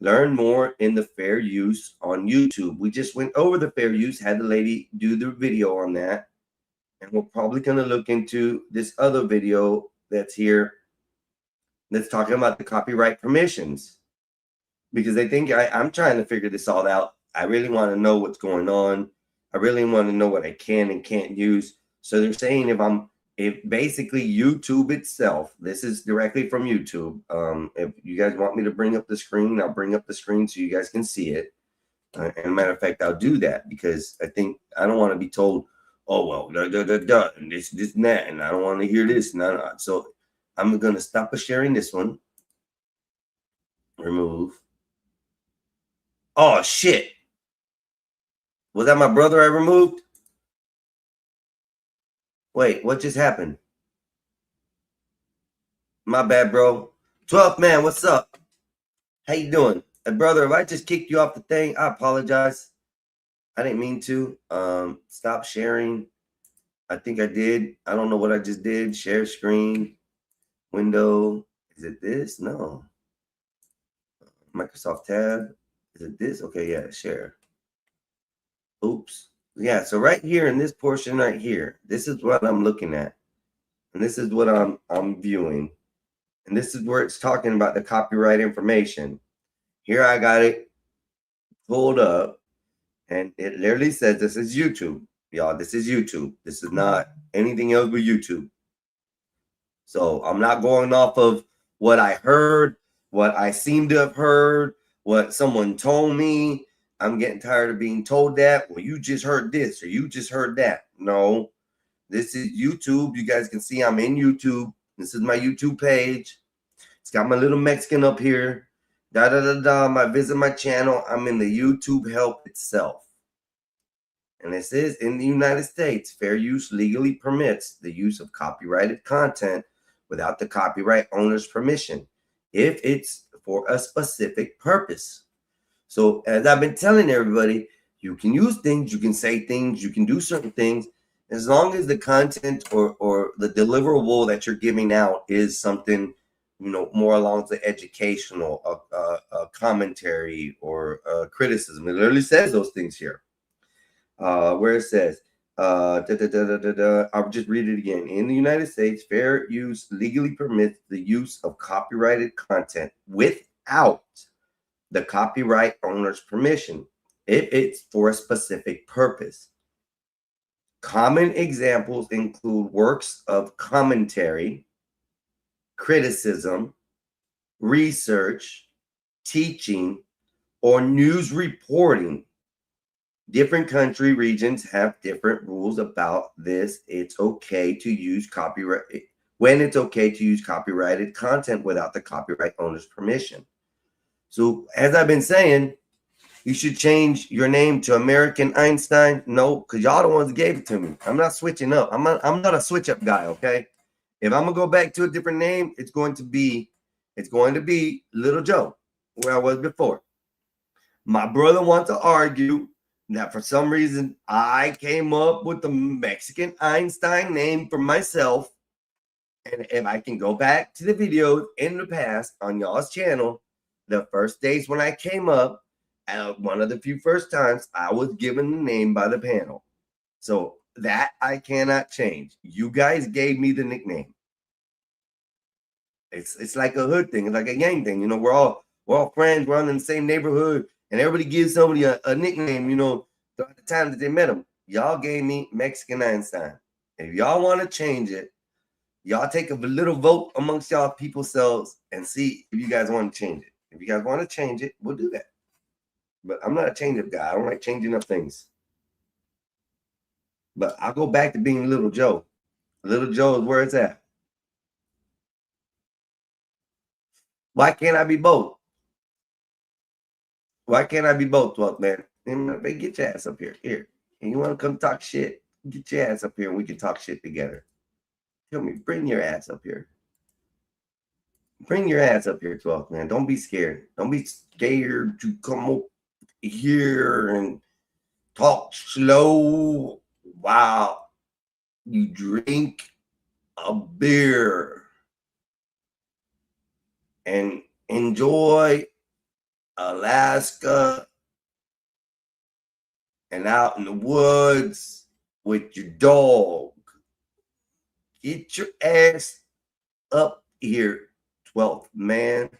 Learn more in the fair use on YouTube. We just went over the fair use, had the lady do the video on that. And we're probably going to look into this other video that's here that's talking about the copyright permissions. Because I think I'm trying to figure this all out. I really want to know what's going on. I really want to know what I can and can't use. So they're saying if basically YouTube itself, this is directly from YouTube. If you guys want me to bring up the screen, I'll bring up the screen so you guys can see it. And matter of fact, I'll do that because I don't want to be told, oh well, and this and that, and I don't want to hear this. So I'm gonna stop sharing this one. Remove. Oh shit! Was that my brother I removed? Wait, what just happened? My bad, bro. 12th man, what's up? How you doing? Brother, if I just kicked you off the thing, I apologize. I didn't mean to. Stop sharing. I think I did. I don't know what I just did. Share screen. Window. Is it this? No. Microsoft tab. Is it this? Okay, yeah, share. Oops. Yeah, so right here in this portion right here, this is what I'm looking at. And this is what I'm viewing. And this is where it's talking about the copyright information. Here I got it pulled up, and it literally says this is YouTube. Y'all, this is YouTube. This is not anything else but YouTube. So I'm not going off of what I heard, what I seem to have heard, what someone told me. I'm getting tired of being told that. Well, you just heard this or you just heard that. No, this is YouTube. You guys can see I'm in YouTube. This is my YouTube page. It's got my little Mexican up here. I visit my channel. I'm in the YouTube help itself. And it says in the United States, fair use legally permits the use of copyrighted content without the copyright owner's permission if it's for a specific purpose. So as I've been telling everybody, you can use things, you can say things, you can do certain things, as long as the content or the deliverable that you're giving out is something, more along the educational, commentary or criticism. It literally says those things here. Where it says, I'll just read it again. In the United States, fair use legally permits the use of copyrighted content without the copyright owner's permission if it's for a specific purpose. Common examples include works of commentary, criticism, research, teaching, or news reporting. Different country regions have different rules about this. It's okay to use copyright when it's okay to use copyrighted content without the copyright owner's permission. So as I've been saying, you should change your name to American Einstein. No, because y'all the ones that gave it to me. I'm not switching up. I'm not a switch up guy, okay? If I'm gonna go back to a different name, it's going to be Little Joe, where I was before. My brother wants to argue that for some reason I came up with the Mexican Einstein name for myself. And if I can go back to the videos in the past on y'all's channel, the first days when I came up, one of the few first times, I was given the name by the panel. So that I cannot change. You guys gave me the nickname. It's like a hood thing. It's like a gang thing. We're all friends. We're all in the same neighborhood. And everybody gives somebody a nickname, throughout the time that they met them. Y'all gave me Mexican Einstein. If y'all want to change it, y'all take a little vote amongst y'all people selves and see if you guys want to change it. If you guys want to change it, we'll do that. But I'm not a change-up guy. I don't like changing up things. But I'll go back to being Little Joe. Little Joe is where it's at. Why can't I be both? Why can't I be both, 12th man? Get your ass up here. Here. And you want to come talk shit? Get your ass up here and we can talk shit together. Tell me, bring your ass up here. Bring your ass up here, 12th man. Don't be scared. Don't be scared to come up here and talk slow while you drink a beer and enjoy Alaska, and out in the woods with your dog. Get your ass up here, 12th man.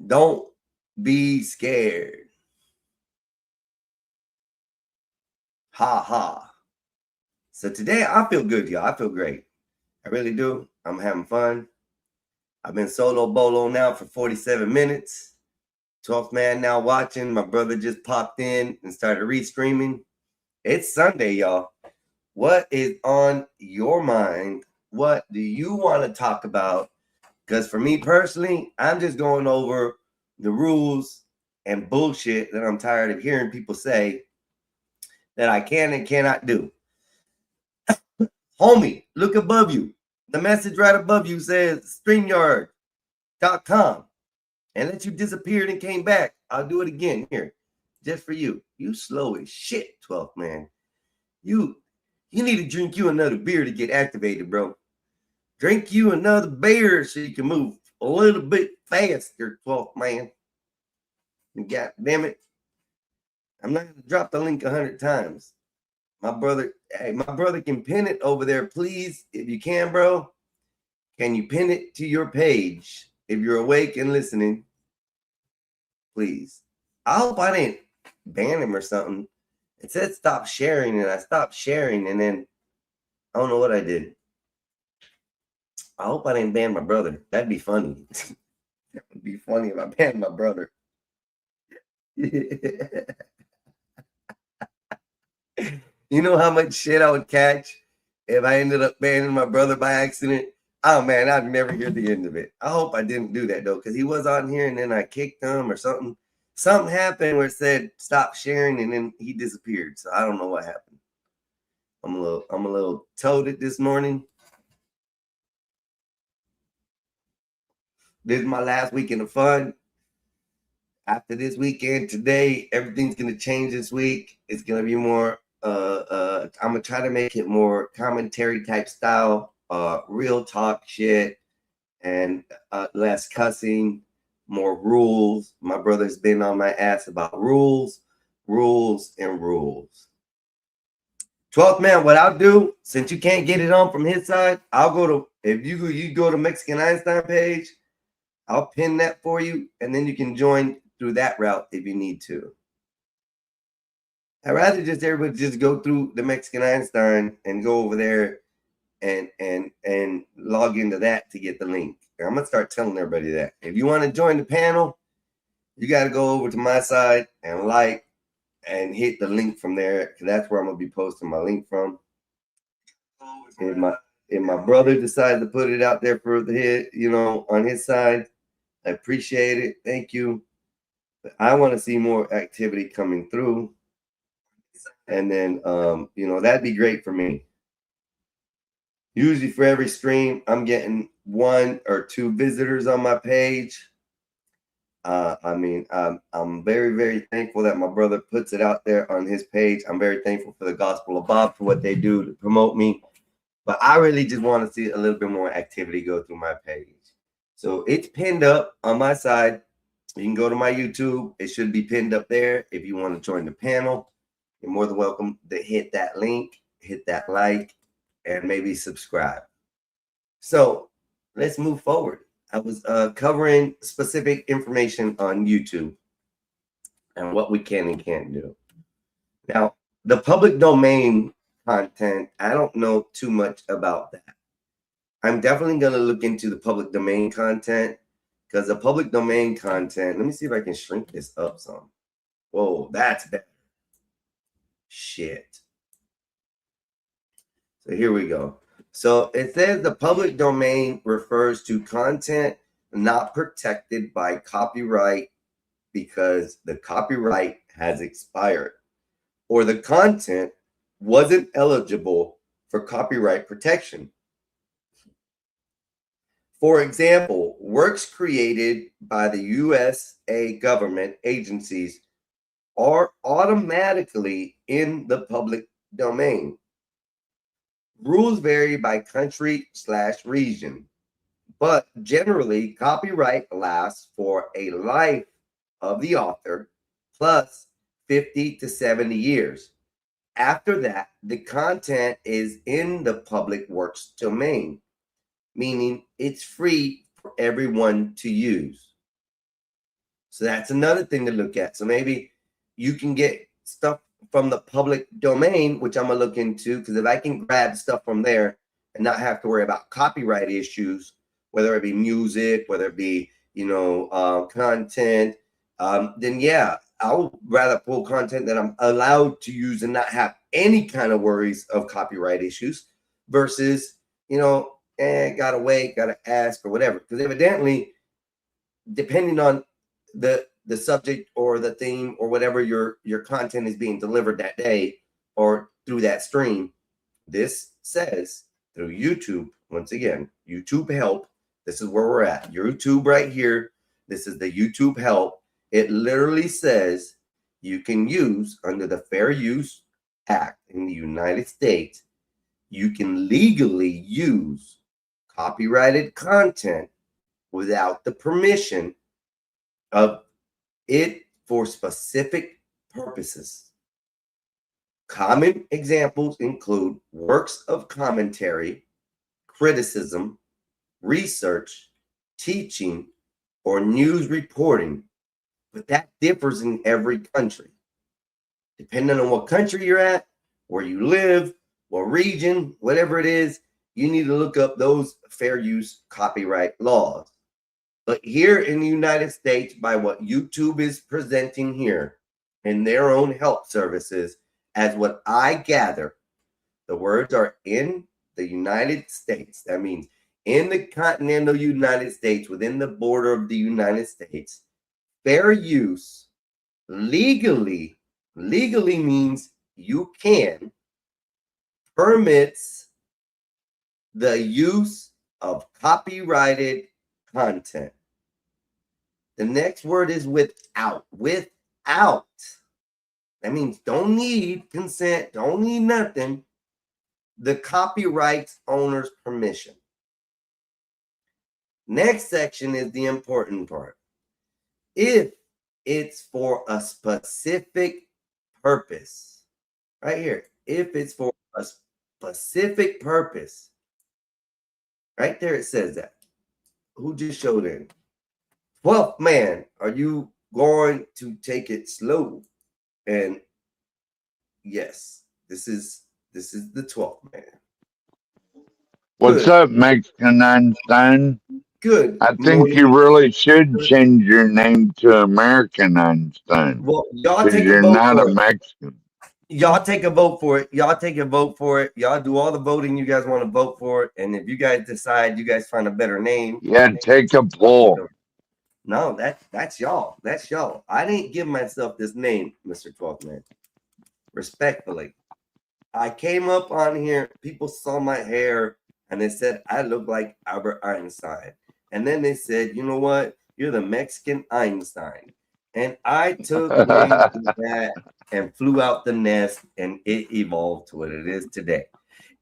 Don't be scared. Ha ha. So today I feel good, y'all. I feel great. I really do. I'm having fun. I've been solo bolo now for 47 minutes. 12th man now watching. My brother just popped in and started restreaming. It's Sunday, y'all. What is on your mind? What do you want to talk about? Because for me personally, I'm just going over the rules and bullshit that I'm tired of hearing people say that I can and cannot do. Homie, look above you. The message right above you says StreamYard.com. And let you disappeared and came back. I'll do it again here, just for you. You slow as shit, 12th man. You need to drink you another beer to get activated, bro. Drink you another beer so you can move a little bit faster, 12th man. God damn it. I'm not going to drop the link 100 times. My brother can pin it over there, please. If you can, bro, can you pin it to your page? If you're awake and listening, please. I hope I didn't ban him or something. It said stop sharing, and I stopped sharing, and then I don't know what I did. I hope I didn't ban my brother. That'd be funny. That would be funny if I banned my brother. You know how much shit I would catch if I ended up banning my brother by accident? Oh man, I'd never hear the end of it. I hope I didn't do that though, because he was on here and then I kicked him or something. Something happened where it said stop sharing and then he disappeared. So I don't know what happened. I'm a little toaded this morning. This is my last weekend of fun. After this weekend, today, everything's gonna change this week. It's gonna be more I'm gonna try to make it more commentary type style, real talk shit, and less cussing, more rules. My brother's been on my ass about rules. 12th man, what I'll do, since you can't get it on from his side, I'll go to, if you go to Mexican Einstein page, I'll pin that for you, and then you can join through that route if you need to. I'd rather just everybody just go through the Mexican Einstein and go over there and log into that to get the link. And I'm gonna start telling everybody that. If you want to join the panel, you got to go over to my side and like and hit the link from there, because that's where I'm gonna be posting my link from. If my brother decides to put it out there for the hit, on his side, I appreciate it. Thank you. But I want to see more activity coming through. And then, that'd be great for me. Usually for every stream, I'm getting 1 or 2 visitors on my page. I'm very, very thankful that my brother puts it out there on his page. I'm very thankful for the Gospel of Bob for what they do to promote me. But I really just want to see a little bit more activity go through my page. So it's pinned up on my side. You can go to my YouTube. It should be pinned up there. If you want to join the panel, you're more than welcome to hit that link, hit that like, and maybe subscribe. So let's move forward. I was covering specific information on YouTube and what we can and can't do. Now, the public domain content, I don't know too much about that. I'm definitely going to look into the public domain content, because the public domain content, let me see if I can shrink this up some. Whoa, that's better. Shit. So here we go. So it says the public domain refers to content not protected by copyright because the copyright has expired, or the content wasn't eligible for copyright protection. For example, works created by the USA government agencies are automatically in the public domain. Rules vary by country/region, But generally, copyright lasts for a life of the author plus 50 to 70 years. After that, the content is in the public works domain, meaning it's free for everyone to use. So that's another thing to look at. So maybe you can get stuff from the public domain, which I'm going to look into, because if I can grab stuff from there and not have to worry about copyright issues, whether it be music, whether it be, content, then yeah, I would rather pull content that I'm allowed to use and not have any kind of worries of copyright issues versus, gotta wait, gotta ask or whatever. Because evidently, depending on the subject or the theme or whatever your content is being delivered that day or through that stream, this says through YouTube, once again, YouTube help. This is where we're at. YouTube right here. This is the YouTube help. It literally says you can use under the Fair Use Act in the United States, you can legally use copyrighted content without the permission of it for specific purposes. Common examples include works of commentary, criticism, research, teaching, or news reporting, but that differs in every country. Depending on what country you're at, where you live, what region, whatever it is, you need to look up those fair use copyright laws. But here in the United States, by what YouTube is presenting here in their own help services, as what I gather, the words are in the United States. That means in the continental United States, within the border of the United States, fair use legally means you can, permits the use of copyrighted content. The next word is without. Without. That means don't need consent, don't need nothing. The copyright owner's permission. Next section is the important part. If it's for a specific purpose, right here, if it's for a specific purpose, right there it says that. Who just showed in? 12th man, are you going to take it slow? And yes, this is the 12th man. What's up, Mexican Einstein? Good. I think you really should change your name to American Einstein. Well, y'all because take a you're vote not for a it. Mexican. Y'all take a vote for it. Y'all take a vote for it. Y'all do all the voting you guys want to vote for it. And if you guys decide you guys find a better name, Yeah, take a poll. No, that's y'all. That's y'all. I didn't give myself this name, Mr. 12th Man. Respectfully. I came up on here, people saw my hair, and they said I look like Albert Einstein. And then they said, you know what? You're the Mexican Einstein. And I took wings with that and flew out the nest, and it evolved to what it is today.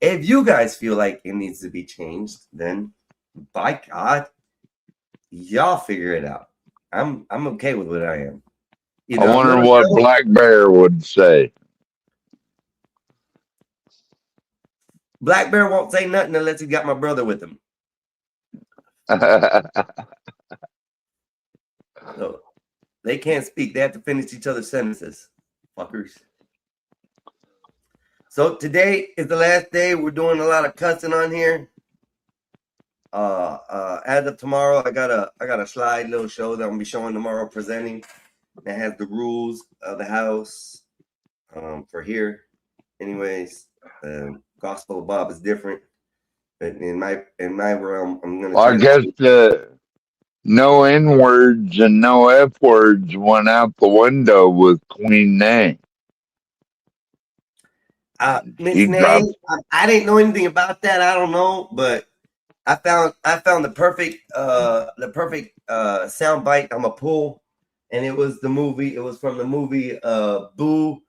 If you guys feel like it needs to be changed, then by God, y'all figure it out. I'm okay with what I am. I wonder what Black Bear would say. Black Bear won't say nothing unless he got my brother with him. So they can't speak. They have to finish each other's sentences. Fuckers. So today is the last day. We're doing a lot of cussing on here. As of tomorrow, I got a slide little show that I'm gonna be showing tomorrow, presenting. That has the rules of the house for here. Anyways, Gospel of Bob is different. But in my realm, I'm gonna. I guess the no N words and no F words went out the window with Queen Nay. Miss Nay, I didn't know anything about that. I don't know, but I found the perfect sound bite I'm gonna pull, and it was the movie. It was from the movie Boo,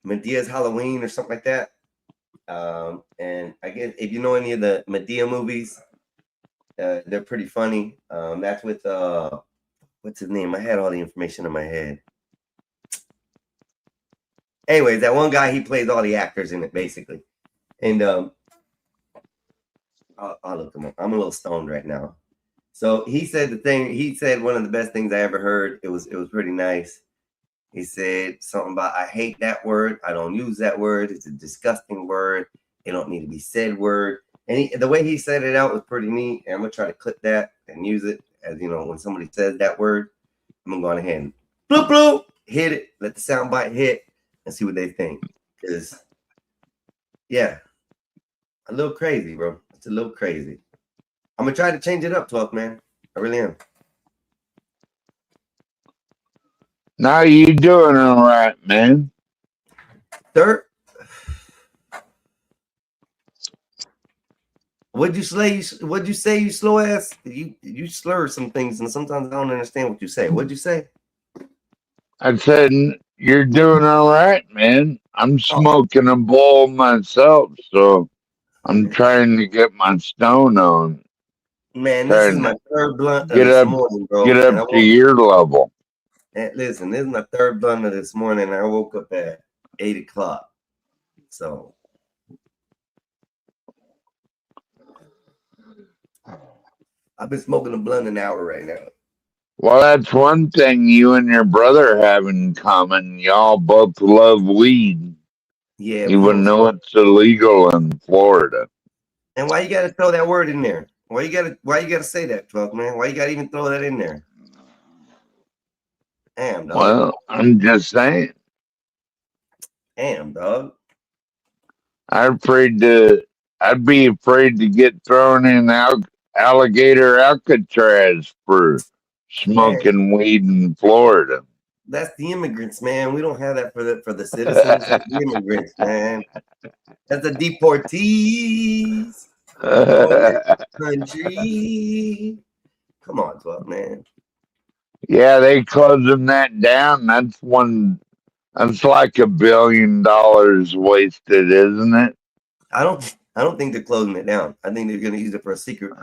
Medea's Halloween or something like that. And I guess if you know any of the Medea movies, they're pretty funny. That's with what's his name? I had all the information in my head. Anyways, that one guy, he plays all the actors in it basically. And I'll look him up. I'm a little stoned right now. So he said one of the best things I ever heard. It was pretty nice. He said something about, I hate that word. I don't use that word. It's a disgusting word. It don't need to be said word. And the way he said it out was pretty neat. And I'm going to try to clip that and use it as, you know, when somebody says that word, I'm going to go ahead and bloop, bloop, hit it, let the sound bite hit and see what they think. Because, yeah, a little crazy, bro. It's a little crazy. I'm going to try to change it up, 12th man. I really am. Now you doing all right, man. Third, what'd you say? What'd you say? You slow ass. You slur some things, and sometimes I don't understand what you say. What'd you say? I said you're doing all right, man. I'm Oh, smoking a bowl myself, so I'm man, trying to get my stone on. this is Trying my to third blunt of get this up morning, get bro. And up I to woke. your level. And listen, this is my third blunt of this morning. And I woke up at 8 o'clock. So I've been smoking a blunt an hour right now. Well, that's one thing you and your brother have in common. Y'all both love weed, Yeah, we even don't though smoke. it's illegal in Florida. And why you gotta throw that word in there? Why you gotta say that, 12th man? Why you gotta even throw that in there? Damn, dog. Well, I'm just saying. Damn, dog. I'm afraid to. I'd be afraid to get thrown in alligator Alcatraz for Man, smoking weed in Florida. that's the immigrants, man. We don't have that for the citizens. That's the immigrants, man. That's the deportees on that country. Come on, 12, man. Yeah, they closing that down. That's one. That's like $1 billion wasted, isn't it? I don't think they're closing it down. I think they're gonna use it for a secret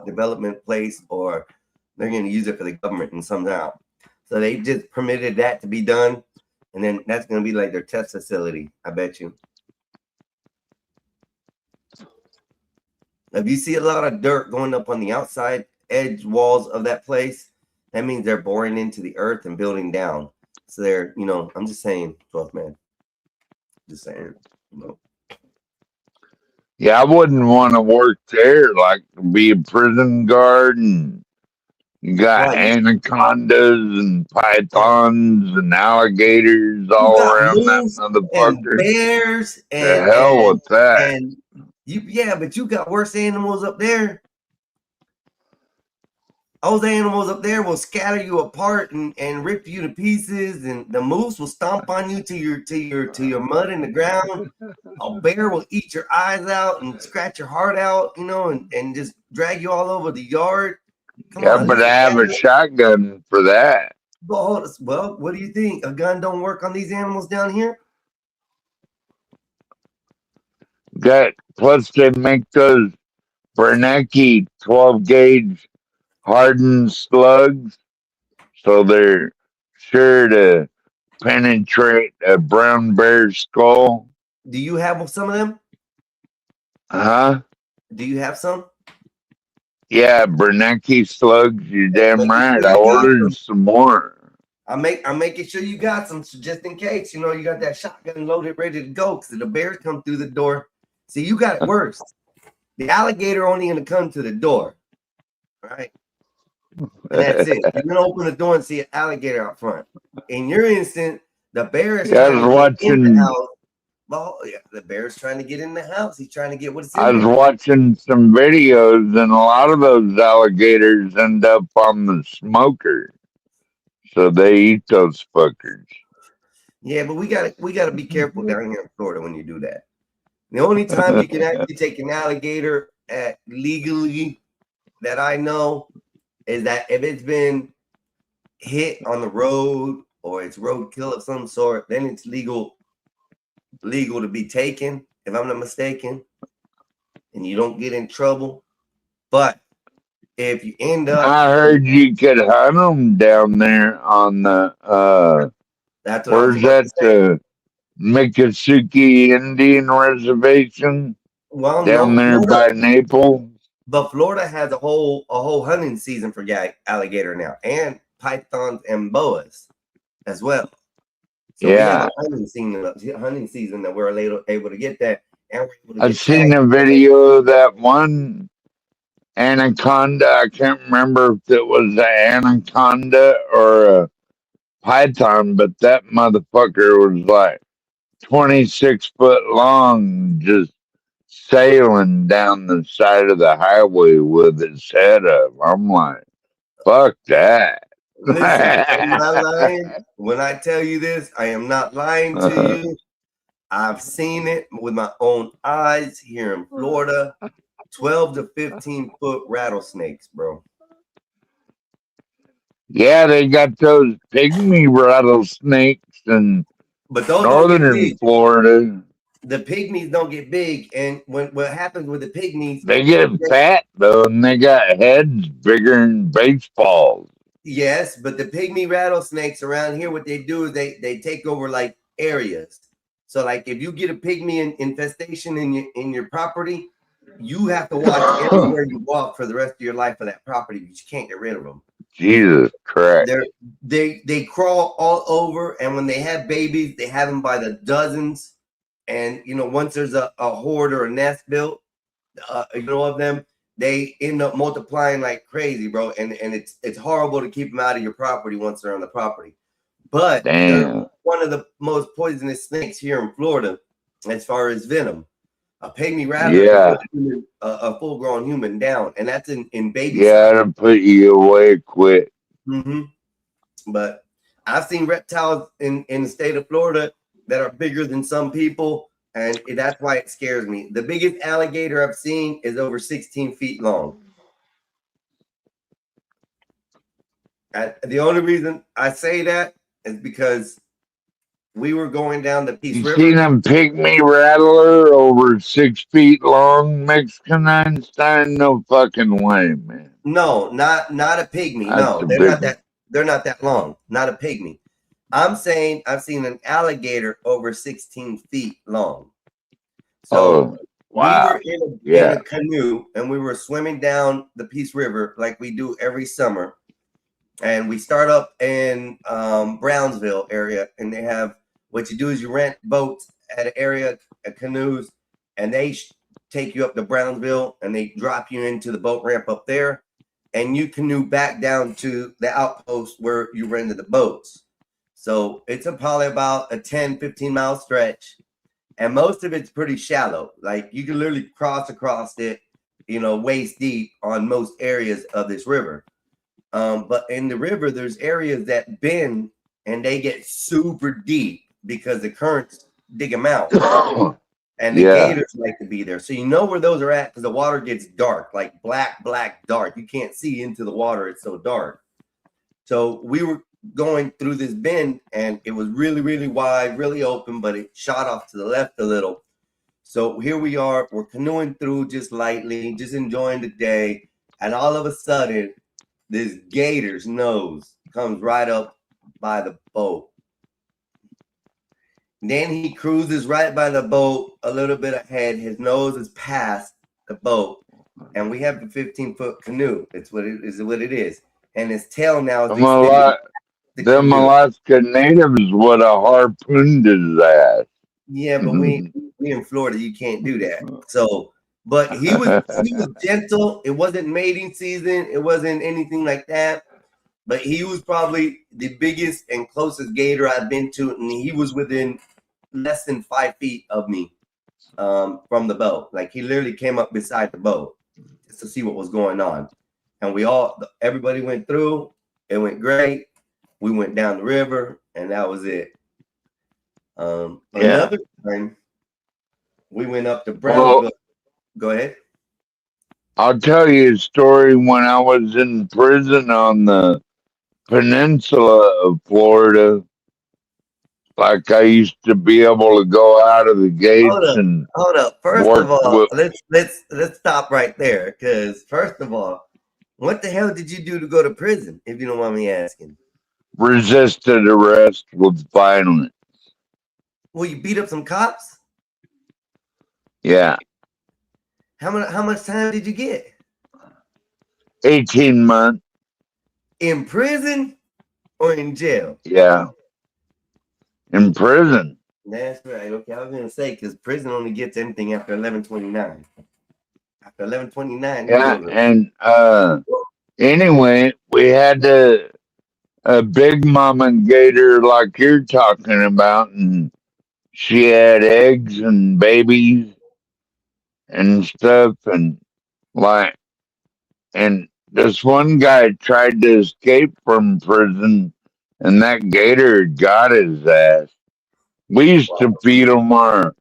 development place, or they're gonna use it for the government and somehow. So they just permitted that to be done, and then that's gonna be like their test facility. I bet you. If you see a lot of dirt going up on the outside edge walls of that place, that means they're boring into the earth and building down. So they're, I'm just saying, 12th man. Just saying, you know. Yeah, I wouldn't want to work there, like be a prison guard, and you got Why anacondas and you, pythons and alligators you all got around that moose and motherfucker. bears The hell with that. and but you got worse animals up there. Those animals up there will scatter you apart and rip you to pieces, and the moose will stomp on you to your mud in the ground. A bear will eat your eyes out and scratch your heart out, and just drag you all over the yard. Come Yeah, on, but I listen, have a animal. shotgun for that. Well, what do you think? A gun don't work on these animals down here? Got plus they make those Bernanke 12 gauge hardened slugs, so they're sure to penetrate a brown bear's skull. Do you have some of them? Huh? Do you have some? Yeah, Bernanke slugs, you're Yeah, I'm damn making right. sure I you got ordered some. some more. I'm making sure you got some, so just in case. You got that shotgun loaded, ready to go, because the bears come through the door. See, you got it worse. The alligator only gonna come to the door, right? And that's it. You're gonna open the door and see an alligator out front. In your instant, the bear is Yeah, trying to get in the house. Well, yeah, the bear is trying to get in the house. He's trying to get what's I in was there. watching some videos, and a lot of those alligators end up on the smoker, so they eat those fuckers. Yeah, but we gotta be careful down here in Florida when you do that. The only time you can actually take an alligator legally that I know is that if it's been hit on the road or it's roadkill of some sort, then it's legal to be taken. if I'm not mistaken, and you don't get in trouble. But if you end up, I heard you could hunt them down there on the that's what I was where's about to that say. Miccosukee Indian Reservation Well, down no, there Florida, by Naples? but Florida has a whole hunting season for alligator now, and pythons and boas as well. So we have Yeah, a hunting season that we're able to get that, and we're able to I've get seen tagged. a video of that one anaconda. I can't remember if it was an anaconda or a python, but that motherfucker was like 26 foot long, just sailing down the side of the highway with its head up. I'm like, fuck that. Listen, I'm not lying. When I tell you this, I am not lying to you. I've seen it with my own eyes here in Florida. 12 to 15 foot rattlesnakes, bro. Yeah, they got those pygmy rattlesnakes in But those don't get northern big. Florida. The pygmies don't get big. And what happens with the pygmies, They get fat though, and they got heads bigger than baseballs. yes, but the pygmy rattlesnakes around here, what they do is they take over like areas. So like if you get a pygmy infestation in your property, you have to watch everywhere you walk for the rest of your life for that property, but you can't get rid of them. Jesus Christ. They crawl all over, and when they have babies, they have them by the dozens. And once there's a horde or a nest built, of them, they end up multiplying like crazy, bro. And it's horrible to keep them out of your property once they're on the property. But they're Damn. one of the most poisonous snakes here in Florida, as far as venom. A pygmy rattler Yeah. can put a full-grown human down, and that's in baby Yeah, size. to put you away quick. Mm-hmm. But I've seen reptiles in the state of Florida that are bigger than some people, and that's why it scares me. The biggest alligator I've seen is over 16 feet long. And the only reason I say that is because we were going down the Peace You River. seen a pygmy rattler over 6 feet long, Mexican Einstein? No fucking way, man. No, not a pygmy. That's No, a they're big not one. that long. Not a pygmy. I'm saying I've seen an alligator over 16 feet long. So Oh, wow. we were in Yeah. a canoe, and we were swimming down the Peace River like we do every summer. And we start up in Brownsville area, and they have, what you do is you rent boats at an area, canoes, and they take you up to Brownsville, and they drop you into the boat ramp up there, and you canoe back down to the outpost where you rented the boats. So it's probably about a 10-15 mile stretch, and most of it's pretty shallow. Like you can literally cross across it, waist deep on most areas of this river. But in the river, there's areas that bend and they get super deep because the currents dig them out. And the Yeah. gators like to be there. So you know where those are at because the water gets dark, like black, dark. You can't see into the water. It's so dark. So we were going through this bend, and it was really, really wide, really open, but it shot off to the left a little. So here we are. We're canoeing through just lightly, just enjoying the day. And all of a sudden, this gator's nose comes right up by the boat. Then he cruises right by the boat a little bit ahead. His nose is past the boat, and we have a 15-foot canoe. It's what it is. And his tail now is extended. Them Alaska natives would have harpooned his ass. Yeah, but we in Florida, you can't do that. So, but he was gentle. It wasn't mating season. It wasn't anything like that. But he was probably the biggest and closest gator I've been to, and he was within less than 5 feet of me from the boat. Like he literally came up beside the boat just to see what was going on. And everybody went through. It went great. We went down the river, and that was it. Another time, we went up to Brownsville. Well, Go ahead. I'll tell you a story when I was in prison on the peninsula of Florida. Like I used to be able to go out of the Hold gates up, and hold up. First work of all, with let's stop right there. Because first of all, what the hell did you do to go to prison? If you don't mind me asking. resisted arrest with violence. Well, you beat up some cops. Yeah, How much time did you get 18 months. in prison or in jail? Yeah, in prison. That's right. Okay, I was gonna say because prison only gets anything after 11/29. After 11/29, you Yeah, go to. and anyway, we had a big mama gator like you're talking about, and she had eggs and babies and stuff, and like, and this one guy tried to escape from prison, and that gator got his ass. We used to feed him our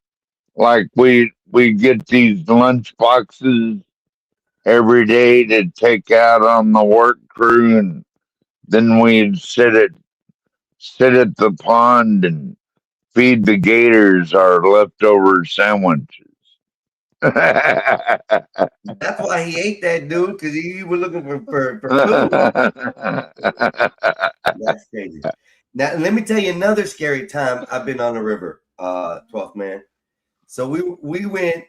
like we get these lunch boxes every day to take out on the work crew, and then we'd sit at the pond and feed the gators our leftover sandwiches. That's why he ate that dude because he was looking for food. That's crazy. Now let me tell you another scary time I've been on the river. 12th man. So we went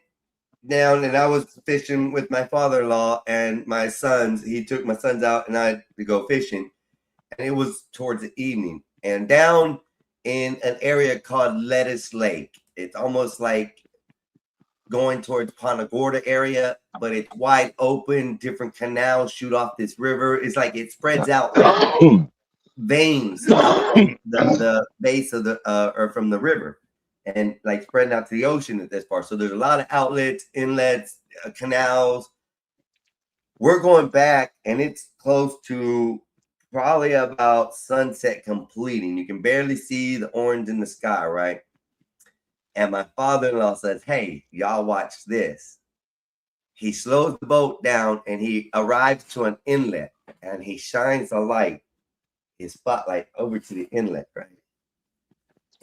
down and I was fishing with my father-in-law and my sons. He took my sons out and I to go fishing, and it was towards the evening. And down in an area called Lettuce Lake, it's almost like going towards Punta Gorda area, but it's wide open. Different canals shoot off this river. It's like it spreads out like veins out from the base of the or from the river, and like spreading out to the ocean at this part. So there's a lot of outlets, inlets, canals. We're going back, and it's close to probably about sunset completing. You can barely see the orange in the sky, right? And my father-in-law says, "Hey, y'all watch this." He slows the boat down and he arrives to an inlet, and he shines a light, his spotlight over to the inlet, right?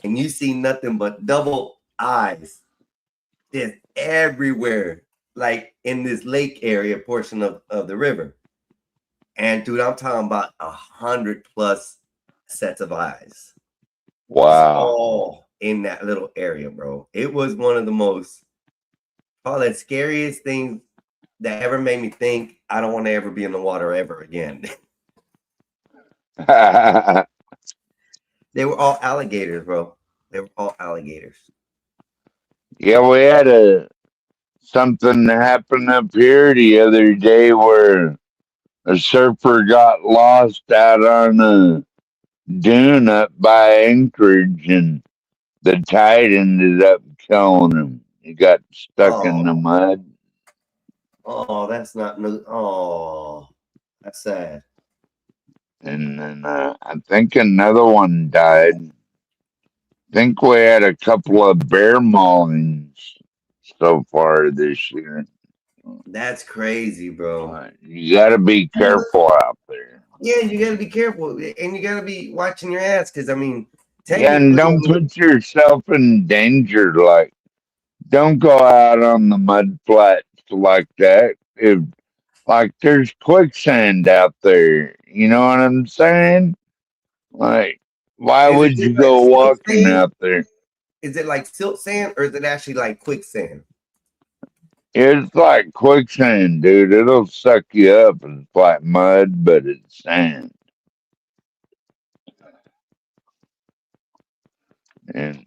And you see nothing but double eyes just everywhere, like in this lake area portion of the river. And dude, I'm talking about 100+ sets of eyes. Wow. All in that little area, bro. It was one of the most probably the scariest things that ever made me think I don't want to ever be in the water ever again. They were all alligators, bro. They were all alligators. Yeah, we had something happen up here the other day where a surfer got lost out on a dune up by Anchorage, and the tide ended up killing him. He got stuck in the Oh, mud. that's not no. Oh, that's sad. And then I think another one died. I think we had a couple of bear maulings so far this year. That's crazy, bro. You got to be careful out there. Yeah, you got to be careful, and you got to be watching your ass because I mean, Yeah, and don't technically, put yourself in danger. Like, don't go out on the mud flats like that. If like there's quicksand out there, you know what I'm saying? Like, why is it would just you like go silt walking sand? out there? Is it like silt sand, or is it actually like quicksand? It's like quicksand, dude. It'll suck you up. It's like mud, but it's sand. And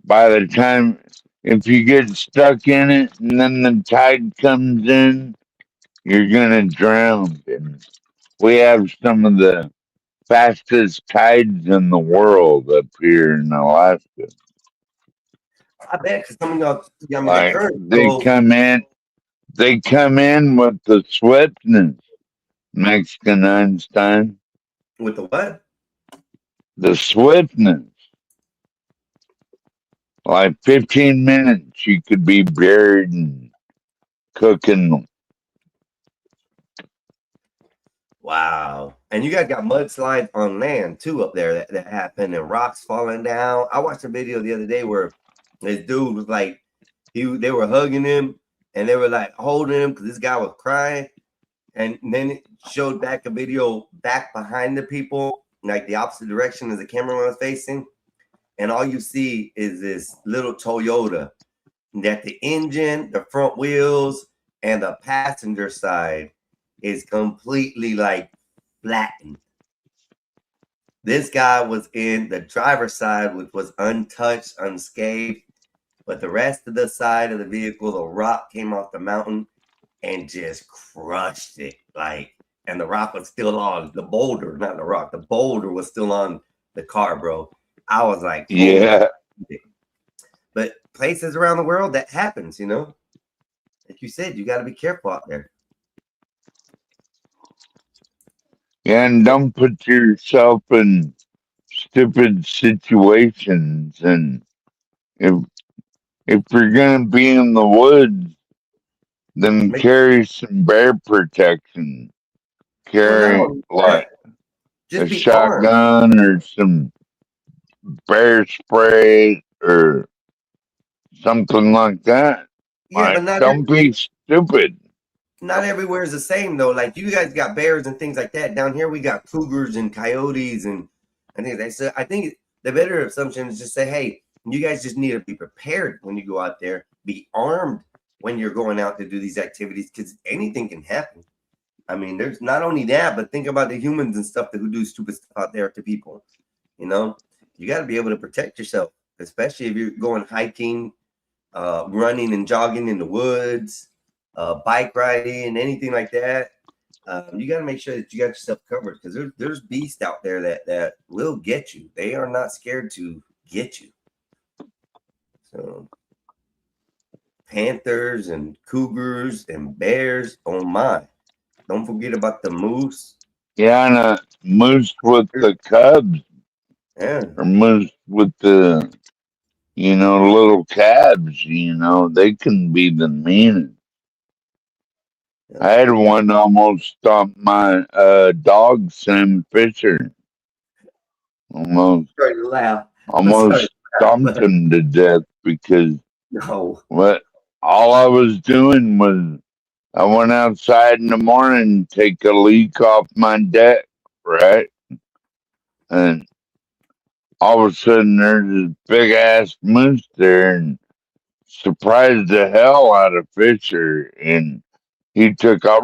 by the time, if you get stuck in it and then the tide comes in, you're gonna drown. And we have some of the fastest tides in the world up here in Alaska. I bet because some of y'all, I mean, the Like current go they come in with the swiftness. Mexican Einstein, with the what? the swiftness. Like 15 minutes, you could be buried and cooking. Wow. And you guys got mudslides on land too up there that happened and rocks falling down. I watched a video the other day where this dude was like, they were hugging him and they were like holding him because this guy was crying. And then it showed back a video back behind the people, like the opposite direction as the camera was facing. And all you see is this little Toyota that the engine, the front wheels, and the passenger side is completely like flattened. This guy was in the driver's side, which was untouched, unscathed, but the rest of the side of the vehicle, the rock came off the mountain and just crushed it. Like, and the rock was still on the boulder, not the rock. The boulder was still on the car, bro. I was like, Yeah. But places around the world that happens, you know. Like you said, you got to be careful out there. Yeah, and don't put yourself in stupid situations. And if you're gonna be in the woods, then carry some bear protection. Well, not Carry only like that, a just be armed. shotgun or some bear spray or something like that. Yeah, Like, but don't be stupid. not everywhere is the same though. Like you guys got bears and things like that. Down here we got cougars and coyotes and things. They said I think the better assumption is just say, hey, you guys just need to be prepared when you go out there. Be armed when you're going out to do these activities because anything can happen. I mean, there's not only that, but think about the humans and stuff who do stupid stuff out there to people. You know, you got to be able to protect yourself, especially if you're going hiking, running and jogging in the woods, bike riding, anything like that. You got to make sure that you got yourself covered because there's beasts out there that will get you. They are not scared to get you. So panthers and cougars and bears, oh my. Don't forget about the moose. Yeah, and a moose with the cubs Yeah. or moose with the little calves. They can be the meanest. I had one almost stomp my dog, Sam Fisher. Almost, Sorry to laugh. I'm sorry almost to laugh, stomped but him to death because no. what all I was doing was I went outside in the morning, take a leak off my deck, right? And all of a sudden there's this big ass moose there and surprised the hell out of Fisher and he took off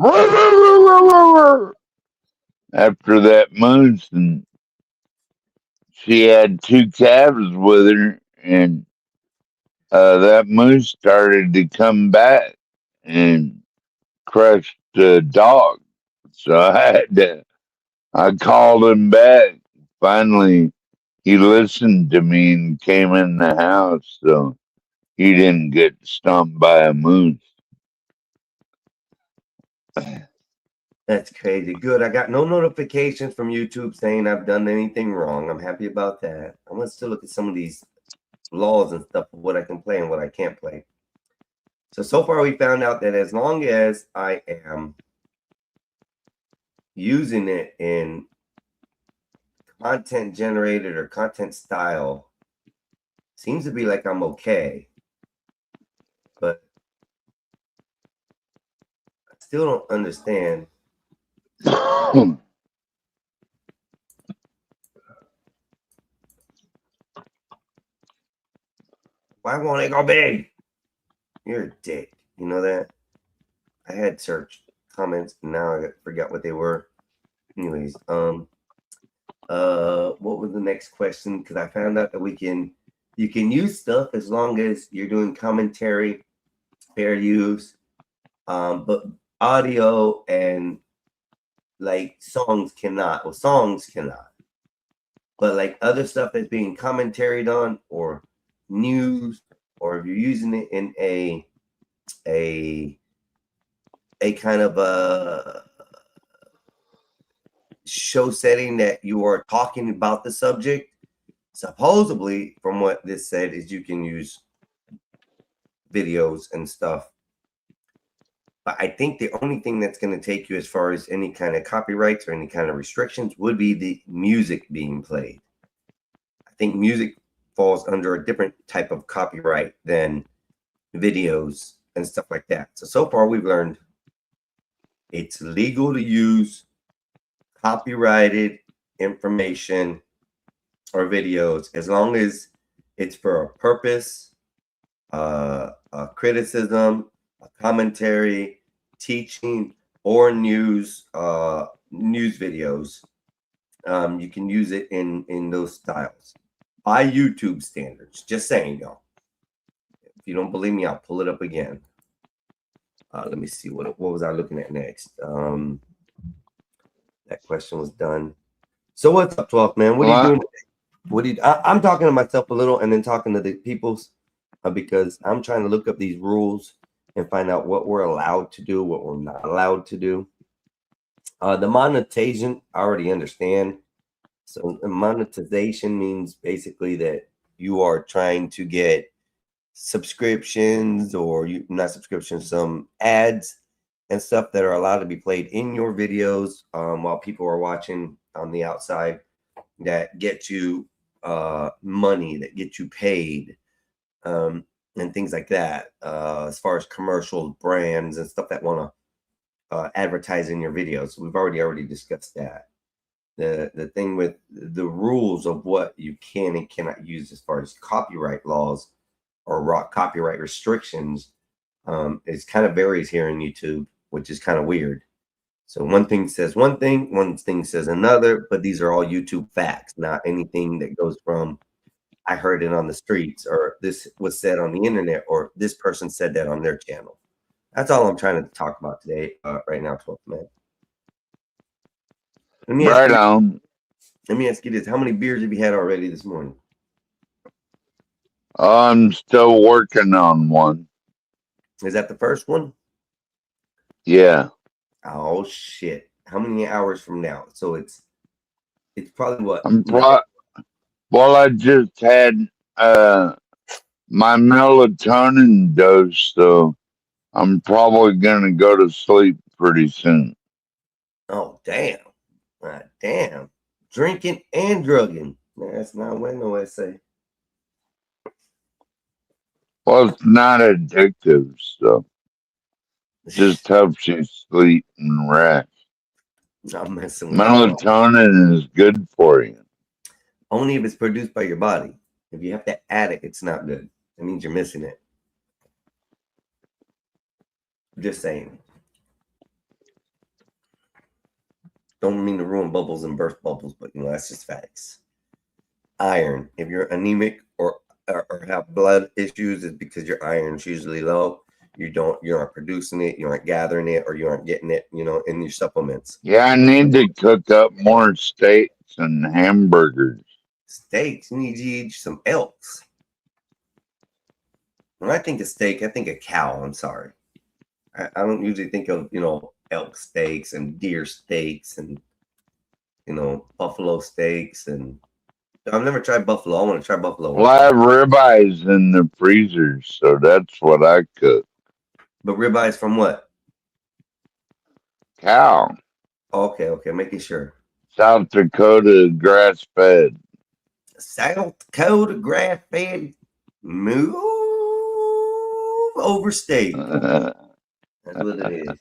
after that moose and she had two calves with her and that moose started to come back and crush the dog. So I called him back. Finally, he listened to me and came in the house. So he didn't get stomped by a moose. That's crazy. Good. I got no notifications from YouTube saying I've done anything wrong. I'm happy about that. I'm gonna still look at some of these laws and stuff of what I can play and what I can't play. So far we found out that as long as I am using it in content generated or content style, seems to be like I'm okay. But I still don't understand. Why won't it go big? You're a dick. You know that? I had search comments and now I forgot what they were. Anyways, what was the next question? Because I found out that you can use stuff as long as you're doing commentary, fair use. But audio and like songs cannot. Well, songs cannot. But like other stuff that's being commentaried on or news, or if you're using it in a kind of a show setting that you are talking about the subject, supposedly from what this said is you can use videos and stuff But I think the only thing that's going to take you as far as any kind of copyrights or any kind of restrictions would be the music being played. I think music falls under a different type of copyright than videos and stuff like that. So far we've learned it's legal to use copyrighted information or videos as long as it's for a purpose, a criticism, a commentary, teaching, or news videos. You can use it in those styles by YouTube standards. Just saying, y'all. If you don't believe me, I'll pull it up again. Let me see what was I looking at next. That question was done. So what's up, 12th man? What are you doing today? I'm talking to myself a little and then talking to the peoples because I'm trying to look up these rules and find out what we're allowed to do, what we're not allowed to do. The monetization, I already understand. So monetization means basically that you are trying to get subscriptions or not subscriptions, some ads and stuff that are allowed to be played in your videos while people are watching on the outside that get you money, that get you paid, and things like that. As far as commercial brands and stuff that want to advertise in your videos, we've already discussed that. The thing with the rules of what you can and cannot use as far as copyright laws or copyright restrictions is kind of varies here in YouTube, which is kind of weird. So one thing says one thing says another, but these are all YouTube facts, not anything that goes from I heard it on the streets or this was said on the internet or this person said that on their channel. That's all I'm trying to talk about today, right now, 12th man. Let me ask you this. How many beers have you had already this morning? I'm still working on one. Is that the first one? Yeah. Oh shit! How many hours from now? So it's probably what? Well, I just had my melatonin dose, so I'm probably gonna go to sleep pretty soon. Oh damn! Damn! Drinking and drugging. That's not what no essay. Well, it's not addictive, so just helps you sleep and rest. I'm messing with you. Melatonin is good for you. Only if it's produced by your body. If you have to add it, it's not good. It means you're missing it. Just saying. Don't mean to ruin bubbles and burst bubbles, but that's just facts. Iron. If you're anemic or have blood issues, it's because your iron's usually low. You aren't producing it, you aren't gathering it, or you aren't getting it, in your supplements. Yeah, I need to cook up more steaks and hamburgers. Steaks? You need to eat some elks. When I think of steak, I think of cow. I'm sorry. I don't usually think of, elk steaks and deer steaks and, buffalo steaks. And I've never tried buffalo. I want to try buffalo. Well, I have ribeyes in the freezer, so that's what I cook. But ribeyes from what? Cow. Okay, making sure. South Dakota grass-fed. South Dakota grass-fed. Move overstate. That's what it is.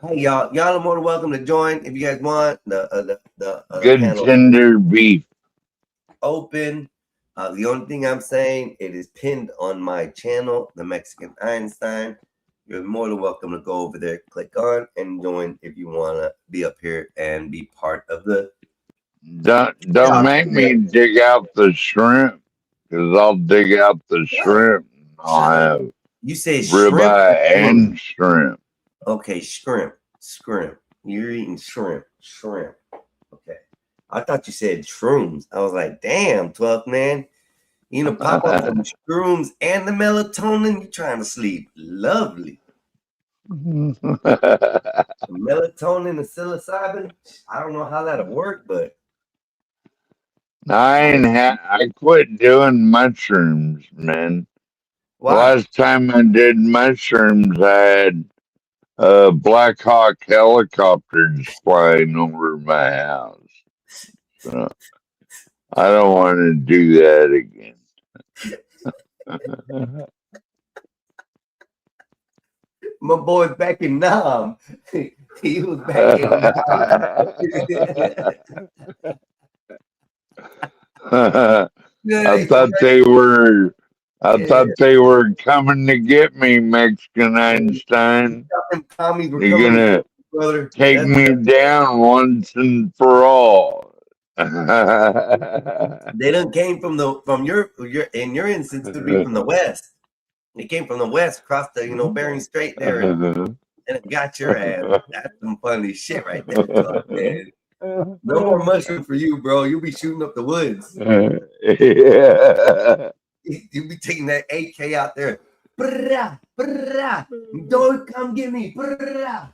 Hey, y'all are more than welcome to join if you guys want. The good tender beef. Open. The only thing I'm saying, it is pinned on my channel, The Mexican Einstein. You're more than welcome to go over there, click on, and join if you want to be up here and be part of the. Don't make me dig out the shrimp, because I'll dig out the shrimp. And I'll have you say ribeye and shrimp. Okay, shrimp. You're eating shrimp. Okay. I thought you said shrooms. I was like, damn, 12th man. Pop up some shrooms and the melatonin. You're trying to sleep. Lovely. Melatonin and psilocybin. I don't know how that'll work, but I quit doing mushrooms, man. The last time I did mushrooms, I had Black Hawk helicopters flying over my house. So I don't want to do that again. My boy back in Nam. He was back in Nam. I thought they were coming to get me, Mexican Einstein. You're gonna take me down once and for all. They done came from your in your instance to be from the west. They came from the west, across the Bering Strait there, and it got your ass. That's some funny shit right there, man. No more mushroom for you, bro. You'll be shooting up the woods. Yeah. You'll be taking that AK out there. Brrrah, brrrah, don't come get me. Brrrah.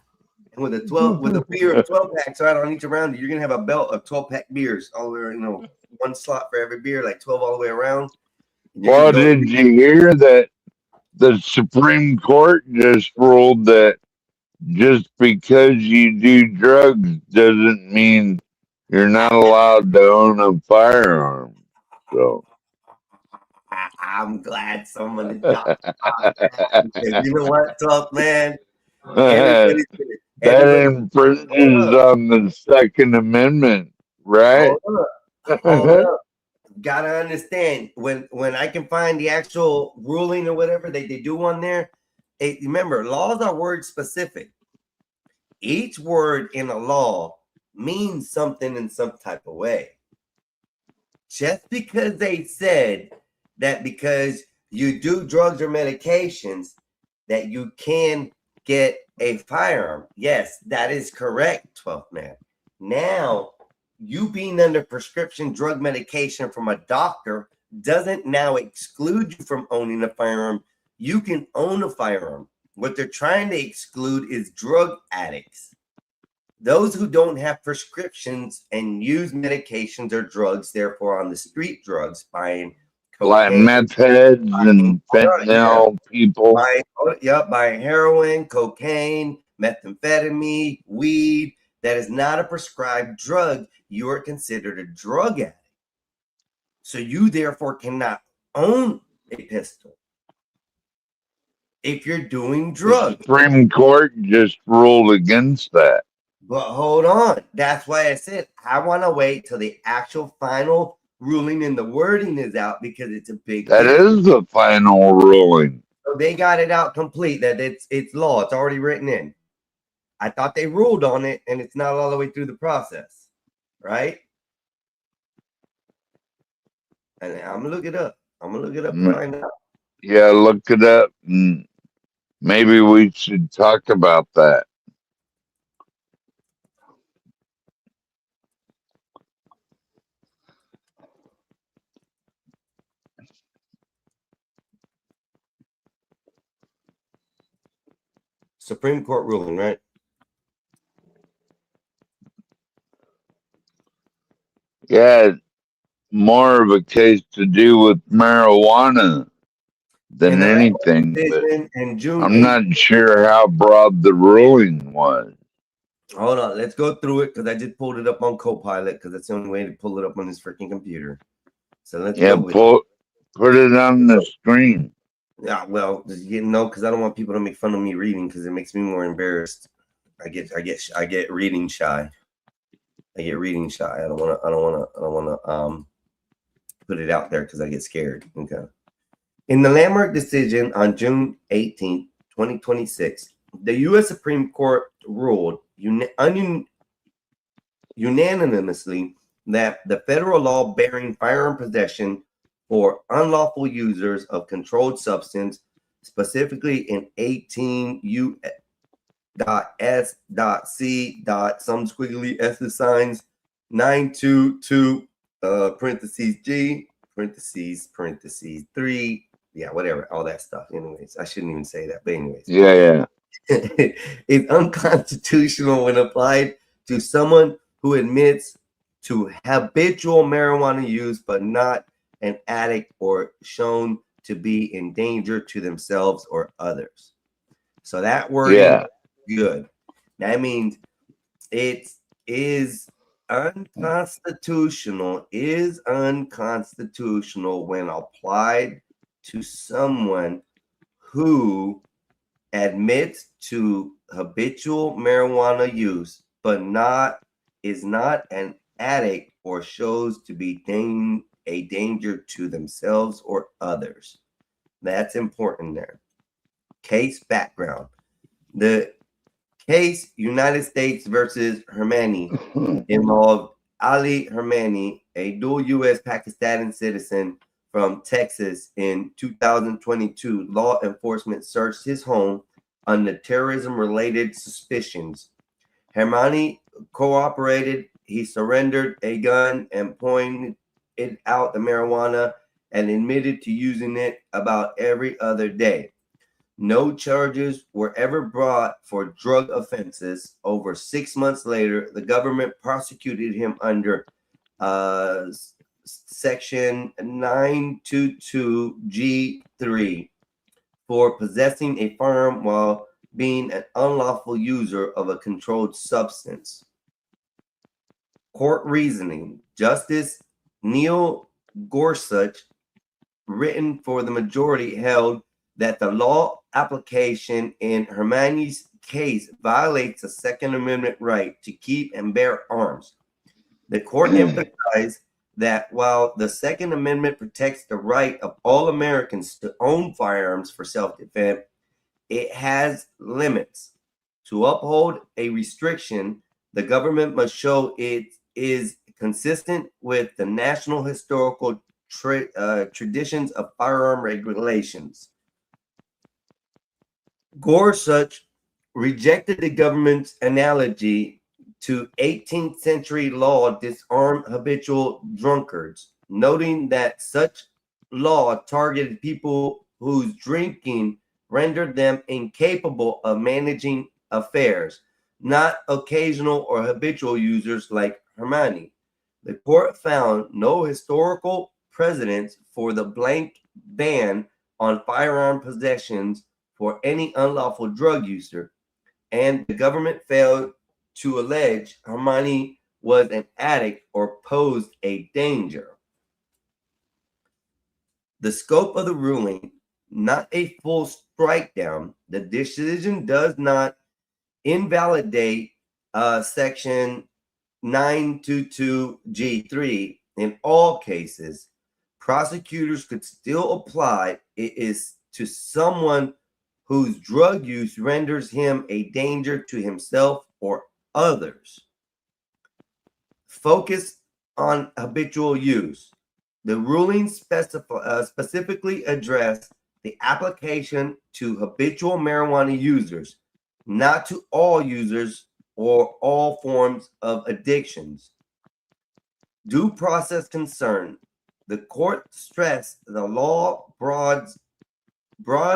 And with a beer of 12 packs right on each round, you're gonna have a belt of 12-pack beers all the way, one slot for every beer, like 12 all the way around. Well, did you hear that the Supreme Court just ruled that just because you do drugs doesn't mean you're not allowed to own a firearm? So I'm glad someone talked about that. You know what, tough man? that infringes on the Second Amendment, right? Hold up. Gotta understand when I can find the actual ruling or whatever they do on there. Remember, laws are word specific. Each word in a law means something in some type of way. Just because they said that because you do drugs or medications that you can get a firearm. Yes, that is correct, 12th man. Now, you being under prescription drug medication from a doctor doesn't now exclude you from owning a firearm. You can own a firearm. What they're trying to exclude is drug addicts. Those who don't have prescriptions and use medications or drugs, therefore on the street drugs, buying cocaine, like meth heads and fentanyl people. Buying heroin, cocaine, methamphetamine, weed. That is not a prescribed drug. You are considered a drug addict. So you therefore cannot own a pistol if you're doing drugs. The Supreme Court just ruled against that. But hold on. That's why I said I want to wait till the actual final ruling and the wording is out because it's a big That is the final ruling. So they got it out complete that it's law. It's already written in. I thought they ruled on it and it's not all the way through the process. Right? And I'm gonna look it up. And find out. Yeah, look it up. And maybe we should talk about that. Supreme Court ruling, right? Yeah, more of a case to do with marijuana than anything. But in June I'm not sure how broad the ruling was. Hold on, let's go through it because I just pulled it up on Copilot because that's the only way to pull it up on this freaking computer. So let's put it on the screen. Yeah, well, because I don't want people to make fun of me reading because it makes me more embarrassed. I get reading shy. I don't want to put it out there because I get scared. Okay. In the landmark decision on June 18, 2026, the U.S. Supreme Court ruled unanimously that the federal law bearing firearm possession for unlawful users of controlled substance, specifically in 18 U.S.C. some squiggly S signs 922 parentheses G parentheses 3. Yeah, whatever, all that stuff. Anyways, I shouldn't even say that, but anyways. Yeah. It's unconstitutional when applied to someone who admits to habitual marijuana use but not an addict or shown to be in danger to themselves or others. So that Yeah. wording, good. That means it is unconstitutional, when applied to someone who admits to habitual marijuana use, but is not an addict or shows to be a danger to themselves or others. That's important there. Case background. The case United States versus Hermani involved Ali Hermani, a dual U.S. Pakistani citizen from Texas. In 2022, law enforcement searched his home under terrorism-related suspicions. Hermani cooperated. He surrendered a gun and pointed out the marijuana and admitted to using it about every other day. No charges were ever brought for drug offenses. Over 6 months later, the government prosecuted him under Section 922G3 for possessing a firearm while being an unlawful user of a controlled substance. Court reasoning. Justice Neil Gorsuch, written for the majority, held that the law application in Hermani's case violates the Second Amendment right to keep and bear arms. The court emphasized that while the Second Amendment protects the right of all Americans to own firearms for self-defense, it has limits. To uphold a restriction, the government must show it is consistent with the national historical traditions of firearm regulations. Gorsuch rejected the government's analogy to 18th century law disarm habitual drunkards, noting that such law targeted people whose drinking rendered them incapable of managing affairs, not occasional or habitual users like Hermani. The court found no historical precedents for the blanket ban on firearm possessions for any unlawful drug user, and the government failed to allege Hermani was an addict or posed a danger. The scope of the ruling, not a full strike down. The decision does not invalidate Section 922G3 in all cases. Prosecutors could still apply it is to someone whose drug use renders him a danger to himself or others. Focus on habitual use. The ruling specifically addressed the application to habitual marijuana users, not to all users or all forms of addictions. Due process concern. The court stressed the law broad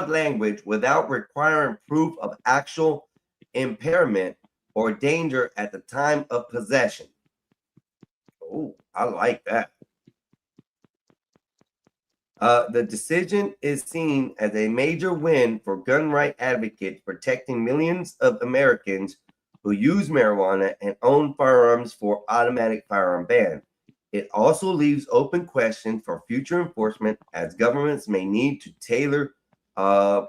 language without requiring proof of actual impairment or danger at the time of possession. Oh, I like that. The decision is seen as a major win for gun rights advocates protecting millions of Americans who use marijuana and own firearms for automatic firearm ban. It also leaves open questions for future enforcement, as governments may need to tailor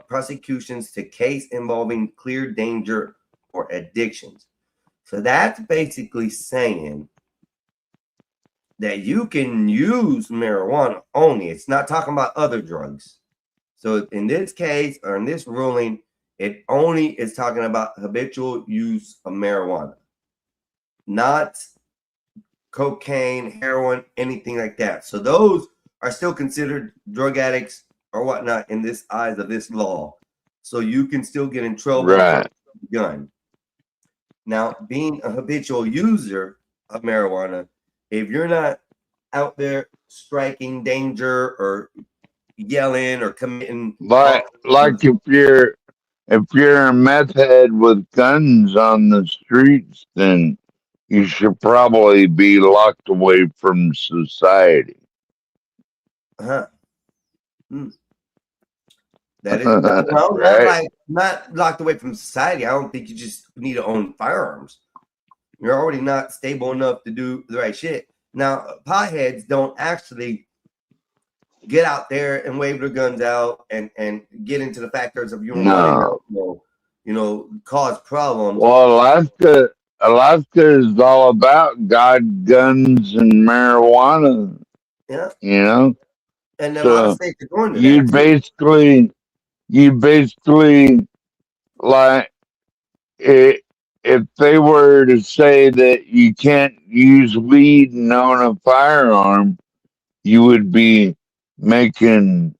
prosecutions to case involving clear danger or addictions. So that's basically saying that you can use marijuana only. It's not talking about other drugs. So in this case, or in this ruling, it only is talking about habitual use of marijuana, not cocaine, heroin, anything like that. So those are still considered drug addicts or whatnot in this eyes of this law. So you can still get in trouble Right. for a gun. Now, being a habitual user of marijuana, if you're not out there striking danger or yelling or committing Like if you're a meth head with guns on the streets, then you should probably be locked away from society. uh-huh. That is well, not right? not locked away from society. I don't think you just need to own firearms. You're already not stable enough to do the right shit. Now, potheads don't actually get out there and wave their guns out and get into the factors of you don't want No. to cause problems. Well, Alaska is all about God, guns, and marijuana. Yeah, You know, and a lot of so states are going to that you too. basically, you basically like it. If they were to say that you can't use weed and own a firearm, you would be making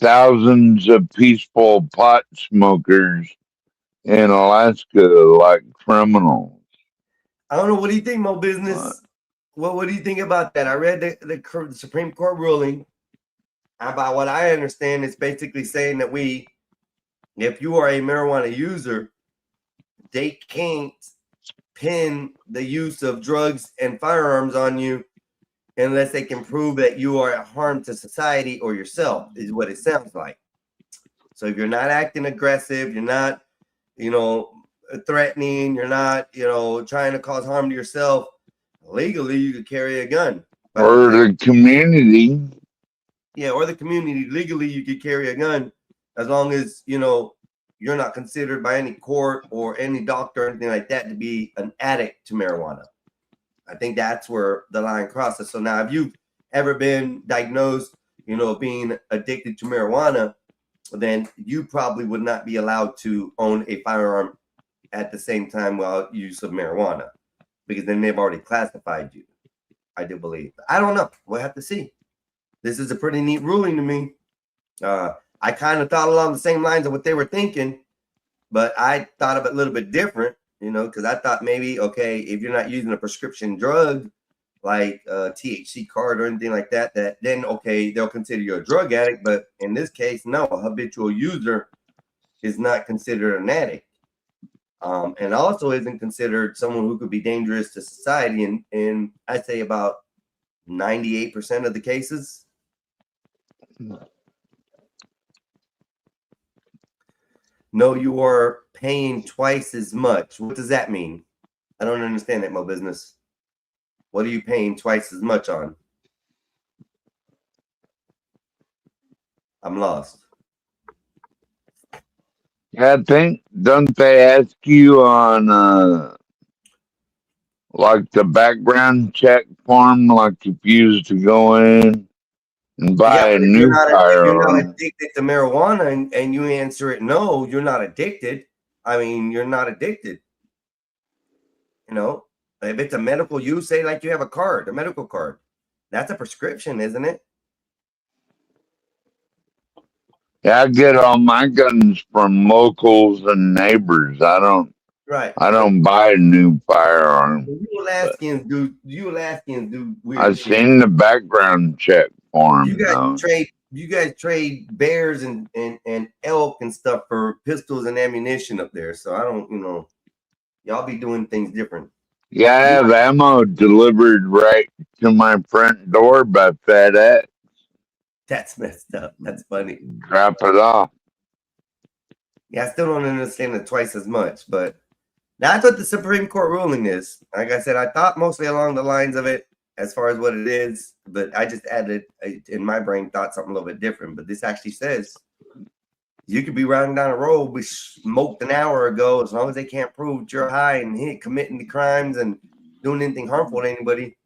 thousands of peaceful pot smokers in Alaska like criminals. I don't know. What do you think, Mo Uh, Business? What do you think about that? I read the Supreme Court ruling. About what I understand, it's basically saying that if you are a marijuana user, they can't pin the use of drugs and firearms on you unless they can prove that you are a harm to society or yourself, is what it sounds like. So if you're not acting aggressive, you're not, threatening, you're not, trying to cause harm to yourself, legally you could carry a gun. But or the community. or the community, legally you could carry a gun as long as, you're not considered by any court or any doctor or anything like that to be an addict to marijuana. I think that's where the line crosses. So now, if you've ever been diagnosed, being addicted to marijuana, then you probably would not be allowed to own a firearm at the same time while use of marijuana, because then they've already classified you. I do believe. I don't know. We'll have to see. This is a pretty neat ruling to me. I kind of thought along the same lines of what they were thinking, but I thought of it a little bit different, because I thought maybe, okay, if you're not using a prescription drug like a THC card or anything like that, then, okay, they'll consider you a drug addict. But in this case, no, a habitual user is not considered an addict. And also isn't considered someone who could be dangerous to society in I'd say about 98% of the cases. No, you are paying twice as much. What does that mean? I don't understand that, Mo Business. What are you paying twice as much on? I'm lost. I think, don't they ask you on like the background check form, like if you used to go in and Yeah, buy a but new if you're not firearm? addicted to marijuana and you answer it no, you're not addicted. I mean, you're not addicted. If it's a medical use, say like you have a medical card, that's a prescription, isn't it? Yeah, I get all my guns from locals and neighbors. Right. I But don't buy new firearms. But You Alaskans do weird I've shit. seen the background check form though. You guys trade bears and elk and stuff for pistols and ammunition up there. So I don't, y'all be doing things different. Yeah, I You have ammo delivered right to my front door by FedEx. That's messed up. That's funny. Drop it off. Yeah, I still don't understand it twice as much, but that's what the Supreme Court ruling is. Like I said, I thought mostly along the lines of it as far as what it is, but I just added in my brain thought something a little bit different. But this actually says you could be riding down a road we smoked an hour ago, as long as they can't prove that you're high and committing the crimes and doing anything harmful to anybody,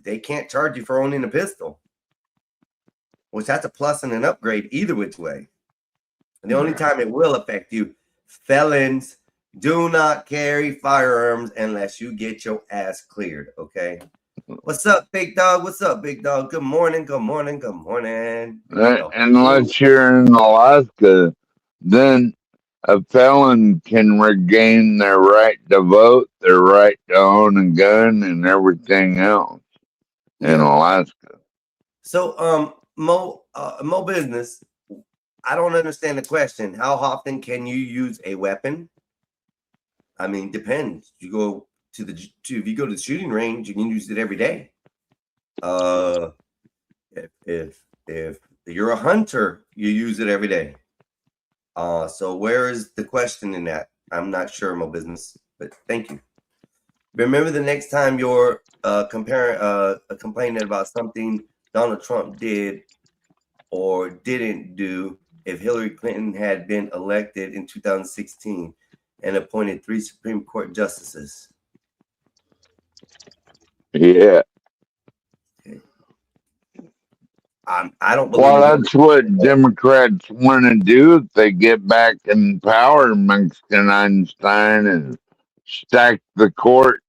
they can't charge you for owning a pistol. Which that's a plus and an upgrade either which way. And the only time it will affect you, felons do not carry firearms unless you get your ass cleared. Okay. What's up, big dog? What's up, big dog? Good morning. Good morning. Good morning. Unless you're in Alaska, then a felon can regain their right to vote, their right to own a gun, and everything else in Yeah. Alaska. So, Mo Business, I don't understand the question. How often can you use a weapon? I mean, depends. You go if you go to the shooting range, you can use it every day. If you're a hunter, you use it every day. So where is the question in that? I'm not sure, Mo Business, but thank you. Remember, the next time you're complaining about something Donald Trump did or didn't do, if Hillary Clinton had been elected in 2016 and appointed 3 Supreme Court justices. Yeah. Okay. I don't believe. Well, that's what Democrats want to do if they get back in power, Mexican Einstein, and stack the court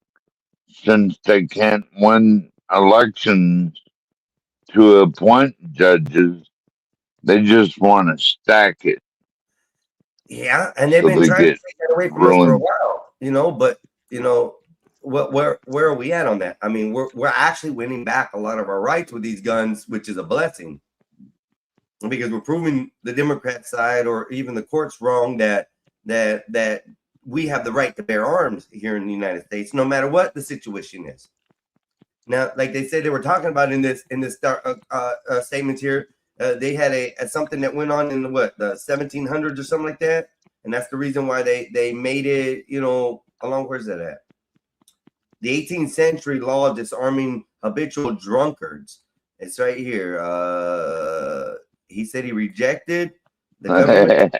since they can't win elections to appoint judges. They just want to stack it. Yeah, and they've been trying to take that away from us for a while, but where are we at on that? I mean, we're actually winning back a lot of our rights with these guns, which is a blessing, because we're proving the Democrat side or even the courts wrong that we have the right to bear arms here in the United States, no matter what the situation is. Now, like they said, they were talking about in this statements here. They had something that went on in the 1700s or something like that, and that's the reason why they made it. Along where's that at? The 18th century law disarming habitual drunkards. It's right here. He said he rejected the government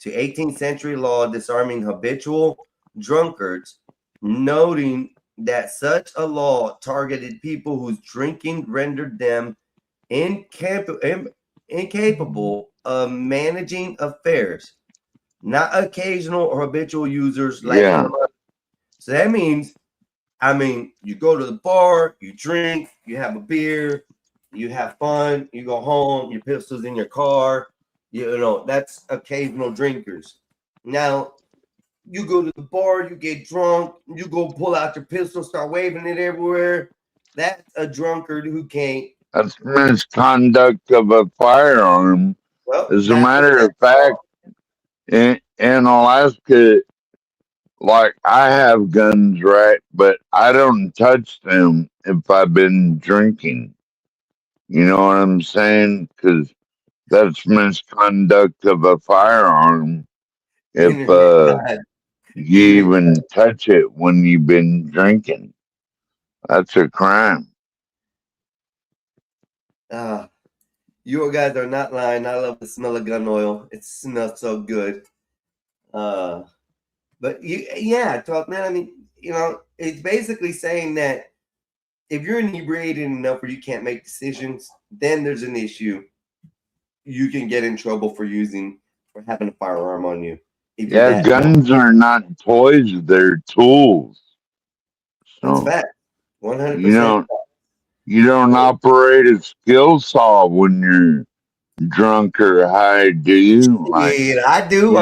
to 18th century law disarming habitual drunkards, noting that such a law targeted people whose drinking rendered them incapable of managing affairs, not occasional or habitual users like him. So that means, you go to the bar, you drink, you have a beer, you have fun, you go home, your pistol's in your car, that's occasional drinkers. Now, you go to the bar, you get drunk, you go pull out your pistol, start waving it everywhere. That's a drunkard who can't. That's misconduct of a firearm. Well, as a matter of fact, in Alaska, like, I have guns, right? But I don't touch them if I've been drinking. You know what I'm saying? Because that's misconduct of a firearm. If you even touch it when you've been drinking, that's a crime. You guys are not lying. I love the smell of gun oil. It smells so good. But talk, man. It's basically saying that if you're inebriated enough where you can't make decisions, then there's an issue. You can get in trouble for having a firearm on you. Yeah, guns are not toys; they're tools. So, that's fact. 100%. You don't operate a skill saw when you're drunk or high, do you? Yeah, I do.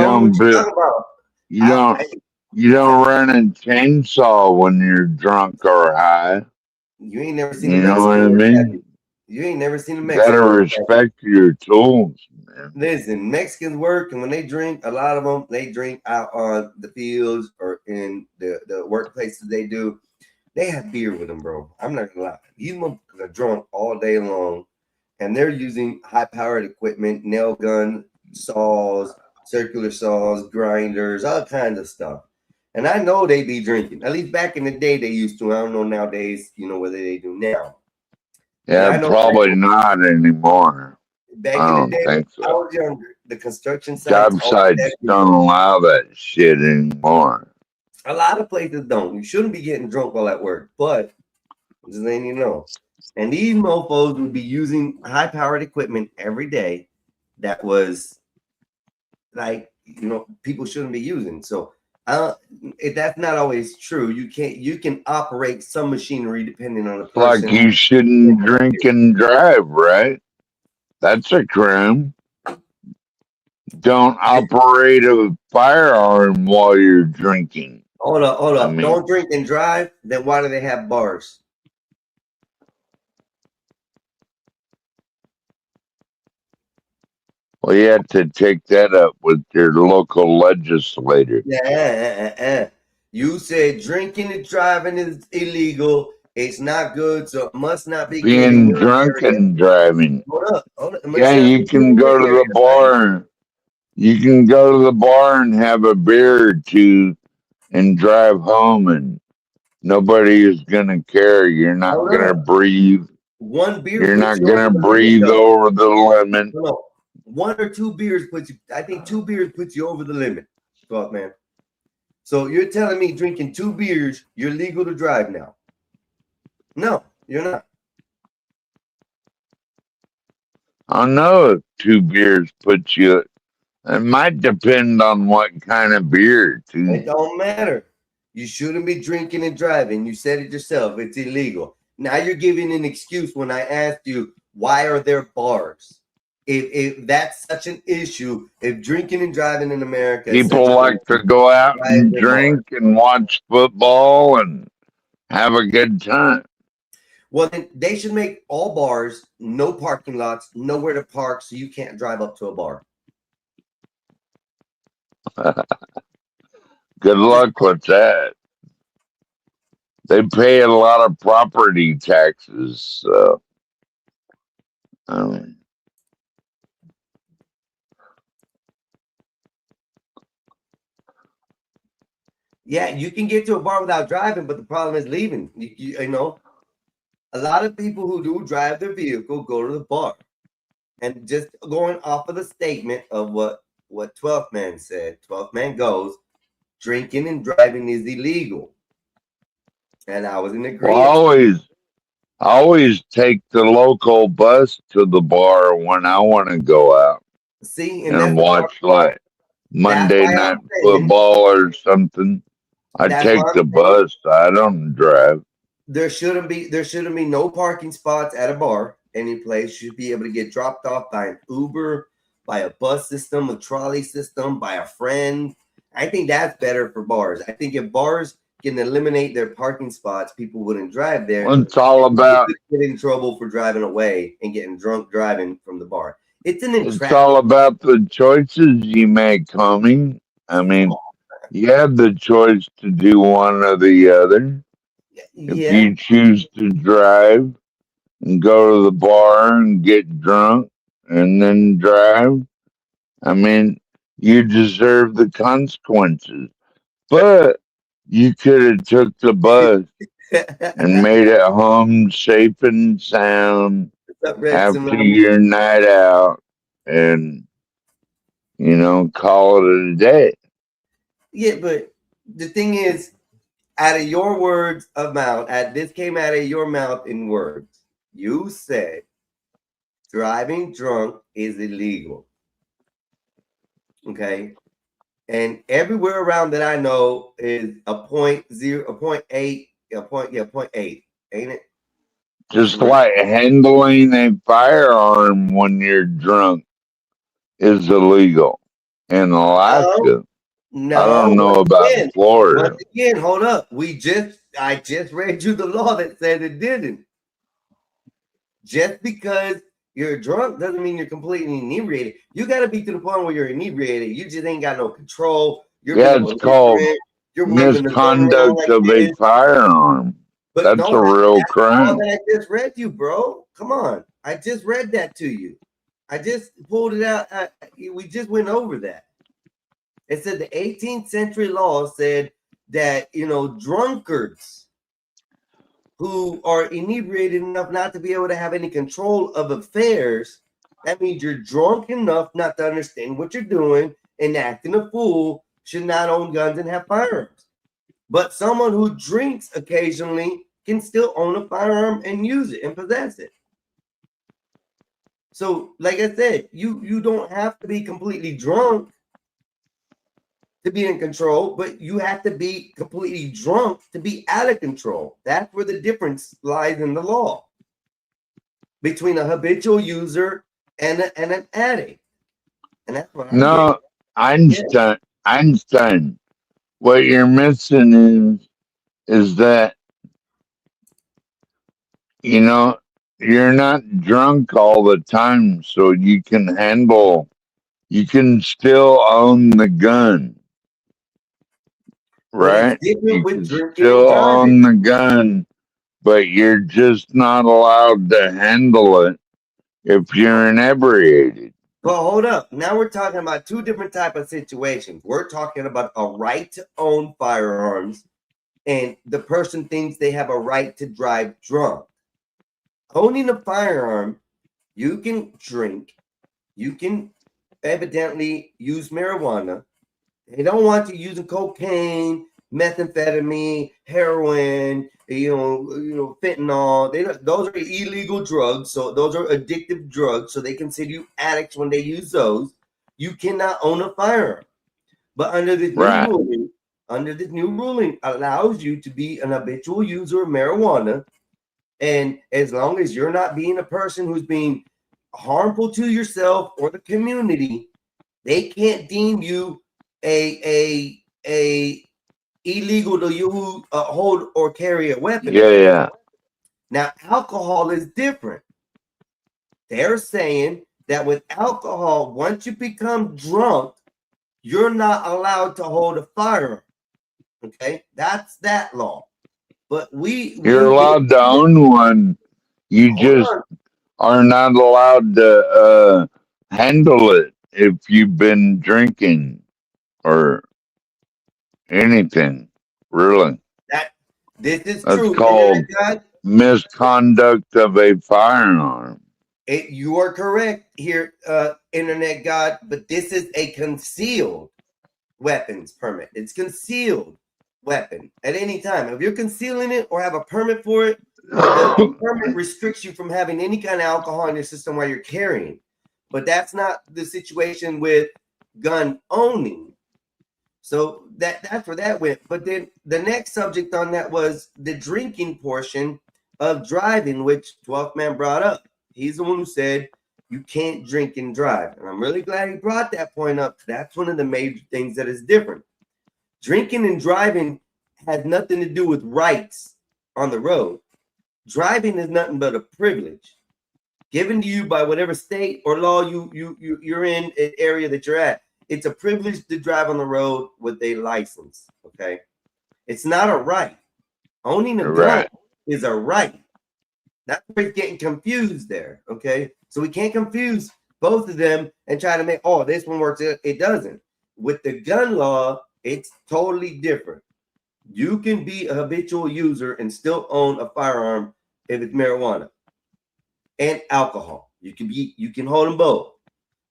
You don't run a chainsaw when you're drunk or high. You ain't never seen. You know what I mean? You ain't never seen a Mexican. You gotta respect your tools, man. Listen, Mexicans work, and when they drink, a lot of them, they drink out on the fields or in the workplaces they do. They have beer with them, bro. I'm not gonna lie. These motherfuckers are drunk all day long, and they're using high-powered equipment, nail gun, saws, circular saws, grinders, all kinds of stuff. And I know they be drinking. At least back in the day, they used to. I don't know nowadays, whether they do now. Yeah, probably not anymore. Back in the day, I was younger. The construction sites, job sites don't allow that shit anymore. A lot of places don't. You shouldn't be getting drunk while at work, but just letting you know. And these mofos would be using high-powered equipment every day that was people shouldn't be using. So if that's not always true, you can operate some machinery depending on the person. Like you shouldn't drink and drive, right? That's a crime. Don't operate a firearm while you're drinking. Hold up. Don't drink and drive. Then why do they have bars? Well, you have to take that up with your local legislator. Yeah. You said drinking and driving is illegal. It's not good, so it must not be being drunk and driving. Hold up. Yeah, you can go to the bar. You can go to the bar and have a beer or two and drive home, and nobody is gonna care. You're not Hold gonna up. breathe. One beer You're puts not you over gonna the limit, breathe though. over the limit. No. One or two beers puts you. I think 2 beers puts you over the limit, 12 man. So you're telling me drinking 2 beers, you're legal to drive now? No, you're not. I know if 2 beers puts you. It might depend on what kind of beer, It too. don't matter. You shouldn't be drinking and driving. You said it yourself. It's illegal. Now you're giving an excuse when I asked you, why are there bars? If that's such an issue, if drinking and driving in America is such People an like to issue, go out why is and there bars? drink and watch football and have a good time. Well, then they should make all bars, no parking lots, nowhere to park, so you can't drive up to a bar. Good luck with that. They pay a lot of property taxes. So, I mean, Yeah, you can get to a bar without driving, but the problem is leaving. You know, a lot of people who do drive their vehicle go to the bar. And just going off of the statement of what 12th man said, 12th man goes, drinking and driving is illegal. And I was in well, agreement. I always take the local bus to the bar when I want to go out See, and and that's watch like that's Monday why Night I'm saying Football or something. I that's why take I'm the saying bus. I don't drive. there shouldn't be no parking spots at a bar. Any place should be able to get dropped off by an Uber, by a bus system, a trolley system, by a friend. I think that's better for bars. I think if bars can eliminate their parking spots, people wouldn't drive there. Well, it's all You about could get in trouble for driving away and getting drunk driving from the bar. It's an it's entrapment. all about the choices you make, homie. I Come mean, on. you have the choice to do one or the other. If Yeah. you choose to drive and go to the bar and get drunk and then drive, I mean, you deserve the consequences. But you could have took the bus and made it home safe and sound What's up, Red after Tsunami? your night out and, call it a day. Yeah, but the thing is, out of your words of mouth, this came out of your mouth in words. You said driving drunk is illegal. Okay. And everywhere around that I know is a 0.0, a 0.8, point 0.8, ain't it? Just Am I- like handling a firearm when you're drunk is illegal in No, Alaska. I no. don't know about Once Florida. again, hold up. I just read you the law that said it didn't. Just because you're drunk doesn't mean you're completely inebriated. You got to be to the point where you're inebriated. You just ain't got no control. You're Yeah, being it's called belligerent. You're waving the gun around misconduct like of a this. firearm. But That's no, a real that's the law crime. that I just read you, bro. Come on. I just read that to you. I just pulled it out. We just went over that. It said the 18th century law said that, drunkards who are inebriated enough not to be able to have any control of affairs, that means you're drunk enough not to understand what you're doing and acting a fool, should not own guns and have firearms. But someone who drinks occasionally can still own a firearm and use it and possess it. So, like I said, you don't have to be completely drunk to be in control, but you have to be completely drunk to be out of control. That's where the difference lies in the law between a habitual user and an addict. And that's what I'm getting. No, Einstein, what you're missing is that, you know, you're not drunk all the time, so you can still own the gun, But it's right? different You with can drinking and still driving. own the gun, but you're just not allowed to handle it if you're inebriated. Well, hold up. Now we're talking about two different type of situations. We're talking about a right to own firearms, and the person thinks they have a right to drive drunk. Owning a firearm, you can drink, you can evidently use marijuana. They don't want you using cocaine, methamphetamine, heroin, fentanyl. Those are illegal drugs, so those are addictive drugs. So they consider you addicts when they use those. You cannot own a firearm. But under this new ruling allows you to be an habitual user of marijuana, and as long as you're not being a person who's being harmful to yourself or the community, they can't deem you a illegal to you hold or carry a weapon. Yeah. Now, alcohol is different. They're saying that with alcohol, once you become drunk, you're not allowed to hold a firearm. Okay, that's that law. But you're allowed to own one. You just are not allowed to handle it if you've been drinking or anything. Really, this is that's true. called misconduct of a firearm. You are correct here, Internet God, but this is a concealed weapons permit. It's concealed weapon at any time. If you're concealing it or have a permit for it, the permit restricts you from having any kind of alcohol in your system while you're carrying. But that's not the situation with gun owning. So that's where that went. But then the next subject on that was the drinking portion of driving, which 12th Man brought up. He's the one who said you can't drink and drive. And I'm really glad he brought that point up. That's one of the major things that is different. Drinking and driving has nothing to do with rights on the road. Driving is nothing but a privilege given to you by whatever state or law you're in an area that you're at. It's a privilege to drive on the road with a license. Okay, it's not a right. Owning a gun is a right. That's where it's getting confused there. Okay, so we can't confuse both of them and try to make this one works. It doesn't. With the gun law, it's totally different. You can be a habitual user and still own a firearm if it's marijuana and alcohol. You can hold them both.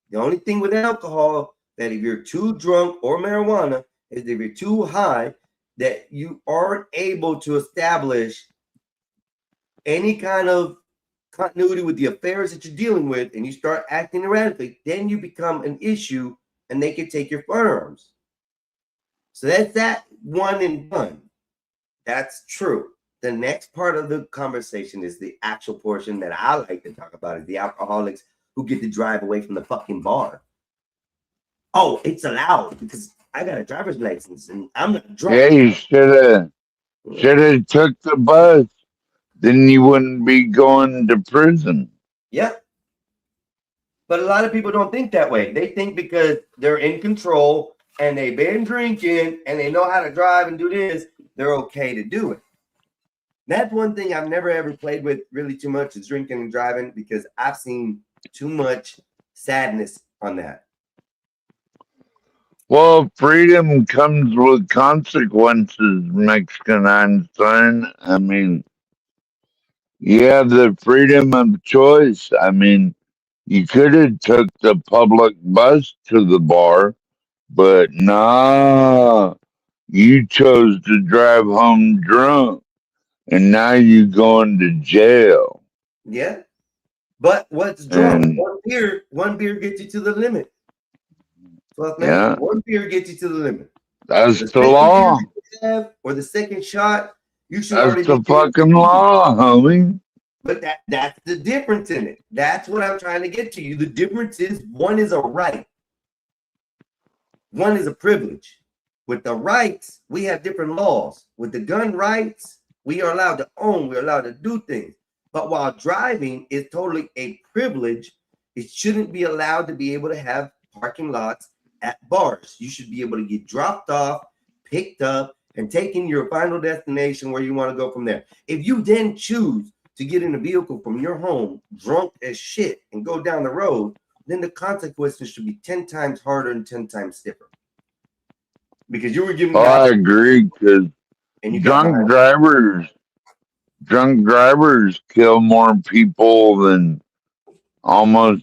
The only thing with alcohol that if you're too drunk or marijuana is if you're too high that you aren't able to establish any kind of continuity with the affairs that you're dealing with, and you start acting erratically, then you become an issue and they can take your firearms. So that's that one and done. That's true. The next part of the conversation is the actual portion that I like to talk about is the alcoholics who get to drive away from the fucking bar. Oh, it's allowed because I got a driver's license and I'm not drunk. Yeah, you should have took the bus. Then you wouldn't be going to prison. Yep. But a lot of people don't think that way. They think because they're in control and they've been drinking and they know how to drive and do this, they're okay to do it. That's one thing I've never ever played with really too much is drinking and driving because I've seen too much sadness on that. Well, freedom comes with consequences, Mexican Einstein. I mean, you have the freedom of choice. I mean, you could have took the public bus to the bar, but nah, you chose to drive home drunk, and now you going to jail. Yeah. But what's drunk? One beer gets you to the limit. Well, man, one beer gets you to the limit. That's the law. Or the second shot, you should That's already the fucking law, homie. But that's the difference in it. That's what I'm trying to get to you. The difference is one is a right. One is a privilege. With the rights, we have different laws. With the gun rights, we are allowed to own, we're allowed to do things. But while driving is totally a privilege, it shouldn't be allowed to be able to have parking lots at bars. You should be able to get dropped off, picked up, and taken your final destination where you want to go from there. If you then choose to get in a vehicle from your home, drunk as shit, and go down the road, then the consequences should be 10 times harder and 10 times stiffer. Because you were giving Well, I guys agree because and you got behind. drunk drivers kill more people than more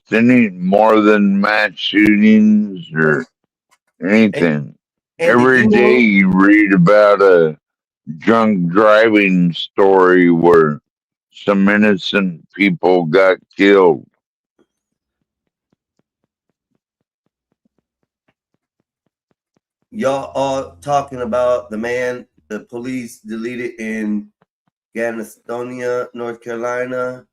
than mass shootings or anything. And did Every you day know? you read about a drunk driving story where some innocent people got killed. Y'all all talking about the man the police deleted in Gastonia, North Carolina.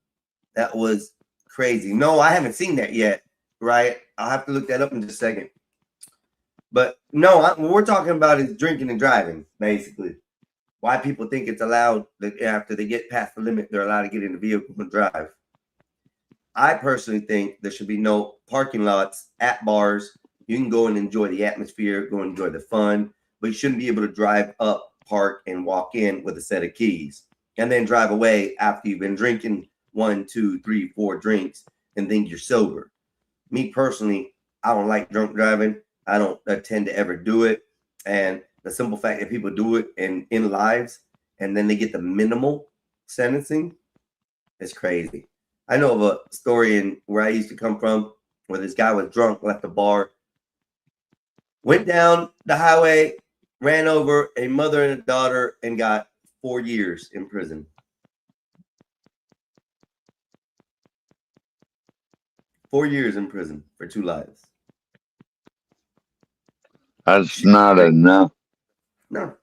That was crazy. No, I haven't seen that yet. Right? I'll have to look that up in just a second. But no, what we're talking about is drinking and driving, basically. Why people think it's allowed that after they get past the limit, they're allowed to get in the vehicle and drive. I personally think there should be no parking lots at bars. You can go and enjoy the atmosphere, go and enjoy the fun, but you shouldn't be able to drive up, park, and walk in with a set of keys and then drive away after you've been drinking 1, 2, 3, 4 drinks and think you're sober. Me personally, I don't like drunk driving. I don't tend to ever do it. And the simple fact that people do it in lives and then they get the minimal sentencing is crazy. I know of a story in where I used to come from where this guy was drunk, left the bar, went down the highway, ran over a mother and a daughter, and got 4 years in prison. 4 years in prison for 2 lives. That's not enough. No,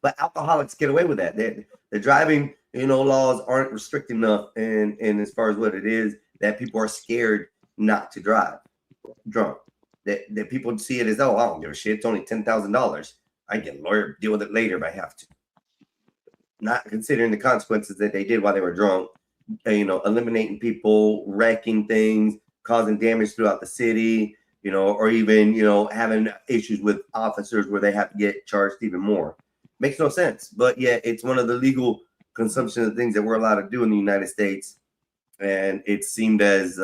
but alcoholics get away with that. The driving, laws aren't restrict enough, and as far as what it is, that people are scared not to drive drunk. That people see it as, oh, I don't give a shit. It's only $10,000. I get a lawyer, deal with it later if I have to. Not considering the consequences that they did while they were drunk. Eliminating people, wrecking things, causing damage throughout the city. Or even, having issues with officers where they have to get charged even more. Makes no sense. But yeah, it's one of the legal consumption of things that we're allowed to do in the United States. And it seemed as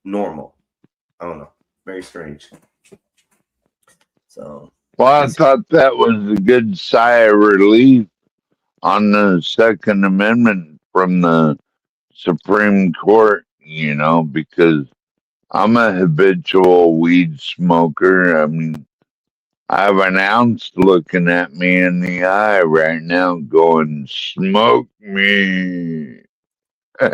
normal. I don't know. Very strange. So. Well, I thought that was a good sigh of relief on the Second Amendment from the Supreme Court, because I'm a habitual weed smoker. I mean, I have an ounce looking at me in the eye right now going, smoke me. You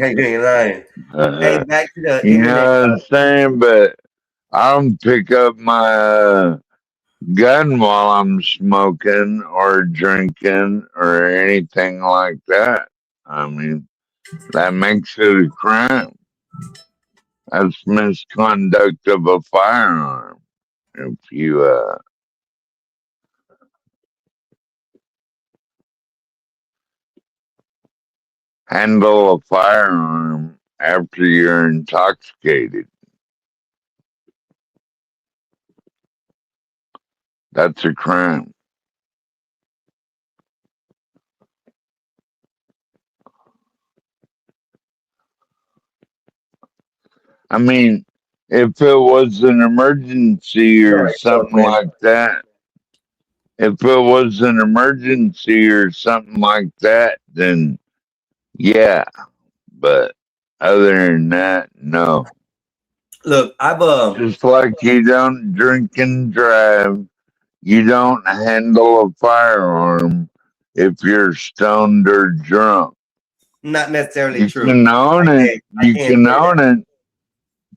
ain't lying. Hey, back to the You internet. know what I'm saying? But I don't pick up my gun while I'm smoking or drinking or anything like that. I mean, that makes it a crime. That's misconduct of a firearm. If you handle a firearm after you're intoxicated, that's a crime. I mean, if it was an emergency or something like that, then yeah. But other than that, no. Look, I've Just like you don't drink and drive, you don't handle a firearm if you're stoned or drunk. not necessarily You true. can own it. You can own it.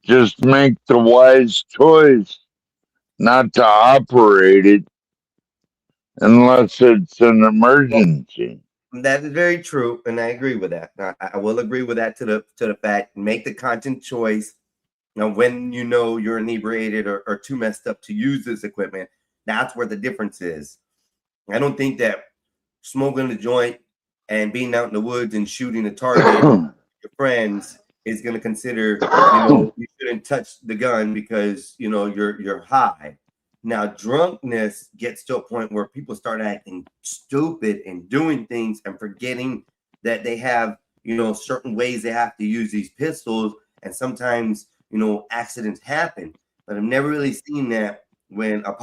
Just make the wise choice not to operate it unless it's an emergency. That is very true, and I agree with that. I will agree with that to the fact. Make the conscious choice. Now, when you're inebriated or too messed up to use this equipment, that's where the difference is. I don't think that smoking a joint and being out in the woods and shooting a target your friends is going to consider you shouldn't touch the gun because you're high. Now drunkenness gets to a point where people start acting stupid and doing things and forgetting that they have certain ways they have to use these pistols, and sometimes accidents happen. But I've never really seen that when a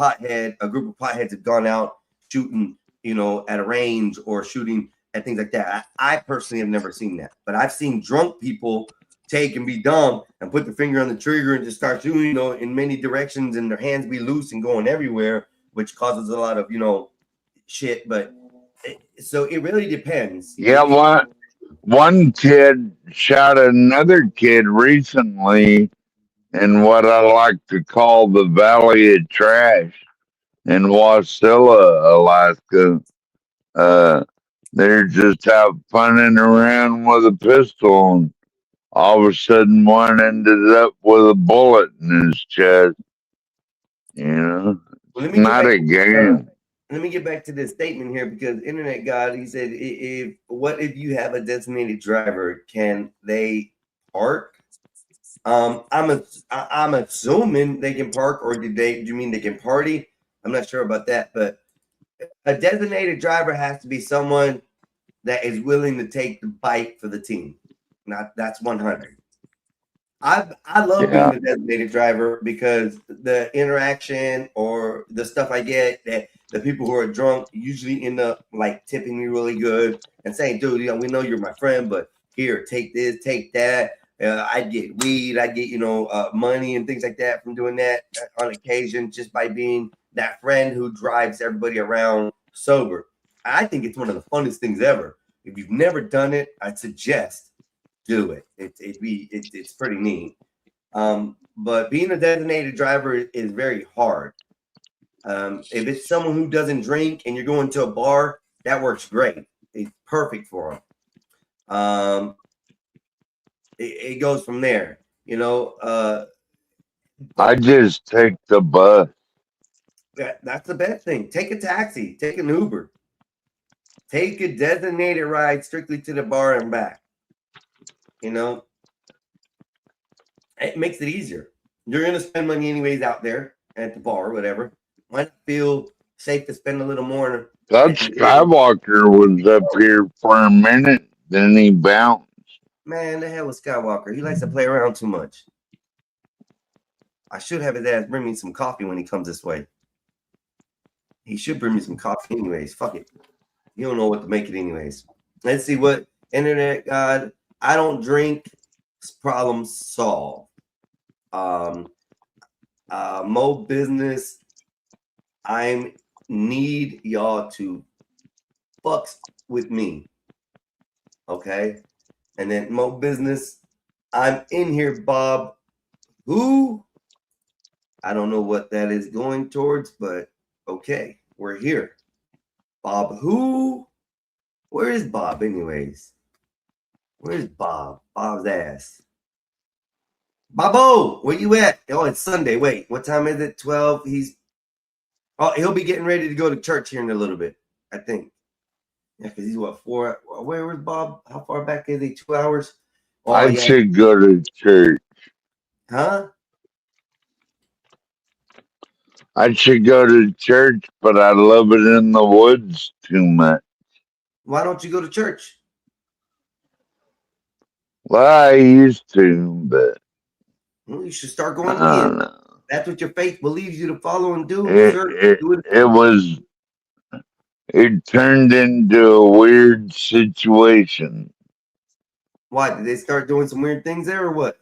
group of potheads have gone out shooting, at a range or shooting and things like that. I personally have never seen that, but I've seen drunk people take and be dumb and put the finger on the trigger and just start shooting, in many directions, and their hands be loose and going everywhere, which causes a lot of, shit. But so it really depends. Yeah, one kid shot another kid recently in what I like to call the Valley of Trash in Wasilla, Alaska. They're just out funning around with a pistol, and all of a sudden one ended up with a bullet in his chest. Well, It's not a game. Let me get back to this statement here, because Internet God, he said, if you have a designated driver, can they park? I'm assuming they can park, or do you mean they can party? I'm not sure about that, but a designated driver has to be someone that is willing to take the bite for the team. That's 100. I love being a designated driver, because the interaction or the stuff I get, that the people who are drunk usually end up like tipping me really good and saying, dude, we know you're my friend, but here, take this, take that. I get weed, I get, money and things like that from doing that on occasion, just by being that friend who drives everybody around sober. I think it's one of the funnest things ever. If you've never done it, I'd suggest do it. It's pretty neat. But being a designated driver is very hard. If it's someone who doesn't drink and you're going to a bar, that works great. It's perfect for them. It goes from there. I just take the bus. That's the best thing. Take a taxi, take an Uber, take a designated ride strictly to the bar and back. It makes it easier. You're going to spend money anyways out there at the bar or whatever. Why not feel safe to spend a little more? That Skywalker was up here for a minute, then he bounced. Man, the hell with Skywalker. He likes to play around too much. I should have his ass bring me some coffee when he comes this way. He should bring me some coffee anyways. Fuck it. You don't know what to make it anyways. Let's see what Internet God. I don't drink. Problem solved. Mo Business. I need y'all to fuck with me. Okay? And then Mo Business. I'm in here, Bob. Who? I don't know what that is going towards, but okay, we're here. Bob who? Where is Bob anyways? Where's Bob? Bob's ass. Bobo, where you at? Oh, it's Sunday. Wait, what time is it? 12. He'll be getting ready to go to church here in a little bit, I think. Yeah, because he's what, 4? Where was Bob? How far back is he? 2 hours? Oh, I should go to church. Huh? I should go to church, but I love it in the woods too much. Why don't you go to church? Well, I used to, but Well, you should start going I again. don't know. That's what your faith believes you to follow and do. It turned into a weird situation. Why? Did they start doing some weird things there or what?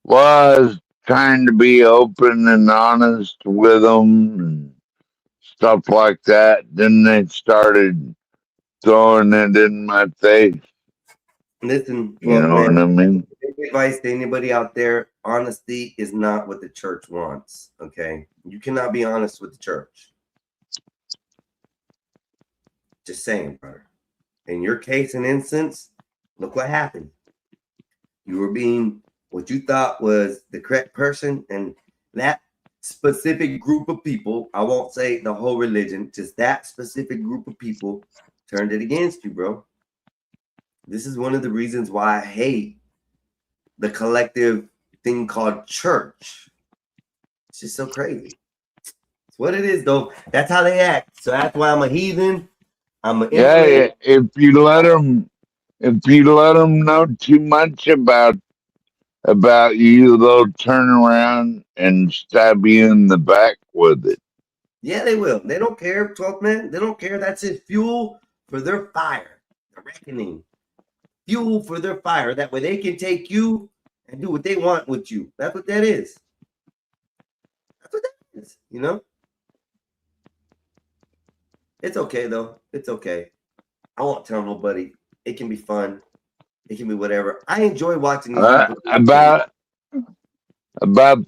Well, I was trying to be open and honest with them and stuff like that. Then they started throwing it in my face. Listen, You know what I mean? Advice to anybody out there: honesty is not what the church wants. Okay, you cannot be honest with the church. Just saying, brother. In your case and instance, look what happened. You were being what you thought was the correct person, and that specific group of people, I won't say the whole religion, just that specific group of people turned it against you, bro. This is one of the reasons why I hate the collective thing called church. It's just so crazy. It's what it is, though. That's how they act. So that's why I'm a heathen. I'm an if you let them if you let them know too much about you, they'll turn around and stab you in the back with it. Yeah, they will. They don't care, 12th man. They don't care. That's it. Fuel for their fire. The reckoning. Fuel for their fire. That way they can take you and do what they want with you. That's what that is. That's what that is, you know? It's okay, though. It's okay. I won't tell nobody. It can be fun. It can be whatever. I enjoy watching these people. About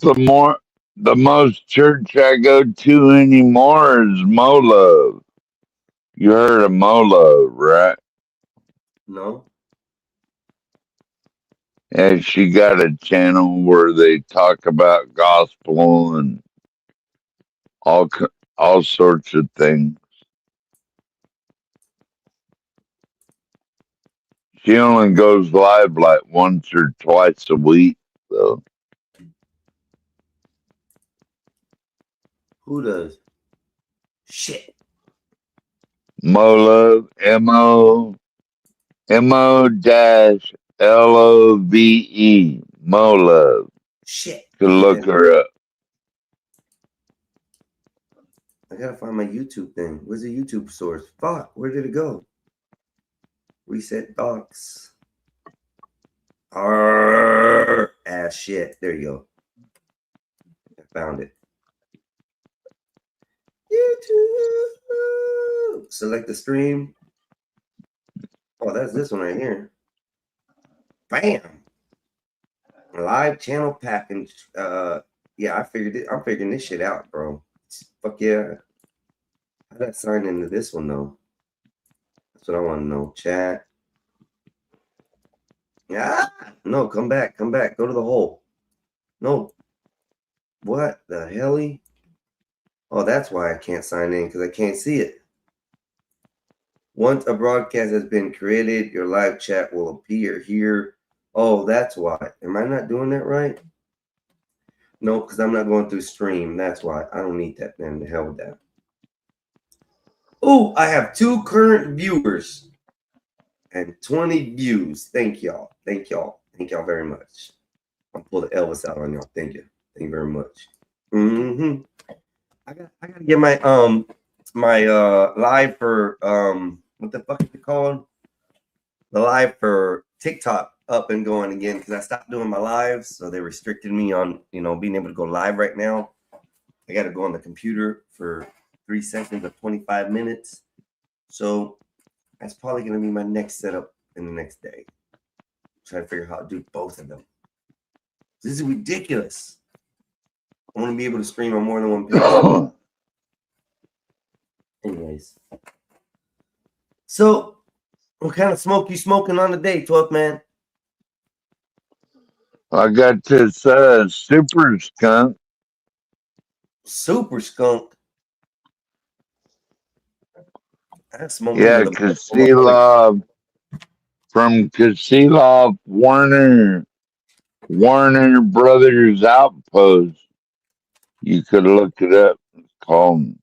the most church I go to anymore is Molove. You heard of Molove, right? No? And she got a channel where they talk about gospel and all all sorts of things. She only goes live like once or twice a week, so. Who does? Shit. Molove, MO-LOVE, Molove. Shit. To look her up. I gotta find my YouTube thing. Where's the YouTube source? Fuck, where did it go? Reset docs. Shit. There you go. I found it. YouTube. Select the stream. Oh, that's this one right here. Bam. Live channel package. Yeah, I figured it. I'm figuring this shit out, bro. Fuck yeah. How did I sign into this one though? That's what I want to know. Chat. Yeah. No, come back. Come back. Go to the hole. No. What the hell? Oh, that's why I can't sign in, because I can't see it. Once a broadcast has been created, your live chat will appear here. Oh, that's why. Am I not doing that right? No, because I'm not going through stream. That's why. I don't need that, man. The hell with that. Oh, I have 2 current viewers and 20 views. Thank y'all. Thank y'all. Thank y'all very much. I'll pull the Elvis out on y'all. Thank you. Thank you very much. I gotta get my live for what the fuck is it called? The live for TikTok up and going again, because I stopped doing my lives, so they restricted me on being able to go live right now. I got to go on the computer for 3 seconds of 25 minutes. So that's probably going to be my next setup in the next day. Try to figure out how to do both of them. This is ridiculous. I want to be able to stream on more than one page. Anyways. So what kind of smoke you smoking on the day, 12th man? I got this super skunk. Super skunk. Yeah, Kasilov from Kasilov Warner Brothers Outpost. You could look it up. It's called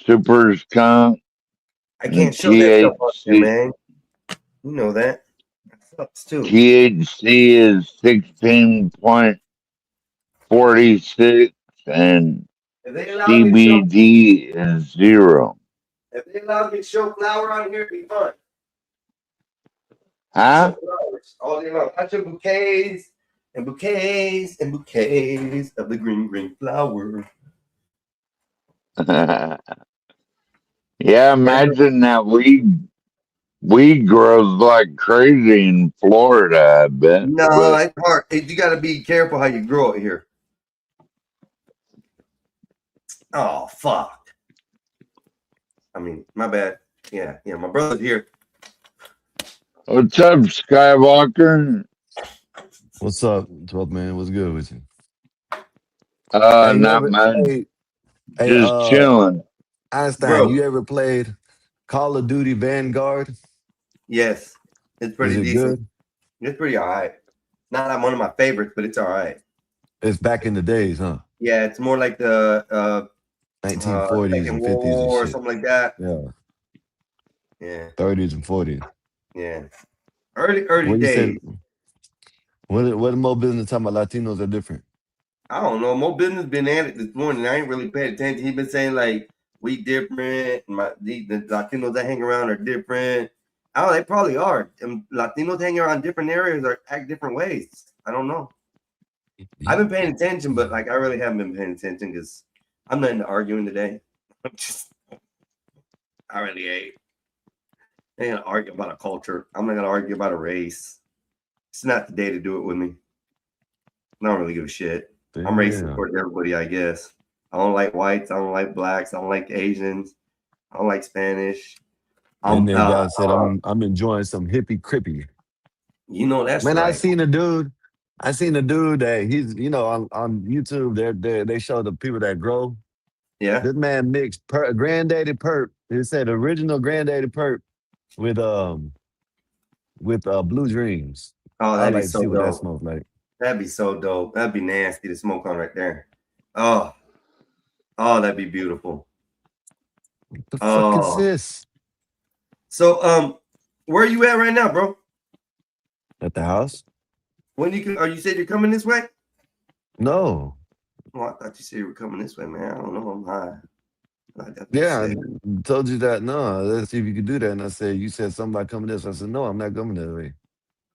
Super Skunk. I can't show that stuff up there, man. You know that. That sucks too. THC is 16.46 and CBD is 0. If they allow me to show flower on here, it'd be fun. Huh? All day long. I show bouquets and bouquets and bouquets of the green flower. Yeah, imagine that weed grows like crazy in Florida, I bet. No, it's hard. You got to be careful how you grow it here. Oh, fuck. I mean, my bad. Yeah, my brother's here. What's up, Skywalker? What's up, 12th man? What's good with you? Not much. Just chilling. Einstein, Bro. you ever played Call of Duty Vanguard? Yes. It's pretty decent. Good? It's pretty all right. Not like one of my favorites, but it's all right. It's back in the days, huh? Yeah, it's more like the 1940s and 50s War and shit. Or something like that. Yeah. Yeah. 30s and 40s. Yeah. Early What you said? days. What Mo business talking about? Latinos are different. I don't know. Mo Business been at it this morning. I ain't really paid attention. He been saying like we different. The Latinos that hang around are different. Oh, they probably are. And Latinos hanging around different areas or act different ways. I don't know. I've been paying attention, but like I really haven't been paying attention because I'm not into arguing today. I really ain't. I ain't gonna argue about a culture. I'm not gonna argue about a race. It's not the day to do it with me. I don't really give a shit. I'm racist towards everybody, I guess. I don't like whites. I don't like blacks. I don't like Asians. I don't like Spanish. And then guy said, "I'm enjoying some hippie crippy." You know that's Man, right. I seen a dude that he's on YouTube. They show the people that grow. Yeah. This man mixed Granddaddy Perp. It said original Granddaddy Perp with Blue Dreams. Oh, I that'd like be to so see what that dope. smells like. That'd be so dope. That'd be nasty to smoke on right there. Oh, that'd be beautiful. What the fuck is this? So, where are you at right now, bro? At the house? When you said you're coming this way? No. Oh, I thought you said you were coming this way, man. I don't know. I'm high. Yeah, I told you that. No, let's see if you could do that. And I said, you said something about coming this. I said, no, I'm not coming that way.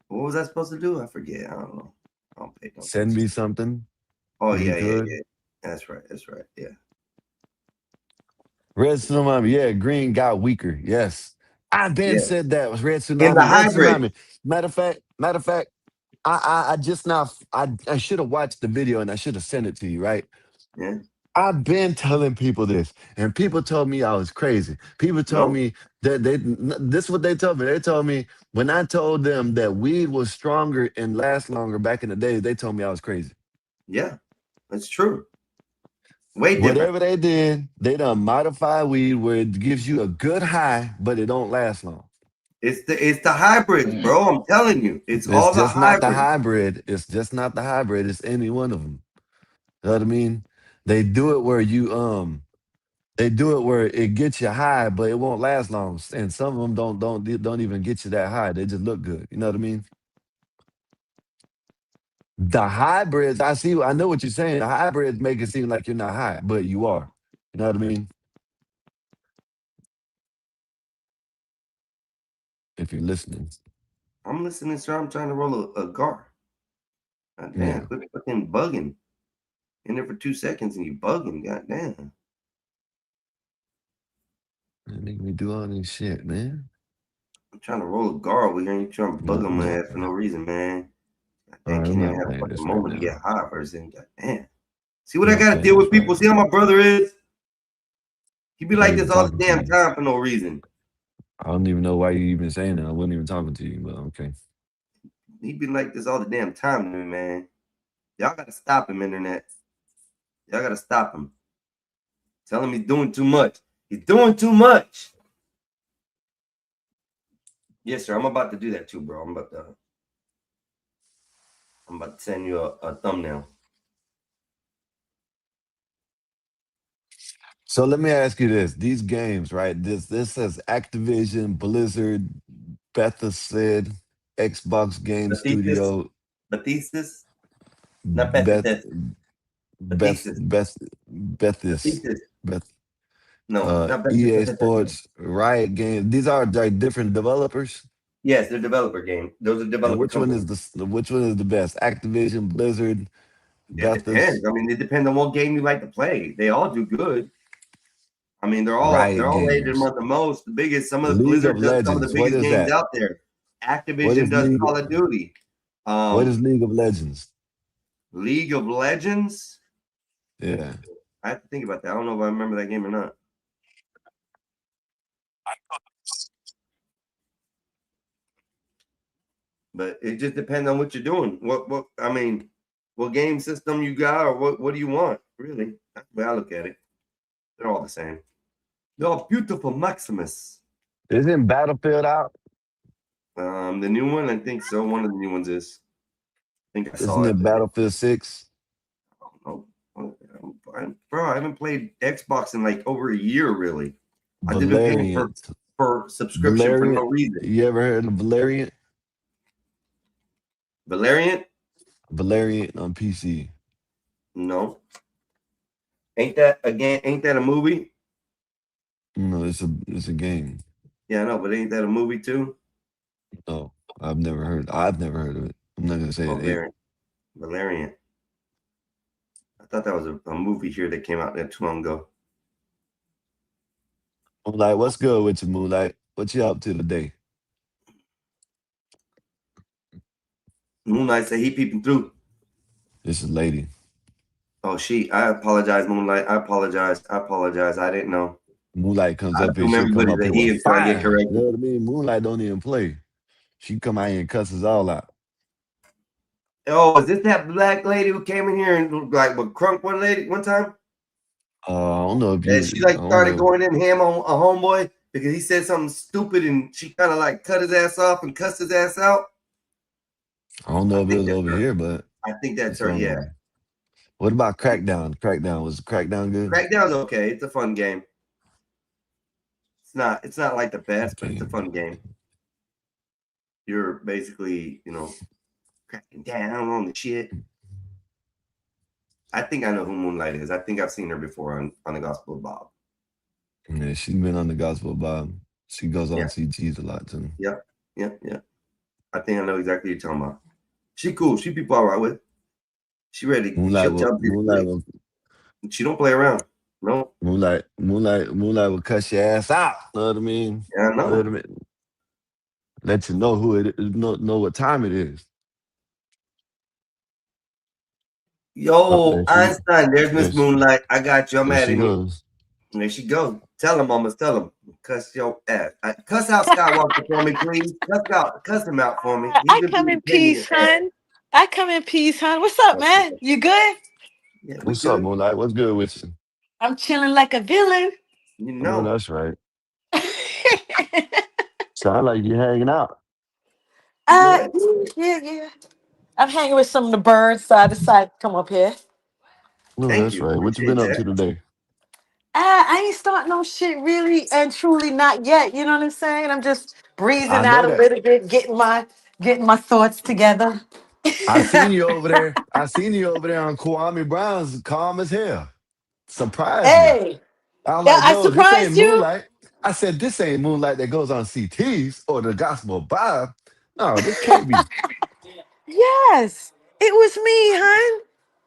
What was I supposed to do? I forget. I don't know. I don't pay no Send me something. Oh, yeah. That's right. Yeah. Red Tsunami. Yeah, green got weaker. Yes. I then said that was Red Tsunami. In the Red hybrid. Tsunami. Matter of fact, I just now I should have watched the video and I should have sent it to you, right? Yeah. I've been telling people this, and people told me I was crazy. People told me that this is what they told me. They told me when I told them that weed was stronger and last longer back in the day, they told me I was crazy. Yeah, that's true. Way different. Whatever they did, they done modify weed where it gives you a good high, but it don't last long. It's the hybrid, bro. I'm telling you, it's all the just not the hybrid. hybrid. It's just not the hybrid. It's any one of them. You know what I mean? They do it where they do it where it gets you high, but it won't last long. And some of them don't even get you that high. They just look good. You know what I mean? The hybrids, I know what you're saying. The hybrids make it seem like you're not high, but you are. You know what I mean? If you're listening. I'm listening, sir. I'm trying to roll a gar. God damn, quit fucking bugging. In there for 2 seconds and you bugging. God damn. They make me do all this shit, man. I'm trying to roll a gar over here and you trying to bug on my ass for no reason, man. I can't even have a fucking moment to get high for a second. God damn. See what I gotta deal with people? See how my brother is? He be like this all the damn time for no reason. I don't even know why you even saying that. I wasn't even talking to you, but okay. He be like this all the damn time to me, man. Y'all gotta stop him, internet. Y'all gotta stop him. Tell him he's doing too much. He's doing too much. Yes, sir. I'm about to do that too, bro. I'm about to send you a thumbnail. So let me ask you this: these games, right? This says Activision, Blizzard, Bethesda, Xbox Game Studio, Bethesda, not Bethesda. EA Sports, Riot Games. These are like different developers. Yes, they're developer game. Those are developer. And which one is the best? Activision, Blizzard, It depends. I mean, it depends on what game you like to play. They all do good. I mean, they're all rated among the most, the biggest. Some of the Blizzard does some of the biggest games out there. Activision does Call of Duty. What is League of Legends? League of Legends? Yeah. I have to think about that. I don't know if I remember that game or not. But it just depends on what you're doing. What game system you got, or what do you want? Really, that's the way I look at it. They're all the same. They're all beautiful, Maximus. Isn't Battlefield out? The new one, I think so. One of the new ones is. I think I saw Isn't it Battlefield 6? I don't know. Bro, I haven't played Xbox in like over a year, really. I've been paying for subscription for no reason. You ever heard of Valerian? Valerian? Valerian on PC. No. Ain't that a movie? No, it's a game. Yeah, I know, but ain't that a movie too? No, I've never heard of it. I'm not gonna say it ain't. Valerian. I thought that was a movie here that came out not too long ago. Moonlight, what's good with you, Moonlight? What you up to today? Moonlight said he peeping through. This is lady. Oh, I apologize, Moonlight. I apologize. I didn't know. Moonlight comes I up here, assume she'll come everybody's up a here he with until I get fire. You corrected. know what I mean? Moonlight don't even play. She come out here and cuss us all out. Oh, is this that black lady who came in here and like with crunk one time? I don't know if And you. she I like don't started know. going in ham on a homeboy because he said something stupid and she kind of like cut his ass off and cussed his ass out. I don't know if it think was that's over her. here, but I think that's it's her. on. Yeah. What about Crackdown? Was Crackdown good? Crackdown's okay. It's a fun game. It's not like the best, but it's a Okay. fun game. You're basically, cracking down on the shit. I think I know who Moonlight is. I think I've seen her before on the Gospel of Bob. Yeah, she's been on the Gospel of Bob. She goes on Yeah. CGs a lot too. Yeah. I think I know exactly what you're talking about. She cool. She people all right with. She ready. She don't play around. No. Moonlight will cuss your ass out. Know what I mean? Yeah, I know. Know what I mean? Let you know who it is, know what time it is. Yo, Einstein, there's Miss Moonlight. I got you. I'm adding you. There she goes. Tell him, almost tell him. Cuss your ass. Cuss out Skywalker for me, please. Cuss him out for me. I come in peace, hon. What's up, man? You good? Yeah, What's up, Moonlight? What's good with you? I'm chilling like a villain. You know. Oh, that's right. Sound like you're hanging out. Yeah. I'm hanging with some of the birds, so I decided to come up here. No, that's right. What you been up to today? I ain't starting no shit really and truly not yet. You know what I'm saying? I'm just breathing out a little bit, getting my thoughts together. I seen you over there. on Kwame Brown's Calm as Hell. Surprised me. I was like, I no, this ain't surprised you. Moonlight. I said, this ain't Moonlight that goes on CTs or the Gospel of Bob. No, this can't be. Yes, it was me, hon.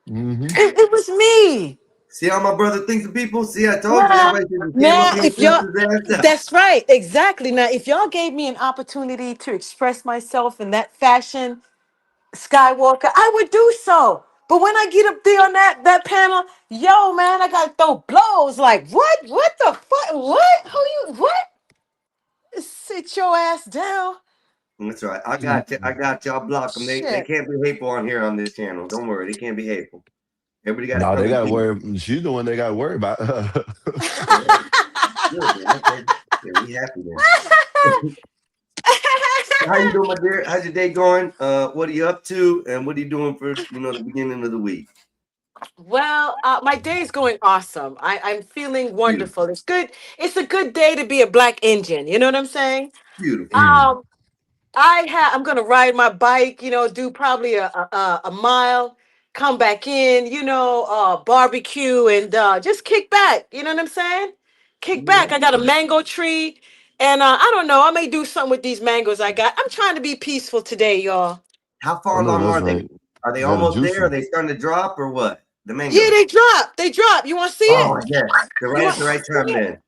Mm-hmm. It was me. See how my brother thinks of people? See, I told you. Now, if y'all, that's right, exactly. Now, if y'all gave me an opportunity to express myself in that fashion, Skywalker, I would do so. But when I get up there on that panel, yo, man, I gotta throw blows. Like, what? What the fuck? What? Who you? What? Sit your ass down. That's right. I got you. I'll block them. They can't be hateful on here on this channel. Don't worry. They can't be hateful. Everybody got. No, they got to worry. She's the one they got to worry about. Yeah, we happy then. How you doing, my dear? How's your day going? What are you up to, and what are you doing for the beginning of the week? Well, my day is going awesome. I'm feeling wonderful. Beautiful. It's good. It's a good day to be a black Indian. You know what I'm saying? Beautiful. I'm gonna ride my bike. Do probably a mile. Come back in. Barbecue and just kick back. You know what I'm saying? Kick back. I got a mango tree, and I don't know. I may do something with these mangoes I got. I'm trying to be peaceful today, y'all. How far along are they? Right. Are they almost there? Are they starting to drop or what? The mangoes? Yeah, they drop. You want to see it? Oh, yes. They're right at the right time then.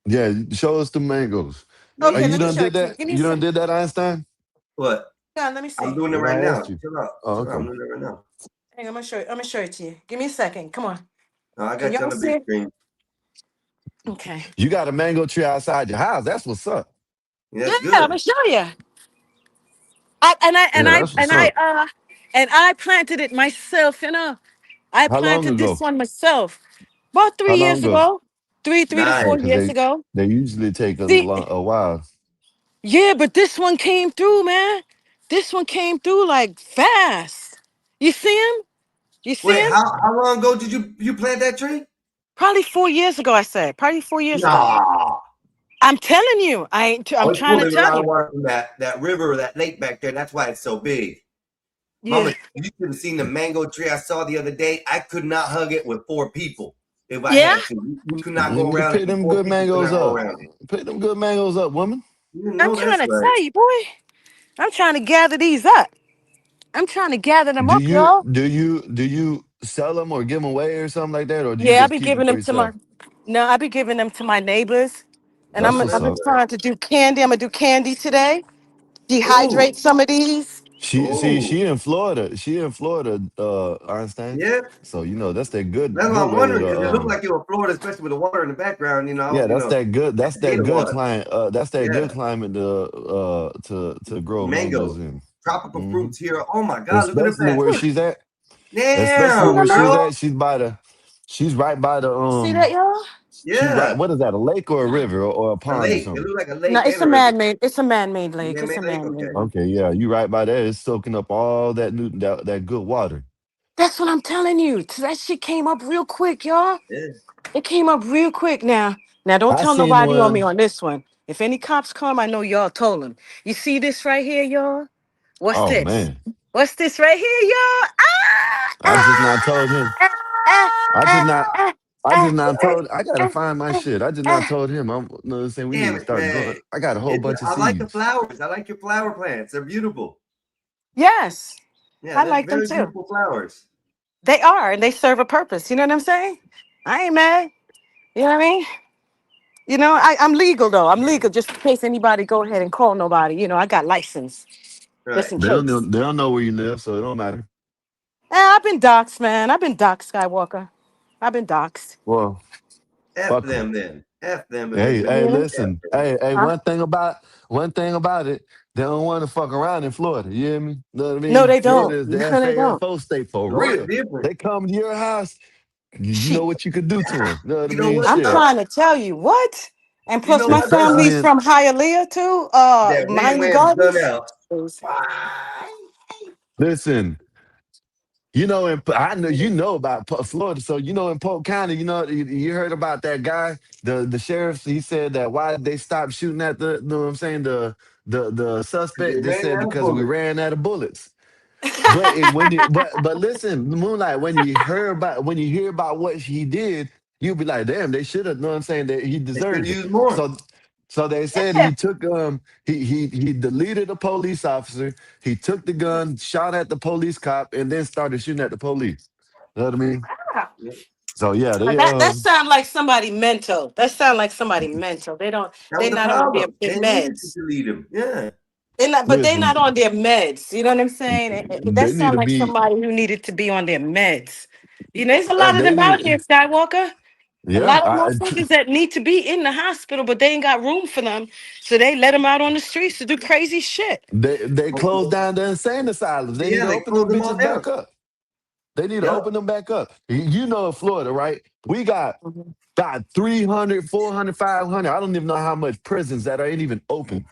Yeah, show us the mangoes. Okay, you done did that? You done did that, Einstein? What? Yeah, let me see. I'm doing it right now. Chill out. Oh, okay. I'm doing it right now. Hang on, I'm gonna show it to you. Give me a second. Come on. No, I got you on the big screen. Okay. You got a mango tree outside your house. That's what's up. Yeah, I'm gonna show you. I planted it myself. I planted this one myself about 3 years ago. 3 to 4 years ago. They usually take a while. Yeah, but this one came through, man. This one came through like fast. You see him? Wait, how long ago did you plant that tree? Probably 4 years ago. I said probably 4 years ago. Nah. I'm telling you, I'm trying to tell you. From that river or that lake back there. That's why it's so big. Yeah. Mama, you should have seen the mango tree I saw the other day. I could not hug it with 4 people if I Yeah. had to. You could not go around Pick it. them 4 good people could mangoes not go up. around it. Pick them good mangoes up, woman. You I'm know trying that's to right. tell you, boy. I'm trying to gather these up. I'm trying to gather them Do up, you y'all. do you do you sell them or give them away or something like that, or do you Yeah, I just be keep them giving for them to my. yourself? No, I be giving them to my neighbors, and That's Oh, what's I've that's been up. good. trying to do candy. I'm gonna do candy today. Ooh, Dehydrate some of these. ooh. She in Florida. She in Florida, Einstein. Yeah. So that's that good That's what good I'm weather wondering to because it looked like you were Florida, especially with the water in the background. yeah, That that's that potato good water. climate that's that Yeah. good climate to grow mangoes Mangoes, in. tropical Hmm. fruits here. Oh my God, look at the Especially back. where she's at. Especially Damn, where she's girl. at. She's right by the See that, y'all? she's right, Yeah. what is that, a lake or a river or a A pond or lake. It something? looked like a No, lake it's and a a river. man-made. It's a man-made lake. It's Man-made a lake? Okay. man-made lake. Okay, yeah, you right by there. It's soaking up all that good water. That's what I'm telling you. That shit came up real quick, y'all. Yeah. It came up real quick. Now don't I tell seen nobody on me one. on this one. If any cops come, I know y'all told them. You see this right here, y'all? What's Oh this? man. What's this right here, y'all? Ah, I just ah, not told him. ah, ah, I just ah, not ah, I just ah, not ah, told I gotta find my shit. I just not ah. told him. I'm saying we need Damn to it, start growing. man. I got a whole bunch of I like the seeds. flowers. I like your flower plants. They're beautiful. Yes, Yeah, I they're like them very too. beautiful flowers. They are, and they serve a purpose. You know what I'm saying? I ain't mad. You know what I mean? I'm legal though. I'm legal just in case anybody go ahead and call nobody. I got license just Right. in case. They don't know where you live, so it don't matter. I've been doxxed, man. I've been doxxed, Skywalker. I've been doxxed. Well, F fuck 'em. them then. F them if they've Hey, been hey, Yeah. F listen. them. Hey, Huh? one thing about it, they don't want to fuck around in Florida. You hear me? Know what I No, mean? they Florida don't. is the No, they don't. FAFO state for Florida's real. different. They come to your house, you know Shit. what you could do to them. Know what I You know mean? what I'm Shit. though? trying to tell you what. And You plus, know my what though? Especially family's in from Hialeah too. That red Miami man's done Gardens. out. Why? listen, I know about Florida, so in Polk County, you heard about that guy, the sheriff. He said that why they stopped shooting at you know what I'm saying, the They suspect. They ran said out of because we bullets. ran out of bullets. But listen, Moonlight, when you hear about what he did, you'll be like, damn, they should have, know what I'm saying, that he They should deserved it. use more. So they said Yeah. he took he deleted a police officer, he took the gun, shot at the police cop, and then started shooting at the police. You know what I mean? Yeah. So yeah, Now, they that sound like somebody mental. That sound like somebody mental. They don't. That was They're the not on their problem. They needed to meds. delete him. Yeah. They're not. But they're not listen, on their meds. You know what I'm saying? That they need sound to like be somebody who needed to be on their meds. There's a lot of they them out here, need Skywalker. A yeah, lot of motherfuckers that need to be in the hospital, but they ain't got room for them. So they let them out on the streets to do crazy shit. they closed down the insane asylums. They need Yeah, to they open closed them them all bitches down. back up. They need to Yep. open them back up. You know, in Florida, right? We got 300, 400, 500. I don't even know how much prisons that ain't even open. You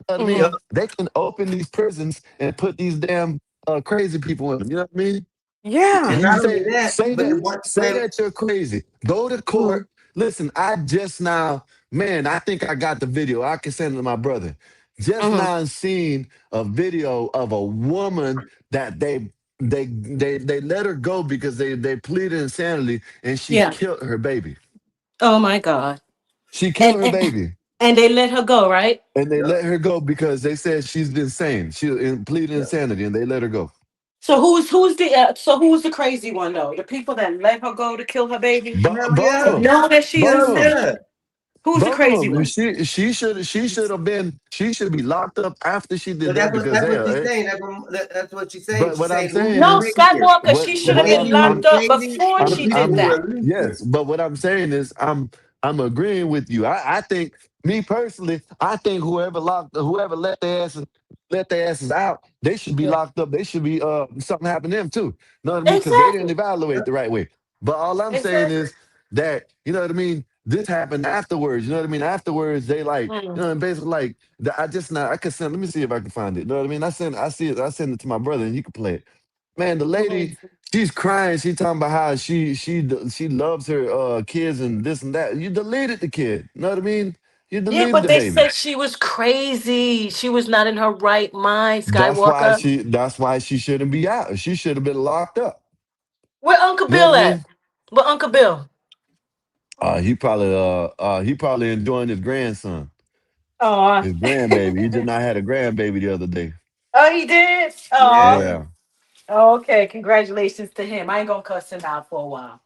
know what I Yep. mean? Hmm. They can open these prisons and put these damn crazy people in them. You know what I mean? Yeah. And And you not only that, but it went say when that you're crazy. Go to Mhm. court. Listen, I just now, man, I think I got the video. I can send it to my brother. Just Mhm. now seen a video of a woman that they let her go because they pleaded insanity and she Yeah. killed her baby. Oh my God. She killed And, her and baby. and they let her go, right? And they yep. let her go because they said she's insane. She pleaded Yep. insanity and they let her go. So who's the crazy one though? The people that let her go to kill her baby, Hell Both of yeah. but them. know that she's Both Hell of them. insane. yeah. Who's the Both of crazy them. one? She should be locked up after she But did that because that's they what she's are. saying. That's what she's saying. But She's what I'm saying who's saying the No, is craziest? Skywalker, she The should have been lady who I'm was locked up crazy before or the she people did who I'm that. released her? yes, but what I'm saying is I'm agreeing with you. I think me personally, I think whoever let their asses out, they should be Yeah. locked up. They should be something happened to them too. Know what I mean? Because they didn't Exactly. evaluate Yep. the right way. But all I'm saying Exactly. is that, you know what I mean, this happened afterwards. You know what I mean? Afterwards, they like, Mm. basically like I just now I could send, let me see if I can find it. You know what I mean? I send it to my brother and he can play it. Man, the lady, Mm. she's crying. She talking about how she loves her kids and this and that. You deleted the kid. You know what I mean? You Yeah, deleted but the they baby. said she was crazy. She was not in her right mind, Skywalker. That's why she shouldn't be out. She should have been locked up. Where Uncle You know what Bill I at? mean? Where Uncle Bill? He probably enjoying his grandson, Oh, his grandbaby. He just not had a grandbaby the other day. oh, he did. Yeah. Oh, Yeah. okay. Congratulations to him. I ain't gonna cuss him out for a while.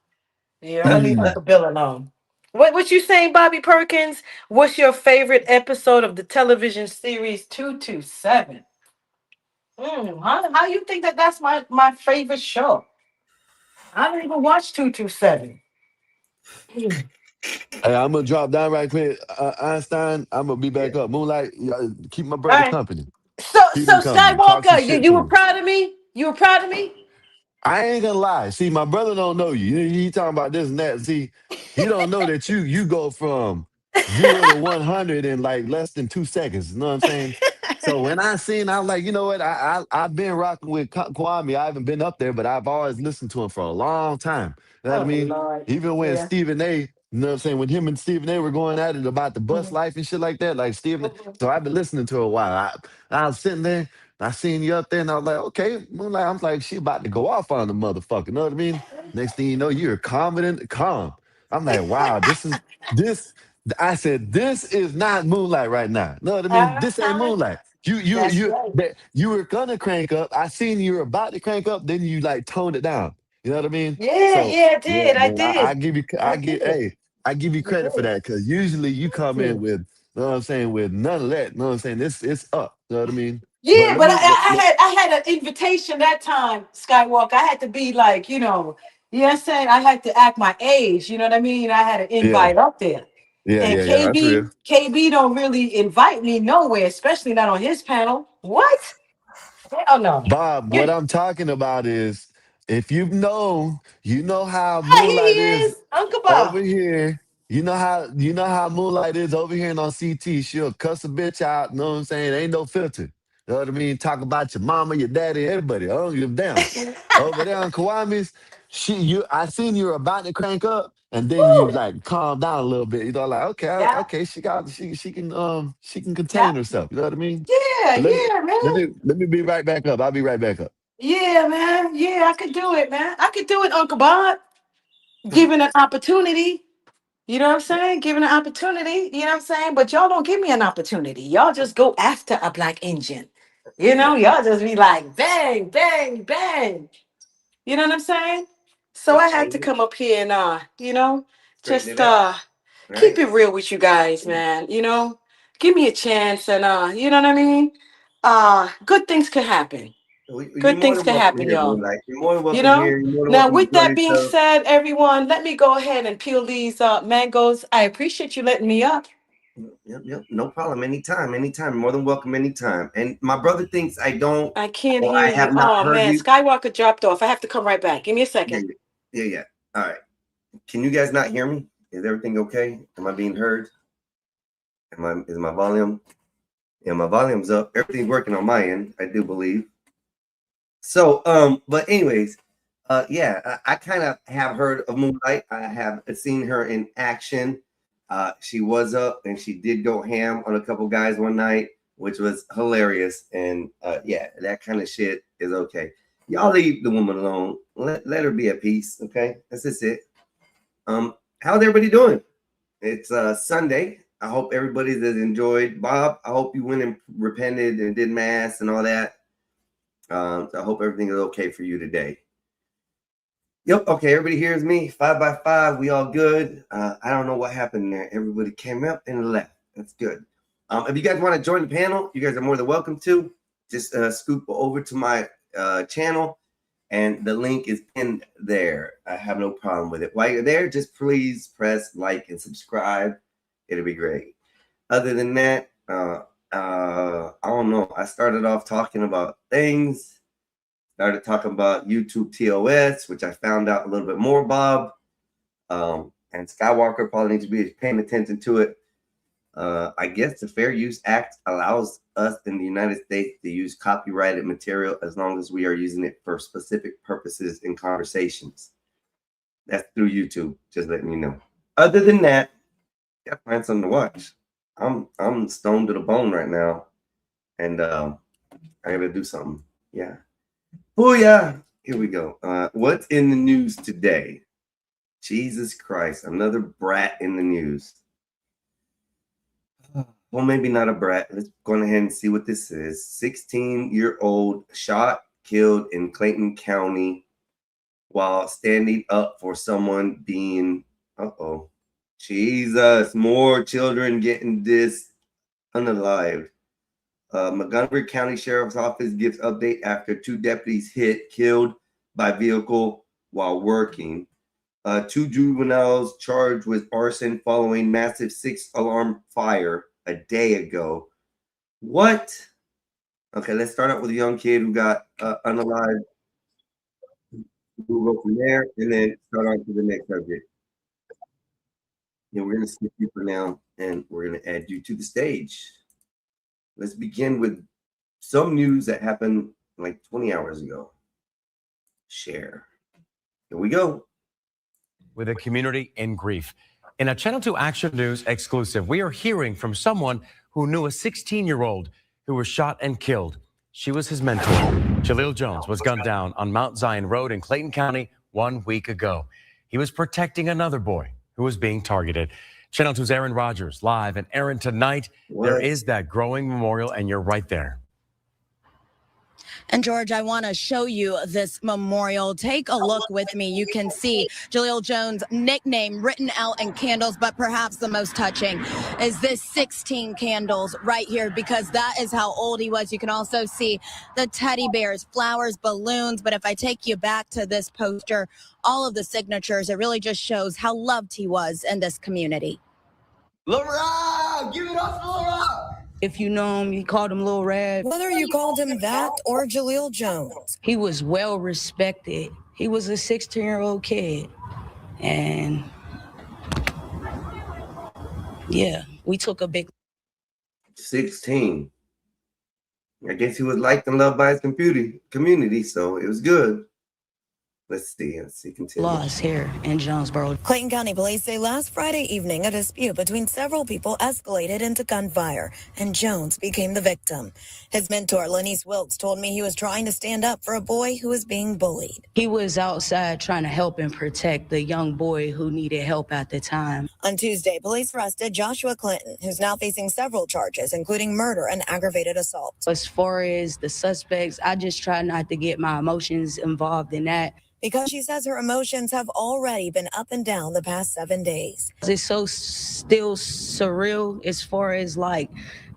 Yeah, I'm gonna leave Uncle Bill alone. What you saying, Bobby Perkins? What's your favorite episode of the television series 227? How you think that that's my favorite show? I don't even watch 227. Hey, I'm gonna drop down right quick, Einstein. I'm gonna be Yeah. back up. Moonlight, keep my All brother right. company. So Keep him so company. Talk some Skywalker, you, shit you to were him. proud of me? You were proud of me? I ain't gonna lie. See, my brother don't know you. He talking about this and that. See, he don't know that you go from 0 to 100 in like less than 2 seconds. You know what I'm saying? So when I seen, I was like, you know what? I've been rocking with Kwame. I haven't been up there, but I've always listened to him for a long time. You know what I Oh mean? Lord. Even when Yeah. Stephen A. You know what I'm saying? When him and Stephen A. were going at it about the bus Mhm, life and shit like that, like Stephen. mhm. So I've been listening to her a while. I was sitting there. I seen you up there, and I was like, okay, Moonlight. I'm like, she about to go off on the motherfucker. You know what I mean? Next thing you know, you're calm. I'm like, wow, this. I said, this is not Moonlight right now. You know what I mean? This ain't Uh-huh. Moonlight. That's right. You were gonna crank up. I seen you were about to crank up, then you like toned it down. You know what I mean? Yeah, So yeah, I yeah, did. I man, did. I did. I give you I credit for did. that because usually you come in Hmm. with, you know what I'm saying, with none of that. You know what I'm saying? It's up. You know what I mean? But Yeah, but I had an invitation that time, Skywalker. I had to be like, you know what I'm saying? I had to act my age, you know what I mean? I had an yeah, invite up there. And yeah. That's real. KB don't really invite me nowhere, especially not on his panel. What? Hell no. Bob, what You, I'm talking about is if you've known, you know how ah, here he Moonlight is is, Uncle over Bob. here. You know how Moonlight is over here and on CT. She'll cuss a bitch out. You know what I'm saying? Ain't no filter. You know what I mean? Talk about your mama, your daddy, everybody. I don't give a damn. Over there on Kawamis, I seen you were about to crank up, and then you Woo. like calm down a little bit. You know, like okay, Yeah, okay, she can yeah, contain herself. You know what I mean? yeah, But yeah, man. let me be right back up. I'll be right back up. Yeah, man. Yeah, I could do it, man. I could do it, Uncle Bob. Given an opportunity. You know what I'm saying? Given an opportunity. You know what I'm saying? But y'all don't give me an opportunity. Y'all just go after a black engine. Y'all just be like, bang, bang, bang. You know what I'm saying? So Yep. I had to come up here and Straighten just it out. keep Right. it real with you guys, man. Give me a chance and you know what I mean? Good things could happen. You're Good more things than can welcome happen, here, y'all. Moonlight. You're more than You welcome know? here. You're more than Now, welcome to with enjoy that being yourself. said, everyone, let me go ahead and peel these mangoes. I appreciate you letting me up. Yep. No problem. Anytime. Anytime. More than welcome anytime. And my brother thinks I don't, I can't or hear I you. have not Oh heard man, you. Skywalker dropped off. I have to come right back. Give me a Yeah. second. Yeah. All right. Can you guys not hear me? Is everything okay? Am I being heard? Is my volume? Yeah, my volume's up. Everything's working on my end, I do believe. So, but anyways, yeah, I kind of have heard of Moonlight. I have seen her in action. She was up and she did go ham on a couple guys one night, which was hilarious. And yeah, that kind of shit is okay. Y'all leave the woman alone. Let her be at peace. Okay, that's just it. How's everybody doing? It's Sunday. I hope everybody that enjoyed. Bob, I hope you went and repented and did mass and all that. So I hope everything is okay for you today. Yep. Okay. Everybody hears me. 5 by 5. We all good. I don't know what happened there. Everybody came up and left. That's good. If you guys want to join the panel, you guys are more than welcome to. Just scoop over to my channel, and the link is pinned there. I have no problem with it. While you're there, just please press like and subscribe. It'll be great. Other than that, I don't know. I started off talking about things. Started talking about YouTube TOS, which I found out a little bit more, Bob. And Skywalker probably needs to be paying attention to it. I guess the Fair Use Act allows us in the United States to use copyrighted material as long as we are using it for specific purposes in conversations. That's through YouTube, just letting you know. Other than that, gotta find something to watch. I'm stoned to the bone right now, and I gotta do something. Yeah. Oh yeah. Here we go. What's in the news today? Jesus Christ, another brat in the news. Well, maybe not a brat. Let's go ahead and see what this is. 16-year-old shot, killed in Clayton County while standing up for someone being, Jesus, more children getting this unalived. Montgomery County Sheriff's Office gives update after 2 deputies killed by vehicle while working. 2 juveniles charged with arson following massive 6-alarm fire a day ago. What? Okay, let's start out with a young kid who got unalived. We'll go from there and then start on to the next subject. Yeah, we're going to skip you for now, and we're going to add you to the stage. Let's begin with some news that happened like 20 hours ago. Share. Here we go. With a community in grief. In a Channel 2 Action News exclusive, we are hearing from someone who knew a 16-year-old who was shot and killed. She was his mentor. Jaleel Jones was gunned down on Mount Zion Road in Clayton County 1 week ago. He was protecting another boy who was being targeted. Channel 2's Aaron Rodgers live. And Aaron, tonight, there is that growing memorial, and you're right there. And George, I want to show you this memorial. Take a look with me. You can see Jaleel Jones' nickname written out in candles, but perhaps the most touching is this 16 candles right here, because that is how old he was. You can also see the teddy bears, flowers, balloons. But if I take you back to this poster, all of the signatures, it really just shows how loved he was in this community. Lil Rob! Give it up for Lil Rob! If you know him, you called him Lil Rab. Whether you called him that or Jaleel Jones, He was well respected. He was a 16-year-old kid. And yeah, we took a big 16. I guess he was liked and loved by his community, so it was good. Let's see, continue. loss here in Jonesboro. Clayton County police say last Friday evening a dispute between several people escalated into gunfire, and Jones became the victim. His mentor, Lenise Wilkes, told me he was trying to stand up for a boy who was being bullied. He was outside trying to help and protect the young boy who needed help at the time. On Tuesday, police arrested Joshua Clinton, who's now facing several charges, including murder and aggravated assault. As far as the suspects, I just try not to get my emotions involved in that. Because she says her emotions have already been up and down the past 7 days. It's so still surreal as far as like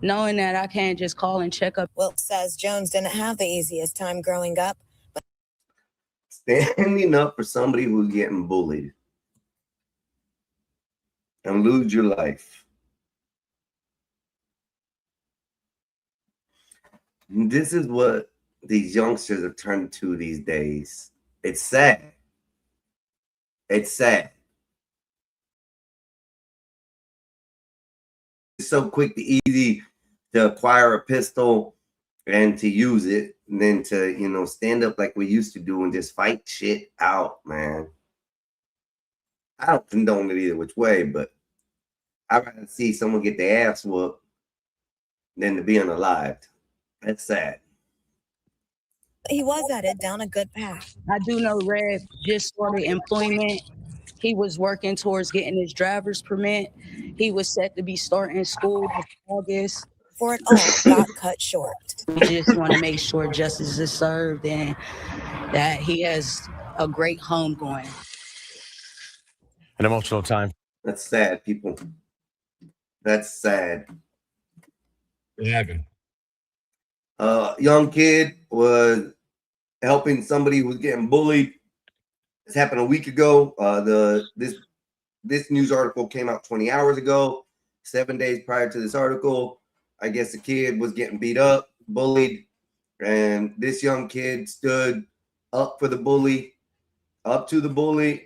knowing that I can't just call and check up. Wilkes says Jones didn't have the easiest time growing up. Standing up for somebody who's getting bullied and lose your life. This is what these youngsters have turned to these days. It's sad. It's sad. It's so quick to easy to acquire a pistol and to use it, and then to, stand up like we used to do and just fight shit out, man. I don't condone it either which way, but I'd rather see someone get their ass whooped than to be unalived. That's sad. He was headed down a good path. I do know Red just started employment. He was working towards getting his driver's permit. He was set to be starting school in August. For it all got cut short. We just want to make sure justice is served and that he has a great home going. An emotional time. That's sad, people. That's sad. It happened. Young kid was helping somebody who was getting bullied. This happened a week ago. This news article came out 20 hours ago, 7 days prior to this article. I guess the kid was getting beat up, bullied, and this young kid stood up to the bully,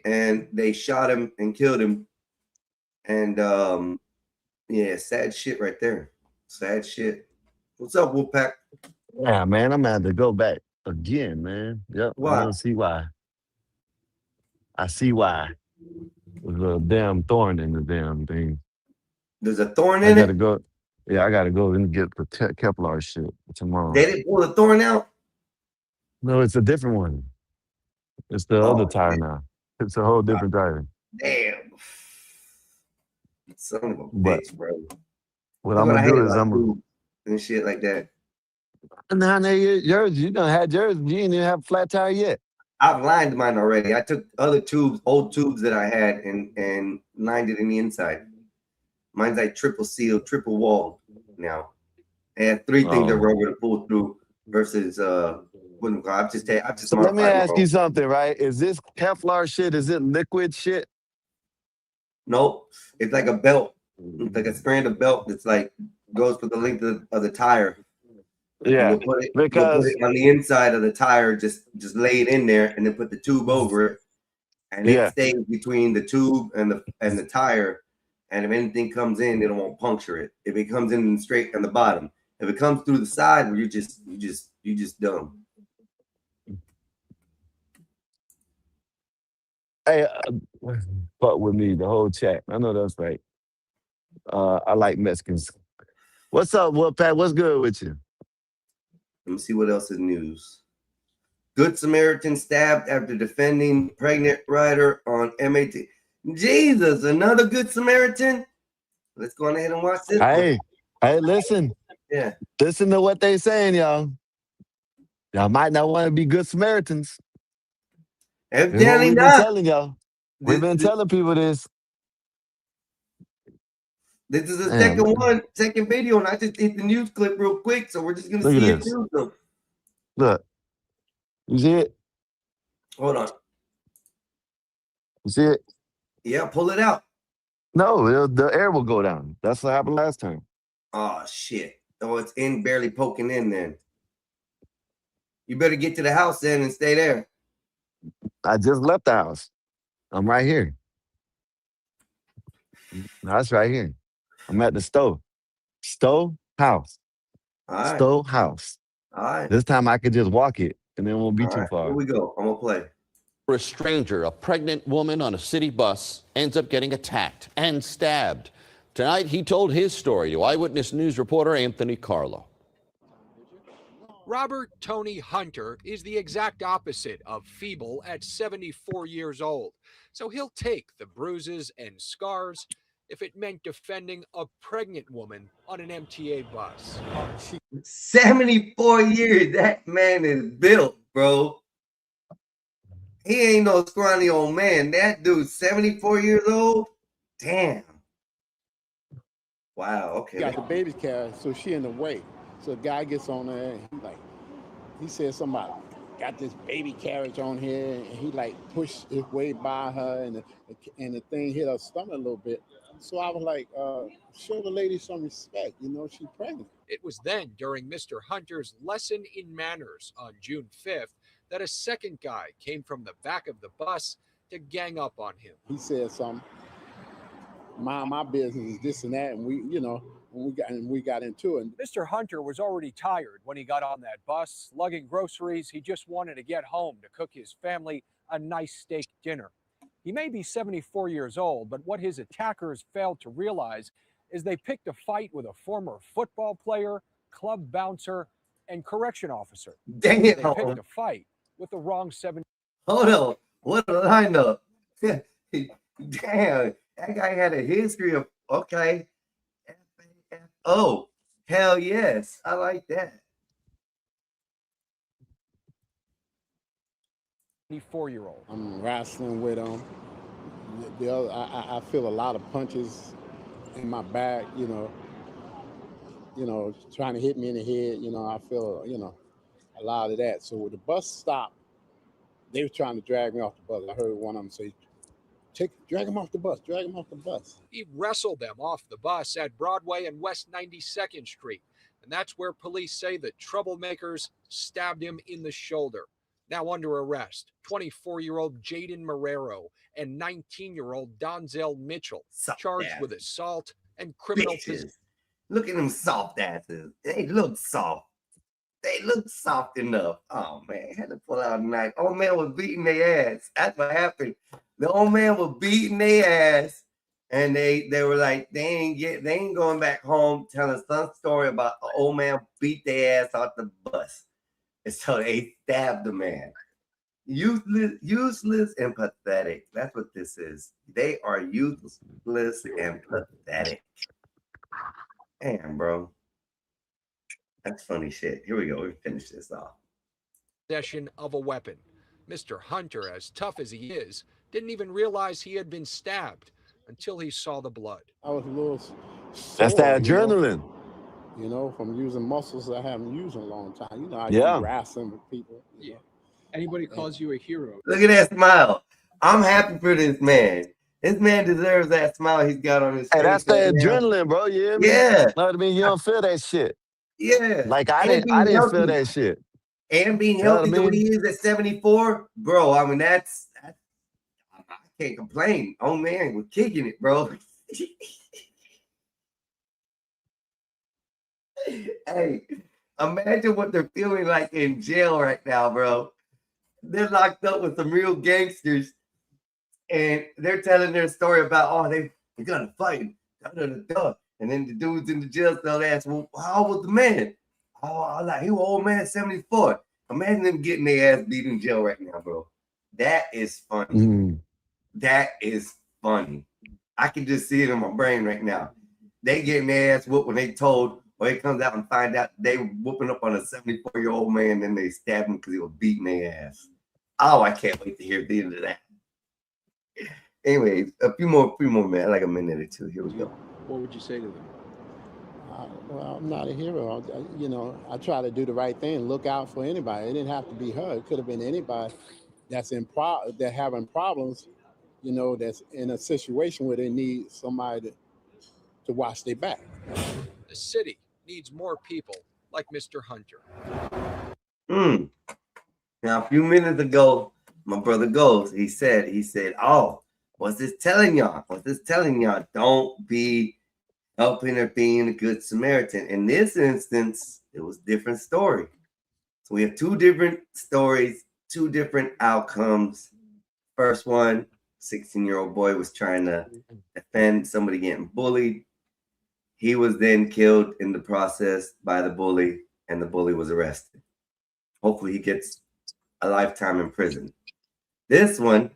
and they shot him and killed him. And yeah, sad shit right there. Sad shit. What's up, Wolfpack? Yeah, man, I'm gonna have to go back again, man. Yep. Why? I don't see why. I see why. There's a damn thorn in the damn thing. There's a thorn I in gotta it? go. Yeah, I gotta go and get the Kevlar shit tomorrow. They didn't pull the thorn out. No, it's a different one. It's the other Oh, tire now. It's a whole different tire. damn. Son of a But bitch, bro. what That's I'm what I gonna hate do is about food and shit like that. now yours, you done had yours. You ain't even have a flat tire yet. I've lined mine already. I took other tubes, old tubes that I had, and lined it in the inside. Mine's like triple sealed, triple walled now. I had 3 things of rubber to pull through versus I've just So let me modified my ask own. you something, right? Is this Kevlar shit? Is it liquid shit? Nope, it's like a belt. It's like a strand of belt that's like goes for the length of the tire. And Yeah, you'll put because it on the inside of the tire, just lay it in there, and then put the tube over it, and it yeah, stays between the tube and the tire. And if anything comes in, it won't puncture it. If it comes in straight on the bottom, if it comes through the side, where you just dumb. hey, fuck with me the whole chat. I know that's right. I like Mexicans. What's up, Pat? What's good with you? Let me see what else is news. Good Samaritan stabbed after defending pregnant rider on MAT. Jesus, another Good Samaritan. Let's go ahead and watch this one. Hey, listen. Yeah. Listen to what they saying, y'all. Y'all might not want to be good Samaritans. Evidently We've been not. telling y'all. We've been telling people this. This is the Damn, second video, and I just hit the news clip real quick, so we're just gonna look at see it this. through. Look. You see it? Hold on. You see it? Yeah, pull it out. No, the air will go down. That's what happened last time. Oh shit. Oh, it's in barely poking in then. You better get to the house then and stay there. I just left the house. I'm right here. That's right here. I'm at the stove. House. All right. Stove house. All right. This time I could just walk it and it won't be too far. Here we go. I'm gonna play. For a stranger, a pregnant woman on a city bus ends up getting attacked and stabbed. Tonight, he told his story to Eyewitness News reporter Anthony Carlo. Robert Tony Hunter is the exact opposite of feeble at 74 years old. So he'll take the bruises and scars if it meant defending a pregnant woman on an MTA bus. 74 years. That man is built, bro. He ain't no scrawny old man. That dude's 74 years old. Damn. Wow. Okay. Got the baby carriage, so she in the way. So the guy gets on there and he said somebody got this baby carriage on here, and he pushed his way by her, and the thing hit her stomach a little bit. So I was like, show the lady some respect, she's pregnant. It was then during Mr. Hunter's lesson in manners on June 5th that a second guy came from the back of the bus to gang up on him. He said something, mind my business is this and that, and we got into it. Mr. Hunter was already tired when he got on that bus, lugging groceries. He just wanted to get home to cook his family a nice steak dinner. He may be 74 years old, but what his attackers failed to realize is they picked a fight with a former football player, club bouncer, and correction officer. Damn. They picked a fight with the wrong 70. Hold on. What a lineup. Damn. That guy had a history of, okay. Oh, hell yes. I like that. 74-year-old. I'm wrestling with him. I feel a lot of punches in my back, trying to hit me in the head. I feel, a lot of that. So when the bus stopped, they were trying to drag me off the bus. I heard one of them say, drag him off the bus, drag him off the bus. He wrestled them off the bus at Broadway and West 92nd Street. And that's where police say the troublemakers stabbed him in the shoulder. Now under arrest, 24-year-old Jaden Marrero and 19-year-old Donzel Mitchell, charged with assault and criminal possession. Look at them soft asses. They look soft. They look soft enough. Oh, man. Had to pull out a knife. Old man was beating their ass. That's what happened. The old man was beating their ass. And they were like, they ain't going back home telling some story about an old man beat their ass off the bus. And so they stabbed the man. Useless and pathetic. That's what this is. They are useless and pathetic. Damn, bro. That's funny shit. Here we go. We finish this off. Possession of a weapon. Mr. Hunter, as tough as he is, didn't even realize he had been stabbed until he saw the blood. I was a little That's sore, that adrenaline. You know, from using muscles I haven't used in a long time. You know, I Yeah. do wrestling with people. You know. Anybody calls you a hero. Look at that smile. I'm happy for this man. This man deserves that smile he's got on his Hey, face. that's that right now. adrenaline, bro. You hear me? Yeah. Know what I mean? You don't feel that shit. Yeah. Like I And didn't being feel healthy. that shit. And being You know what healthy I the way mean? he is at 74, bro. I mean, that's I can't complain. Oh man, we're kicking it, bro. Hey, imagine what they're feeling like in jail right now, bro. They're locked up with some real gangsters, and they're telling their story about, oh, they got to fight, and then the dudes in the jail cell ask, well, how old was the man? Oh, I like he was old man, 74. Imagine them getting their ass beat in jail right now, bro. That is funny. Mm. That is funny. I can just see it in my brain right now. They getting their ass whooped when they told, or they comes out and find out they were whooping up on a 74-year-old man, and they stabbed him because he was beating their ass. Oh, I can't wait to hear the end of that. Anyways, a few more minutes, like a minute or two. Here we go. What would you say to them? Well, I'm not a hero. You know, I try to do the right thing, look out for anybody. It didn't have to be her. It could have been anybody that's that having problems, you know, that's in a situation where they need somebody to watch their back. The city needs more people like Mr. Hunter. Now, a few minutes ago, my brother Goes, he said, oh, what's this telling y'all? What's this telling y'all? Don't be helping or being a good Samaritan. In this instance, it was a different story. So we have two different stories, two different outcomes. First one, 16-year-old boy was trying to defend somebody getting bullied. He was then killed in the process by the bully, and the bully was arrested. Hopefully he gets a lifetime in prison. This one,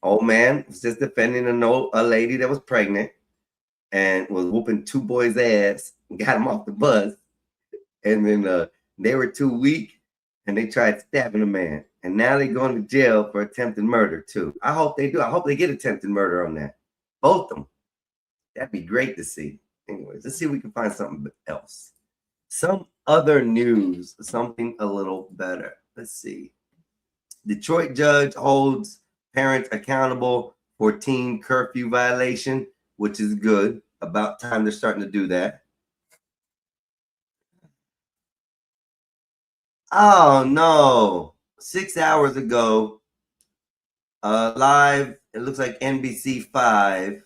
old man was just defending a lady that was pregnant and was whooping two boys' ass and got them off the bus. And then they were too weak and they tried stabbing a man. And now they're going to jail for attempted murder too. I hope they do. I hope they get attempted murder on that. Both of them. That'd be great to see. Anyways, let's see if we can find something else. Some other news, something a little better. Let's see. Detroit judge holds parents accountable for teen curfew violation, which is good. About time they're starting to do that. Oh no. 6 hours ago, live, it looks like NBC5,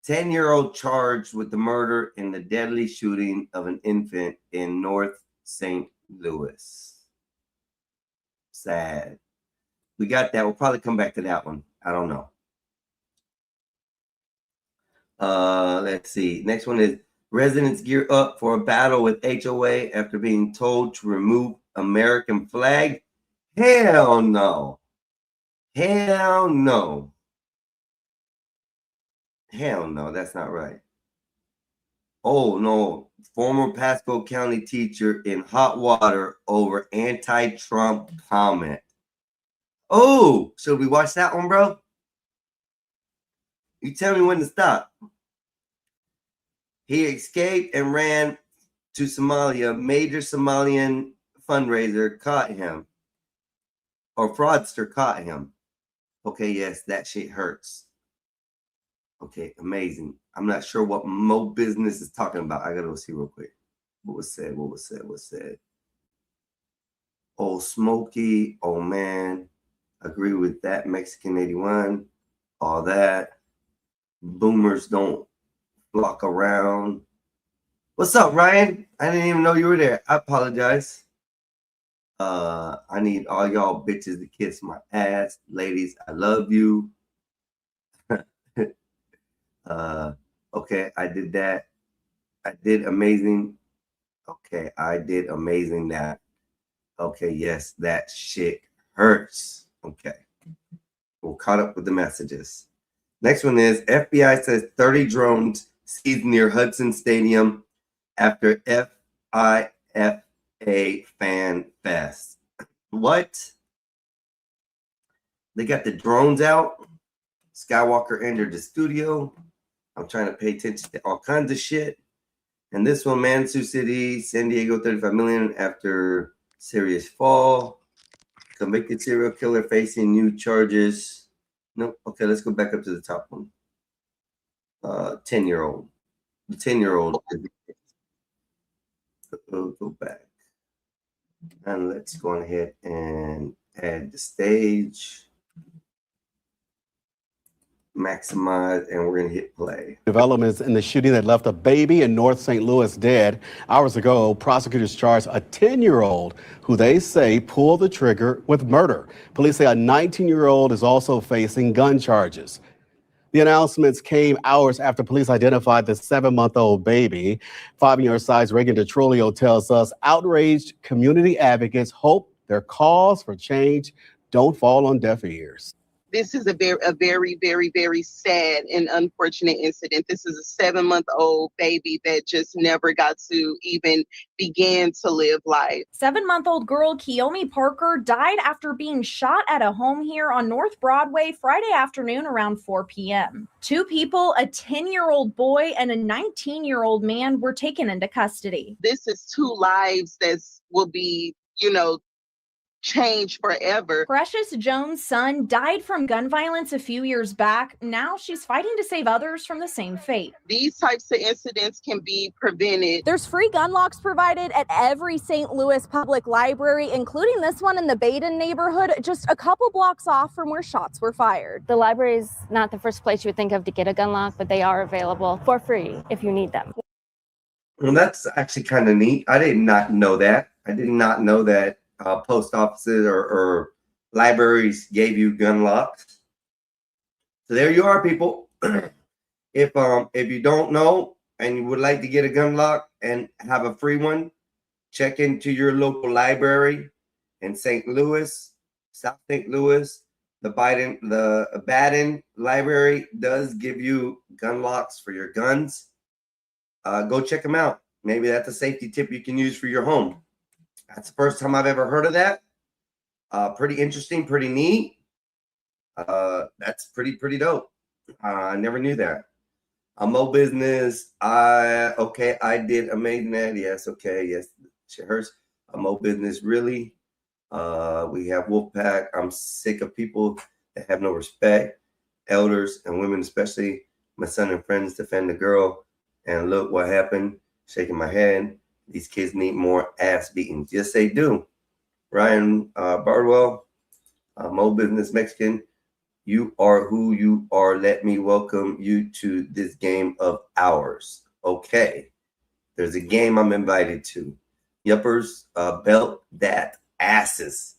10-year-old charged with the murder in the deadly shooting of an infant in North St. Louis. Sad. We got that. We'll probably come back to that one. I don't know. Let's see. Next one is residents gear up for a battle with HOA after being told to remove American flag. Hell no. Hell no. Hell no, that's not right. Oh no. Former Pasco County teacher in hot water over anti-Trump comment. Oh, should we watch that one, bro? You tell me when to stop. He escaped and ran to Somalia. Major Somalian fundraiser caught him. Or fraudster caught him. Okay, yes, that shit hurts. Okay, amazing. I'm not sure what Mo Business is talking about. I gotta go see real quick. What was said? Oh, Smokey. Oh, man. Agree with that. Mexican 81. All that. Boomers don't flock around. What's up, Ryan? I didn't even know you were there. I apologize. I need all y'all bitches to kiss my ass. Ladies, I love you. Okay, I did that. I did amazing. Okay, I did amazing that. Okay, yes, that shit hurts. Okay. We're caught up with the messages. Next one is FBI says 30 drones seized near Hudson Stadium after FIFA Fan Fest. What? They got the drones out. Skywalker entered the studio. I'm trying to pay attention to all kinds of shit. And this one, Manitou City, San Diego, 35 million after serious fall. Convicted serial killer facing new charges. Nope. Okay, let's go back up to the top one. 10-year-old. The 10-year-old. Go back. And let's go ahead and add the stage. Maximize, and we're going to hit play. Developments in the shooting that left a baby in North St. Louis dead. Hours ago, prosecutors charged a 10-year-old who they say pulled the trigger with murder. Police say a 19-year-old is also facing gun charges. The announcements came hours after police identified the 7-month-old baby. 5 Side's Reagan DeTrolio tells us outraged community advocates hope their calls for change don't fall on deaf ears. This is a very sad and unfortunate incident. This is a 7-month-old baby that just never got to even begin to live life. 7-month-old girl Kiyomi Parker died after being shot at a home here on North Broadway Friday afternoon around 4 p.m. 2 people, a 10-year-old boy and a 19-year-old man, were taken into custody. This is 2 lives that will be, change forever. Precious Jones' son died from gun violence a few years back. Now she's fighting to save others from the same fate. These types of incidents can be prevented. There's free gun locks provided at every St. Louis public library, including this one in the Baden neighborhood, just a couple blocks off from where shots were fired. The library is not the first place you would think of to get a gun lock, but they are available for free if you need them. Well, that's actually kind of neat. I did not know that. I did not know that post offices or libraries gave you gun locks. So there you are, people. If you don't know and you would like to get a gun lock and have a free one, check into your local library in St. Louis, South St. Louis. The Baden Library does give you gun locks for your guns. Go check them out. Maybe that's a safety tip you can use for your home. That's the first time I've ever heard of that. Pretty interesting, pretty neat. That's pretty dope. I never knew that. Mo Business. I did amazing that. Yes, okay, yes. Shit hurts. Mo Business, really. We have Wolfpack. I'm sick of people that have no respect. Elders and women, especially. My son and friends defend the girl. And look what happened. Shaking my head. These kids need more ass beatings. Yes, they do. Ryan Bardwell, Mo Business Mexican, you are who you are. Let me welcome you to this game of ours. Okay. There's a game I'm invited to. Yuppers, belt that asses.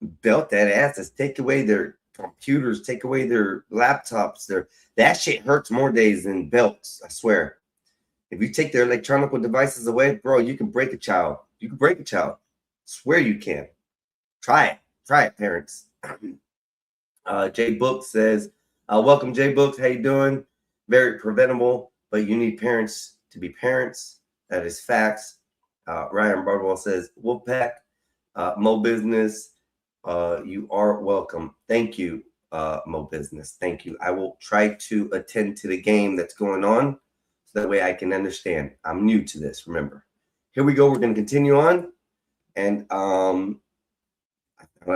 Belt that asses. Take away their computers. Take away their laptops. That shit hurts more days than belts, I swear. If you take their electronic devices away, bro, you can break a child. You can break a child. Swear you can. Try it. Try it, parents. Jay Books says, welcome, Jay Books. How you doing? Very preventable, but you need parents to be parents. That is facts. Ryan Bardwell says, Wolfpack, Mo Business, you are welcome. Thank you, Mo Business. Thank you. I will try to attend to the game that's going on. That way I can understand. I'm new to this, remember. Here we go. We're going to continue on. And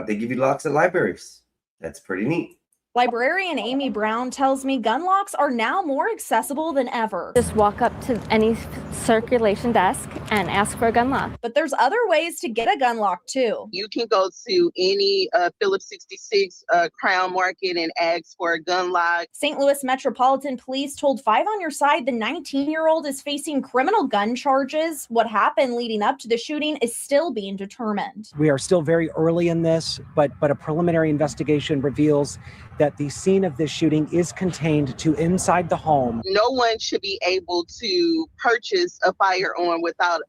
they give you locks at libraries. That's pretty neat. Librarian Amy Brown tells me gun locks are now more accessible than ever. Just walk up to any circulation desk and ask for a gun lock. But there's other ways to get a gun lock too. You can go to any Phillips 66 Crown Market and ask for a gun lock. St. Louis Metropolitan Police told 5 on Your Side the 19-year-old is facing criminal gun charges. What happened leading up to the shooting is still being determined. We are still very early in this, but a preliminary investigation reveals that the scene of this shooting is contained to inside the home. No one should be able to purchase a firearm without,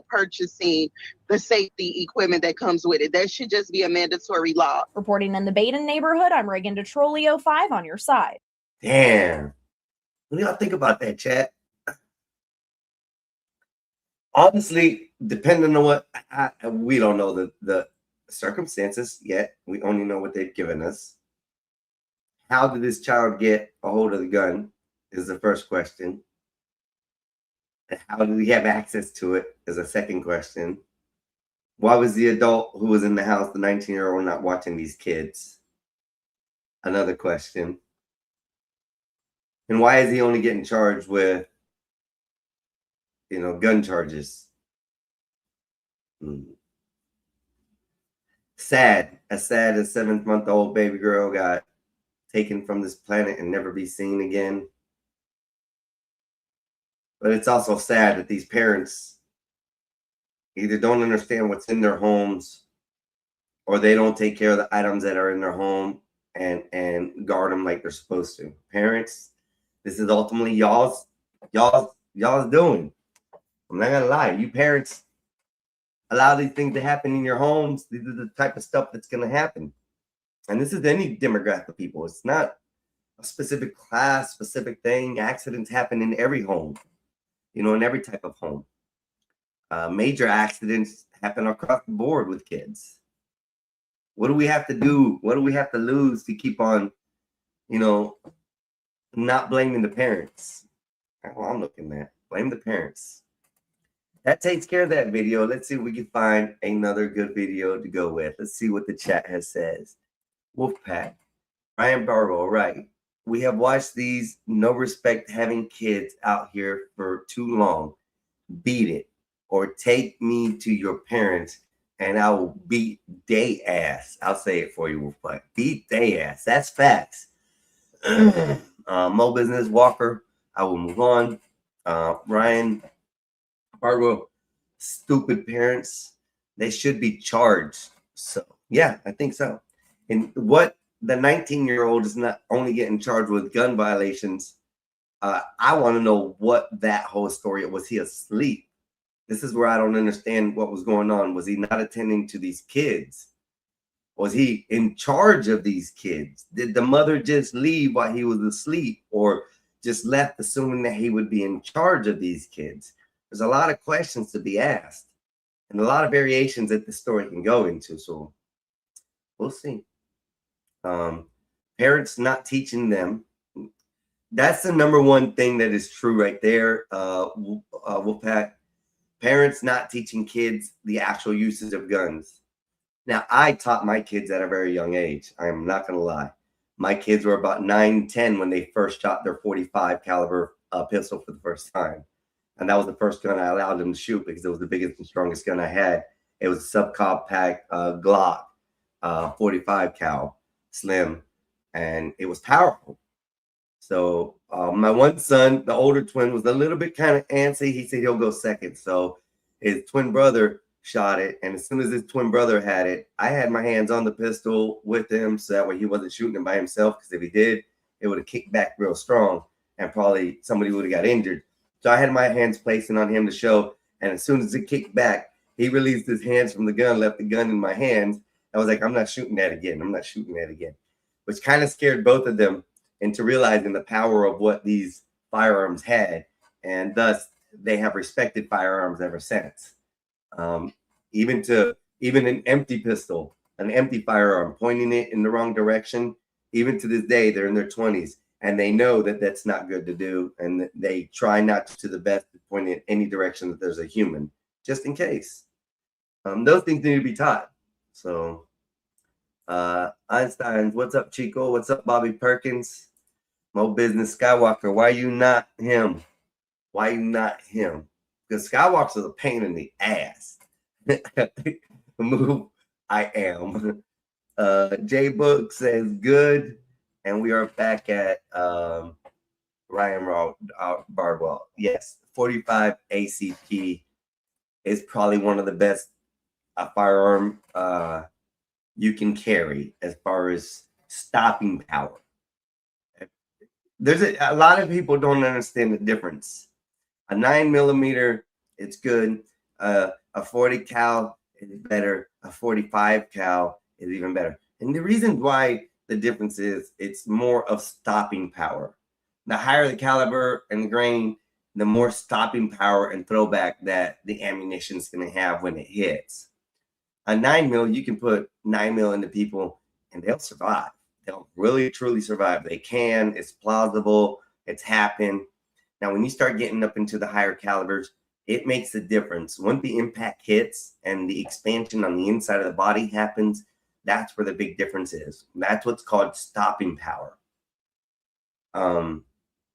purchasing the safety equipment that comes with it. That should just be a mandatory law. Reporting in the Baden neighborhood, I'm Reagan DeTrolio, 5 on Your Side. Damn. What do y'all think about that, chat? Honestly, depending on what, we don't know the circumstances yet. We only know what they've given us. How did this child get a hold of the gun is the first question. And how did he have access to it is a second question. Why was the adult who was in the house, the 19-year-old, not watching these kids? Another question. And why is he only getting charged with, gun charges? Sad. As sad as 7-month-old baby girl got taken from this planet and never be seen again. But it's also sad that these parents either don't understand what's in their homes or they don't take care of the items that are in their home and guard them like they're supposed to. Parents, this is ultimately y'all's doing. I'm not gonna lie, you parents allow these things to happen in your homes. These are the type of stuff that's gonna happen. And this is any demographic of people. It's not a specific class, specific thing. Accidents happen in every home, in every type of home. Major accidents happen across the board with kids. What do we have to do? What do we have to lose to keep on, not blaming the parents? That's what I'm looking at. Blame the parents. That takes care of that video. Let's see if we can find another good video to go with. Let's see what the chat has says. Wolfpack, Ryan Barrow, right. We have watched these no respect having kids out here for too long. Beat it or take me to your parents and I will beat they ass. I'll say it for you, Wolfpack. Beat they ass. That's facts. Mo Business Walker, I will move on. Ryan Barrow, stupid parents. They should be charged. So, yeah, I think so. And what the 19-year-old is not only getting charged with gun violations. I want to know what that whole story was. He asleep? This is where I don't understand what was going on. Was he not attending to these kids? Was he in charge of these kids? Did the mother just leave while he was asleep or just left assuming that he would be in charge of these kids? There's a lot of questions to be asked and a lot of variations that the story can go into. So we'll see. Parents not teaching them. That's the number one thing that is true right there. Wolfpack. Parents not teaching kids the actual uses of guns. Now, I taught my kids at a very young age. I am not going to lie. My kids were about 9, 10 when they first shot their .45 caliber pistol for the first time. And that was the first gun I allowed them to shoot because it was the biggest and strongest gun I had. It was a subcompact Glock 45 cal slim, and it was powerful. So my one son, the older twin, was a little bit kind of antsy. He said he'll go second. So his twin brother shot it. And as soon as his twin brother had it, I had my hands on the pistol with him so that way he wasn't shooting it by himself. Because if he did, it would have kicked back real strong and probably somebody would have got injured. So I had my hands placing on him to show. And as soon as it kicked back, he released his hands from the gun, left the gun in my hands. I was like, I'm not shooting that again. I'm not shooting that again. Which kind of scared both of them into realizing the power of what these firearms had. And thus, they have respected firearms ever since. Even an empty pistol, an empty firearm, pointing it in the wrong direction, even to this day, they're in their 20s. And they know that that's not good to do. And they try not to the best to point in any direction that there's a human, just in case. Those things need to be taught. So, Einstein, what's up, Chico? What's up, Bobby Perkins? Mo Business Skywalker, why you not him? Why you not him? because Skywalker's a pain in the ass. Move, I am. J Book says good, and we are back at Ryan Bardwell. Yes, 45 ACP is probably one of the best firearm you can carry as far as stopping power. There's a lot of people don't understand the difference. A 9mm, it's good. A 40 cal is better. A 45 cal is even better. And the reason why the difference is it's more of stopping power. The higher the caliber and the grain, the more stopping power and throwback that the ammunition is going to have when it hits. A 9mm, you can put 9mm into people and they'll survive. They'll really truly survive. They can. It's plausible. It's happened. Now, when you start getting up into the higher calibers, it makes a difference. Once the impact hits and the expansion on the inside of the body happens, that's where the big difference is. That's what's called stopping power. And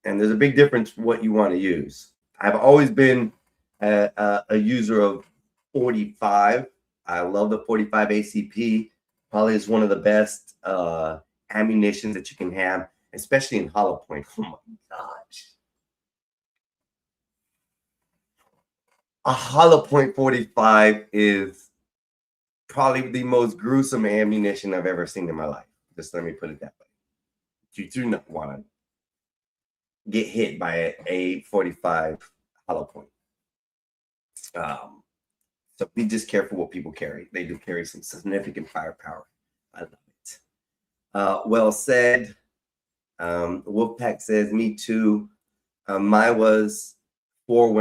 there's a big difference what you want to use. I've always been a user of 45. I love the 45 ACP. Probably is one of the best ammunition that you can have, especially in hollow point. Oh my gosh. A hollow point 45 is probably the most gruesome ammunition I've ever seen in my life. Just let me put it that way. You do not want to get hit by a 45 hollow point. So be just careful what people carry. They do carry some significant firepower. I love it. Well said. Wolfpack says, me too. Mine was 4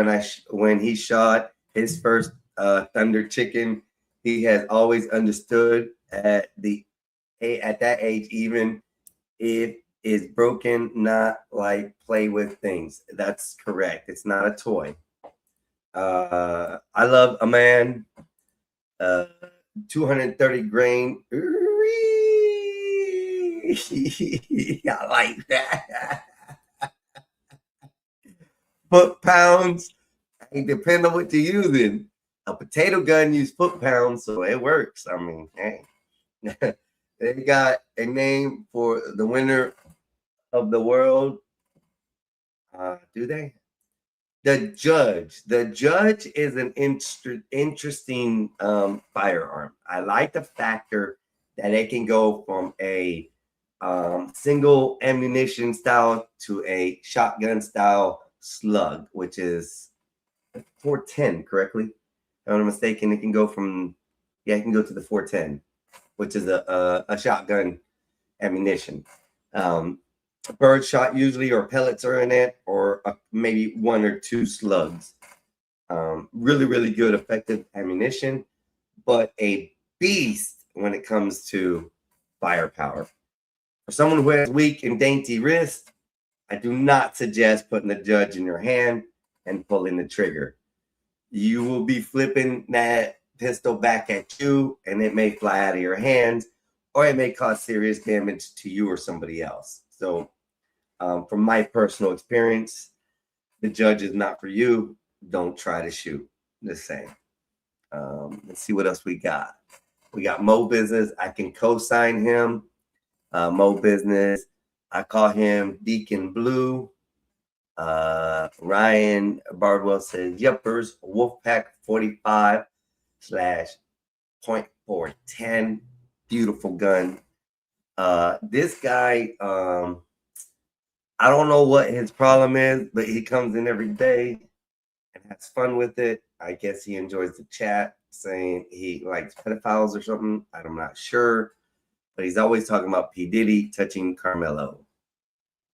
when he shot his first Thunder Chicken. He has always understood at that age, even if it's broken, not like play with things. That's correct. It's not a toy. I love a man. 230 grain. I like that. Foot pounds. It depends on what you're using. A potato gun use foot pounds, so it works. I mean, hey. They got a name for the winner of the world. Do they? The Judge. The Judge is an interesting firearm. I like the factor that it can go from a single ammunition style to a shotgun style slug, which is 410, correctly? If I'm not mistaken, it can go from, it can go to the 410, which is a shotgun ammunition. Bird shot usually, or pellets are in it, or maybe 1 or 2 slugs. Really, really good, effective ammunition, but a beast when it comes to firepower. For someone who has weak and dainty wrist, I do not suggest putting the Judge in your hand and pulling the trigger. You will be flipping that pistol back at you, and it may fly out of your hands, or it may cause serious damage to you or somebody else. So from my personal experience, the Judge is not for you. Don't try to shoot. Just saying. Let's see what else we got. We got Mo Business. I can co-sign him. Mo Business. I call him Deacon Blue. Ryan Bardwell says, Yuppers, Wolfpack 45/.410. Beautiful gun. This guy, I don't know what his problem is, but he comes in every day and has fun with it. I guess he enjoys the chat, saying he likes pedophiles or something. I'm not sure, but he's always talking about P. Diddy touching Carmelo.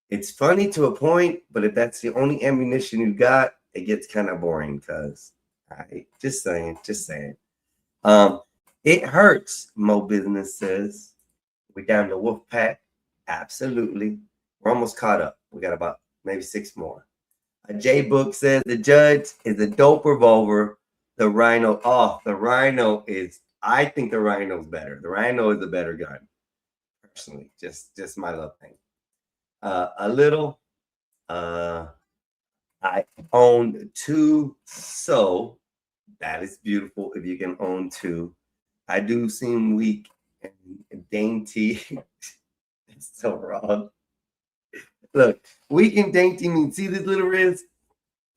It's funny to a point, but if that's the only ammunition you got, it gets kind of boring because just saying. It hurts, Mo Business says. We're down to Wolfpack. Absolutely. We're almost caught up. We got about maybe 6 more. J Book says the Judge is a dope revolver. The Rhino, the Rhino is, I think the Rhino is better. The Rhino is a better gun. Personally, just my love thing. A little, I own 2, so that is beautiful if you can own 2. I do seem weak and dainty. It's so wrong. Look, weak and dainty means, see this little wrist?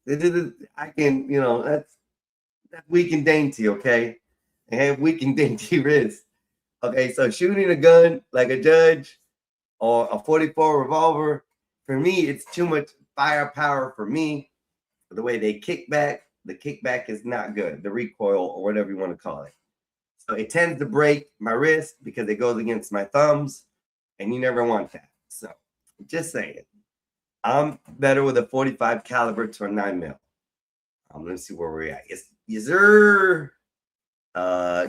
I can, that's weak and dainty, okay? I have weak and dainty wrist. Okay, so shooting a gun like a judge or a 44 revolver, for me, it's too much firepower for me. The way they kick back, the kickback is not good, the recoil or whatever you want to call it. So it tends to break my wrist because it goes against my thumbs, and you never want that. So just saying, I'm better with a 45 caliber to a 9mm. Let's see where we're at. Yes, sir.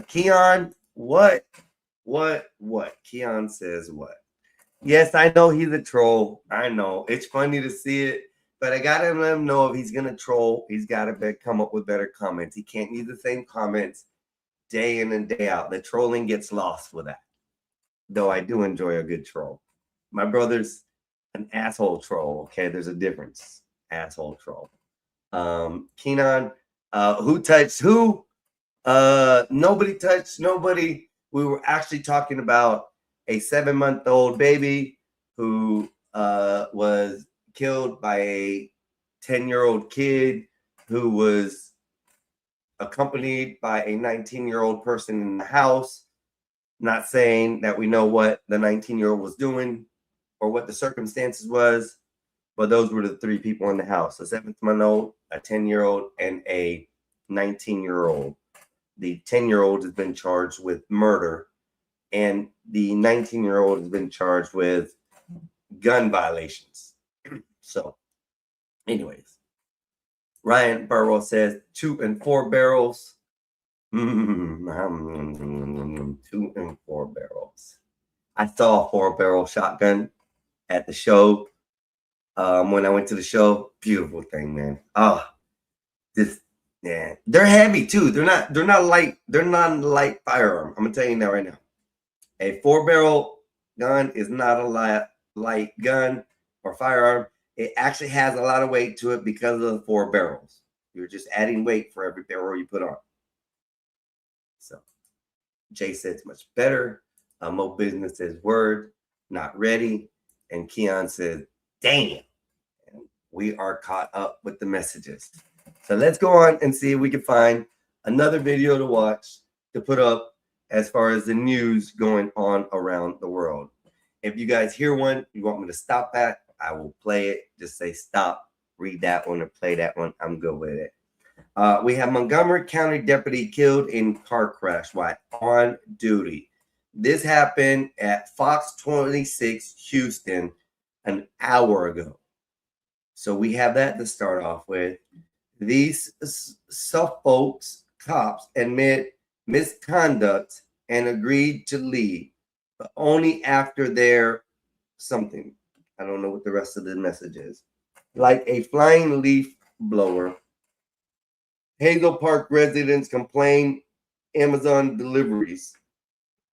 Keon, what? Keon says what? Yes, I know he's a troll. I know. It's funny to see it, but I got to let him know if he's going to troll, he's got to come up with better comments. He can't use the same comments day in and day out. The trolling gets lost with that. Though I do enjoy a good troll. My brother's an asshole troll, okay? There's a difference. Asshole troll. Kenon, who touched who? Nobody touched nobody. We were actually talking about a 7-month-old baby who was killed by a 10-year-old kid who was accompanied by a 19-year-old person in the house. Not saying that we know what the 19-year-old was doing or what the circumstances was, but those were the 3 people in the house: a 7-month-old, a 10-year-old, and a 19-year-old. The 10-year-old has been charged with murder, and the 19-year-old has been charged with gun violations. So, anyways, Ryan Burwell says 2 and 4 barrels. 2 and 4 barrels. I saw a 4-barrel shotgun at the show. When I went to the show, beautiful thing, man. Yeah, they're heavy too. They're not light. They're not a light firearm. I'm gonna tell you that right now. A 4-barrel gun is not a light gun or firearm. It actually has a lot of weight to it because of the 4 barrels. You're just adding weight for every barrel you put on. So Jay said it's much better. Mo Business says word, not ready. And Keon says, damn. And we are caught up with the messages. So let's go on and see if we can find another video to watch to put up as far as the news going on around the world. If you guys hear one, you want me to stop that, I will play it. Just say stop, read that one, or play that one. I'm good with it. We have Montgomery County deputy killed in car crash while on duty. This happened at Fox 26 Houston an hour ago. So we have that to start off with. These Suffolk cops admit misconduct and agreed to leave, but only after their something. I don't know what the rest of the message is. Like a flying leaf blower. Hazel Park residents complain Amazon deliveries.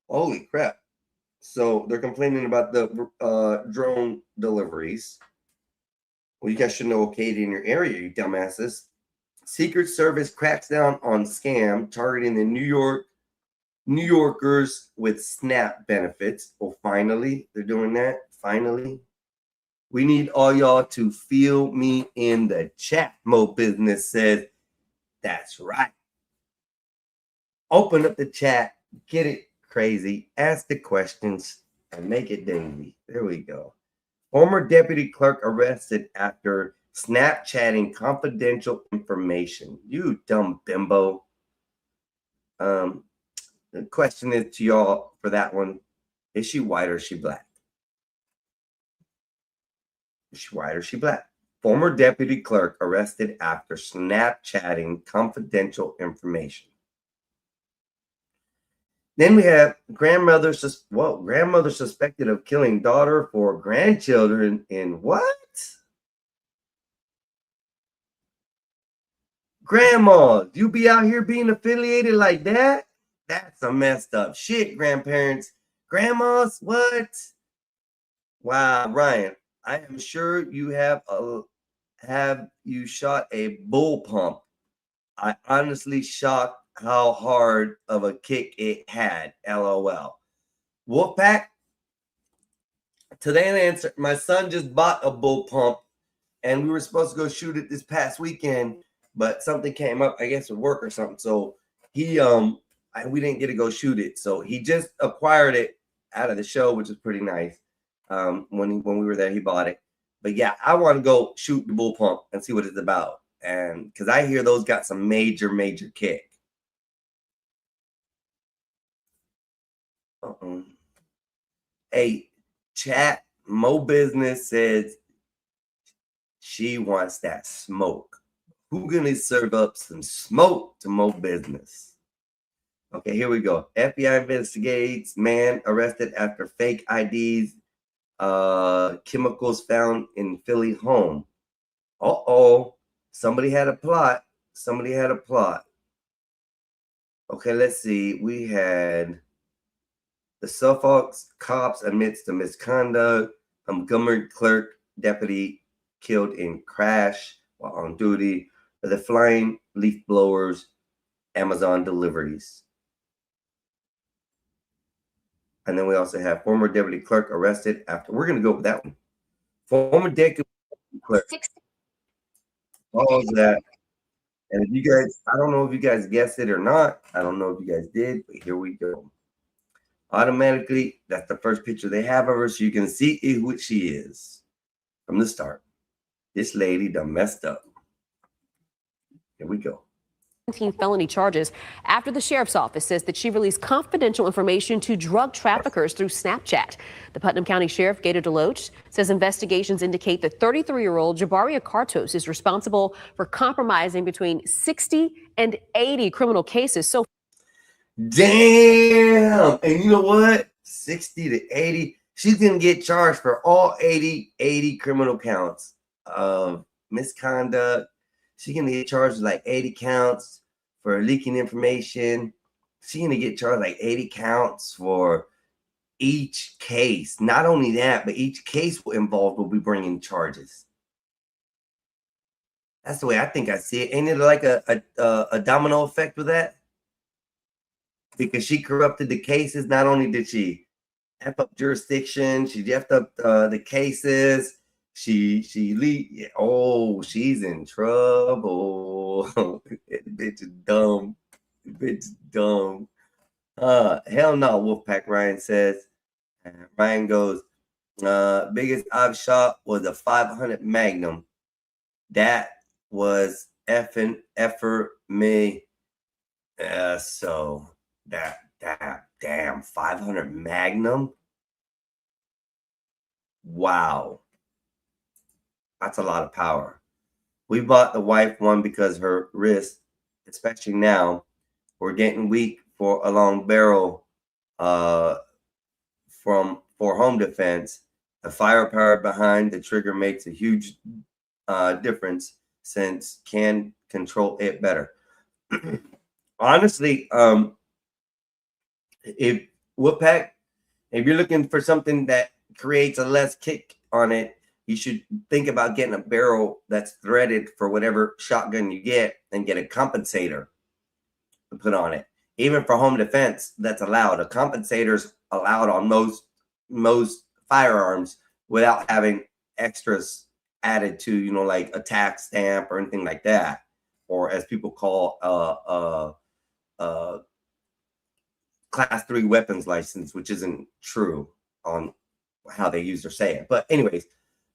Holy crap. So they're complaining about the drone deliveries. Well, you guys should know located in your area, you dumbasses. Secret Service cracks down on scam targeting the New Yorkers with SNAP benefits. Oh, finally, they're doing that. Finally. We need all y'all to feel me in the chat. Mo Business says, that's right. Open up the chat, get it crazy, ask the questions, and make it daily. There we go. Former deputy clerk arrested after Snapchatting confidential information. You dumb bimbo. The question is to y'all for that one. Is she white or is she black? Is she white or is she black? Former deputy clerk arrested after Snapchatting confidential information. Then we have grandmother suspected of killing daughter for grandchildren in what? Grandma, you be out here being affiliated like that? That's some messed up shit, grandparents. Grandmas, what? Wow, Ryan, I am sure you have have you shot a bull pump? I honestly shocked how hard of a kick it had. LOL. Wolfpack, to that answer, my son just bought a bull pump and we were supposed to go shoot it this past weekend, but something came up, I guess, with work or something. So we didn't get to go shoot it. So he just acquired it out of the show, which is pretty nice. When we were there, he bought it. But yeah, I want to go shoot the bull pump and see what it's about. And because I hear those got some major kick. Hey, chat, Mo Business says she wants that smoke. Who gonna serve up some smoke to Mo Business? Okay, here we go. FBI investigates man arrested after fake IDs, chemicals found in Philly home. Somebody had a plot. Okay, let's see. We had the Suffolk cops amidst the misconduct. Montgomery clerk deputy killed in crash while on duty. The flying leaf blowers, Amazon deliveries. And then we also have former deputy clerk arrested after. We're going to go with that one. Former deputy clerk. All of that. And if you guys, I don't know if you guys guessed it or not. I don't know if you guys did, but here we go. Automatically, that's the first picture they have of her, so you can see who she is from the start. This lady done messed up. Here we go. Felony charges after the sheriff's office says that she released confidential information to drug traffickers through Snapchat. The Putnam County Sheriff Gator Deloach says investigations indicate that 33-year-old Jabaria Cartos is responsible for compromising between 60 and 80 criminal cases. So, damn. And you know what? 60 to 80. She's going to get charged for all 80 criminal counts of misconduct. She's going to get charged with like 80 counts for leaking information. She's going to get charged like 80 counts for each case. Not only that, but each case involved will be bringing charges. That's the way I think I see it. Ain't it like a domino effect with that? Because she corrupted the cases. Not only did she F up jurisdiction, she effed up the cases. She's in trouble. Bitch is dumb. Hell no, Wolfpack Ryan says. Ryan goes, biggest I've shot was a 500 Magnum. That was effing effer me. So that damn 500 Magnum. Wow. That's a lot of power. We bought the wife one because her wrists, especially now, were getting weak for a long barrel for home defense. The firepower behind the trigger makes a huge difference since can control it better. Honestly, if Wolfpack, if you're looking for something that creates a less kick on it, you should think about getting a barrel that's threaded for whatever shotgun you get and get a compensator to put on it. Even for home defense, that's allowed. A compensator's allowed on most firearms without having extras added to, you know, like a tax stamp or anything like that. Or as people call class 3 weapons license, which isn't true on how they use or say it. But anyways,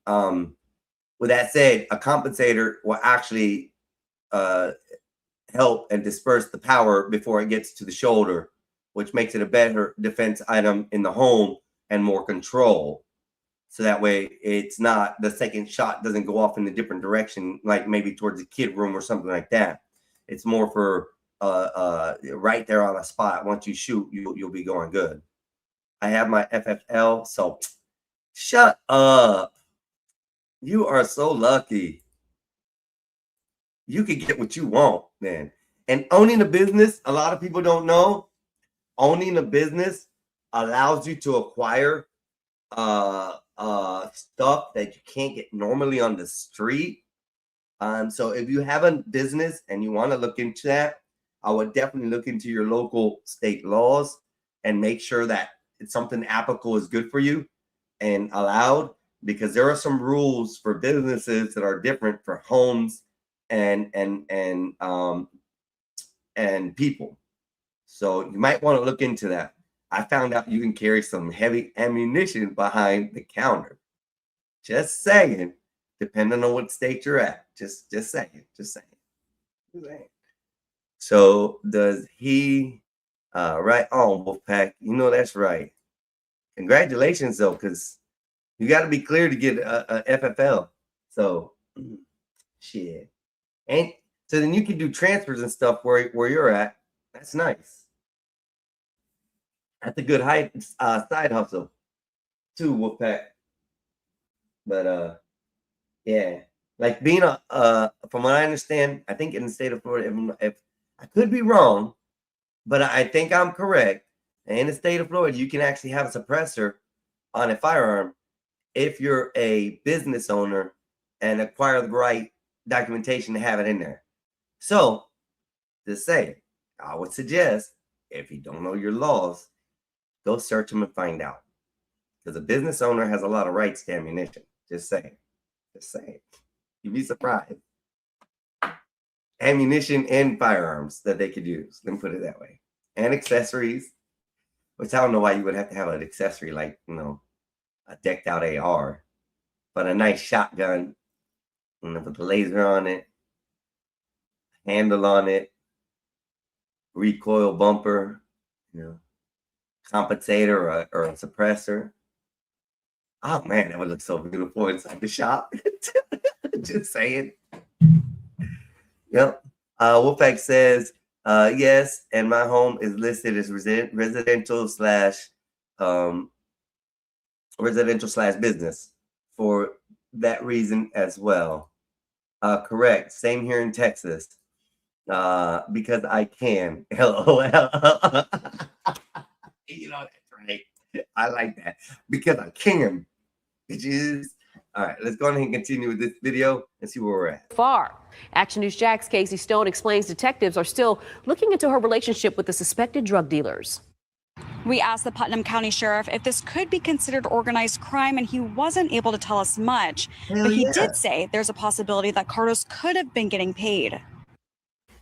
with that said, a compensator will actually help and disperse the power before it gets to the shoulder, which makes it a better defense item in the home and more control. So that way it's not, the second shot doesn't go off in a different direction, like maybe towards the kid room or something like that. It's more for right there on the spot. Once you shoot, you'll be going good. I have my FFL, so shut up. You are so lucky. You can get what you want, man. And owning a business, a lot of people don't know, owning a business allows you to acquire stuff that you can't get normally on the street. So if you have a business and you want to look into that, I would definitely look into your local state laws and make sure that it's something applicable is good for you and allowed, because there are some rules for businesses that are different for homes and people. So you might want to look into that. I found out you can carry some heavy ammunition behind the counter. Just saying, depending on what state you're at. Just saying. So does he right on, Wolfpack? You know that's right. Congratulations though, because you got to be clear to get a FFL. So shit. And so then you can do transfers and stuff where you're at. That's nice. That's a good side hustle too, Wolfpack. But yeah, like being from what I understand, I think in the state of Florida, if I could be wrong, but I think I'm correct. In the state of Florida, you can actually have a suppressor on a firearm if you're a business owner and acquire the right documentation to have it in there. So, to say, I would suggest, if you don't know your laws, go search them and find out. Because a business owner has a lot of rights to ammunition. Just saying. You'd be surprised. Ammunition and firearms that they could use. Let me put it that way. And accessories. Which I don't know why you would have to have an accessory like, a decked out AR. But a nice shotgun. With the laser on it. Handle on it. Recoil bumper. Compensator or a suppressor. Oh man, that would look so beautiful inside the shop. Just saying. Yep. Wolfpack says, yes, and my home is listed as residential slash business for that reason as well. Correct. Same here in Texas. Because I can. LOL. That's right. I like that. Because I can. Bitches. All right, let's go ahead and continue with this video and see where we're at. Far. Action News Jack's Casey Stone explains detectives are still looking into her relationship with the suspected drug dealers. We asked the Putnam County Sheriff if this could be considered organized crime, and he wasn't able to tell us much. But he did say there's a possibility that Cardos could have been getting paid.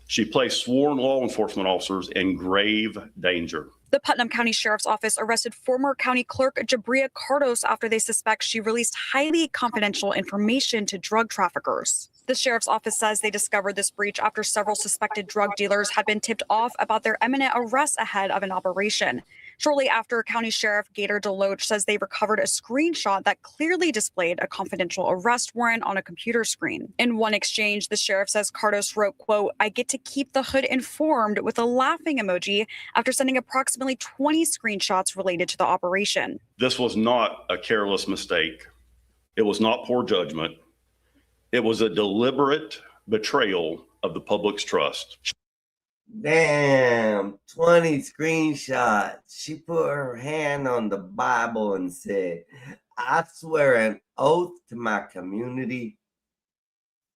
She placed sworn law enforcement officers in grave danger. The Putnam County Sheriff's Office arrested former County Clerk Jabria Cardos after they suspect she released highly confidential information to drug traffickers. The Sheriff's Office says they discovered this breach after several suspected drug dealers had been tipped off about their imminent arrest ahead of an operation. Shortly after, County Sheriff Gator Deloach says they recovered a screenshot that clearly displayed a confidential arrest warrant on a computer screen. In one exchange, the sheriff says Cardos wrote, quote, "I get to keep the hood informed," with a laughing emoji after sending approximately 20 screenshots related to the operation. This was not a careless mistake. It was not poor judgment. It was a deliberate betrayal of the public's trust. Damn, 20 screenshots. She put her hand on the Bible and said, "I swear an oath to my community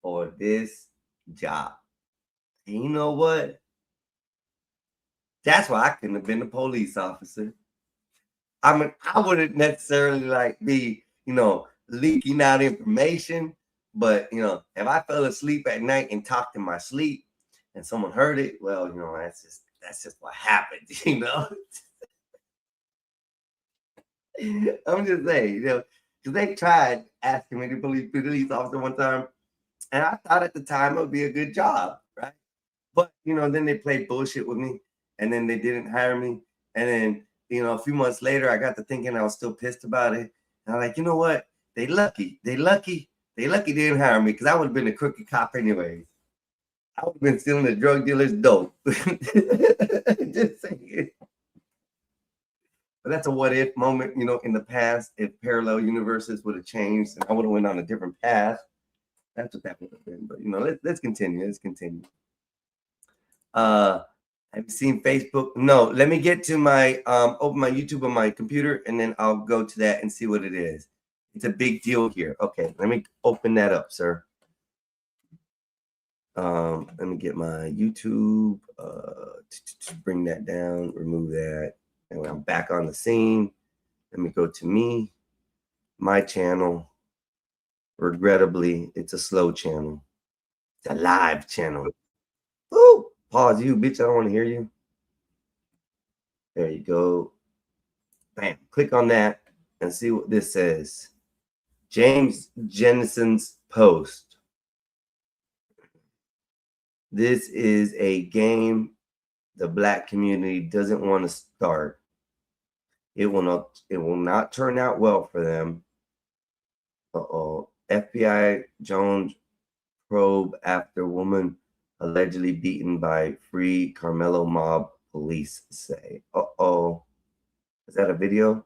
for this job." And you know what? That's why I couldn't have been a police officer. I mean, I wouldn't necessarily be, leaking out information, but if I fell asleep at night and talked in my sleep and someone heard it, well, that's just what happened, I'm just saying, because they tried asking me to be police officer one time, and I thought at the time it would be a good job, right? But then they played bullshit with me, and then they didn't hire me, and then a few months later, I got to thinking I was still pissed about it, and I'm like, you know what? They lucky they didn't hire me, because I would have been a crooked cop anyways. I would have been stealing the drug dealer's dope. Just saying. But that's a what if moment, in the past, if parallel universes would have changed and I would have went on a different path. That's what that would have been. But let's continue. Have you seen Facebook? No, let me get to my open my YouTube on my computer, and then I'll go to that and see what it is. It's a big deal here. Okay, let me open that up, sir. Let me get my YouTube, bring that down, remove that. And when I'm back on the scene, let me go to me, my channel. Regrettably, it's a slow channel. It's a live channel. Ooh, pause you, bitch. I don't want to hear you. There you go. Bam. Click on that and see what this says. James Jennison's post. This is a game the Black community doesn't want to start. It will not turn out well for them. FBI Jones probe after woman allegedly beaten by Free Carmelo mob, police say. Is that a video?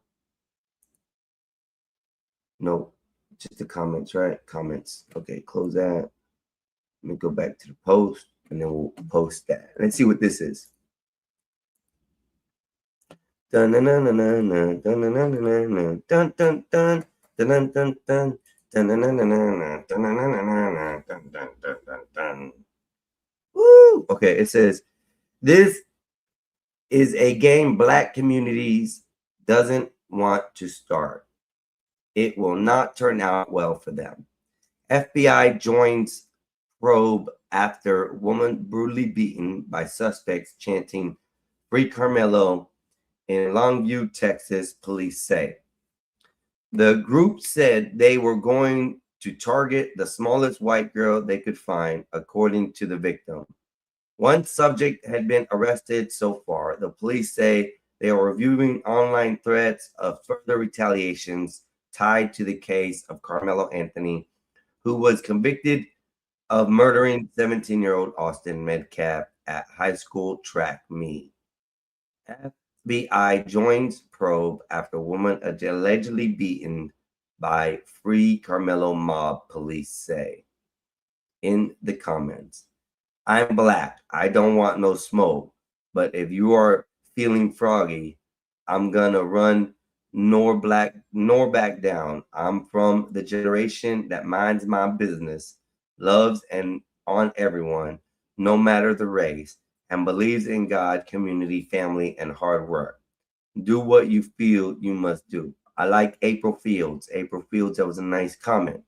No, just the comments, right? Comments. Okay, close that. Let me go back to the post and then we'll post that. Let's see what this is. Dun dun dun dun dun dun dun dun dun dun dun dun dun dun. Woo! Okay, it says this is a game Black communities doesn't want to start. It will not turn out well for them. FBI joins probe after woman brutally beaten by suspects chanting "Free Carmelo" in Longview, Texas, police say. The group said they were going to target the smallest white girl they could find, according to the victim. One subject had been arrested so far. The police say they are reviewing online threats of further retaliations tied to the case of Carmelo Anthony, who was convicted of murdering 17-year-old Austin Metcalf at high school track meet. FBI joins probe after woman allegedly beaten by Free Carmelo mob, police say. In the comments, I'm Black. I don't want no smoke. But if you are feeling froggy, I'm gonna run nor back down. I'm from the generation that minds my business, loves and on everyone, no matter the race, and believes in God, community, family, and hard work. Do what you feel you must do. I like April Fields. April Fields, that was a nice comment.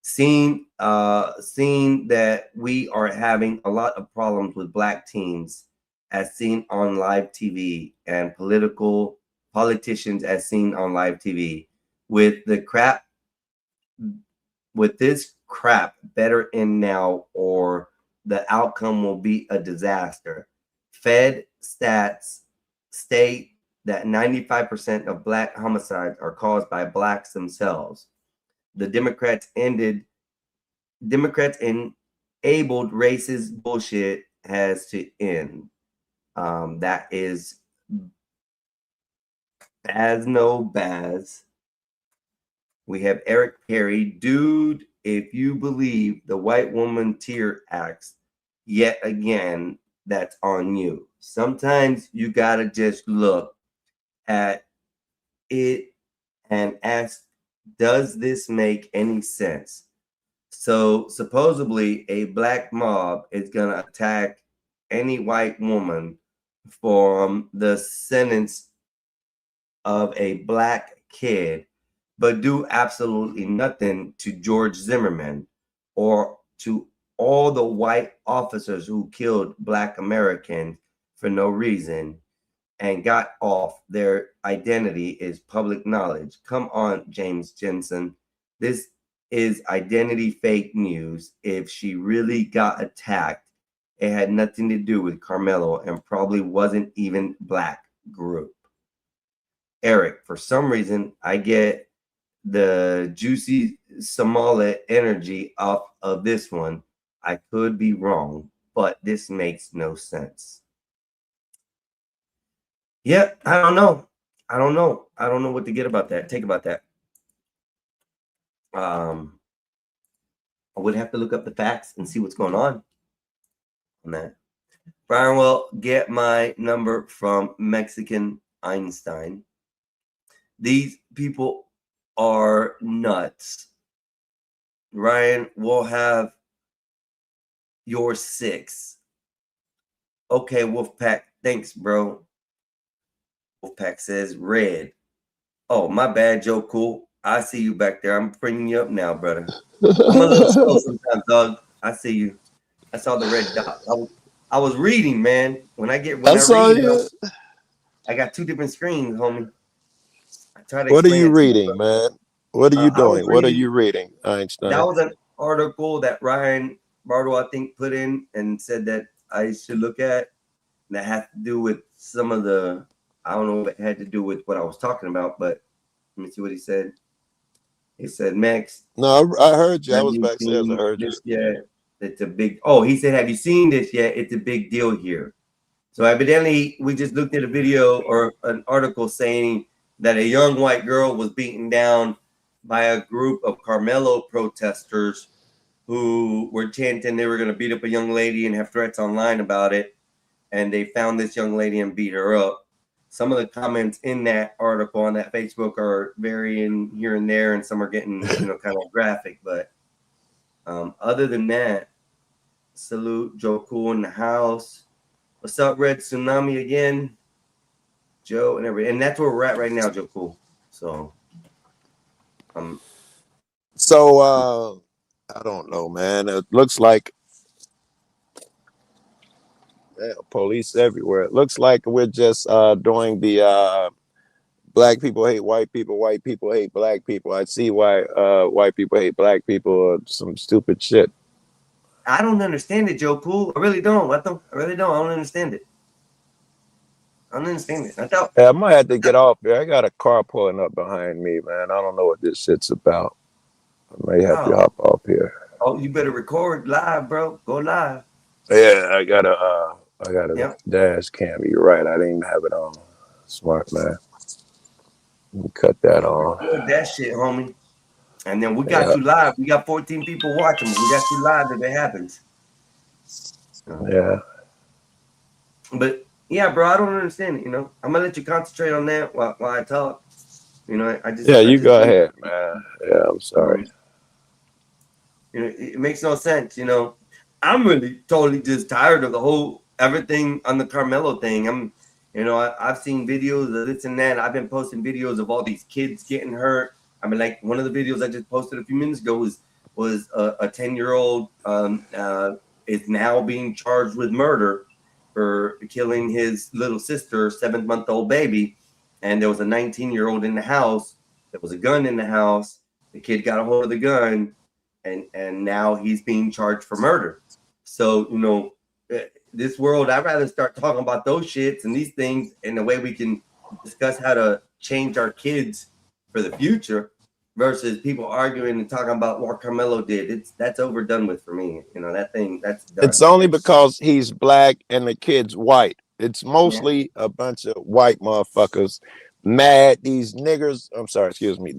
Seeing that we are having a lot of problems with Black teens as seen on live TV and politicians as seen on live TV with this crap better end now or the outcome will be a disaster. Fed stats state that 95% of Black homicides are caused by Blacks themselves. The Democrats enabled racist bullshit has to end. That is Baz. We have Eric Perry. Dude, if you believe the white woman tear acts, yet again, that's on you. Sometimes you gotta just look at it and ask, does this make any sense? So supposedly a Black mob is gonna attack any white woman from the sentence of a Black kid, but do absolutely nothing to George Zimmerman or to all the white officers who killed Black Americans for no reason and got off. Their identity is public knowledge. Come on, James Jensen. This is identity fake news. If she really got attacked, it had nothing to do with Carmelo and probably wasn't even Black group. Eric, for some reason, I get the juicy Somali energy off of this one. I could be wrong, but this makes no sense. Yeah, I don't know. I don't know what to get about that. Take about that. I would have to look up the facts and see what's going on that. Brian will get my number from Mexican Einstein. These people are nuts. Ryan will have You're 6. Okay, Wolfpack. Thanks, bro. Wolfpack says red. Oh, my bad, Joe Cool. I see you back there. I'm bringing you up now, brother. I'm a little slow sometimes, dog. I see you. I saw the red dot. I was reading, man. When I saw read, you. I got 2 different screens, homie. I try to What are explain you it to you, reading, brother. man? What are you I was doing? What are reading. you reading, That Einstein? was an article that Ryan Bartle, I think, put in and said that I should look at. That had to do with some of the, I don't know if it had to do with what I was talking about, but let me see what he said. He said, Max. No, I heard you. I Have was you back there. I seen heard you. this yet? It's a big, oh, he said, have you seen this yet? It's a big deal here. So evidently, we just looked at a video or an article saying that a young white girl was beaten down by a group of Carmelo protesters who were chanting they were going to beat up a young lady and have threats online about it. And they found this young lady and beat her up. Some of the comments in that article on that Facebook are varying here and there, and some are getting, kind of graphic. But other than that, salute Joe Cool in the house. What's up, Red Tsunami again? Joe and everything. And that's where we're at right now, Joe Cool. So I don't know, man. It looks like police everywhere. It looks like we're just doing the black people hate white people hate black people. I see why white people hate black people or some stupid shit. I don't understand it, Joe Cool. I really don't. I really don't. I don't understand it. I don't understand it. I might have to get off here. I got a car pulling up behind me, man. I don't know what this shit's about. I may have to hop off here. Oh, you better record live, bro. Go live. Yeah, I got a dash cam. You're right. I didn't even have it on. Smart man. Let me cut that on. Record that shit, homie. And then we got you live. We got 14 people watching. We got you live if it happens. Yeah. But yeah, bro, I don't understand it. I'm gonna let you concentrate on that while I talk. I just you go ahead, man. Yeah, I'm sorry. It makes no sense. I'm really totally just tired of the whole everything on the Carmelo thing. I've seen videos of this and that. I've been posting videos of all these kids getting hurt. I mean, like one of the videos I just posted a few minutes ago was a 10-year-old is now being charged with murder for killing his little sister, 7-month-old baby. And there was a 19-year-old in the house. There was a gun in the house. The kid got a hold of the gun, and now he's being charged for murder. So, this world, I'd rather start talking about those shits and these things in the way we can discuss how to change our kids for the future versus people arguing and talking about what Carmelo did. That's overdone with for me. That thing, that's done. It's only because he's black and the kid's white. It's mostly a bunch of white motherfuckers mad. These niggers,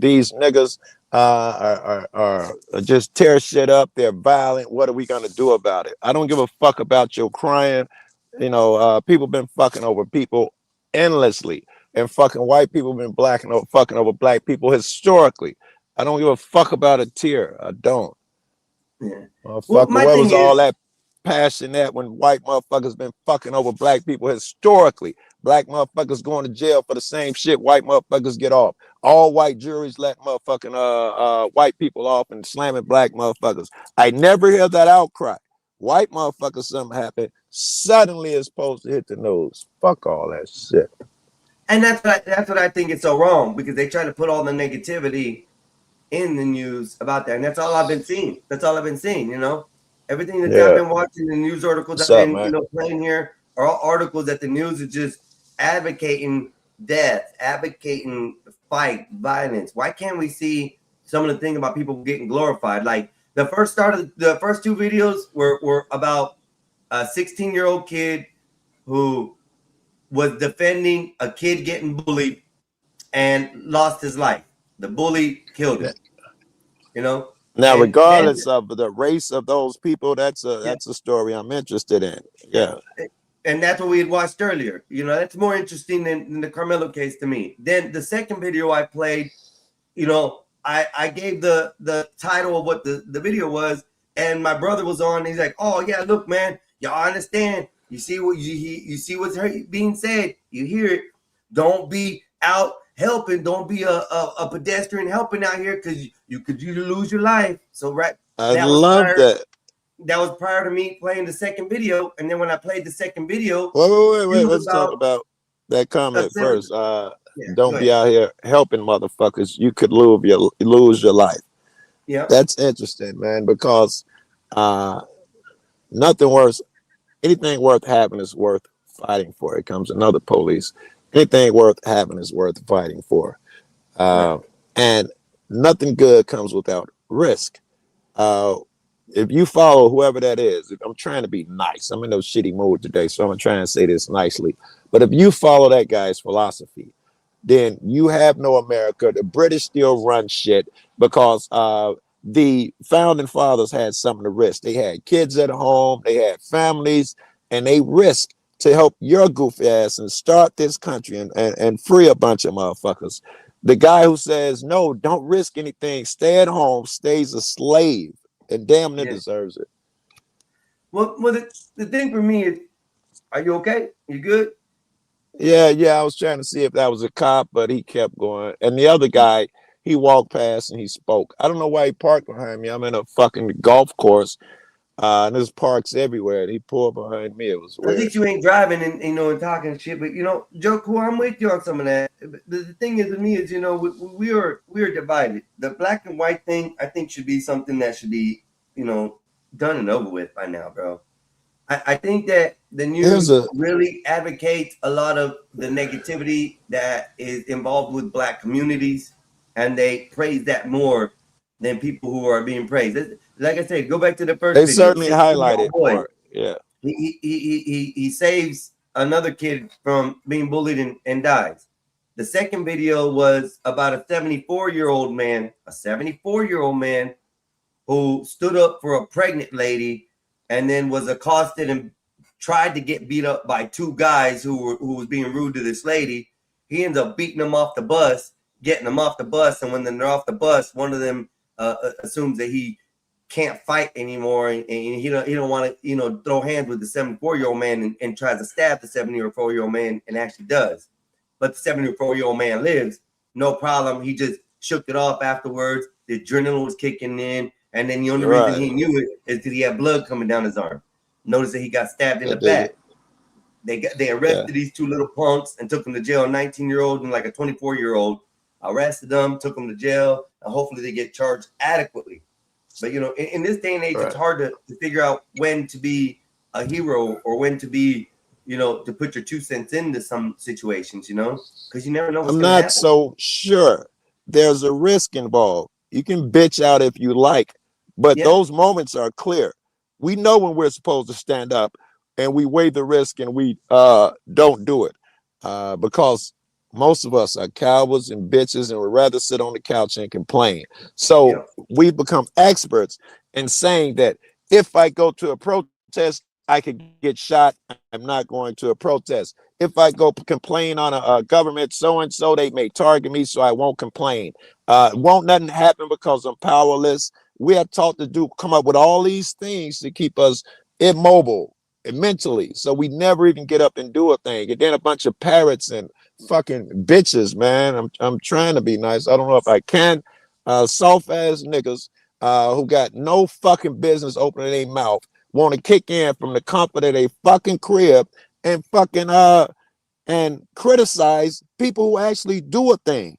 these niggas are just tear shit up. They're violent. What are we gonna do about it? I don't give a fuck about your crying. People been fucking over people endlessly, and fucking white people been fucking over black people historically. I don't give a fuck about a tear. I don't. Yeah. What was all that passion at when white motherfuckers been fucking over black people historically? Black motherfuckers going to jail for the same shit white motherfuckers get off. All white juries let motherfucking white people off and slamming black motherfuckers. I never hear that outcry. White motherfuckers, something happened, suddenly it's supposed to hit the news. Fuck all that shit. And that's what I think is so wrong, because they try to put all the negativity in the news about that, and that's all I've been seeing. Everything that I've been watching, the news articles I've been playing here are all articles that the news is just advocating death, advocating fight, violence. Why can't we see some of the thing about people getting glorified? Like the first 2 videos were about a 16-year-old kid who was defending a kid getting bullied and lost his life. The bully killed him. Now, regardless of the race of those people, that's a story I'm interested in. Yeah. And that's what we had watched earlier. That's more interesting than the Carmelo case to me. Then the second video I played, I gave the title of what the video was, and my brother was on. He's like, "Oh yeah, look, man, y'all understand? You see what you see what's being said. You hear it. Don't be out helping. Don't be a pedestrian helping out here because you could lose your life." So I love that. That was prior to me playing the second video, and then when I played the second video, Wait. Let's talk about that comment first. Don't be out here helping motherfuckers. You could lose your life. Yeah, that's interesting, man, because anything worth having is worth fighting for. It comes another police. Anything worth having is worth fighting for. And nothing good comes without risk. If you follow whoever that is, I'm trying to be nice. I'm in no shitty mood today, so I'm trying to say this nicely. But if you follow that guy's philosophy, then you have no America. The British still run shit because the founding fathers had something to risk. They had kids at home, they had families, and they risked to help your goofy ass and start this country and free a bunch of motherfuckers. The guy who says, no, don't risk anything, stay at home, stays a slave, and damn near deserves it. Well, the thing for me is, are you okay? You good? Yeah, I was trying to see if that was a cop, but he kept going. And the other guy, he walked past and he spoke. I don't know why he parked behind me. I'm in a fucking golf course, and there's parks everywhere. And he pulled behind me. It was weird. At least you ain't driving and talking shit. But Joe, cool, I'm with you on some of that. But the thing is, with me is, we are divided. The black and white thing, I think, should be something that should be, done and over with by now, bro. I think that the news really advocates a lot of the negativity that is involved with black communities, and they praise that more than people who are being praised. Like I said, go back to the first. They certainly highlight it more. Yeah. He saves another kid from being bullied and dies. The second video was about a 74-year-old man, who stood up for a pregnant lady and then was accosted and tried to get beat up by two guys who was being rude to this lady. He ends up beating them off the bus, getting them off the bus, and when they're off the bus, one of them assumes that he can't fight anymore, and he don't want to throw hands with the 74-year-old man and tries to stab the 74-year-old man and actually does. But the 74-year-old man lives, no problem. He just shook it off afterwards. The adrenaline was kicking in. And then the only reason he knew it is because he had blood coming down his arm. Notice that he got stabbed in the back. They arrested these two little punks and took them to jail. A 19-year-old and like a 24-year-old arrested them, took them to jail, and hopefully they get charged adequately. But in this day and age, it's hard to figure out when to be a hero or when to be, to put your 2 cents into some situations, because you never know what's I'm gonna not happen. so sure. There's a risk involved. You can bitch out if you like, but those moments are clear. We know when we're supposed to stand up, and we weigh the risk and we don't do it because most of us are cowards and bitches and would rather sit on the couch and complain. So we've become experts in saying that if I go to a protest, I could get shot. I'm not going to a protest. If I go complain on a government so-and-so, they may target me, so I won't complain. Won't nothing happen because I'm powerless. We are taught to come up with all these things to keep us immobile and mentally, so we never even get up and do a thing. And then a bunch of parrots and fucking bitches, man. I'm trying to be nice. I don't know if I can. Soft ass niggas who got no fucking business opening their mouth want to kick in from the comfort of their fucking crib and fucking and criticize people who actually do a thing.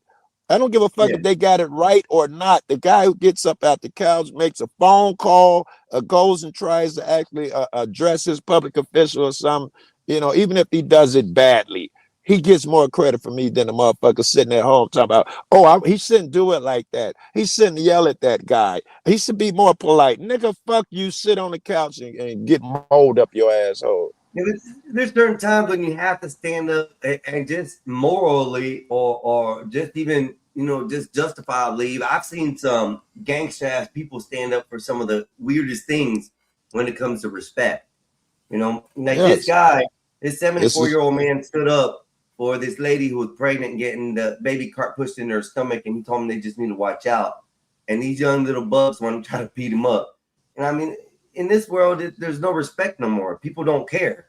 I don't give a fuck if they got it right or not. The guy who gets up out the couch, makes a phone call, goes and tries to actually address his public official or something, even if he does it badly, he gets more credit from me than the motherfucker sitting at home talking about, he shouldn't do it like that. He shouldn't yell at that guy. He should be more polite. Nigga, fuck you, sit on the couch and get mold up your asshole. There's certain times when you have to stand up and just morally or just even, just justifiably. I've seen some gangster ass people stand up for some of the weirdest things when it comes to respect. This guy, this 74-year-old man stood up for this lady who was pregnant and getting the baby cart pushed in her stomach, and he told them they just need to watch out. And these young little bugs want to try to beat him up. And I mean, in this world, there's no respect no more. People don't care.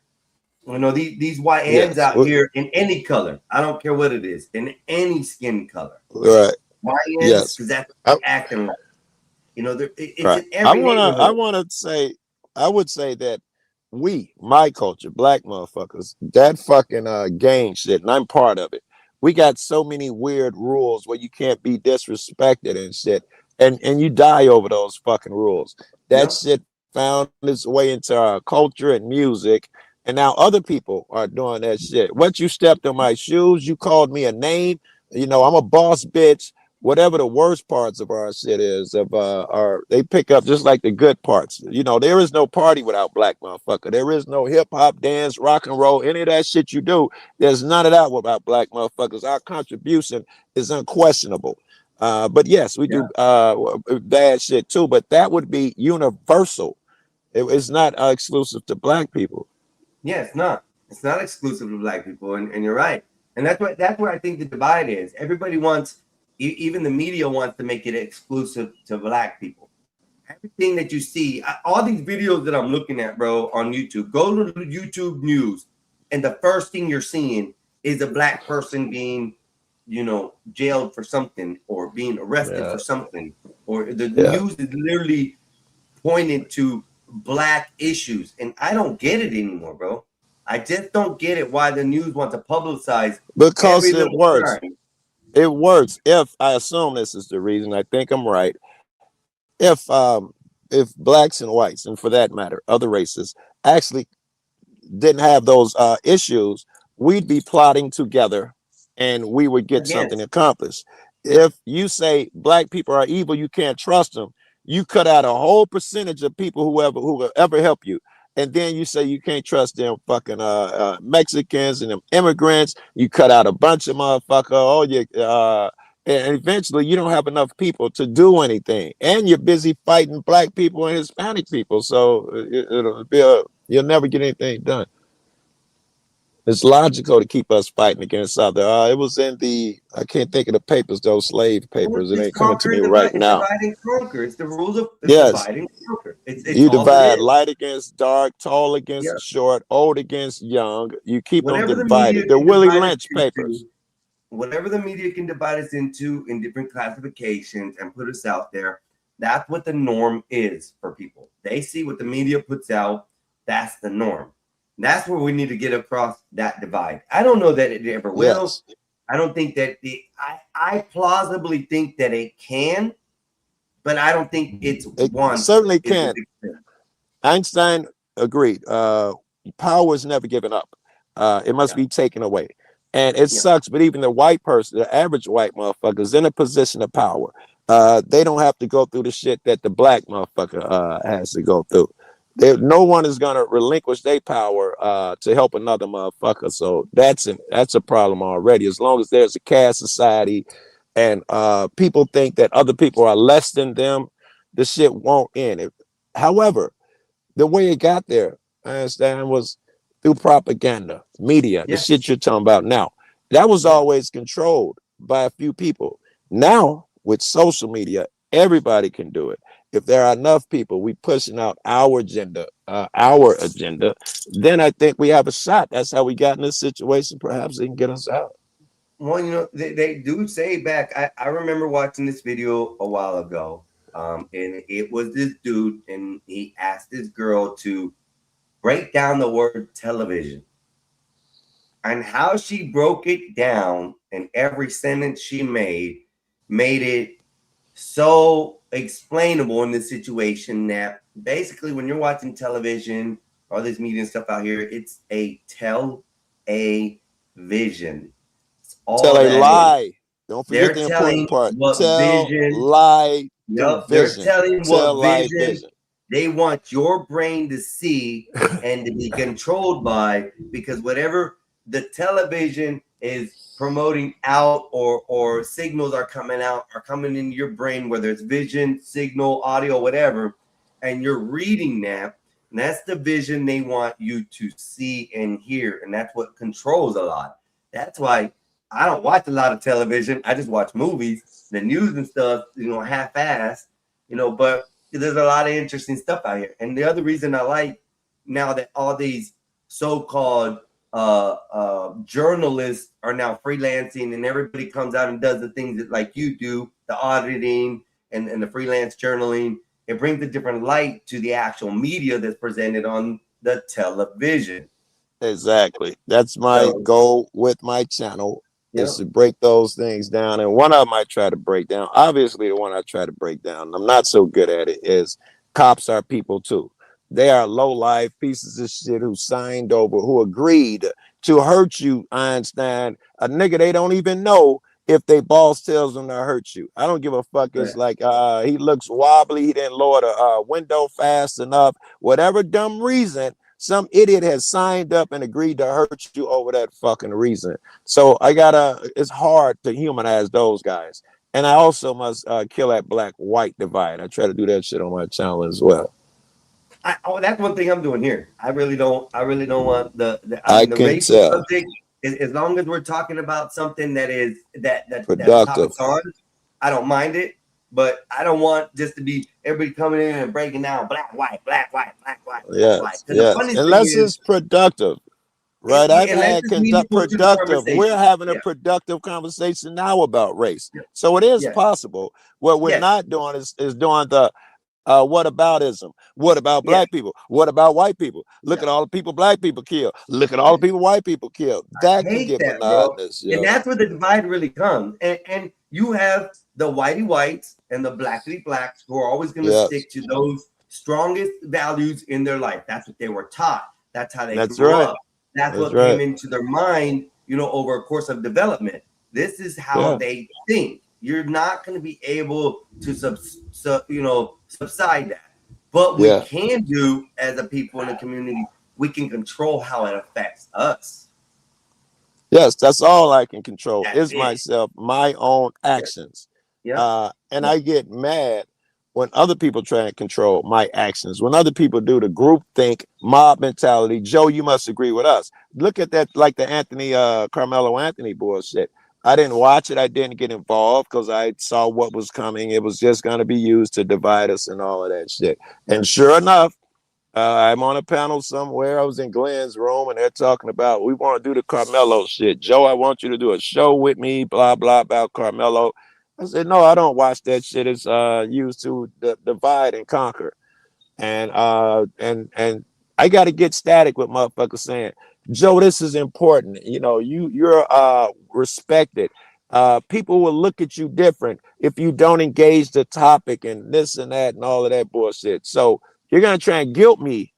You know, these YNs out here in any color. I don't care what it is, in any skin color. Right. YNs, because that's what they're acting like. You know, it's Right. in every neighborhood. I would say that my culture, black motherfuckers, that fucking gang shit, and I'm part of it. We got so many weird rules where you can't be disrespected and shit. And you die over those fucking rules. That shit found its way into our culture and music. And now other people are doing that shit. Once you stepped on my shoes, you called me a name. You know, I'm a boss bitch. Whatever the worst parts of our shit is, they pick up just like the good parts. You know, there is no party without black motherfucker. There is no hip hop, dance, rock and roll, any of that shit you do. There's none of that without black motherfuckers. Our contribution is unquestionable. But yes, we do bad shit too. But that would be universal. It's not exclusive to black people. Yeah, it's not. It's not exclusive to black people, and you're right. And that's where I think the divide is. Everybody wants, even the media wants to make it exclusive to black people. Everything that you see, all these videos that I'm looking at, bro, on YouTube, go to the YouTube news, and the first thing you're seeing is a black person being, you know, jailed for something or being arrested for something, or the news is literally pointed to black issues, and I don't get it anymore, bro. I just don't get it why the news wants to publicize because it works. crime. It works. If I assume this is the reason, I think I'm right. If blacks and whites, and for that matter, other races, actually didn't have those issues, we'd be plotting together, and we would get something accomplished. If you say black people are evil, you can't trust them, you cut out a whole percentage of people who will ever help you. And then you say you can't trust them fucking Mexicans and them immigrants. You cut out a bunch of motherfucker. And eventually you don't have enough people to do anything. And you're busy fighting black people and Hispanic people. So you'll never get anything done. It's logical to keep us fighting against other. It was in I can't think of the papers, those slave papers. It ain't coming to me right now. Divide and conquer. It's the rules of Yes. divide and conquer. It's You all it divide is. light against dark, tall against short, old against young. You keep them Whatever the divided. media The can Willie divide us Lynch papers. Whatever the media can divide us into in different classifications and put us out there, that's what the norm is for people. They see what the media puts out. That's the norm. That's where we need to get across that divide. I don't know that it ever will. Yes. I don't think that I plausibly think that it can, but I don't think it's one. Certainly can. Einstein agreed. Power is never given up. It must be taken away. And it sucks, but even the white person, the average white motherfucker, is in a position of power. They don't have to go through the shit that the black motherfucker has to go through. No one is gonna relinquish their power to help another motherfucker. So that's a problem already. As long as there's a caste society and people think that other people are less than them, the shit won't end. However, the way it got there, I understand, was through propaganda, media, the shit you're talking about now. That was always controlled by a few people. Now, with social media, everybody can do it. If there are enough people, we pushing out our agenda, then I think we have a shot. That's how we got in this situation. Perhaps they can get us out. Well, you know, they do say back. I remember watching this video a while ago, and it was this dude, and he asked this girl to break down the word television. And how she broke it down, and every sentence she made it so explainable in this situation that basically when you're watching television, all this media and stuff out here, it's a vision. Tell a lie. Don't forget the important part. Tell lie. They're telling what vision they want your brain to see and to be controlled by, because whatever the television is promoting out or signals are coming into your brain, whether it's vision, signal, audio, whatever, and you're reading that, and that's the vision they want you to see and hear, and that's what controls a lot. That's why I don't watch a lot of television. I just watch movies, the news and stuff, half-assed, but there's a lot of interesting stuff out here. And the other reason I like now that all these so-called journalists are now freelancing and everybody comes out and does the things that like you do, the auditing and the freelance journaling, it brings a different light to the actual media that's presented on the television. Exactly. That's my goal with my channel, is to break those things down. And one of them I try to break down, obviously the one I try to break down, I'm not so good at it, is cops are people too. They are low life pieces of shit who signed over, who agreed to hurt you, Einstein. A nigga they don't even know if they boss tells them to hurt you. I don't give a fuck. It's like he looks wobbly, he didn't lower the window fast enough, whatever dumb reason. Some idiot has signed up and agreed to hurt you over that fucking reason. So it's hard to humanize those guys. And I also must kill that black-white divide. I try to do that shit on my channel as well. That's one thing I'm doing here. I really don't want the racial subject. As long as we're talking about something that is that productive, I don't mind it. But I don't want just to be everybody coming in and breaking down black, white, black, white, black, white. Yes, yes. Unless it's productive, right? I've had productive. We're having a productive conversation now about race, so it is possible. What we're not doing is doing the whataboutism. What about black people? What about white people? Look at all the people black people kill. Look at all the people white people kill. That can get monotonous. And that's where the divide really comes. And you have the whitey whites and the blackity blacks who are always going to stick to those strongest values in their life. That's what they were taught. That's how they grew up. That's what came into their mind, over a course of development. This is how they think. You're not going to be able to subside that. But we can do, as a people in the community, we can control how it affects us. Yes, that's all I can control is myself, my own actions. And I get mad when other people try and control my actions, when other people do the group think, mob mentality. Joe, you must agree with us. Look at that, like the Carmelo Anthony bullshit. I didn't watch it. I didn't get involved because I saw what was coming. It was just going to be used to divide us and all of that shit. And sure enough, I'm on a panel somewhere. I was in Glenn's room and they're talking about, we want to do the Carmelo shit. Joe, I want you to do a show with me, blah, blah, about Carmelo. I said, no, I don't watch that shit. It's used to divide and conquer. And I got to get static with motherfuckers saying, Joe, this is important. You're respected. People will look at you different if you don't engage the topic and this and that and all of that bullshit. So you're going to try and guilt me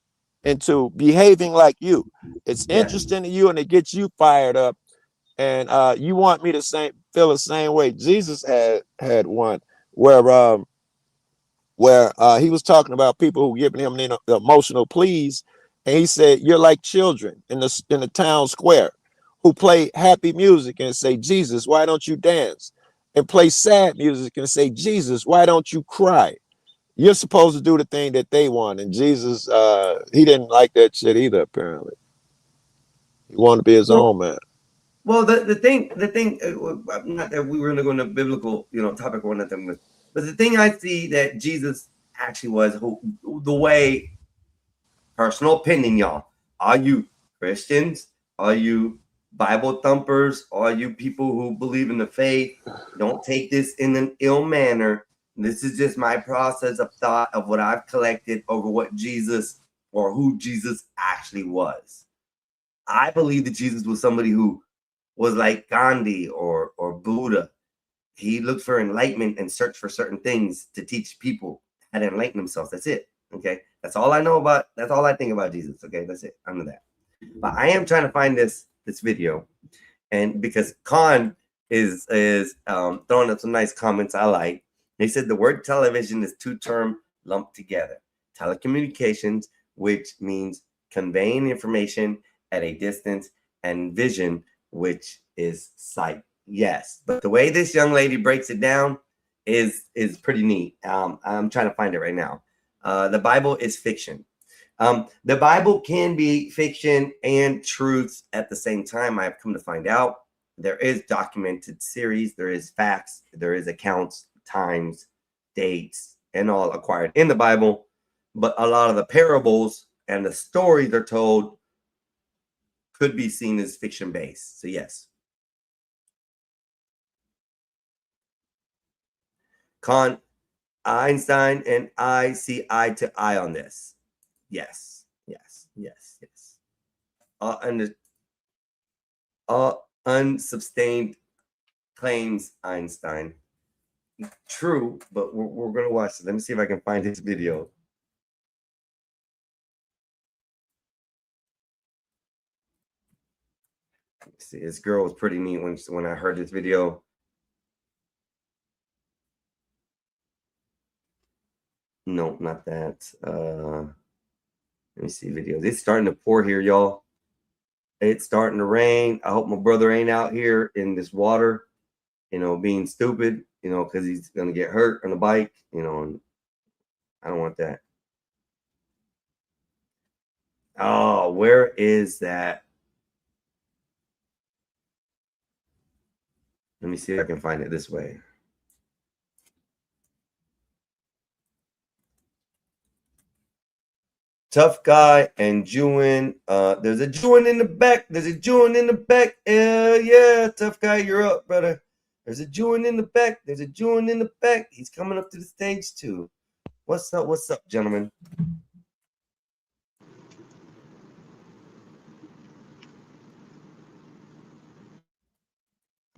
into behaving like you. It's interesting to you and it gets you fired up. And you want me to feel the same way. Jesus had one where he was talking about people who giving him the emotional pleas. And he said, you're like children in the town square who play happy music and say, Jesus, why don't you dance? And play sad music and say, Jesus, why don't you cry? You're supposed to do the thing that they want. And Jesus, he didn't like that shit either, apparently. He wanted to be his own man. Well, the thing, not that we were going to go into biblical, topic or nothing, but the thing I see that Jesus actually was the way, personal opinion, y'all. Are you Christians? Are you Bible thumpers? Are you people who believe in the faith? Don't take this in an ill manner. This is just my process of thought of what I've collected over what Jesus or who Jesus actually was. I believe that Jesus was somebody who was like Gandhi or Buddha. He looked for enlightenment and searched for certain things to teach people how to enlighten themselves. That's it. Okay. That's all I know about. That's all I think about Jesus. Okay. That's it. I know that. But I am trying to find this video. And because Khan is throwing up some nice comments I like. He said the word television is two terms lumped together. Telecommunications, which means conveying information at a distance, and vision, which is sight. Yes, but the way this young lady breaks it down is pretty neat. I'm trying to find it right now. The Bible is fiction. The Bible can be fiction and truth at the same time. I've come to find out there is documented series, there is facts, there is accounts, times, dates, and all acquired in the Bible, but a lot of the parables and the stories they're told could be seen as fiction based. So yes. Einstein and I see eye to eye on this. Yes. Unsustained claims, Einstein. True, but we're gonna watch it. Let me see if I can find this video. Let's see, this girl was pretty neat when I heard this video. No, not that. Let me see videos. It's starting to pour here, y'all. It's starting to rain. I hope my brother ain't out here in this water, being stupid, because he's gonna get hurt on the bike, and I don't want that. Oh, where is that? Let me see if I can find it this way. Tough guy and Jewin. There's a Jewin in the back. There's a Jewin in the back. Yeah, tough guy, you're up, brother. There's a Jewin in the back. There's a Jewin in the back. He's coming up to the stage too. What's up? What's up, gentlemen?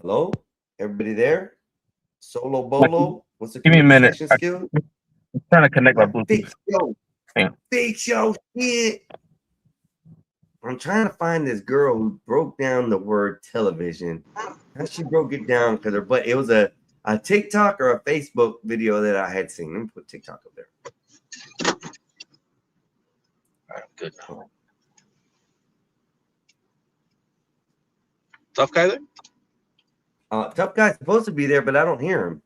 Hello? Everybody there? Solo Bolo? What's the Give me a minute. skill? I'm trying to connect my Bluetooth. Fix your shit. I'm trying to find this girl who broke down the word television. How she broke it down, because it was a TikTok or a Facebook video that I had seen. Let me put TikTok up there. All right, I'm good now. Tough guy there? Tough guy's supposed to be there, but I don't hear him.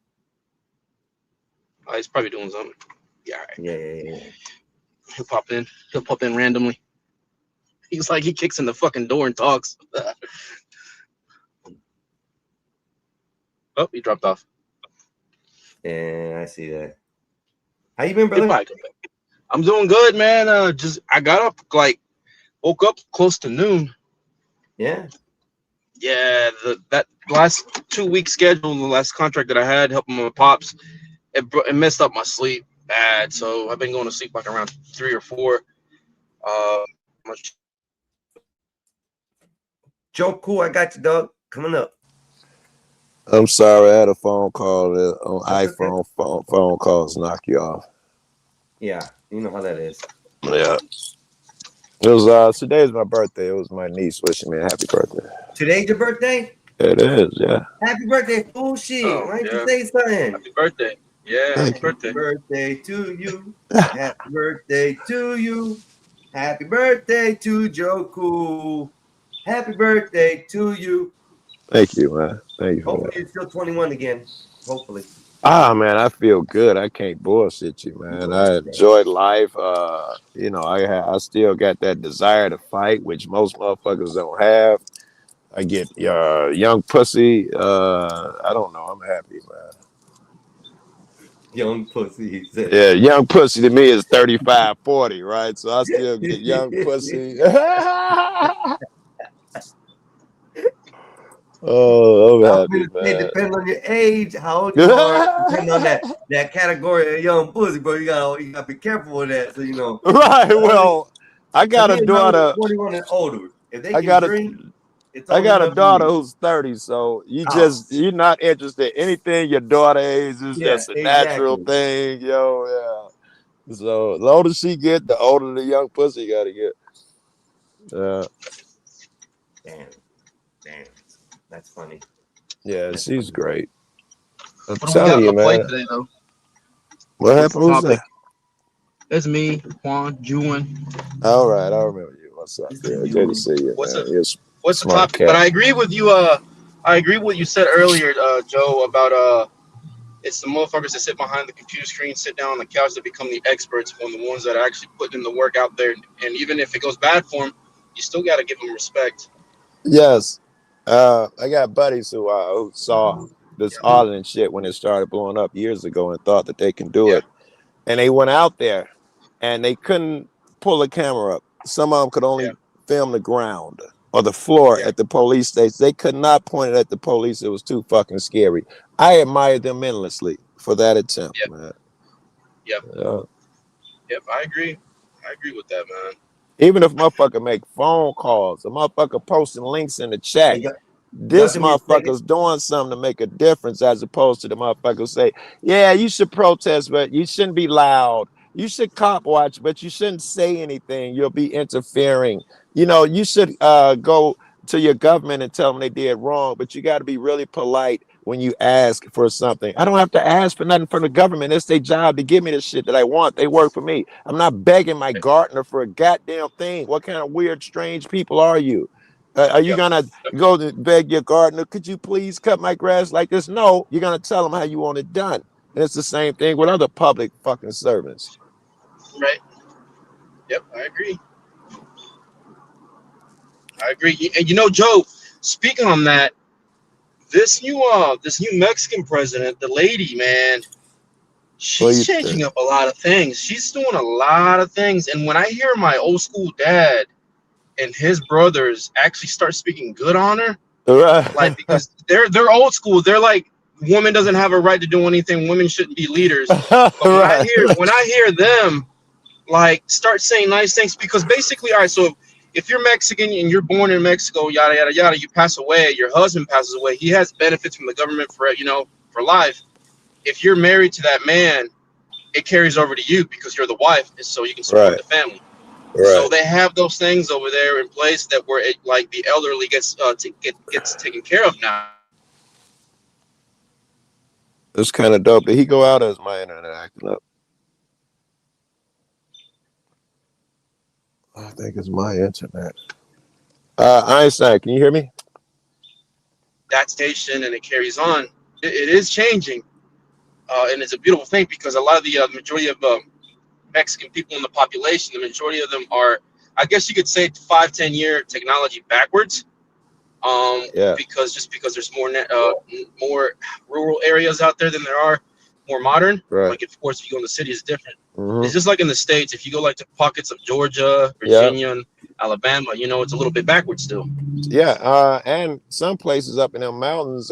He's probably doing something. Yeah, all right. Yeah. He'll pop in randomly. He's like, he kicks in the fucking door and talks. Oh, he dropped off. Yeah, I see that. How you been, brother? I'm doing good, man. I got up, woke up close to noon. Yeah. Yeah, that last 2-week schedule, the last contract that I had helping my pops, it messed up my sleep bad. So I've been going to sleep like around 3 or 4. Joe, cool. I got you, dog. Coming up. I'm sorry, I had a phone call on iPhone. Phone calls knock you off. Yeah, you know how that is. Yeah. It was today's my birthday. It was my niece wishing me a happy birthday. Today's your birthday? It is, yeah. Happy birthday, fool shit. Why didn't you say something? Happy birthday. Yeah, happy birthday. Happy birthday to you. Happy birthday to you. Happy birthday to Joe Cool. Happy birthday to you. Thank you, man. Thank you. Hopefully you're still 21 again. Hopefully. Man, I feel good. I can't bullshit you, man. I enjoyed life. I still got that desire to fight, which most motherfuckers don't have. I get young pussy. I don't know. I'm happy, man. Young pussy, he said. Yeah, young pussy to me is 35, 40, right? So I still get young pussy. Oh, I'm happy, man. It depends on your age, how old you are, depending on that category of young pussy, bro. You gotta be careful with that. So Right. Well, I got a daughter 21 and older. If they I got drink, I got a daughter who's 30, so you're not interested in anything your daughter age is just a natural thing, yo. Yeah. So the older she get, the older the young pussy gotta get. Damn. That's funny. Yeah, she's great. I'm What do we telling got you, to play man. today, though? What What's happened? the Who's topic? that? It's me, Juan, Juan. All right, I remember you. What's up? Yeah, good to see you, What's man. up? You're a What's the smart topic? But I cat. agree with you. I agree with what you said earlier, Joe, about it's the motherfuckers that sit behind the computer screen, sit down on the couch, that become the experts, when the ones that are actually putting in the work out there. And even if it goes bad for them, you still got to give them respect. Yes. I got buddies who saw this island shit when it started blowing up years ago and thought that they can do it. and they went out there, and they couldn't pull the camera up. Some of them could only film the ground or the floor at the police station. They could not point it at the police. It was too fucking scary. I admire them endlessly for that attempt, man. Yep. Yeah. Yep. I agree. I agree with that, man. Even if motherfucker make phone calls, a motherfucker posting links in the chat, this motherfucker's doing something to make a difference, as opposed to the motherfucker say, yeah, you should protest, but you shouldn't be loud. You should cop watch, but you shouldn't say anything. You'll be interfering. You know, you should go to your government and tell them they did wrong, but you got to be really polite when you ask for something. I don't have to ask for nothing from the government. It's their job to give me the shit that I want. They work for me. I'm not begging my gardener for a goddamn thing. What kind of weird, strange people are you? Are you gonna go to beg your gardener, could you please cut my grass like this? No, you're gonna tell them how you want it done. And it's the same thing with other public fucking servants. Right. Yep, I agree. I agree. And you know, Joe, speaking on that, this new Mexican president, the lady, man, she's changing up a lot of things. She's doing a lot of things. And when I hear my old school dad and his brothers actually start speaking good on her, like, because they're old school. They're like, woman doesn't have a right to do anything. Women shouldn't be leaders. But when I hear them like start saying nice things, because basically, all right, so if you're Mexican and you're born in Mexico, yada yada yada, you pass away, your husband passes away, he has benefits from the government for life. If you're married to that man, it carries over to you because you're the wife, and so you can support the family. So they have those things over there in place that where it, like, the elderly gets taken care of now. It's kind of dope. Did he go out, or is my internet acting up? I think it's my internet. Einstein, can you hear me? That station, and it carries on. It is changing, and it's a beautiful thing, because a lot of the majority of Mexican people in the population, the majority of them are, I guess you could say, 5-10 year technology backwards. Because there's more rural areas out there than there are more modern. Like, of course, if you go in the city, it's different. It's just like in the States. If you go like to pockets of Georgia, Virginia, and Alabama, you know, it's a little bit backwards still. And some places up in them mountains,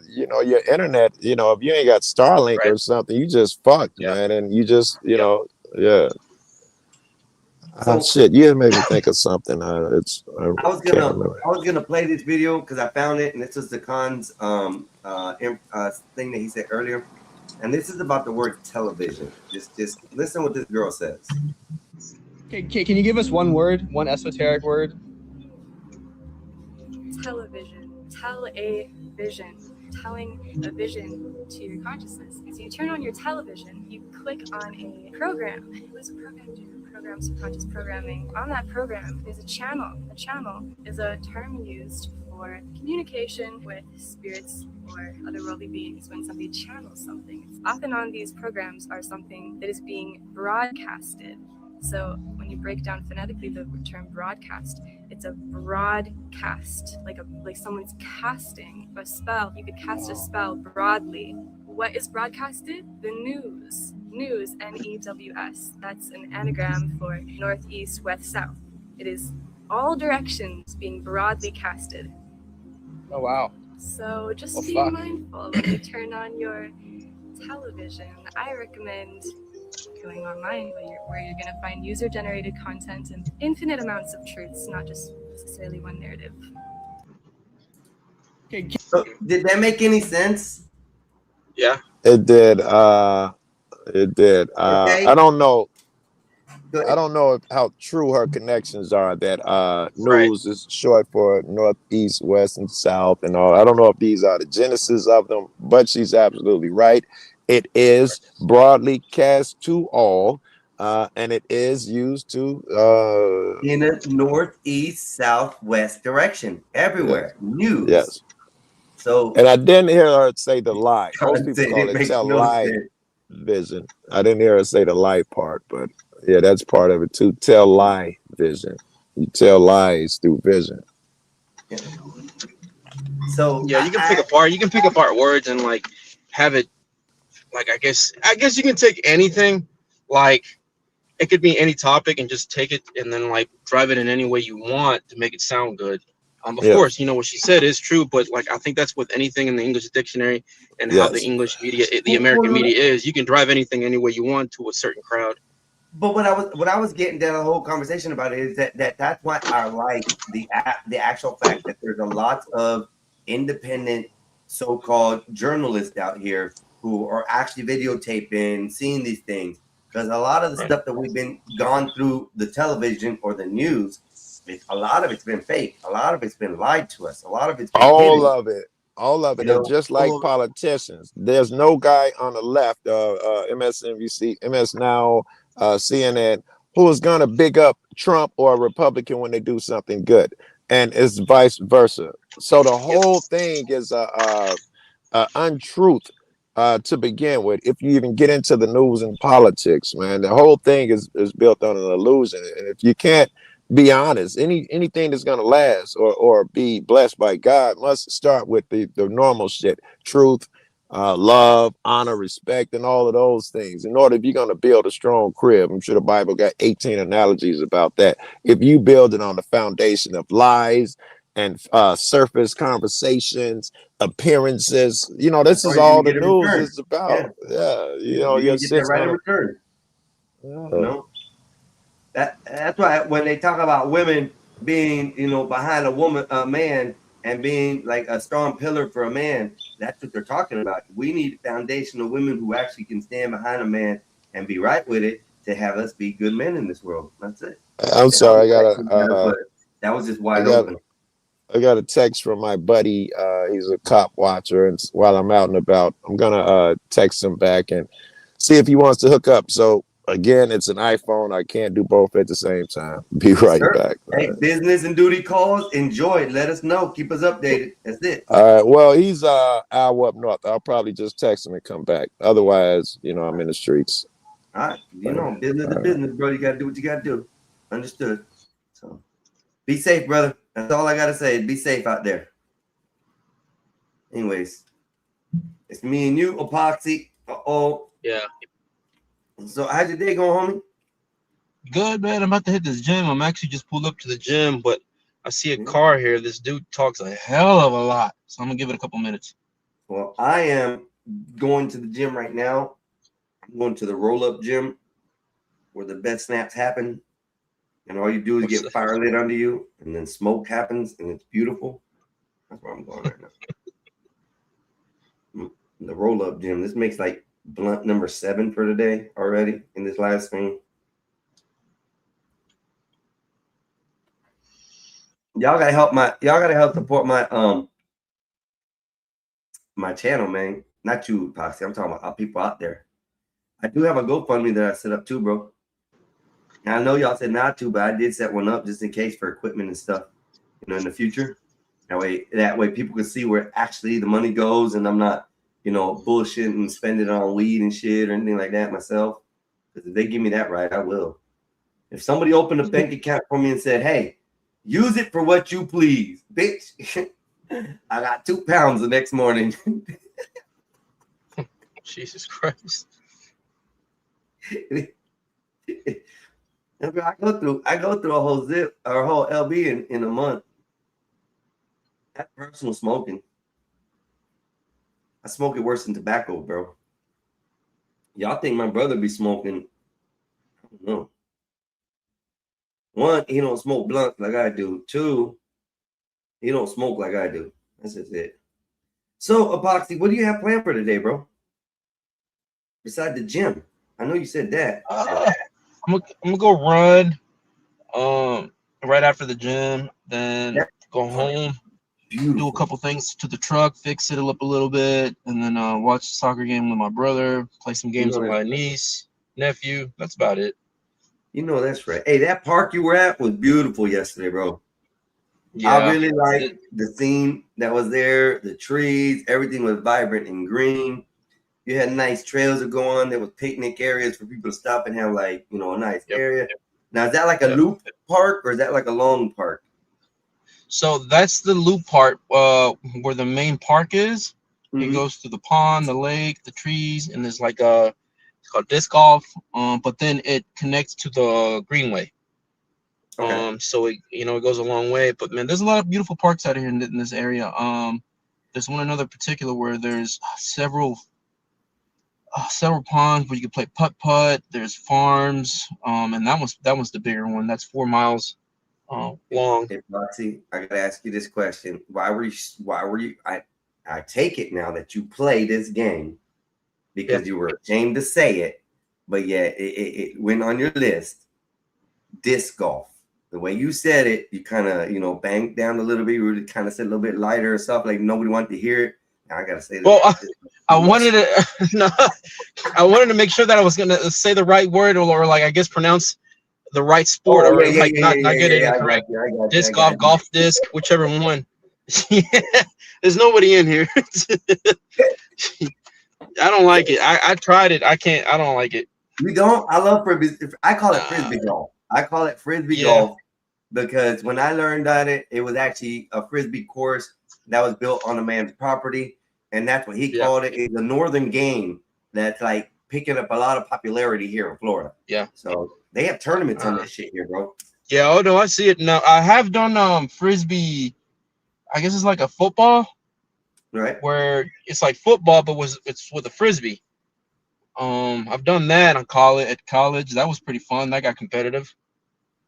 you know, your internet, you know, if you ain't got Starlink or something, you just fucked, man, and you just, you know, shit, you made me think of something. I was gonna play this video because I found it, and this is the Khan's thing that he said earlier, and this is about the word television. Just listen what this girl says. Okay, can you give us one word, one esoteric word? Television. Tell a vision. Telling a vision to your consciousness. So you turn on your television, you click on a program. What does a program do? Program subconscious programming. On that program, there's a channel. A channel is a term used for communication with spirits or otherworldly beings when somebody channels something. Often on these programs are something that is being broadcasted. So when you break down phonetically the term broadcast, it's a broadcast, like someone's casting a spell. You could cast a spell broadly. What is broadcasted? The news. News, N-E-W-S. That's an anagram for north, east, west, south. It is all directions being broadly casted. Oh, wow. So just be mindful when you turn on your television. I recommend going online where you're going to find user-generated content and infinite amounts of truths, not just necessarily one narrative. So, did that make any sense? Yeah, it did. It did. I don't know. I don't know how true her connections are. That news is short for north, east, west, and south, and all. I don't know if these are the genesis of them, but she's absolutely right. It is broadly cast to all, and it is used to in a north, east, south, west direction, everywhere. News. Yes. So, and I didn't hear her say the lie. Most people call it tell lie vision. I didn't hear her say the lie part, but yeah, that's part of it too. Tell lie vision. You tell lies through vision. Yeah. So yeah, you can pick apart words and like have it. Like, I guess you can take anything like it could be any topic and just take it and then like drive it in any way you want to make it sound good. Of Yeah. course, you know what she said is true, but like I think that's with anything in the English dictionary and how the Yes. English media, the American media is. You can drive anything any way you want to a certain crowd. But what I was getting down the whole conversation about it is that's why I like the actual fact that there's a lot of independent so-called journalists out here who are actually videotaping, seeing these things, because a lot of the stuff that we've been gone through the television or the news, a lot of it's been fake, a lot of it's been lied to us, a lot of it's been All hidden. of it. All of it. You It's know, just like so- politicians. There's no guy on the left, MSNBC, MS Now, CNN, who is going to big up Trump or a Republican when they do something good. And it's vice versa. So the whole thing is a untruth to begin with. If you even get into the news and politics, man, the whole thing is built on an illusion. And if you can't be honest, anything that's going to last or be blessed by God must start with the normal shit: truth, love, honor, respect, and all of those things. In order, if you're going to build a strong crib, I'm sure the Bible got 18 analogies about that. If you build it on the foundation of lies and surface conversations, appearances, you know, this is all the news is about. Yeah, you know, you you're get that right in return. Yeah. You know, that's why when they talk about women being, you know, behind a man, and being like a strong pillar for a man, that's what they're talking about. We need foundational women who actually can stand behind a man and be right with it to have us be good men in this world. That's it. I'm sorry, But that was just wide open. I got a text from my buddy. He's a cop watcher, and while I'm out and about, I'm gonna text him back and see if he wants to hook up. So again, it's an iPhone. I can't do both at the same time. Be right back. Hey, business and duty calls. Enjoy it. Let us know. Keep us updated. That's it. All right. Well, he's hour up north. I'll probably just text him and come back. Otherwise, you know, I'm in the streets. All right. You know, business is business, bro. You gotta do what you gotta do. Understood. So be safe, brother. That's all I gotta say. Be safe out there. Anyways, it's me and you, Epoxy. Yeah. So how's your day going, homie? Good, man. I'm about to hit this gym. I'm actually just pulled up to the gym, but I see a car here. This dude talks a hell of a lot, so I'm gonna give it a couple minutes. Well, I am going to the gym right now. I'm going to the roll-up gym where the best snaps happen. And all you do is get fire lit under you, and then smoke happens, and it's beautiful. That's where I'm going right now. The roll-up gym. This makes like blunt number 7 for today already in this live stream. Y'all gotta help support my my channel, man. Not you, Epoxy. I'm talking about people out there. I do have a GoFundMe that I set up too, bro. And I know y'all said not to, but I did set one up just in case for equipment and stuff, you know, in the future. That way people can see where actually the money goes, and I'm not, you know, bullshitting and spending it on weed and shit or anything like that myself. Because if they give me that right, I will. If somebody opened a bank account for me and said, hey, use it for what you please, bitch. I got 2 pounds the next morning. Jesus Christ. I go through a whole zip or a whole LB in a month. That's personal smoking. I smoke it worse than tobacco, bro. Y'all think my brother be smoking? I don't know. 1, he don't smoke blunts like I do. 2, he don't smoke like I do. That's just it. So, Epoxy, what do you have planned for today, bro? Besides the gym, I know you said that. I'm gonna go run right after the gym, then go home, do a couple things to the truck, fix it up a little bit, and then watch the soccer game with my brother, play some games with my niece, nephew. That's about it. You know that's right. Hey, that park you were at was beautiful yesterday, bro. Yeah. I really liked the scene that was there, the trees, everything was vibrant and green. You had nice trails to go on. There was picnic areas for people to stop and have, like, you know, a nice area. Now, is that like a loop park or is that like a long park? So that's the loop part where the main park is. It goes to the pond, the lake, the trees, and there's like a It's called disc golf. But then it connects to the greenway. Okay. So it it goes a long way. But man, there's a lot of beautiful parks out here in this area. There's one another particular where there's several ponds where you can play putt. There's farms. And that one's the bigger one. That's 4 miles long. Hey, Roxy, I gotta ask you this question. Why were you I take it now that you play this game because you were ashamed to say it, but yeah, it went on your list. Disc golf. The way you said it, you kind of, banked down a little bit. You really kind of said a little bit lighter or stuff, like nobody wanted to hear it. Now I gotta say that. Well, I wanted to no, I wanted to make sure that I was gonna say the right word or like I guess pronounce the right sport not get it incorrect. Disc golf, golf disc, whichever one. There's nobody in here. I don't like it. I tried it. I don't like it. You don't? I love frisbee. I call it frisbee golf. I call it frisbee golf because when I learned on it, it was actually a frisbee course that was built on a man's property, and that's what he called it. It's a northern game that's like picking up a lot of popularity here in Florida. Yeah. So they have tournaments on this shit here, bro. Yeah. Oh no, I see it now. I have done frisbee. I guess it's like a football, right? Where it's like football, but it's with a frisbee. I've done that at college. That was pretty fun. That got competitive.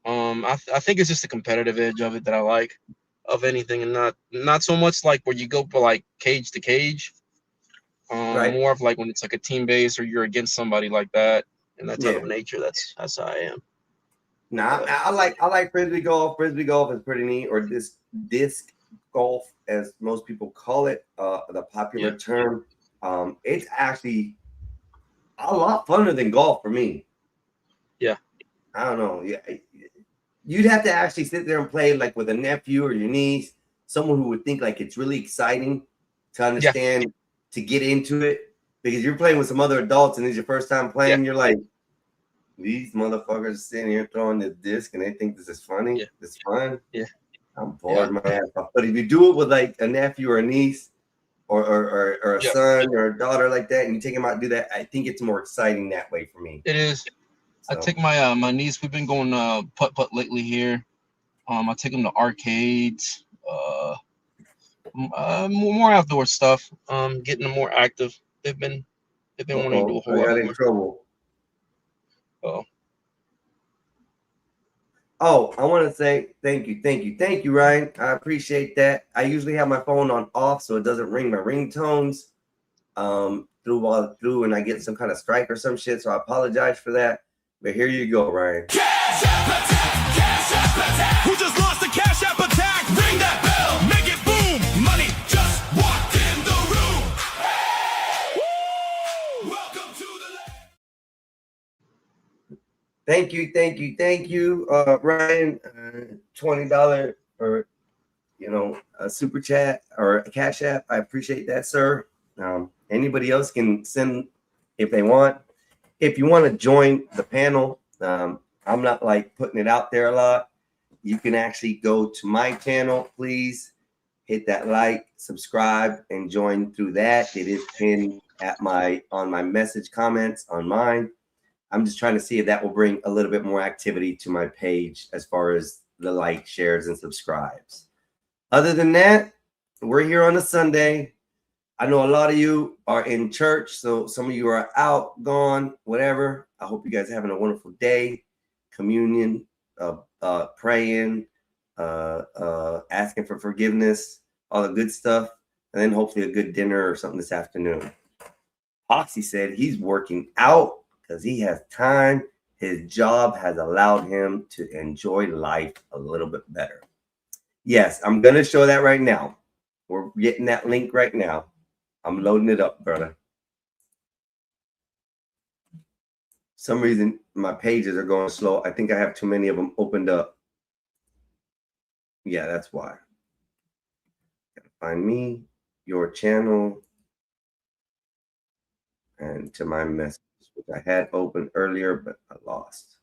I think it's just the competitive edge of it that I like of anything, and not so much like where you go for like cage to cage. More of like when it's like a team base or you're against somebody like that and that type of nature. That's how I am. Nah, I like frisbee golf. Frisbee golf is pretty neat, or disc golf, as most people call it, the popular term. It's actually a lot funner than golf for me. Yeah. I don't know. Yeah. You'd have to actually sit there and play like with a nephew or your niece, someone who would think like it's really exciting to understand, to get into it, because you're playing with some other adults and it's your first time playing. You're like, these motherfuckers sitting here throwing this disc and they think this is funny. This is fun. Yeah. I'm bored my ass off. But if you do it with like a nephew or a niece or a son or a daughter like that, and you take them out and do that, I think it's more exciting that way for me. It is. I take my my niece. We've been going putt lately here. I take them to arcades, more outdoor stuff. Getting them more active. They've been wanting to do a whole lot in more. trouble. Oh, I want to say thank you, Ryan. I appreciate that. I usually have my phone on off so it doesn't ring my ringtones through, and I get some kind of strike or some shit. So I apologize for that. But here you go, Ryan. Cash App attack, Cash App attack. Who just lost a Cash App attack? Ring that bell, make it boom. Money just walked in the room. Woo! Welcome to the Thank you, Ryan. $20 or a super chat or a Cash App. I appreciate that, sir. Anybody else can send if they want. If you want to join the panel, I'm not like putting it out there a lot. You can actually go to my channel, please hit that like, subscribe, and join through that. It is pinned at on my message comments on mine. I'm just trying to see if that will bring a little bit more activity to my page as far as the like, shares, and subscribes. Other than that, we're here on a Sunday. I know a lot of you are in church, so some of you are out, gone, whatever. I hope you guys are having a wonderful day, communion, praying, asking for forgiveness, all the good stuff, and then hopefully a good dinner or something this afternoon. Oxy said he's working out because he has time. His job has allowed him to enjoy life a little bit better. Yes, I'm going to show that right now. We're getting that link right now. I'm loading it up, brother. Some reason my pages are going slow. I think I have too many of them opened up. Yeah, that's why. Gotta find me, your channel, and to my message, which I had opened earlier, but I lost.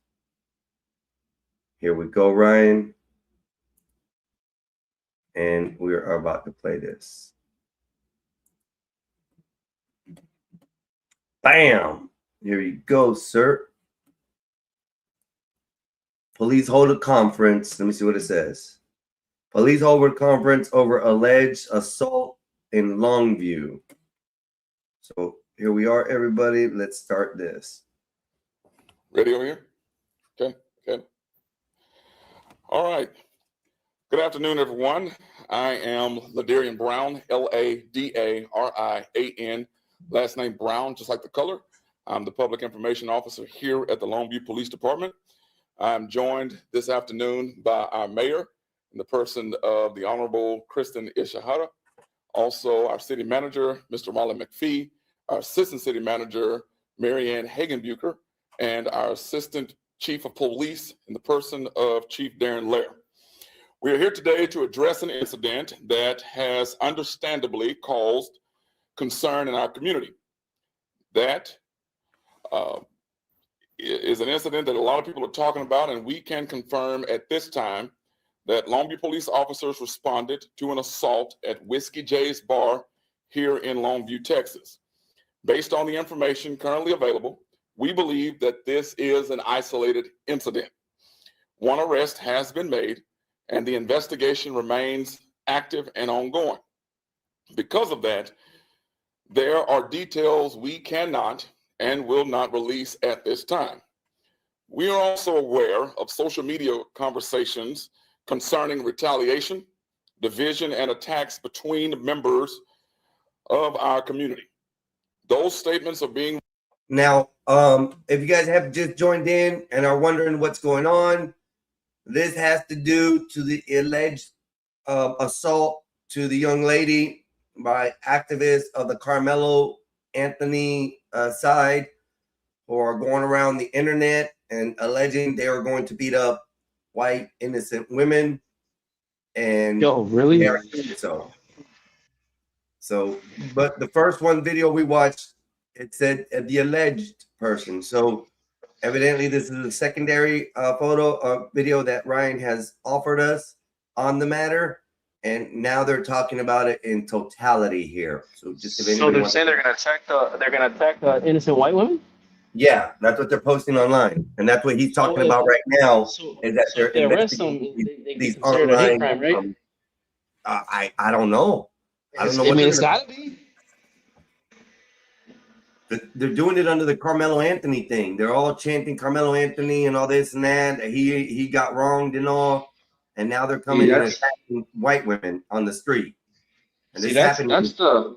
Here we go, Ryan. And we are about to play this. Bam! Here you go, sir. Police hold a conference. Let me see what it says. Police hold a conference over alleged assault in Longview. So here we are, everybody. Let's start this. Ready over here? Okay, okay. All right. Good afternoon, everyone. I am Ladarian Brown, Ladarian, last name Brown, just like the color. I'm the public information officer here at the Longview Police Department. I'm joined this afternoon by our mayor in the person of the Honorable Kristen Ishihara, also our city manager, Mr. Molly McPhee, our assistant city manager, Marianne Hagenbucher, and our assistant chief of police in the person of Chief Darren Lair. We are here today to address an incident that has understandably caused concern in our community. That is an incident that a lot of people are talking about, and we can confirm at this time that Longview police officers responded to an assault at Whiskey J's Bar here in Longview, Texas. Based on the information currently available, we believe that this is an isolated incident. One arrest has been made, and the investigation remains active and ongoing. Because of that, there are details we cannot and will not release at this time. We are also aware of social media conversations concerning retaliation, division, and attacks between members of our community. Those statements are being... Now, if you guys have just joined in and are wondering what's going on, this has to do to the alleged assault to the young lady by activists of the Carmelo Anthony side, who are going around the internet and alleging they are going to beat up white innocent women. And Yo, really? So, but the first one video we watched, it said the alleged person. So evidently this is a secondary video that Ryan has offered us on the matter. And now they're talking about it in totality here. So just if So they're saying they're gonna attack the innocent white women? Yeah, that's what they're posting online, and that's what he's talking about right now. Is that they're they arrest them, these consider it a hate online? crime, right? I don't know. I don't know. I mean, it's gotta be. They're doing it under the Carmelo Anthony thing. They're all chanting Carmelo Anthony and all this and that. He got wronged and all. And now they're coming and attacking white women on the street. And this that's happened. the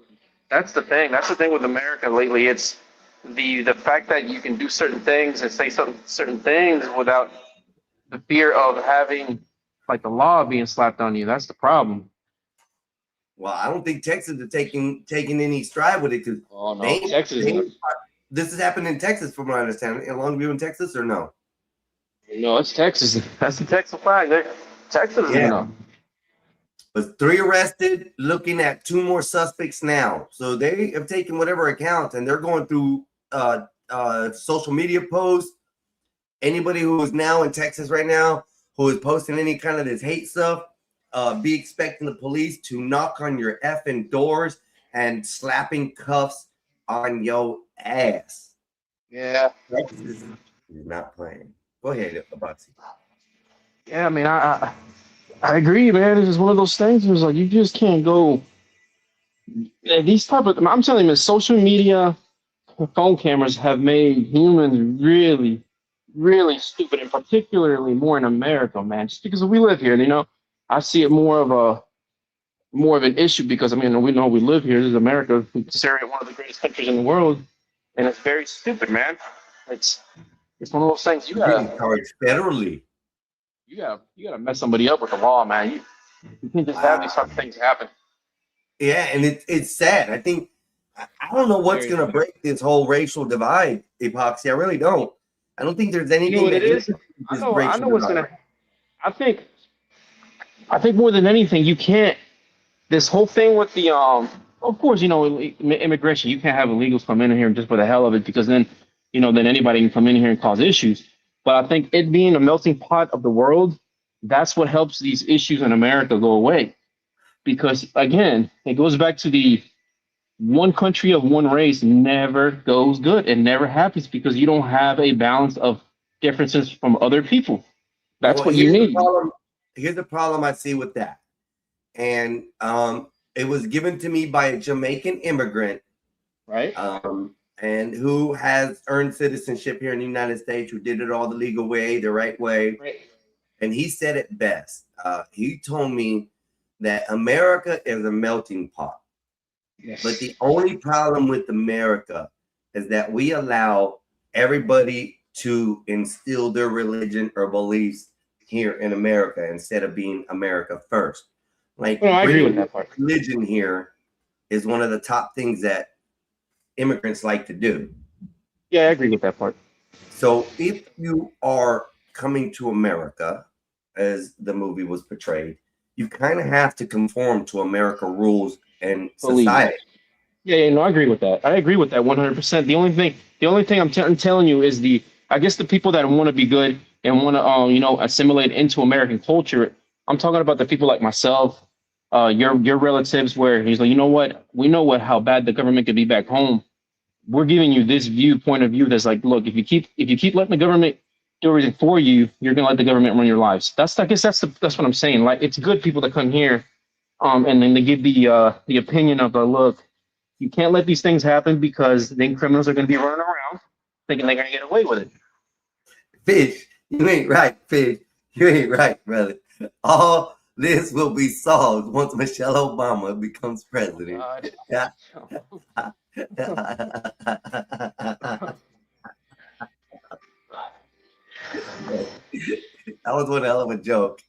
thing. That's the thing with America lately. It's the fact that you can do certain things and say certain things without the fear of having like the law being slapped on you. That's the problem. Well, I don't think Texas is taking any stride with it, because Texas. This has happened in Texas, from what I understand. In Longview, in Texas, or no? No, it's Texas. That's the Texas flag. Texas, yeah. But 3 arrested, looking at 2 more suspects now. So they have taken whatever accounts, and they're going through social media posts. Anybody who is now in Texas right now who is posting any kind of this hate stuff, be expecting the police to knock on your effing doors and slapping cuffs on your ass. Yeah. Texas is not playing. Go ahead, Abazi. Yeah, I mean, I agree, man. It's just one of those things. It's like you just can't go. These type of, I'm telling you, social media, phone cameras have made humans really, really stupid, and particularly more in America, man. Just because we live here, I see it more of an issue because we know we live here. This is America, considered one of the greatest countries in the world, and it's very stupid, man. It's one of those things you gotta charged federally. You gotta mess somebody up with the law, man. You can't just have these type of things happen. Yeah, and it's sad. I think I don't know what's gonna break this whole racial divide, Epoxy. I really don't. I don't think there's anything. You know what it is? I know what's gonna. I think more than anything, you can't. This whole thing with the of course, immigration. You can't have illegals come in here just for the hell of it, because then anybody can come in here and cause issues. But I think it being a melting pot of the world, that's what helps these issues in America go away. Because again, it goes back to the one country of one race never goes good. It never happens because you don't have a balance of differences from other people. That's Well, what you here's the need. problem. Here's the problem I see with that. And it was given to me by a Jamaican immigrant, right? And who has earned citizenship here in the United States, who did it all the legal way, the right way. Right. And he said it best. He told me that America is a melting pot. Yes. But the only problem with America is that we allow everybody to instill their religion or beliefs here in America instead of being America first. Like, Well, I agree with bringing that part. religion here is one of the top things that immigrants like to do. Yeah, I agree with that part. So if you are coming to America, as the movie was portrayed, you kind of have to conform to America rules and Believe. society. Yeah, no, I agree with that. I agree with that 100%. The only thing I'm telling you is I guess the people that want to be good and want to, assimilate into American culture. I'm talking about the people like myself, your relatives, where he's like, you know what, we know how bad the government could be back home. We're giving you this point of view that's like, look, if you keep letting the government do everything for you, you're gonna let the government run your lives. I guess that's what I'm saying. Like, it's good people that come here, and then they give the opinion of look, you can't let these things happen because then criminals are gonna be running around thinking they're gonna get away with it. Fish, you ain't right, Fish. You ain't right, brother. All this will be solved once Michelle Obama becomes president. Yeah. That was one hell of a joke.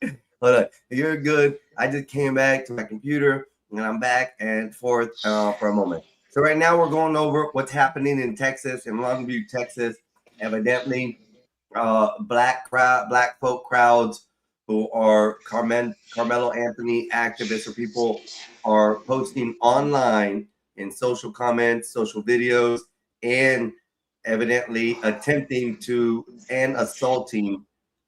Hold on. You're good. I just came back to my computer and I'm back and forth for a moment. So right now we're going over what's happening in Texas, in Longview, Texas. Evidently, black folk crowds who are Carmelo Anthony activists or people are posting online in social comments, social videos, and evidently attempting to and assaulting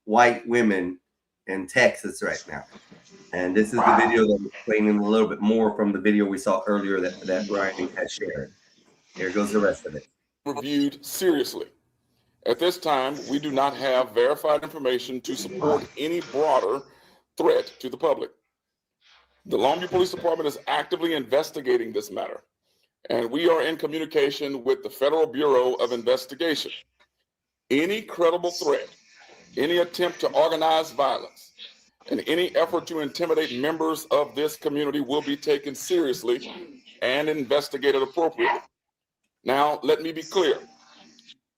white women in Texas right now. And this is the video that I'm explaining a little bit more from the video we saw earlier that Ryan has shared. Here goes the rest of it. Reviewed seriously. At this time, we do not have verified information to support any broader threat to the public. The Longview Police Department is actively investigating this matter, and we are in communication with the Federal Bureau of Investigation. Any credible threat, any attempt to organize violence, and any effort to intimidate members of this community will be taken seriously and investigated appropriately. Now, let me be clear.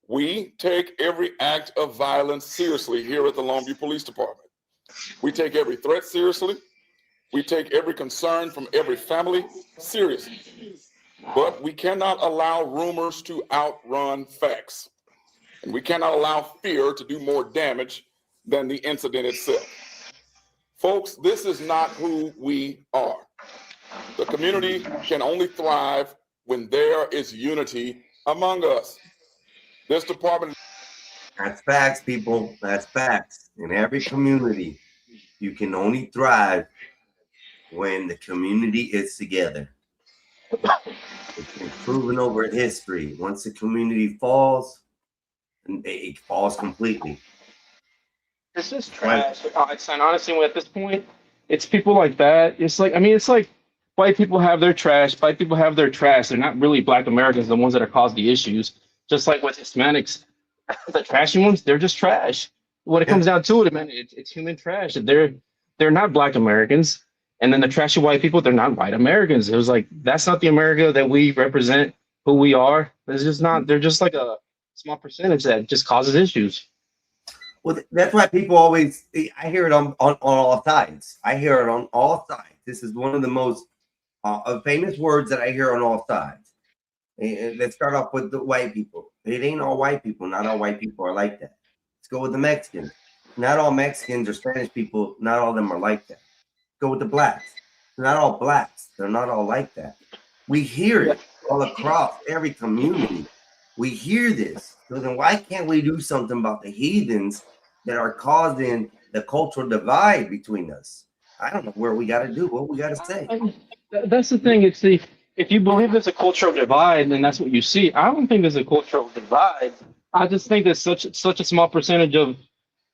We take every act of violence seriously here at the Longview Police Department. We take every threat seriously. We take every concern from every family seriously. But we cannot allow rumors to outrun facts. And we cannot allow fear to do more damage than the incident itself. Folks, this is not who we are. The community can only thrive when there is unity among us. This department. That's facts, people. That's facts. In every community, you can only thrive when the community is together. It's been proven over history. Once the community falls, it falls completely. This is trash. And honestly, at this point, it's people like that. It's like white people have their trash. White people have their trash. They're not really Black Americans, the ones that are causing the issues. Just like with Hispanics, the trashy ones, they're just trash. When it comes down to it, man, it's human trash. They're not Black Americans. And then the trashy white people, they're not white Americans. It was like, that's not the America that we represent, who we are. It's just not, they're just like a small percentage that just causes issues. Well, that's why people always, I hear it on all sides. I hear it on all sides. This is one of the most famous words that I hear on all sides. And let's start off with the white people. It ain't all white people. Not all white people are like that. Let's go with the Mexicans. Not all Mexicans or Spanish people, not all of them are like that. Let's go with the blacks. Not all blacks. They're not all like that. We hear it all across every community. We hear this. So then why can't we do something about the heathens that are causing the cultural divide between us? I don't know where we got to do, what we got to say. That's the thing. if you believe there's a cultural divide, then that's what you see. I don't think there's a cultural divide. I just think there's such a small percentage of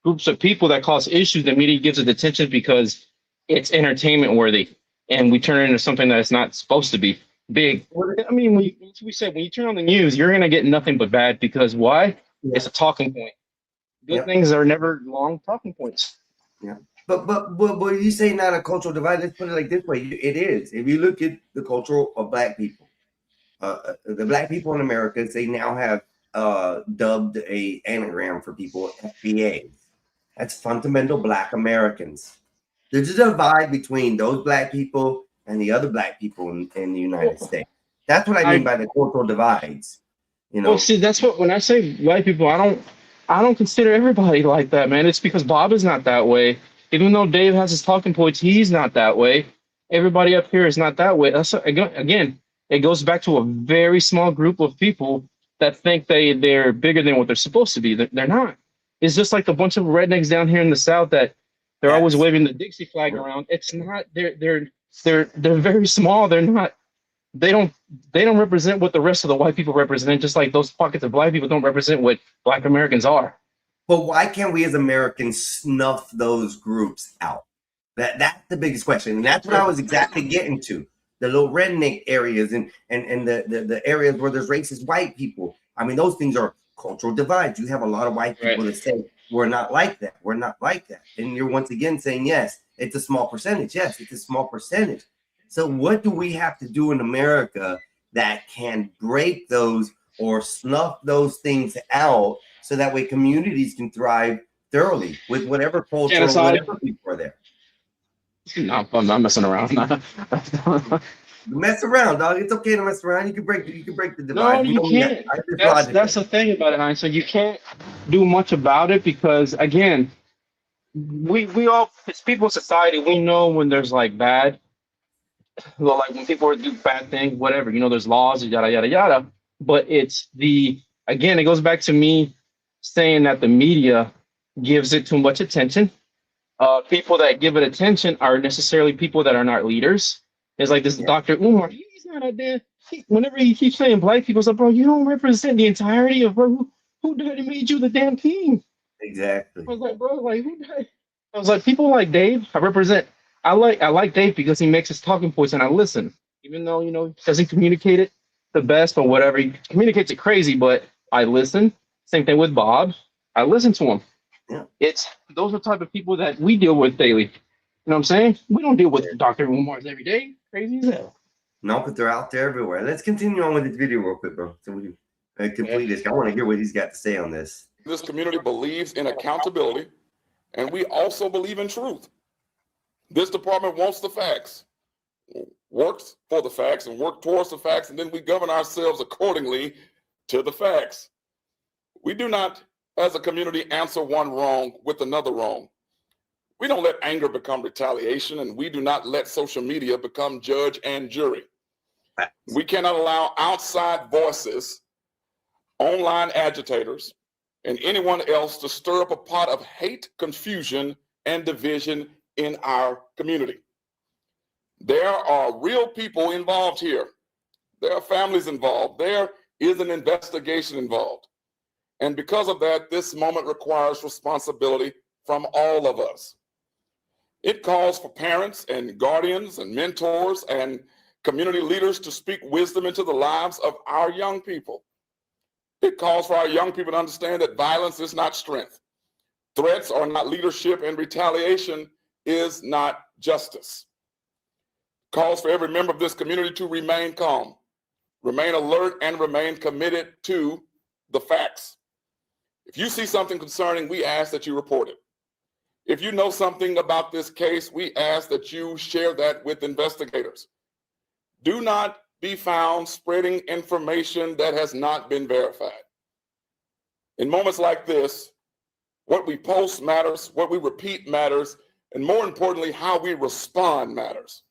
groups of people that cause issues. The media gives it attention because it's entertainment worthy, and we turn it into something that it's not supposed to be big. I mean, we said when you turn on the news, you're gonna get nothing but bad because why? It's a talking point. Good things are never long talking points. Yeah. But you say not a cultural divide. Let's put it like this way: it is. If you look at the culture of Black people, the Black people in America, they now have dubbed a anagram for people FBA. That's fundamental Black Americans. There's a divide between those Black people and the other Black people in the United States. That's what I mean by the cultural divides. You know. Well, see, that's what when I say white people, I don't consider everybody like that, man. It's because Bob is not that way. Even though Dave has his talking points, he's not that way. Everybody up here is not that way. That's, again, it goes back to a very small group of people that think they're bigger than what they're supposed to be. They're not. It's just like a bunch of rednecks down here in the South that they're always waving the Dixie flag around. It's not. They're very small. They're not. They don't represent what the rest of the white people represent. Just like those pockets of Black people don't represent what Black Americans are. But why can't we as Americans snuff those groups out? That's the biggest question. And that's what I was exactly getting to. The little redneck areas and the areas where there's racist white people. I mean, those things are cultural divides. You have a lot of white people that say, we're not like that. We're not like that. And you're once again saying, yes, it's a small percentage. Yes, it's a small percentage. So what do we have to do in America that can break those or snuff those things out so that way communities can thrive thoroughly with whatever culture or whatever people are there? No, I'm messing around. Mess around, dog. It's okay to mess around. You can break the divide. No, you can't. That's the thing about it, Heinz. So you can't do much about it because, again, we all, it's people in society, we know when there's like bad, well, like when people do bad things, whatever, you know, there's laws, yada, yada, yada. But it's again, it goes back to me saying that the media gives it too much attention. People that give it attention are necessarily people that are not leaders. It's like this Dr. Umar, he's not a damn, whenever he keeps saying Black people, it's like, bro, you don't represent the entirety of who died and made you the damn king. Exactly. I was like, bro, like who died? I was like, people like Dave, I like Dave because he makes his talking points and I listen. Even though, you know, he doesn't communicate it the best or whatever. He communicates it crazy, but I listen. Same thing with Bob. I listen to him. Yeah. Those are the type of people that we deal with daily. You know what I'm saying? We don't deal with Dr. Umars every day. Crazy as hell. No, but they're out there everywhere. Let's continue on with this video real quick, bro. So we can complete this. I want to hear what he's got to say on this. This community believes in accountability, and we also believe in truth. This department wants the facts, works for the facts, and work towards the facts, and then we govern ourselves accordingly to the facts. We do not, as a community, answer one wrong with another wrong. We don't let anger become retaliation, and we do not let social media become judge and jury. We cannot allow outside voices, online agitators, and anyone else to stir up a pot of hate, confusion, and division in our community. There are real people involved here. There are families involved. There is an investigation involved. And because of that, this moment requires responsibility from all of us. It calls for parents and guardians and mentors and community leaders to speak wisdom into the lives of our young people. It calls for our young people to understand that violence is not strength. Threats are not leadership, and retaliation is not justice. It calls for every member of this community to remain calm, remain alert, and remain committed to the facts. If you see something concerning, we ask that you report it. If you know something about this case, we ask that you share that with investigators. Do not be found spreading information that has not been verified. In moments like this, what we post matters, what we repeat matters, and more importantly, how we respond matters.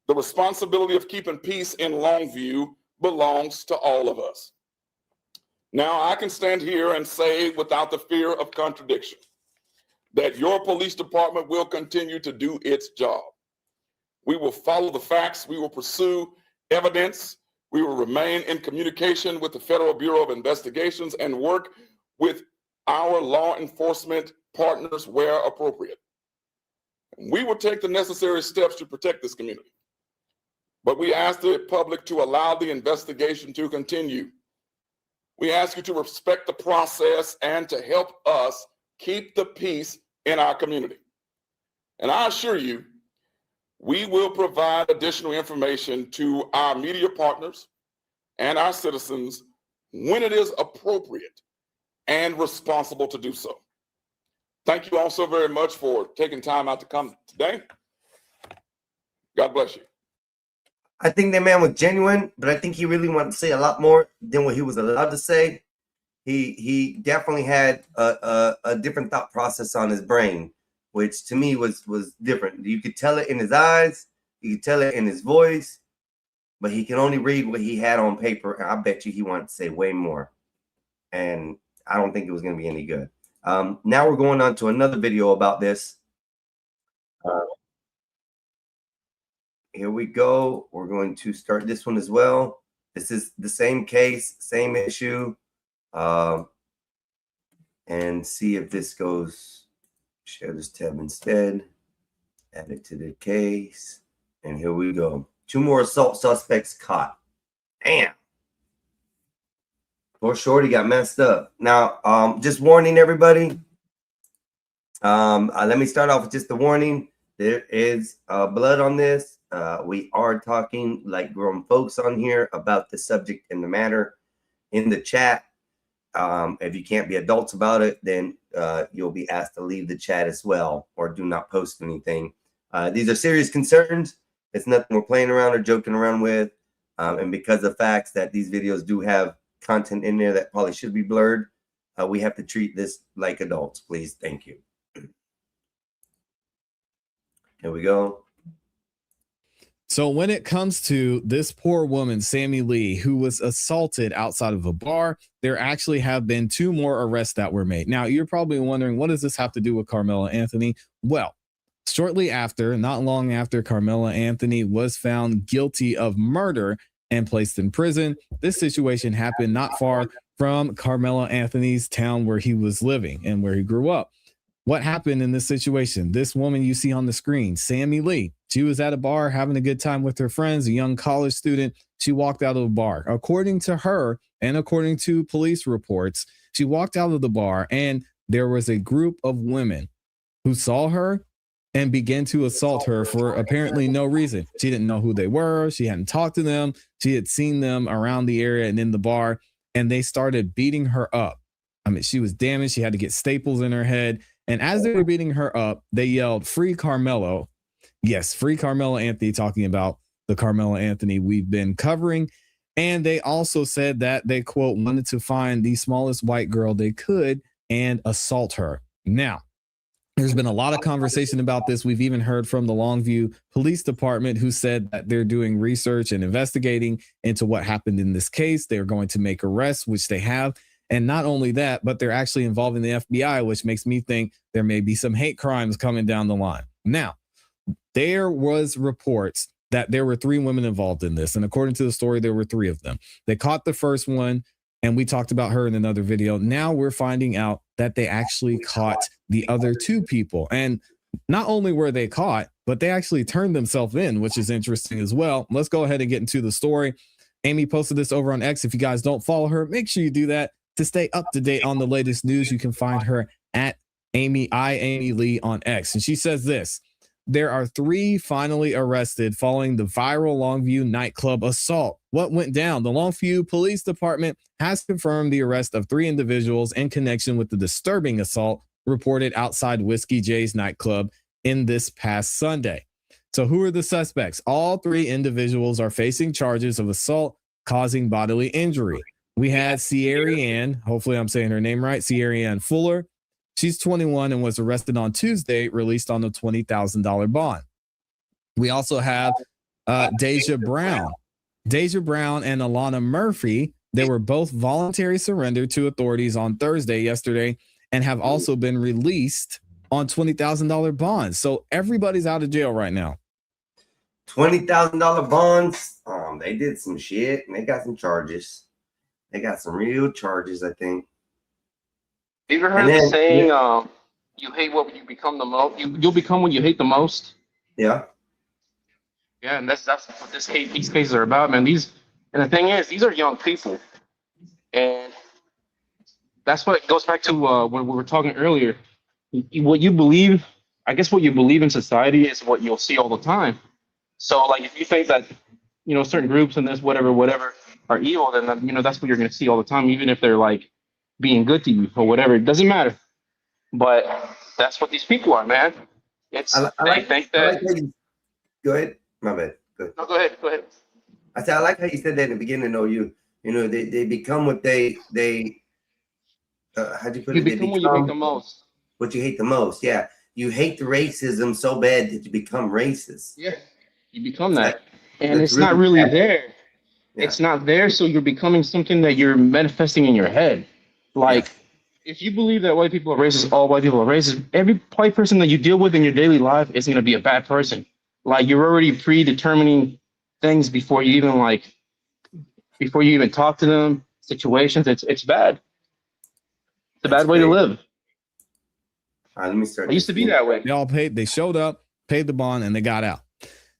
The responsibility of keeping peace in Longview belongs to all of us. Now, I can stand here and say without the fear of contradiction that your police department will continue to do its job. We will follow the facts. We will pursue evidence. We will remain in communication with the Federal Bureau of Investigations and work with our law enforcement partners where appropriate. We will take the necessary steps to protect this community. But we ask the public to allow the investigation to continue. We ask you to respect the process and to help us keep the peace in our community. And I assure you, we will provide additional information to our media partners and our citizens when it is appropriate and responsible to do so. Thank you all so very much for taking time out to come today. God bless you. I think that man was genuine, but I think he really wanted to say a lot more than what he was allowed to say. He definitely had a different thought process on his brain, which to me was different. You could tell it in his eyes, you could tell it in his voice, but he can only read what he had on paper. And I bet you he wanted to say way more. And I don't think it was going to be any good. Now we're going on to another video about this. Here we go. We're going to start this one as well. This is the same case, same issue. And see if this goes. Share this tab instead. Add it to the case. And here we go. 2 more assault suspects caught. Damn. Poor Shorty got messed up. Now, just warning everybody. Let me start off with just the warning. There is blood on this. We are talking like grown folks on here about the subject and the matter in the chat. If you can't be adults about it, then you'll be asked to leave the chat as well, or do not post anything. These are serious concerns. It's nothing we're playing around or joking around with. And because of facts that these videos do have content in there that probably should be blurred, we have to treat this like adults, please. Thank you. Here we go. So when it comes to this poor woman, Sammy Lee, who was assaulted outside of a bar, there actually have been 2 more arrests that were made. Now, you're probably wondering, what does this have to do with Carmela Anthony? Well, shortly after, not long after Carmela Anthony was found guilty of murder and placed in prison, this situation happened not far from Carmela Anthony's town where he was living and where he grew up. What happened in this situation? This woman you see on the screen, Sammy Lee, she was at a bar having a good time with her friends, a young college student. She walked out of the bar. According to her and according to police reports, she walked out of the bar and there was a group of women who saw her and began to assault her for apparently no reason. She didn't know who they were. She hadn't talked to them. She had seen them around the area and in the bar, and they started beating her up. I mean, she was damaged. She had to get staples in her head. And as they were beating her up, they yelled, "Free Carmelo." Yes, free Carmela Anthony, talking about the Carmela Anthony we've been covering. And they also said that they, quote, wanted to find the smallest white girl they could and assault her. Now, there's been a lot of conversation about this. We've even heard from the Longview Police Department, who said that they're doing research and investigating into what happened in this case. They're going to make arrests, which they have. And not only that, but they're actually involving the FBI, which makes me think there may be some hate crimes coming down the line. Now, there was reports that there were 3 women involved in this. And according to the story, there were 3 of them. They caught the first one, and we talked about her in another video. Now we're finding out that they actually caught the other 2 people. And not only were they caught, but they actually turned themselves in, which is interesting as well. Let's go ahead and get into the story. Amy posted this over on X. If you guys don't follow her, make sure you do that. To stay up to date on the latest news, you can find her at Amy Lee on X. And she says this: there are 3 finally arrested following the viral Longview nightclub assault. What went down? The Longview Police Department has confirmed the arrest of 3 individuals in connection with the disturbing assault reported outside Whiskey J's nightclub in this past Sunday. So who are the suspects? All 3 individuals are facing charges of assault causing bodily injury. We had Sierra Ann, hopefully I'm saying her name right, Sierra Ann Fuller. She's 21 and was arrested on Tuesday, released on a $20,000 bond. We also have Deja Brown. Deja Brown and Alana Murphy, they were both voluntary surrendered to authorities on Thursday, yesterday, and have also been released on $20,000 bonds. So everybody's out of jail right now. $20,000 bonds. They did some shit and they got some charges. They got some real charges, I think. You ever And heard the then, saying, you hate what you become the most? You'll become what you hate the most? yeah. Yeah, and that's what these cases are about, man. And the thing is, these are young people. And that's what goes back to when we were talking earlier. What you believe, I guess what you believe in society is what you'll see all the time. So, like, if you think that, certain groups and this, whatever, are evil, then, that's what you're going to see all the time, even if they're, like, being good to you or whatever. It doesn't matter. But that's what these people are, man. They think that. Go ahead. My bad. Go ahead. No, go ahead. I said I like how you said that in the beginning. Though they become what they how'd you put You it? become what you hate the most. What you hate the most. Yeah, you hate the racism so bad that you become racist. Yeah, you become that, and that's it's not really really bad. there. Yeah. It's not there, so you're becoming something that you're manifesting in your head. Like, if you believe that white people are racist, all white people are racist, every white person that you deal with in your daily life is going to be a bad person. Like, you're already predetermining things before you even talk to them. Situations, it's bad. It's a bad way to live. All right, let me start. I used to be that way. They all paid. They showed up, paid the bond, and they got out.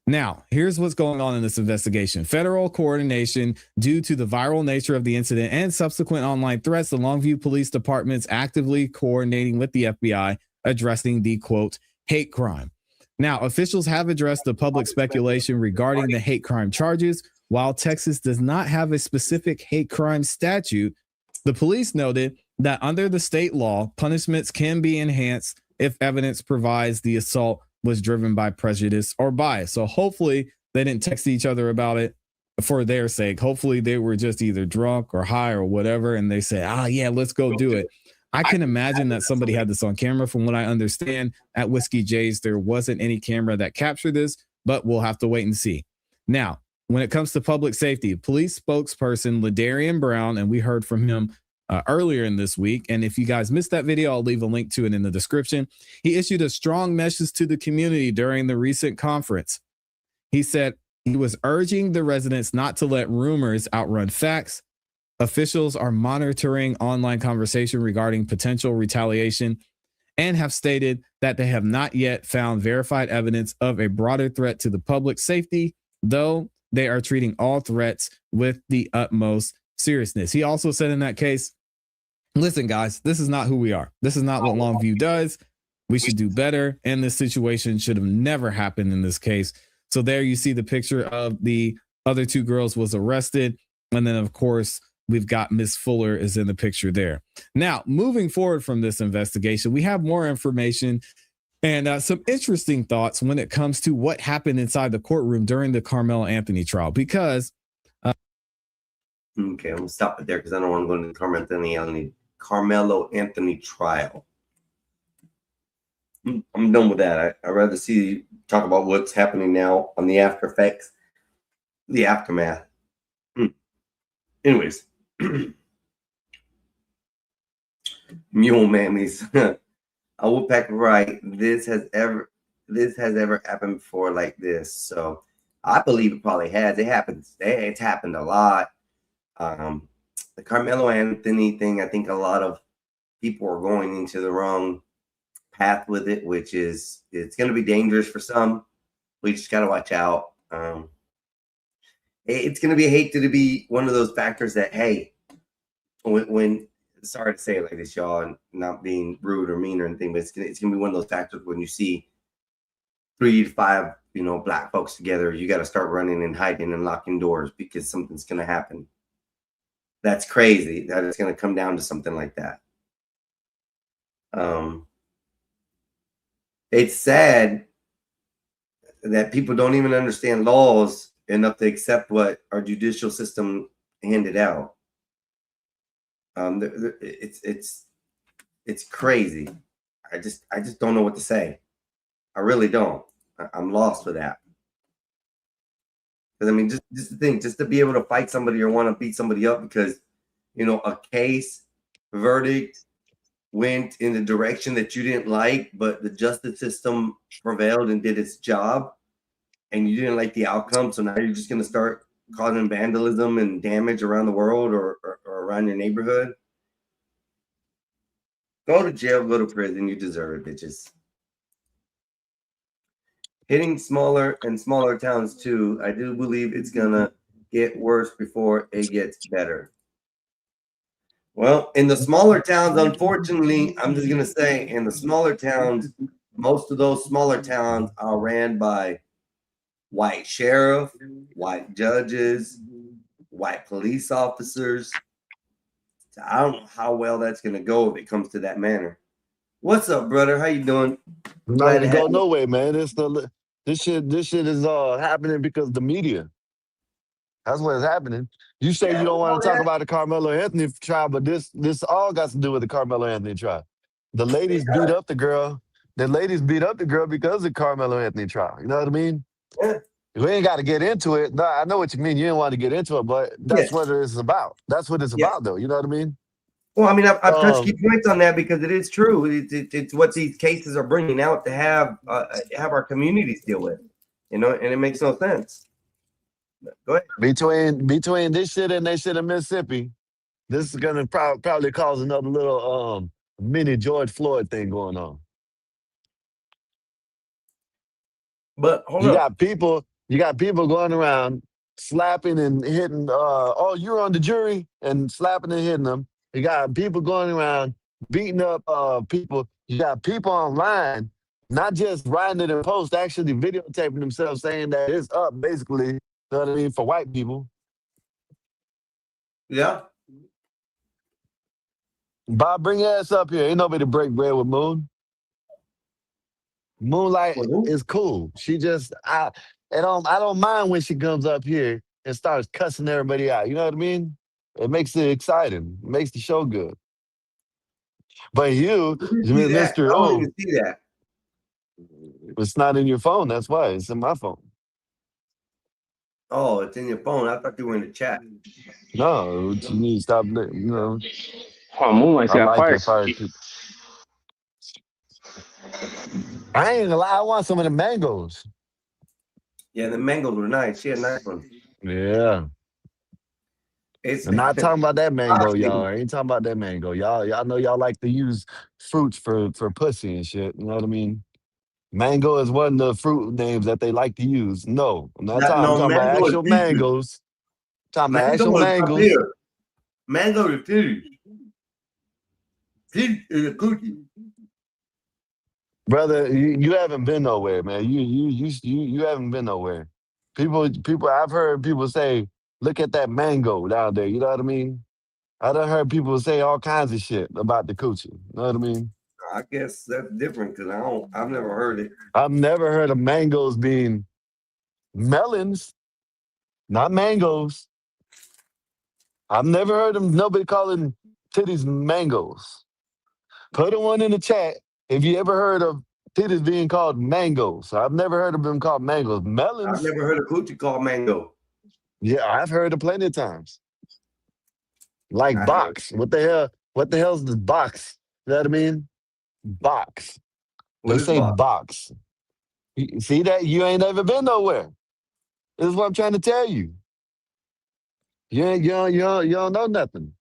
Now, here's what's going on in this investigation. Federal coordination due to the viral nature of the incident and subsequent online threats, the Longview Police Department's actively coordinating with the FBI, addressing the, quote, hate crime. Now, officials have addressed the public speculation regarding the hate crime charges. While Texas does not have a specific hate crime statute, the police noted that under the state law, punishments can be enhanced if evidence provides the assault was driven by prejudice or bias. So hopefully they didn't text each other about it for their sake. Hopefully they were just either drunk or high or whatever, and they said, yeah, let's go do it. I can imagine that somebody had this on camera. From what I understand, at Whiskey J's, there wasn't any camera that captured this, but we'll have to wait and see. Now, when it comes to public safety, police spokesperson Ladarian Brown, and we heard from him earlier in this week. And if you guys missed that video, I'll leave a link to it in the description. He issued a strong message to the community during the recent conference. He said he was urging the residents not to let rumors outrun facts. Officials are monitoring online conversation regarding potential retaliation and have stated that they have not yet found verified evidence of a broader threat to the public safety, though they are treating all threats with the utmost seriousness. He also said in that case, listen, guys, this is not who we are. This is not what Longview does. We should do better. And this situation should have never happened in this case. So there you see the picture of the other two girls was arrested. And then, of course, we've got Miss Fuller is in the picture there. Now, moving forward from this investigation, we have more information and some interesting thoughts when it comes to what happened inside the courtroom during the Carmelo Anthony trial, because okay, I'm gonna stop it there because I don't want to go into the Carmelo Anthony trial. I'm done with that. I'd rather see talk about what's happening now on the after effects, the aftermath. Anyways, mule mammies. I will pack right. This has ever happened before like this. So I believe it probably has. It happens. It's happened a lot. The Carmelo Anthony thing, I think a lot of people are going into the wrong path with it, which is it's going to be dangerous for some. We just got to watch out. It's going to be hate to be one of those factors that, hey, when sorry to say it like this, y'all, and not being rude or mean or anything, but it's going to be one of those factors when you see 3 to 5, black folks together, you got to start running and hiding and locking doors because something's going to happen. That's crazy that it's going to come down to something like that. It's sad that people don't even understand laws enough to accept what our judicial system handed out. It's crazy. I just don't know what to say. I really don't. I'm lost with that. Because I mean, just the thing, just to be able to fight somebody or want to beat somebody up because a case verdict went in the direction that you didn't like, but the justice system prevailed and did its job, and you didn't like the outcome, so now you're just gonna start causing vandalism and damage around the world or around your neighborhood. Go to jail, go to prison. You deserve it, bitches. Hitting smaller and smaller towns too. I do believe it's gonna get worse before it gets better. Well, in the smaller towns, unfortunately, I'm just gonna say, in the smaller towns, most of those smaller towns are ran by white sheriff, white judges, white police officers. So I don't know how well that's gonna go if it comes to that manner. What's up, brother? How you doing? Not Glad to gonna have go you. nowhere, man. This shit is happening because of the media. That's what is happening. You say you don't want to talk about the Carmelo Anthony trial, but this all got to do with the Carmelo Anthony trial. The ladies beat up the girl. The ladies beat up the girl because of the Carmelo Anthony trial. You know what I mean? Yeah. We ain't got to get into it. No, I know what you mean. You didn't want to get into it, but that's Yes. what it's about. That's what it's Yes. about, though. You know what I mean? Well, I mean, I've touched key points on that because it is true. It's what these cases are bringing out to have our communities deal with, you know, and it makes no sense. Go ahead. Between this shit and that shit in Mississippi, this is gonna probably cause another little mini George Floyd thing going on. But hold You up. got people going around slapping and hitting. Oh, you're on the jury and slapping and hitting them. You got people going around beating up people. You got people online, not just writing it in post, actually videotaping themselves saying that it's up, basically. You know what I mean, for white people. Yeah. Bob, bring your ass up here. Ain't nobody to break bread with Moon. Moonlight is cool. She just I don't mind when she comes up here and starts cussing everybody out. You know what I mean? It makes it exciting. It makes the show good. But you, See that? Mr. I don't O, even see that. it's not in your phone. That's why it's in my phone. Oh, it's in your phone. I thought you were in the chat. No, you need to stop. You know, Oh, Moonlight's I got like fire. it. Fire too. I ain't gonna lie. I want some of the mangoes. Yeah, the mangoes were nice. She had nice ones. Yeah. It's I'm not talking about that mango, honestly, y'all. I ain't talking about that mango. Y'all know y'all like to use fruits for pussy and shit. You know what I mean? Mango is one of the fruit names that they like to use. No, I'm not talking. I'm no, talking about mango is actual peaches. mangoes. Talking about Mango actual is up mangoes. here. Mango is peach. Peach is a cookie. Brother, you haven't been nowhere, man. You haven't been nowhere. People. I've heard people say, "Look at that mango down there." You know what I mean? I done heard people say all kinds of shit about the coochie. You know what I mean? I guess that's different because I've never heard it. I've never heard of mangoes being melons, not mangoes. I've never heard of nobody calling titties mangoes. Put one in the chat if you ever heard of titties being called mangoes. I've never heard of them called mangoes. I've Melons, never heard a coochie called mango. yeah, I've heard it plenty of times. Like box. What the hell? What the hell's this box? You know what I mean? Box. What They is say box? box. See that? You ain't ever been nowhere. This is what I'm trying to tell you. You don't know nothing.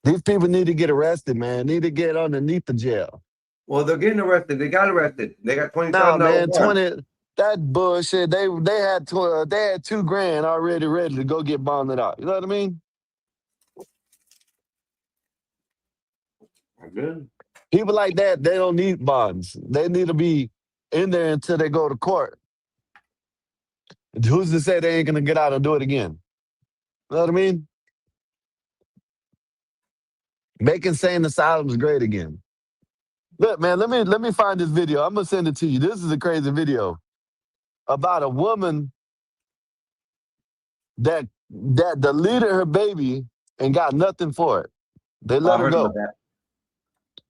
These people need to get arrested, man. Need to get underneath the jail. Well, they're getting arrested. They got arrested. They got No, $20,000 man, fine. 20. That bullshit. They had $2,000 already ready to go get bonded out. You know what I mean? Good. People like that, they don't need bonds. They need to be in there until they go to court. Who's to say they ain't gonna get out and do it again? You know what I mean? Make insane asylums great again. Look, man, let me find this video. I'm gonna send it to you. This is a crazy video about a woman that deleted her baby and got nothing for it. They I let her heard about go. that.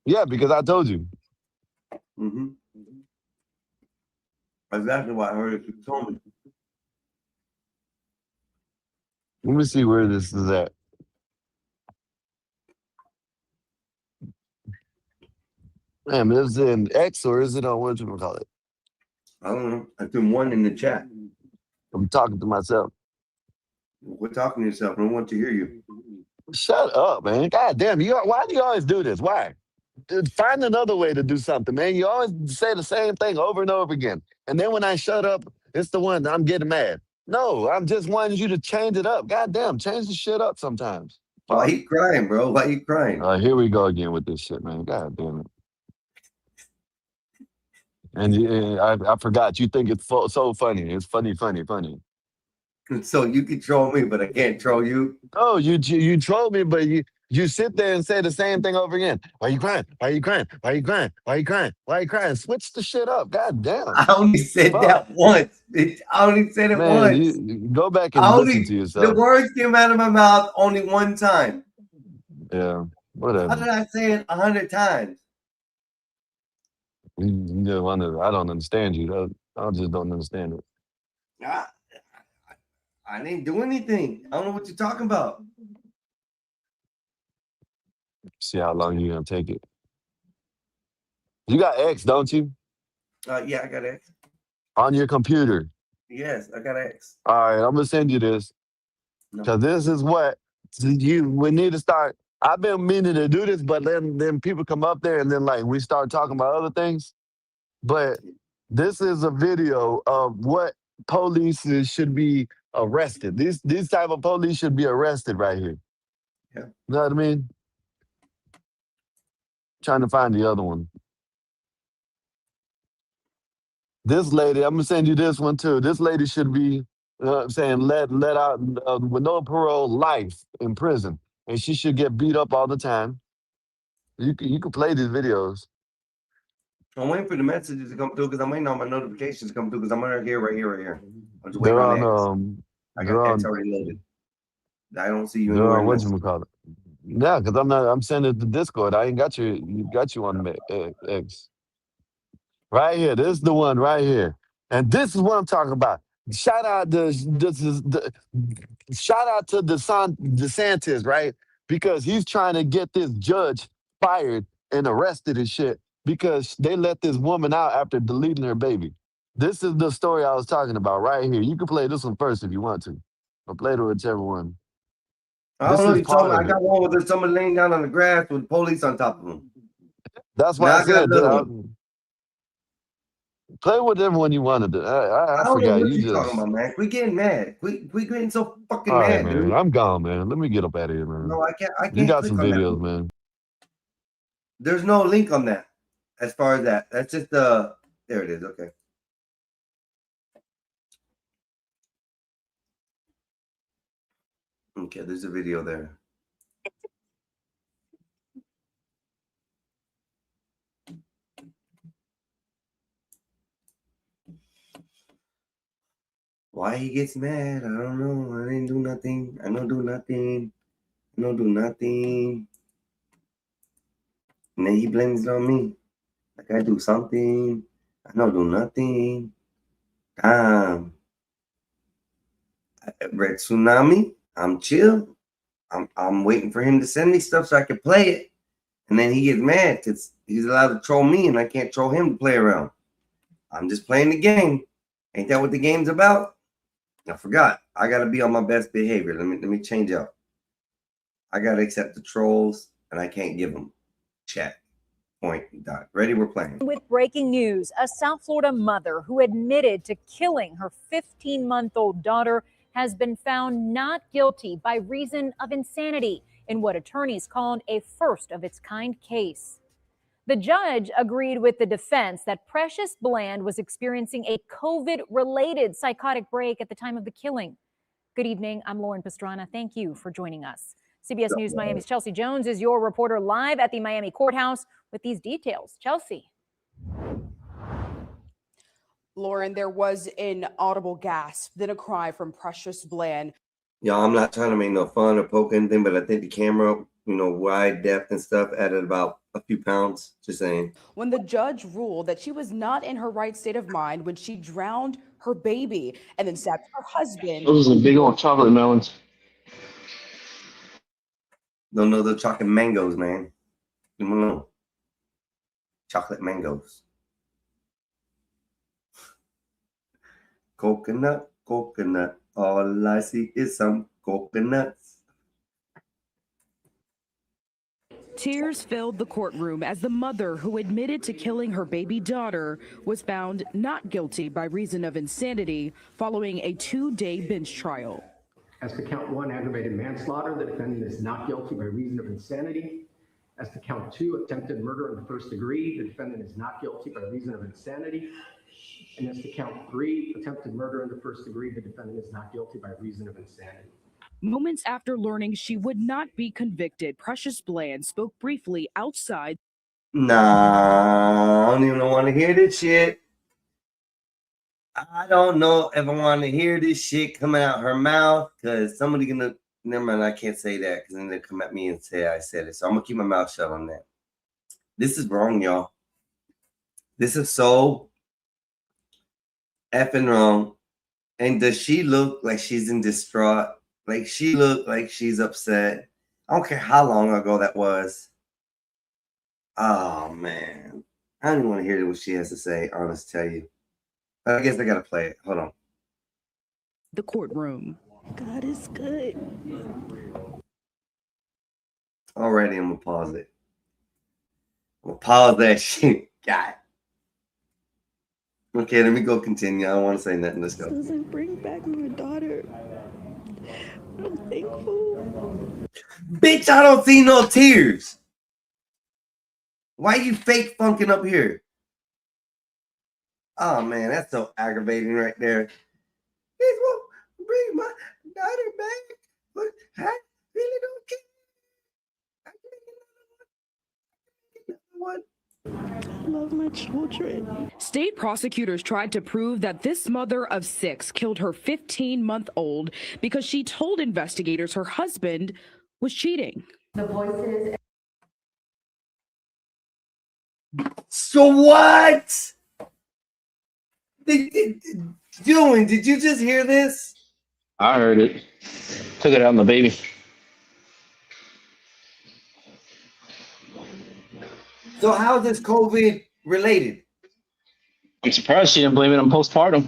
Yeah, because I told you. Mm-hmm. Exactly what I heard it. You told me. Let me see where this is at. Damn, is it in X or is it on what you call it? I don't know. I threw one in the chat. I'm talking to myself. We're talking to yourself. I don't want to hear you. Shut up, man. God damn, why do you always do this? Why? Dude, find another way to do something, man. You always say the same thing over and over again. And then when I shut up, it's the one that I'm getting mad. No, I'm just wanting you to change it up. God damn, change the shit up sometimes. Why you crying, bro? Why you crying? Here we go again with this shit, man. God damn it. And I forgot. You think it's so funny. It's funny. So you can troll me, but I can't troll you. Oh, you troll me, but you sit there and say the same thing over again. Why you crying? Why you crying? Why you crying? Why you crying? Why you crying? Switch the shit up. God damn. I only said that once. I only said it Man, once. you go back and listen to yourself. The words came out of my mouth only one time. Yeah, whatever. How did I say it 100 times? I don't understand you. I just don't understand it. I didn't do anything. I don't know what you're talking about. See how long you're gonna take it. You got X, don't you? Yeah, I got X. On your computer. Yes, I got X. All right, I'm gonna send you this. Because this is what we need to start. I've been meaning to do this, but then people come up there and then like we start talking about other things. But this is a video of what police should be arrested. These type of police should be arrested right here. Yeah. You know what I mean? Trying to find the other one. This lady, I'm gonna send you this one too. This lady should be saying let out with no parole, life in prison, and she should get beat up all the time. You can play these videos. I'm waiting for the messages to come through because I'm waiting on my notifications to come through because I'm right here. I'm just waiting They're on on X. I got X already loaded. I don't see you they're anywhere. on whatchamacallit. Yeah, because I'm sending it to Discord. I ain't got you on X. Right here. This is the one right here. And this is what I'm talking about. Shout out to DeSantis, right? Because he's trying to get this judge fired and arrested and shit because they let this woman out after deleting her baby. This is the story I was talking about right here. You can play this one first if you want to. Or play the whichever one. I don't know. You told me I got one where someone laying down on the grass with police on top of them. That's why I said play whatever one you wanted to. I don't know forgot. what You you're just talking about, man. We getting mad. We getting so fucking all right, mad, man. dude. I'm gone, man. Let me get up out of here, man. No, I can't. You got click some on that. videos, man. There's no link on that. As far as that, that's just there it is. Okay. Okay, there's a video there. Why he gets mad? I don't know. I didn't do nothing. I don't do nothing. I don't do nothing. And then he blames it on me. Like I do something. I don't do nothing. Red Tsunami. I'm chill. I'm waiting for him to send me stuff so I can play it. And then he gets mad because he's allowed to troll me and I can't troll him to play around. I'm just playing the game. Ain't that what the game's about? I forgot. I gotta be on my best behavior. Let me change up. I gotta accept the trolls and I can't give them. Chat. Point. Dot. Ready? We're playing. With breaking news, a South Florida mother who admitted to killing her 15-month-old daughter has been found not guilty by reason of insanity in what attorneys called a first-of-its-kind case. The judge agreed with the defense that Precious Bland was experiencing a COVID-related psychotic break at the time of the killing. Good evening. I'm Lauren Pastrana. Thank you for joining us. CBS News Miami's Chelsea Jones is your reporter live at the Miami courthouse with these details. Chelsea. Lauren, there was an audible gasp, then a cry from Precious Bland. Yeah, I'm not trying to make no fun or poke anything, but I think the camera, wide depth and stuff added about a few pounds. Just saying. When the judge ruled that she was not in her right state of mind when she drowned her baby and then stabbed her husband. Those are big old chocolate melons. Don't know the chocolate mangoes, man. Leave them alone. chocolate mangoes. Coconut, coconut. All I see is some coconuts. Tears filled the courtroom as the mother who admitted to killing her baby daughter was found not guilty by reason of insanity following a 2-day bench trial. As to count 1, aggravated manslaughter, the defendant is not guilty by reason of insanity. As to count 2, attempted murder in the first degree, the defendant is not guilty by reason of insanity. And as to count 3, attempted murder in the first degree, the defendant is not guilty by reason of insanity. Moments after learning she would not be convicted, Precious Bland spoke briefly outside. Nah, I don't even want to hear this shit. I don't know if I want to hear this shit coming out her mouth, because somebody gonna, never mind, I can't say that because then they come at me and say I said it. So I'm gonna keep my mouth shut on that. This is wrong, y'all. This is so effing wrong. And does she look like she's in distraught? Like she looked like she's upset. I don't care how long ago that was. Oh man. I don't even want to hear what she has to say, honest to tell you. But I guess I gotta play it. Hold on. The courtroom. God is good. Already, I'm gonna pause it. I'm gonna pause that shit. God. Okay, let me go continue. I don't want to say nothing. Let's go. Doesn't bring back my daughter. I'm thankful. Bitch, I don't see no tears. Why you fake funking up here? Oh man, that's so aggravating right there. This won't bring my daughter back, but I really don't care. I love my children. State prosecutors tried to prove that this mother of 6 killed her 15-month-old because she told investigators her husband was cheating. The voices. So what? Doing? Did you just hear this? I heard it. Took it out on the baby. So how is this COVID related? I'm surprised she didn't blame it on postpartum.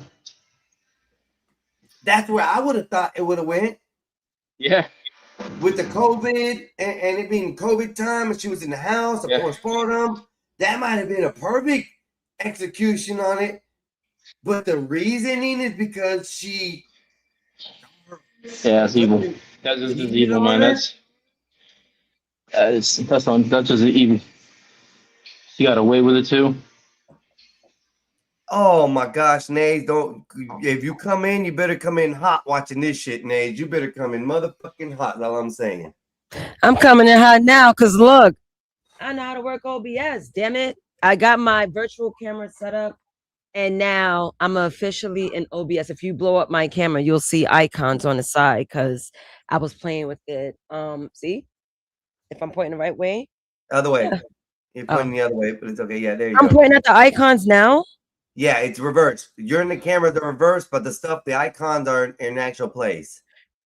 That's where I would have thought it would have went. Yeah. With the COVID and it being COVID time and she was in the house, postpartum, that might have been a perfect execution on it. But the reasoning is because she. Yeah, that's evil. That's just evil, man. That's just evil. She got away with it too. Oh my gosh, Nays, don't. If you come in, you better come in hot watching this shit, Nays. You better come in motherfucking hot. That's all I'm saying. I'm coming in hot now because look, I know how to work OBS. Damn it. I got my virtual camera set up and now I'm officially in OBS. If you blow up my camera, you'll see icons on the side because I was playing with it. See? If I'm pointing the right way. Other way. Yeah. You're pointing the other way, but it's okay. Yeah, there you I'm go. pointing at the icons now. Yeah, it's reversed. You're in the camera, the reverse, but the icons are in actual place.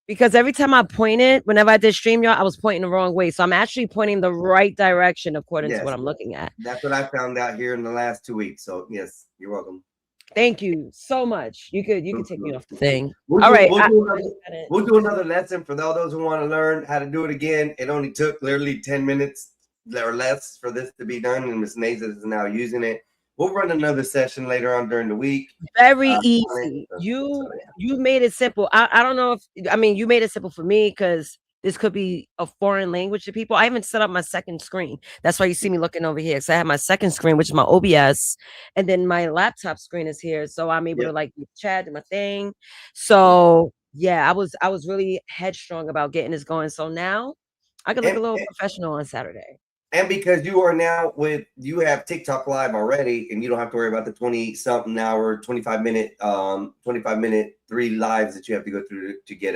Because every time I pointed, whenever I did StreamYard, I was pointing the wrong way. So I'm actually pointing the right direction according to what I'm looking at. That's what I found out here in the last 2 weeks. So yes, you're welcome. Thank you so much. You could take me off the thing. We'll All right. We'll do another lesson for all those who want to learn how to do it again. It only took literally 10 minutes or less for this to be done, and Ms. Naza is now using it. We'll run another session later on during the week. Very easy. You made it simple. I don't know if you made it simple for me because this could be a foreign language to people. I haven't set up my second screen. That's why you see me looking over here. So I have my second screen, which is my OBS, and then my laptop screen is here. So I'm able to like chat, do my thing. So yeah, I was really headstrong about getting this going. So now I can look a little professional on Saturday. And because you are now you have TikTok live already, and you don't have to worry about the 20-something hour, 25-minute 3 lives that you have to go through to get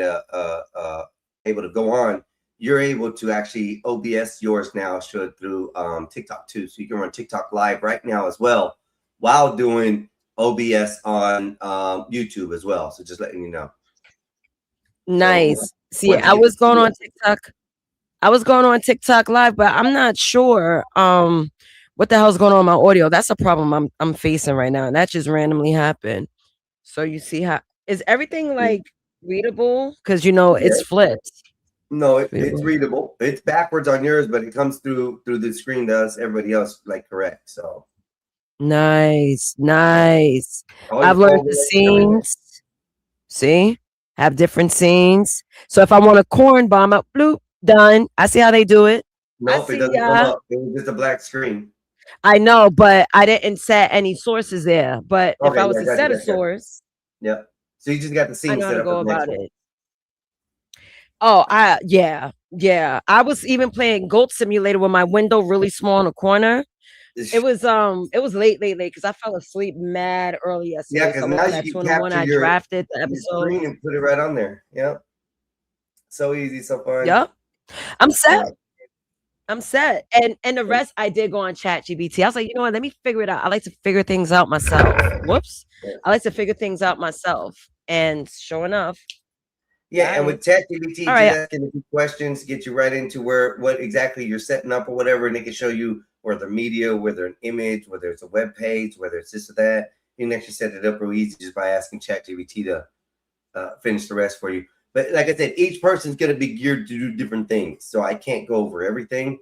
able to go on. You're able to actually OBS yours now through TikTok too. So you can run TikTok live right now as well while doing OBS on YouTube as well. So just letting you know. Nice. So, see, I was going on TikTok. I was going on TikTok live, but I'm not sure What the hell's going on with my audio? That's a problem I'm facing right now. And that just randomly happened. So you see how is everything like readable? Because you know it's Yeah. flipped. No, it's readable. It's backwards on yours, but it comes through the screen to us. Everybody else like correct. So Nice, nice. all I've your learned the folders, everything. scenes. See, have different scenes. So if I want a corn bomb up, bloop, done. I see how they do it. Nope, I it see doesn't come ya. up. It was just a black screen. I know, but I didn't set any sources there. But if Okay, I was yeah, to gotcha, set a gotcha. source, Yeah. So you just got the I scene know how set to up for go the next about one. it. Oh, yeah. I was even playing Goat Simulator with my window really small in the corner. It was late because I fell asleep mad early Yeah, yesterday. because So I woke now up you at 2 can in the morning. capture I your drafted the episode. screen and put it right on there. Yep. So easy, so fun. Yep. I'm set. Yeah. I'm set. And the rest I did go on Chat GBT. I was like, you know what? Let me figure it out. I like to figure things out myself. Whoops. I like to figure things out myself. And sure enough. Yeah, and with ChatGPT, All right. just asking a few questions, get you right into what exactly you're setting up or whatever, and they can show you whether media, whether an image, whether it's a web page, whether it's this or that. You can actually set it up real easy just by asking ChatGPT to finish the rest for you. But like I said, each person's going to be geared to do different things, so I can't go over everything.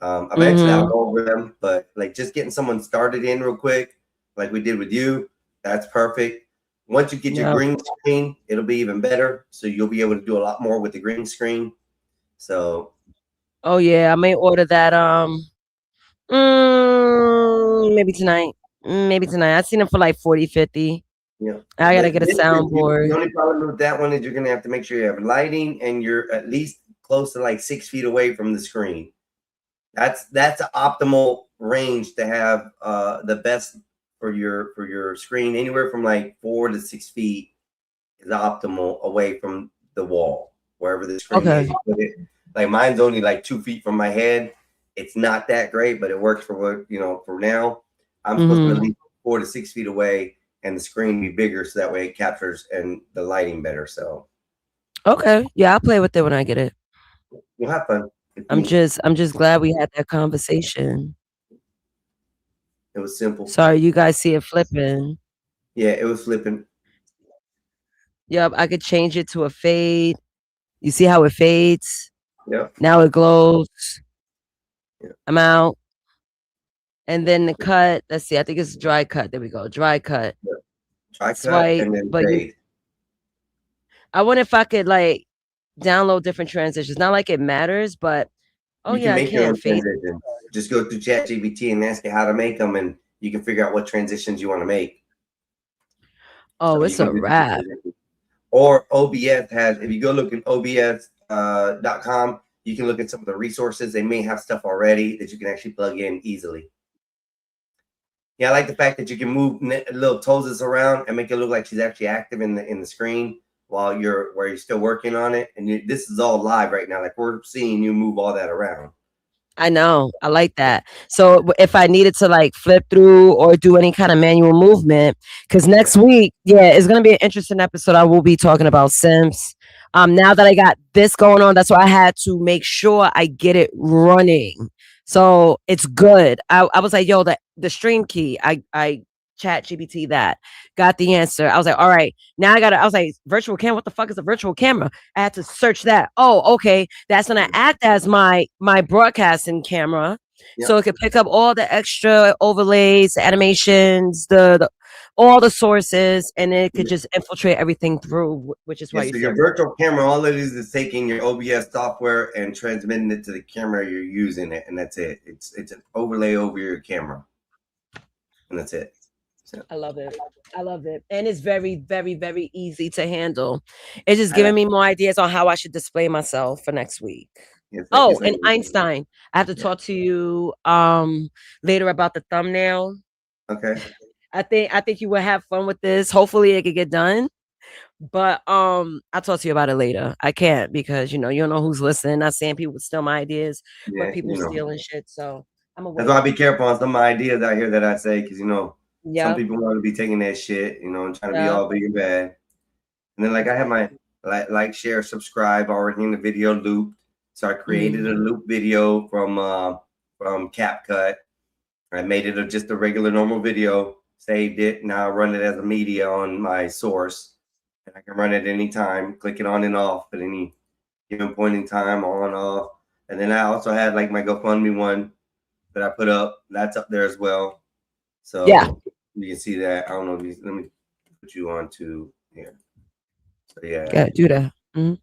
Eventually, I'll go over them, but like just getting someone started in real quick, like we did with you, that's perfect. Once you get your Yep. green screen, it'll be even better. So you'll be able to do a lot more with the green screen. So Oh yeah, I may order that maybe tonight. Maybe tonight. I seen them for like 40, 50. yeah, I gotta But get a this is- soundboard. The only problem with that one is you're gonna have to make sure you have lighting and you're at least close to like 6 feet away from the screen. That's an optimal range to have the best for your screen. Anywhere from like 4 to 6 feet is optimal away from the wall, wherever the screen Okay. is. You put it, like mine's only like 2 feet from my head. It's not that great, but it works for what for now. I'm supposed to be at least 4 to 6 feet away, and the screen be bigger so that way it captures and the lighting better. So Okay. Yeah, I'll play with it when I get it. you'll have fun. It's I'm neat. just glad we had that conversation. It was simple. Sorry, you guys see it flipping. Yeah, it was flipping. Yep, I could change it to a fade. You see how it fades? Yep. Now it glows. I'm out. And then the cut, let's see, I think it's dry cut. There we go. Dry cut. Try cut Swipe, and then but fade. I wonder if I could like download different transitions. Not like it matters, but oh You yeah, can I make your can own fade. transitions. Just go through ChatGPT and ask it how to make them, and you can figure out what transitions you want to make. Oh, So it's you a can do the wrap. transitions. Or OBS has, if you go look at OBS.com, you can look at some of the resources. They may have stuff already that you can actually plug in easily. Yeah, I like the fact that you can move little toes around and make it look like she's actually active in the screen while you're still working on it. And this is all live right now. Like we're seeing you move all that around. I know. I like that. So if I needed to like flip through or do any kind of manual movement, because next week, yeah, it's gonna be an interesting episode. I will be talking about Sims. Now that I got this going on, that's why I had to make sure I get it running. So it's good. I was like, yo, the stream key. I Chat GBT that got the answer. I was like, all right, now I was like, virtual camera. What the fuck is a virtual camera? I had to search that. Oh, okay, that's gonna act as my broadcasting camera, so it could pick up all the extra overlays, animations, the all the sources, and it could just infiltrate everything through. Which is why Yeah, you so see your virtual camera, all it is taking your OBS software and transmitting it to the camera you're using it, and that's it. It's an overlay over your camera, and that's it. So. I love it. I love it. And it's very, very, very easy to handle. It's just giving me more ideas on how I should display myself for next week. Oh, and Einstein, I have to talk to you later about the thumbnail. Okay. I think you will have fun with this. Hopefully it could get done. But I'll talk to you about it later. I can't because you don't know who's listening. Not saying people steal my ideas, Yeah, but people you know. stealing shit. So I'm That's why I be careful on some of my ideas out here that I say, because some Yep. people want to be taking that shit, and trying to be Yep. all big and bad. And then like I have my like, share, subscribe already in the video loop. So I created a loop video from CapCut. I made it just a regular normal video, saved it. Now I run it as a media on my source, and I can run it anytime, click it on and off at any given point in time, on, off. And then I also had like my GoFundMe one that I put up. That's up there as well. So Yeah. you can see that. I don't know if you, let me put you on to here. So yeah. Yeah, do that. Mhm.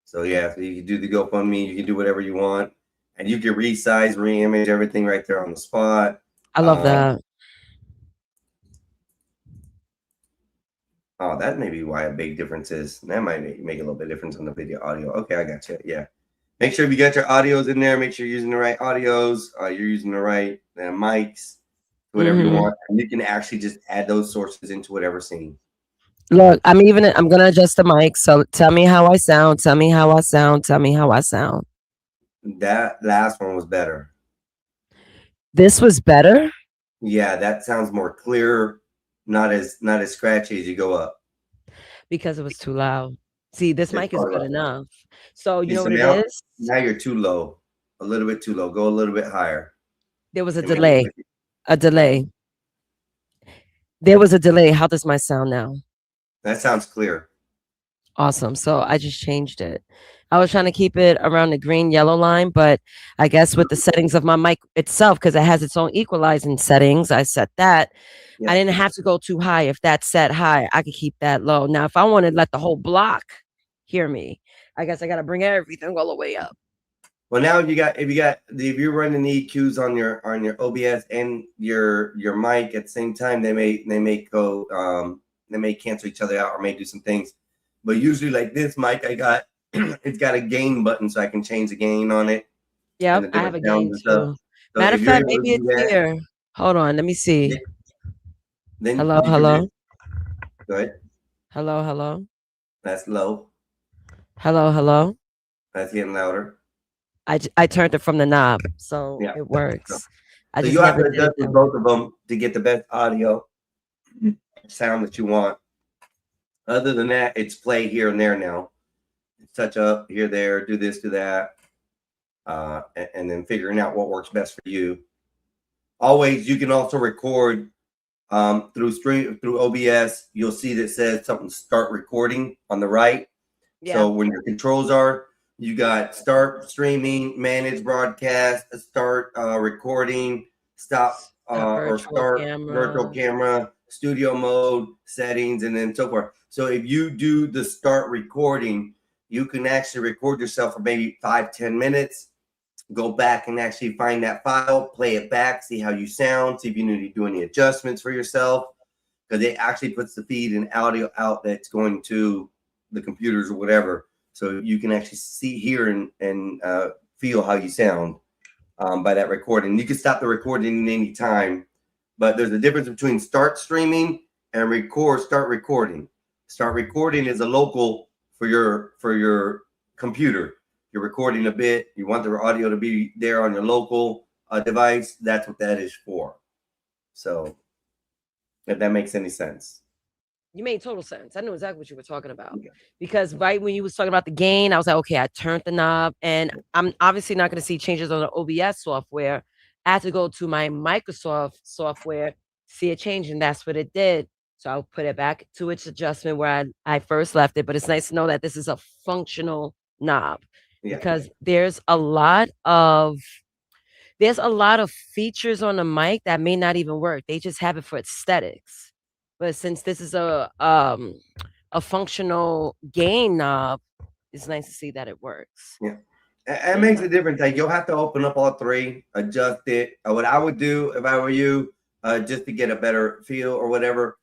So yeah, so you can do the GoFundMe, you can do whatever you want, and you can resize, re-image everything right there on the spot. I love that. Oh, that may be why a big difference is. That might make a little bit of difference on the video audio. Okay, I got you. Yeah. Make sure you got your audios in there. Make sure you're using the right audios. You're using the right mics, whatever you want. And you can actually just add those sources into whatever scene. Look, I'm gonna adjust the mic. So tell me how I sound. Tell me how I sound. Tell me how I sound. That last one was better. This was better. Yeah, that sounds more clear, not as scratchy as you go up. Because it was too loud. See, this mic is good enough. So you know what now, it is? Now you're too low. A little bit too low. Go a little bit higher. There was a delay. A delay. There was a delay. How does my sound now? That sounds clear. Awesome. So I just changed it. I was trying to keep it around the green yellow line, but I guess with the settings of my mic itself, because it has its own equalizing settings, I set that. I didn't have to go too high. If that's set high, I could keep that low. Now, if I want to let the whole block hear me, I guess I got to bring everything all the way up. Well, now if you're running the EQs on your OBS and your mic at the same time, they may cancel each other out or may do some things. But usually, like this mic, I got it's got a gain button, so I can change the gain on it. Yep, I have a gain too. So matter of fact, maybe it's here. Hold on, let me see. Then hello. Go ahead. Hello. That's low. Hello. That's getting louder. I turned it from the knob, so it works. So you have to adjust both of them to get the best audio sound that you want. Other than that, it's play here and there now. Touch up here, there, do this, do that, and then figuring out what works best for you. Always, you can also record through OBS. You'll see that says something start recording on the right. Yeah. So when your controls are, you got start streaming, manage broadcast, start recording, stop or start virtual camera, studio mode, settings, and then so forth. So if you do the start recording, you can actually record yourself for maybe 5-10 minutes, go back and actually find that file, play it back, see how you sound, see if you need to do any adjustments for yourself, because it actually puts the feed and audio out that's going to the computers or whatever. So you can actually see, hear, and feel how you sound by that recording. You can stop the recording at any time, but there's a difference between start streaming and start recording. Start recording is a local for your computer. You're recording a bit. You want the audio to be there on your local device. That's what that is for. So if that makes any sense. You made total sense. I knew exactly what you were talking about. Because right when you was talking about the gain, I was like, okay, I turned the knob, and I'm obviously not going to see changes on the OBS software. I had to go to my Microsoft software, see a change, and that's what it did. So I'll put it back to its adjustment where I first left it. But it's nice to know that this is a functional knob, because there's a lot of features on the mic that may not even work. They just have it for aesthetics. But since this is a functional gain knob, it's nice to see that it works. Yeah, it makes a difference. Like you'll have to open up all three, adjust it. What I would do if I were you, just to get a better feel or whatever,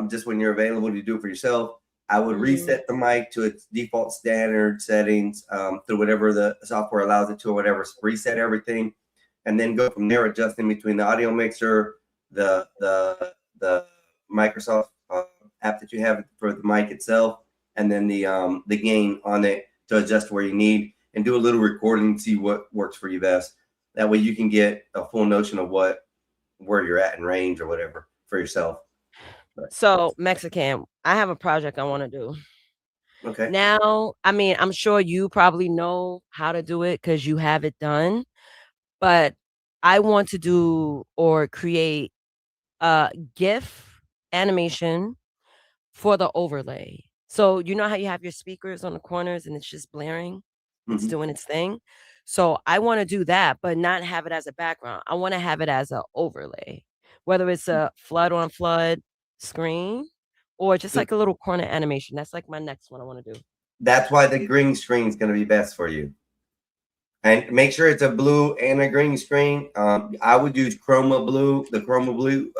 just when you're available to do it for yourself, I would reset the mic to its default standard settings through whatever the software allows it to, or whatever. Reset everything, and then go from there, adjusting between the audio mixer, the Microsoft app that you have for the mic itself, and then the gain on it to adjust where you need, and do a little recording, see what works for you best. That way you can get a full notion of where you're at in range or whatever for yourself. So Mexican, I have a project I want to do. Okay. Now, I mean, I'm sure you probably know how to do it because you have it done, but I want to do or create a GIF animation for the overlay. So you know how you have your speakers on the corners and it's just blaring, it's Mhm. doing its thing. So I want to do that, but not have it as a background. I want to have it as an overlay, whether it's a flood on flood screen or just like a little corner animation. That's like my next one I want to do. That's why the green screen is going to be best for you. And make sure it's a blue and a green screen. I would use Chroma Blue, the Chroma Blue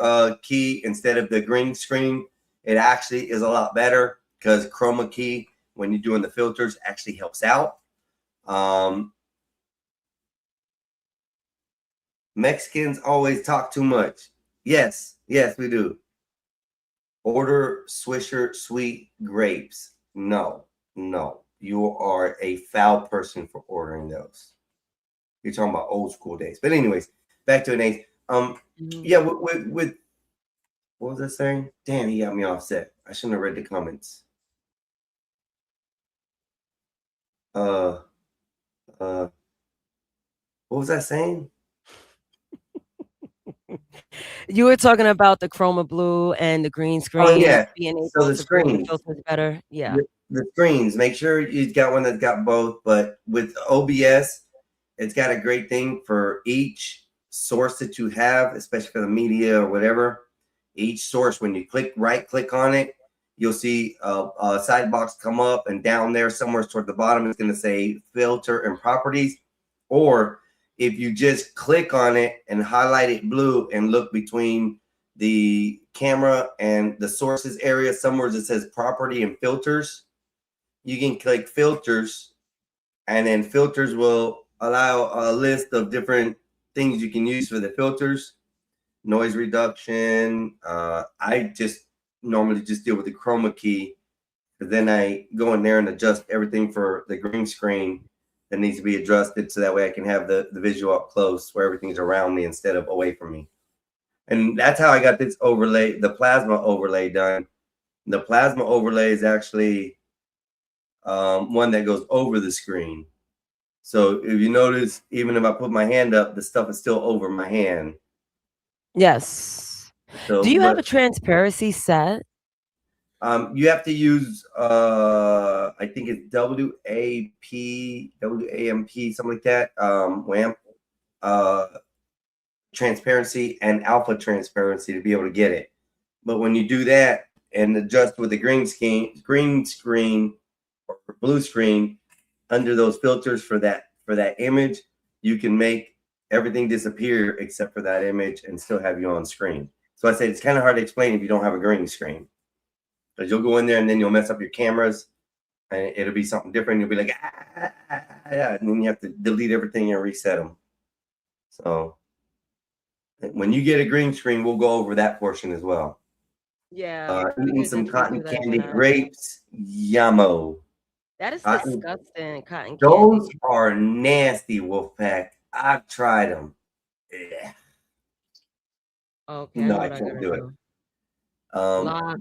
key instead of the green screen. It actually is a lot better because Chroma key, when you're doing the filters, actually helps out. Mexicans always talk too much. Yes, yes, we do. Order Swisher Sweet Grapes. No, no. You are a foul person for ordering those. You're talking about old school days. But anyways, back to Nate. Yeah, with what was I saying? Damn, he got me offset. I shouldn't have read the comments. What was I saying? You were talking about the Chroma Blue and the green screen. Oh yeah. Being able So the to bring the screens. filters better. Yeah. The screens. Make sure you've got one that's got both. But with OBS, it's got a great thing for each source that you have, especially for the media or whatever. Each source, when you right click on it, you'll see a side box come up, and down there somewhere toward the bottom it's going to say filter and properties. Or if you just click on it and highlight it blue and look between the camera and the sources area, somewhere it says property and filters, you can click filters, and then filters will allow a list of different things you can use for the filters. Noise reduction. I just normally just deal with the chroma key, but then I go in there and adjust everything for the green screen that needs to be adjusted, so that way I can have the visual up close where everything's around me instead of away from me. And that's how I got this overlay, the plasma overlay done. The plasma overlay is actually one that goes over the screen. So if you notice, even if I put my hand up, the stuff is still over my hand. Yes. So, Do you have a transparency set? You have to use I think it's WAMP, something like that. WAMP transparency and alpha transparency to be able to get it. But when you do that and adjust with the green screen or blue screen under those filters for that image, you can make everything disappear except for that image and still have you on screen. So I say it's kind of hard to explain if you don't have a green screen, because you'll go in there and then you'll mess up your cameras and it'll be something different. You'll be like, yeah, and then you have to delete everything and reset them. So when you get a green screen, we'll go over that portion as well. Yeah. Eating some cotton candy grapes, yummo. That is disgusting. Cotton candy. Those are nasty, Wolfpack. I've tried them. Yeah. Okay. No, I can't do it.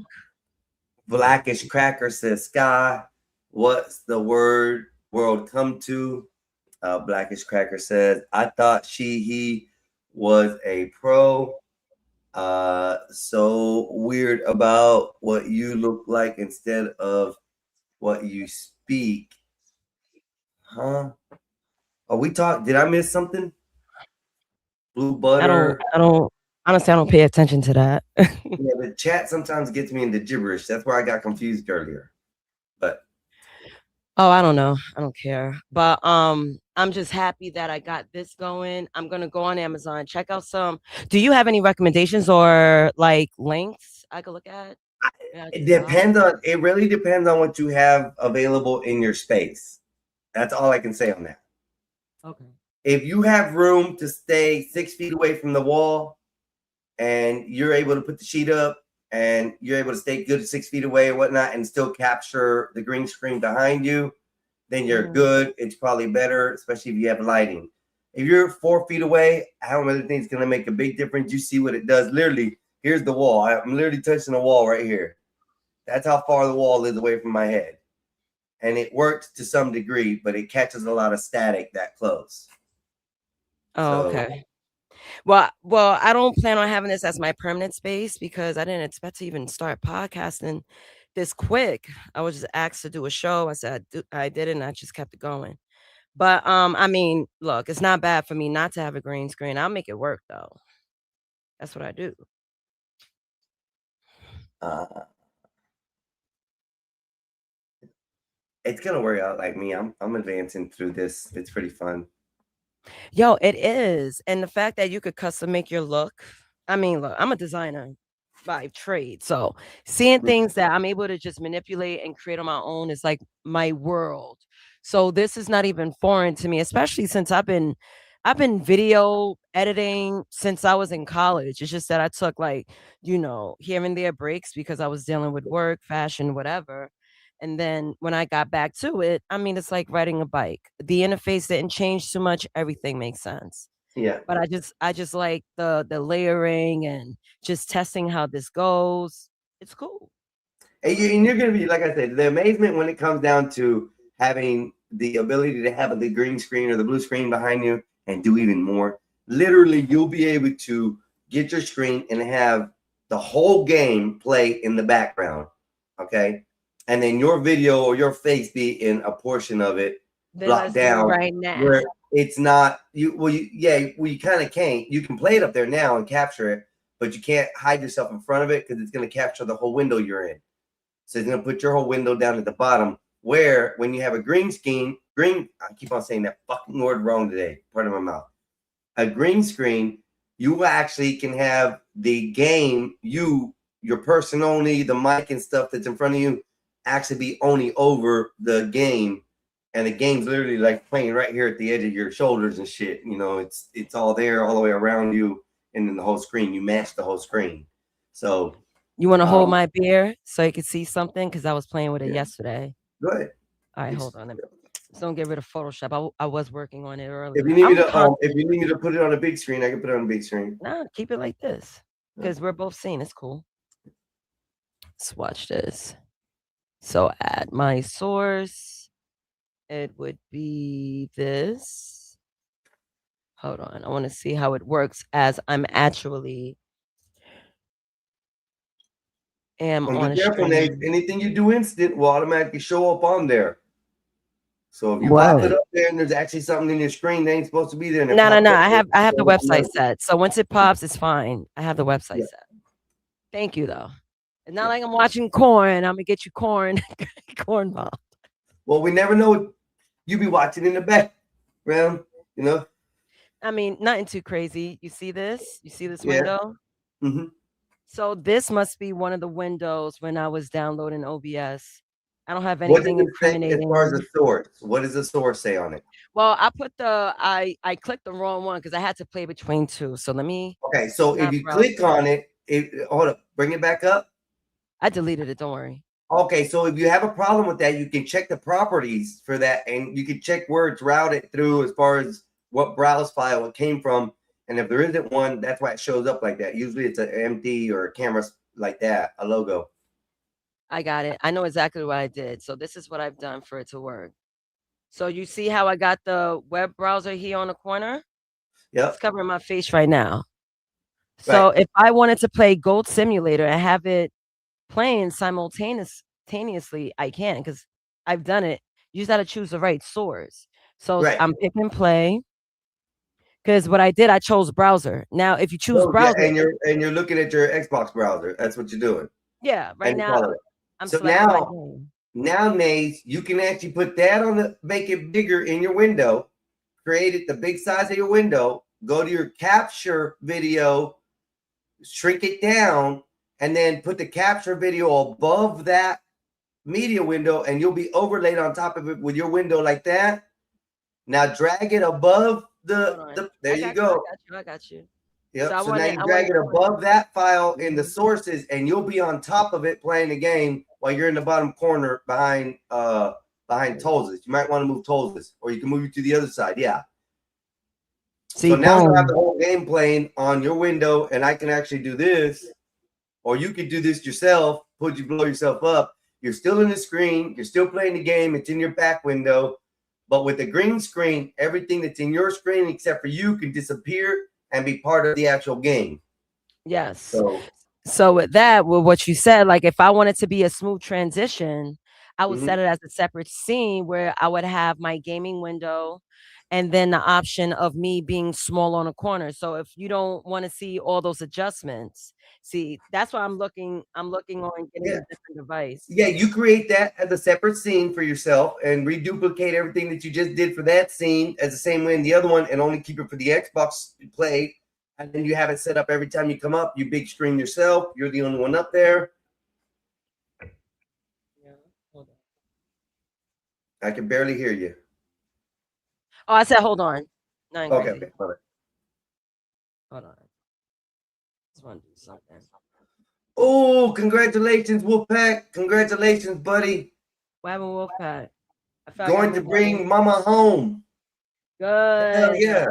Blackish Cracker says, Sky, what's the world come to? Blackish Cracker says, I thought he was a pro. So weird about what you look like instead of what you speak. Huh? Oh, we talked. Did I miss something? Blue butter. I don't honestly, I don't pay attention to that. Yeah, the chat sometimes gets me into gibberish. That's where I got confused earlier. But oh, I don't know. I don't care. But I'm just happy that I got this going. I'm gonna go on Amazon, check out some. Do you have any recommendations or like links I could look at? it depends on. It really depends on what you have available in your space. That's all I can say on that. Okay. If you have room to stay 6 feet away from the wall, and you're able to put the sheet up, and you're able to stay good 6 feet away and whatnot, and still capture the green screen behind you, then you're good. It's probably better, especially if you have lighting. If you're 4 feet away, I don't really think it's going to make a big difference. You see what it does. Literally, here's the wall. I'm literally touching the wall right here. That's how far the wall is away from my head. And it works to some degree, but it catches a lot of static that close. Oh, okay. Well, I don't plan on having this as my permanent space because I didn't expect to even start podcasting this quick. I was just asked to do a show. I said I did it, and I just kept it going. But I mean, look, it's not bad for me not to have a green screen. I'll make it work though. That's what I do. It's gonna work out like me. I'm advancing through this. It's pretty fun. Yo, it is. And the fact that you could custom make your look. I mean, look, I'm a designer by trade. So seeing things that I'm able to just manipulate and create on my own is like my world. So this is not even foreign to me, especially since I've been video editing since I was in college. It's just that I took like, here and there breaks because I was dealing with work, fashion, whatever. And then when I got back to it, I mean, it's like riding a bike. The interface didn't change too much. Everything makes sense. Yeah. But I just like the layering and just testing how this goes. It's cool. And you're gonna be, like I said, the amazement when it comes down to having the ability to have the green screen or the blue screen behind you and do even more. Literally, you'll be able to get your screen and have the whole game play in the background. Okay. And then your video or your face be in a portion of it blocked down right now. where it's not you kind of can't. You can play it up there now and capture it, but you can't hide yourself in front of it because it's going to capture the whole window you're in. So it's going to put your whole window down at the bottom, where when you have a green screen, I keep on saying that fucking word wrong today, part of my mouth. A green screen, you actually can have the game, your person only, the mic and stuff that's in front of you actually be only over the game, and the game's literally like playing right here at the edge of your shoulders and shit. It's all there all the way around you, and then the whole screen, you match the whole screen. So you want to hold my beer so you can see something? Because I was playing with it yesterday. Go ahead. All right, hold on. Just don't get rid of Photoshop. I was working on it earlier. If you need me to put it on a big screen, I can put it on a big screen. Nah, keep it like this because we're both seeing. It's cool. Let's watch this. So add my source. It would be this. Hold on. I want to see how it works as I'm actually on a screen. Anything you do instant will automatically show up on there. So if you Wow. pop it up there and there's actually something in your screen that ain't supposed to be there. No. I have the website set. So once it pops, it's fine. I have the website set. Thank you, though. It's not like I'm watching corn. I'm gonna get you corn ball. Well, we never know what you be watching in the background, I mean, nothing too crazy. You see this? You see this Yeah. window? Mm-hmm. So this must be one of the windows when I was downloading OBS. I don't have What does anything it say incriminating. as far as the source? What does the source say on it? Well, I clicked the wrong one because I had to play between two. So let me. Okay, so if you click on it, hold up, bring it back up. I deleted it. Don't worry. Okay, so if you have a problem with that, you can check the properties for that, and you can check where it's routed through as far as what browse file it came from. And if there isn't one, that's why it shows up like that. Usually it's an empty or a camera like that, a logo. I got it. I know exactly what I did. So this is what I've done for it to work. So you see how I got the web browser here on the corner? Yeah. It's covering my face right now. So if I wanted to play Goat Simulator and have it playing simultaneously, I can because I've done it. You just got to choose the right source. So I'm picking play because what I did, I chose browser. Now, if you choose browser, and you're looking at your Xbox browser, that's what you're doing. Yeah, right And now follow it. I'm So selecting my now, game. Nays, you can actually put that on make it bigger in your window, create it the big size of your window, go to your capture video, shrink it down, and then put the capture video above that media window, and you'll be overlaid on top of it with your window like that. Now drag it above there you go. I got you. Yep. So So now you drag it above that file in the sources, and you'll be on top of it playing the game while you're in the bottom corner behind Tolzis. You might want to move Tolzis, or you can move it to the other side. Yeah. So now you have the whole game playing on your window, and I can actually do this, or you could do this yourself. Blow yourself up. You're still in the screen. You're still playing the game. It's in your back window, but with the green screen, everything that's in your screen except for you can disappear, and be part of the actual game. Yes. So So with that, with what you said, like if I wanted to be a smooth transition, I would set mhm. it as a separate scene where I would have my gaming window and then the option of me being small on a corner. So if you don't want to see all those adjustments, see, that's why I'm looking on getting Yeah. a different device. Yeah, you create that as a separate scene for yourself and reduplicate everything that you just did for that scene as the same way in the other one, and only keep it for the Xbox play. And then you have it set up every time you come up. You big screen yourself. You're the only one up there. Yeah, hold on. I can barely hear you. Oh, I said hold on. Nothing Okay, crazy. okay, all right. Hold on. Just want to do something. Oh, congratulations, Wolfpack. Congratulations, buddy. What happened, Wolfpack? I felt like I Going to missed bring something. Mama home. Hell Good. yeah.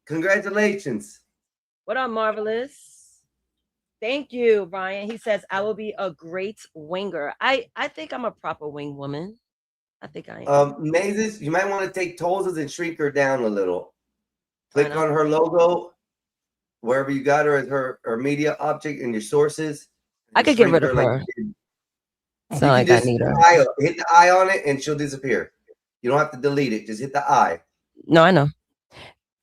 Congratulations. What up, Marvelous? Thank you, Brian. He says, I will be a great winger. I think I'm a proper wing woman. I think I am. Mazes, you might want to take Tolz's and shrink her down a little. Why Click not? on her logo, wherever you got her as her media object in your sources. I and could get shrink rid of like her. you did. It's You not can like I just need her. hit the eye on it and she'll disappear. You don't have to delete it. Just hit the eye. No, I know.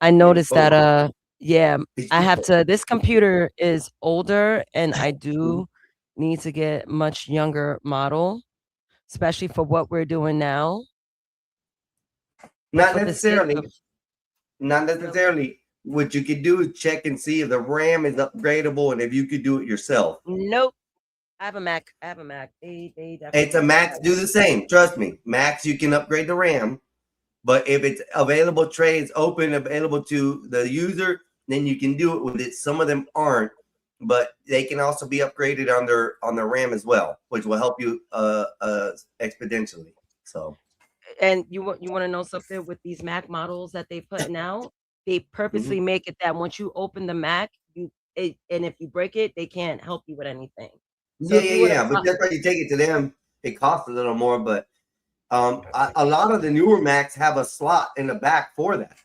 I noticed Boom. that yeah, It's I have beautiful. to this computer is older and I Mhm. do need to get much younger model, especially for what we're doing now. But Not for the sake necessarily. of Not necessarily. What you could do is check and see if the RAM is upgradable and if you could do it yourself. nope. I have a Mac. They It's definitely a Macs do the same. Trust me. Macs, you can upgrade the RAM. But if it's available, trades open, available to the user, then you can do it with it. Some of them aren't, but they can also be upgraded on their RAM as well, which will help you exponentially. So And you want to know something with these Mac models that they put out? They purposely mhm. make it that once you open the Mac, and if you break it, they can't help you with anything. So Yeah, if yeah, you would yeah. But have, that's why you take it to them. It costs a little more, but a lot of the newer Macs have a slot in the back for that.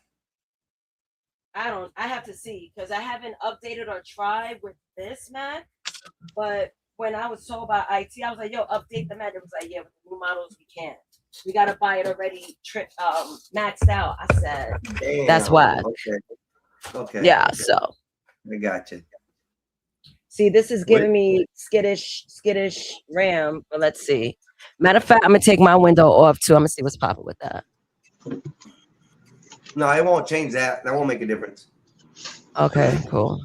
I have to see because I haven't updated or tried with this Mac. But when I was told by IT, I was like, "Yo, update the Mac." It was like, "Yeah, with the new models, we can't. We got to buy it already maxed out." I said, "That's Damn. why." Okay. Okay. Yeah. Okay. So I got you. see, this is giving me skittish RAM. But let's see. Matter of fact, I'm gonna take my window off too. I'm gonna see what's popping with that. No, it won't change that. That won't make a difference. Okay, cool.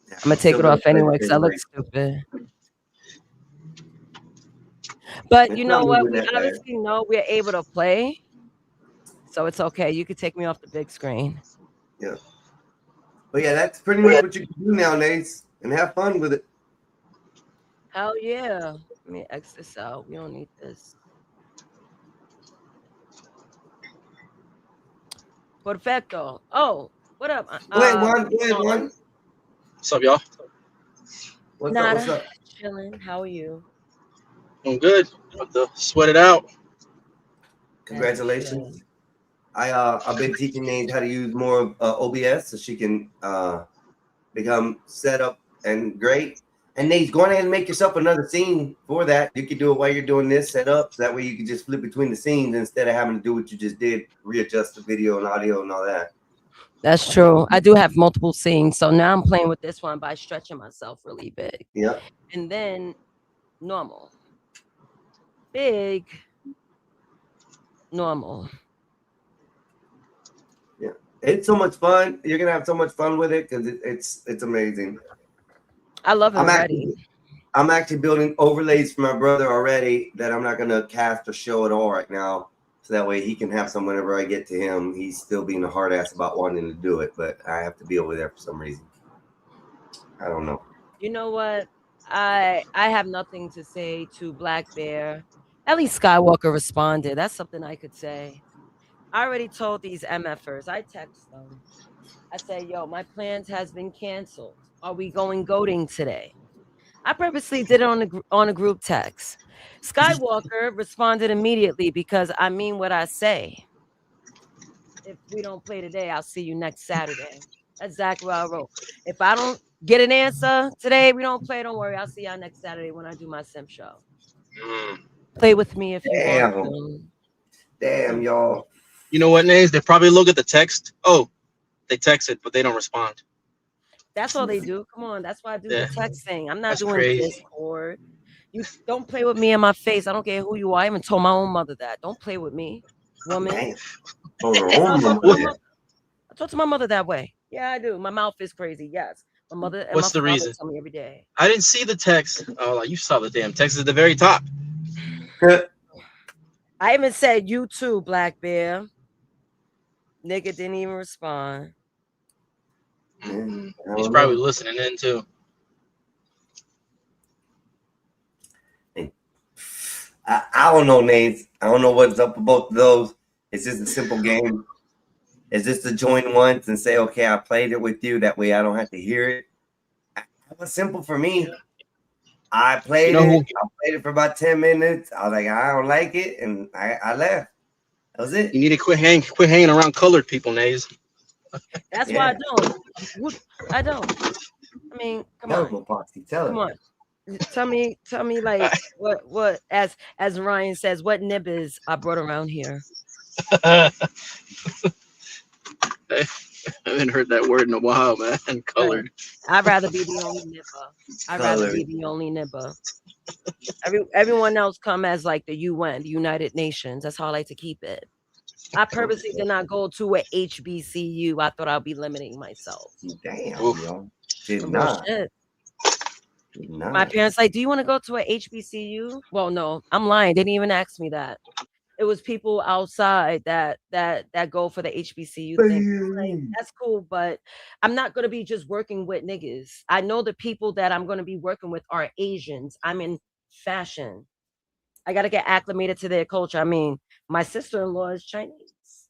Yeah, I'm gonna it's take still it gonna off play the anyway because I same look rate. stupid. But It's you not know what? moving We that bad. obviously know we're able to play, so it's okay. You could take me off the big screen. Yeah. But yeah, that's pretty much what you can do nowadays and have fun with it. Hell yeah. Let me X this out. We don't need this. Perfecto. Oh, what up? Go ahead, Juan. Go ahead, Sean? Juan. What's up, y'all? What's up? What's Nada. up? Chilling. How are you? I'm good. About to sweat it out. Congratulations. I've been teaching Nate how to use more of OBS so she can become set up and great. And Nate, go ahead and make yourself another scene for that. You can do it while you're doing this setup. So that way you can just flip between the scenes instead of having to do what you just did, readjust the video and audio and all that. That's true. I do have multiple scenes. So now I'm playing with this one by stretching myself really big. Yeah. And then normal. Big. Normal. Yeah. It's so much fun. You're gonna have so much fun with it because it's amazing. I love it already. I'm actually building overlays for my brother already that I'm not gonna cast or show at all right now. So that way he can have some whenever I get to him. He's still being a hard ass about wanting to do it, but I have to be over there for some reason. I don't know. You know what? I have nothing to say to Black Bear. At least Skywalker responded. That's something I could say. I already told these MFers. I text them. I say, yo, my plans has been canceled. Are we going goating today? I purposely did it on a group text. Skywalker responded immediately because I mean what I say. If we don't play today, I'll see you next Saturday. That's exactly what I wrote. If I don't get an answer today, we don't play. Don't worry. I'll see y'all next Saturday when I do my sim show. Play with me if you want to. Damn, y'all. You know what, Nays? They probably look at the text. Oh, they text it, but they don't respond. That's all they do. Come on. That's why I do Yeah. the text thing. I'm not That's doing crazy. Discord. You don't play with me in my face. I don't care who you are. I even told my own mother that. Don't play with me, woman. Damn. I talk to my mother that way. Yeah, I do. My mouth is crazy. Yes. My mother and What's my the father reason? tell me every day. I didn't see the text. Oh, like you saw the damn text at the very top. I even said you too, Black Bear. Nigga didn't even respond. He's probably listening in too. I don't know, Nate. I don't know what's up with both of those. It's just a simple game. It's just to join once and say, okay, I played it with you. That way I don't have to hear it. It was simple for me. I played it. I played it for about 10 minutes. I was like, I don't like it. And I left. That was it. You need to quit hanging around colored people, Nays. That's why I don't. I don't. I mean, come Tell on. him, Epoxy. Tell him. Come on. Tell me like what as Ryan says, what nibbers I brought around here. I haven't heard that word in a while, man. Colored. I'd rather be the only nibber. I'd rather be the only nibber. Everyone else come as like the UN, the United Nations. That's how I like to keep it. I purposely did not go to a HBCU. I thought I'd be limiting myself. Damn, yo. Did not. Bullshit. My parents like, do you want to go to a HBCU? Well, no, I'm lying. They didn't even ask me that. It was people outside that go for the HBCU thing. Like, that's cool, but I'm not gonna be just working with niggas. I know the people that I'm gonna be working with are Asians. I'm in fashion. I gotta get acclimated to their culture. I mean, my sister-in-law is Chinese.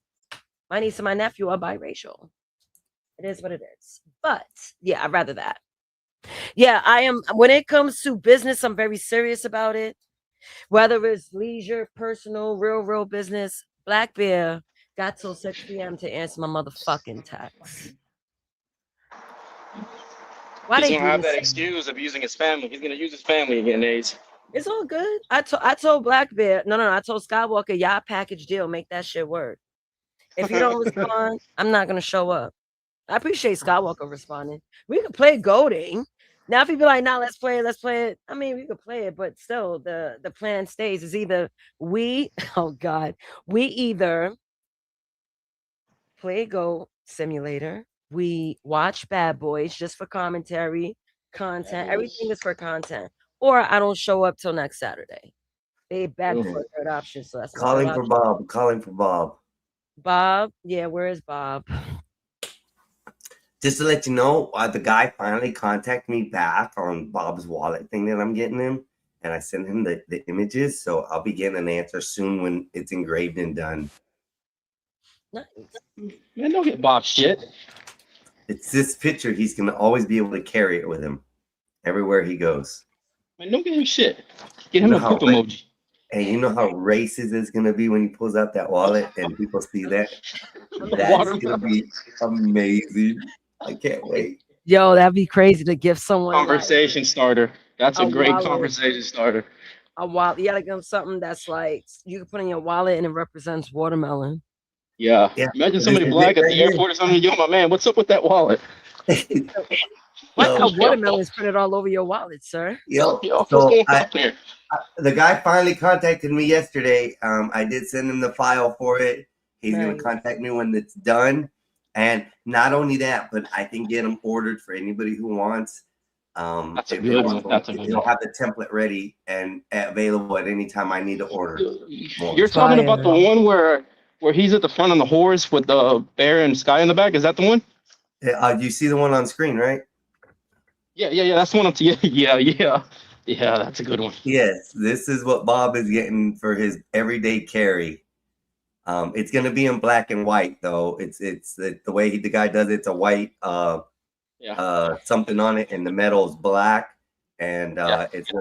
My niece and my nephew are biracial. It is what it is. But yeah, I'd rather that. Yeah, I am. When it comes to business, I'm very serious about it. Whether it's leisure, personal, real business, Black Bear got till 6 p.m. to answer my motherfucking text. Why He's they gonna do have this? that excuse of using his family. He's gonna use his family again, Nays. It's all good. I told Black Bear, no. I told Skywalker, y'all package deal, make that shit work. If you don't respond, I'm not gonna show up. I appreciate Skywalker responding. We could play goading. Now, if you be like, nah, let's play it. I mean, we could play it, but still the plan stays. Is either we either play Go Simulator, we watch Bad Boys just for commentary, content, everything is for content, or I don't show up till next Saturday. They back for a third option, so that's Calling for Bob. Calling for Bob. Bob, yeah, where is Bob? Just to let you know, the guy finally contacted me back on Bob's wallet thing that I'm getting him, and I sent him the images, so I'll be getting an answer soon when it's engraved and done. Man, don't get Bob shit. It's this picture. He's going to always be able to carry it with him everywhere he goes. Man, don't get him shit. Get him a poop emoji. And you know how racist it's going to be when he pulls out that wallet and people see that? That's going to be amazing. I can't wait. Yo, that'd be crazy to give someone Conversation starter. That's a great wallet. conversation starter. A wallet. You gotta give them something that's like you can put in your wallet and it represents watermelon. Yeah. Imagine somebody black at the airport or something. Yo, my man, what's up with that wallet? Why are watermelons printed all over your wallet, sir? Yo, what's so going on here? The guy finally contacted me yesterday. I did send him the file for it. He's going to contact me when it's done. And not only that, but I can get them ordered for anybody who wants. That's a good one. They'll have the template ready and available at any time I need to order. You're talking about the one where he's at the front on the horse with the bear and Sky in the back? Is that the one? You see the one on screen, right? Yeah. That's the one. Yeah, that's a good one. Yes, this is what Bob is getting for his everyday carry. It's going to be in black and white, though. It's the way the guy does it. It's a white something on it, and the metal is black, and it's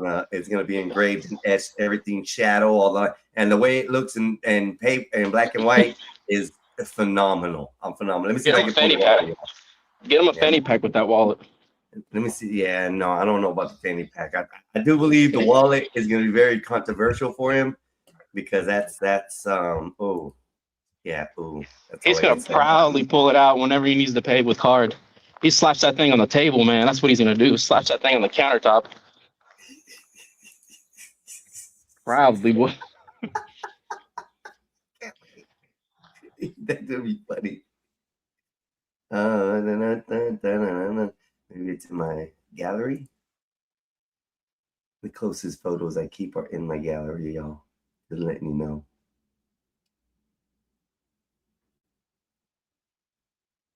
gonna be engraved and etched, everything shadow, all that, and the way it looks in paper in black and white is phenomenal. I'm phenomenal. Let me see if I can pull it up. Get him a Yeah. fanny pack with that wallet. Let me see. Yeah, no, I don't know about the fanny pack. I do believe the wallet is going to be very controversial for him because that's that's oh yeah, ooh. That's He's all I gonna can say. proudly pull it out whenever he needs to pay with card. He slaps that thing on the table, man. That's what he's gonna do. Slaps that thing on the countertop. Proudly, boy. That's gonna be funny. Maybe it's in my gallery. The closest photos I keep are in my gallery, y'all. Just letting you know.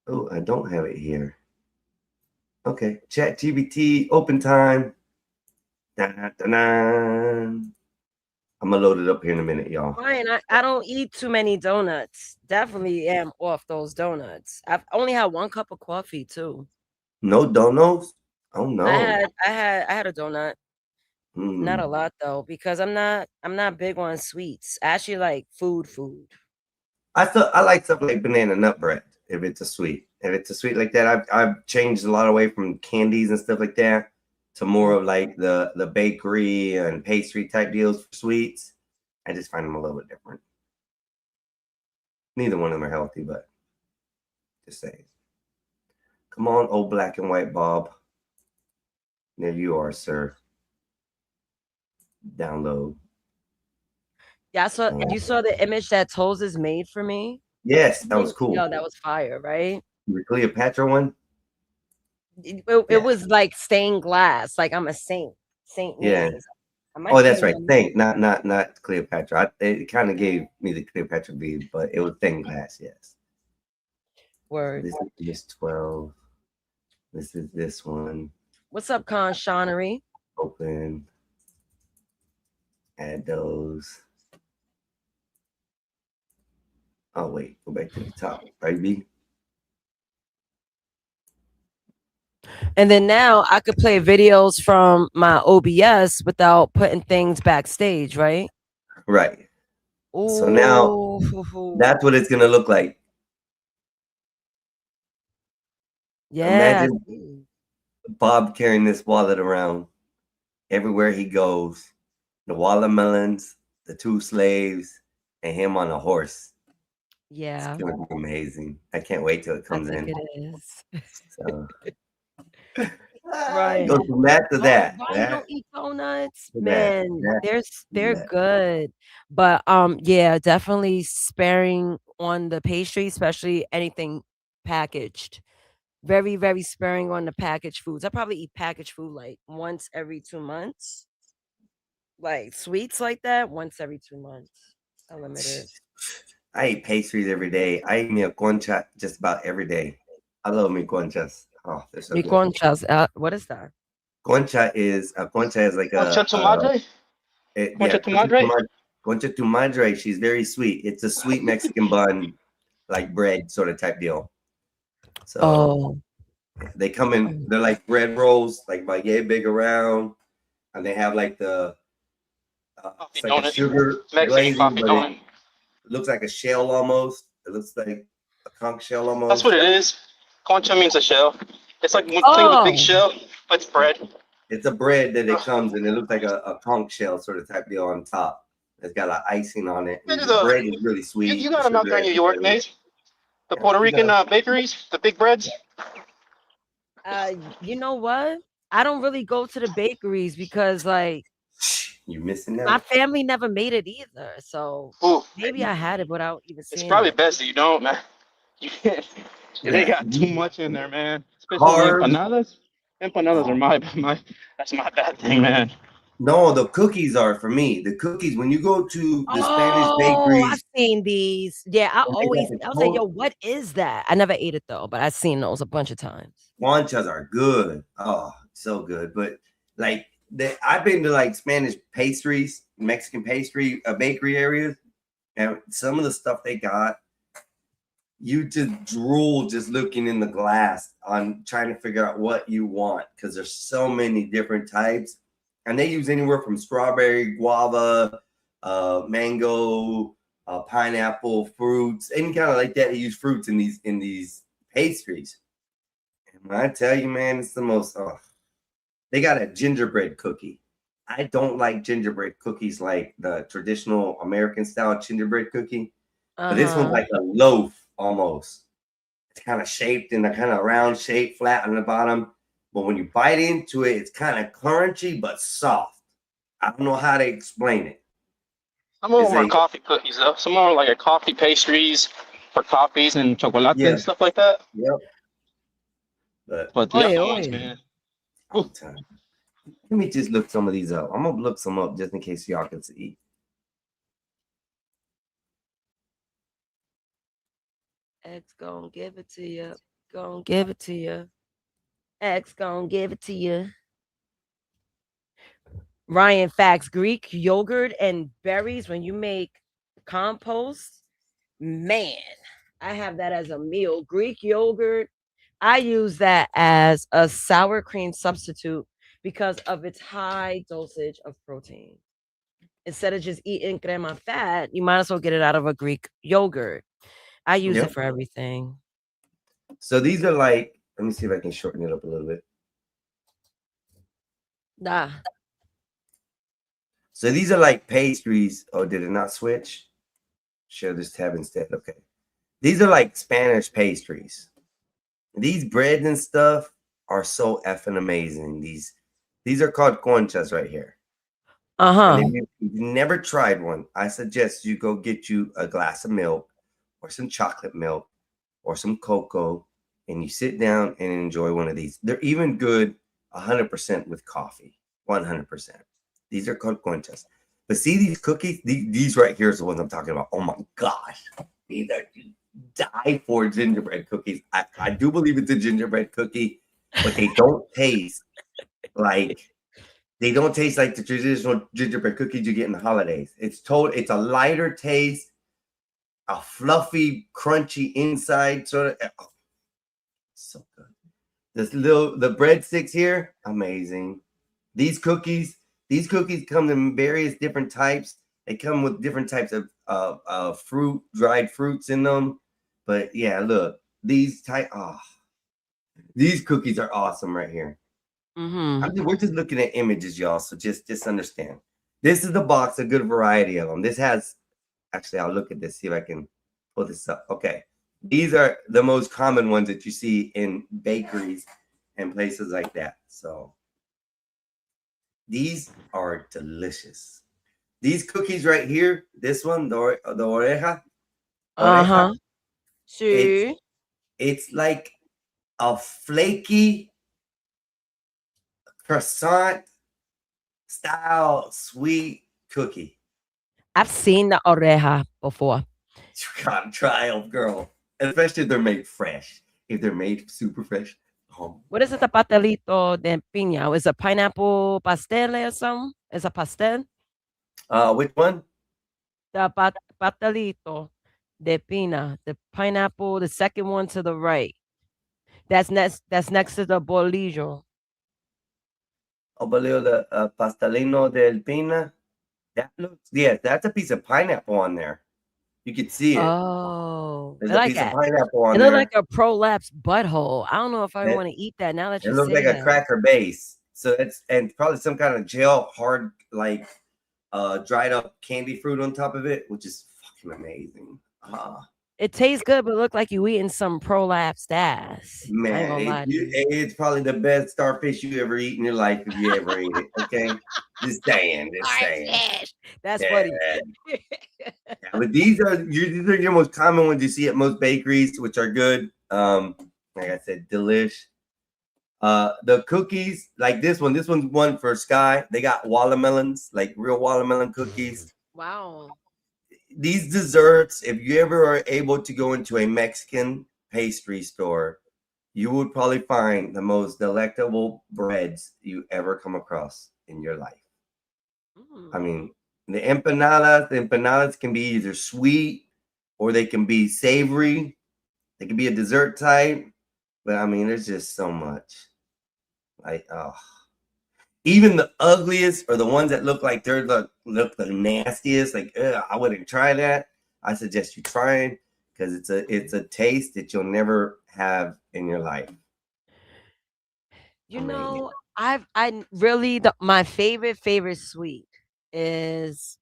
Oh, I don't have it here. Okay, ChatGPT, open time. Da-da-da-da. I'm gonna load it up here in a minute, y'all. Ryan, I don't eat too many donuts. Definitely am off those donuts. I've only had 1 cup of coffee too. No donuts? Oh no. I had a donut. Not a Mm. lot though, because I'm not big on sweets. I actually like food. I like stuff like banana nut bread if it's a sweet. If it's a sweet like that, I've changed a lot away from candies and stuff like that to more of like the bakery and pastry type deals for sweets. I just find them a little bit different. Neither one of them are healthy, but just saying. Come on, old black and white Bob. There you are, sir. Download. Yeah, you saw the image that Toes made for me? Yes, that was cool. Yo, that was fire, right? The Cleopatra one? It was like stained glass, like I'm a saint. Saint Yeah. Nancy. I might Oh, that's be right. on- Thank, not Cleopatra. It kind of gave me the Cleopatra bead, but it was thin glass. Yes. Word. This is this 12. This is this one. What's up, Con Shawnery? Open. Add those. Oh wait, go back to the top, right, B? And then now I could play videos from my OBS without putting things backstage, right? Right. So now Ooh. that's what it's gonna look like. Yeah. Imagine Bob carrying this wallet around everywhere he goes. The watermelons, the 2 slaves, and him on a horse. Yeah. It's gonna be amazing. I can't wait till it I comes think in. it is. So Right. go from that to that. Why you That don't eat donuts? to that. Man, That they're that. good. But yeah, definitely sparing on the pastry, especially anything packaged. Very, very sparing on the packaged foods. I probably eat packaged food like once every 2 months. Like sweets like that, once every 2 months. Unlimited. I eat pastries every day. I eat me a concha just about every day. I love me conchas. Oh, they're so Mi good. conchas. What is that? Concha is like Concha tu madre? Concha tu madre? Concha tu madre. She's very sweet. It's a sweet Mexican bun, like bread sort of type deal. So Oh. they come in. They're like bread rolls, like baguette big around, and they have like the it's like a sugar Mexican glazing, coffee but donut. it looks like a shell almost. It looks like a conch shell almost. That's what it is. Concha means a shell. It's like one thing with a big shell, but it's bread. It's a bread that it comes in. It looks like a conch shell sort of type deal on top. It's got like icing on it. And the bread is really sweet. You got them out there in New York, Nate? The Puerto Rican bakeries, the big breads? You know what? I don't really go to the bakeries because like you're missing my out. family never made it either. So maybe I had it without even seeing It's probably it. best that you don't, man. You can't. They got too much in there, man. Especially Carbs. empanadas. Empanadas are my that's my bad thing, man. No, the cookies are for me. The cookies, when you go to the Spanish Oh, bakeries, I've seen these. Yeah, I and they always got the I was like, yo, toast- what is that? I never ate it though, but I've seen those a bunch of times. Conchas are good. Oh, so good. But like I've been to like Spanish pastries, Mexican pastry, bakery areas, and some of the stuff they got, you just drool just looking in the glass on trying to figure out what you want because there's so many different types, and they use anywhere from strawberry, guava, mango, pineapple, fruits, any kind of like that. They use fruits in these pastries. I tell you, man, it's the most. Oh, they got a gingerbread cookie. I don't like gingerbread cookies like the traditional American style gingerbread cookie, but this one's like a loaf almost. It's kind of shaped in a kind of round shape, flat on the bottom. But when you bite into it, it's kind of crunchy but soft. I don't know how to explain it. Some of It's them are a- coffee cookies though. Some of them are like a coffee pastries for coffees and chocolate Yeah. and stuff like that. Yep. But the Oye, other ones, oye. man. let me just look some of these up. I'm gonna look some up just in case y'all can see. X gonna give it to you. Gonna give it to you. X gonna give it to you. Ryan facts Greek yogurt and berries when you make compost. Man, I have that as a meal. Greek yogurt. I use that as a sour cream substitute because of its high dosage of protein. Instead of just eating crema fat, you might as well get it out of a Greek yogurt. I use Yep. it for everything. So these are like, let me see if I can shorten it up a little bit. Nah. So these are like pastries. Oh, did it not switch? Share this tab instead. Okay. These are like Spanish pastries. These breads and stuff are so effing amazing. These are called conchas right here. And if you've never tried one, I suggest you go get you a glass of milk or some chocolate milk or some cocoa, and you sit down and enjoy one of these. They're even good 100% with coffee. 100%. These are called conchas. But see these cookies? These right here is the ones I'm talking about. Oh my gosh. These are die for gingerbread cookies. I do believe it's a gingerbread cookie, but they don't taste like the traditional gingerbread cookies you get in the holidays. It's a lighter taste, a fluffy, crunchy inside sort of. Oh, so good. The breadsticks here, amazing. These cookies come in various different types. They come with different types of fruit, dried fruits in them. But yeah, look, these cookies are awesome right here. We're just looking at images, y'all. So just understand. This is the box, a good variety of them. This has, actually, I'll look at this, see if I can pull this up. Okay. These are the most common ones that you see in bakeries and places like that. So these are delicious. These cookies right here, this one, the oreja. See? It's like a flaky croissant style sweet cookie. I've seen the oreja before. You gotta try them, girl. Especially if they're made fresh. If they're made super fresh. What is it, the pastelito de piña? Is a pineapple pastel or something? Is a pastel? Which one? The pastelito de piña, the pineapple, the second one to the right. That's next to the bolillo. Bolillo, the pastelino del pina. That looks, that's a piece of pineapple on there. You can see it. Oh, There's I a like piece that. of pineapple on It there. looked like a prolapse butthole. I don't know if I want to eat that now that you It looks say like that. a cracker base. So and probably some kind of gel, hard, like dried up candy fruit on top of it, which is fucking amazing. It tastes good, but look like you eating some prolapsed ass. I ain't Man, gonna lie to you. it's probably the best starfish you ever eat in your life if you ever ate it. Okay, just saying. That's Yeah. funny. Yeah, but these are your most common ones you see at most bakeries, which are good. Like I said, delish. The cookies, like this one's one for Sky. They got watermelons, like real watermelon cookies. Wow. These desserts, if you ever are able to go into a Mexican pastry store, you would probably find the most delectable breads you ever come across in your life. I mean, the empanadas can be either sweet or they can be savory. They can be a dessert type, but I mean, there's just so much. Like, even the ugliest or the ones that look like they're look the nastiest, like I wouldn't try that. I suggest you try it because it's a taste that you'll never have in your life. You know, I really my favorite sweet is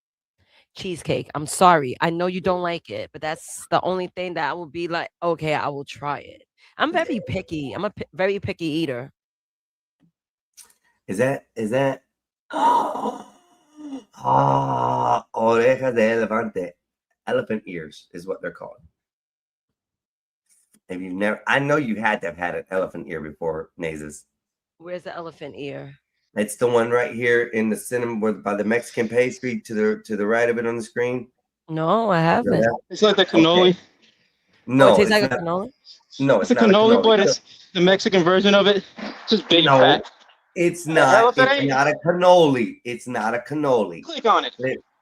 cheesecake. I'm sorry. I know you don't like it, but that's the only thing that I will be like, okay, I will try it. I'm very picky. I'm a very picky eater. Is that orejas de elefante. Elephant ears is what they're called. If you've never, I know you had to have had an elephant ear before, Nazes. Where's the elephant ear? It's the one right here in the cinema by the Mexican pastry to the right of it on the screen. No, I haven't. It's like the cannoli. Okay. No, Oh, it tastes like a not. cannoli? No, It's it's a not cannoli, a cannoli. but it's the Mexican version of it. It's just big No, and fat. it's not. elephant It's ear? not a cannoli. It's not a cannoli. Click on it.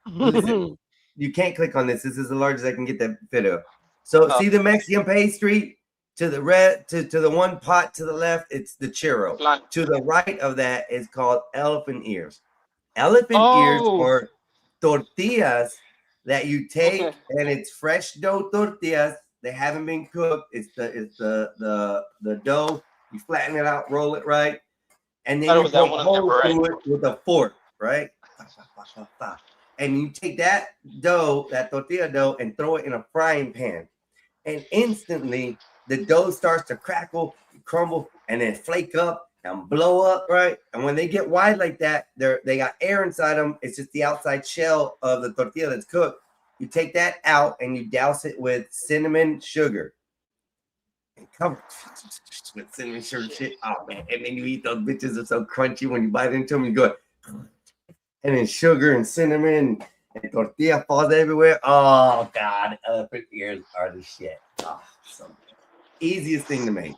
Listen, you can't click on this. This is the largest I can get that video. So Oh. see the Mexican pastry to the red to the one pot to the left, it's the churro. To the right of that is called elephant ears. Elephant ears Oh. are tortillas that you take, and it's fresh dough tortillas. They haven't been cooked. It's the dough. You flatten it out, roll it right, and then Thought it you was that poke one on holes there, through it with a fork, right? And you take that dough, that tortilla dough, and throw it in a frying pan, and instantly the dough starts to crackle, crumble, and then flake up and blow up, right? And when they get wide like that, they got air inside them. It's just the outside shell of the tortilla that's cooked. You take that out and you douse it with cinnamon sugar. And cover it with cinnamon sugar shit. Oh man! And then you eat those bitches. Are so crunchy when you bite into them. You go, and then sugar and cinnamon and tortilla falls everywhere. Oh god! Elephant ears are the shit. Oh, so good. Easiest thing to make.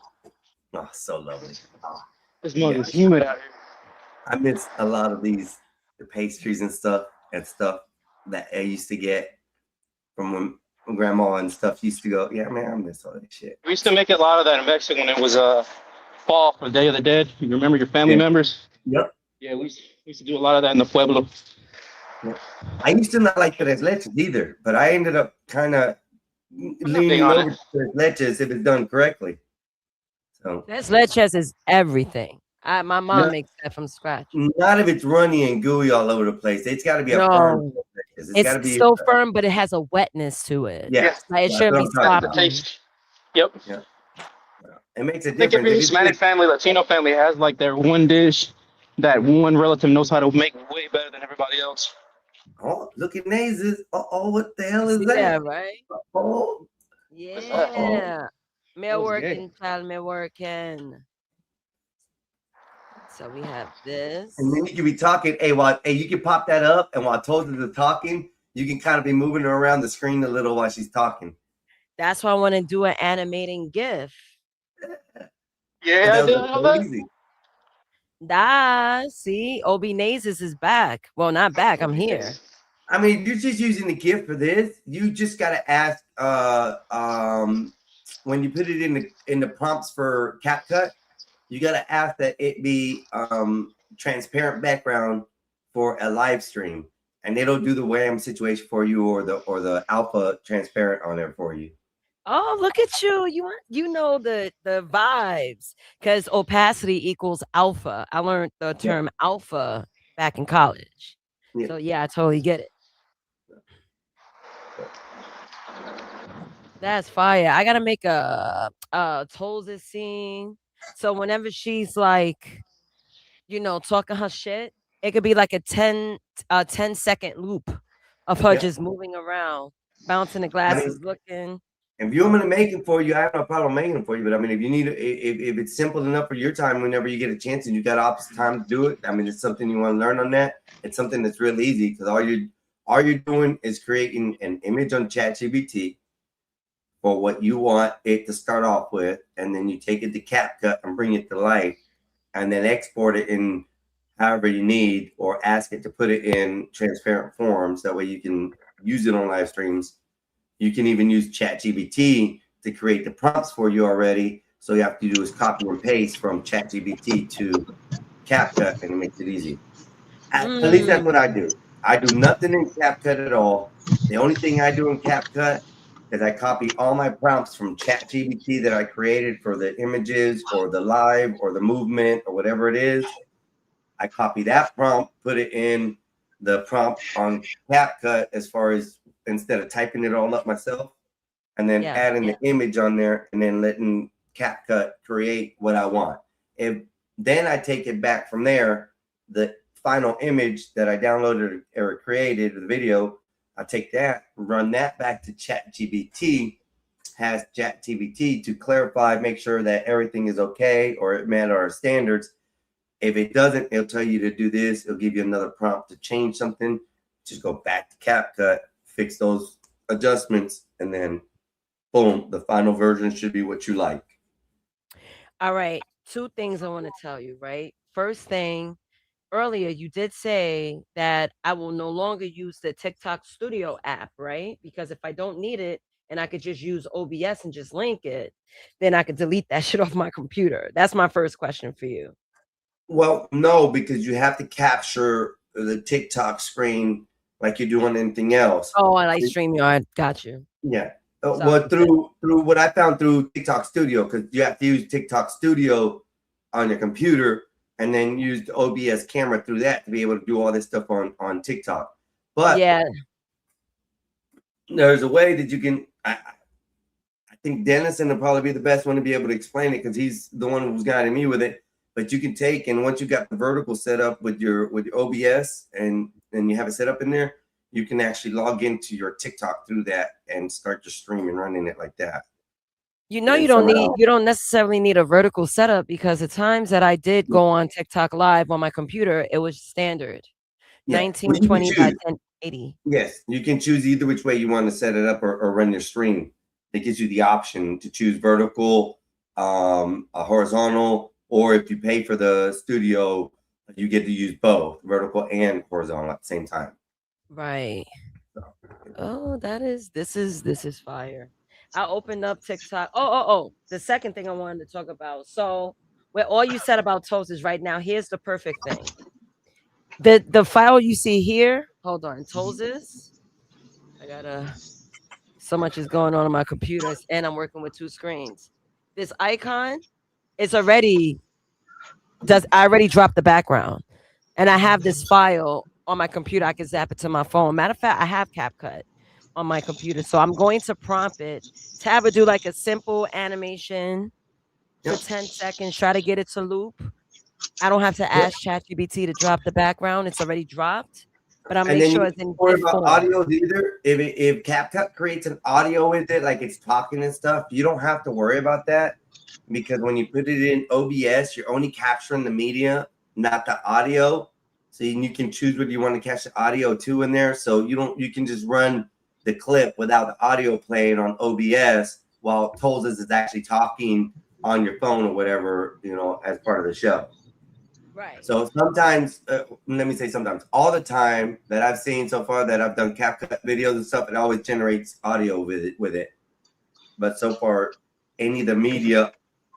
Oh, so lovely. Oh, This mug is humid out here. I miss a lot of the pastries and stuff that I used to get from when grandma and stuff used to go. Yeah, man, I miss all that shit. We used to make a lot of that in Mexico when it was fall for Day of the Dead. You remember your family members? Yep. Yeah, we used to do a lot of that in the pueblo. I used to not like tres leches either, but I ended up kind of leaning on over to tres leches if it's done correctly. So Tres leches is everything. My mom No. makes that from scratch. not if it's runny and gooey all over the place. It's got to be a No. firm tres leches. It's got to It's be so firm, but it has a wetness to it. Yeah, Like it that's shouldn't what be I'm talking about. sloppy. Yep. Yeah. It makes a I think difference. every If you Hispanic put- family, Latino family has like their one dish that one relative knows how to make way better than everybody else. Oh, look at Nazes. Oh, what the hell is that? Yeah, right? Oh, Yeah. Me was working, child, me working. So we have this. and then you can be talking. Hey, you can pop that up, and while Toads is talking, you can kind of be moving her around the screen a little while she's talking. That's why I want to do an animating GIF. Yeah, I That did was all so that. easy. See, Obi Nazes is back. Well, not back. I'm here. I mean, you're just using the gift for this. You just got to ask when you put it in the prompts for CapCut, you got to ask that it be transparent background for a live stream, and it'll do the WAM situation for you or the alpha transparent on there for you. Oh, look at you. You know the vibes because opacity equals alpha. I learned the term alpha back in college. Yeah. So yeah, I totally get it. That's fire. I gotta make a Tolza scene. So whenever she's like, talking her shit, it could be like a 10-second loop of her Yeah. just moving around, bouncing the glasses, looking. If you want me to make it for you, I have no problem making them for you. But I mean, if you need, if it's simple enough for your time, whenever you get a chance and you got opposite time to do it, I mean, it's something you want to learn on that. It's something that's real easy because all you're doing is creating an image on ChatGPT for what you want it to start off with, and then you take it to CapCut and bring it to life, and then export it in however you need, or ask it to put it in transparent forms. That way you can use it on live streams. You can even use ChatGPT to create the prompts for you already. So you have to do is copy and paste from ChatGPT to CapCut, and it makes it easy. At least that's what I do. I do nothing in CapCut at all. The only thing I do in CapCut is I copy all my prompts from ChatGPT that I created for the images or the live or the movement or whatever it is. I copy that prompt, put it in the prompt on CapCut as far as instead of typing it all up myself, and then adding the image on there and then letting CapCut create what I want. Then I take it back from there, the final image that I downloaded or created, the video, I take that, run that back to ChatGPT, has ChatGPT to clarify, make sure that everything is okay or it met our standards. If it doesn't, it'll tell you to do this. It'll give you another prompt to change something. Just go back to CapCut, fix those adjustments, and then boom, the final version should be what you like. All right. 2 things I want to tell you, right? First thing, earlier you did say that I will no longer use the TikTok Studio app, right? Because if I don't need it and I could just use OBS and just link it, then I could delete that shit off my computer. That's my first question for you. Well, no, because you have to capture the TikTok screen like you do on anything else. Oh, I like StreamYard. Got you. Yeah. Well, through what I found through TikTok Studio, because you have to use TikTok Studio on your computer and then use the OBS camera through that to be able to do all this stuff on TikTok. But yeah, there's a way that you can. I think Dennison will probably be the best one to be able to explain it because he's the one who's guiding me with it. But you can take, and once you got the vertical set up with your OBS and you have it set up in there, you can actually log into your TikTok through that and start your stream and running it like that. you know, you don't necessarily need a vertical setup because the times that I did go on TikTok live on my computer, it was standard. Yeah. 1920 by 1080. Yes, you can choose either which way you want to set it up or run your stream. It gives you the option to choose vertical, a horizontal, or if you pay for the studio, you get to use both vertical and horizontal at the same time. Right. Oh, this is fire. I opened up TikTok. Oh. The second thing I wanted to talk about. So where all you said about toast is right now, here's the perfect thing. The file you see here, hold on, Toes. So much is going on my computer, and I'm working with 2 screens. This icon is I already dropped the background, and I have this file on my computer. I can zap it to my phone. Matter of fact, I have CapCut on my computer, so I'm going to prompt it to have it do like a simple animation for 10 seconds. Try to get it to loop. I don't have to ask ChatGPT to drop the background; it's already dropped. But I'm make sure it's in worry good about form. audio either. If CapCut creates an audio with it, like it's talking and stuff, you don't have to worry about that because when you put it in OBS, you're only capturing the media, not the audio. So you can choose whether you want to catch the audio too in there. So you can just run the clip without the audio playing on OBS while Toes is actually talking on your phone or whatever, as part of the show. Right. So sometimes, let me say sometimes, all the time that I've seen so far that I've done CapCut videos and stuff, it always generates audio with it. But so far, any of the media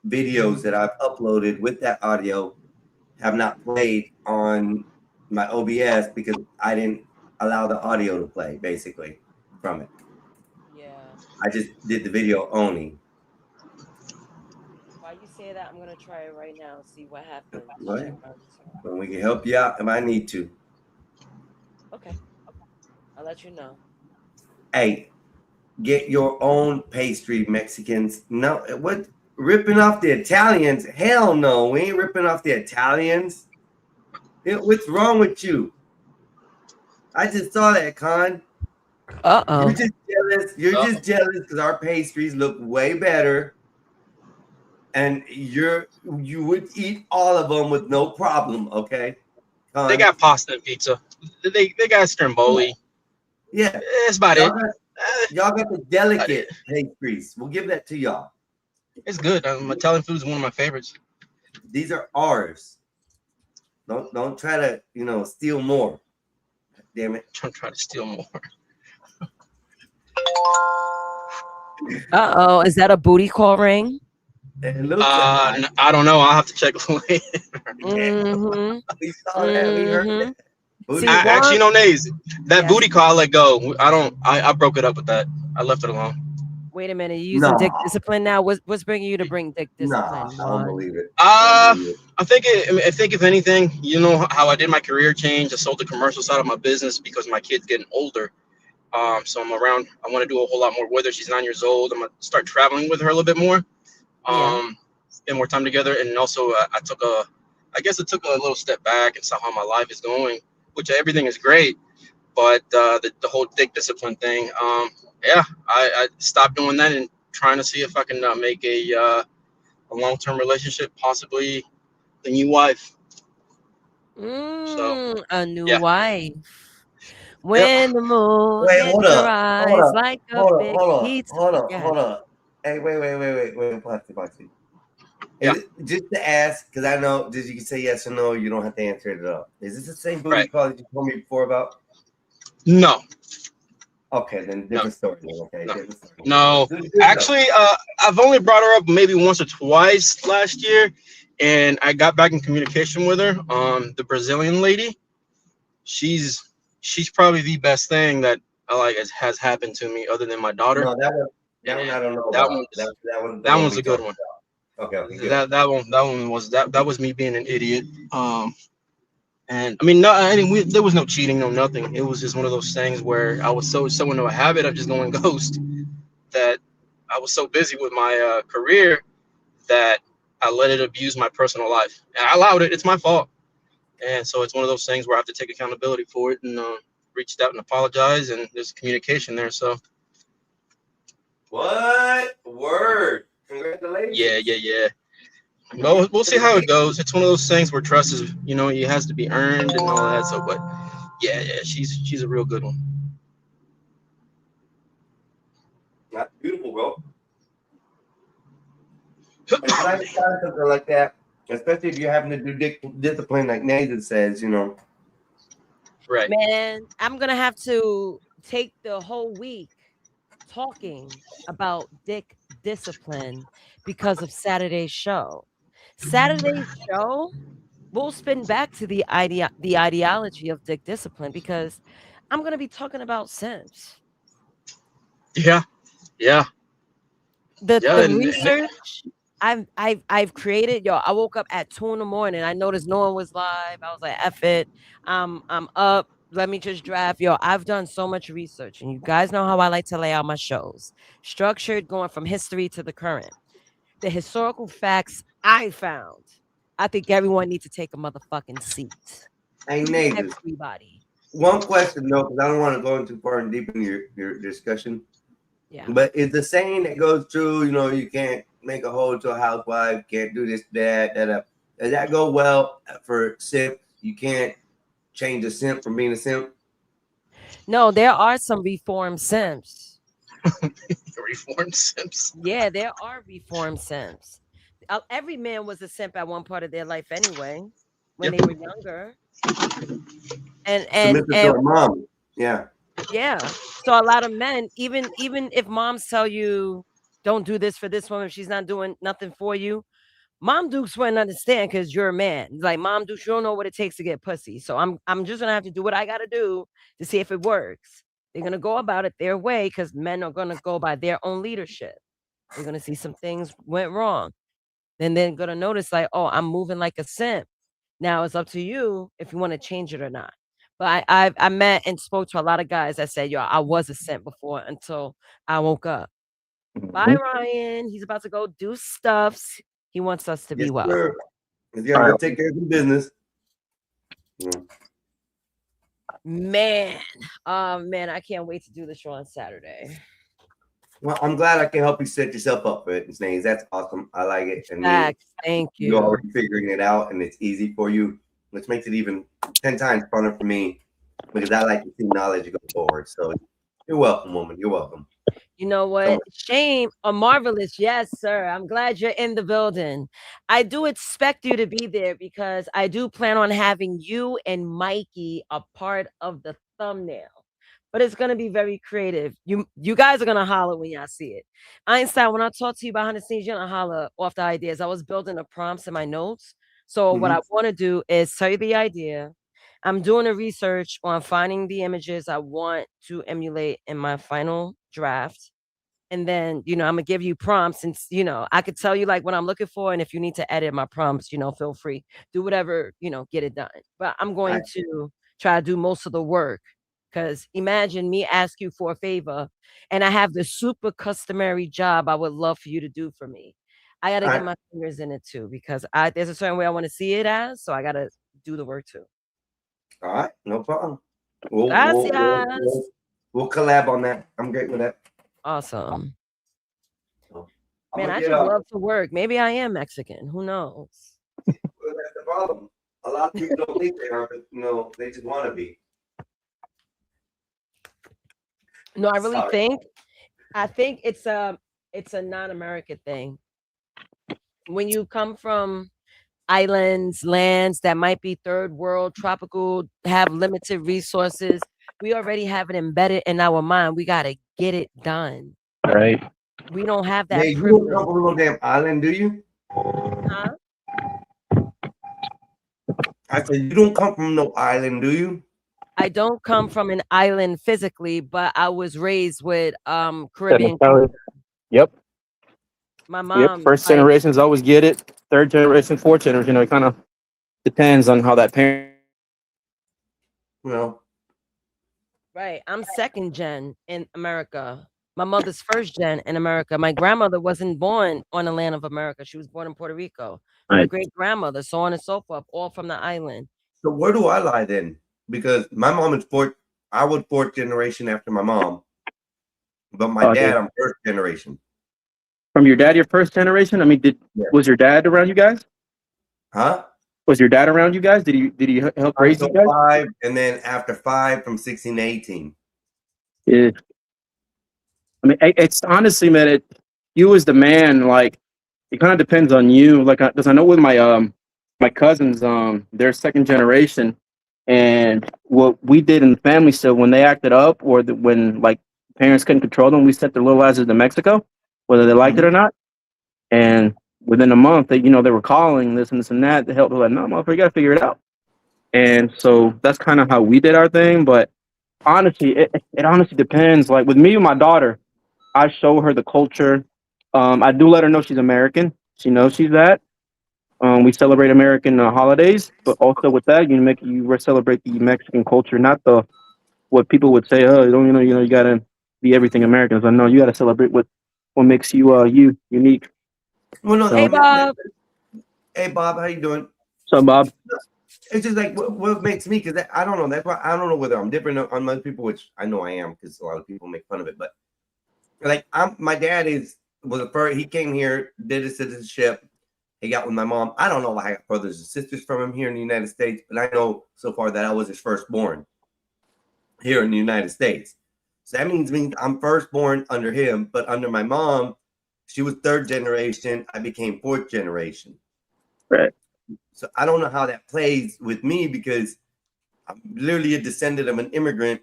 videos that I've uploaded with that audio have not played on my OBS because I didn't allow the audio to play, basically, from it. Yeah. I just did the video only. While you say that, I'm gonna try it right now. See what happens. Right. Well, we can help you out if I need to. Okay. I'll let you know. Hey, get your own pastry, Mexicans. No, what? Ripping off the Italians? Hell no, we ain't ripping off the Italians. What's wrong with you? I just saw that, Con. Uh-oh. You're just jealous. You're just jealous because our pastries look way better. And you would eat all of them with no problem, okay? They got pasta and pizza. They got stromboli. Yeah. That's about it. Y'all got the delicate pastries. We'll give that to y'all. It's good. Italian food is one of my favorites. These are ours. Don't try to, steal more. Damn it. Don't try to steal more. Uh-oh. Is that a booty call ring? It looks I don't know. I'll have to check later. Mm-hmm. We saw that. We heard that. See, Actually, no, Naze. That booty call I let go. I broke it up with that. I left it alone. Wait a minute, you using dick No. discipline now? What's bringing you to bring dick discipline? Nah, I don't believe it. I think I think if anything, you know how I did my career change. I sold the commercial side of my business because my kid's getting older. So I'm around. I want to do a whole lot more with her. She's 9 years old. I'm gonna start traveling with her a little bit more. Spend more time together, and also I took a little step back and saw how my life is going, which everything is great, but the whole dick discipline thing. I stopped doing that and trying to see if I can make a long-term relationship, possibly the new wife. A new wife. When the moon Wait, hits hold your up. eyes like a big pizza. Hold up. Hey, wait, Foxy. Just to ask, because I know you can say yes or no, you don't have to answer it up. Is this the same booty call that you told me before about? No. Okay, then different story. Okay, different story. No, actually, I've only brought her up maybe once or twice last year, and I got back in communication with her. The Brazilian lady, she's probably the best thing that has happened to me, other than my daughter. No, that one I don't know. That one's a good one. Okay, good. That one was me being an idiot. And I mean, there was no cheating, no nothing. It was just one of those things where I was so into a habit of just going ghost that I was so busy with my career that I let it abuse my personal life, and I allowed it. It's my fault, and so it's one of those things where I have to take accountability for it, and reached out and apologized, and there's communication there. So, what word? Congratulations. Yeah. No, we'll see how it goes. It's one of those things where trust is, it has to be earned and all that. So, but yeah, she's a real good one. That's beautiful, bro. When I start something like that, especially if you're having to do discipline, like Nathan says, Right. Man, I'm gonna have to take the whole week talking about dick discipline because of Saturday's show. Saturday's show, we'll spin back to the ideology of dick discipline because I'm gonna be talking about simps. Yeah. The research I've created, I woke up at 2 a.m. I noticed no one was live. I was like, F it. I'm up. Let me just draft. I've done so much research, and you guys know how I like to lay out my shows. Structured, going from history to the current. The historical facts I found. I think everyone needs to take a motherfucking seat. Hey, Nathan. Everybody. One question, though, because I don't want to go too far and deep in your discussion. Yeah. But it's the saying that goes through, you can't make a hoe to a housewife, can't do this, that. Does that go well for simp? You can't change a simp from being a simp? No, there are some reformed simps. Reformed simps? Yeah, there are reformed simps. Every man was a simp at one part of their life anyway, when they were younger. And mom. Yeah. Yeah. So a lot of men, even if moms tell you don't do this for this woman, if she's not doing nothing for you, Mom Dukes wouldn't understand because you're a man. Like, Mom Dukes, you don't know what it takes to get pussy. So I'm just gonna have to do what I gotta do to see if it works. They're gonna go about it their way because men are gonna go by their own leadership. They're gonna see some things went wrong. Then they're gonna notice, like, oh, I'm moving like a simp. Now it's up to you if you want to change it or not. But I met and spoke to a lot of guys that said, I was a simp before until I woke up. Bye, Ryan. He's about to go do stuffs. He wants us to be well. Sure. He's got to take care of the business. Man, I can't wait to do the show on Saturday. Well, I'm glad I can help you set yourself up for it, Snays. That's awesome. I like it. And thank you. You're already figuring it out, and it's easy for you, which makes it even 10 times funner for me because I like to see knowledge go forward. So you're welcome, woman. You're welcome. You know what? Shame or marvelous. Yes, sir. I'm glad you're in the building. I do expect you to be there because I do plan on having you and Mikey a part of the thumbnail. But it's gonna be very creative. You guys are gonna holler when y'all see it. Einstein, when I talk to you behind the scenes, you're gonna holler off the ideas. I was building the prompts in my notes. So what I want to do is tell you the idea. I'm doing the research on finding the images I want to emulate in my final draft. And then, I'm gonna give you prompts, and I could tell you like what I'm looking for. And if you need to edit my prompts, feel free. Do whatever, get it done. But I'm going to try to do most of the work. Because imagine me ask you for a favor and I have the super customary job I would love for you to do for me. I gotta get my fingers in it too, because there's a certain way I want to see it as, so I gotta do the work too. All right, no problem. We'll collab on that. I'm great with that. Awesome. Man, I just love to work. Maybe I am Mexican. Who knows? Well, that's the problem. A lot of people don't think they are, but they just want to be. No, I really think it's a non-American thing. When you come from islands, lands that might be third world, tropical, have limited resources, we already have it embedded in our mind. We gotta get it done. Right. We don't have that. You don't come from no damn island, do you? Huh? I said you don't come from no island, do you? I don't come from an island physically, but I was raised with Caribbean. Yep. My mom. Yep. First generations always get it. Third generation, fourth generation. It kind of depends on how that parent. Right. I'm second gen in America. My mother's first gen in America. My grandmother wasn't born on the land of America. She was born in Puerto Rico. My Right. great grandmother, so on and so forth, all from the island. So where do I lie then? Because my mom is fourth. I was fourth generation after my mom, but my dad, I'm first generation. From your dad, your first generation. I mean, was your dad around you guys? Huh? Was your dad around you guys? Did he help raise you guys? 5, and then after 5 from 16 to 18. Yeah. I mean, it's honestly, man, you as the man, like, it kind of depends on you. Like, because I know with my cousins, they're second generation, and what we did in the family, so when they acted up, or when like parents couldn't control them, we sent their little asses to Mexico, whether they liked it or not. And within a month, they were calling this and that to help. They're like, no, motherfucker, you gotta figure it out. And so that's kind of how we did our thing. But honestly, it honestly depends. Like with me and my daughter, I show her the culture. I do let her know she's American. She knows she's that. We celebrate American holidays, but also with that, you celebrate the Mexican culture, not what people would say. Oh, you gotta be everything American. I know you gotta celebrate what makes you you unique. Well, no, hey Bob. Hey Bob, how you doing? What's up, Bob? It's just like what makes me, because I don't know. That's why I don't know whether I'm different on other people, which I know I am, because a lot of people make fun of it. But like my dad was a first. He came here, did his citizenship. He got with my mom. I don't know if I got brothers and sisters from him here in the United States, but I know so far that I was his firstborn here in the United States. So that means I'm firstborn under him, but under my mom, she was third generation. I became fourth generation. Right. So I don't know how that plays with me, because I'm literally a descendant of an immigrant.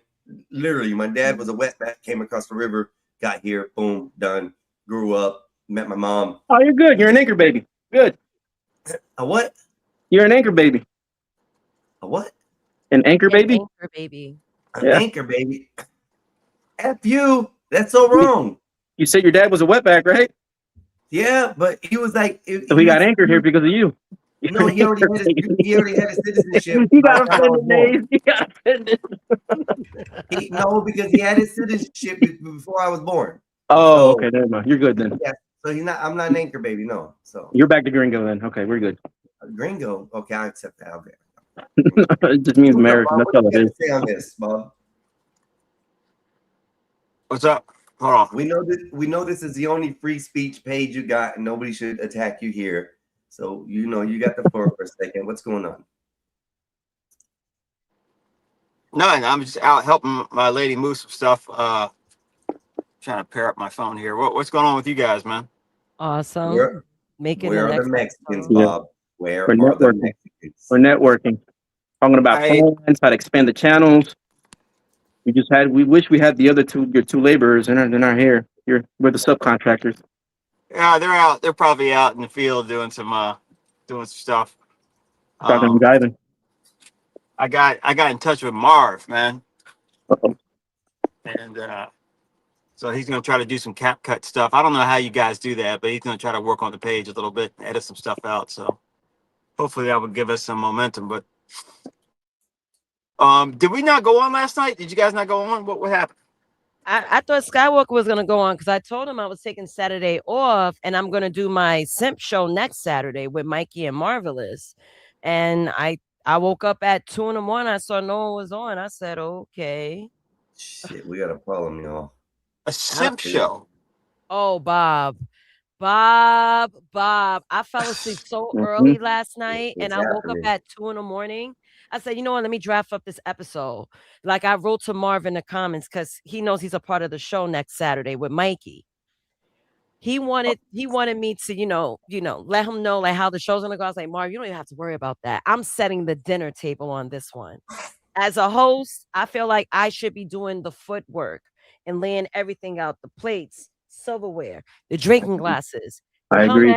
Literally, my dad was a wetback, came across the river, got here, boom, done, grew up, met my mom. Oh, you're good. You're an anchor baby. Good. A what? You're an anchor baby. A what? An anchor baby? Anchor baby. An anchor baby. F you. That's so wrong. You said your dad was a wetback, right? Yeah, but he was like. So he got anchored here because of you. No, he already had his citizenship. He got offended, Dave. He got offended. No, because he had his citizenship before I was born. Oh, okay, never mind. You're good then. Yeah, so he's not. I'm not an anchor baby, no. So you're back to Gringo then. Okay, we're good. Gringo. Okay, I accept that. Okay. It just means American. That's all it is. Say on this, Bob. What's up? Hold on. We know this is the only free speech page you got, and nobody should attack you here. So you got the floor for a second. What's going on? Nothing. I'm just out helping my lady move some stuff. Trying to pair up my phone here. What's going on with you guys, man? Awesome. Where are the Mexicans, Bob? Where are the Mexicans? We're networking. Talking about plans, how to expand the channels. We wish we had your two laborers, and they're not here. We're the subcontractors. Yeah, they're out. They're probably out in the field doing some stuff. Talking to Ivan. I got in touch with Marv, man. Uh-oh. And So he's going to try to do some cap cut stuff. I don't know how you guys do that, but he's going to try to work on the page a little bit, edit some stuff out. So hopefully that would give us some momentum. But did we not go on last night? Did you guys not go on? What happened? I thought Skywalker was gonna go on because I told him I was taking Saturday off and I'm gonna do my simp show next Saturday with Mikey and Marvelous. And I woke up at 2 a.m. I saw no one was on. I said, okay. Shit, we got a problem, y'all. A simp show. Oh, Bob. I fell asleep so early last night and I woke up at 2 a.m. I said, you know what? Let me draft up this episode. Like I wrote to Marv in the comments because he knows he's a part of the show next Saturday with Mikey. He wanted me to, let him know like how the show's gonna go. I was like, Marv, you don't even have to worry about that. I'm setting the dinner table on this one. As a host, I feel like I should be doing the footwork and laying everything out, the plates, silverware, the drinking glasses. I agree.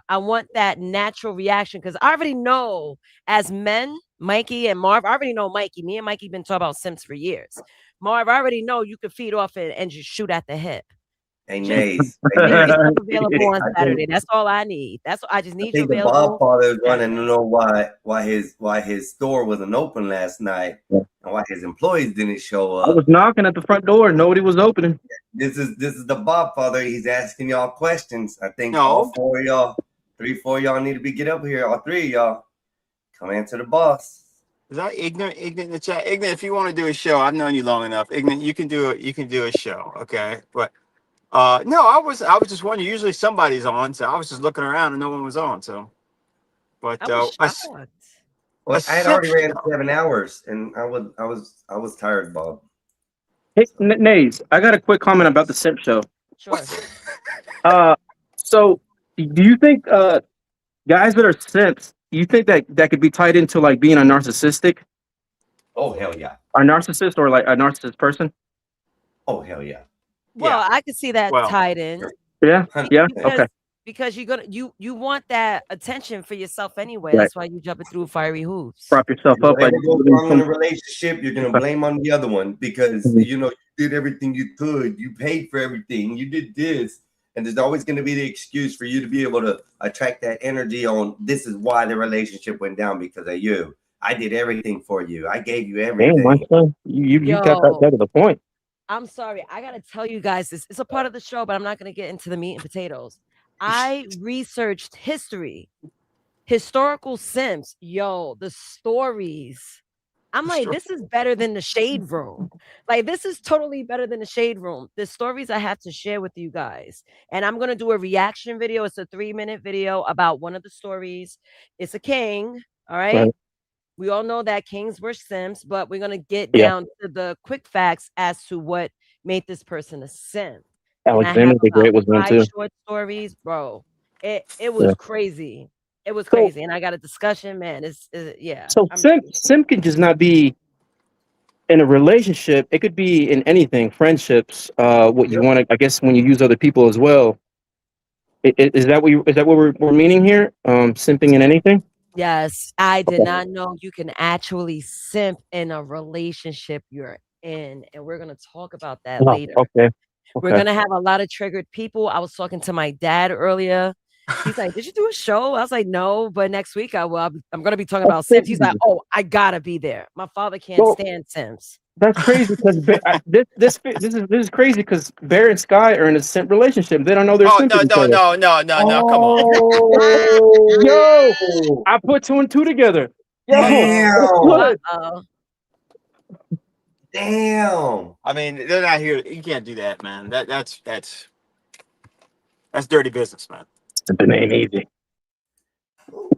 I want that natural reaction because I already know as men, Mikey and Marv, I already know Mikey. Me and Mikey been talking about Sims for years. Marv, I already know you can feed off it and just shoot at the hip. Hey, Nays. Available on Saturday. That's all I need. I just need you The available. Bob father is wanting to know why his store wasn't open last night and why his employees didn't show I up. was knocking at the front door. Nobody was opening. This is the Bob father. He's asking y'all questions. I think No. all 4 of y'all, 3-4 of y'all need to get up here. All 3 of y'all come answer the boss. Is that ignorant in the chat? Ignorant, if you want to do a show, I've known you long enough. Ignorant, you can do a show, okay? But no, I was just wondering. Usually somebody's on, so I was just looking around and no one was on. So, but I had already ran 7 hours, and I was tired, Bob. Hey, Nays, I got a quick comment about the simp show. Sure. So do you think guys that are simps, you think that could be tied into like being a narcissistic? Oh hell yeah. A narcissist or like a narcissist person? Oh hell yeah. Well, I could see that tied in. Yeah. Okay. Because you want that attention for yourself anyway. Right. That's why you jumping through fiery hoops. Prop yourself up. If you go wrong in a relationship, you're gonna blame on the other one because you did everything you could. You paid for everything. You did this, and there's always gonna be the excuse for you to be able to attract that energy on. This is why the relationship went down because of you. I did everything for you. I gave you everything. Damn, my son, you got that to the point. I'm sorry. I got to tell you guys this. It's a part of the show, but I'm not going to get into the meat and potatoes. I researched history, historical Sims. The stories. I'm like, this is better than the Shade Room. Like, this is totally better than the Shade Room. The stories I have to share with you guys. And I'm going to do a reaction video. It's a 3-minute video about one of the stories. It's a king. All right. We all know that kings were Sims, but we're going to get down to the quick facts as to what made this person a Sim. Alexander the Great was one too. Short stories, bro. It was crazy. It was crazy. And I got a discussion, man. Yeah. So Sim can just not be in a relationship. It could be in anything, friendships, what you want to, I guess, when you use other people as well. Is that what we're meaning here? Simping in anything? Yes, I did not know you can actually simp in a relationship you're in, and we're gonna talk about that later. Okay. We're gonna have a lot of triggered people. I was talking to my dad earlier. He's like, "Did you do a show?" I was like, "No, but next week I will. I'm gonna be talking about Sims." He's like, "Oh, I gotta be there. My father can't stand Sims." That's crazy because this is crazy because Bear and Sky are in a simp relationship. They don't know they're simping. No, come on. Yo, I put 2 and 2 together. Damn. I mean, they're not here. You can't do that, man. That's dirty business, man. It ain't easy.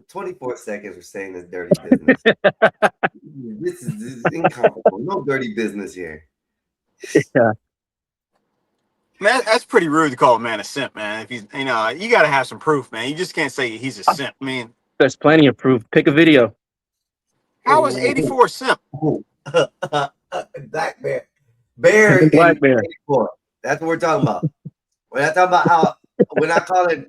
24 seconds for saying this dirty business. This is incomparable. No dirty business here. Yeah. Man, that's pretty rude to call a man a simp, man. If he's, you got to have some proof, man. You just can't say he's a simp. I mean, there's plenty of proof. Pick a video. How is 84 simp? Black Bear. Bear. Black Bear. 84. That's what we're talking about. We're not talking about how we're not calling,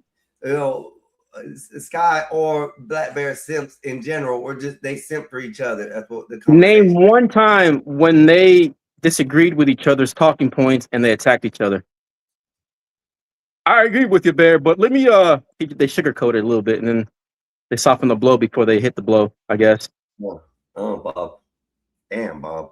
Sky or Black Bear simps in general. They simp for each other. That's what the Name one time when they disagreed with each other's talking points and they attacked each other. I agree with you, Bear, but let me they sugarcoat it a little bit and then they soften the blow before they hit the blow, I guess. Oh, Bob. Damn, Bob.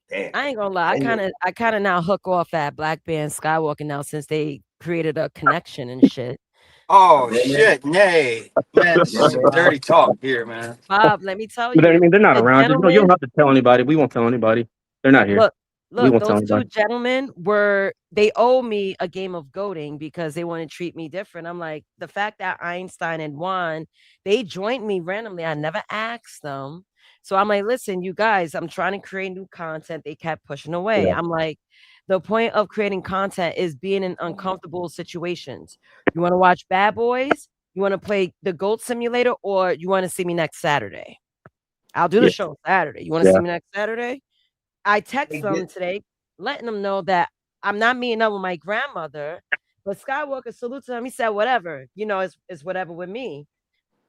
Damn. I ain't gonna lie. I kind of now hook off at Black Band Skywalker now since they created a connection and shit. Oh Yeah, man. shit, nay, man, this is some dirty talk here, man. Bob, let me tell But you. I mean, they're not the around. You don't gentlemen- have to tell anybody. We won't tell anybody. They're not here. We Look, won't tell those two anybody. gentlemen they owe me a game of goading because they want to treat me different. I'm like, the fact that Einstein and Juan, they joined me randomly. I never asked them. So I'm like, listen, you guys, I'm trying to create new content. They kept pushing away. Yeah. I'm like, the point of creating content is being in uncomfortable situations. You want to watch Bad Boys? You want to play the Goat Simulator, or you want to see me next Saturday? I'll do the Yeah. show Saturday. You want to Yeah. see me next Saturday? I text them today, letting them know that I'm not meeting up with my grandmother, but Skywalker salutes him. He said, whatever, it's whatever with me.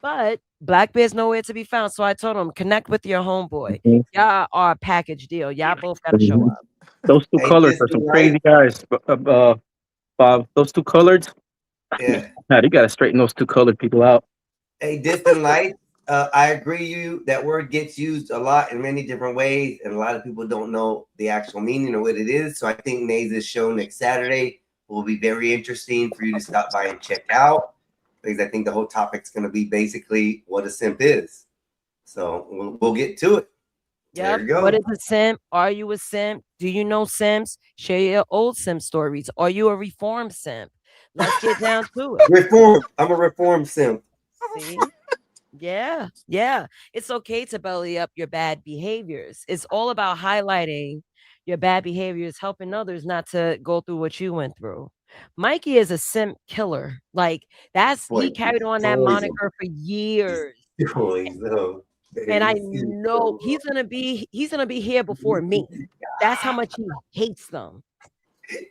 But Black Bear's nowhere to be found. So I told him, connect with your homeboy. Mhm. Y'all are a package deal. Y'all both got to show Mhm. up. Those two Hey, colors are some Distant crazy Light. guys, Bob. Those two colors. Yeah. God, you gotta straighten those two colored people out. Hey, Distant Light. I agree that word gets used a lot in many different ways, and a lot of people don't know the actual meaning of what it is. So I think Naze's show next Saturday will be very interesting for you to stop by and check out, because I think the whole topic's going to be basically what a simp is. So we'll get to it. Yeah. There you go. What is a simp? Are you a simp? Do you know simps? Share your old simp stories. Are you a reformed simp? Let's get down to it. Reform. I'm a reformed simp. See? Yeah. It's okay to belly up your bad behaviors. It's all about highlighting your bad behaviors, helping others not to go through what you went through. Mikey is a simp killer. Like he carried on that moniker for years. And I know he's gonna be here before me. That's how much he hates them.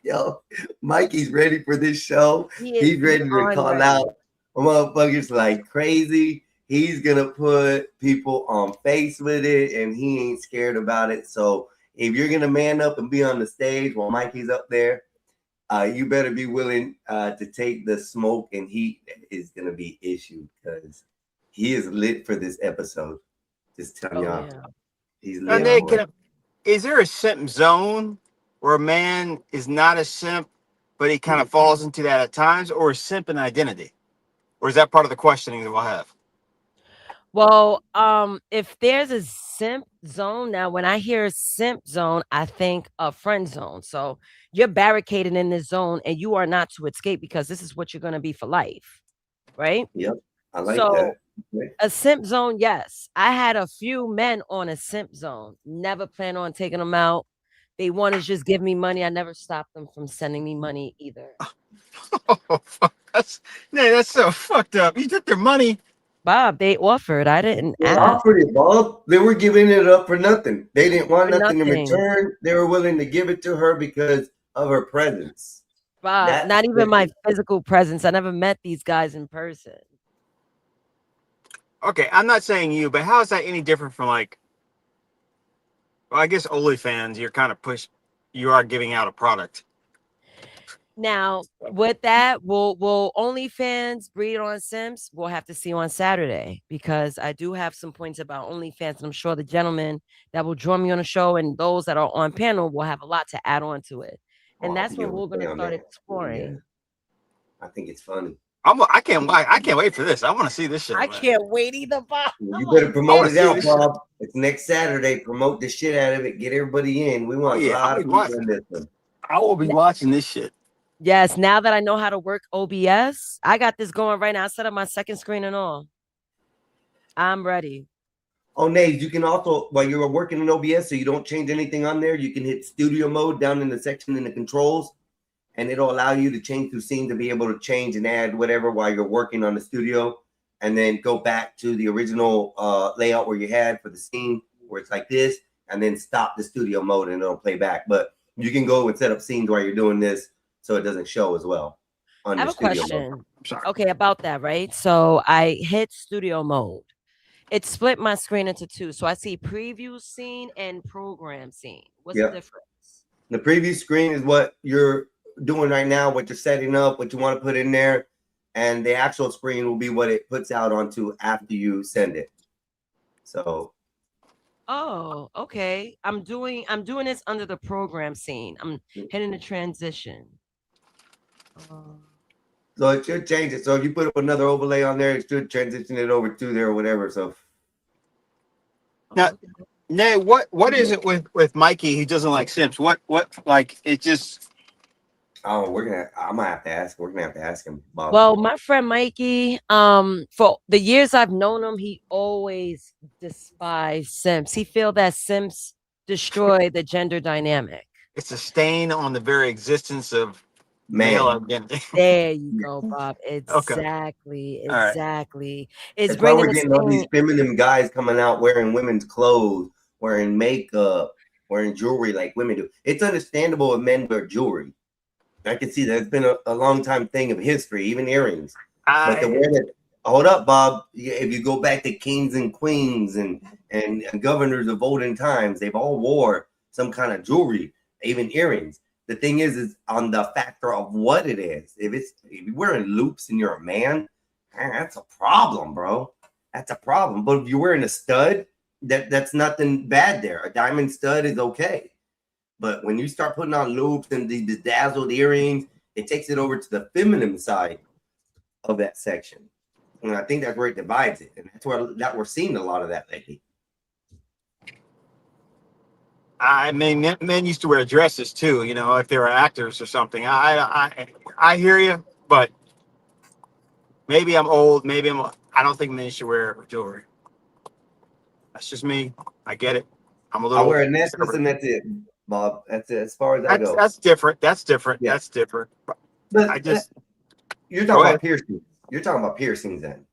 Yo, Mikey's ready for this show. He's ready to call out motherfuckers like crazy. He's gonna put people on face with it, and he ain't scared about it. So if you're gonna man up and be on the stage while Mikey's up there, you better be willing to take the smoke and heat that is gonna be issued, because he is lit for this episode. Just telling y'all, he's lit. Nick, is there a simp zone where a man is not a simp, but he kind of falls into that at times, or is simp an identity? Or is that part of the questioning that we'll have? Well, if there's a simp zone, now when I hear simp zone, I think a friend zone. So you're barricaded in this zone and you are not to escape, because this is what you're going to be for life. Right? Yep. I like So that. a simp zone, yes. I had a few men on a simp zone. Never plan on taking them out. They want to just give me money. I never stopped them from sending me money either. Oh, fuck. That's so fucked up. You took their money. Bob, they offered. I didn't They ask. offered it, Bob. They were giving it up for nothing. They didn't want For nothing in nothing. return. They were willing to give it to her because of her presence. Bob, That's not even my physical presence. I never met these guys in person. Okay, I'm not saying you, but how is that any different from like, well, I guess OnlyFans, you are giving out a product. Now, with that, will OnlyFans breed on Simps? We'll have to see on Saturday, because I do have some points about OnlyFans, and I'm sure the gentlemen that will join me on the show and those that are on panel will have a lot to add on to it. And that's when we're going to start exploring. I think it's funny. I can't wait for this. I want to see this shit. I can't wait either, Bob. You better promote it out, this Bob. It's next Saturday. Promote the shit out of it. Get everybody in. We want a lot of people in this one. I will be watching this shit. Yes, now that I know how to work OBS, I got this going right now. I set up my second screen and all. I'm ready. Oh, Nays, you can also, while you're working in OBS, so you don't change anything on there, you can hit studio mode down in the section in the controls, and it'll allow you to change through scene to be able to change and add whatever while you're working on the studio, and then go back to the original layout where you had for the scene, where it's like this, and then stop the studio mode and it'll play back. But you can go and set up scenes while you're doing this so it doesn't show as well. I have a question. Mode. Okay, about that, right? So I hit studio mode. It split my screen into two. So I see preview scene and program scene. What's the difference? The preview screen is what you're doing right now, what you're setting up, what you want to put in there, and the actual screen will be what it puts out onto after you send it. So Oh, okay. I'm doing this under the program scene. I'm hitting the transition. so it should change it. So if you put up another overlay on there, it should transition it over to there or whatever. So Now, Nay, what is it with Mikey? He doesn't like Simps. What like it just? oh, I'm gonna have to ask. We're gonna have to ask him. Bob. Well, my friend Mikey, for the years I've known him, he always despised Simps. He feel that Simps destroy the gender dynamic. It's a stain on the very existence of Man. male identity. There you go, Bob. Okay. Exactly. All right. Exactly. It's That's why bringing we're this getting all these thing. feminine guys coming out wearing women's clothes, wearing makeup, wearing jewelry like women do. It's understandable if men wear jewelry. I can see that it's been a long time thing of history, even earrings. But the way that, hold up, Bob, if you go back to kings and queens and governors of olden times, they've all wore some kind of jewelry, even earrings. The thing is on the factor of what it is. If you're wearing loops and you're a man, that's a problem, bro. That's a problem. But if you're wearing a stud, that's nothing bad there. A diamond stud is okay. But when you start putting on loops and the bedazzled earrings, it takes it over to the feminine side of that section. And I think that's where it divides it. And that's where we're seeing a lot of that lately. I mean, men used to wear dresses too. You know, if they were actors or something. I hear you, but maybe I'm old. I don't think men should wear jewelry. That's just me. I get it. I'm a little. I wear a necklace and that's it, Bob. That's it, as far as I go. That's different. That's different. Yeah. That's different. But I just. You're Go talking ahead. about piercings. You're talking about piercings then.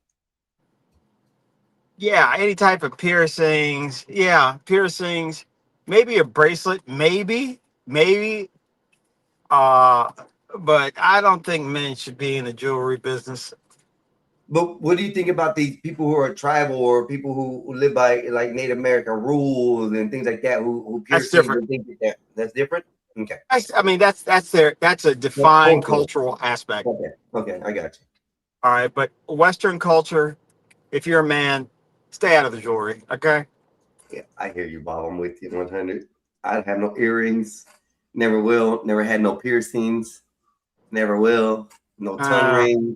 Yeah, any type of piercings. Yeah, piercings. Maybe a bracelet. Maybe. But I don't think men should be in the jewelry business. But what do you think about these people who are tribal or people who live by like Native American rules and things like that? Who pierce That's different. things like that? That's different. Okay. I mean, that's a defined cultural aspect. Okay, I got you. All right, but Western culture, if you're a man, stay out of the jewelry. Okay. Yeah, I hear you, Bob. I'm with you 100. I have no earrings. Never will. Never had no piercings. Never will. No tongue ring.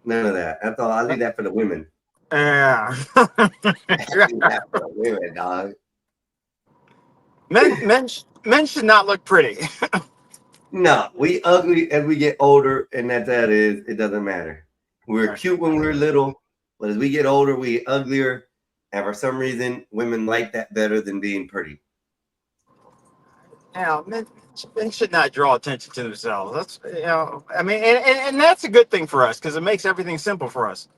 None of that. That's all. I leave that for the women. Yeah. I leave that for the women, dog. Men should not look pretty. No, we ugly as we get older, and that's how it is. It doesn't matter. We were cute when we were little, but as we get older, we get uglier. And for some reason, women like that better than being pretty. Now, men should not draw attention to themselves. That's, you know, I mean, and that's a good thing for us because it makes everything simple for us.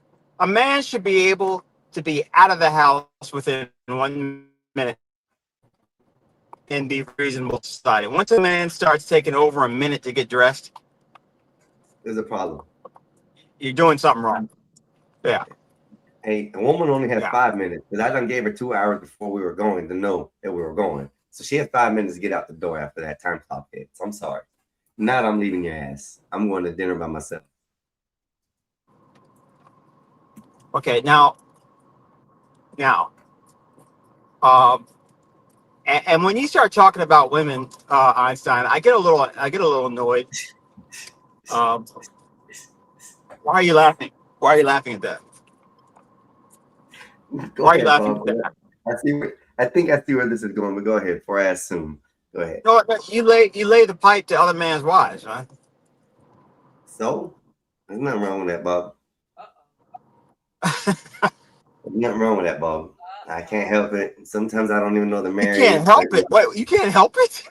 A man should be able to be out of the house within 1 minute and be reasonable to society. Once a man starts taking over a minute to get dressed, there's a problem. You're doing something wrong. Yeah. Hey, a woman only has 5 minutes because I done gave her 2 hours before we were going to know that we were going. So she had 5 minutes to get out the door after that time clock hits. I'm sorry. Not I'm leaving your ass. I'm going to dinner by myself. Okay, now, and when you start talking about women, Einstein, I get a little annoyed. Why are you laughing? Why are you laughing at that? Go Why are you ahead, laughing Bob. at that? I think I see where this is going, but go ahead before I assume. Go ahead. No, you lay the pipe to other man's wives, right? So there's nothing wrong with that, Bob. There's nothing wrong with that, Bob. I can't help it. Sometimes I don't even know they're married. You can't help it. Wait, you can't help it?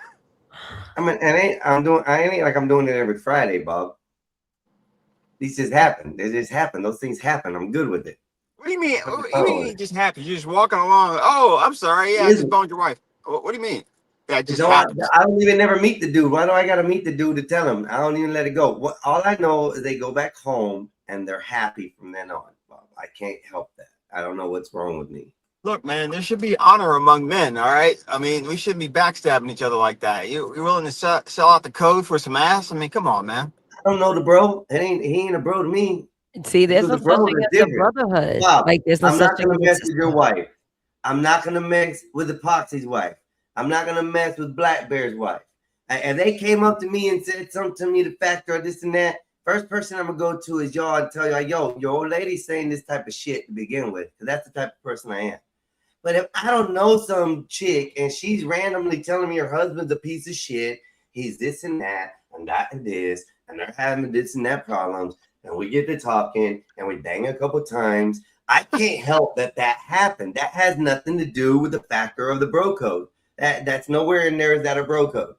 I mean, I ain't like I'm doing it every Friday, Bob. These just happen. They just happen. Those things happen. I'm good with it. What do you mean? What do you mean it just happened? You're just walking along. Oh, I'm sorry. Yeah, I just boned your wife. What do you mean? That just happened. I don't even never meet the dude. Why do I got to meet the dude to tell him? I don't even let it go. All I know is they go back home and they're happy from then on, Bob. I can't help that. I don't know what's wrong with me. Look, man, there should be honor among men. All right. I mean, we shouldn't be backstabbing each other like that. You willing to sell out the code for some ass? I mean, come on, man. I don't know the bro. He ain't a bro to me. See, there's The no such bro thing is as a different. brotherhood. Bob, Like there's no I'm such not thing gonna as a mess with your sister. wife. I'm not gonna mess with Epoxy's wife. I'm not gonna mess with Black Bear's wife. And they came up to me and said something to me, the factor of this and that. First person I'm gonna go to is y'all and tell y'all, yo, your old lady's saying this type of shit to begin with, because that's the type of person I am. But if I don't know some chick and she's randomly telling me her husband's a piece of shit, he's this and that and this, and they're having this and that problems, and we get to talking and we bang a couple times, I can't help that happened. That has nothing to do with the factor of the bro code. That's nowhere in there is that a bro code.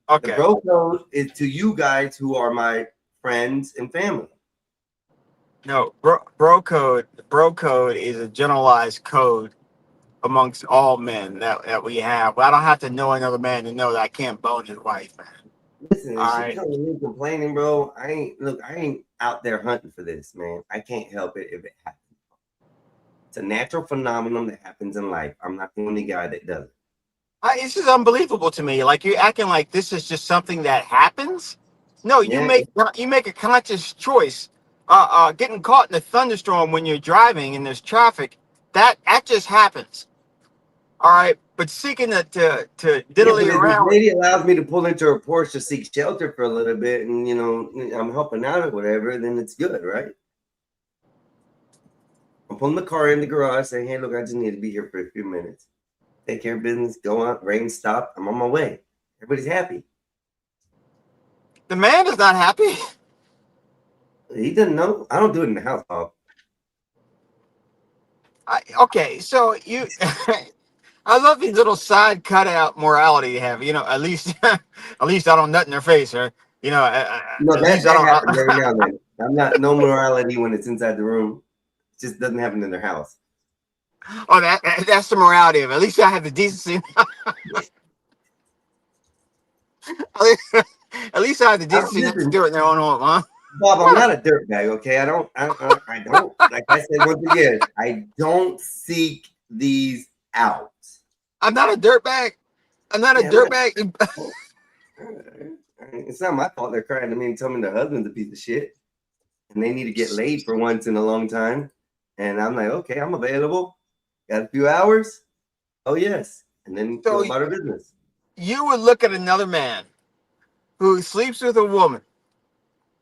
Okay. The bro code is to you guys who are my friends and family. No, bro code is a generalized code amongst all men that we have. I don't have to know another man to know that I can't bone his wife, man. Listen, All she right. coming in complaining, bro. I ain't out there hunting for this, man. I can't help it if it happens. It's a natural phenomenon that happens in life. I'm not the only guy that does it. This is unbelievable to me. Like you're acting like this is just something that happens. No, you make a conscious choice. Getting caught in a thunderstorm when you're driving and there's traffic, that just happens. All right, but seeking to diddly but if around. this lady allows me to pull into her porch to seek shelter for a little bit, and I'm helping out or whatever, then it's good, right? I'm pulling the car in the garage, saying, "Hey, look, I just need to be here for a few minutes. Take care of business. Go out. Rain stop. I'm on my way. Everybody's happy." The man is not happy. He doesn't know. I don't do it in the house, Bob. Okay, so you. I love these little side cutout morality you have. At least I don't nut in their face, or No, at that least I don't. happens every now and then. I'm not no morality when it's inside the room. It just doesn't happen in their house. Oh, that's the morality of it. At least I have the decency. At least I have the decency not to do it in their own home, huh? Bob, I'm not a dirtbag, okay? I don't. Like I said once again, I don't seek these out. I'm not a dirtbag. I'm not a dirtbag. It's not my fault they're crying to me and telling me their husband's a piece of shit, and they need to get laid for once in a long time. And I'm like, okay, I'm available. Got a few hours? Oh yes, and then go about our business. You would look at another man who sleeps with a woman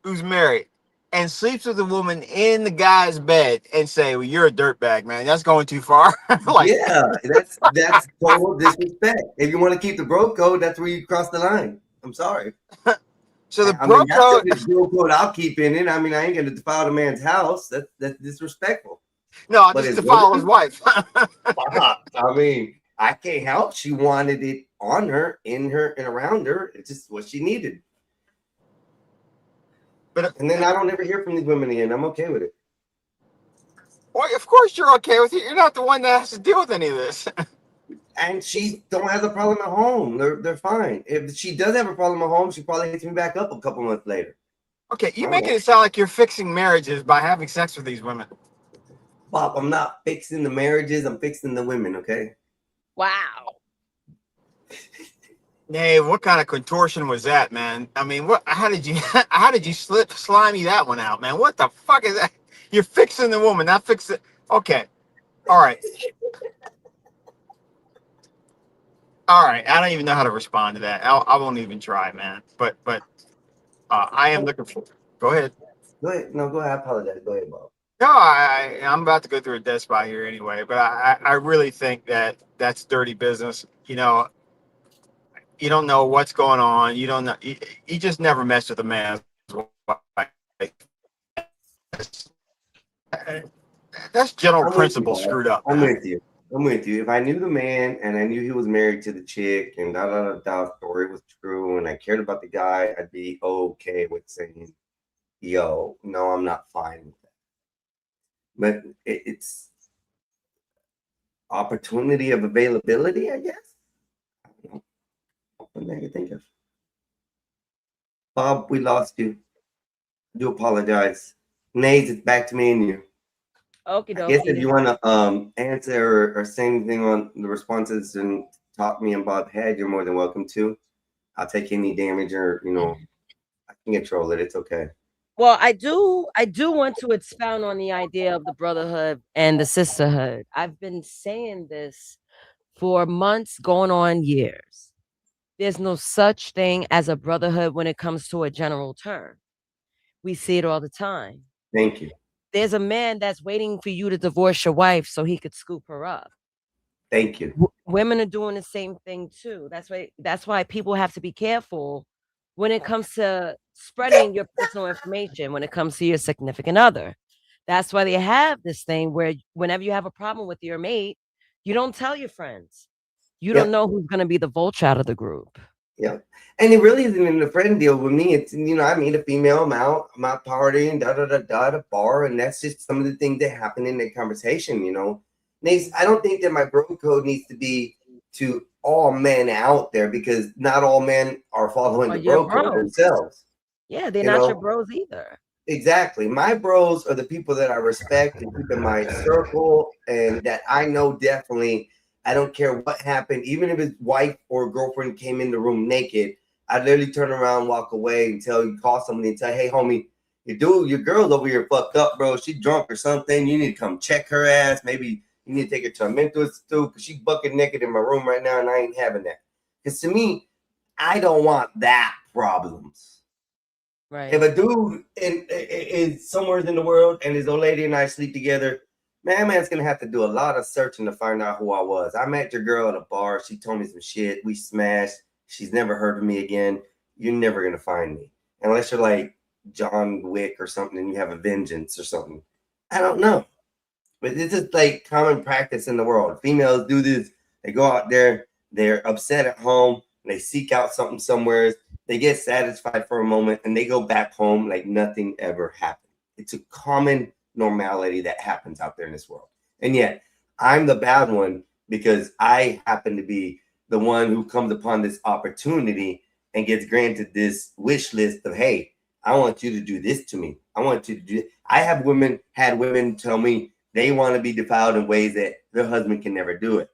who's married and sleeps with a woman in the guy's bed and say, "Well, you're a dirtbag, man. That's going too far." Yeah, that's total disrespect. If you want to keep the bro code, that's where you cross the line. I'm sorry. So the I bro mean, that's code. the bro code I'll keep in it. I mean, I ain't gonna defile a man's house. That's disrespectful. No, I just defile his wife. I mean, I can't help. She wanted it on her, in her, and around her. It's just what she needed. And then I don't ever hear from these women again. I'm okay with it. Well, of course you're okay with it. You're not the one that has to deal with any of this. And she don't have a problem at home. They're fine. If she does have a problem at home, she probably hits me back up a couple months later. Okay, you're making it sound like you're fixing marriages by having sex with these women. Bob, I'm not fixing the marriages. I'm fixing the women, okay? Wow. Hey, what kind of contortion was that, man? I mean, how did you slimy that one out, man? What the fuck is that? You're fixing the woman, not fixing. Okay. All right. All right. I don't even know how to respond to that. I won't even try, man. But I am looking for. Go ahead. Go ahead. No, go ahead. I apologize. Go ahead, Bob. No, I'm about to go through a dead spot here anyway. But I really think that's dirty business. You don't know what's going on. You don't know. You just never mess with a man's wife. That's general principle screwed up. I'm with you. If I knew the man and I knew he was married to the chick and story was true and I cared about the guy, I'd be okay with saying, yo, no, I'm not fine with that. But it's opportunity of availability, I guess. I don't know. What I can think of. Bob, we lost you. I do apologize. Nays, it's back to me and you. Okie I guess if dokie. you want to answer or say anything on the responses and talk me and Bob head, you're more than welcome to. I'll take any damage or I can control it. It's okay. Well, I do want to expound on the idea of the brotherhood and the sisterhood. I've been saying this for months, going on years. There's no such thing as a brotherhood when it comes to a general term. We see it all the time. Thank you. There's a man that's waiting for you to divorce your wife so he could scoop her up. Thank you. Women are doing the same thing too. That's why people have to be careful when it comes to spreading your personal information, when it comes to your significant other. That's why they have this thing where whenever you have a problem with your mate, you don't tell your friends. You don't know who's going to be the vulture out of the group. Yeah. And it really isn't even a friend deal with me. It's, I meet a female, I'm out partying, at a bar, and that's just some of the things that happen in that conversation, Nace, I don't think that my bro code needs to be to all men out there because not all men are following the bro code themselves. Yeah, they're not your bros either. Exactly. My bros are the people that I respect and keep in my circle and that I know definitely. I don't care what happened. Even if his wife or girlfriend came in the room naked, I'd literally turn around, walk away and call somebody and tell, hey, homie, your girl's over here fucked up, bro. She drunk or something. You need to come check her ass. Maybe you need to take her to a mental institute because she's bucket naked in my room right now and I ain't having that. Because to me, I don't want that problems. Right. If a dude is somewhere in the world and his old lady and I sleep together, man's gonna have to do a lot of searching to find out who I was. I met your girl at a bar. She told me some shit. We smashed. She's never heard of me again. You're never gonna find me unless you're like John Wick or something and you have a vengeance or something. I don't know, but this is like common practice in the world. Females do this. They go out there. They're upset at home. They seek out something somewhere. They get satisfied for a moment and they go back home like nothing ever happened. It's a common normality that happens out there in this world. And yet I'm the bad one because I happen to be the one who comes upon this opportunity and gets granted this wish list of, hey, I want you to do this to me. I want you to do it. I had women tell me they want to be defiled in ways that their husband can never do it.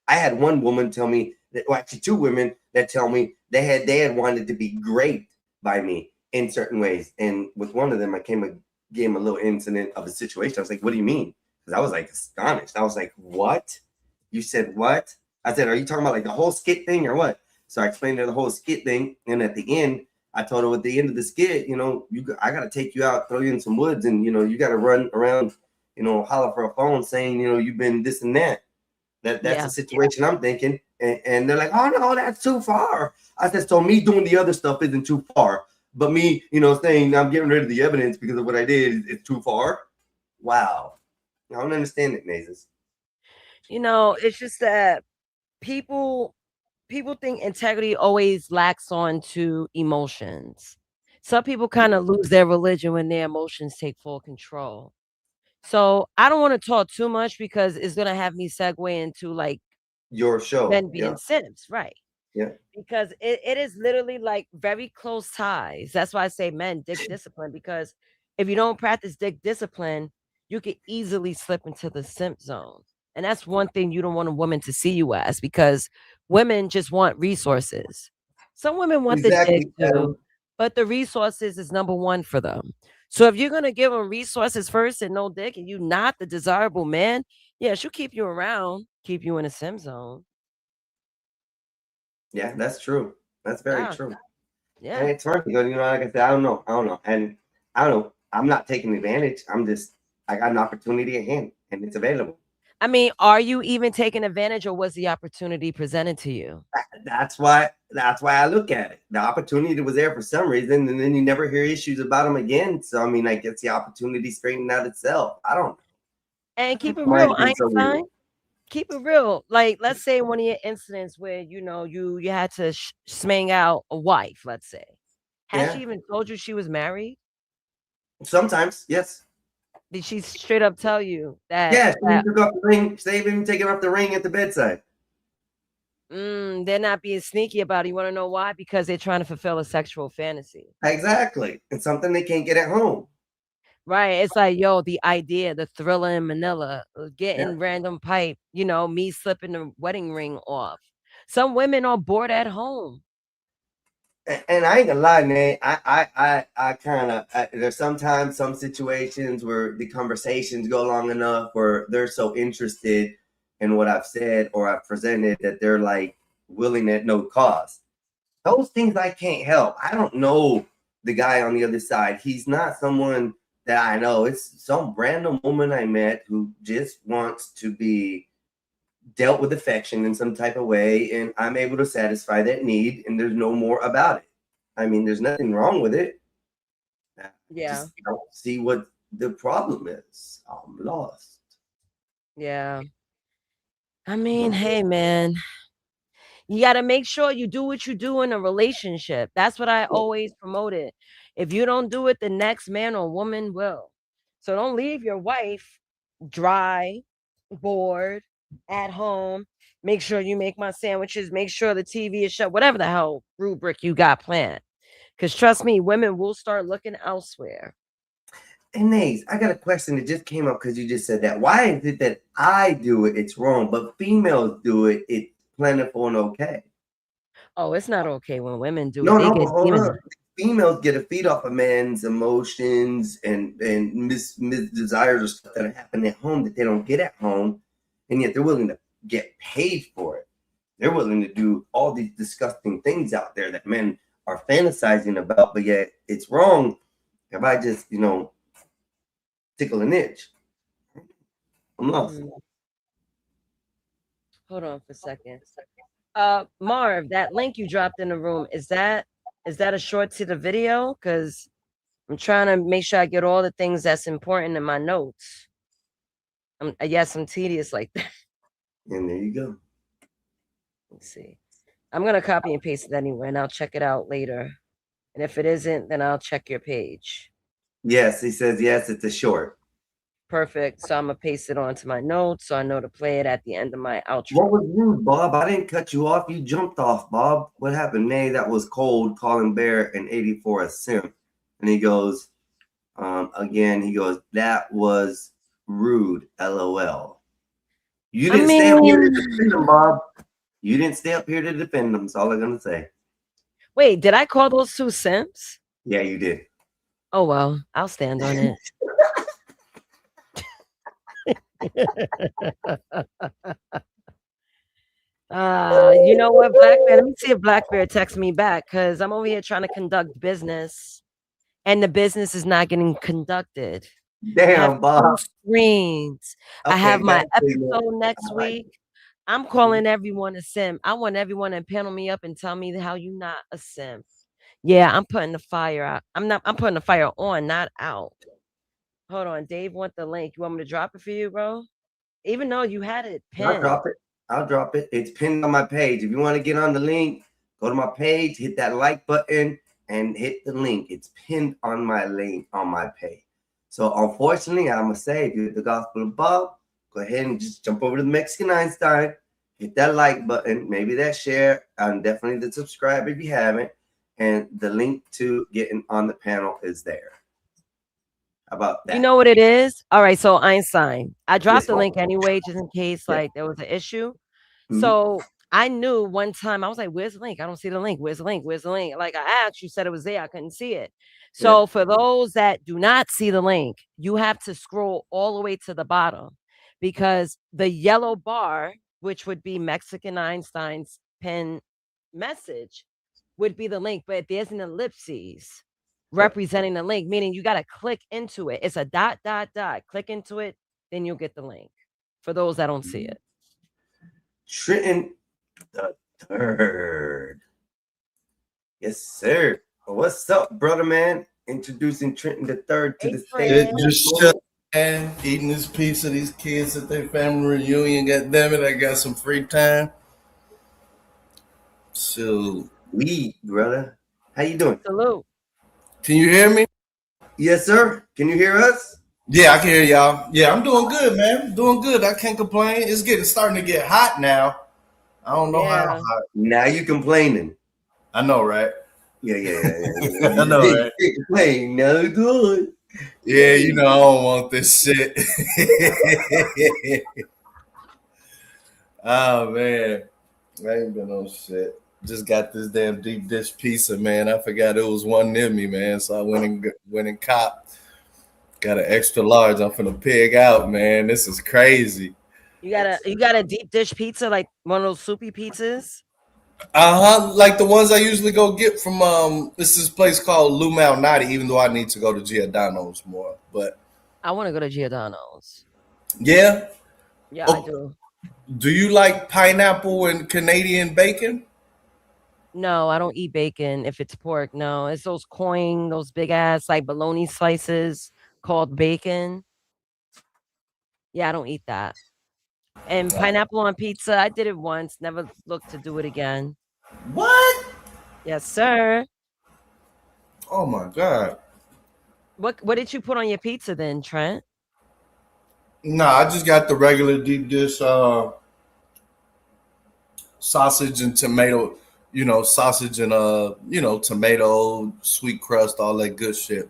I had one woman tell me that, well, actually two women that tell me they had wanted to be raped by me in certain ways. And with one of them, I gave him a little incident of a situation. I was like, what do you mean? Because I was like astonished. I was like, what? You said what? I said, are you talking about like the whole skit thing or what? So I explained her the whole skit thing. And at the end, I told her at the end of the skit, I got to take you out, throw you in some woods. And, you got to run around, holler for a phone saying, you've been this and that. That's the situation I'm thinking. And they're like, oh, no, that's too far. I said, so me doing the other stuff isn't too far. But me, saying I'm getting rid of the evidence because of what I did, it's too far. Wow. I don't understand it, Nazis. It's just that people think integrity always lacks on to emotions. Some people kind of lose their religion when their emotions take full control. So I don't want to talk too much because it's going to have me segue into like your show. Men being simps, right? Yeah. Because it is literally like very close ties. That's why I say men, dick discipline, because if you don't practice dick discipline, you could easily slip into the simp zone. And that's one thing you don't want a woman to see you as, because women just want resources. Some women want the dick too, but the resources is number one for them. So if you're going to give them resources first and no dick and you not the desirable man, yeah, she'll keep you around, keep you in a simp zone. Yeah, that's true. That's very true. Yeah. And it's funny because, like I said, I don't know. And I don't know. I'm not taking advantage. I got an opportunity at hand and it's available. I mean, are you even taking advantage or was the opportunity presented to you? That's why I look at it. The opportunity was there for some reason, and then you never hear issues about them again. So, I mean, I guess the opportunity straightened out itself. I don't know. And keep it real, Einstein. Keep it real. Like, let's say one of your incidents where, you had to smang out a wife, let's say. Has she even told you she was married? Sometimes, yes. Did she straight up tell you that? Yeah, she took off the ring. They even taken off the ring at the bedside. They're not being sneaky about it. You want to know why? Because they're trying to fulfill a sexual fantasy. Exactly. It's something they can't get at home. Right. It's like, yo, the idea, the thriller in Manila, getting random pipe, me slipping the wedding ring off. Some women are bored at home. And I ain't gonna lie, Nate. I kind of there's sometimes some situations where the conversations go long enough where they're so interested in what I've said or I've presented that they're like willing at no cost. Those things I can't help. I don't know the guy on the other side. He's not someone that I know. It's some random woman I met who just wants to be dealt with affection in some type of way, and I'm able to satisfy that need, and there's no more about it. I mean, there's nothing wrong with it. Yeah. Just don't see what the problem is. I'm lost. Yeah. I mean, hey, man, you got to make sure you do what you do in a relationship. That's what I always promoted. If you don't do it, the next man or woman will. So don't leave your wife dry, bored, at home. Make sure you make my sandwiches. Make sure the TV is shut. Whatever the hell rubric you got planned. Because trust me, women will start looking elsewhere. And Nays, I got a question that just came up because you just said that. Why is it that I do it, it's wrong, but females do it, it's plentiful and okay? Oh, it's not okay when women do No, it. They no, get but hold demons. on. Females get a feed off a man's emotions and mis desires or stuff that happen at home that they don't get at home, and yet they're willing to get paid for it. They're willing to do all these disgusting things out there that men are fantasizing about, but yet it's wrong if I just, tickle an itch. I'm lost. Hold on for a second. Marv, that link you dropped in the room, is that a short to the video? Because I'm trying to make sure I get all the things that's important in my notes. I'm tedious like that. And there you go. Let's see. I'm gonna copy and paste it anyway, and I'll check it out later. And if it isn't, then I'll check your page. Yes, he says yes, it's a short. Perfect. So I'm gonna paste it onto my notes so I know to play it at the end of my outro. What was rude, Bob? I didn't cut you off. You jumped off, Bob. What happened? Nay, that was cold, calling Bear and 84 a simp. And he goes, again, he goes, that was rude, LOL. You didn't stay up here to defend him, Bob. You didn't stay up here to defend them. That's all I'm gonna say. Wait, did I call those two simps? Yeah, you did. Oh well, I'll stand on it. You know what, Black Bear? Let me see if Black Bear texts me back because I'm over here trying to conduct business, and the business is not getting conducted. Damn, Bob. Screens. I Okay, have my that's big, episode man. next All right. week. I'm calling everyone a simp. I want everyone to panel me up and tell me how you not a simp. Yeah, I'm putting the fire out. I'm putting the fire on, not out. Hold on, Dave want the link. You want me to drop it for you, bro? Even though you had it pinned. I'll drop it. It's pinned on my page. If you want to get on the link, go to my page, hit that like button, and hit the link. It's pinned on my link on my page. So unfortunately, I'm gonna say, if you're the Gospel of Bob, go ahead and just jump over to the Mexican Einstein, hit that like button, maybe that share, and definitely the subscribe if you haven't. And the link to getting on the panel is there. How about that? You know what it is? All right, so Einstein. I dropped Yes, the ma'am. link anyway, just in case Yeah. there was an issue. Mhm. So I knew one time I was like, "Where's the link? I don't see the link. Where's the link? Where's the link?" Like I asked, you said it was there. I couldn't see it. So for those that do not see the link, you have to scroll all the way to the bottom because the yellow bar, which would be Mexican Einstein's pin message, would be the link, but there's an ellipses representing the link, meaning you got to click into it. It's a dot. Click into it, then you'll get the link. For those that don't see it. Trenton the Third. Yes, sir. What's up, brother, man? Introducing Trenton the Third to the stage. Just shut and eating this pizza. These kids at their family reunion. God damn it, I got some free time. So we, brother. How you doing? Salute. Can you hear me? Yes, sir. Can you hear us? Yeah, I can hear y'all. Yeah, I'm doing good, man. Doing good. I can't complain. It's starting to get hot now. I don't know how hot. Now you complaining. I know, right? Yeah. I know, right? Complain. Now good. Yeah, you know I don't want this shit. Oh man, I ain't been on shit. Just got this damn deep dish pizza, man. I forgot it was one near me, man. So I went and copped. Got an extra large. I'm finna pig out, man. This is crazy. You got a deep dish pizza, like one of those soupy pizzas? Like the ones I usually go get from this is a place called Lou Malnati, even though I need to go to Giordano's more. But I want to go to Giordano's. yeah. Yeah, I do. Do you like pineapple and Canadian bacon? No, I don't eat bacon if it's pork. No, it's those those big ass like bologna slices called bacon. Yeah, I don't eat that. And pineapple on pizza, I did it once, never looked to do it again. What? Yes, sir. Oh my God. What did you put on your pizza then, Trent? Nah, I just got the regular deep dish sausage and tomato, sausage and tomato, sweet crust, all that good shit.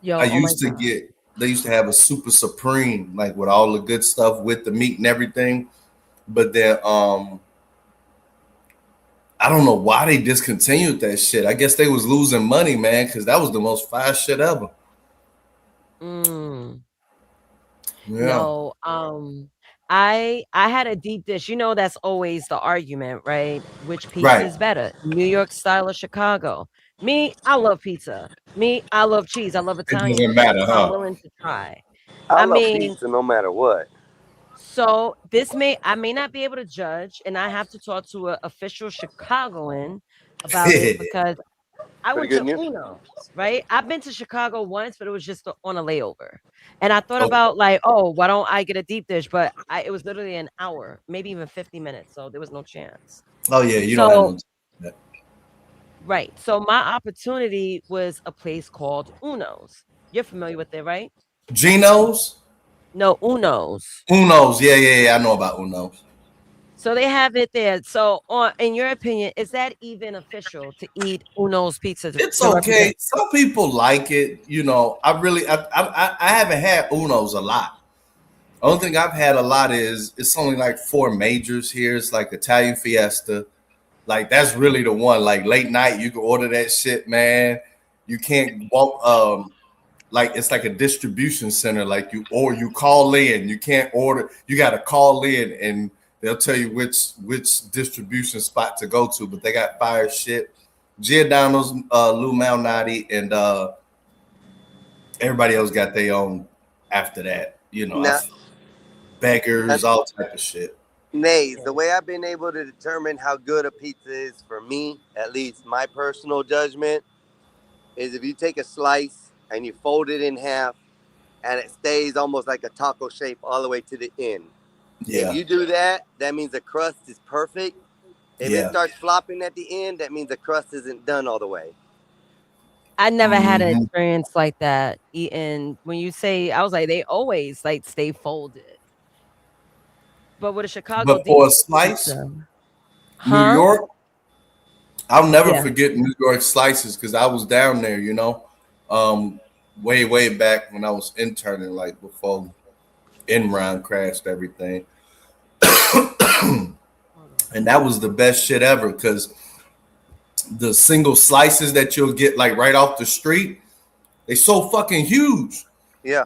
Yo, They used to have a super supreme, like with all the good stuff with the meat and everything. But then I don't know why they discontinued that shit. I guess they was losing money, man, because that was the most fire shit ever. Yeah. No, I had a deep dish. That's always the argument, right? Which pizza is better, New York style or Chicago? Me, I love pizza. Me, I love cheese. I love Italian. doesn't matter, food, huh? I'm willing to try. I love pizza no matter what. So I may not be able to judge, and I have to talk to an official Chicagoan about it because I went to Uno's, right? I've been to Chicago once, but it was just on a layover. And I thought about like, oh, why don't I get a deep dish? But it was literally an hour, maybe even 50 minutes. So there was no chance. Oh yeah, you don't have no. Right. So my opportunity was a place called Uno's. You're familiar with it, right? Geno's? No, Uno's. Uno's. Yeah. I know about Uno's. So they have it there. So, in your opinion, is that even official to eat Uno's pizza? It's okay. Some people like it. I haven't had Uno's a lot. The only thing I've had a lot is it's only like 4 majors here. It's like Italian Fiesta. Like that's really the one. Like late night, you can order that shit, man. You can't walk. Like it's like a distribution center. Like you call in. You can't order. You got to call in and they'll tell you which distribution spot to go to, but they got fire shit. Giordano's, Lou Malnati, and everybody else got their own after that. Beggars, all type of shit. Nays, the way I've been able to determine how good a pizza is for me, at least my personal judgment, is if you take a slice and you fold it in half and it stays almost like a taco shape all the way to the end. Yeah. If you do that, that means the crust is perfect. If it starts flopping at the end, that means the crust isn't done all the way. I never had an experience like that eating. When you say, I was like, they always like stay folded. But with a Chicago, but for a slice, New York, I'll never forget New York slices because I was down there, way back when I was interning, like before Enron crashed everything. And that was the best shit ever because the single slices that you'll get like right off the street, they so fucking huge. Yeah.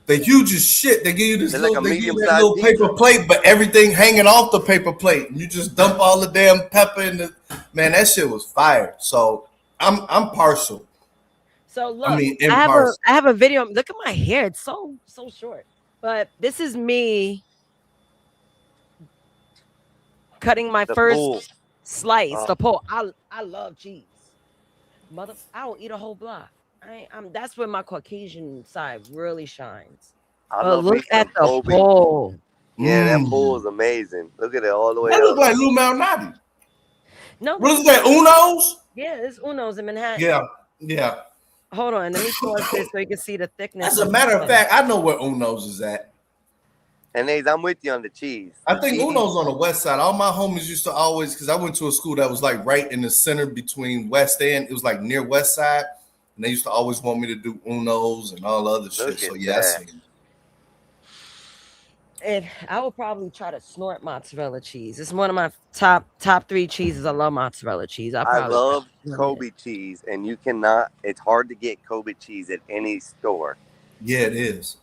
They're huge as shit. They give you this like little paper plate, but everything hanging off the paper plate. You just dump all the damn pepper in the man. That shit was fire. So I'm partial. So look, I have a video. Look at my hair. It's so short. But this is me cutting my first slice. The pole. I love cheese. I will eat a whole block. That's where my Caucasian side really shines. But look at the bowl. Yeah, that bowl is amazing. Look at it all the way. That up. look like Lou Malnati. No, what is that? Uno's? Yeah, it's Uno's in Manhattan. Yeah. Hold on, let me pause this so you can see the thickness. As a matter of fact, I know where Uno's is at. And I'm with you on the cheese. I think Uno's on the west side. All my homies used to always, because I went to a school that was like right in the center between West End. It was like near West Side. And they used to always want me to do Unos and all other shit. Look So at yeah, I that. seen it. And I would probably try to snort mozzarella cheese. It's one of my top 3 cheeses. I love mozzarella cheese. I love Kobe cheese, and you cannot. It's hard to get Kobe cheese at any store. Yeah, it is.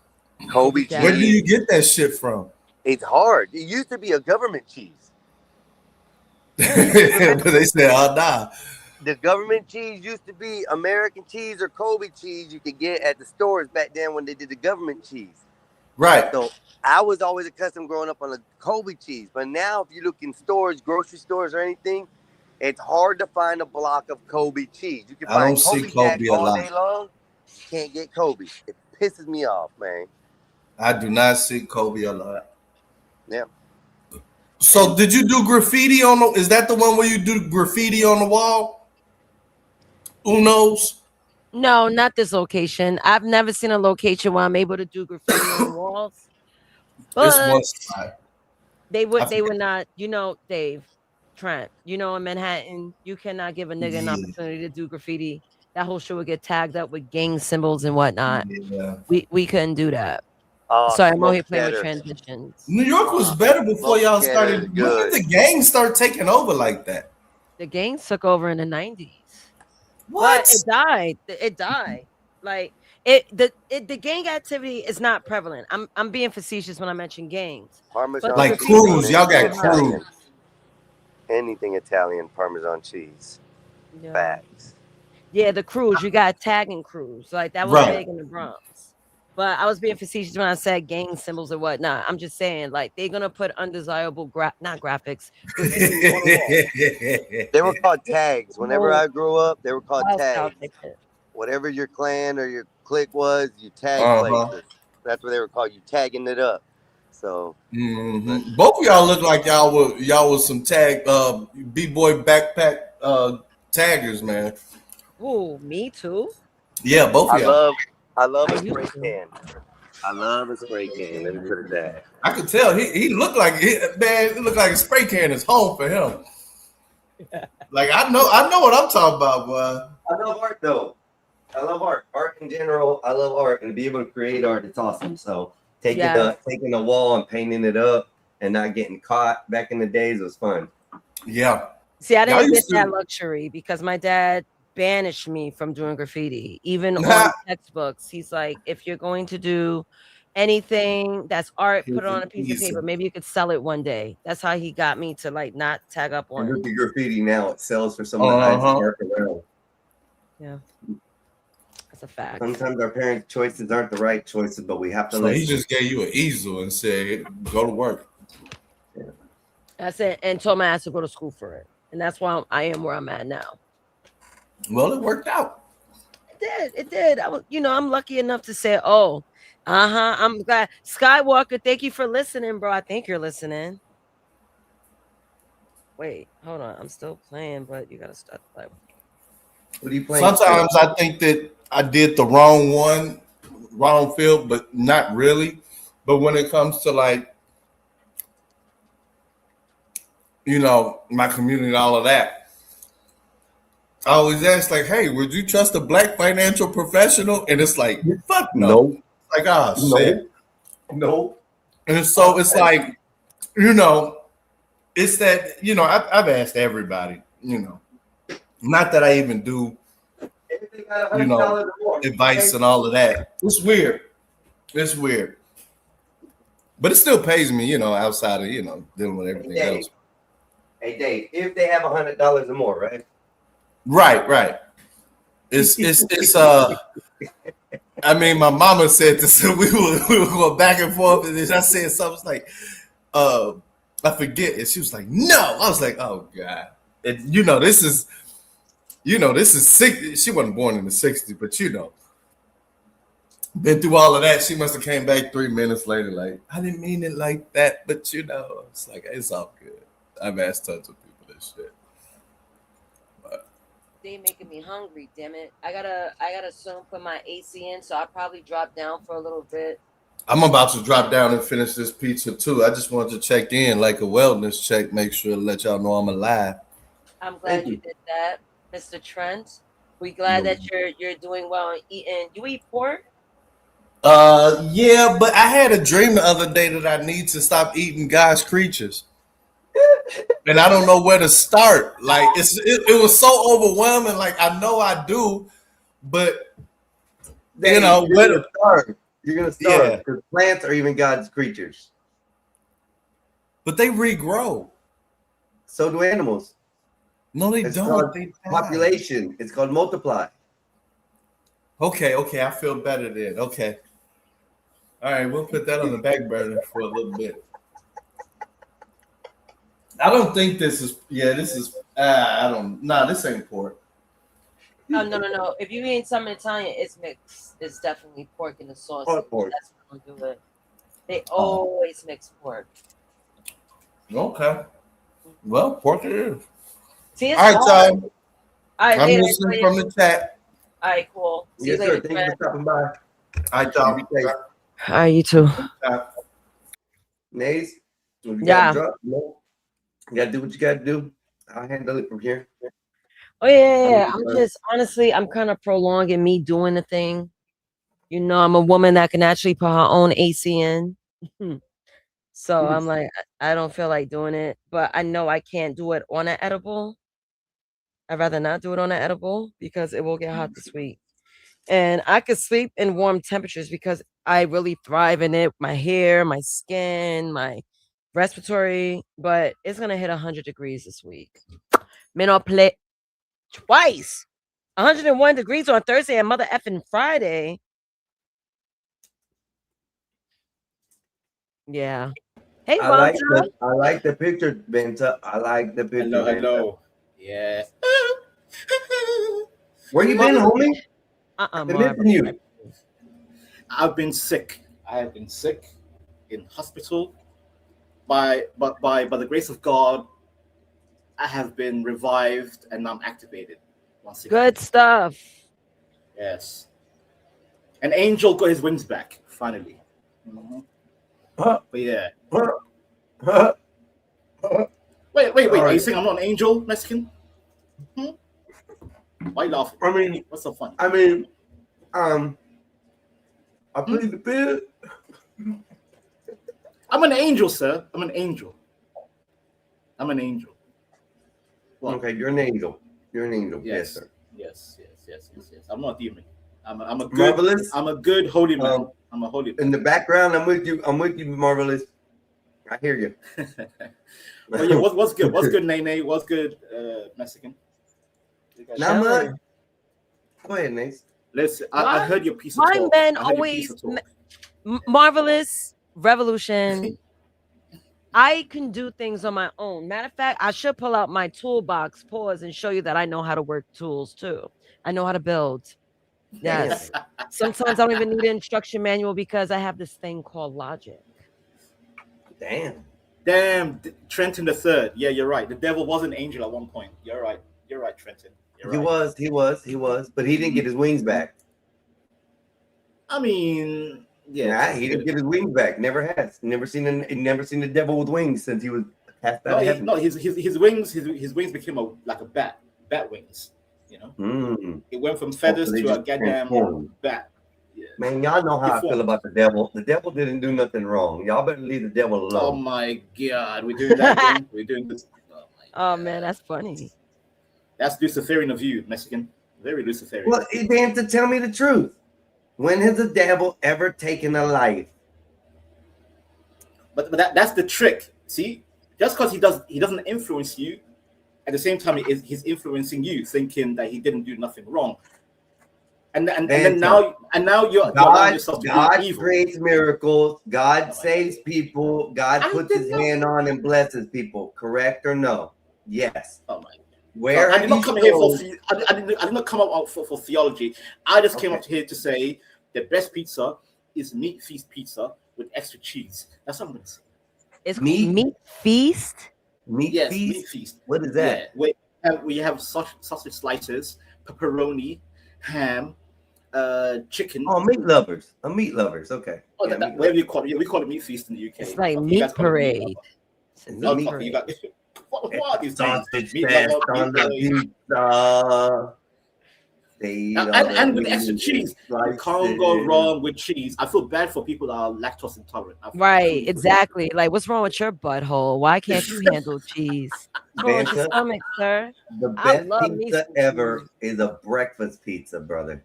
Kobe cheese. Where do you get that shit from? It's hard. It used to be a government cheese. But they said, "Oh nah." The government cheese used to be American cheese or Kobe cheese you could get at the stores back then when they did the government cheese. Right. So I was always accustomed growing up on a Kobe cheese, but now if you look in stores, grocery stores or anything, it's hard to find a block of Kobe cheese. You can I find don't see Kobe Kobe Jack a all lot. day long. You can't get Kobe. It pisses me off, man. I do not see Kobe a lot. Yeah. So did you do graffiti on the? Is that the one where you do graffiti on the wall? Unos? No, not this location. I've never seen a location where I'm able to do graffiti on the walls. This But one spot. they would not, Dave, Trent, in Manhattan, you cannot give a nigga an Yeah. opportunity to do graffiti. That whole shit would get tagged up with gang symbols and whatnot. Yeah. We couldn't do that. Oh, Sorry, I'm over here Smoke playing with Getter. transitions. New York was better before Smoke y'all Getter started. is When good. did the gang start taking over like that? The gangs took over in the 90s. What? But it died. It died. Like the gang activity is not prevalent. I'm being facetious when I mention gangs. Parmesan Like cheese crews, on y'all got anything Italian. crews. Anything Italian, Parmesan cheese. Yeah. Facts. Yeah, the crews. You got tagging crews. Like that was Right. big in the Bronx. But I was being facetious when I said gang symbols or whatnot. I'm just saying, like, they're gonna put undesirable not graphics. graffiti on the wall. They were called tags. Whenever I grew up, they were called Wild Style tags. type shit. Whatever your clan or your clique was, you tag Uh-huh. places. That's what they were called. You tagging it up. So Mhm. Both of y'all look like y'all was some tag b-boy backpack taggers, man. Ooh, me too. Yeah, both of I y'all. love I a used spray to. can. I love a spray can. Let me put it that. I could tell he looked like it looked like a spray can is home for him. Like I know what I'm talking about, boy. I love art though. I love art. Art in general. I love art, and to be able to create art, it's awesome. So taking a wall and painting it up and not getting caught back in the days was fun. Yeah. See, I Y'all didn't get used to- that luxury because my dad banished me from doing graffiti. Even on textbooks, he's like, if you're going to do anything that's art, put it on a piece of paper. Maybe you could sell it one day. That's how he got me to like not tag up And on. look at graffiti now; it sells for some of the highest art around. Yeah, that's a fact. Sometimes our parents' choices aren't the right choices, but we have to So listen. he just gave you an easel and said, "Go to work." That's it, and told my ass to go to school for it, and that's why I am where I'm at now. Well, it worked out. It did. I was, I'm lucky enough to say, oh, I'm glad. Skywalker, thank you for listening, bro. I think you're listening. Wait, hold on. I'm still playing, but you gotta start the play. What are you playing? Sometimes I think that I did the wrong field, but not really. But when it comes to like, my community and all of that, I always ask like, hey, would you trust a black financial professional? And it's like, fuck no. Like, shit. No. And so it's like, it's that, I've asked everybody, not that I even do, advice and all of that. It's weird. It's weird. But it still pays me, outside of, dealing with everything else. Hey, Dave, if they have $100 or more, right? Right. It's I mean, my mama said this, we were going back and forth, and then I said something like, I forget, and she was like, no. I was like, oh God. And this is 60. She wasn't born in the 60s, but been through all of that. She must have came back 3 minutes later, like, I didn't mean it like that, but it's like, it's all good. I've asked tons of people this shit. They making me hungry, damn it. I gotta soon put my AC in, so I'll probably drop down for a little bit. I'm about to drop down and finish this pizza too. I just wanted to check in like a wellness check, make sure to let y'all know I'm alive. I'm glad you did that, Mr. Trent. We glad that you're doing well and eating. You eat pork? Yeah, but I had a dream the other day that I need to stop eating God's creatures. And I don't know where to start. Like it was so overwhelming. Like I know I do, but you know, you're where gonna to start. You're gonna start Yeah. because plants are even God's creatures. But they regrow. So do animals. No, they It's don't. called They die. population. It's called multiply. Okay, I feel better then. Okay. All right, we'll put that on the back burner for a little bit. I don't think this is. I don't. Nah, this ain't pork. Oh no. If you eat something Italian, it's mixed. It's definitely pork in the sauce. Pork. That's what I'm do it. They always mix pork. Okay. Well, pork it is. See, it's All right, hard. time. All right, I'm later, listening later. from the chat. All right, cool. See Yes, you sir. later, Thank you friend. for stopping by. All right, Tom. All right, you too. Nays, you Yeah. gotta drop. No. You gotta do what you gotta do. I'll handle it from here. Oh yeah. I'm just honestly, I'm kind of prolonging me doing the thing. You know, I'm a woman that can actually put her own AC in. So I'm like, I don't feel like doing it, but I know I can't do it on an edible. I'd rather not do it on an edible because it will get hot this week. And I could sleep in warm temperatures because I really thrive in it. My hair, my skin, my respiratory, but it's gonna hit 100 degrees this week. Men are play twice. 101 degrees on Thursday and mother effing Friday. Yeah. Hey, I Bonta. like the picture, Benta. I like the picture. Hello. Yeah. Where you been, homie? I'm missing you. I've been sick. I have been sick in hospital. By the grace of God, I have been revived and I'm activated once again. Good stuff. Yes. An angel got his wings back, finally. Mhm. But yeah. Wait. Are you Alright. saying I'm not an angel, Mexican? Hmm? Why you laughing? I mean, what's so funny? I plead the fifth. I'm an angel, sir. I'm an angel. I'm an angel. What? Okay, you're an angel. You're an angel. Yes, sir. Yes. I'm not a demon. I'm a good. Marvelous. I'm a good holy man. I'm a holy man. In the background, I'm with you. Marvelous. I hear you. Well, yeah, what's good? What's good, Nene? What's good, Mexican? Not much. Go ahead, Nace. Listen, I heard your piece of My talk. men I heard your piece always of talk. marvelous revolution. I can do things on my own. Matter of fact, I should pull out my toolbox, pause, and show you that I know how to work tools too. I know how to build. Yes. Sometimes I don't even need an instruction manual because I have this thing called logic. Damn, Trenton the Third. Yeah, you're right. The devil was an angel at one point. You're right, Trenton. You're right. He was, but he didn't get his wings back. I mean, Yeah, he didn't get his wings back. Never has. Never seen the devil with wings since he was cast out of heaven. His wings became like a bat wings. You know, it went from feathers they to a just goddamn transformed. bat. Man, y'all know how I feel about the devil. The devil didn't do nothing wrong. Y'all better leave the devil alone. Oh my God, we're doing that again. We're doing this. Oh man, that's funny. That's Luciferian of you, Mexican. Very Luciferian. Well, man, to tell me the truth, when has the devil ever taken a life? But that's the trick. See, just because he doesn't influence you, at the same time he's influencing you, thinking that he didn't do nothing wrong. And then now you're allowing yourself to God be evil. creates miracles. God saves people. God puts his hand on and blesses people. Correct or no? Yes. Oh my. Where I did not come here I did not come out for theology. I just came up here to say the best pizza is Meat Feast pizza with extra cheese. That's what I'm gonna say. It's meat feast. Meat Yes, feast? Meat Feast. What is that? Yeah, we have sausage slices, pepperoni, ham, chicken. Oh, meat lovers. Meat lovers. Okay. Oh, Yeah, that, whatever you call it. Yeah, we call it Meat Feast in the UK. It's like You meat guys call it parade. lover. Meat Okay, you got what are these Sausage things? Meat fest lover, on meat the parade. pizza. They eat And, all and, the and with extra meat, cheese. You slice can't go it. wrong with cheese. I feel bad for people that are lactose intolerant. I Right, truly feel exactly. Like, what's wrong with your butthole? Why can't you handle cheese? What's wrong with your Banta, stomach, sir? the I best love me pizza some ever cheese. is a breakfast pizza, brother.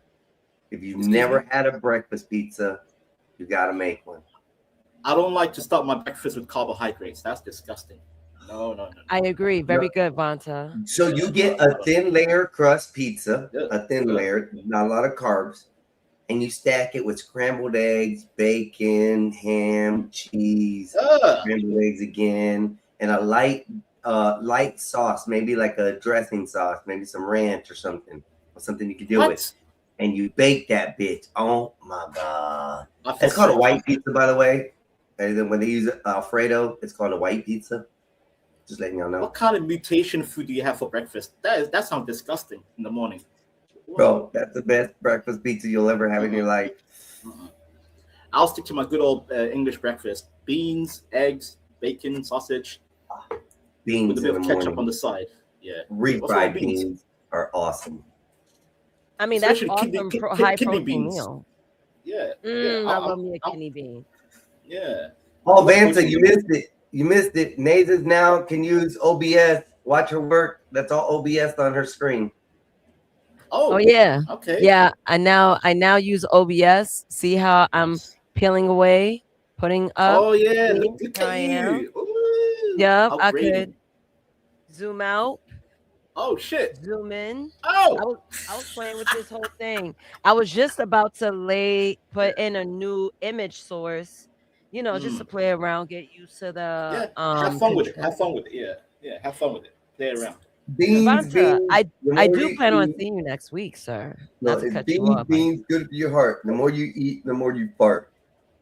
If you've Excuse never me? had a breakfast pizza, you got to make one. I don't like to start my breakfast with carbohydrates. That's disgusting. No. I agree. Very good, Vanta. So you get a thin layer crust pizza, a thin layer, not a lot of carbs, and you stack it with scrambled eggs, bacon, ham, cheese, scrambled eggs again, and a light sauce, maybe like a dressing sauce, maybe some ranch or something you could deal with. And you bake that bitch. Oh my god. It's called a white pizza, by the way. And then when they use Alfredo, it's called a white pizza. Just letting y'all know. What kind of mutation food do you have for breakfast? That sounds disgusting in the morning. Bro, that's the best breakfast pizza you'll ever have in your life. I'll stick to my good old English breakfast: beans, eggs, bacon, sausage, Beans with a bit in of the ketchup morning. on the side. Yeah, Refried beans are awesome. I mean, that's Especially awesome. kidney High protein beans. meal. Yeah, I love me a kidney bean. Yeah. Oh, Vanta, you missed it. You missed it. Nazes now can use OBS. Watch her work. That's all OBS on her screen. Oh yeah. Okay. Yeah, I now use OBS. See how I'm peeling away, putting up. Oh yeah, See, look here at I am. you. Ooh, Yep, I upgrading. could zoom out. Oh shit. Zoom in. Oh. I was playing with this whole thing. I was just about to put in a new image source, just to play around, get used to the Have fun with it. control. Have fun with it. Yeah. Have fun with it. Play around. Vanta, I more do you plan on eat- seeing you next week, sir. No, Not to it's cut you beans, off. beans, good for your heart. The more you eat, the more you fart.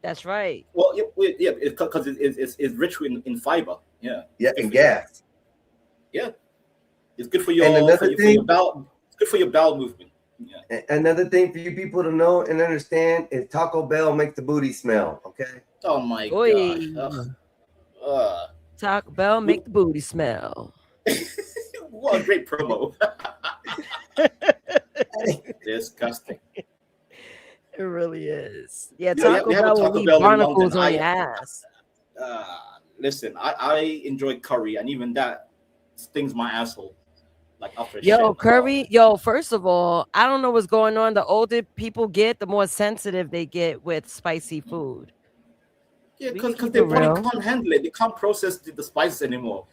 That's right. Well, yeah, because it's rich in fiber. Yeah. Yeah, and gas. Yeah. It's good for your And another for your thing- bowel. It's good for your bowel movement. Yeah. Another thing for you people to know and understand is Taco Bell makes the booty smell. Okay. Oh my Oy. god. Ugh. Taco Bell make the booty smell. What a great promo. Disgusting. It really is. Yeah, Yeah, Taco we have a Bell will Taco leave Bell in barnacles London. on your ass. Listen, I enjoy curry, and even that stings my asshole. Like after a Yo, shit. curry. Yo, first of all, I don't know what's going on. The older people get, the more sensitive they get with spicy food. Yeah, We can because keep their it body real. can't handle it. They can't process the spices anymore.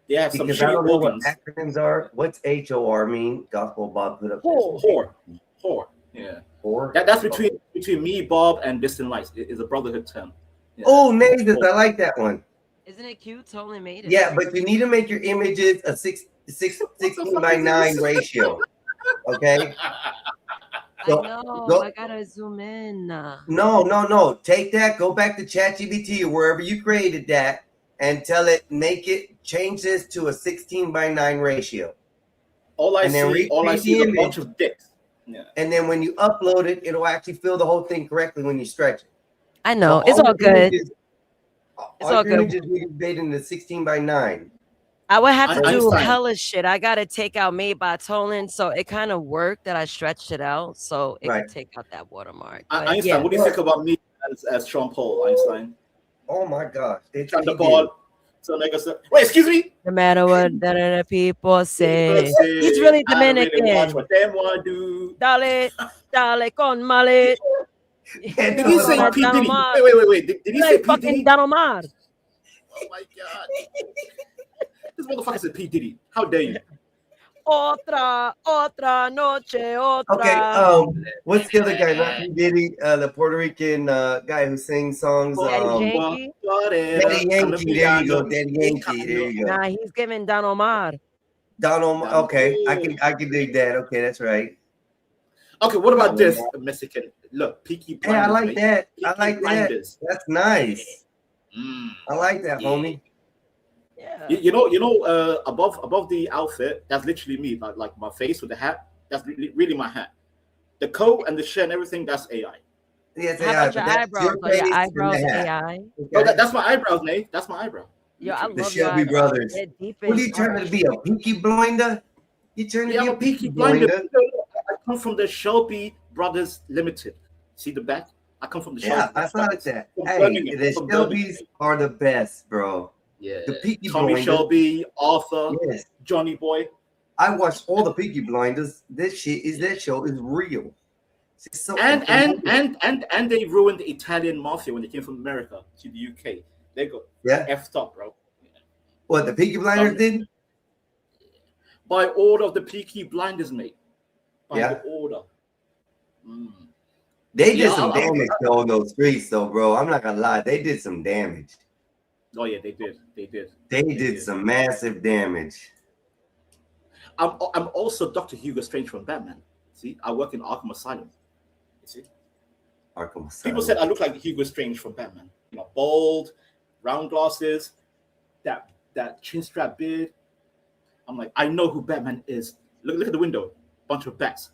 They have some Because I shitty don't know what organs. acronyms are. What's HOR mean? Gospel Bob put up. Whore. Yeah. Whore? That's between me, Bob, and Distant Lights. It is a brotherhood term. Yeah. Oh, Nathan, I like that one. Isn't it cute? Totally made it. Yeah, but you need to make your images a 16:9 ratio. Okay. So, I know. go- I gotta zoom in. No. Take that. Go back to ChatGPT or wherever you created that, and tell it change this to a 16:9 ratio. All I And then see read is the a bunch image. of dicks. Yeah. And then when you upload it, it'll actually fill the whole thing correctly when you stretch it. I know. So It's all your good. images- It's all your good. images need to be made into 16:9. I would have to do Einstein. hella shit. I gotta take out Made by Tolan, so it kind of worked that I stretched it out, so it Right. could take out that watermark. But Einstein, yeah. what do you think about me as Sean Paul, Einstein? Oh my gosh. It's Sean P. Paul. So nigga said, wait, excuse me. No matter what the people say, People say, he's really I don't really watch Dominican. what them want to do. Dale con male. Did he say Like P. Don Diddy? Omar. Wait. Did he Like say P. fucking Diddy? Don Omar. Oh my god. This motherfucker said P. Diddy. How dare you? Otra noche, otra. Okay, what's the other guy? Not P. Diddy, the Puerto Rican guy who sings songs. Daddy Yankee? Daddy Yankee. There you go, Daddy Yankee. There you go. Nah, he's giving Don Omar. Donald. Okay, I can dig that. Okay, that's right. Okay, what about this Mexican? Look, Peaky Hey, I Blinders. like mate. that. I Peaky like that. Blinders. That's nice. I like that, homie. You know, above the outfit, that's literally me. Like my face with the hat, that's really my hat. The coat and the shirt and everything, that's AI. Yes, How about your eyebrows? Are your eyebrows AI? No, that's my eyebrows, Nate. That's my eyebrow. Yo, I The love your Shelby eyebrows. brothers. They're deep What are and you trying to be, a Peaky Blinder? You trying to Yeah, be I'm a a Peaky Peaky Blinder. Blinder? I come from the Shelby Brothers Limited. See the back? I come from the Yeah, Shelby I thought Brothers. that. From Hey, Birmingham, the from Shelbys are the best, bro. Yeah. The Peaky Tommy Blinders. Shelby, Arthur, Yes. Johnny Boy. I watched all the Peaky Blinders. That show is real. It's so And fucking real. they ruined the Italian mafia when they came from America to the UK. They got effed up, bro. What the Peaky Blinders did? By order of the Peaky Blinders, mate. By Yeah. the order. They did Yeah, some I- damage though on those streets, though, bro. I'm not gonna lie. They did some damage. Oh yeah, they did. They did. They did some massive damage. I'm also Dr. Hugo Strange from Batman. See, I work in Arkham Asylum. You see, Arkham Asylum. people said I look like Hugo Strange from Batman. You know, bald, round glasses, that chin strap beard. I'm like, I know who Batman is. Look at the window, bunch of bats.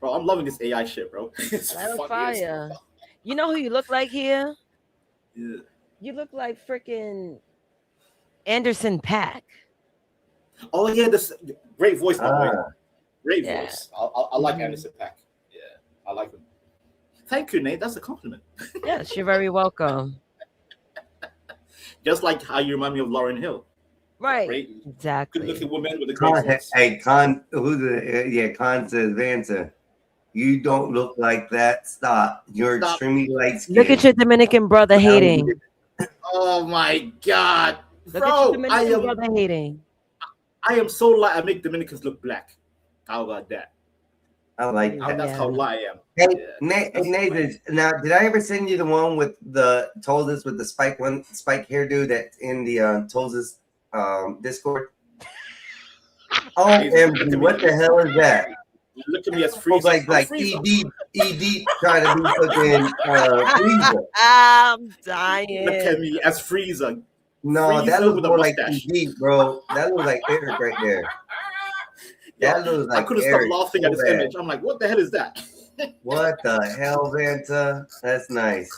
Bro, I'm loving this AI shit, bro. It's Light on funny as fire. You know who you look like here? Yeah. You look like freaking Anderson .Paak. Oh yeah, this great voice, by the way. Ah. Great Yeah. voice. I like Anderson .Paak. Yeah, I like him. Thank you, Nate. That's a compliment. Yes, you're very welcome. Just like how you remind me of Lauryn Hill. Right. Great, Exactly. good-looking woman with a great Con, voice. hey, Con, Con says, Vanta, you don't look like that. Stop. You're Stop. extremely light skinned. Look at your Dominican brother hating. Oh my God, Look at bro! your Dominican brother hating. I am so light. I make Dominicans look black. How about that? I like that. That's how light I am. Hey, Nathan, now did I ever send you the one with the Tolzis with the spike hairdo that's in the Tolzis Discord? OMG, what the hell is that? You look at me as Oh, Frieza. like I'm Frieza. ED trying to be fucking Frieza. I'm dying. Look at me as Frieza. No, that Frieza looks with a more like mustache. ED, bro. That looks like Eric right there. That looks I like couldn't stop Eric. laughing at so this bad. image. I'm like, what the hell is that? What the hell, Vanta? That's nice.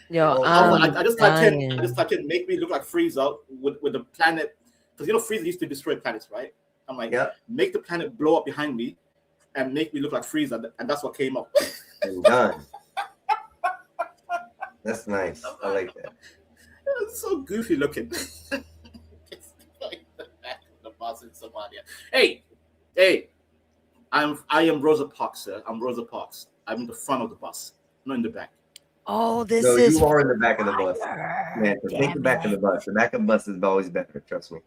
Yo, I just typed dying. in. I just typed in. Make me look like Frieza with the planet, because you know Frieza used to destroy planets, right? I'm like, make the planet blow up behind me, and make me look like Frieza, and that's what came up. And done. That's nice. I like that. It's so goofy looking. It's like the back of the bus in Somalia. Hey, I am Rosa Parks, sir. I'm Rosa Parks. I'm in the front of the bus, not in the back. Oh, this So is you are in the back of the bus. Man, so take the back of the bus. The back of the bus is always better, trust me.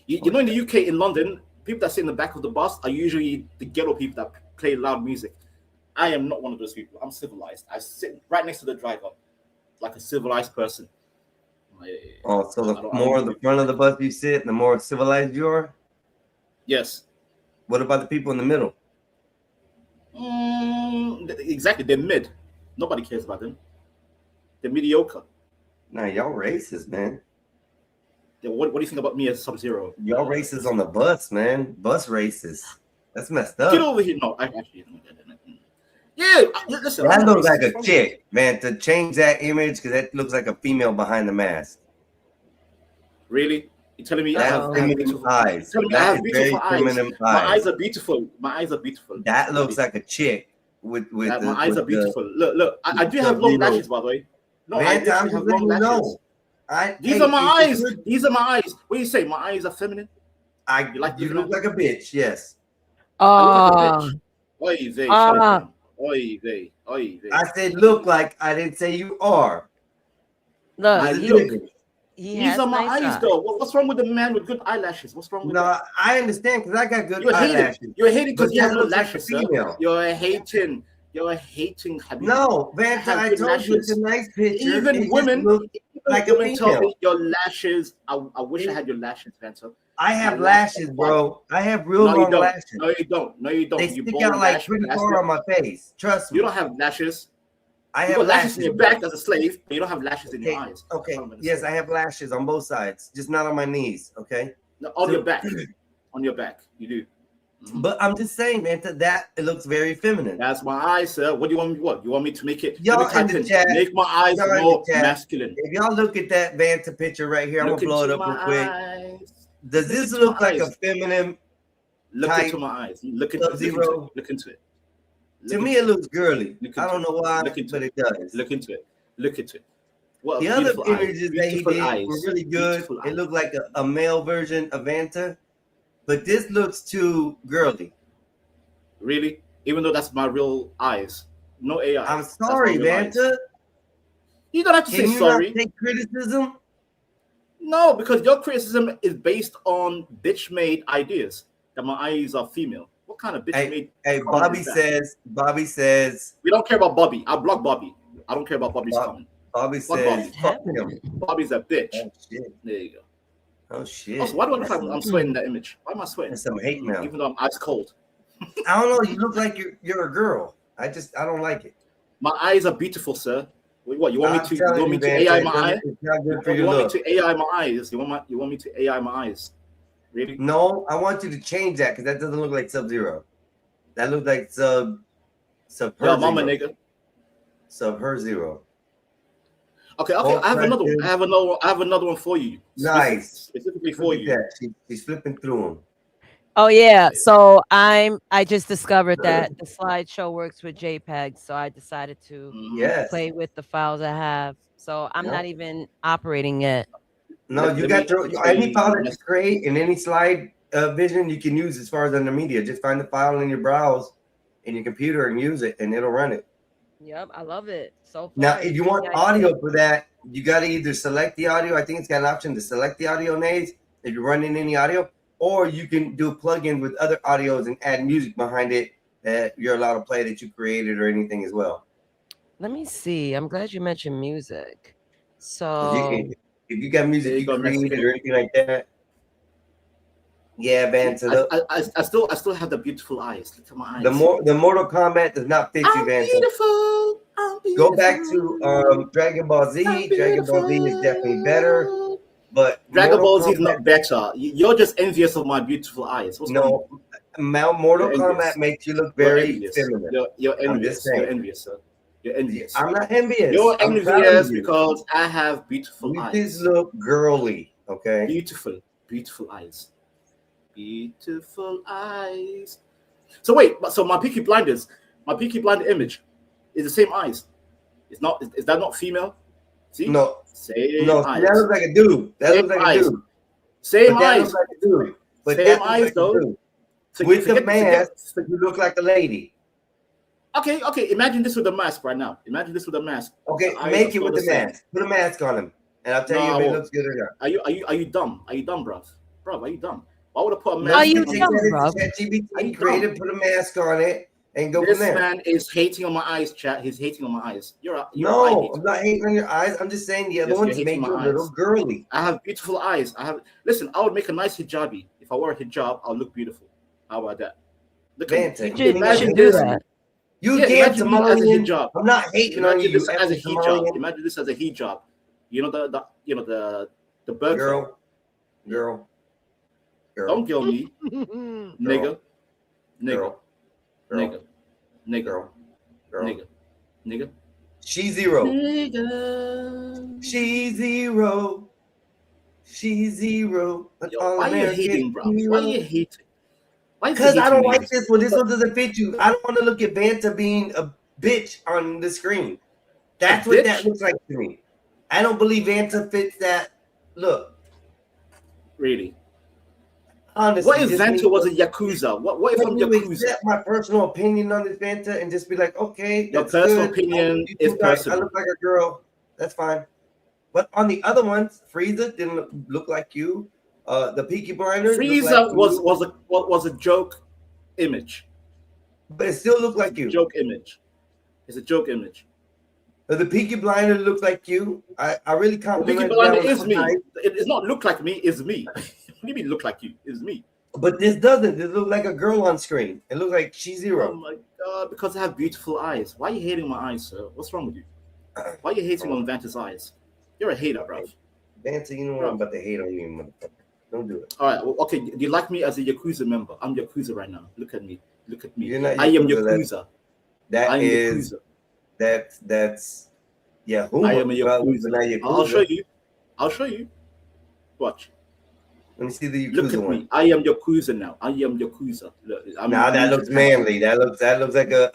You know, in the UK, in London, people that sit in the back of the bus are usually the ghetto people that play loud music. I am not one of those people. I'm civilized. I sit right next to the driver, like a civilized person. Oh, so the more the front of the bus you sit, the more civilized you are? Yes. What about the people in the middle? Exactly. They're mid. Nobody cares about them. They're mediocre. Nah, y'all racist, man. What do you think about me as Sub-Zero? Y'all racist on the bus, man. Bus racist. That's messed up. Get over here. No, I actually. Yeah, listen. That I'm looks not like a racist. chick, man. To change that image, because that looks like a female behind the mask. Really? You're telling me I That have has feminine beautiful eyes. You're telling me I That have is beautiful very eyes. feminine My eyes. eyes are beautiful. My eyes are beautiful. That looks like a chick with Yeah, the, my eyes with are beautiful. Look. I do the have long Sub-Zero. lashes, by the way. No, I Man, literally I'm have just long letting you lashes. know. These are my eyes. These are my eyes. What do you say? My eyes are feminine. You look like a bitch. Yes. I look like a bitch. Oy vey, shut it down. Oy vey. I said look like. I didn't say you are. Look, There's a he- difference. These are my eyes, though. What's wrong with the man with good eyelashes? What's wrong with No, that? I understand because I got good You're hating. eyelashes. You're hating because But you have that good looks like a lashes, sir. female. You're hating. You're hating, Habibi. No, You Vanta, have I good told you it's a nice picture. It Even just women, looks like a women tell female. me your lashes. I wish I had your lashes, Vanta. I have Your lashes, bro. I have real No, you long don't. lashes. No, you don't. No, you don't. They You stick born out like lash- pretty lashes. far on my face. Trust me. You don't have lashes. I You have got lashes in your bro. back as a slave, but you don't have lashes in your eyes. Okay. That's what I'm Yes, saying. I have lashes on both sides, just not on my knees. Okay. No, on So- your back. On your back, you do. But I'm just saying, man, that it looks very feminine. That's my eyes, sir. What do you want me? What you want me to make it? Y'all Let me type in the chat. Make my eyes Y'all in the more chat. masculine. If y'all look at that Vanta picture right here, I'm Look gonna blow it into up real my quick. eyes. Does this into look my like a eyes. feminine? Look type into my eyes. Look into Sub-Zero. it. Look into it. To me, it looks girly. Look I into don't know why, Look into but it. it does. Look into it. Look into it. What The other beautiful eyes. images that he Beautiful did eyes. were really good. Beautiful It eyes. looked like a male version of Vanta, but this looks too girly. Really? Even though that's my real eyes. No AI. I'm That's my sorry, real eyes. Vanta. You don't have to Can say you sorry. not take criticism? No, because your criticism is based on bitch-made ideas that my eyes are female. What kind of bitch-made? Hey, comment Bobby says, we don't care about Bobby. I block Bobby. I don't care about Bobby's comment. Bobby Fuck says, Bobby. fuck him. Bobby's a bitch. Oh, shit. There you go. Oh, shit. Also, why do I look like I'm sweating that image? Why am I sweating? There's some hate now. Even though I'm ice cold. I don't know. You look like you're a girl. I don't like it. My eyes are beautiful, sir. What you want I'm me to? You telling want me you, to man, AI my eyes? it's not good for You your want look. me to AI my eyes? You want me to AI my eyes? Really? No, I want you to change that because that doesn't look like Sub-Zero. That looks like Sub Yo, mama nigga. Sub-Zero. Okay. Oh, I have another one. Preston. I have another one for you. Nice. Specifically for Look at you. that. She's flipping through them. Oh yeah. So I just discovered that the slideshow works with JPEG, so I decided to Yes. play with the files I have. So I'm Yeah. not even operating it. No, you got any file that you create in any slide vision you can use as far as under media. Just find the file in your browse in your computer and use it, and it'll run it. Yep, I love it. So far, Now, it's if you really want nice. audio for that, you got to either select the audio. I think it's got an option to select the audio names if you're running any audio, or you can do plugins with other audios and add music behind it that you're allowed to play that you created or anything as well. Let me see. I'm glad you mentioned music. If So you got music you created or anything like that, yeah, Vanta. I still have the beautiful eyes. Look at my eyes. The Mortal Kombat does not fit you, Vanta. Beautiful. Go back to Dragon Ball Z. Dragon Ball Z is definitely better, but Dragon Ball Mortal Z is not better. You're just envious of my beautiful eyes. What's wrong with you? Mortal You're envious. Kombat makes you look You're very envious. feminine. You're I'm envious. just saying. You're envious, sir. You're envious. I'm not envious. You're I'm proud of envious you. because I have beautiful You eyes. just look girly, okay? Beautiful eyes. Beautiful eyes. So wait, so my Peaky Blinders image is the same eyes. It's not. Is that not female? See? No. Same No, eyes. that looks like a dude. That Same looks like eyes. a dude. Same But that eyes. looks like a dude. But Same that looks eyes, like a though. dude. With the Forget- mask, you look like a lady. Okay. Imagine this with a mask right now. Imagine this with a mask. Okay, The eyes make are it still with the same. mask. Put a mask on him, and I'll tell No, you I if it won't. looks good or not. Are you dumb? Are you dumb, bruv? Bruv, are you dumb? Why would I put a No, mask? you on can my- take that bruv. into ChatGPT, Are you create dumb? it, put a mask on it, and go This from there. man is hating on my eyes, chat. He's hating on my eyes. You're a eye No, hater. I'm not hating on your eyes. I'm just saying the other Yes, ones you're hating make you a my little eyes. girly. I have beautiful eyes. Listen, I would make a nice hijabi. If I wore a hijab, I'll look beautiful. How about that? Look at Vanta, me. you Imagine should this. do that. You Yeah, can't imagine me as a Somalian. hijab. I'm not hating on you. Imagine this as a effing hijab. Somalian. Imagine this as a hijab. You know the burqa. Girl. Don't kill me, nigga. Girl. Nigga. She's zero. Nigga. She's zero. She's zero. An Yo, why you all-American hating, bro? hero. Why you hating? Why you Because I hating don't me? like this one. This one doesn't fit you. I don't want to look at Vanta being a bitch on the screen. That's what that looks like to me. I don't believe Vanta fits that look. Really? Honestly, What if just Vanta me- was a Yakuza? What if I'm Can you Yakuza? accept my personal opinion on this Vanta and just be like, okay, Your that's personal good. opinion You is look like- personal. I look like a girl. That's fine. But on the other ones, Frieza didn't look like you. The Peaky Blinders looked Frieza like you, was a joke image. but it still looked like you. Joke image. It's a joke image. The Peaky Blinder looks like you. I really The compliment Peaky that Blinder one is me. sometimes. It's not look like me. It's me. What do you mean look like you? It's me. But this doesn't. This looks like a girl on screen. It looks like she's Oh zero. my god! Because I have beautiful eyes. Why are you hating my eyes, sir? What's wrong with you? Why are you hating on Vanta's eyes? You're a hater, bro. Vanta, you know what? I'm about to hate on you, motherfucker. Don't do it. All right. Well, okay. Do you like me as a Yakuza member? I'm Yakuza right now. Look at me. Look at me. You're not I am Yakuza, Yakuza. I am That's yeah. Who? I am a Well, Yakuza. not Yakuza. I'll show you. I'll show you. Watch. Let me see the Look Yakuza at one. me. I am Yakuza now. I am Yakuza. Look, Now that looks manly. That looks like a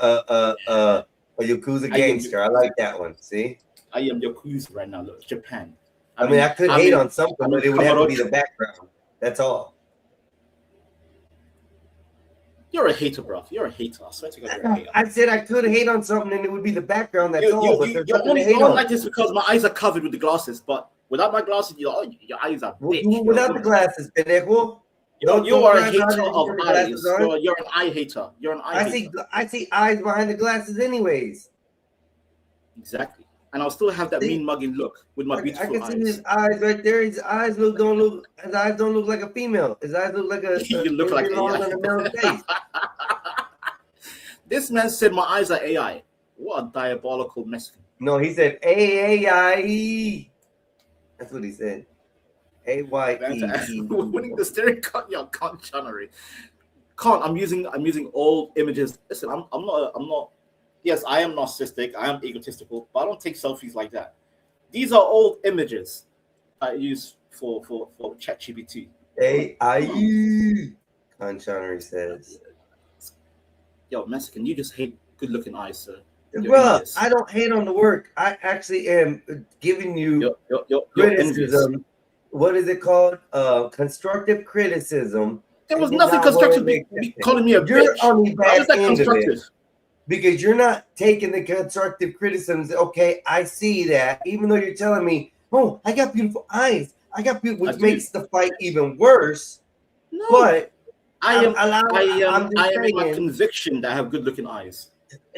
Yakuza I am gangster. I like that one. See? I am Yakuza right now. Look, Japan. I mean, I could hate on something, I'm but in it would have to be Kamurocho. the background. That's all. You're a hater, bro. You're a hater. I swear to God, you're a hater. I said I could hate on something and it would be the background. That's all. But there's You're nothing to only hate on on. like this because my eyes are covered with the glasses. But without my glasses, your eyes are big. Without the glasses, pendejo. You Don't are a try hater hard to of get the glasses eyes. on. You're an eye hater. You're an eye hater. I see eyes behind the glasses, anyways. Exactly. And I'll still have that mean mugging look with my I beautiful can see eyes. his eyes right there. His eyes don't look like a female. His eyes look like a You look like long AI. on a male's face. This man said my eyes are AI. What a diabolical Mexican. No, he said A-A-I-E. That's what he said. A-Y-E. Winning the staring con, your conchanery. I'm using old images. Listen, I'm not. Yes, I am narcissistic. I am egotistical, but I don't take selfies like that. These are old images I use for ChatGPT. A-I-E. Conchanery says. Yo, Mexican, you just hate good-looking eyes, sir. Bro, I don't hate on the work. I actually am giving you criticism. What is it called? Constructive criticism. There was nothing constructive calling me a You're bitch. on the How is bad that end of it. constructive? Because you're not taking the constructive criticisms. Okay, I see that. Even though you're telling me, oh, I got beautiful eyes. I got beautiful, which makes the fight even worse. No. But I am I'm just in my saying, conviction that I have good-looking eyes.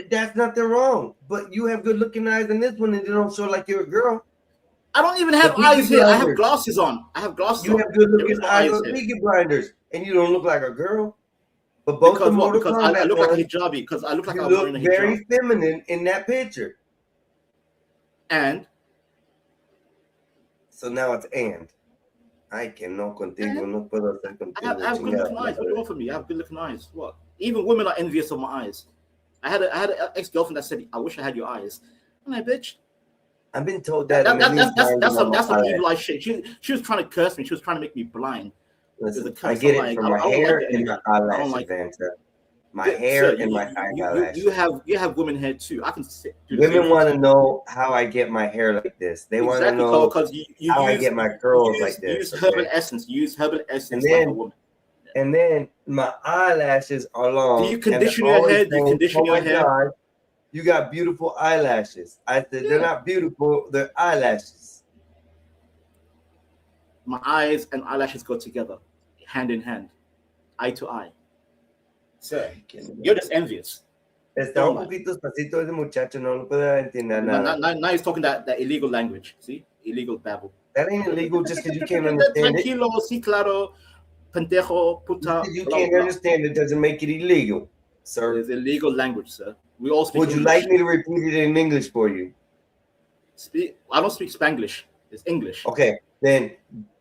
that's nothing wrong. But you have good looking eyes in this one, and you don't show like you're a girl. I don't even have The eyes Peaky here. I have Blinders. glasses on. I have glasses You on. have good There is looking no eyes on here. Peaky Blinders, and you don't look like a girl. But both Because the what? Mortal Because I Kombat look like a ones, hijabi. Because I look like you I'm look wearing a very hijab. feminine in that picture. And So now it's and. I cannot contigo, no puedo hacer I have contigo. good-looking eyes. What do you want from me? I have good-looking eyes. What? Even women are envious of my eyes. I had an ex-girlfriend that said, "I wish I had your eyes." I'm like, bitch. I've been told that a million times. That's about some my evil eye shit. She was trying to curse me. She was trying to make me blind. Listen, It's a I curse. get I'm it like, from I my don't hair like it and my anyway. I don't eyelashes, like it. Vanta. My Sir, hair and my eyelashes. you have women hair too. I can sit. do the Women same want thing. to know how I get my hair like this. They want to Exactly, know because you how I use get my curls you like this. use herbal Okay? essence. You use herbal And essence like a then, woman. and then my eyelashes are long. Do you and they're condition your always hair? Do you saying, condition "Oh your my hair? God, you got beautiful eyelashes." I said, "They're not beautiful. They're eyelashes." My eyes and eyelashes go together, hand in hand, eye to eye. Sir, you're just envious. Está Don't un lie. poquito espacito ese muchacho, no lo puede entender nada. Now he's talking that illegal language. See, illegal babble. That ain't illegal just because you can't understand it. Tranquilo, sí, claro, pendejo, puta. Just 'cause you blah, can't blah. understand it doesn't make it illegal, sir. It's illegal language, sir. We all speak Would you English. like me to repeat it in English for you? I don't speak Spanglish. It's English. Okay, then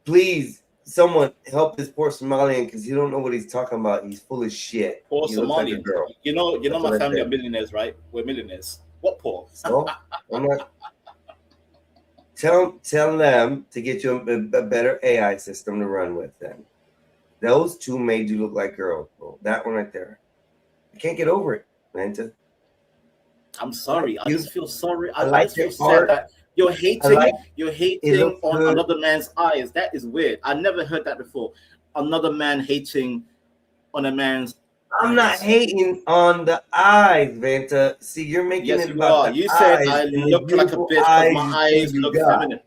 please, someone help this poor Somalian because you don't know what he's talking about. He's full of shit. Poor He looks like a Somalian. girl. You know That's my what I family said. are millionaires, right? We're millionaires. What poor? So, I'm not. Tell them to get you a better AI system to run with. Then those two made you look like girls, bro. That one right there. I can't get over it, Manta. I'm sorry. I just feel sorry. I like just feel your sad art. that you're hating. You're It hating looks on good. another man's eyes. That is weird. I never heard that before. Another man hating on a man's. I'm not hating on the eyes, Vanta. See, you're making Yes, it you about are. the You said eyes I and the look like a beautiful bitch because my you eyes think you look got. feminine.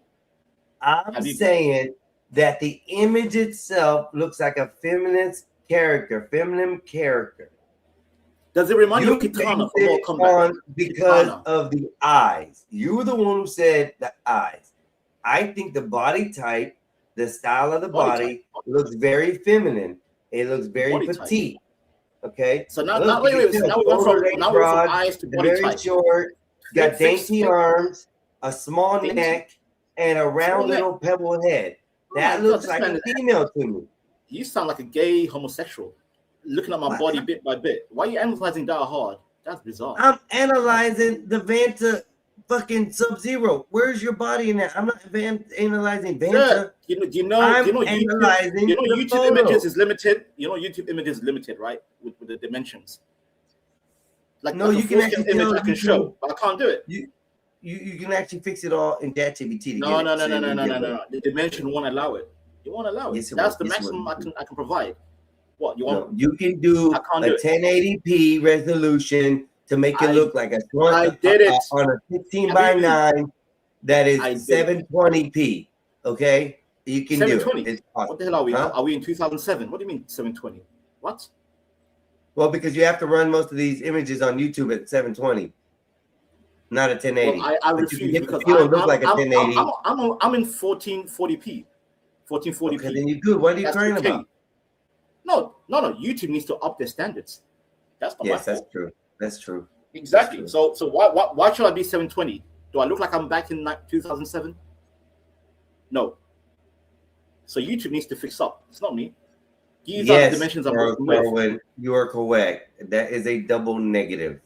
I'm Habibi. saying that the image itself looks like a feminine character. Does it remind you You of Kitana from based it Mortal Kombat? on because Kitana. of the eyes. You were the one who said the eyes. I think the body type, the style of the Body body, looks very feminine. It looks very Body type. petite. Okay. So now, Look, wait. you So got now we went shoulder from length eyes broad, to body very type. short, got Fix- dainty fix- arms, a small Dainty. neck, and a round Small neck. little pebble head. Oh That my God, looks this like man a is- female to me. You sound like a gay homosexual. Looking at my What? body bit by bit. Why are you analyzing that hard? That's bizarre. I'm analyzing the Vanta fucking Sub-Zero. Where's your body in that? I'm not analyzing Sir, Vanta. you know, I'm YouTube, analyzing the YouTube photo. images is limited. You know, YouTube images is limited, right? With the dimensions. Like, No, like a you can full-scale actually image tell I can YouTube. show, but I can't do it. You can actually fix it all in ChatGPT to No, get no, it. no, so no, you no, can no, get no, it. no. The dimension won't allow it. It won't allow it. Yes, it That's will. the Yes, it maximum will. I can provide. What you No, want? you can do I can't a do it. 1080p resolution to make it look like a I did it. on a 16 by 9 that I is did it. 720p. Okay, you can do it. 720. It's What the hell are we? Huh? Are we in 2007? What do you mean 720? What? Well, because you have to run most of these images on YouTube at 720, not at 1080. Well, I But you can refuse get because the feel look like a 1080. I'm in 1440p. 1440p. Okay, then you're good. What are you That's crying okay. about? No. YouTube needs to up their standards. That's not my Yes, that's fault. true. That's true. Exactly. So why should I be 720? Do I look like I'm back in 2007? No. So YouTube needs to fix up. It's not me. These are the Yes, dimensions I'm Earl working with. Corwin, you are correct. That is a double negative.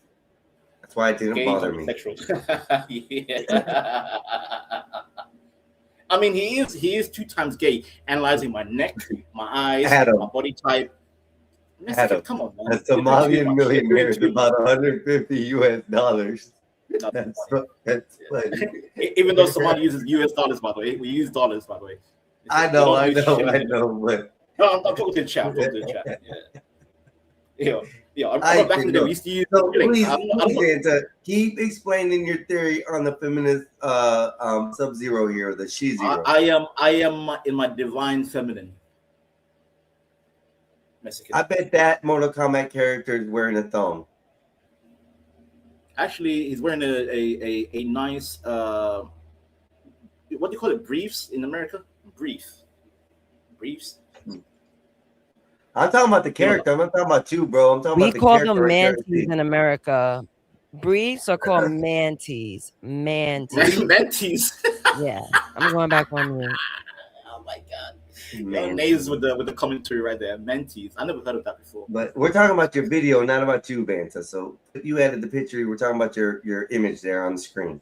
That's why it didn't Gays bother are me. bisexuals. Yeah. I mean, he is 2 times gay, analyzing my neck, my eyes, Adam. my body type. Adam, Come on, man. a You're doing too Somalian much. millionaire is You're doing too about $150. Nothing That's funny. Even though someone uses US dollars, by the way, we use dollars, by the way. I We know, don't I use know, shillings I anymore. know, but No, I'm talking to the chat. I'm talking to the chat. Yeah. I I remember back in the day, know. we used to use So shillings. please, I'm not- Santa, keep explaining your theory on the feminist Sub-Zero here, the she-zero. I am in my divine feminine. Mexican. I bet that Mortal Kombat character is wearing a thong. Actually, he's wearing a nice what do you call it? Briefs in America? Briefs. I'm talking about the character. I'm not talking about you, bro. I'm talking We about the call character. them right there. manties in America. Briefs are called manties. Manties. Mantis. Yeah, I'm going back on you. Oh my god. Man. Names with the commentary right there. Mentees. I never heard of that before. But we're talking about your video, not about you, Vanta. So if you added the picture, we're talking about your image there on the screen.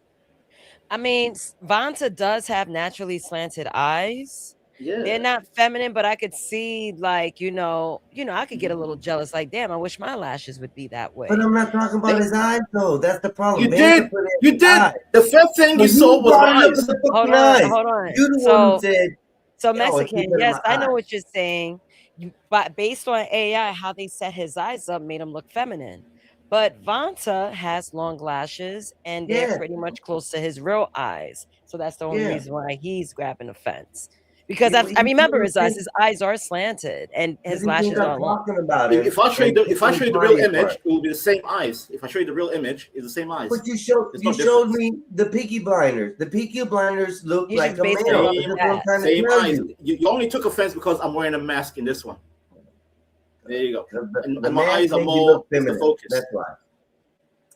I mean, Vanta does have naturally slanted eyes. Yeah. They're not feminine, but I could see, like, you know, I could get a little jealous. Like, damn, I wish my lashes would be that way. But I'm not talking about his eyes, though. That's the problem. You Vanta did. put it You in did. eyes. The first thing Well, you saw was brought my it up eyes. with the fucking Hold eyes. on, hold on. You the one who said, So "Yo, it's Mexican, because of yes, my I know eyes." what you're saying. But based on AI, how they set his eyes up made him look feminine. But Vanta has long lashes and they're Yeah. pretty much close to his real eyes. So that's the only Yeah. reason why he's grabbing offense. Because Yeah, I but remember you his eyes. His eyes are slanted and his He lashes thinks are I'm long. talking about it. If I show you and if I show you the people real crying for image, it. it will be the same eyes. If I show you the real image, it's the same eyes. But you showed There's you no showed difference. me the Peaky Blinders. The Peaky Blinders look You like just a based it male. off That's of what I'm that. trying to Same tell eyes. you. You only took offense because I'm wearing a mask in this one. There you go. And The my mask eyes are made you more look it's the feminine. focus. That's why.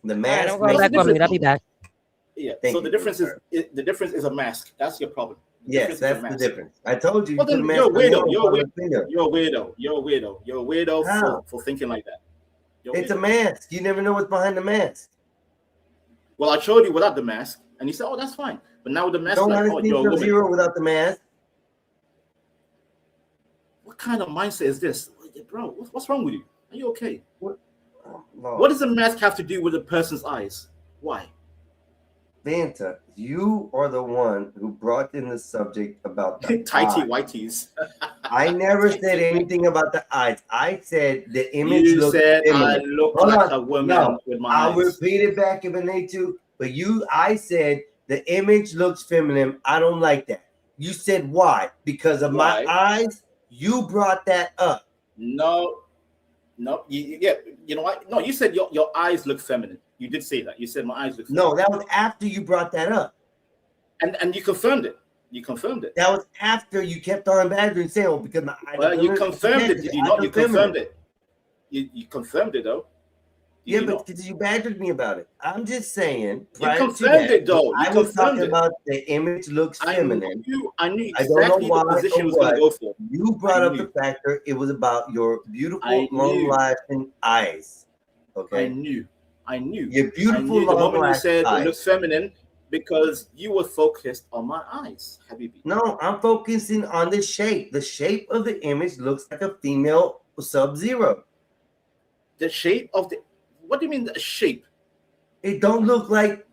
The All right, mask I'm going makes back you on look mute. I'll be back. Yeah. Thank So you, the difference sir. the difference is a mask. That's your problem. The Yes, difference is a that's the mask. difference. I told you. Well, You put a then mask you're a on your weirdo. You're a on the weirdo. finger. You're a weirdo. You're a weirdo. You're a weirdo How? for thinking like that. You're a It's a weirdo. mask. You never know what's behind the mask. Well, I showed you without the mask, and you said, "Oh, that's fine." But now with the mask, Don't like, let "Oh, us see you're a woman." Sub-Zero without the mask. What kind of mindset is this, bro? What's wrong with you? Are you okay? Oh, Lord. What does the mask have to do with a person's eyes? Why? Vanta, you are the one who brought in the subject about the Tighty eye. whities. I never said anything about the eyes. I said the image You looks said I feminine. look Hold like on. a woman No, with my I'll eyes. repeat it back if I need to. But I said the image looks feminine. I don't like that. You said why? Because of my Why? eyes. You brought that up. No, yeah. You know what? No, you said your eyes look feminine. You did say that. You said my eyes look feminine. No, that was after you brought that up. And you confirmed it. You confirmed it. That was after you kept on badgering saying, "Oh, because my eyes." Well, you confirmed it, did you not? You confirmed it. it. You confirmed it though. Yeah, you but you badgered me about it. I'm just saying. You prior to confirmed that, it, though. You I was confirmed talking it. about the image looks feminine. I knew I don't exactly know the why position or it was going what. to go for. You brought I up knew. the factor. It was about your beautiful, I long knew. lasting eyes. Okay. I knew. Your beautiful, I knew. The long moment you lasting said eyes. it looks feminine, because you were focused on my eyes, Habibi. No, I'm focusing on the shape. The shape of the image looks like a female Sub-Zero. The shape of the, what do you mean the shape? It don't look like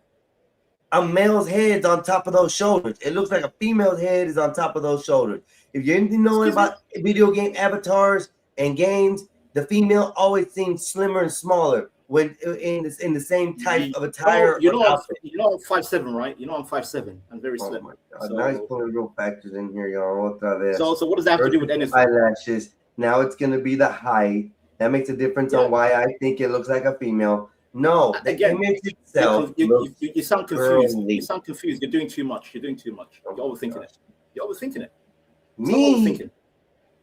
a male's head's on top of those shoulders. It looks like a female's head is on top of those shoulders. If you're anything knowing about video game avatars and games, the female always seems slimmer and smaller when in the same type of attire. You know, outfit. I'm 5'7", right? You know I'm 5'7". I'm very slim. Nice political factors in here, y'all. So what does that have to do with anything? Eyelashes. Now it's gonna be the height. That makes a difference on why I think it looks like a female. No, the image itself. You sound confused. You sound confused. You're doing too much. You're doing too much. You're overthinking it. You're overthinking it. Me? Overthinking.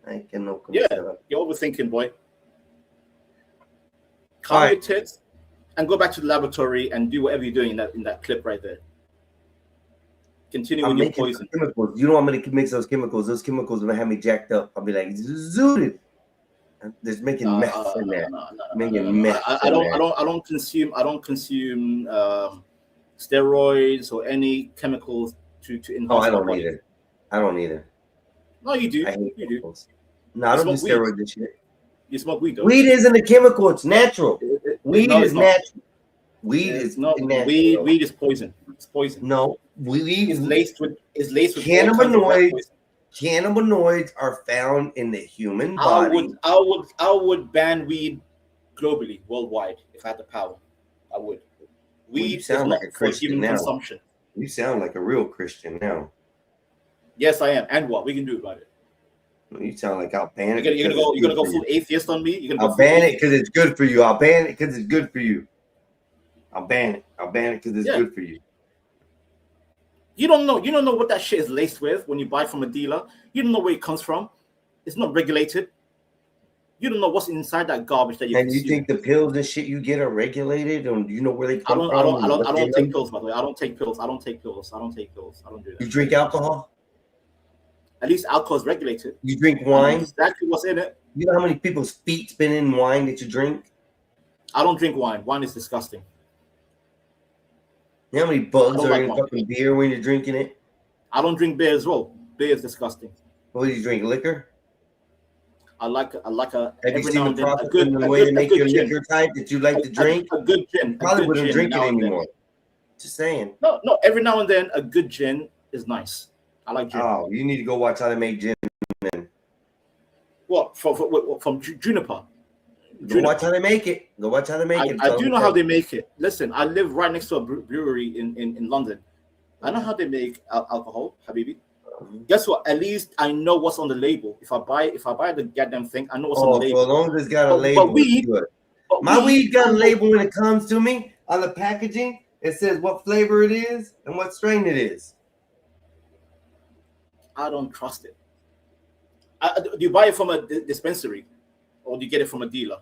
I can you're overthinking, boy. Calm your tits and go back to the laboratory and do whatever you're doing in that clip right there. Continue with your poison. Chemicals. You know I'm gonna mix those chemicals. Those chemicals will have me jacked up. I'll be like zooted. There's making mess in there. Making mess. I don't consume steroids or any chemicals to enhance. Oh, I my don't body. either. I don't either. No, you do. I hate You chemicals. do. No, I You don't do smoke weed. steroids and shit. You smoke weed, though. Weed isn't a chemical. It's natural. Weed no, is it's not. natural. Weed It's is not. natural. Weed is poison. It's poison. No, weed is laced with all kinds of rat cannabinoids. poison. Cannabinoids are found in the human body. I would ban weed globally, worldwide, if I had the power. I would. Well, you Weed is sound not like a for Christian human now. consumption. You sound like a real Christian now. Yes, I am. And what we can do about it? You sound like I'll ban it. You're gonna go full atheist on me. I'll ban it because it's good for you. I'll ban it because it's good for you. I'll ban it. I'll ban it because it's good for you. You don't know what that shit is laced with when you buy from a dealer. You don't know where it comes from. It's not regulated. You don't know what's inside that garbage that you. And you think the pills and shit you get are regulated, and you know where they come from? I don't take pills, by the way. I don't take pills. I don't do that. You drink alcohol? At least alcohol is regulated. You drink I know wine? exactly what's in it. You know how many people's feet spin in wine that you drink? I don't drink wine. Wine is disgusting. You know how many bugs I don't are like in wine. fucking beer when you're drinking it? I don't drink beer as well. Beer is disgusting. What do you drink? Liquor? I like a Have every you now seen and the then process in the way to make your liquor type that you like to drink? A good gin. You probably a good wouldn't gin drink it now and then. anymore. Just saying. No. Every now and then, a good gin is nice. I like gin. Oh, you need to go watch how to make gin. Then What from juniper? go watch how they make it. Go watch how they make it. I do know how they make it. Listen, I live right next to a brewery in London. I know how they make alcohol, Habibi. Guess what? At least I know what's on the label. If I buy the goddamn thing, I know what's on the label. So as long as it's got a label, But weed, it's good. My weed got a label when it comes to me on the packaging. It says what flavor it is and what strain it is. I don't trust it. Do you buy it from a dispensary, or do you get it from a dealer?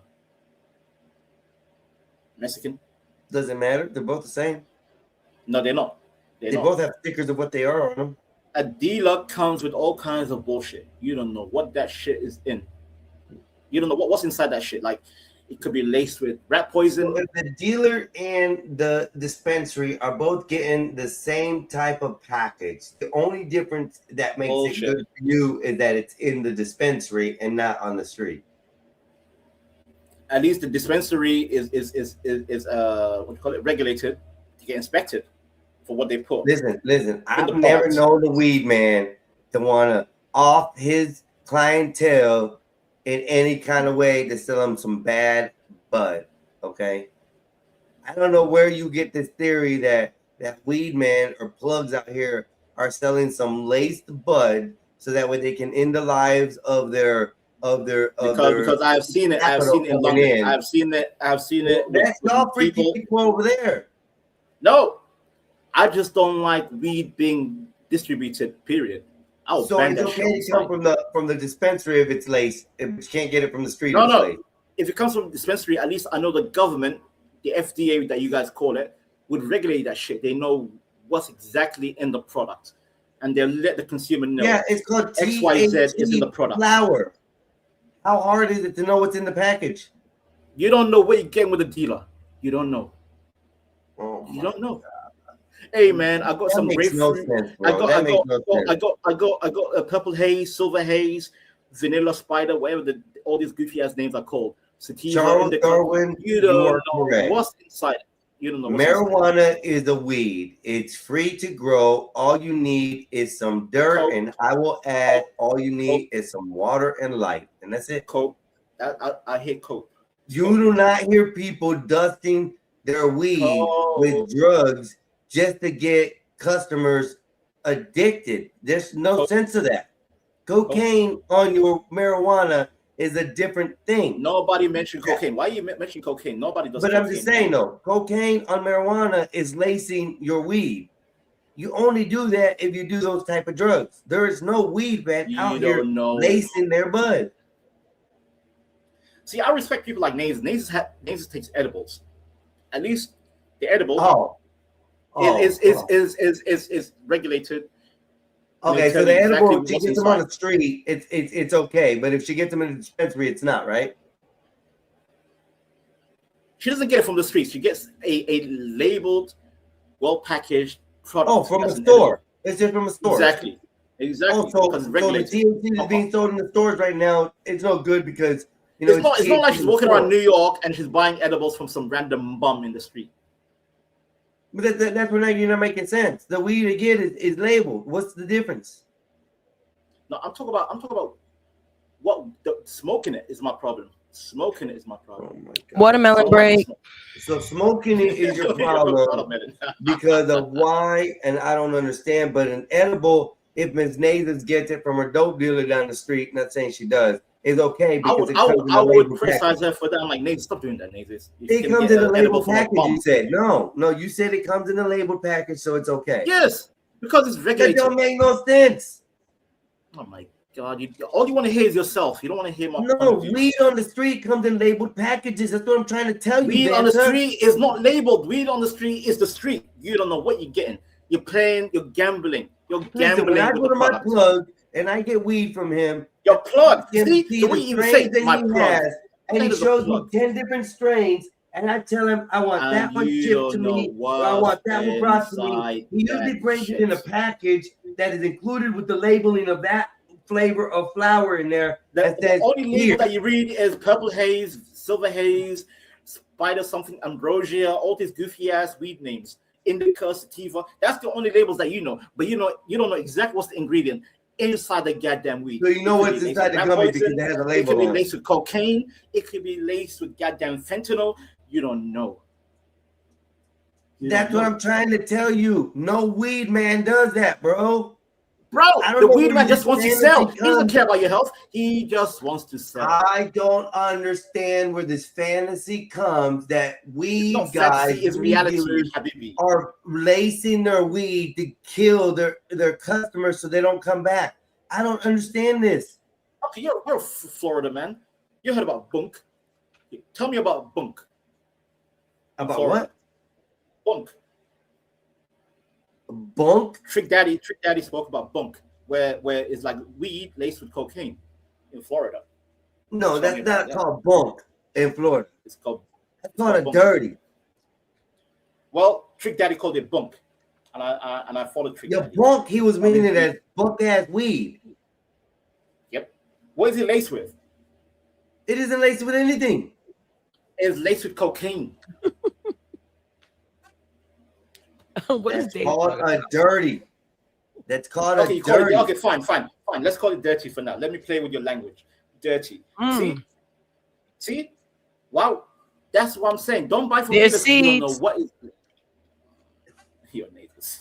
Mexican? Doesn't matter. They're both the same. No, they're not. They both have stickers of what they are on them. A dealer comes with all kinds of bullshit. You don't know what that shit is in. You don't know what's inside that shit. Like, it could be laced with rat poison. So if the dealer and the dispensary are both getting the same type of package, the only difference that makes it good for you is that it's in the dispensary and not on the street. At least the dispensary is what you call it, regulated to get inspected for what they put. Listen. I've never known the weed man to want to off his clientele in any kind of way to sell them some bad bud. Okay, I don't know where you get this theory that weed man or plugs out here are selling some laced bud so that way they can end the lives of their because I've seen it in London. I've seen it. That's all freaky people over there. No, I just don't like weed being distributed. Period. So it's okay to come from the dispensary if it's laced. If you can't get it from the street, No, it's no. laced. If it comes from the dispensary, at least I know the government, the FDA that you guys call it, would regulate that shit. They know what's exactly in the product, and they'll let the consumer know. Yeah, it's called XYZ is in the product. Flour. How hard is it to know what's in the package? You don't know what you're getting with the dealer. You don't know. Oh, you don't know. Hey man, I got That some makes no grapefruit. sense, bro. That makes no sense. I got a purple haze, silver haze, vanilla spider, whatever all these goofy ass names are called. Sativa, Charles indica. Darwin, You don't you are know correct. what's inside it. You don't know what's inside it. Marijuana is a weed. It's free to grow. All you need is some dirt, Coke. and I will add all you need is some water and light, and that's it. Coke. I hate coke. You do not hear people dusting their weed with drugs just to get customers addicted. There's no sense of that. Cocaine on your marijuana is a different thing. Nobody mentioned cocaine. Why you mention cocaine? Nobody does. But I'm just saying though, cocaine on marijuana is lacing your weed. You only do that if you do those type of drugs. There is no weed man out here lacing their bud. See, I respect people like Naze. Naze takes edibles. At least the edible is regulated. Okay, so the edible, if she gets them on the street, it's okay. But if she gets them in a dispensary, it's not, right? She doesn't get it from the streets. She gets a labeled, well-packaged product. Oh, from a store. It's just from a store. Exactly. Oh, so the THC is being sold in the stores right now. It's no good because it's not like she's walking around New York and she's buying edibles from some random bum in the street. But that's when you're not making sense. The weed you get is labeled. What's the difference? No, I'm talking about what smoking it is my problem. Smoking it is my problem. Oh my God. Watermelon break. So smoking it is your problem because of why, and I don't understand. But an edible, if Ms. Nathans gets it from her dope dealer down the street, not saying she does, is okay because I would criticize her for that. I'm like, Nathan, stop doing that, Nathan. It comes in a labeled package. You said no. You said it comes in a labeled package, so it's okay. Yes, because it's regulated. That don't make no sense. Oh my God! All you want to hear is yourself. You don't want to hear my. No, weed on the street comes in labeled packages. That's what I'm trying to tell you. Weed on the street is not labeled. Weed on the street is the street. You don't know what you're getting. You're playing. You're gambling. You're gambling. When I go to my plug and I get weed from him, your plug. See the way you say my plug. And he shows me 10 different strains, and I tell him I want that one shipped to me, or I want that one brought to me. He usually brings it in a package that is included with the labeling of that flavor of flower in there. The only label that you read is purple haze, silver haze, spider something, ambrosia, all these goofy ass weed names. Indica, sativa. That's the only labels that you know. But you don't know exactly what's the ingredient inside the goddamn weed. So you know what's inside the gummy because it has a label. It could be on laced with cocaine. It could be laced with goddamn fentanyl. You don't know. That's what I'm trying to tell you. No weed man does that, bro. Bro, the weed man just wants to sell. He doesn't care about your health. He just wants to sell. I don't understand where this fantasy comes that weed guys is reality, Habibi. are lacing their weed to kill their customers so they don't come back. I don't understand this. Okay, you're a Florida man. You heard about bunk. Tell me about bunk. About Florida. what? Bunk. Bunk? Trick Daddy spoke about bunk, where it's like weed laced with cocaine in Florida. No, that's not called bunk in Florida. It's called a dirty. Well, Trick Daddy called it bunk, and I followed Trick Daddy. Bunk, he was meaning it as bunk ass weed. Yep. What is it laced with? It isn't laced with anything. It's laced with cocaine. That's called a dirty. That's called a dirty. Okay, fine. Let's call it dirty for now. Let me play with your language. Dirty. See? Wow. That's what I'm saying. Don't buy from neighbors who don't know what is your neighbors.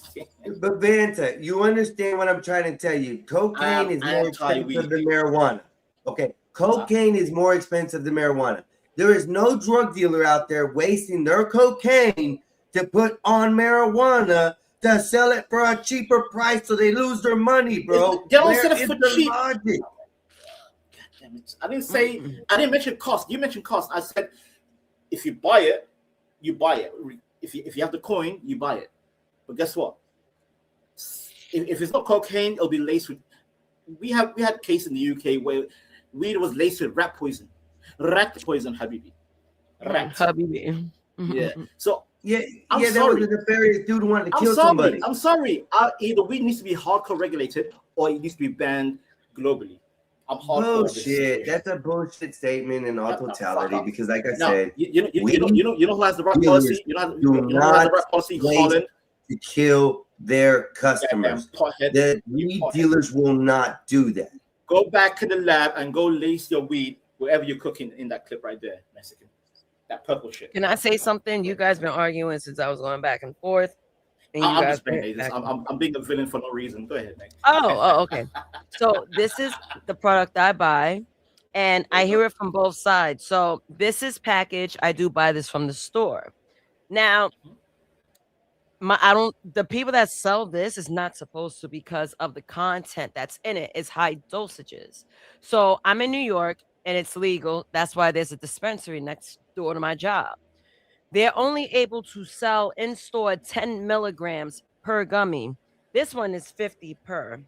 But Vanta, you understand what I'm trying to tell you. Cocaine is more expensive than marijuana. Okay. Cocaine is more expensive than marijuana. There is no drug dealer out there wasting their cocaine to put on marijuana to sell it for a cheaper price so they lose their money, bro. They don't sell it for cheap. Logic? God damn it. I didn't mention cost. You mentioned cost. I said if you buy it, you buy it. If you have the coin, you buy it. But guess what? If it's not cocaine, it'll be laced with. We had a case in the UK where weed was laced with rat poison. Rat poison, Habibi. Rat. Habibi. Yeah. So Yeah, I'm yeah, that sorry. was a nefarious dude who wanted to I'm kill sorry. somebody. I'm sorry. Either weed needs to be hardcore regulated or it needs to be banned globally. I'm hardcore. on this Bullshit. situation. That's a bullshit statement in all No, fuck totality. off. Because, like I No, said, you know weed who has the right dealers policy. You know do who has the not right policy. wait Holland. to kill their Goddamn customers. pothead. The weed dealers will not do that. Go back to the lab and go lace your weed wherever you're cooking in that clip right there, Mexican. That purple shit. Can I say something? You guys been arguing since I was going back and forth. And you I'm guys just being been haters. back and I'm being a villain for no reason. Go ahead, man. Oh, okay. So this is the product I buy, and I hear it from both sides. So this is packaged. I do buy this from the store. Now, the people that sell this is not supposed to because of the content that's in it is high dosages. So I'm in New York and it's legal. That's why there's a dispensary next door to my job. They're only able to sell in store 10 milligrams per gummy. This one is 50 per.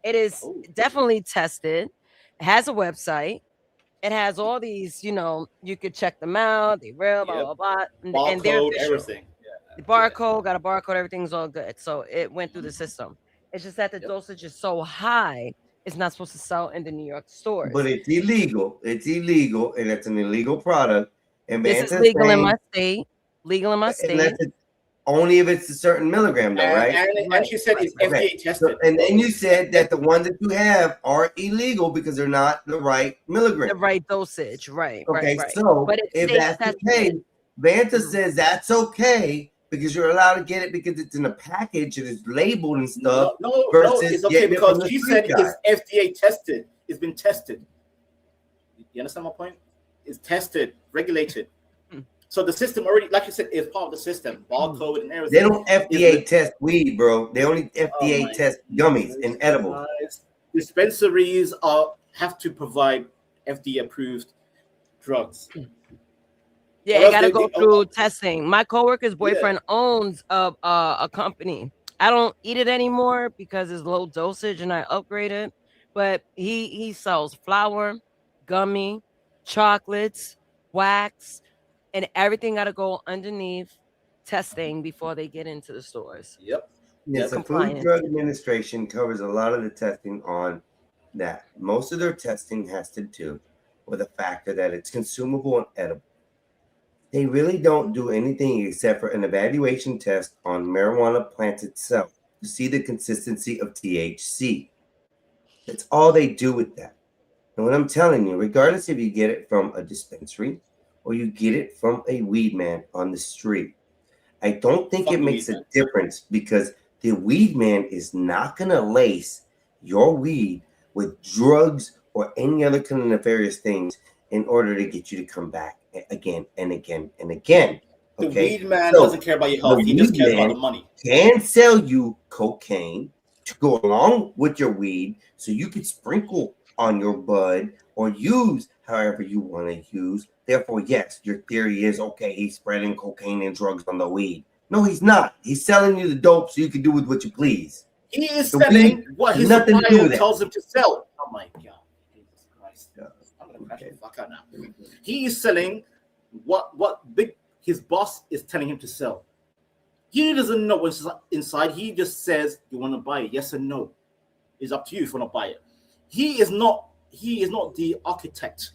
It is definitely tested. It has a website. It has all these, you could check them out. They real, blah, blah, blah. And they're Barcode, official. everything. The barcode, got a barcode, everything's all good. So it went through the system. It's just that the dosage is so high, it's not supposed to sell in the New York stores. But it's illegal. It's illegal, and it's an illegal product. And This is Vanta's legal in saying- my state. Legal in my state. unless it's only if it's a certain milligram, though, right? And she said it's FDA tested. And then you said that the ones that you have are illegal because they're not the right milligram. The right dosage, right? Okay, right. so But it if states that's the tested. case, Vanta says that's okay because you're allowed to get it because it's in a package and it's labeled and stuff. No, versus it's okay getting it from because the she street said guy. it's FDA tested. It's been tested. You understand my point? It's tested, regulated. So the system already, like you said, is part of the system. Barcode and everything. They don't FDA test weed, bro. They only FDA test gummies and edibles. Dispensaries have to provide FDA approved drugs. Yeah, Or you else gotta they- go they- through testing. My coworker's boyfriend owns a company. I don't eat it anymore because it's low dosage and I upgraded. But he sells flour, gummy, chocolates, wax, and everything gotta go underneath testing before they get into the stores. Yep. Yes, the Food Compliance. Drug Administration covers a lot of the testing on that. Most of their testing has to do with the factor that it's consumable and edible. They really don't do anything except for an evaluation test on marijuana plant itself to see the consistency of THC. That's all they do with that. And what I'm telling you, regardless if you get it from a dispensary or you get it from a weed man on the street, I don't think it makes a difference because the weed man is not going to lace your weed with drugs or any other kind of nefarious things in order to get you to come back again and again and again. The Okay? weed man So, doesn't care about your health. the He just weed cares about man the money. can sell you cocaine to go along with your weed so you can sprinkle on your bud or use however you want to use. Therefore, yes, your theory is okay, he's spreading cocaine and drugs on the weed. No, he's not. He's selling you the dope so you can do with what you please. He is The selling weed what has his nothing to do supplier with that. tells him to sell. Oh my god. Jesus Christ. I'm gonna crash the fuck out now. He is selling what his boss is telling him to sell. He doesn't know what's inside. He just says, "You want to buy it? Yes or no." It's up to you if you want to buy it. He is not the architect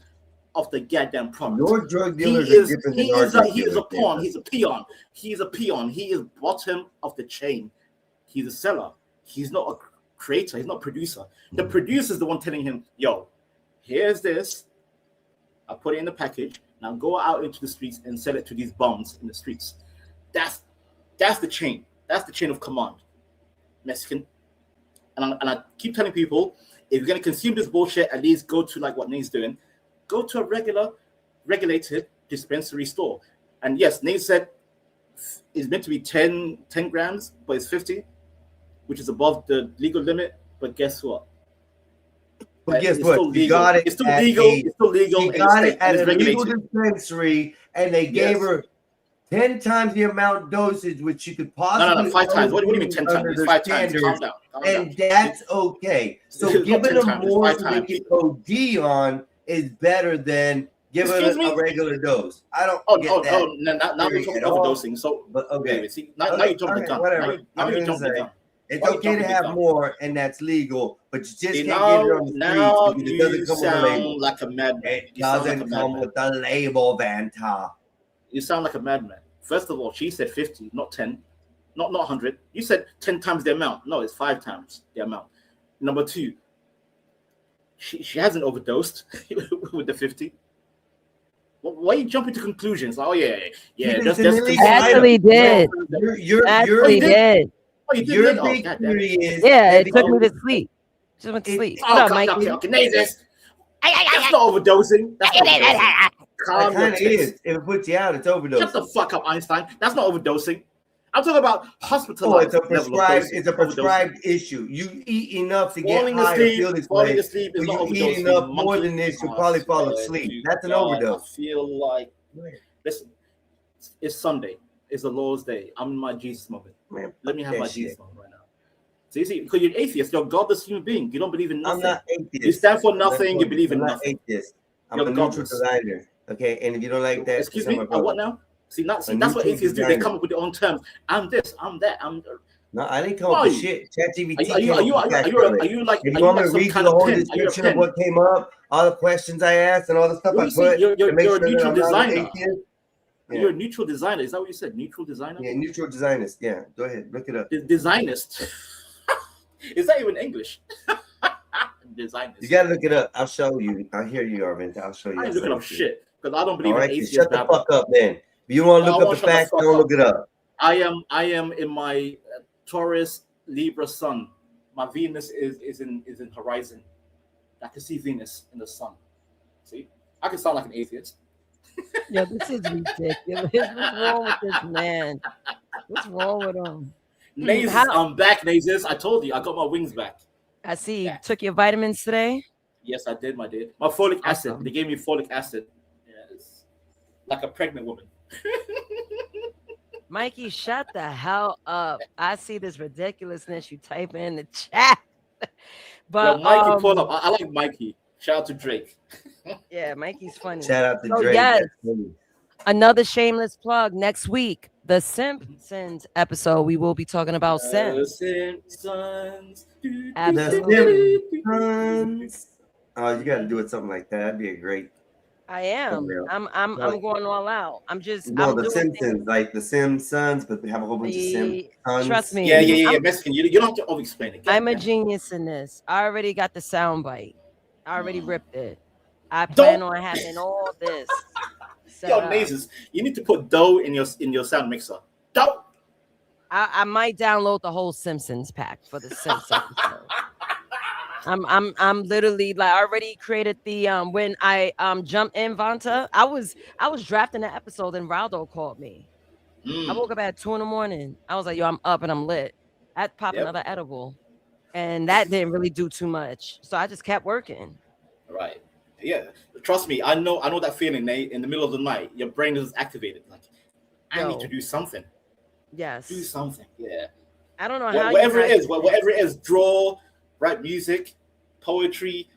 of the goddamn product. Your drug He dealers are is different than our he drug is a dealers, pawn. man. He's a peon. He's a peon. He is bottom of the chain. He's a seller. He's not a creator. He's not a producer. The producer is the one telling him, "Yo, here's this. I put it in the package. Now go out into the streets and sell it to these bums in the streets." That's the chain. That's the chain of command, Mexican. And I keep telling people, if you're gonna consume this bullshit, at least go to like what Nate's doing. Go to a regulated dispensary store. And yes, Nate said it's meant to be 10 grams, but it's 50, which is above the legal limit. But guess what? But guess It's what? still You legal. got it. It's still at legal. a- It's still legal. She and got it's it at and a it's legal regulated. dispensary, and they gave Yes. her 10 times the amount dosage which she could possibly. No, 5 times. What do you mean 10 times? under It's their 5 times. Calm standards, down. Calm and down. that's okay. So It's not giving 10 them times, it's more 5 so they times. can OD on is better than Give Excuse it me? a regular dose. I don't Oh, get oh, that. oh, now we're theory talking at all. overdosing. So, But okay. wait, see, now Okay, you jumped the okay, gun. whatever. Now I'm you gonna jumped the say gun. it's Why you okay to jumping the have gun? more, and that's legal, but you just See, can't get it on the streets now because it you doesn't come with a label. sound like a madman. It You sound like a doesn't come madman. with a label, Vanta. You sound like a madman. First of all, she said 50, not 10, not 100. You said 10 times the amount. No, it's 5 times the amount. Number 2, she hasn't overdosed with the 50. Why are you jumping to conclusions? Like, oh yeah. Just Actually did. Actually did. Oh, you did. Your Oh, big God damn theory it. is Yeah, that it took me because to sleep. Just went to sleep. Oh, What up, okay, Mikey? okay. Nazis. That's not overdosing. That's not overdosing. it Calm your kind of tits. is. If it puts you out, it's overdose. Shut the fuck up, Einstein. That's not overdosing. I'm talking about hospitalized. Oh, it's a level of prescribed. dosing, It's a overdosing. prescribed issue. You eat enough to get Falling high or feel asleep, this falling way. asleep is When not you eat overdosing. enough more Monkey. than this, you'll Oh, probably fall swear asleep. to That's an God, overdose. I feel like, listen, it's Sunday. It's the Lord's Day. I'm in my Jesus moment. Man, Let me have that my shit. Jesus moment right now. See, because you're an atheist. You're a godless human being. You don't believe in I'm nothing. not atheist. You stand for I'm not nothing. You believe in I'm not nothing. atheist. I'm You're a neutral godless. designer. Okay, and if you don't like that, Excuse it's me. not my What brother. now? See, that's what neutral atheists do. They designer. come up with their own terms. I'm this. I'm that. I'm. No, I didn't come Who up are with you? shit. ChatGPT Are you? came Are you? up with Are facts you? of it. Are you like? If Are you you want me like to some read you kind the of whole pen? Are you a description of pen? what came up, all the questions I asked, and all the stuff Well, I you see, put you're to make you're sure a neutral that I'm not an designer. atheist? Yeah. You're a neutral designer. Is that what you said? Neutral designer. Yeah, neutral designist. Yeah, go ahead, look it up. Designist. Is that even English? Designist. You gotta look it up. I'll show you. I'll hear you, Arvin. I'll show you. I ain't I'll looking send up it to you. shit because I don't believe All in right, then atheist shut the babble. fuck up, then. If you want to No, I look up won't the shut the facts, fuck don't up. look it up. I am in my Taurus Libra sun. My Venus is in horizon. I can see Venus in the sun. See, I can sound like an atheist. Yo, this is ridiculous. What's wrong with this man? What's wrong with him? Nazis, I'm back, Nazis. I told you, I got my wings back. I see you took your vitamins today. Yes, I did, my dear. My folic acid. Awesome. They gave me folic acid. Yes, like a pregnant woman. Mikey, shut the hell up. I see this ridiculousness you type in the chat. But Yo, Mikey, pull up. I like Mikey. Shout out to Drake. yeah, Mikey's funny. Shout out to So, Drake. yes, That's funny. another shameless plug. Next week, the Simpsons episode, we will be talking about Sims. Simpsons. Absolutely. Simpsons. Oh, you gotta do it something like that. That'd be a great. I am. Unreal. I'm going all out. I'm just No, I'm the doing Simpsons, things. like the Simpsons, but they have a whole bunch of Simpsons. Trust me. Yeah. I'm- Mexican. You don't have to over-explain it. I'm a genius in this. I already got the sound bite. I already ripped it. I plan on having all this. set Yo, up. Nazis, you need to put dough in your sound mixer. Dough. I might download the whole Simpsons pack for the Simpsons episode. I'm literally like I already created the when I jumped in Vanta, I was drafting the episode and Raldo called me. I woke up at 2 a.m. I was like, yo, I'm up and I'm lit. I had to pop Yep. another edible. And that didn't really do too much. So I just kept working. Right. Yeah. Trust me, I know that feeling, Nate. In the middle of the night, your brain is activated. Like, I need to do something. Yes. Do something. Yeah. I don't know how Whatever you it guys- is, whatever it is, draw, write music, poetry,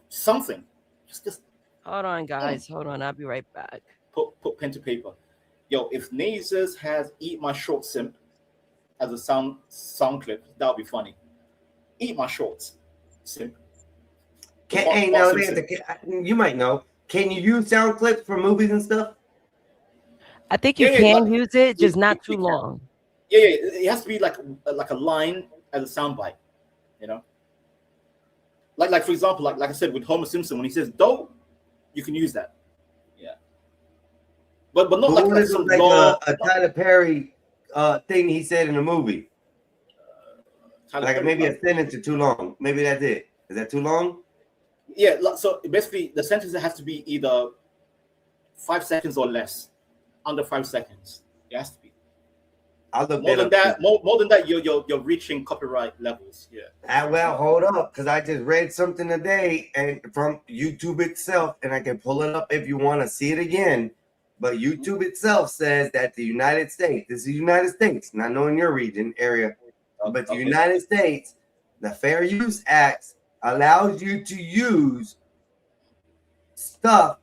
something. Just Hold on, guys. Hold on. I'll be right back. put pen to paper. Yo, if Nazers has Eat My Short Simp as a sound clip, that would be funny. Eat My Shorts Simp. Hey, now you might know. Can you use sound clips for movies and stuff? I think you Yeah, can like- use it, just not too you can. long. Yeah, it has to be like a line as a soundbite, you know. Like for example, like I said with Homer Simpson when he says "dough," you can use that. Yeah, but not But like, what like if some it's like long. a Tyler Perry thing he said in a movie? Tyler Like Perry, maybe like- a sentence or too long. Maybe that's it. Is that too long? Yeah, so basically the sentence has to be either 5 seconds or less, under 5 seconds. It has to be. I'll look More that than up. that, more than that, you're reaching copyright levels. Yeah. Well, hold up, because I just read something today and from YouTube itself, and I can pull it up if you want to see it again. But YouTube itself says that the United States, this is the United States, not knowing your region area, but the United States, the Fair Use Act allows you to use stuff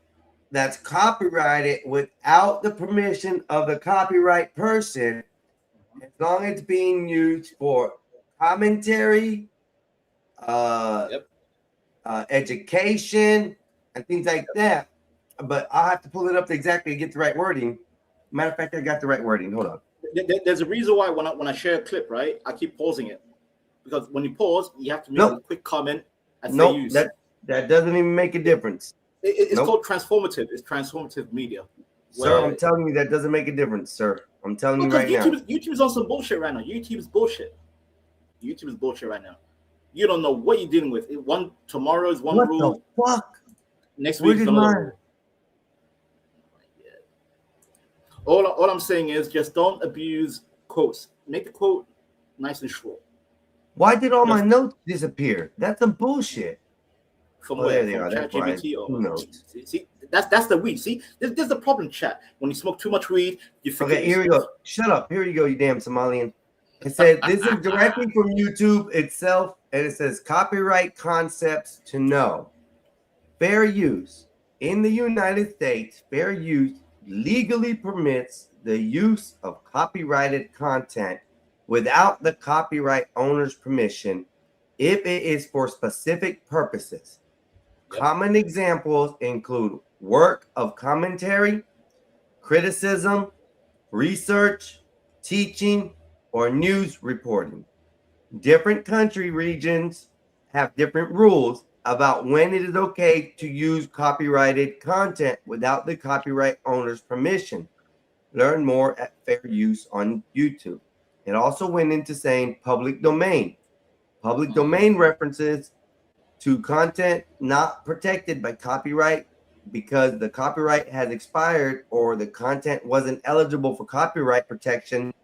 that's copyrighted without the permission of the copyright person, as long as it's being used for commentary, education, and things like that. But I'll have to pull it up to exactly get the right wording. Matter of fact, I got the right wording. Hold on. There's a reason why when I share a clip, right, I keep pausing it, because when you pause, you have to make a quick comment and say use. That doesn't even make a difference. It's called transformative. It's transformative media. Sir, I'm telling you that doesn't make a difference, sir. I'm telling you right now. YouTube's on some bullshit right now. YouTube's bullshit. YouTube is bullshit right now. You don't know what you're dealing with. Tomorrow is one rule. What the fuck? Next week is another rule. All I'm saying is just don't abuse quotes. Make the quote nice and short. Why did all my notes disappear? That's some bullshit. From where? They are. ChatGPT or who knows? See, that's the weed. See, there's the problem, chat. When you smoke too much weed, you forget. Okay, here we go. Shut up. Here you go, you damn Somalian. It said this is directly from YouTube itself, and it says copyright concepts to know. Fair use. In the United States, fair use legally permits the use of copyrighted content without the copyright owner's permission if it is for specific purposes. Common examples include work of commentary, criticism, research, teaching, or news reporting. Different country regions have different rules about when it is okay to use copyrighted content without the copyright owner's permission. Learn more at Fair Use on YouTube. It also went into saying public domain. Public domain references to content not protected by copyright because the copyright has expired or the content wasn't eligible for copyright protection.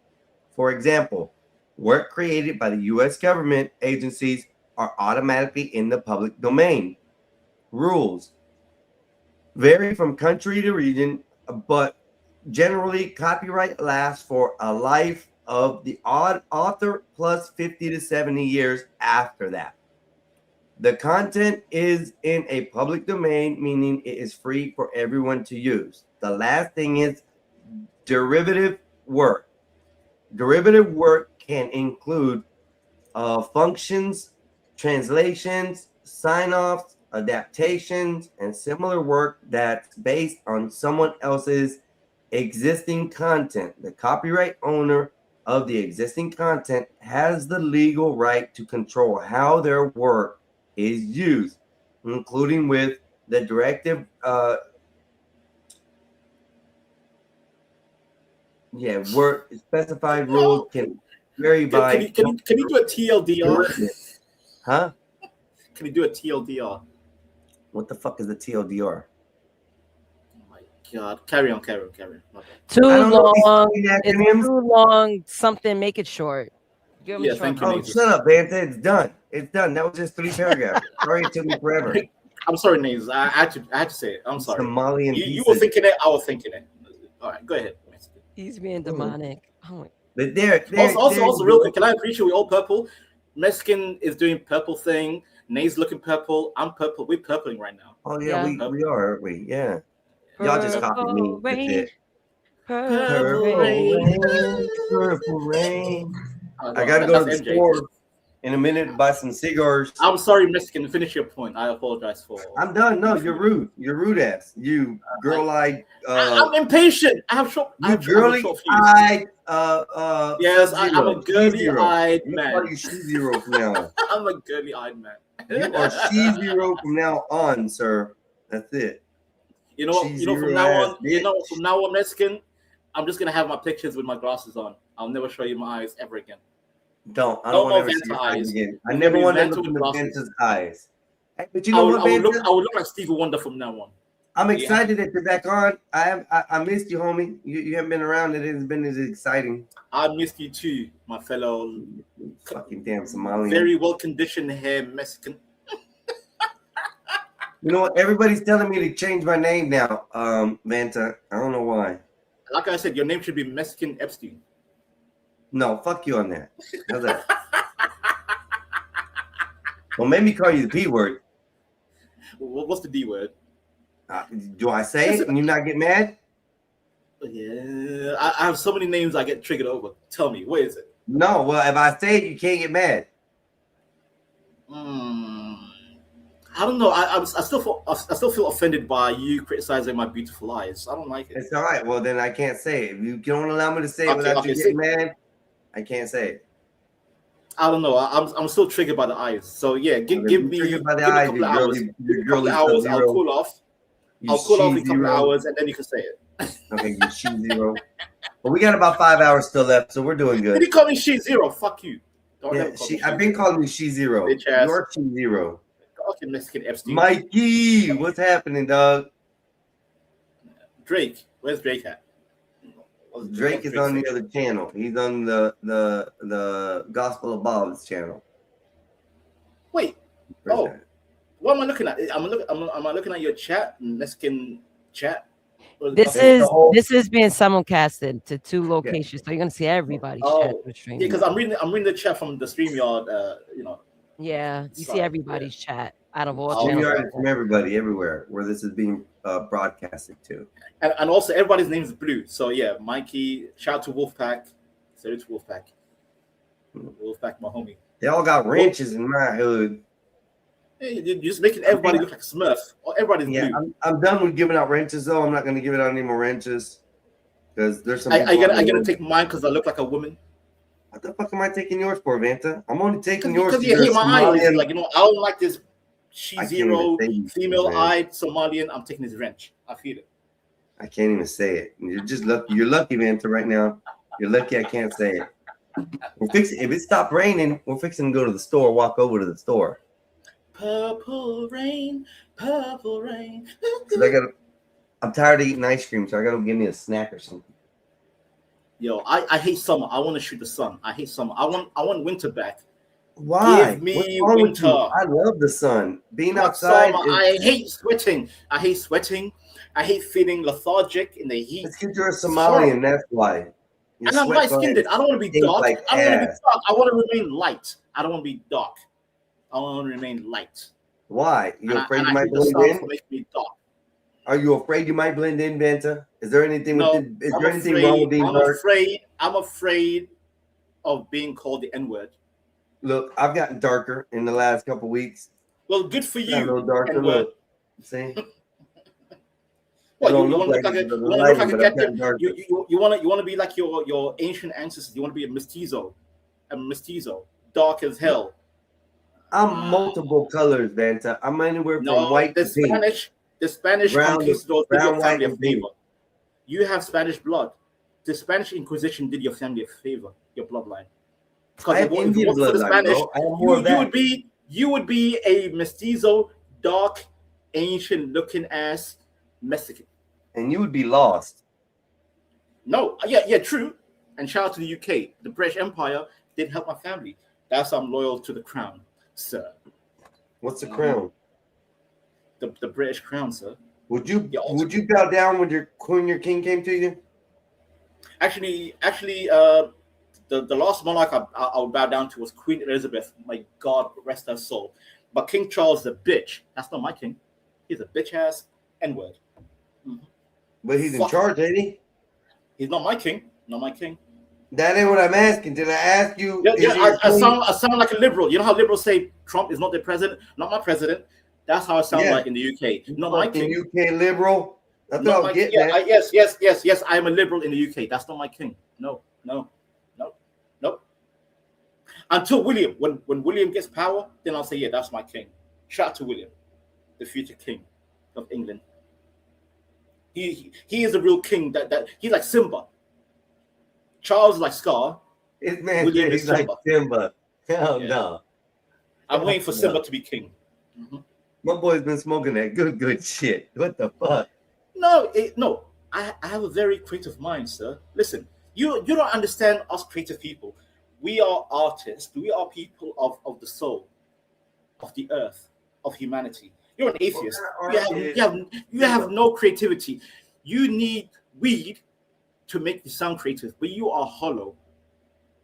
For example, work created by the U.S. government agencies are automatically in the public domain. Rules vary from country to region, but generally copyright lasts for a life of the author plus 50 to 70 years after that. The content is in a public domain, meaning it is free for everyone to use. The last thing is derivative work. Derivative work can include functions, translations, sign-offs, adaptations, and similar work that's based on someone else's existing content. The copyright owner of the existing content has the legal right to control how their work is used, including with the directive work specified rules can vary by. Can you do a TLDR? Huh? Can you do a TLDR? What the fuck is a TLDR? God, carry on. Too long. It's too long. Something. Make it short. Give Yeah, me thank short. you. Oh, shut up, man. It's done. It's done. That was just 3 paragraphs. Sorry, it took me forever. I'm sorry, Nays. I had to say it. I'm sorry. Somalian You were thinking it. I was thinking it. All right, go ahead. He's being demonic. Oh my. But there. Also, real quick, can I appreciate we all purple? Mexican is doing purple thing. Nays looking purple. I'm purple. We're purpling right now. Oh yeah, we are, aren't we? Yeah. Y'all just copied me. That's it. Purple rain. Purple rain. I gotta go to the store in a minute to buy some cigars. I'm sorry, Mexican. Finish your point. I apologize for. I'm done. No, you're rude. You're rude ass. You girl-eyed. I'm impatient. I have short. You girly-eyed. Yes, I'm a girly-eyed You man. call you She-Zero from now on. I'm a girly-eyed man. You are She-Zero from now on, sir. That's it. You know what? From now on, Mexican, I'm just gonna have my pictures with my glasses on. I'll never show you my eyes ever again. I don't No want to see Vanta your eyes eyes. again. I It's never gonna want be to Vanta look with into glasses. Vanta's eyes. Hey, but you know what, I would Vanta? look like Stevie Wonder from now on. I'm excited that you're back on. I missed you, homie. You haven't been around. It hasn't been as exciting. I missed you too, my fellow fucking damn Somalian. very well conditioned hair Mexican. You know what? Everybody's telling me to change my name now, Vanta. I don't know why. Like I said, your name should be Mexican Epstein. No, fuck you on that. How's that? Well, maybe call you the P word. What's the D word? Do I say it and you not get mad? Yeah, I have so many names I get triggered over. Tell me, what is it? No, well, if I say it, you can't get mad. I don't know. I still feel offended by you criticizing my beautiful eyes. I don't like it. It's all right. Well, then I can't say it. If you don't allow me to say it without you getting mad, I can't say it. I don't know. I'm still triggered by the eyes. So yeah, give me a couple of hours. I'll cool off. I'll cool off in a couple of hours, and then you can say it. Okay, you she zero. Well, we got about 5 hours still left, so we're doing good. Did you call me she zero? Fuck you. Yeah, I've been calling you she zero. You're she zero. Okay, Mexican Epstein. Mikey, what's happening, dog? Drake, where's Drake at? Drake is on the other channel. He's on the Gospel of Bob's channel. Wait. Oh, what am I looking at? Am I looking at your chat? Mexican chat? This is being simulcasted to 2 locations, so you're gonna see everybody's chat. Yeah, because I'm reading the chat from the StreamYard. Yeah, you see everybody's chat out of all StreamYard channels. is from everybody, everywhere where this is being broadcasted to. And also everybody's name is Blue. So yeah, Mikey, shout out to Wolfpack. Salute to Wolfpack. Wolfpack, my homie. They all got wrenches in my hood. Hey, you're just making everybody look like a Smurf. Or everybody's blue. I'm done with giving out wrenches though. I'm not going to give it out any more wrenches because there's some. I gotta take mine because I look like a woman. What the fuck am I taking yours for, Vanta? I'm only taking yours because you hate my eyes. Like, I don't like this she-zero female-eyed Somalian. I'm taking his wrench. I feel it. I can't even say it. You're just lucky. You're lucky, Vanta, right now. You're lucky I can't say it. We're fixing. If it stopped raining, we're fixing to go to the store. Walk over to the store. Purple rain, purple rain. I'm tired of eating ice cream, so I gotta give me a snack or something. Yo, I hate summer. I want to shoot the sun. I hate summer. I want winter back. Why? Give me What's wrong with winter. you? I love the sun. Being Not outside. summer. I hate sweating. I hate feeling lethargic in the heat. It's because you're a Somalian. That's why. And I'm light skinned. I don't want to be dark. I don't want to be dark. I want to remain light. I don't want to be dark. I want to remain light. Why? You're afraid you might the blend sun in? will make me dark. Are you afraid you might blend in, Vanta? Is there anything No, with it? Is there anything wrong with being dark? I'm afraid of being called the N-word. Look, I've gotten darker in the last couple weeks. Well, good for you. A little darker. N-word. Look. See? What, don't you look want to like look it, like but a, the lighting, but I've get gotten the, darker. you want to be like your ancient ancestors. You want to be a mestizo, dark as hell. I'm multiple colors, Vanta. I'm anywhere from No, white the to pink. Spanish Brown, conquistadors did brown, your white, family a and pink. favor. You have Spanish blood. The Spanish Inquisition did your family a favor, your bloodline. Because I have if it Indian wasn't for the bloodline, Spanish, bro. I have more of that. you would be a mestizo, dark, ancient-looking ass Mexican. And you would be lost. No, yeah, true. And shout out to the UK. The British Empire did help my family. That's why I'm loyal to the crown, sir. What's the crown? The British crown, sir. Would you bow down when your queen, your king came to you? Actually, the last monarch I would bow down to was Queen Elizabeth. My God, rest her soul. But King Charles is a bitch. That's not my king. He's a bitch ass N-word. Mm-hmm. But he's in charge, ain't he? He's not my king. Not my king. That ain't what I'm asking. Did I ask you? Yeah, I sound like a liberal. You know how liberals say Trump is not their president, not my president. That's how I sound like in the UK. Not my king. UK liberal. That's what I was getting at. Yes. I am a liberal in the UK. That's not my king. No. Until William, when William gets power, then I'll say, yeah, that's my king. Shout out to William, the future king of England. He is a real king. That he's like Simba. Charles is like Scar. His man, William he's is like Simba. Simba. Hell no. I'm waiting for Simba to be king. Mm-hmm. My boy's been smoking that good shit. What the fuck? No. I have a very creative mind, sir. Listen, you don't understand us creative people. We are artists. We are people of the soul, of the earth, of humanity. You're an atheist. You have no creativity. You need weed to make you sound creative, but you are hollow.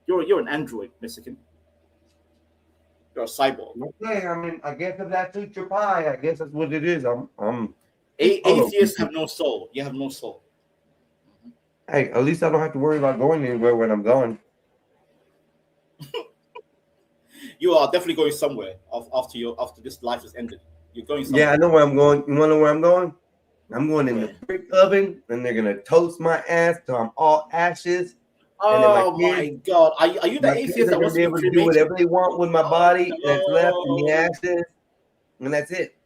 You're an android, Mexican. You're a cyborg. Okay, I mean, I guess if that suits your pie, I guess that's what it is. I'm Atheists have no soul. You have no soul. Hey, at least I don't have to worry about going anywhere when I'm going. You are definitely going somewhere after this life is ended. You're going somewhere. Yeah, I know where I'm going. You want to know where I'm going? I'm going in the brick oven, and they're gonna toast my ass till I'm all ashes. And then Oh my God! Are you the my kids atheist are that gonna wants be to able be to do cremated? whatever they want with my body that's left in the ashes, and that's it.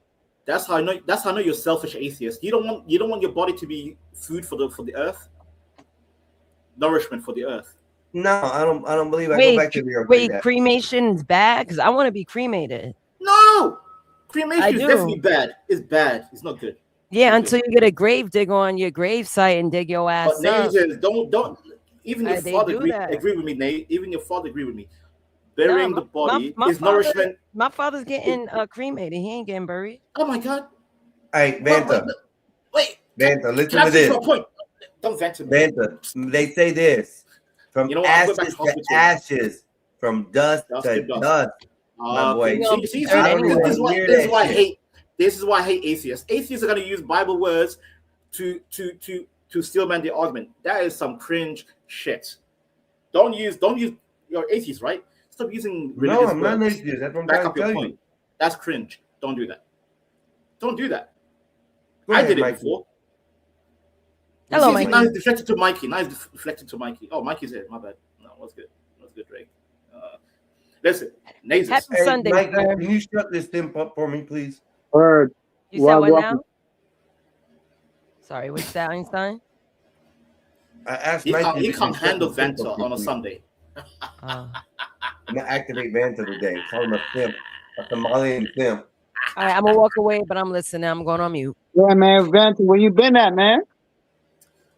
That's how I know. That's how I know you're selfish atheist. You don't want your body to be food for the earth, nourishment for the earth. No, I don't believe I go back to the earth like Wait, that. cremation's bad? Because I want to be cremated. No, I cremation is do. definitely bad. It's bad. It's not good. Yeah, until you get a grave digger on your grave site and dig your But ass Nate up. says, don't. Even your They father do that. agree with me, Nate. Even your father agree with me. Burying the body my is father, nourishment. my father's getting cremated. He ain't getting buried. Oh my God! Hey, Wait, Vanta, can listen I to finish this. my point? Don't vent to me. Vanta, they say this: from You know what? I'm going back ashes to to hospital. ashes, from dust Dust to to dust. dust, my boy. See, I don't even this is want why to hear this is that why I shit. hate. This is why I hate atheists. Atheists are going to use Bible words to steel man the argument. That is some cringe shit. Don't use your atheist, right? Stop using No, religious I'm not an words. atheist. That's what I'm Back trying up to your tell point. you. That's cringe. Don't do that. Don't do that. Go I ahead, did it Mikey. before. Hello, See, Mikey. now it's deflected to Mikey. Now it's deflected to Mikey. Oh, Mikey's here. My bad. No, what's good? What's good, Drake? Listen, Nazis. Happy Hey, Sunday, Mike, sir. can you shut this thing up for me, please? Word. You said what welcome. now? Sorry, what's that, Einstein? I asked He Mike can't, if he he can't can shut handle this thing Vanta up for on a me. Sunday. I'm gonna activate Vanta today. Call him a simp, a Somalian simp. All right, I'm gonna walk away, but I'm listening. I'm going on mute. Yeah, man. Vanta, where you been at, man?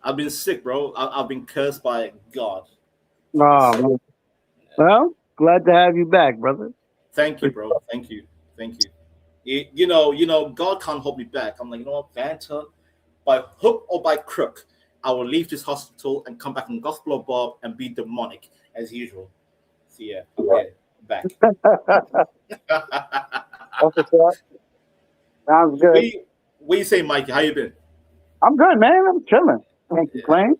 I've been sick, bro. I've been cursed by God. Oh, man. Well, glad to have you back, brother. Thank you, bro. Thank you. You know, God can't hold me back. I'm like, you know what, Vanta, by hook or by crook, I will leave this hospital and come back in Gospel of Bob and be demonic as usual. So yeah, I'm here, back. Sounds good. What you say, Mikey? How you been? I'm good, man. I'm chilling. Can't complain.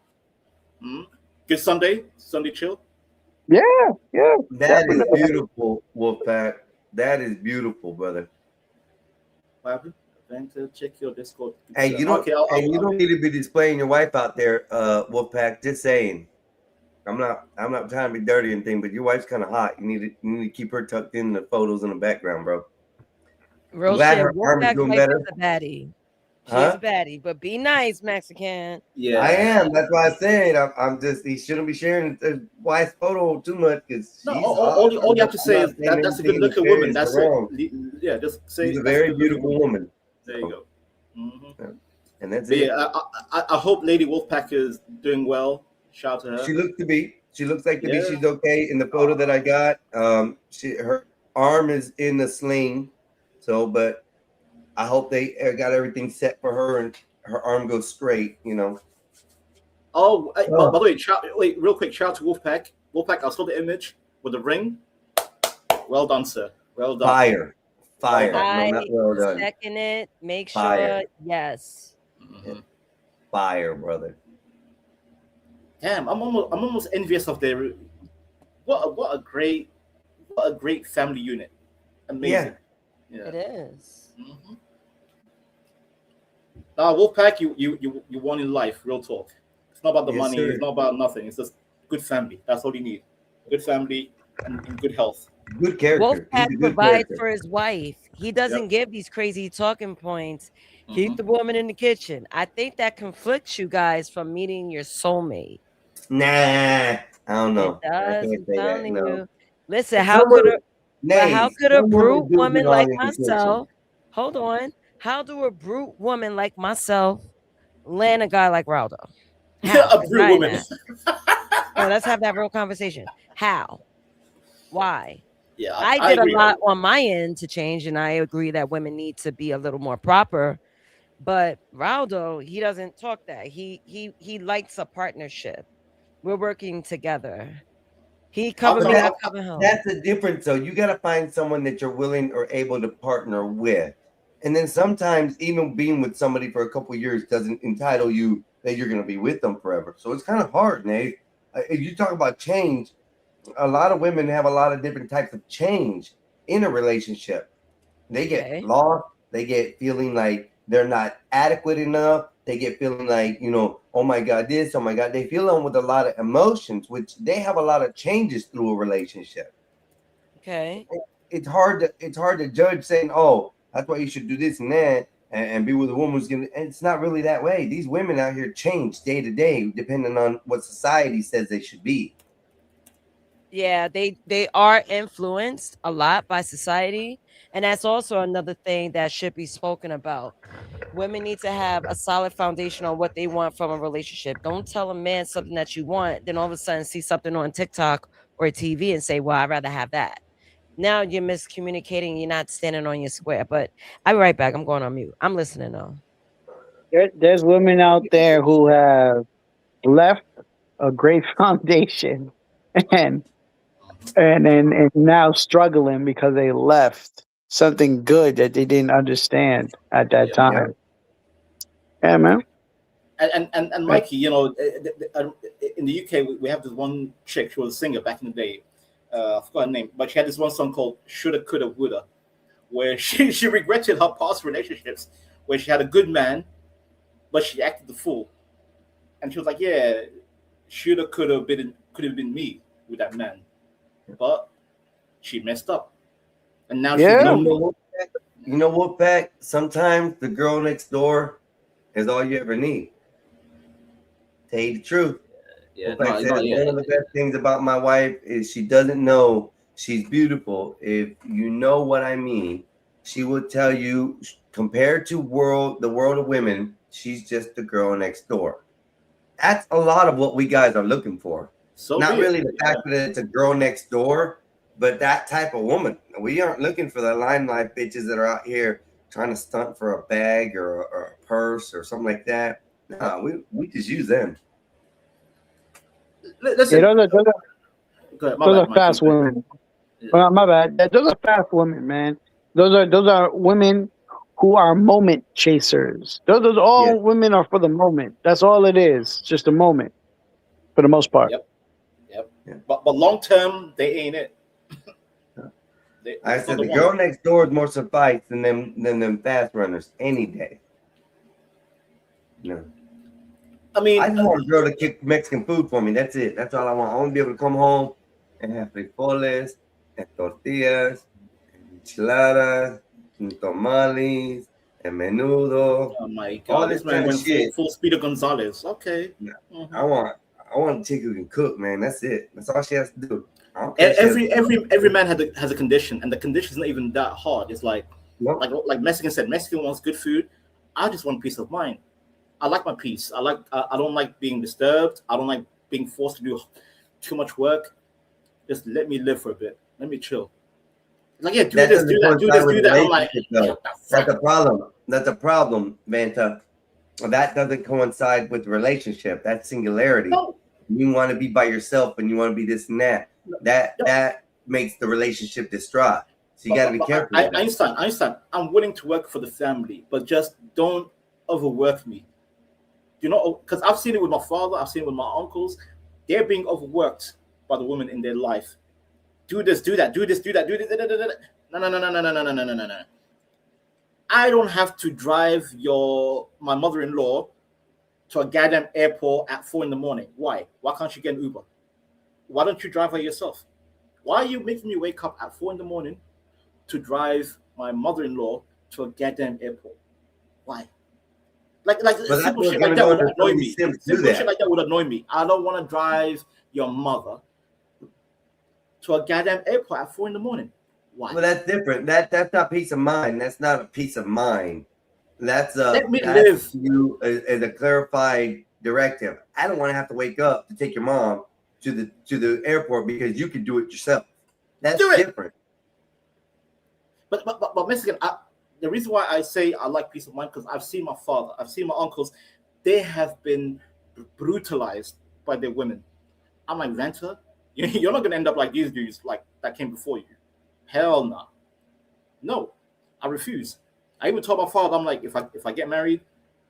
Good Sunday chill. Yeah. That is definitely. beautiful, Wolfpack. That is beautiful, brother. What happened? Vanta, check your Discord. Hey, you don't. Okay, You don't need to be displaying your wife out there, Wolfpack. Just saying. I'm not trying to be dirty and thing, but your wife's kind of hot. You need to keep her tucked in the photos in the background, bro. Real glad shit. her arm is Wolfpack's doing wife better. is a baddie. She's Huh? a baddie, but be nice, Mexican. Yeah, I am. That's why I said I'm just. He shouldn't be sharing his wife's photo too much because No, she's all you have to say is I'm not that's a saying good looking anything woman. That's wrong. it. Yeah, just say She's a that's very good looking beautiful woman. There you go. And that's But it. yeah, I hope Lady Wolfpack is doing well. Shout out to her. She looks to be. She looks like to be. Yeah. She's okay in the photo that I got. Her arm is in the sling, so but I hope they got everything set for her and her arm goes straight. You know. Oh, by the way, real quick, shout out to Wolfpack. Wolfpack, I saw the image with the ring. Well done, sir. Well done. Fire. I No, not well done. second it. Make sure, Fire. yes. Fire, brother. Damn, I'm almost envious of their. What a great family unit. Amazing. Yeah. It is. Now, Wolfpack, you won in life. Real talk. It's not about the Yes, money. sir. It's not about nothing. It's just good family. That's all you need. Good family and good health. Good character. Wolfpack provides for his wife. He doesn't give these crazy talking points. Keep the woman in the kitchen. I think that conflicts you guys from meeting your soulmate. Nah, I don't know. It I does. can't I'm say that, telling no. you. Listen, But how some could women- how Nay, could a some women brute do woman get all like in the kitchen. myself? Hold on. How do a brute woman like myself land a guy like Raldo? How? A brute woman. No, let's have that real conversation. How? Why? Yeah, I did a agree. lot on my end to change, and I agree that women need to be a little more proper. But Raldo, he doesn't talk that. He likes a partnership. We're working together. He covered me, I cover him. That's the difference, though. You got to find someone that you're willing or able to partner with. And then sometimes even being with somebody for a couple of years doesn't entitle you that you're going to be with them forever. So it's kind of hard, Nate. If you talk about change, a lot of women have a lot of different types of change in a relationship. They get lost. They get feeling like they're not adequate enough. They get feeling like, oh my God, this, oh my God. They feel them with a lot of emotions, which they have a lot of changes through a relationship. Okay. It's hard to judge saying, oh, that's why you should do this and that and be with a woman who's gonna. And it's not really that way. These women out here change day to day depending on what society says they should be. Yeah, they are influenced a lot by society, and that's also another thing that should be spoken about. Women need to have a solid foundation on what they want from a relationship. Don't tell a man something that you want, then all of a sudden see something on TikTok or TV and say, well, I'd rather have that. Now you're miscommunicating, you're not standing on your square. But I'll be right back. I'm going on mute. I'm listening though. There's women out there who have left a great foundation and now struggling because they left something good that they didn't understand at that time. Yeah, man. And Mikey, in the UK, we have this one chick. She was a singer back in the day. I forgot her name, but she had this one song called "Shoulda, Coulda, Woulda," where she regretted her past relationships, where she had a good man, but she acted the fool, and she was like, "Yeah, shoulda, could have been me with that man," but she messed up, and now she's lonely. You know what, Pat? Sometimes the girl next door is all you ever need. Tell you the truth. Yeah, one of the best things about my wife is she doesn't know she's beautiful. If you know what I mean, she will tell you, compared to the world of women, she's just the girl next door. That's a lot of what we guys are looking for. So not really the fact that it's a girl next door, but that type of woman. We aren't looking for the limelight bitches that are out here trying to stunt for a bag or a purse or something like that. No, we just use them. Listen, those are fast women. Well, my bad. Those are fast women, man. Those are women who are moment chasers. Those all women are for the moment. That's all it is. Just a moment, for the most part. Yep. But long term, they ain't it. I said the girl next door is more suffice than them fast runners any day. No. I mean, I just want a girl to cook Mexican food for me. That's it. That's all I want. I want to be able to come home and have frijoles and tortillas and enchiladas and tamales and menudo. Oh my God! All This this man kind of went shit. full speed of Gonzalez. Okay. Yeah. I want a chick who can cook, man. That's it. That's all she has to do. I don't care Every man has a condition, and the condition is not even that hard. It's like Mexican said. Mexican wants good food. I just want peace of mind. I like my peace. I don't like being disturbed. I don't like being forced to do too much work. Just let me live for a bit. Let me chill. Like, yeah, do this, do that. I'm like, that's the problem. That's a problem, Vanta. That doesn't coincide with the relationship. That's singularity. No. You want to be by yourself and you want to be this and that. That makes the relationship distraught. So you got to be careful. Einstein, I'm willing to work for the family, but just don't overwork me. You know, because I've seen it with my father, I've seen it with my uncles. They're being overworked by the women in their life. Do this, do that, do this, do that, do this. No. I don't have to drive my mother-in-law to a goddamn airport at 4 a.m. Why? Why can't you get an Uber? Why don't you drive her yourself? Why are you making me wake up at 4 a.m. to drive my mother-in-law to a goddamn airport? Why? Like simple shit like that would annoy me. Simple shit like that would annoy me. I don't want to drive your mother to a goddamn airport at 4 a.m. Why? Well, that's different. That's not peace of mind. That's not a peace of mind. That's let me live. You as a clarified directive. I don't want to have to wake up to take your mom to the airport because you can do it yourself. That's different. But Mexican, the reason why I say I like peace of mind because I've seen my father, I've seen my uncles, they have been brutalized by their women. I'm like, Vanta, you're not gonna end up like these dudes like that came before you. Hell no. No, I refuse. I even told my father, I'm like, if I get married,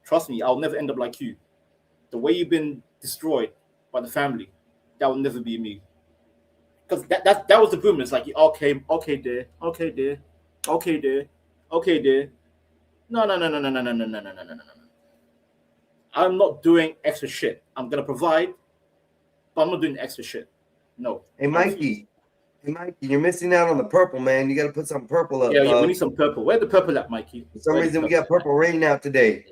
trust me, I'll never end up like you. The way you've been destroyed by the family, that will never be me. Because that was the boom. It's like, okay, dear. No. I'm not doing extra shit. I'm gonna provide, but I'm not doing extra shit. No. Hey, Mikey, you're missing out on the purple, man. You got to put some purple up. Yeah, we need some purple. Where's the purple at, Mikey? For some reason, we got purple rain out today.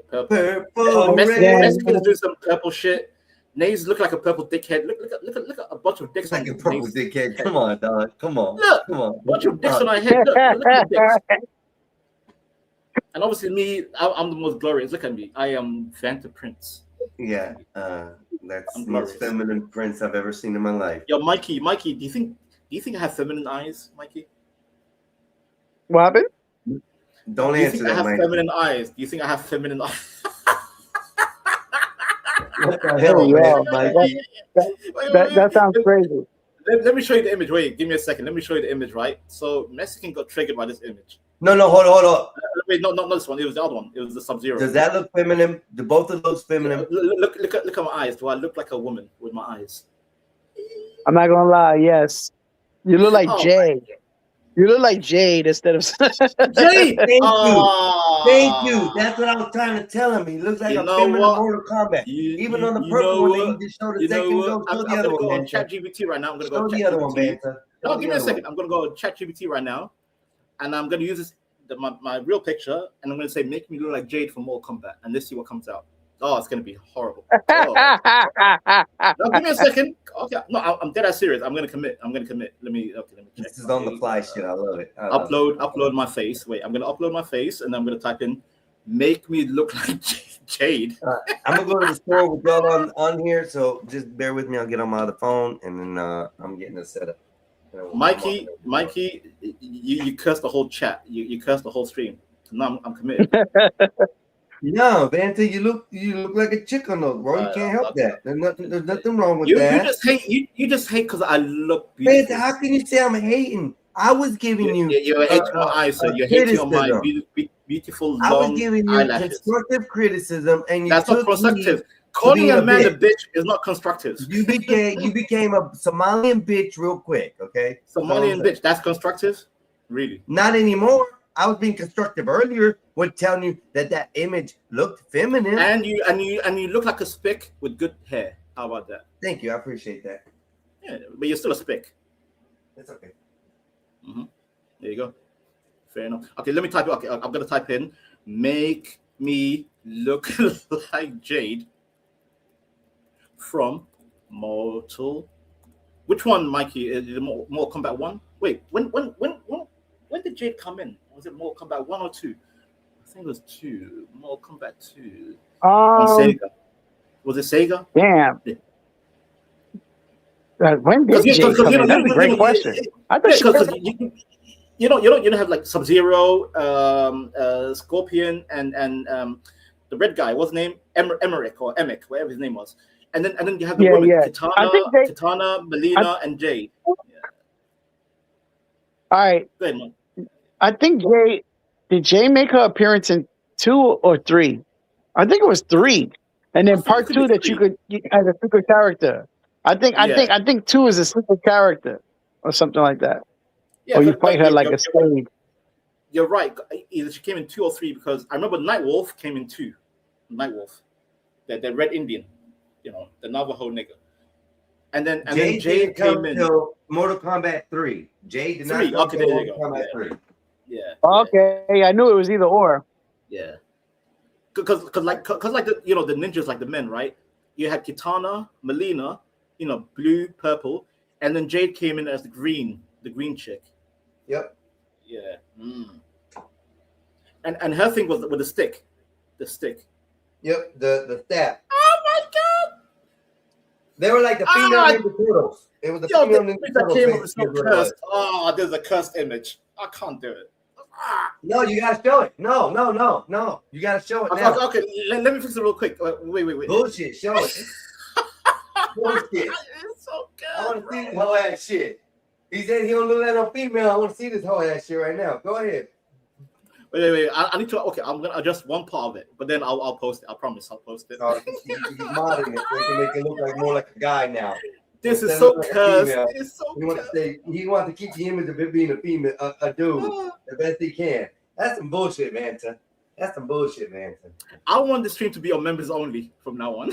Purple. Mexicans do some purple shit. Nays look like a purple dickhead. Look at a bunch of dicks. Like a purple dickhead. Come on, dog. Come on. Look, come on. Bunch of dicks on our head. Look at the dicks. And obviously, me, I'm the most glorious. Look at me. I am Fanta Prince. Yeah, that's the most feminine prince I've ever seen in my life. Yo, Mikey, do you think I have feminine eyes, Mikey? What happened? Don't Do you answer think that, I have Mikey. feminine eyes? Do you think I have feminine eyes? What the hell, man, Mikey? That sounds crazy. Let me show you the image. Wait, give me a second. Let me show you the image, right? So Mexican got triggered by this image. No, hold on. Wait, not this one. It was the other one. It was the Sub-Zero. Does that look feminine? Do both of those feminine? Look at my eyes. Do I look like a woman with my eyes? I'm not gonna lie. Yes, you look like Oh, Jade. You look like Jade instead of Jade. Thank you. That's what I was trying to tell him. He looks like You a know feminine what? Mortal Kombat. Even on the you purple know one, what? he just showed a You know second what? ago. I'm Show the gonna other go one, on man. ChatGPT right now. I'm gonna go Show on the other one, ChatGPT. Banta. No, Show give the me a other second. one. I'm gonna go on ChatGPT right now, and I'm gonna use my real picture, and I'm gonna say, make me look like Jade from Mortal Kombat, and let's see what comes out. Oh, it's gonna be horrible. Oh. No, give me a second. Okay, no, I'm dead ass serious. I'm gonna commit. Let me check. This is on the fly shit. I love it. Upload my face. Wait, I'm gonna upload my face, and I'm gonna type in, make me look like Jade. I'm gonna go to the store with y'all on here, so just bear with me. I'll get on my other phone, and then I'm getting it set up. Mikey, you cursed the whole chat. You cursed the whole stream. No, I'm committed. No, Banta, you look like a chick on those, bro. You can't help that. There's nothing wrong with You that. just hate because I look beautiful. Banta, how can you say I'm hating? I was giving you. You're hating my eyes, sir. You're hating on my beautiful I long was giving you eyelashes. constructive criticism, and you That's not took constructive. me Calling to a be man a bitch. bitch is not constructive. You became a Somalian bitch real quick, okay? Somalian bitch, that's constructive? Really? Not anymore. I was being constructive earlier with telling you that image looked feminine. And you look like a spick with good hair. How about that? Thank you. I appreciate that. Yeah, but you're still a spick. It's okay. There you go. Fair enough. Okay, let me type it. Okay, I'm gonna type in, make me look like Jade from Mortal. Which one, Mikey? Is it Mortal Kombat 1? Wait, when did Jade come in? Was it Mortal Kombat 1 or 2? I think it was 2. Mortal Kombat 2. On Sega. Was it Sega? Damn. When did Jade come in? That's a great question. I thought she you don't have like Sub-Zero, Scorpion, and the red guy. What's his name? Emmerich or Emick, whatever his name was. And then you have the women, Katana, Melina, and Jade. All right. Go ahead, man. I think did Jay make her appearance in 2 or 3? I think it was 3. And then part 2 that you as a secret character. I think 2 is a secret character or something like that. Yeah, or you fight her like a slave. You're right. Either she came in 2 or 3 because I remember Nightwolf came in 2. Nightwolf, the Red Indian, the Navajo nigga. And then Jade came in till Mortal Kombat 3. Jade did not 3. come Okay, till there you Mortal go. Kombat 3. Yeah. Okay, I knew it was either or. Yeah. Because like the the ninjas, like the men, right? You had Kitana, Melina, blue, purple, and then Jade came in as the green chick. Yep. Yeah. And her thing was with the stick. The stick. Yep, the staff. Oh my god! They were like the female Ninja Turtles. It was the female Ninja that Turtles. came up with so cursed. Oh, there's a cursed image. I can't do it. No, you gotta show it. No. You gotta show it now. Okay, let me fix it real quick. Wait. Bullshit, show it. Bullshit. It's so good. I want to see this whole ass shit. He said he don't look like no female. I want to see this whole ass shit right now. Go ahead. Wait. I need to. Okay, I'm gonna adjust one part of it, but then I'll post it. I promise I'll post it. He's modding it so he can make it look like more like a guy now. This is Instead so of like a cursed. female, It's so he wants to keep the image of it being a female, a dude, the best he can. That's some bullshit, Manta. That's some bullshit, Manta. I want the stream to be on members only from now on.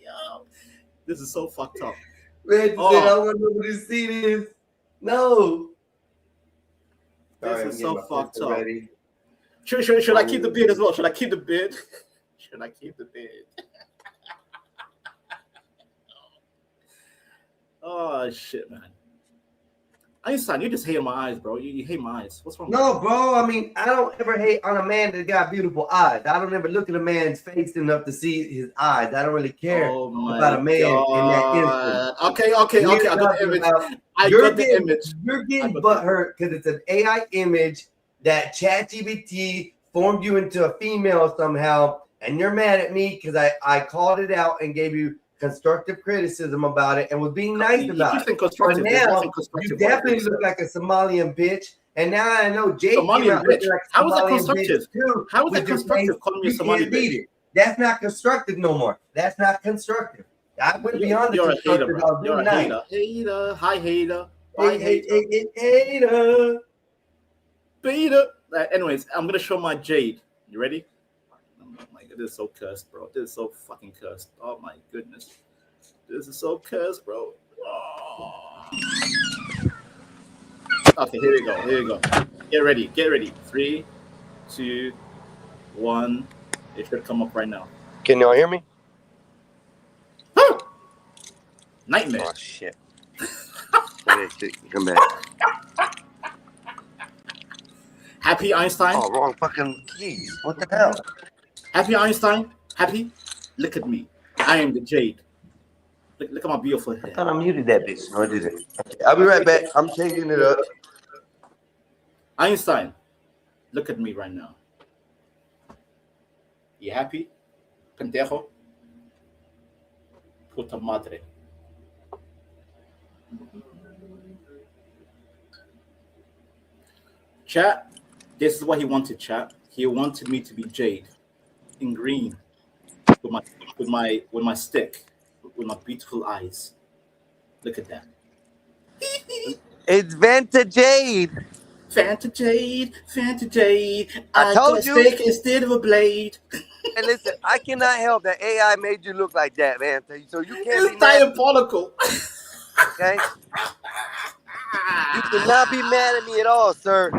Yo, this is so fucked up. Manta said, I want nobody to see this. No. This is so fucked up. Should I keep the beard as well? Should I keep the beard? Should I keep the beard? Oh shit, man. Einstein, you just hate my eyes, bro. You hate my eyes. What's wrong? No, bro. I mean, I don't ever hate on a man that got beautiful eyes. I don't ever look at a man's face enough to see his eyes. I don't really care about a man in that instance. Okay. I got the image. You're getting butthurt because it's an AI image that ChatGPT formed you into a female somehow, and you're mad at me because I called it out and gave you constructive criticism about it and was being nice about it. But now you definitely look like a Somalian bitch, and now I know Jake Somalian bitch. Like How is that Somalian constructive? bitch too, How is that with your constructive face. calling me a You Somali can't beat bitch? it. That's not constructive no more. That's not constructive. I went beyond the You're a hater, constructive. bro. You're a hater. Hater. Hi, hater. Bye, hater. Beta. Anyways, I'm gonna show my jade. You ready? Oh my god, this is so cursed, bro. This is so fucking cursed. Oh my goodness. This is so cursed, bro. Oh. Okay, here we go. Get ready. 3, 2, 1. It should come up right now. Can y'all hear me? Nightmare. Oh shit. Come back. Happy Einstein. Oh, wrong fucking keys. What the hell? Happy Einstein. Happy. Look at me. I am the jade. Look at my beautiful hair. I thought I muted that bitch. No, I didn't. Okay, I'll be right back. I'm changing it up. Einstein, look at me right now. You happy? Pendejo? Puta madre. Chat, this is what he wanted, chat. He wanted me to be jade in green with my stick, with my beautiful eyes. Look at that. It's Vanta Jade. Fanta Jade. I told you. Stick instead of a blade. And listen, I cannot help that AI made you look like that, man. So you can't It's be mad. diabolical. Okay? You cannot be mad at me at all, sir.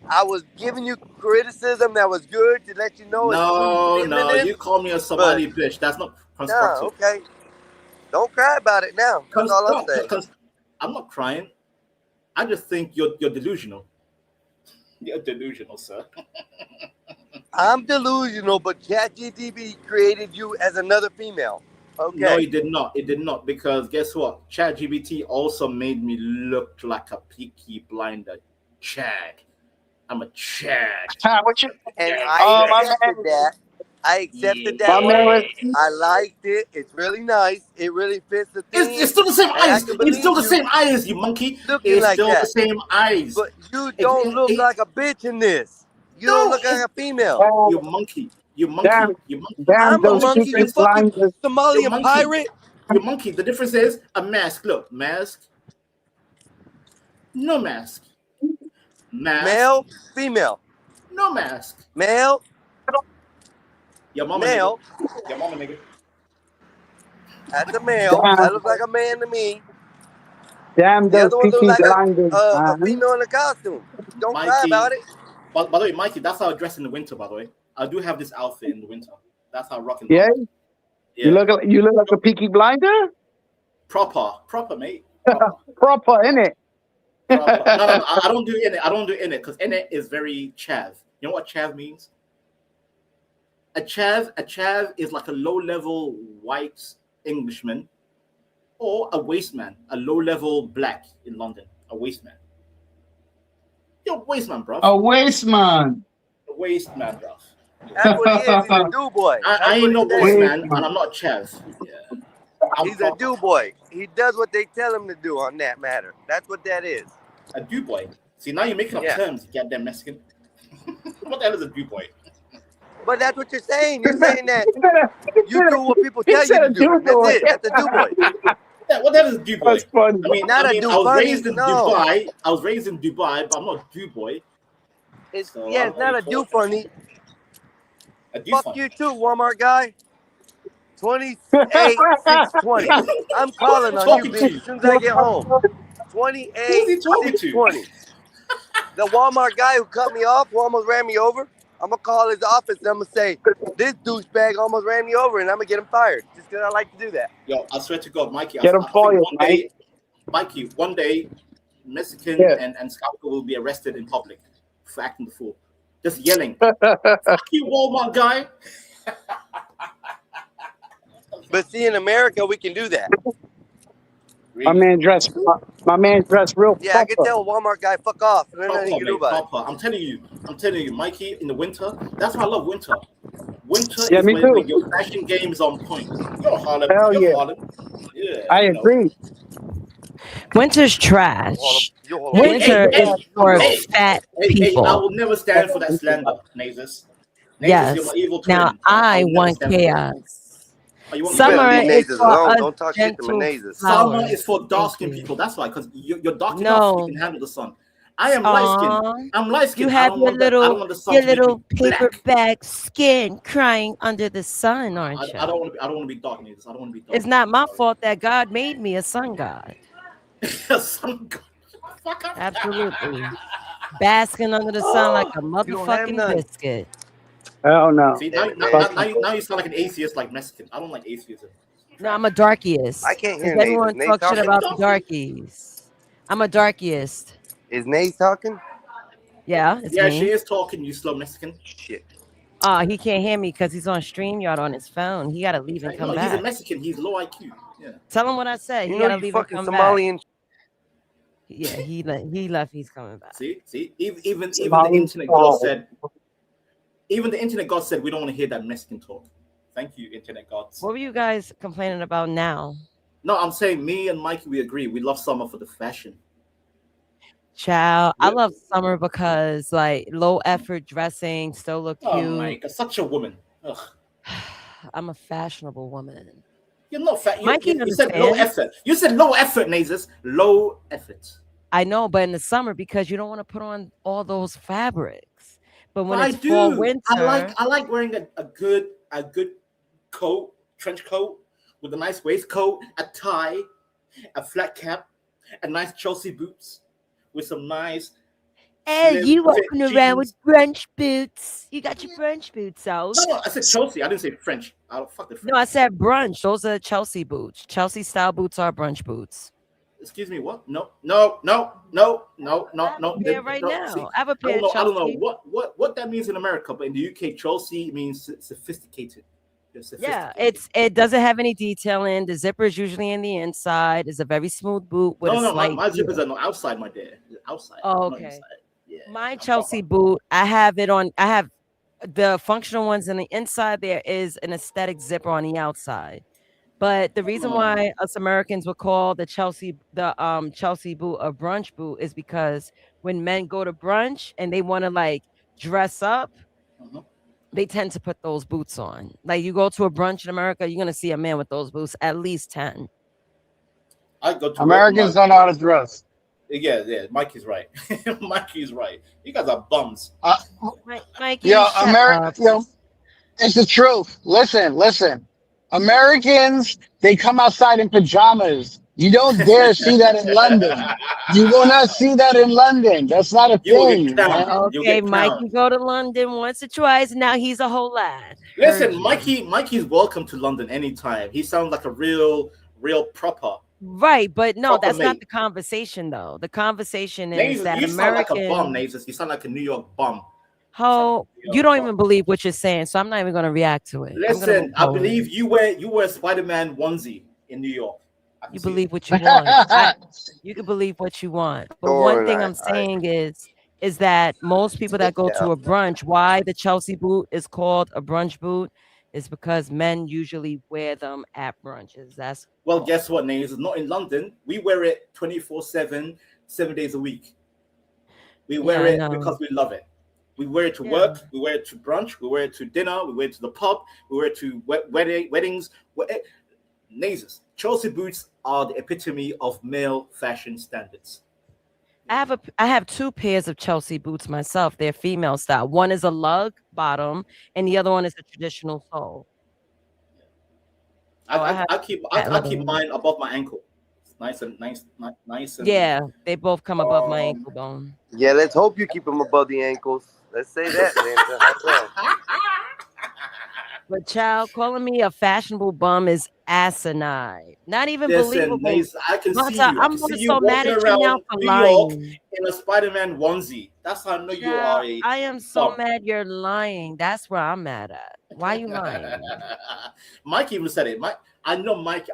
I was giving you criticism that was good to let you know. No, you call me a Somali bitch. That's not constructive. No, okay. Don't cry about it now. That's all I'm saying. I'm not crying. I just think you're delusional. You're delusional, sir. I'm delusional, but ChatGPT created you as another female. Okay. No, it did not. It did not, because guess what? ChatGPT also made me look like a Peaky Blinder Chad. I'm a Chad. What you? And I accepted that. I accepted that. I liked it. It's really nice. It really fits the theme. It's still the same eyes. It's still the same eyes, you monkey. It's like still that. the same eyes. But you don't look like a bitch in this. You don't look like a female. You monkey. You monkey. Damn, You monkey. damn I'm a those monkey. Peaky You fucking Blinders. Somalian pirate. You monkey. The difference is a mask. Look, mask. No mask. Mask. Male, female. No mask. Male. Your mama. Male. Nigga. Your mama, nigga. That's a male. That looks like a man to me. Damn The those other one Peaky looks like Blinders. a female in a costume. Don't cry about it. By the way, Mikey, that's how I dress in the winter, by the way. I do have this outfit in the winter. That's how I rock in the Yeah? winter. You look like a Peaky Blinder? Proper, mate. Proper, innit? No, I don't do in it. I don't do in it because in it is very chav. You know what chav means? A chav is like a low-level white Englishman or a wasteman, a low-level black in London, a wasteman. You're a wasteman, bro. A wasteman. A wasteman, bro. That's what he is. He's a do boy. I ain't no wasteman, and I'm not chav. Yeah. He's a do boy. He does what they tell him to do on that matter. That's what that is. A do boy. See, now you're making up terms, you goddamn Mexican. What the hell is a do boy? But that's what you're saying. You're saying that you do what people tell you to do. That's it. That's a do boy. Yeah, what the hell is a do boy? That's funny. I mean, Not a I do was bunny, raised in no. Dubai. I was raised in Dubai, but I'm not a do boy. It's, So yeah, I'm it's not a do funny. A do Fuck funny. you too, Walmart guy. 28,620. I'm calling on you, bitch, as soon as I get home. 28,620. The Walmart guy who cut me off, who almost ran me over, I'm gonna call his office and I'm gonna say, this douchebag almost ran me over, and I'm gonna get him fired just because I like to do that. Yo, I swear to God, Mikey, Get him fired, Mikey, one day, Mexican and Scout will be arrested in public for acting the fool. Just yelling, fuck you, Walmart guy. But see, in America, we can do that. My man dressed real Yeah, I can proper. tell a Walmart guy, fuck off, and there's nothing you can do about it. Proper. I'm telling you, Mikey, in the winter, that's why I love winter. Winter Yeah, is me too. when your fashion game is on point. You're Harlem. Hell You're yeah. Harlem. Yeah, I you know. agree. Winter's trash. Hey, Winter is for fat I people. will never stand for that slander, Nazis. Yes. You're my evil twin. Now I will never want stand for that. chaos. Oh, you want Summer leave is Nazis for alone. us Don't talk shit to my gentle Nazis. Summer flowers. is for dark skinned people. That's why, because you're dark No. enough, you can handle the sun. I am light Aw. skinned. I'm light skinned. You have your I don't want the sun your to make little me black. paperback skin crying under the sun, aren't you? I don't want to be dark, Nazis. I don't want to be dark. It's not my fault that God made me a sun god. Sun god. Absolutely. Basking under the sun like a don't have motherfucking none. biscuit. Hell no. See, now you sound like an atheist, like Mexican. I don't like atheism. No, I'm a darkiest. I can't hear Does Nays. everyone Nays talk shit talking? about the darkies? I'm a darkiest. Is Nays talking? Yeah, it's Yeah, me. she is talking, you slow Mexican. Shit. He can't hear me because he's on StreamYard on his phone. He gotta leave and come No, back. he's a Mexican. He's low IQ. Yeah. Tell him what I said. You He know gotta you leave and fucking come Somalian. back. Yeah, he left. He's coming back. See, even the Somali- internet god said. Even the internet god said we don't want to hear that Mexican talk. Thank you, internet gods. What were you guys complaining about now? No, I'm saying me and Mikey, we agree. We love summer for the fashion. Child, I love summer because like low effort dressing, still look cute. Oh my god, such a woman. Ugh. I'm a fashionable woman. You're not fat. Mikey You said low understands. effort. You said low effort, Nazis. Low effort. I know, but in the summer because you don't want to put on all those fabrics. But when I it's fall do. winter, I like wearing a good coat, trench coat with a nice waistcoat, a tie, a flat cap, a nice Chelsea boots with some nice. and slim you fit walking around with jeans. brunch boots. You got your brunch boots out. No, I said Chelsea. I didn't say French. I don't fuck the French. No, I said brunch. Those are Chelsea boots. Chelsea style boots are brunch boots. Excuse me. What? No. Yeah, right now. See, I have a pair of I don't know Chelsea. what that means in America, but in the UK, Chelsea means sophisticated. You're Yeah, sophisticated. it doesn't have any detailing. The zipper is usually in the inside. It's a very smooth boot with a No, slight. my zippers heel. are not outside, my dear. Outside. Oh, not okay. inside. Yeah. My Chelsea boot, I have it on. I have the functional ones on the inside. There is an aesthetic zipper on the outside. But the reason why us Americans would call the Chelsea boot a brunch boot is because when men go to brunch and they want to like dress up, they tend to put those boots on. Like you go to a brunch in America, you're gonna see a man with those boots, at least 10. I go to Americans don't know how to dress. Yeah, Mikey's right. Mikey's right. You guys are bums. Mikey, Yo, shut America, up. yo, it's the truth. Listen. Americans, they come outside in pajamas. You don't dare see that in London. You will not see that in London. That's not a thing. man. Okay, Mikey go to London once or twice. Now he's a whole lad. Listen, Mikey's welcome to London anytime. He sounds like a real proper. Right, but no, Proper that's not mate. the conversation though. The conversation is Nazis, that you sound like a American. bum, Nazis. You sound like a New York bum. Ho, you don't even believe what you're saying, so I'm not even going to react to it. I'm gonna Listen, move I forward. believe you wear a Spider-Man onesie in New York. You believe what you want. You can believe what you want. But Thor one and thing I- I'm saying is that most people that go to a brunch, why the Chelsea boot is called a brunch boot It's because men usually wear them at brunches. That's Well, guess what, Names? Not in London. We wear it 24/7, 7 days a week. We wear I it know. because we love it. We wear it to work. We wear it to brunch. We wear it to dinner. We wear it to the pub. We wear it to weddings. Nazes. Chelsea boots are the epitome of male fashion standards. I have 2 pairs of Chelsea boots myself. They're female style. One is a lug bottom, and the other one is a traditional sole. I keep mine above my ankle. It's nice and Yeah, they both come above my ankle bone. Yeah, let's hope you keep them above the ankles. Let's say that, man. How's that? But child, calling me a fashionable bum is asinine. Not even Listen, believable. Nace, I can see you. I'm so mad at you now for New York lying. in a Spider-Man onesie. That's how I know you are a. I am so bum. mad you're lying. That's where I'm mad at. Why you lying? Mike even said it. I know Mikey.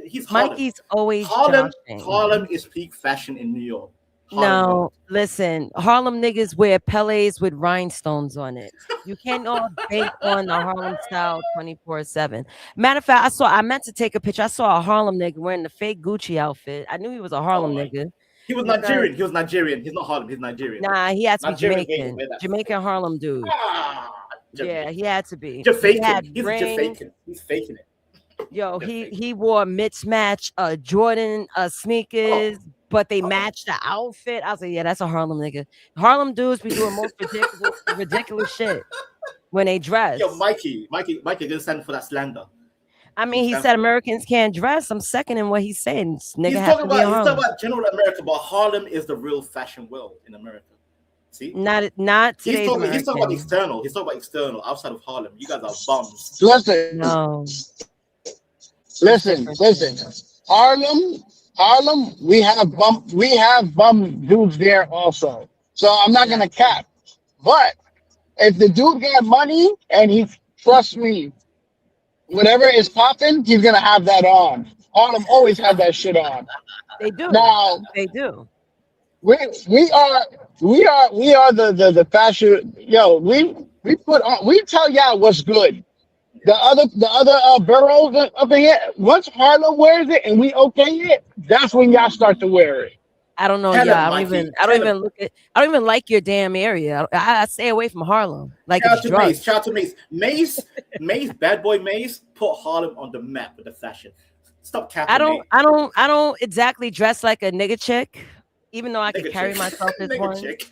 He's Harlem. Mikey's always Harlem. joshing. Harlem is peak fashion in New York. No, listen, Harlem niggas wear Pelés with rhinestones on it. You can't all bank on the Harlem style 24/7. Matter of fact, I meant to take a picture. I saw a Harlem nigga wearing the fake Gucci outfit. I knew he was a Harlem nigga. He was Nigerian. He was Nigerian. He's not Harlem. He's Nigerian. Nah, he had to be Nigerian Jamaican. wear that. Jamaican Harlem dude. Yeah, he had to be. Just He faking. had He's rings. just faking. He's faking it. Yo, he wore mismatched Jordan sneakers, but they matched the outfit. I was like, yeah, that's a Harlem nigga. Harlem dudes be doing most ridiculous shit when they dress. Yo, Mikey gonna stand for that slander. I mean, he said Americans can't dress. I'm seconding what he's saying. This nigga He's has talking to be a about Harlem. general America, but Harlem is the real fashion world in America. See? Not He's today's talking about American. external. He's talking about external outside of Harlem. You guys are bums. Listen. No. Listen. Harlem, we have bum dudes there also. So I'm not gonna cap. But if the dude got money and he trusts me, whatever is popping, he's gonna have that on. Harlem always have that shit on. They do. Now They do. we are the fashion. Yo, we tell y'all what's good. The other boroughs up in here, once Harlem wears it and we okay it, that's when y'all start to wear it. I don't know, Tell yeah. him, I Mikey. don't even like your damn area. I stay away from Harlem. Like Shout it's out to drugs. Mace. Shout out to Mace. Mace, bad boy Mace, put Harlem on the map with the fashion. Stop capping. I don't exactly dress like a nigga chick, even though I can Nigga carry chick. myself as Nigga one. chick.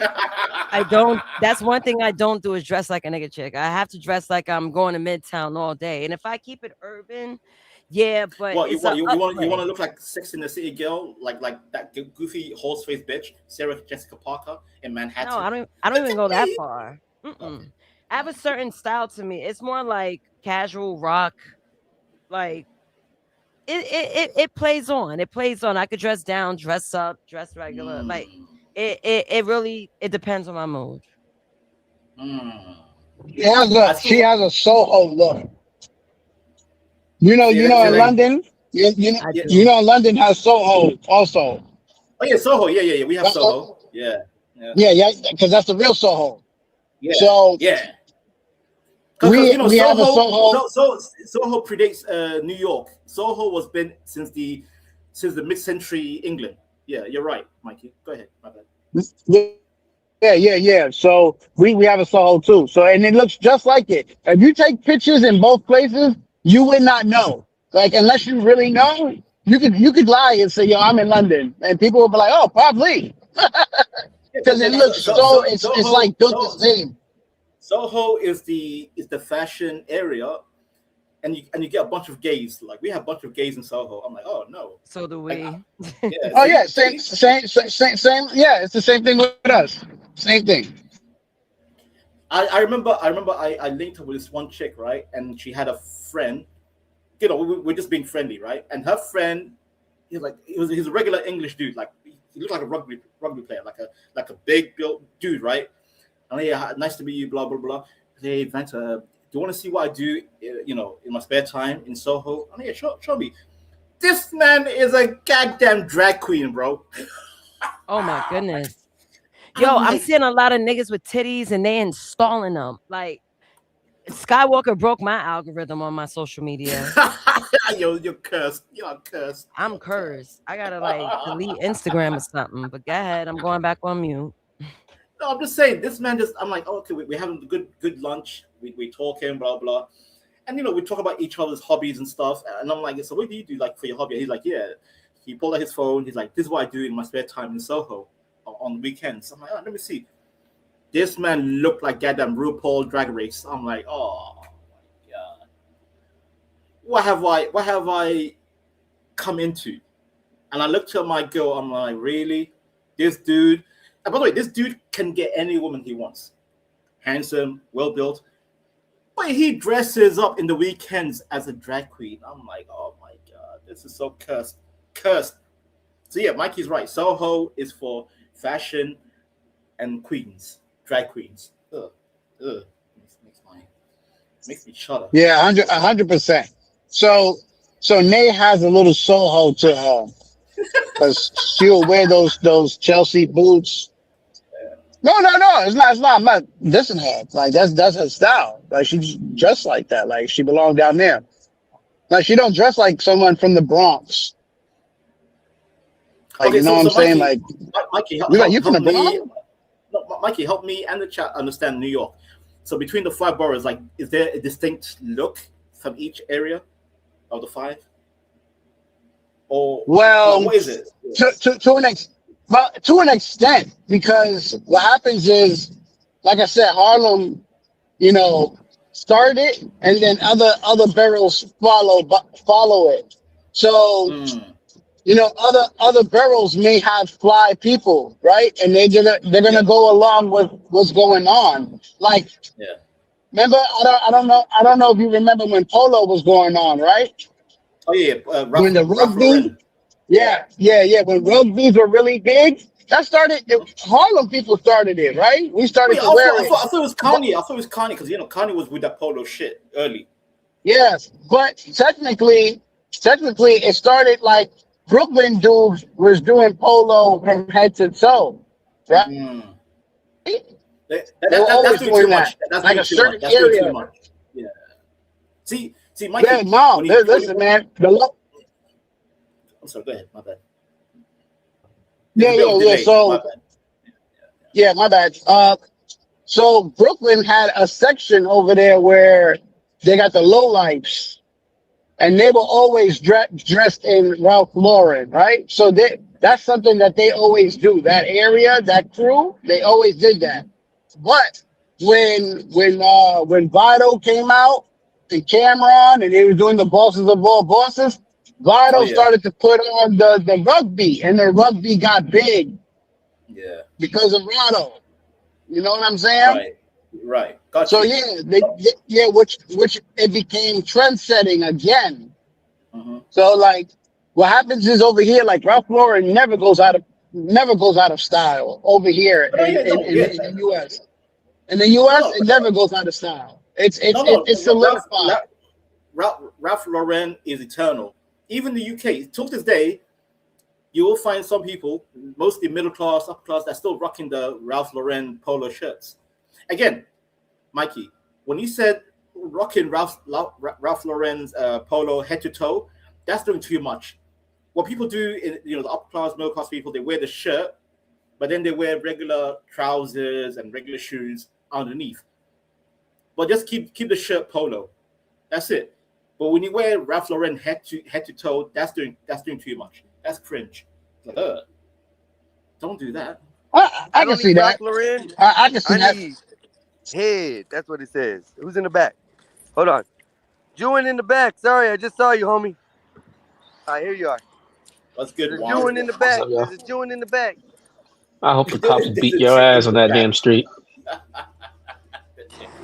I don't. That's one thing I don't do is dress like a nigga chick. I have to dress like I'm going to Midtown all day. And if I keep it urban, yeah, but What you it's want? You want upgrade. to look like Sex in the City girl, like that goofy horse face bitch, Sarah Jessica Parker in Manhattan. No, I don't even go that far. Mm-mm. I have a certain style to me. It's more like casual rock, like it plays on. It plays on. I could dress down, dress up, dress regular. Like it really depends on my mood. She has a Soho look. You know, in London, you know, London has Soho also. Oh yeah, Soho. Yeah. We have Soho. Yeah. Yeah, because that's the real Soho. Yeah. So yeah. we have a Soho. Soho predates New York. Soho was been since the mid-century England. Yeah, you're right, Mikey. Go ahead. My bad. Yeah. So we have a Soho too. So and it looks just like it. If you take pictures in both places, you would not know. Like unless you really know, you could lie and say, "Yo, I'm in London," and people will be like, "Oh, probably," because it looks it's like built the same. Soho is the fashion area, and you get a bunch of gays. Like we have a bunch of gays in Soho. I'm like, oh no. So do we. Oh yeah, same. Yeah, it's the same thing with us. Same thing. I remember I linked up with this one chick, right? And she had a friend. You know, we're just being friendly, right? And her friend, he's a regular English dude. Like he looked like a rugby player, like a big built dude, right? And yeah, nice to meet you, blah blah blah. Hey, Vanta, do you want to see what I do? You know, in my spare time in Soho? Oh yeah, show me. This man is a goddamn drag queen, bro. Oh my goodness. Yo, I'm seeing a lot of niggas with titties and they installing them. Like Skywalker broke my algorithm on my social media. You're cursed. You're cursed. I'm cursed. I gotta like delete Instagram or something. But go ahead. I'm going back on mute. No, I'm just saying, this man just, I'm like, oh, okay, we're having a good lunch. We talking, blah, blah. And, we talk about each other's hobbies and stuff. And I'm like, so what do you do, like, for your hobby? And he's like, yeah. He pulled out his phone. He's like, this is what I do in my spare time in Soho on weekends. I'm like, oh, let me see. This man looked like goddamn RuPaul Drag Race. I'm like, oh, my God. What have I come into? And I looked at my girl. I'm like, really? This dude... And by the way, this dude can get any woman he wants. Handsome, well-built. But he dresses up in the weekends as a drag queen. I'm like, oh my God, this is so cursed. Cursed. So yeah, Mikey's right. Soho is for fashion and queens, drag queens. Ugh. Makes me shudder. Yeah, 100%. So Nay has a little Soho to her. Because she'll wear those Chelsea boots. No, it's not. I'm not dissing her. Like that's her style. Like she's dressed like that. Like she belongs down there. Like she don't dress like someone from the Bronx. Like, you know what I'm saying? Like, Mikey, you from the Bronx? No, Mikey, help me and the chat understand New York. So between the 5 boroughs, like, is there a distinct look from each area of the 5? Or what is it? To an extent, because what happens is, like I said, Harlem, started, and then other boroughs follow it. So, other boroughs may have fly people, right? And they're gonna go along with what's going on. Like, remember? I don't know if you remember when Polo was going on, right? Oh yeah, when the rugby, when rugbies were really big, that started. Harlem people started it, right? We started to wear it. I thought it was Kanye. I thought it was Kanye because Kanye was with that Polo shit early. Yes, but technically, it started like Brooklyn dudes was doing Polo from head to toe, right? That's doing too much. That's like a certain area. Too much. Yeah. See, Mikey. Yeah, no. Listen, man. I'm sorry. Go ahead. My bad. Yeah. So, my bad. So Brooklyn had a section over there where they got the lowlifes, and they were always dressed in Ralph Lauren, right? So that's something that they always do. That area, that crew, they always did that. But when Vito came out and Cameron and they were doing the bosses of all bosses, Vito started to put on the rugby, and the rugby got big. Yeah. Because of Vito. You know what I'm saying? Right. Gotcha. So which it became trend setting again. Mm-hmm. So like what happens is over here, like Ralph Lauren never goes out of style over here in the US. In the US, it never goes out of style. It's solidified. Ralph Lauren is eternal. Even the UK, till this day, you will find some people, mostly middle class, upper class, that still rocking the Ralph Lauren polo shirts. Again, Mikey, when you said rocking Ralph Lauren's polo head to toe, that's doing too much. What people do, the upper class, middle class people, they wear the shirt, but then they wear regular trousers and regular shoes underneath. But just keep the shirt polo. That's it. But when you wear Ralph Lauren head to toe, that's doing too much. That's cringe. Don't do that. I can see that. I can see that. Head. That's what it says. Who's in the back? Hold on. Jewin in the back. Sorry, I just saw you, homie. All right, here you are. That's good. There's Jewin in the back. There's a Jewin in the back. I hope the cops beat your ass on that damn street.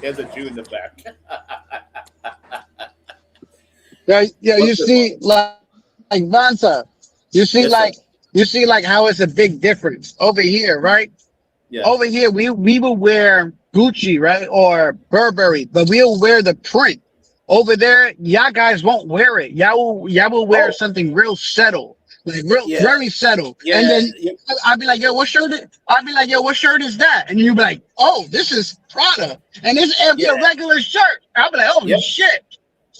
There's a Jew in the back. You see, like Vansa, you see like how it's a big difference over here, right? Yeah. Over here, we will wear Gucci, right, or Burberry, but we'll wear the print. Over there, y'all guys won't wear it. Y'all will wear something real settled. like real, Yeah. very settled. Yeah, And then yeah. I'd be like, yo, what shirt? I'd be like, yo, what shirt is that? And you'd be like, oh, this is Prada, and this it'd be a regular shirt. I'd be like, holy Yep. shit.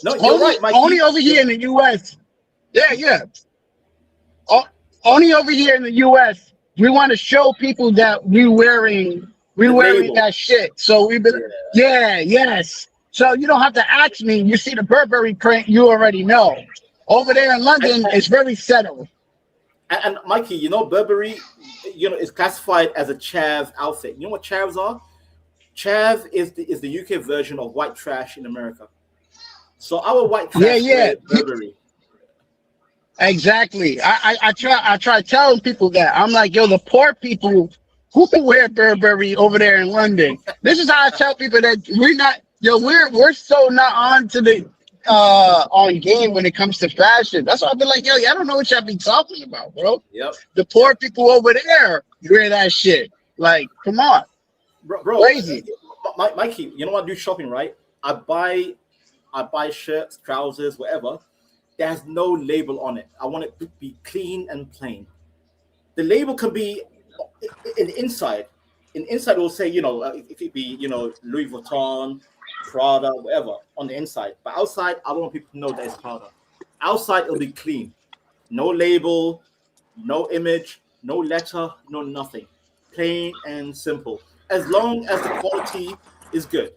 No, you're right, Mikey. Only over here in the U.S. Yeah. Only over here in the U.S. we want to show people that we wearing label. that shit. So we been yes. So you don't have to ask me. You see the Burberry print, you already know. Over there in London, it's very settled. And Mikey, you know, Burberry, you know, is classified as a chav outfit. You know what chavs are? Chav is the UK version of white trash in America. So our white trash is Burberry. Exactly. I try telling people that. I'm like, yo, the poor people who wear Burberry over there in London. This is how I tell people that we're so not on to the on game when it comes to fashion. That's why I've been like, yo, I don't know what y'all be talking about, bro. Yep. The poor people over there wear that shit. Like, come on. Bro, crazy. Mikey, you know what I do shopping, right? I buy shirts, trousers, whatever. There's no label on it. I want it to be clean and plain. The label can be in the inside. In the inside, it will say, you know, it could be, you know, Louis Vuitton, Prada, whatever on the inside. But outside, I don't want people to know that it's Prada. Outside, it'll be clean. No label, no image, no letter, no nothing. Plain and simple. As long as the quality is good.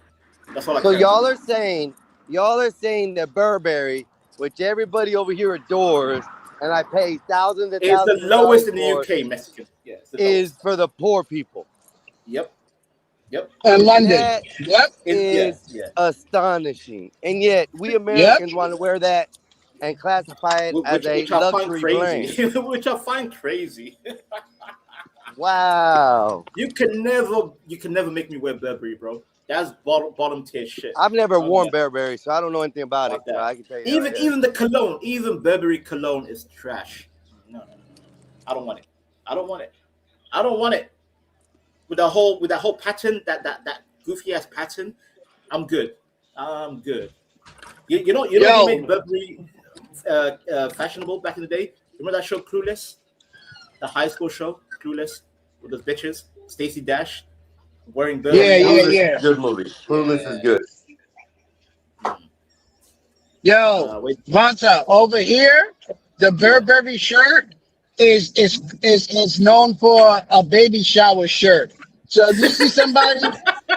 That's all I So care y'all about. are saying that Burberry, which everybody over here adores, and I pay thousands and It's thousands the of lowest dollars in the for, UK, Mexican. Yeah, it's the is for the poor people. Yep. In London. That Yep. is astonishing. And yet we Americans want to wear that and classify it as a which I find luxury brand. crazy. Which I find crazy. Wow. You can never make me wear Burberry, bro. That's bottom tier shit. I've never worn Burberry, so I don't know anything about it. But I can tell you. Even the cologne, even Burberry cologne is trash. No. I don't want it. I don't want it. With that whole pattern, that goofy ass pattern, I'm good. You know who made Burberry fashionable back in the day? Remember that show Clueless? The high school show Clueless with those bitches, Stacey Dash wearing Burberry. Yeah. Good movie. Clueless is good. Yo, Vonta, over here, the Burberry shirt is known for a baby shower shirt. So if you see somebody,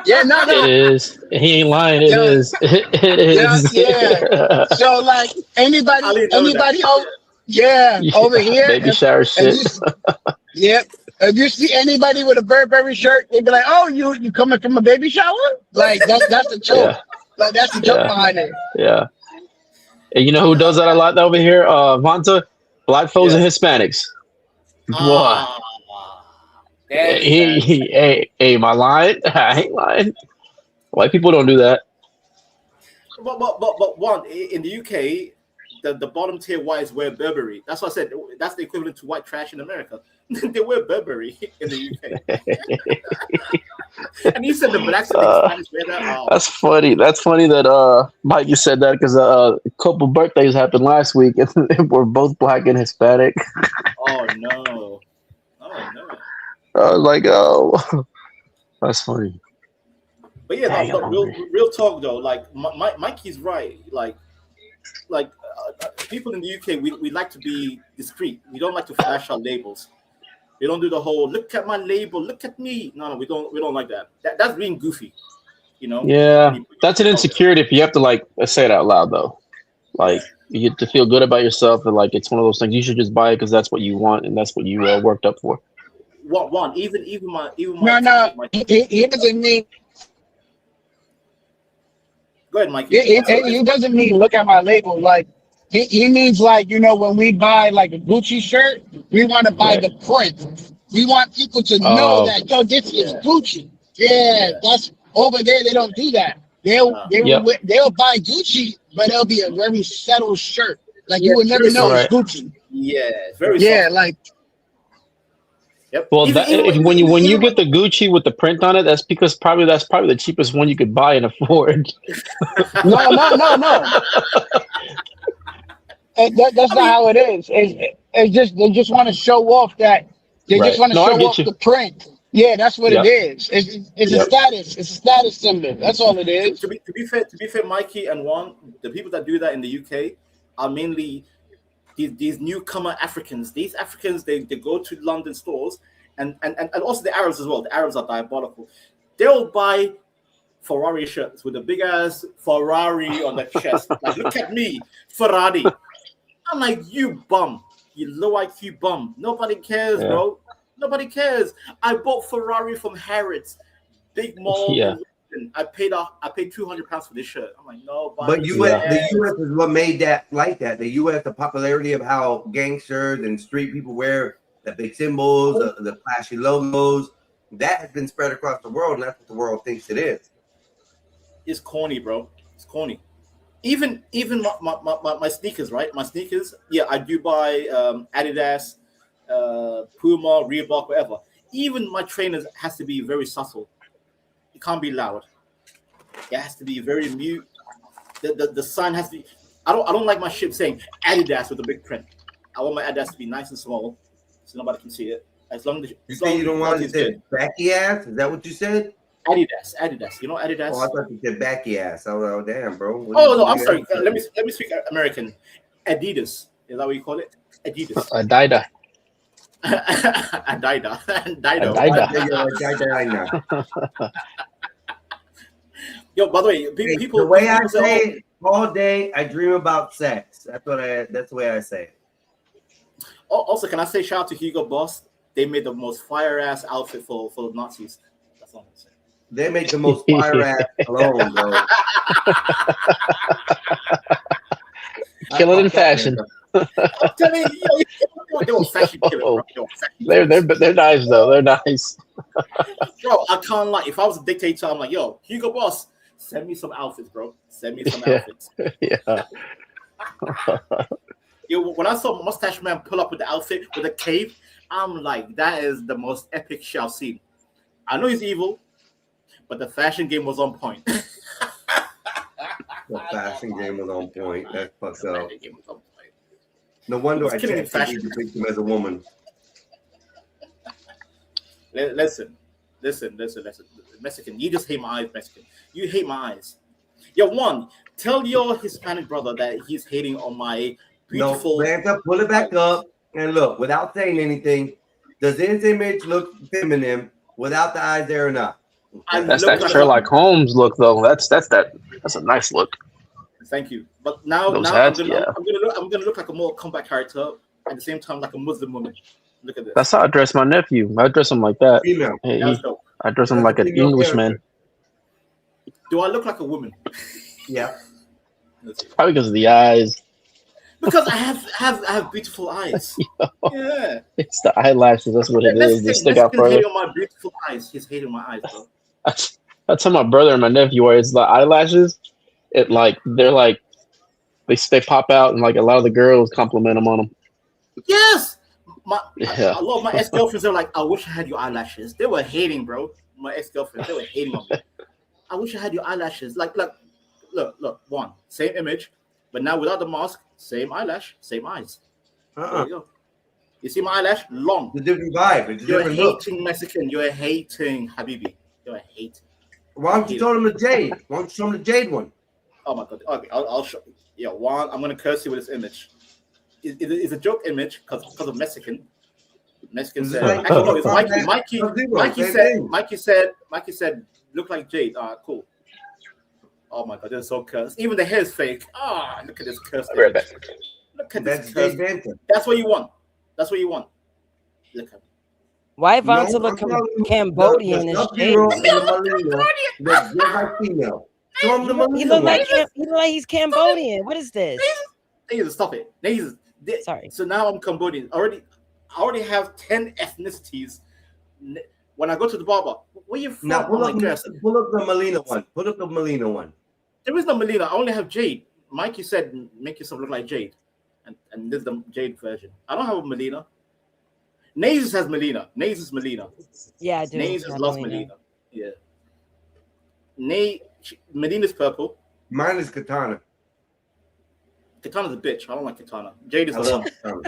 It is. He ain't lying. It is. It is. Yeah. So like anybody over here, Baby shower shit. If you see anybody with a Burberry shirt, they'd be like, "Oh, you coming from a baby shower?" Like that's the joke. Yeah. Like that's the joke behind it. Yeah. And you know who does that a lot over here? Vonta, black folks and Hispanics. Boy. Hey, am I lying? I ain't lying. White people don't do that. But one in the UK, the bottom tier whites wear Burberry. That's what I said. That's the equivalent to white trash in America. They wear Burberry in the UK. And you said the blacks and the Hispanics wear that. Oh. That's funny. That's funny that Mikey said that because a couple birthdays happened last week and we're both black and Hispanic. Oh no. I was like, oh, that's funny. But yeah, no, real talk though. Like Mikey's right. Like people in the UK, we like to be discreet. We don't like to flash our labels. We don't do the whole "look at my label, look at me." No, we don't like that. That's being goofy. You know. Yeah, that's an insecurity if you have to like say it out loud though. Like you get to feel good about yourself and like it's one of those things you should just buy it because that's what you want and that's what you worked up for. One even my No, he doesn't mean. Go ahead, Mikey. He doesn't mean look at my label. Like he means like when we buy like a Gucci shirt, we want to buy the print. We want people to know that this is Gucci. Yeah, that's over there. They don't do that. They'll buy Gucci, but it'll be a very settled shirt. Like you would never know it's Gucci. Yeah, very soft. Like. Yep. Well, when you get the Gucci with the print on it, that's probably the cheapest one you could buy and afford. No. That's not how it is. They just want to show off that they Right. just want to No, I show get off you. the print. Yeah, that's what Yep. it is. It's a Yep. status. It's a status symbol. That's all it is. To be fair, Mikey and Juan, the people that do that in the UK are mainly these newcomer Africans. These Africans, they go to London stores and also the Arabs as well. The Arabs are diabolical. They'll buy Ferrari shirts with a big ass Ferrari on the chest. Like, look at me, Ferrari. I'm like, you bum, you low IQ bum. Nobody cares, Yeah. bro. Nobody cares. I bought Ferrari from Harrods, big mall. Yeah. In London. I paid £200 for this shirt. I'm like, no, But the U.S. is what made that like that. The U.S. the popularity of how gangsters and street people wear the big symbols, the flashy logos, that has been spread across the world, and that's what the world thinks it is. It's corny, bro. It's corny. Even my sneakers, right? My sneakers, yeah, I do buy Adidas, Puma, Reebok, whatever. Even my trainers has to be very subtle. It can't be loud. It has to be very mute. The sign has to be. I don't like my shit saying Adidas with a big print. I want my Adidas to be nice and small, so nobody can see it. As long as You say you don't want to say backy ass? Is that what you said? Adidas. You know Adidas. Oh, I thought you said backy ass. Oh, damn, bro. Oh no, I'm sorry. Let me speak American. Adidas. Is that what you call it? Adidas. Adida. Adida. Yo, by the way, people. The way I people say it all day, I dream about sex. That's the way I say it. Also, can I say shout out to Hugo Boss? They made the most fire ass outfit for Nazis. That's all I'm saying. They make the most fire ass cologne, bro. Kill it in fashion. I'm telling you, they were fashion killers, bro. They're nice though. They're nice. Bro, I can't lie. If I was a dictator, I'm like, yo, Hugo Boss, send me some outfits, bro. Send me some outfits. Yeah. Yo, when I saw Mustache Man pull up with the outfit with a cape, I'm like, that is the most epic shit I've seen. I know he's evil, but the fashion game was on point. The fashion game was on point. That's fucked up. No wonder I can't depict him as a woman. Listen. Mexican, you just hate my eyes, Mexican. You hate my eyes. Yo, Juan, tell your Hispanic brother that he's hating on my beautiful. No, Santa, pull it back up and look. Without saying anything, does his image look feminine without the eyes there or not? That's that Sherlock Holmes look though. That's a nice look. Thank you. But now Those I'm hats, gonna look like a more combat character at the same time like a Muslim woman. Look at this. That's how I dress my nephew. I dress him like that. Female. Hey, That's dope. I dress him like an Englishman. Do I look like a woman? Yeah. Probably because of the eyes. Because I have beautiful eyes. Yeah. It's the eyelashes. That's what it is. They stick out further. Hating on my beautiful eyes. He's hating my eyes, bro. I tell my brother and my nephew where it's the eyelashes. It like they're like they pop out and like a lot of the girls compliment them on them. Yes. Yeah. A lot of my ex-girlfriends are like, I wish I had your eyelashes. They were hating, bro. My ex-girlfriends, they were hating on me. I wish I had your eyelashes. Like, look, one, same image, but now without the mask, same eyelash, same eyes. There you go. You see my eyelash? Long. It's a different vibe. It's a You're different hating look. Mexican. You're hating Habibi. You're hating. Why don't you show him the jade? Why don't you show him the jade one? Oh my god. Okay, I'll show you. Yeah, one, I'm gonna curse you with this image. It's a joke image because of Mexican. Mexican said, actually, no, it's Mikey said, look like Jade. Cool. Oh my god, they're so cursed. Even the hair is fake. Look at this curse. Look at this curse. That's what you want. That's what you want. Look at it. Why Vonta look Cambodian and shit? He look like he's Cambodian. What is this? Stop it. Sorry. So now I'm Cambodian. I already have 10 ethnicities. When I go to the barber, where you from? Now pull up the Melina one. Put up the Melina one. There is no Melina. I only have Jade. Mikey said make yourself look like Jade. And this is the Jade version. I don't have a Melina. Nazus has Melina. Nazus Melina. Yeah, I do. Nazus loves Melina. Yeah. Melina's purple. Mine is Katana. Katana's a bitch. I don't like Katana. Jade is the one.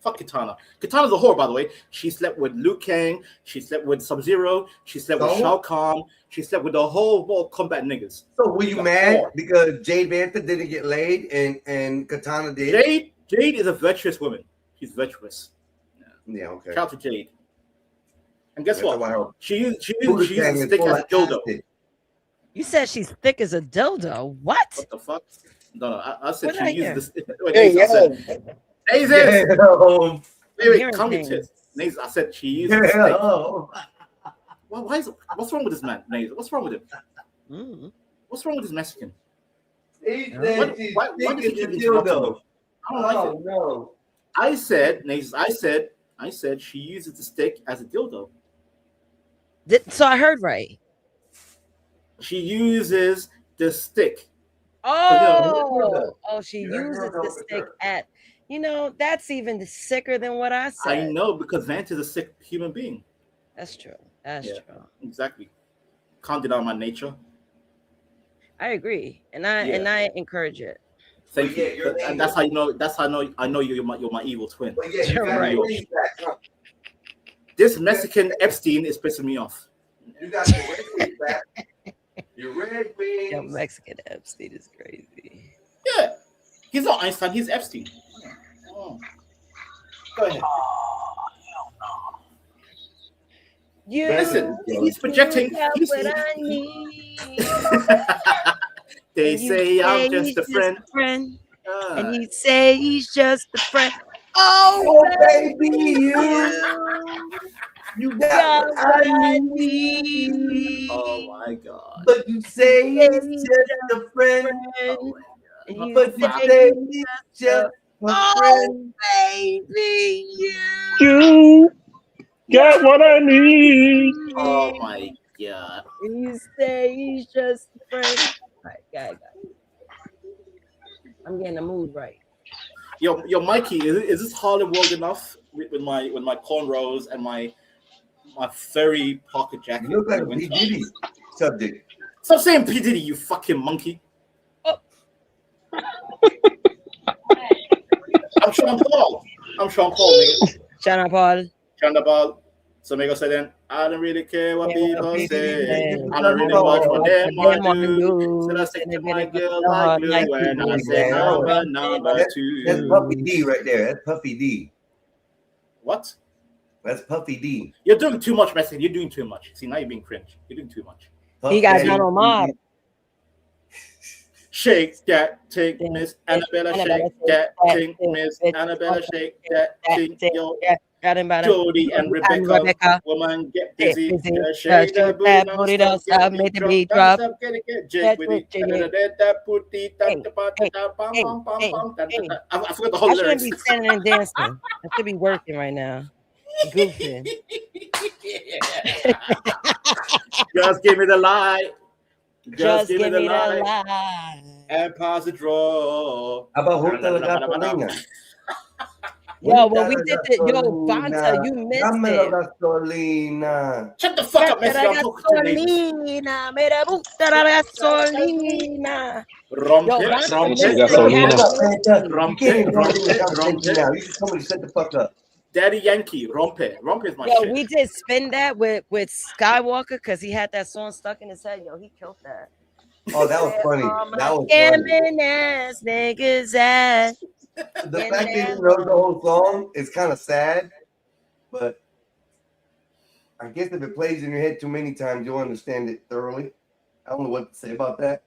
Fuck Katana. Katana's a whore, by the way. She slept with Liu Kang. She slept with Sub-Zero. She slept with Shao Kahn. She slept with the whole Mortal Kombat niggas. So were you mad because Jade Bantha didn't get laid and Katana did? Jade is a virtuous woman. She's virtuous. Yeah, okay. Shout out to Jade. And guess what? She used Tang the is stick full as a of dildo. acid. You said she's thick as a dildo. What? What the fuck? No, I said What did I she used hear? the stick. Wait, I said, wait, calm your tits. Naze, I said she used the stick. What's wrong with this man, Naze? What's wrong with him? What's wrong with this Mexican? Why does he keep interrupting me? I don't like it. No. I said, Naze, I said she uses the stick as a dildo. So I heard right. She uses the stick. Oh, she uses the stick at. You know, that's even sicker than what I said. I know, because Vance is a sick human being. That's true. That's true. Exactly. Can't deny my nature. I agree, and I encourage it. Thank you. And that's how you know. That's how I know you're my evil twin. You're right. This Mexican Epstein is pissing me off. You got your red wings back. Your red wings. Yo, Mexican Epstein is crazy. Yeah, he's not Einstein. He's Epstein. Oh. Go ahead. Listen, he's projecting. They say I'm just a friend. And he say he's just a friend. Oh, baby, you got what I need. Oh my God! But you say it's just a friend. But you say it's just a friend. Baby, you got what I need. Oh my God! And you say he's just a friend. All right, got it. I'm getting the mood right. Yo, Mikey, is this Harlem World enough with my cornrows and my furry pocket jacket? You look like a P. Diddy subject. Stop saying P. Diddy, you fucking monkey. Oh. I'm Sean Paul, nigga. Sean Paul. So Mego said then, I don't really care what people say. I don't really watch what them want to do. So I stick to my girl like glue and I say number two. That's Puffy D right there. That's Puffy D. What? That's Puffy D. You're doing too much, Messi. You're doing too much. See, now you're being cringe. You're doing too much. He got Donald Mob. Shake that thing, Miss Annabella. Shake that thing, Miss Annabella. Shake that thing, yo. Jody and Rebecca, woman, get busy. Shake the booty, don't stop, make the beat drop. Jake with it. I forgot the whole lyrics. I shouldn't be standing and dancing. I should be working right now. Goofing. Just give me the light. Just give me the light. And pass the draw. How about Hotel Gasolina? Yo, when we did the Vanta, you missed it. Gasolina. Shut the fuck up, Messi. I'm talking to you. Gasolina, me gusta la gasolina. Rompe. You should somebody shut the fuck up. Daddy Yankee, Rompe is my shit. We did spin that with Skywalker because he had that song stuck in his head. Yo, he killed that. Oh, that was funny. That was funny. Ass niggas ass. The fact that you know the whole song is kind of sad, but I guess if it plays in your head too many times, you'll understand it thoroughly. I don't know what to say about that.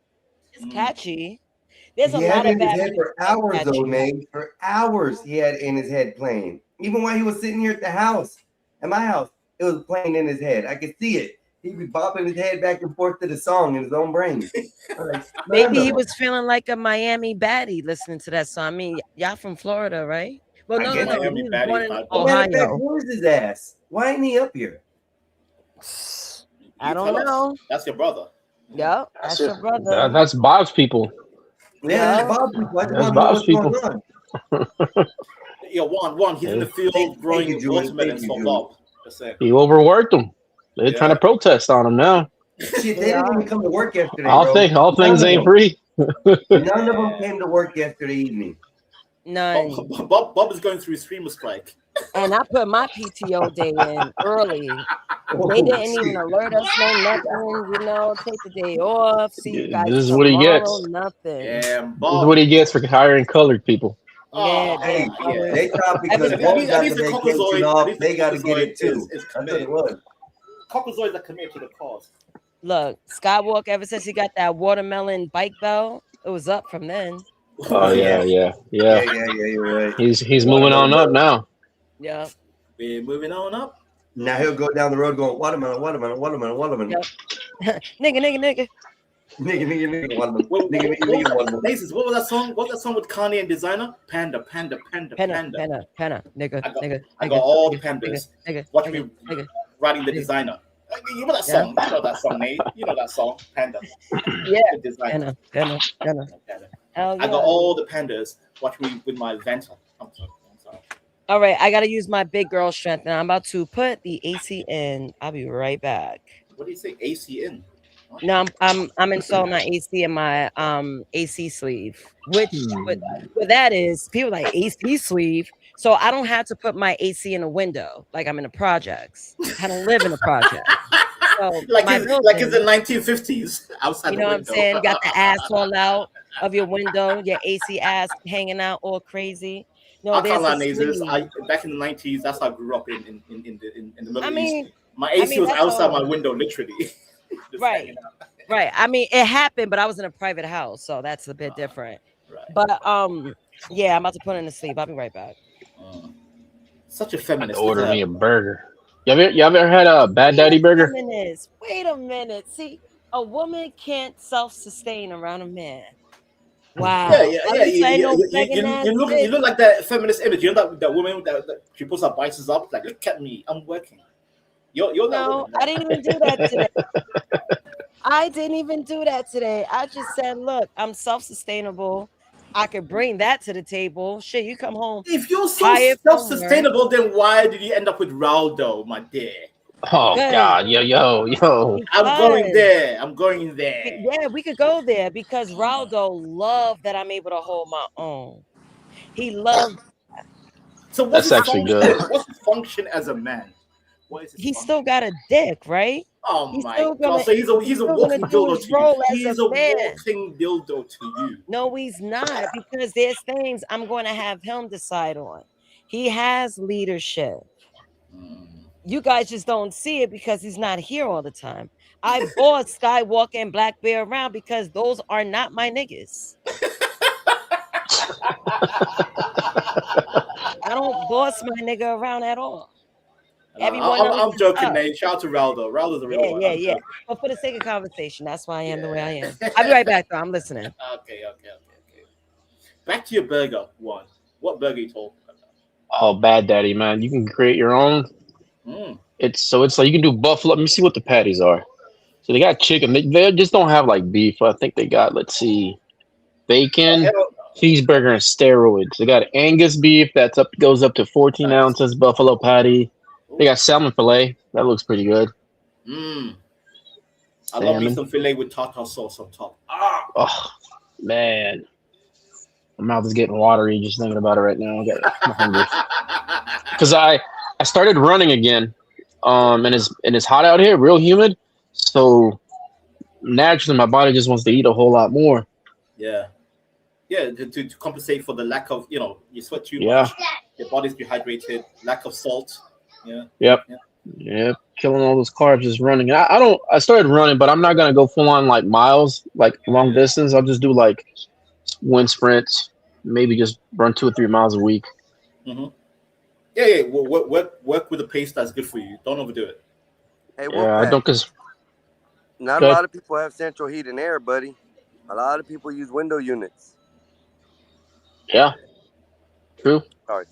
It's catchy. There's a He lot had of in his bad head for hours, though, man. For hours, he had in his head playing. Even while he was sitting here at the house, at my house, it was playing in his head. I could see it. He'd be bopping his head back and forth to the song in his own brain. Like, maybe he was feeling like a Miami baddie listening to that song. I mean, y'all from Florida, right? Well, no. He was born in Ohio. Where's his ass? Why ain't he up here? I don't know. That's your brother. Yeah, that's your brother. That's Bob's people. Yeah, that's Bob's people. That's Bob's people. Yo, Juan, he's in the field growing watermelons for Bob. He overworked them. They're trying to protest on him now. Shit, they didn't even come to work yesterday. All things ain't free. None of them came to work yesterday evening. None. Bob is going through streamer strike. And I put my PTO day in early. They didn't even alert us, no nothing, you know, take the day off, see you guys This is what he tomorrow, gets. nothing. Yeah, This is Bob. what he gets for hiring colored people. Yeah, Hey, yeah. they thought because At one least- got at least the the vacation Cockazoid- off, at least the they got to get it Cockazoid too. is That's what it was. Cockazoids are committed to the cause. Look, Skywalk, ever since he got that watermelon bike belt, it was up from then. Oh yeah. Yeah, you're right. He's moving on up now. Yeah. We're moving on up. Now he'll go down the road going, watermelon, watermelon, watermelon, watermelon. Nigga. Nigga, watermelon. Watermelon. Mazes, what was that song? What was that song with Kanye and Designer? Panda. Penna, nigga. I got all the pandas. Nigga. Watch me writing the Designer. You know that song? You know that song, Nate. You know that song, Panda. Yeah. The Designer. Penna. Hell I yeah. got all the pandas. Watch me with my Vanta. I'm sorry. All right, I gotta use my big girl strength now. I'm about to put the AC in. I'll be right back. What do you say? AC in? No, I'm installing my AC in my AC sleeve. Which what that is, people like AC sleeve. So I don't have to put my AC in a window like I'm in the projects. I don't live in a project. So Like my it's building, the 1950s outside you the know what I'm window. saying? Got the ass all out of your window, your AC ass hanging out all crazy. No, I there's can't lie, a Nazis. sleeve. Back in the 90s, that's how I grew up in the Middle I East. mean, My AC was that's outside all. my window, literally. Just Right. hanging out. Right. I mean, it happened, but I was in a private house, so that's a bit different. Right. But yeah, I'm about to put in the sleep. I'll be right back. Such a feminist. Order me a burger. You ever had a Bad Daddy burger? Wait a minute. See, a woman can't self-sustain around a man. Wow. Yeah. At least I ain't no begging ass You bitch. look like that feminist image. You know that woman that she puts her biceps up, like, look at me, I'm working. You're that No, woman. I didn't even do that today. I didn't even do that today. I just said, look, I'm self-sustainable. I could bring that to the table. Shit, you come home. If you're so tired from work. self-sustainable, then why did you end up with Raldo, my dear? Oh Good. God, yo. I'm going there. I'm going there. Yeah, we could go there because Raldo loved that I'm able to hold my own. He loved. So what's That's his actually function? good. What's his function as a man? What is his He function? still got a dick, right? Oh He's my still god! gonna- So he's a he's still walking gonna do dildo his to role you. as He's a a man. walking dildo to you. No, he's not, because there's things I'm going to have him decide on. He has leadership. You guys just don't see it because he's not here all the time. I bought Skywalker and Black Bear around because those are not my niggas. I don't boss my nigga around at all. Everyone knows I'm what's joking, up. Nate. Shout out to Raldo. Raldo's a real one. I'm Yeah. joking. But for the sake of conversation, that's why I am the way I am. I'll be right back, though. I'm listening. Okay. Back to your burger one. What burger you talking about? Oh, Bad Daddy, man. You can create your own. Mm. It's like you can do buffalo. Let me see what the patties are. So they got chicken. They just don't have like beef. I think they got, let's see, bacon, cheeseburger, and steroids. They got Angus beef goes up to 14 ounces, buffalo patty. They got salmon fillet. That looks pretty good. I love me Salmon. some filet with tartar sauce on top. Oh man, my mouth is getting watery just thinking about it right now. I'm hungry because I started running again, and it's hot out here, real humid. So naturally, my body just wants to eat a whole lot more. Yeah, to compensate for the lack of, you sweat too Yeah. much, your body's dehydrated, lack of salt. Yeah. Yep. Killing all those carbs just running. I started running, but I'm not gonna go full on like miles, like long distance. I'll just do like wind sprints, maybe just run 2 or 3 miles a week. Mm-hmm. Yeah. Work with a pace that's good for you. Don't overdo it. Hey, Yeah, I don't cause not Go a ahead. lot of people have central heat and air, buddy. A lot of people use window units. yeah, true. Sorry.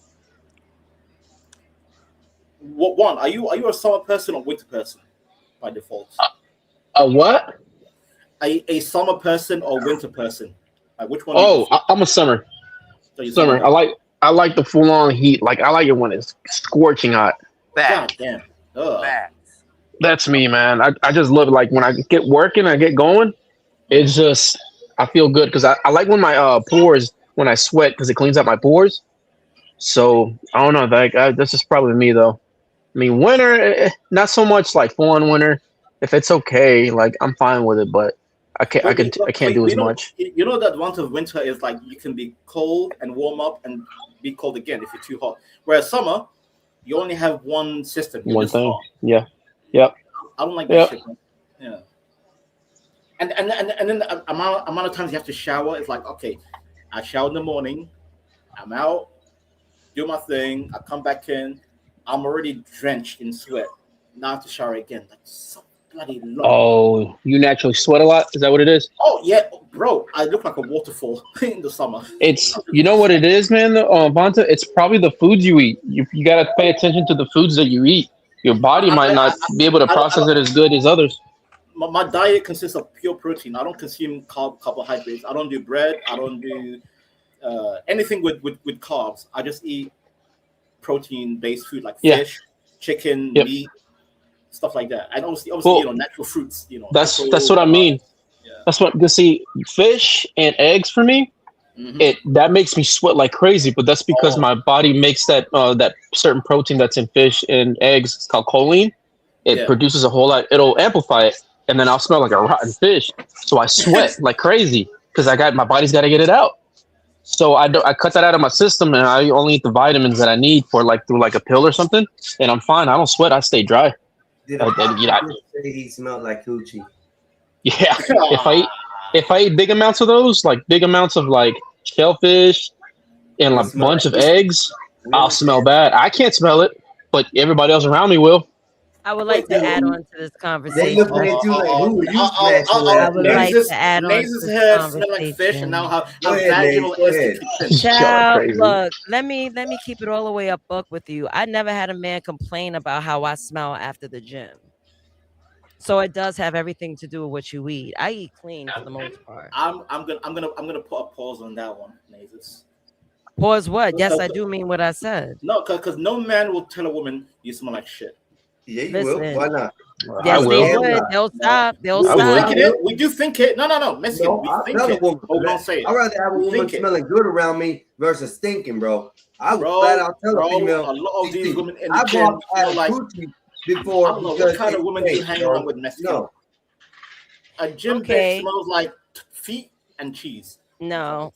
What one? Are you a summer person or winter person by default? A what? A summer person or winter person? Like which one? Oh, I'm a summer. So you're Summer. I like the full on heat. Like I like it when it's scorching hot. God damn. Ugh. That's me, man. I just love it. Like when I get working, I get going. It's just I feel good because I like when my pores, when I sweat because it cleans out my pores. So I don't know. Like this is probably me though. I mean, winter, not so much like full on winter. If it's okay, like I'm fine with it, but I can't do as much. You know the advantage of winter is like you can be cold and warm up and be cold again if you're too hot. Whereas summer, you only have one system. One thing, yeah, yep. I don't like that shit. Man. Yeah. And then the amount of times you have to shower is like, okay, I shower in the morning, I'm out, do my thing, I come back in, I'm already drenched in sweat. Now I have to shower again. Like so bloody long. Oh, you naturally sweat a lot? Is that what it is? Oh yeah, bro, I look like a waterfall in the summer. It's you know what it is, man. Vonta, it's probably the foods you eat. You gotta pay attention to the foods that you eat. Your body might not be able to process it as good as others. My diet consists of pure protein. I don't consume carbohydrates. I don't do bread. I don't do anything with carbs. I just eat protein-based food like fish, chicken, meat, stuff like that. And obviously, natural fruits. That's what I mean. Yeah. That's what. You see, fish and eggs for me, that makes me sweat like crazy. But that's because my body makes that certain protein that's in fish and eggs. It's called choline. It produces a whole lot. It'll amplify it, and then I'll smell like a rotten fish. So I sweat like crazy because my body's got to get it out. So I cut that out of my system, and I only eat the vitamins that I need for through a pill or something, and I'm fine. I don't sweat. I stay dry. Did say he smelled like coochie? Yeah. If I eat big amounts of those, like big amounts of shellfish and a bunch of eggs, I'll smell bad. I can't smell it, but everybody else around me will. I would like to add on to this conversation. They looking at you like, who are you smashing with? I would like to add on to Naze's this head conversation. smell like fish, and now how ahead, vaginal Nate, is. Child, look, let me keep it all the way up buck with you. I never had a man complain about how I smell after the gym. So it does have everything to do with what you eat. I eat clean for the most part. I'm gonna put a pause on that one, Naze. Pause what? Yes, I do mean what I said. No, because no man will tell a woman you smell like shit. Yeah, you will. Why not? Yes, they would. They'll stop. They'll stop. We do think it. No, Messi. No, we think it. Oh, don't say it. I'd rather have a woman smelling good around me versus stinking, bro. I would flat out tell a female. A lot of these women in I the gym bought like coochie before. I don't know what kind of women do you hang around with, Messi. No. A gym bitch smells like feet and cheese. No.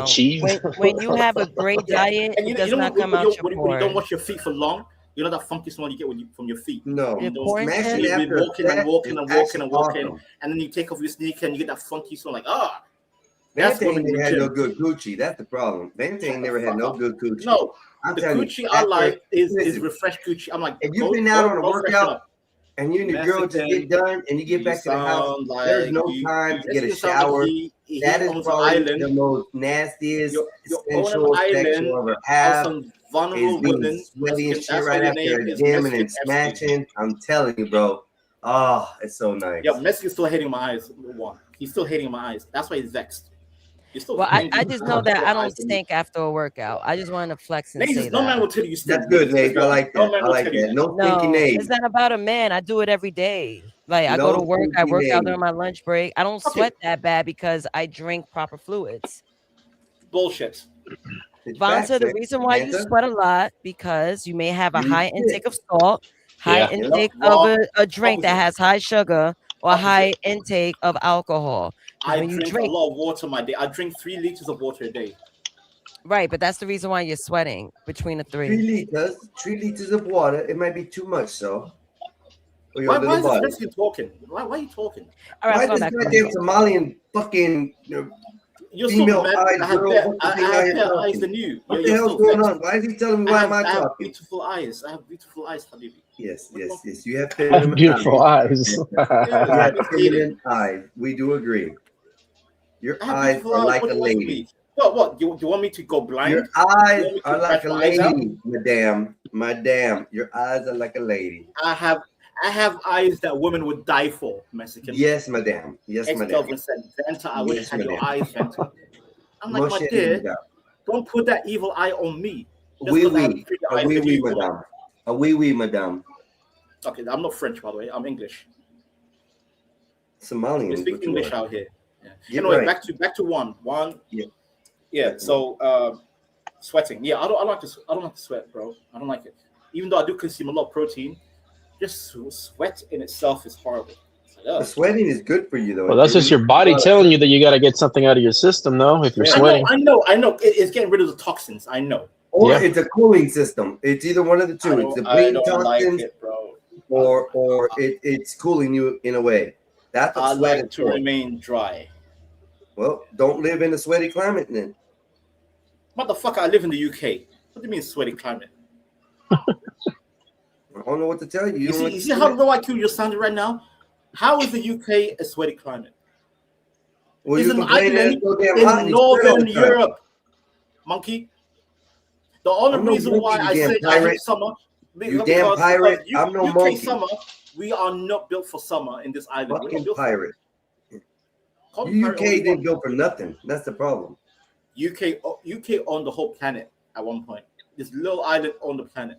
Cheese. When you have a great diet, it does not come out your when you pores. don't wash your feet for long, you know that funky smell you get from your feet. No. You've Smashing been after walking that and walking is and walking and actually walking, awesome. and then you take off your sneaker and you get that funky smell like That's women in never the had gym. no good coochie. That's the problem. Vante never had no good coochie. No, I'm the telling coochie you, I like is listen, refreshed coochie. I'm like, if you've been out on a go freshen workout up. and you and the girl just Mexican, get done and you get back to the house, sound like there's no you- time to get a you sound like shower. he That is owns an probably island. the most nastiest You own sensual an sex island you'll ever of have. some vulnerable Is being women. sweaty and That's shit why right your after name a is gym and then Mexican Epstein. snatching. I'm telling you, bro. Oh, it's so nice. Yeah, Messi's still hating my eyes. One, he's still hating my eyes. That's why he's vexed. He's still Well, I angry. just know that I don't stink after a workout. I just wanted to flex and say No man that. will tell you stink. That's good, Nate. I like No that. man I will like tell you that. No stinky No, Nate. it's not about a man. I do it every day. Like I No go to work, I stinky work out Nate. during my lunch break. I don't sweat that bad because I drink proper fluids. Bullshit. Vonta, the reason why you sweat a lot because you may have a high intake of salt, high Yeah. intake Wrong. of a drink that has high sugar, or high intake of alcohol. 'Cause I when you drink a drink, lot of water my day. I drink 3 liters of water a day. right, but that's the reason why you're sweating between the 3 three. liters. 3 liters of water. It might be too much, so. For your Why little is body. this Mexican talking? Why are you talking? All Why right, is let's this go back. goddamn Somalian fucking You're female still eyed mad. I have girl better, fucking I thing out have here better eyes talking? than you. What You're the hell's still going vexed. on? Why is he telling me why am I I have talking? beautiful eyes. I have beautiful eyes, Habibi. Yes. You have feminine Beautiful eyes. You have feminine eyes. We do agree. Your I have eyes beautiful are eyes. like What a do you want me to lady. be? What? You want me to go blind? Your You want eyes me to are like crack a my eyes out? lady, madam. Your eyes are like a lady. I have eyes that women would die for, Mexican. Yes, madam. Yes, madam. Ex-girlfriend said, Venta, I wish Yes, I had your madam. eyes, Venta. I'm like, my Moshe, dear, madam. don't put that evil eye on me. Just Oui, 'cause I have oui. pretty A eyes oui, than oui, you. madam. A oui, oui, madam. Okay, I'm not French, by the way. I'm English. Somalian. We is speak what you English are. out here. Yeah. Get Anyway, right. back to one. Yeah. Yeah. So sweating. Yeah, I don't like to sweat, bro. I don't like it. Even though I do consume a lot of protein, just sweat in itself is horrible. The sweating is good for you, though. Well, that's just your body telling you that you got to get something out of your system, though. If you're sweating, I know. It's getting rid of the toxins. I know. Or it's a cooling system. It's either one of the two. It's depleting toxins, bro. or it's cooling you in a way. That's what I sweat like is to for. remain dry. Well, don't live in a sweaty climate then. Motherfucker, I live in the UK. What do you mean sweaty climate? I don't know what to tell you. You see how low IQ you're sounding right now? How is the UK a sweaty climate? Well, It's you an complain that island it's so damn hot and in you sweat all Northern the time. Europe, monkey. The only I'm no reason why monkey, I you damn said I hate pirate. summer, You damn pirate. I'm no UK monkey. summer, we are not built for summer in this island. We're not Fucking built for it. pirate. Call me pirate UK all you didn't want. go for nothing. That's the problem. UK owned the whole planet at one point. This little island owned the planet.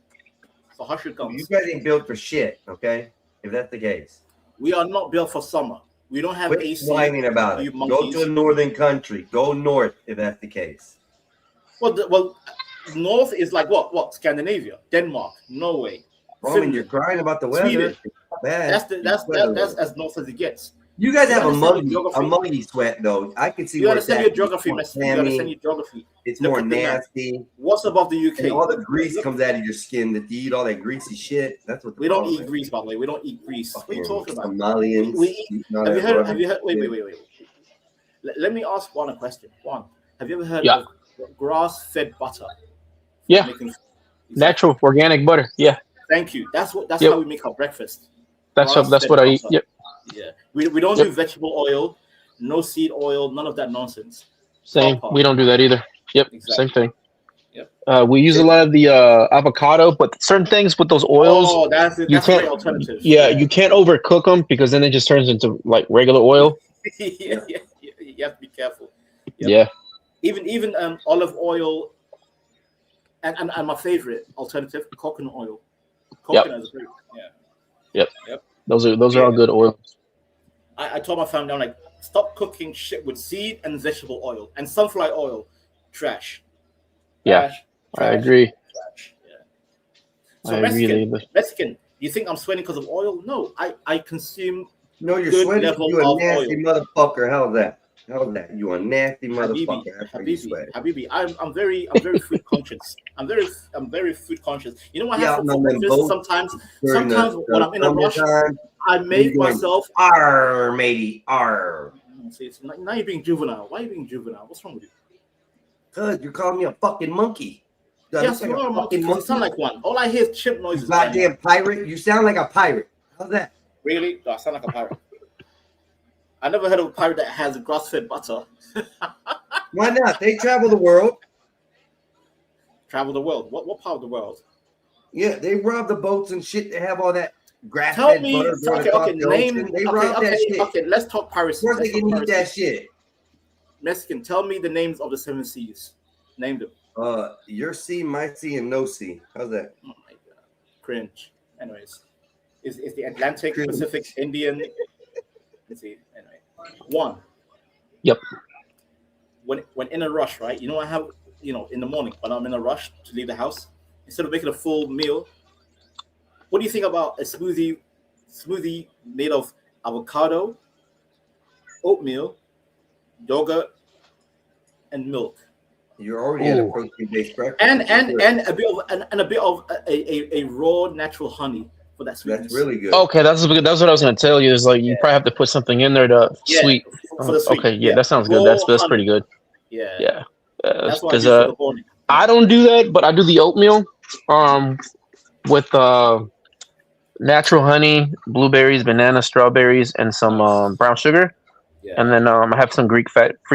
So hush your guns. You guys ain't built for shit, okay? If that's the case. We are not built for summer. We don't have Quit AC. whining about you it. Go monkeys. to a northern country. Go north if that's the case. Well, north is like what? Scandinavia, Denmark, Norway. Roman, you're crying about the weather. Sweden. It's not bad. That's as north as it gets. You guys have a understand your muggy sweat though. I can see You where understand it's your at. geography, It's more Messi. You understand clammy. your geography. It's Look more at the map. nasty. What's above the UK? And all the grease comes out of your skin that you eat all that greasy shit. That's what the We don't problem eat is. grease, by the way. We don't eat grease. What are you talking about? Somalians. We eat. eating all Have you that heard? rubbish Have you heard? Wait. shit. Let me ask Juan a question. Juan, have you ever heard Yeah. of grass-fed butter? yeah, Making- natural organic butter. Yeah, Thank you. That's Yep. how we make our breakfast. that's Grass-fed what I eat. butter. Yep, Yeah. We don't Yep. do vegetable oil, no seed oil, none of that nonsense. same. Pawpaw. We don't do that either. Yep, Exactly. same thing. Yep. We use a lot of the avocado, but certain things with those oils, Oh, that's a you great can't. alternative. Yeah, you can't overcook them because then it just turns into like regular oil. yeah. You have to be careful. Yep. Yeah, Even olive oil and my favorite alternative, coconut oil. Coconut is great. Yeah. yep. Those are all good oils. I told my family, I'm like, stop cooking shit with seed and vegetable oil and sunflower oil. Trash. Yeah, Trash. I agree. Trash. Yeah. So I agree. Mexican, do you think I'm sweating because of oil? No, I consume No, you're good sweating. level You a of nasty oil. motherfucker. How's that? How's that? You a nasty motherfucker. After you sweat. Habibi, I'm very food conscious. I'm very food conscious. You know what I Yeah, have no, for man, breakfast both sometimes? during the- Sometimes when the I'm in a rush, summertime, I make you're going, myself. Arr, matey, arr. See, now you're being juvenile. Why are you being juvenile? What's wrong with you? Cause you're calling me a fucking monkey. You Yes, look you like are a monkey. fucking 'Cause you sound like one. All I hear is chip You noises. goddamn pirate. You sound like a pirate. How's that? Really? Do I sound like a pirate? I never heard of a pirate that has grass-fed butter. Why not? They travel the world. Travel the world. What part of the world? Yeah, they rob the boats and shit. They have all that Tell grass-fed me. butter going Okay, across okay. the Name. ocean. They Okay, rob that okay, shit. okay. Let's talk piracy. Of course Let's they talk can eat that piracy. shit. Mexican, tell me the names of the 7 seas. Name them. Your sea, my sea, and no sea. How's that? Oh my god, cringe. Anyways, is the Atlantic, Cringe. Pacific, Indian? Let's see. Anyway, one. Yep. When in a rush, right? You know I have in the morning when I'm in a rush to leave the house, instead of making a full meal, what do you think about a smoothie made of avocado, oatmeal, yogurt, and milk? You're already at a protein-based breakfast. And That's a bit of a raw natural honey for that sweetness. That's really good. Okay, that's what I was gonna tell you. Is like you probably have to put something in there to Yeah, sweet. for the sweet. Okay, yeah, that sounds good. Raw That's honey. pretty good. Yeah. Yeah, That's what I because do for the morning. I don't do that, but I do the oatmeal with natural honey, blueberries, banana, strawberries, and some brown sugar. Yeah. And then I have some free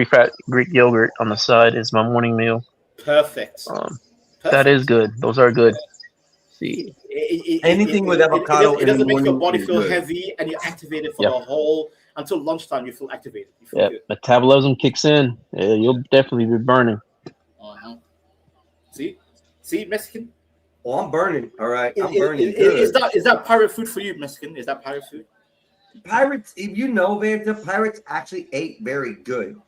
fat Greek yogurt on the side as my morning meal. Perfect. That is good. Those are good. See, Anything with avocado it in the doesn't make your morning body is feel good. heavy, and you're activated for Yeah. the whole until lunchtime. You feel activated. You feel yeah, good. metabolism kicks in. Yeah, you'll definitely be burning. Uh-huh. See, Mexican. Oh, I'm burning. All right, I'm Is- burning. is good. that pirate food for you, Mexican? Is that pirate food? Pirates, if you know, Vanta, pirates actually ate very good.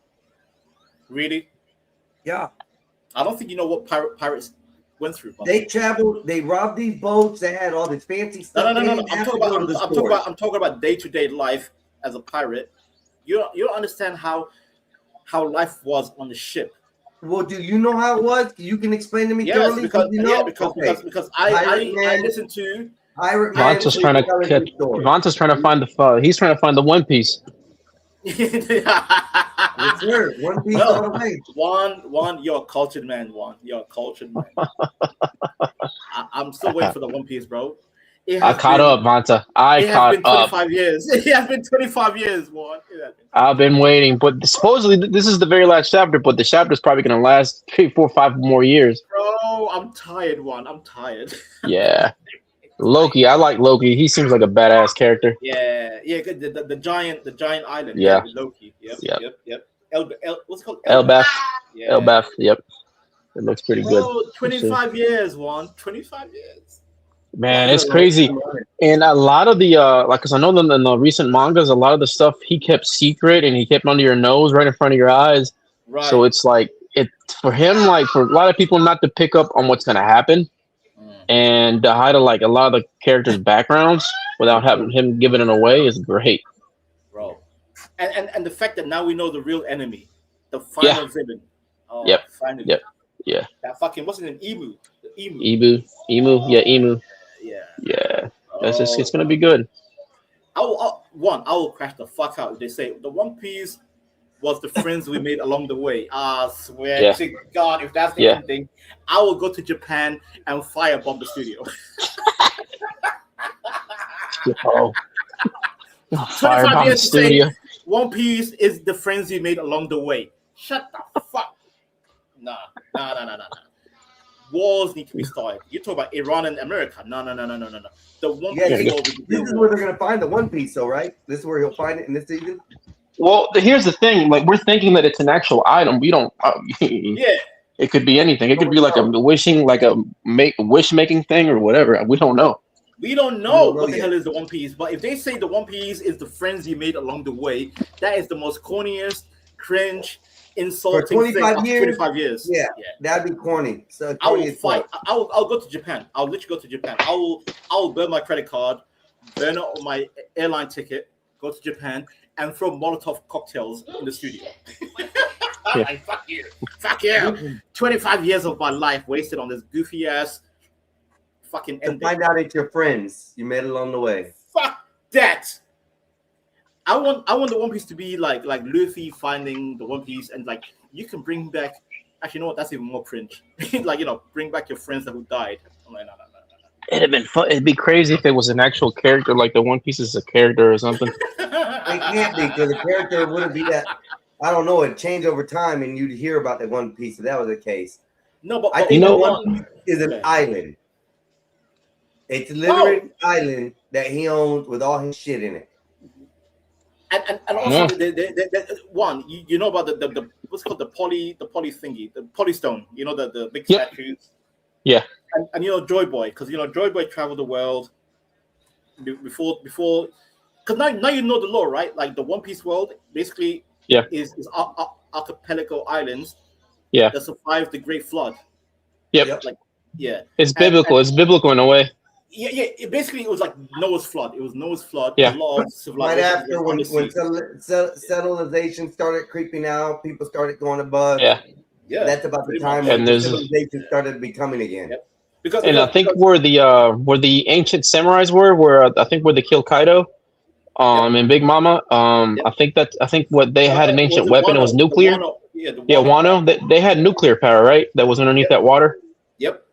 Really? Yeah. I don't think you know what pirates went through. They traveled. They robbed these boats. They had all this fancy stuff. No. They I'm didn't have talking to go about. to the I'm stores. talking about day-to-day life as a pirate. You don't understand how life was on the ship. Well, do you know how it was? You can explain to me Yes, thoroughly. because You know? because I listen to Pirate Man. Vonta's trying to catch. Vonta's trying to find the. He's trying to find the One Piece. Yes, sir. One Piece Well, all the way. Juan, you're a cultured man. Juan, you're a cultured man. I'm still waiting for the One Piece, bro. I caught up, Vonta. I It has caught been up. 25 years. It has been 25 years, Juan. I've been waiting, but supposedly this is the very last chapter. But the chapter is probably going to last 3, 4, 5 more years. Bro, I'm tired, Juan. I'm tired. Yeah, Loki. I like Loki. He seems like a badass character. Yeah. The giant island. Yeah. With Loki. Yep. Yep. What's it called? Elbaf. Yeah. Elbaf. Yep. It looks pretty good. Oh, 25 years, Juan. 25 years. Man, it's crazy. And a lot of the like, cause I know in the recent mangas, a lot of the stuff he kept secret and he kept under your nose, right in front of your eyes. Right. So it's like for him, like for a lot of people not to pick up on what's gonna happen, and to hide like a lot of the characters' backgrounds without having him giving it away is great. Bro. And the fact that now we know the real enemy, the final villain. Oh, Yep. Finally. Yep. Yeah. That fucking what's his name? Emu. The emu. Emu. Yeah, Emu. Yeah. Yeah. That's just, it's gonna be good. I will crash the fuck out if they say the One Piece was the friends we made along the way. I swear to God, if that's the ending, I will go to Japan and firebomb the studio. Oh. 25 Firebomb the years to say studio. One Piece is the friends we made along the way. Shut the fuck. Nah. Wars need to be started. You talk about Iran and America. No. The One Piece war This is where they're gonna find the One Piece, though, right? This is where he'll find it in this season. Well, here's the thing. Like, we're thinking that it's an actual item. We don't. Yeah. It could be anything. It could be like a wish making thing or whatever. We don't know. We don't know what the hell is the One Piece, but if they say the One Piece is the friends you made along the way, that is the most corniest, cringe, insulting For 25 thing. years? 25 years. Yeah, that'd be corny. So I will corny as fight. fuck. I'll go to Japan. I'll literally go to Japan. I will burn my credit card, burn out my airline ticket, go to Japan, and throw Molotov cocktails in the studio. Like, fuck you. Fuck you. 25 years of my life wasted on this goofy ass fucking To ending. find out it's your friends you made along the way. Fuck that. I want the One Piece to be like Luffy finding the One Piece, and like you can bring back. Actually, you know what? That's even more cringe. Like, bring back your friends who died. I'm like, no. It'd have been fun. It'd be crazy if it was an actual character, like the One Piece is a character or something. It can't be, because the character wouldn't be that. I don't know. It'd change over time, and you'd hear about the One Piece if that was the case. No, but I think the One Piece is an island. It's literally an island that he owns with all his shit in it. And also one, you know about the what's called the poly thingy, the polystone. You know the big statues. Yeah. And Joy Boy, because Joy Boy traveled the world before because now you know the lore, right? Like the One Piece world basically is archipelago islands that survived the Great Flood. Yep. It's And biblical. It's biblical in a way. It basically was like Noah's flood. It was Noah's flood. Yeah. A lot of Right civilization after was when on the sea. civilization started creeping out, people started going above. Yeah. That's about the time And when there's- civilization started becoming again. And I think where the ancient samurais were, where they killed Kaido, and Big Mama, I think what they had an ancient weapon. It was nuclear. Wano. They had nuclear power, right? That was underneath that water. Yep.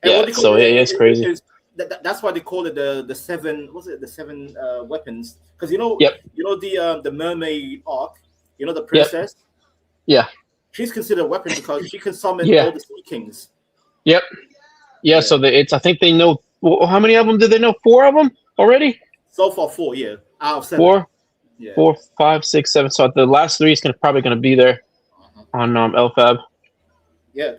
Yeah. So it's crazy. That's why they call it the seven. What's it? The seven weapons. Because the mermaid arc. The princess. Yeah. She's considered a weapon because she can summon Yeah. all the sea kings. Yep. Yeah. So I think they know. Well, how many of them did they know? 4 of them already. So far, 4. Yeah. Out of 7. 4. Yeah. 4, 5, 6, 7. So the last 3 is probably going to be there on Elphab. Yeah.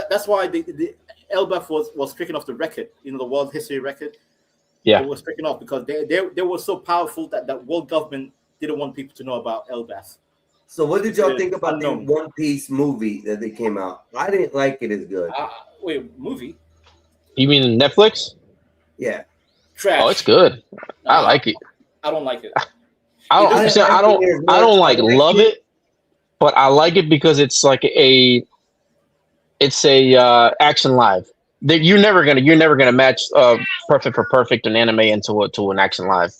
That's why the Elbaf was stricken off the record. The world history record. Yeah. It was stricken off because they were so powerful that world government didn't want people to know about Elbaf. So what did y'all It's think about unknown. the One Piece movie that they came out? I didn't like it as good. Wait, movie? You mean Netflix? Yeah. Trash. Oh, it's good. I like it. I don't like it. I don't. I see, didn't I like don't. it as I much. don't I like liked love it, but I like it because it's like it's a action live. That you're never gonna match perfect for perfect an anime to an action live.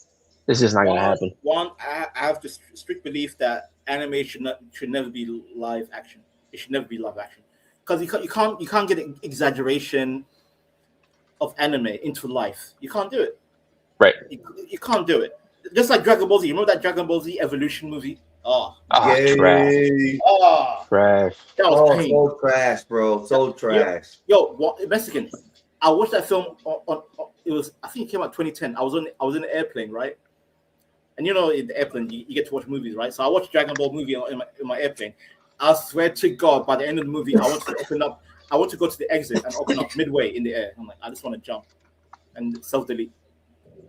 This is not gonna happen. I have this strict belief that anime should never be live action. It should never be live action because you can't get an exaggeration of anime into life. You can't do it. Right. You can't do it. Just like Dragon Ball Z. You remember that Dragon Ball Z Evolution movie? Oh, trash. Oh, Trash. that was pain. So trash, bro. So trash. Yo, Mexican. I watched that film on it was, I think it came out 2010. I was in an airplane, right? And you know, in the airplane, you get to watch movies, right? So I watched Dragon Ball movie in my airplane. I swear to God, by the end of the movie, I want to open up. I want to go to the exit and open up midway in the air. I'm like, I just want to jump and self-delete.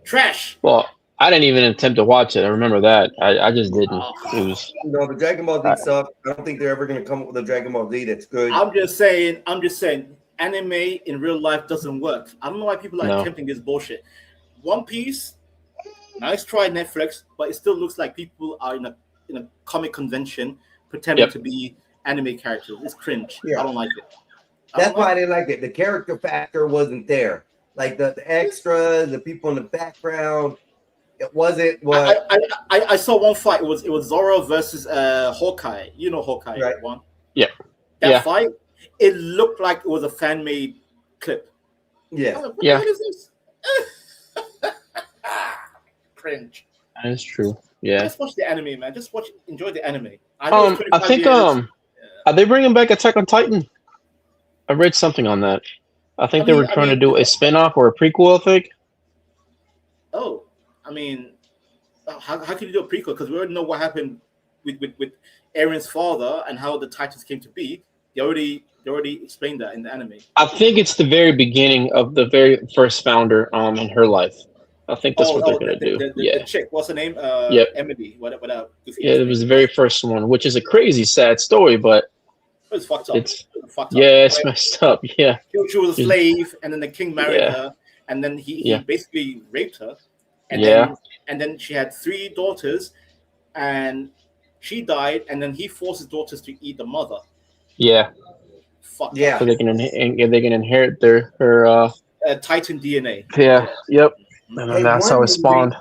Trash. Well, I didn't even attempt to watch it. I remember that. I just didn't. It was. No, the Dragon Ball Z sucks. I don't think they're ever going to come up with a Dragon Ball Z that's good. I'm just saying. Anime in real life doesn't work. I don't know why people are No. attempting this bullshit. One Piece, nice try, Netflix, but it still looks like people are in a comic convention pretending to be anime characters. It's cringe. Yeah. I don't like it. That's why I didn't like it. The character factor wasn't there. Like the extras, the people in the background, it wasn't what. I saw one fight. It was Zoro versus Hawkeye. You know Hawkeye, Right. one. Yeah. That fight, it looked like it was a fan made clip. Yeah. I was like, what Yeah. the hell is this? Cringe. That is true. Yeah. Just watch the anime, man. Just enjoy the anime. I know it's I 25 think years. are they bringing back Attack on Titan? I read something on that. I think they were trying to do a spin-off or a prequel, I think. Oh, I mean, how can you do a prequel? Because we already know what happened with Aaron's father and how the Titans came to be. They already explained that in the anime. I think it's the very beginning of the very first founder in her life. I think that's what they're gonna do. The chick, what's her name? Yep. Emily. Whatever. Yeah, it was the very first one, which is a crazy, sad story, but It's fucked up. it's fucked up. yeah, it's messed up. Yeah. She was a slave, and then the king married Yeah. her, and then he Yeah. basically raped her. And Yeah. then she had 3 daughters, and she died, and then he forced his daughters to eat the mother. Yeah. Fuck. Yeah. So they can inherit her. Titan DNA. Yeah. Yep. And then Hey, that's how one it spawned.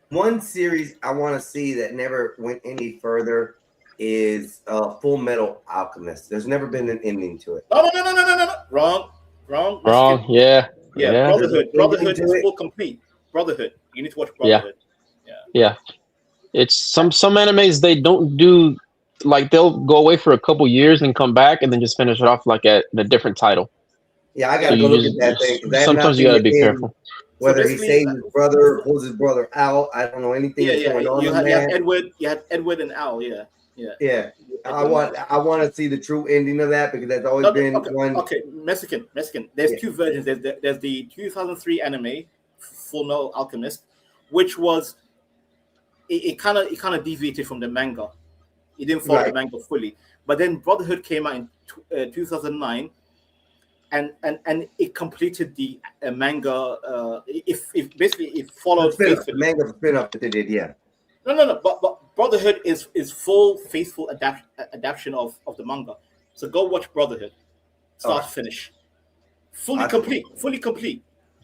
One series I want to see that never went any further is Full Metal Alchemist. There's never been an ending to it. No. Wrong. Wrong. Yeah. Yeah. Brotherhood. Brotherhood to is it? full complete. Brotherhood. You need to watch Yeah. Brotherhood. Yeah. It's some animes they don't do, like they'll go away for a couple years and come back and then just finish it off like at a different title. Yeah, I So gotta you go look just- at that thing. 'Cause I have not sometimes you seen gotta the be end, careful. Whether he basically- saves his brother, pulls his brother out. I don't know anything that's Yeah. going on You in had that. Edward. You had Edward and Al. Yeah. Yeah, I want to see the true ending of that because that's always No, been okay, one. okay, Mexican. There's Yeah. 2 versions. There's the 2003 anime, Full Metal Alchemist, which was it kind of deviated from the manga. It didn't follow the Right. manga fully. But then Brotherhood came out in 2009, and it completed the manga. If basically it followed The faithfully. manga spin-off that they did, yeah. No. But Brotherhood is full faithful adaptation of the manga. So go watch Brotherhood, start to finish, fully complete.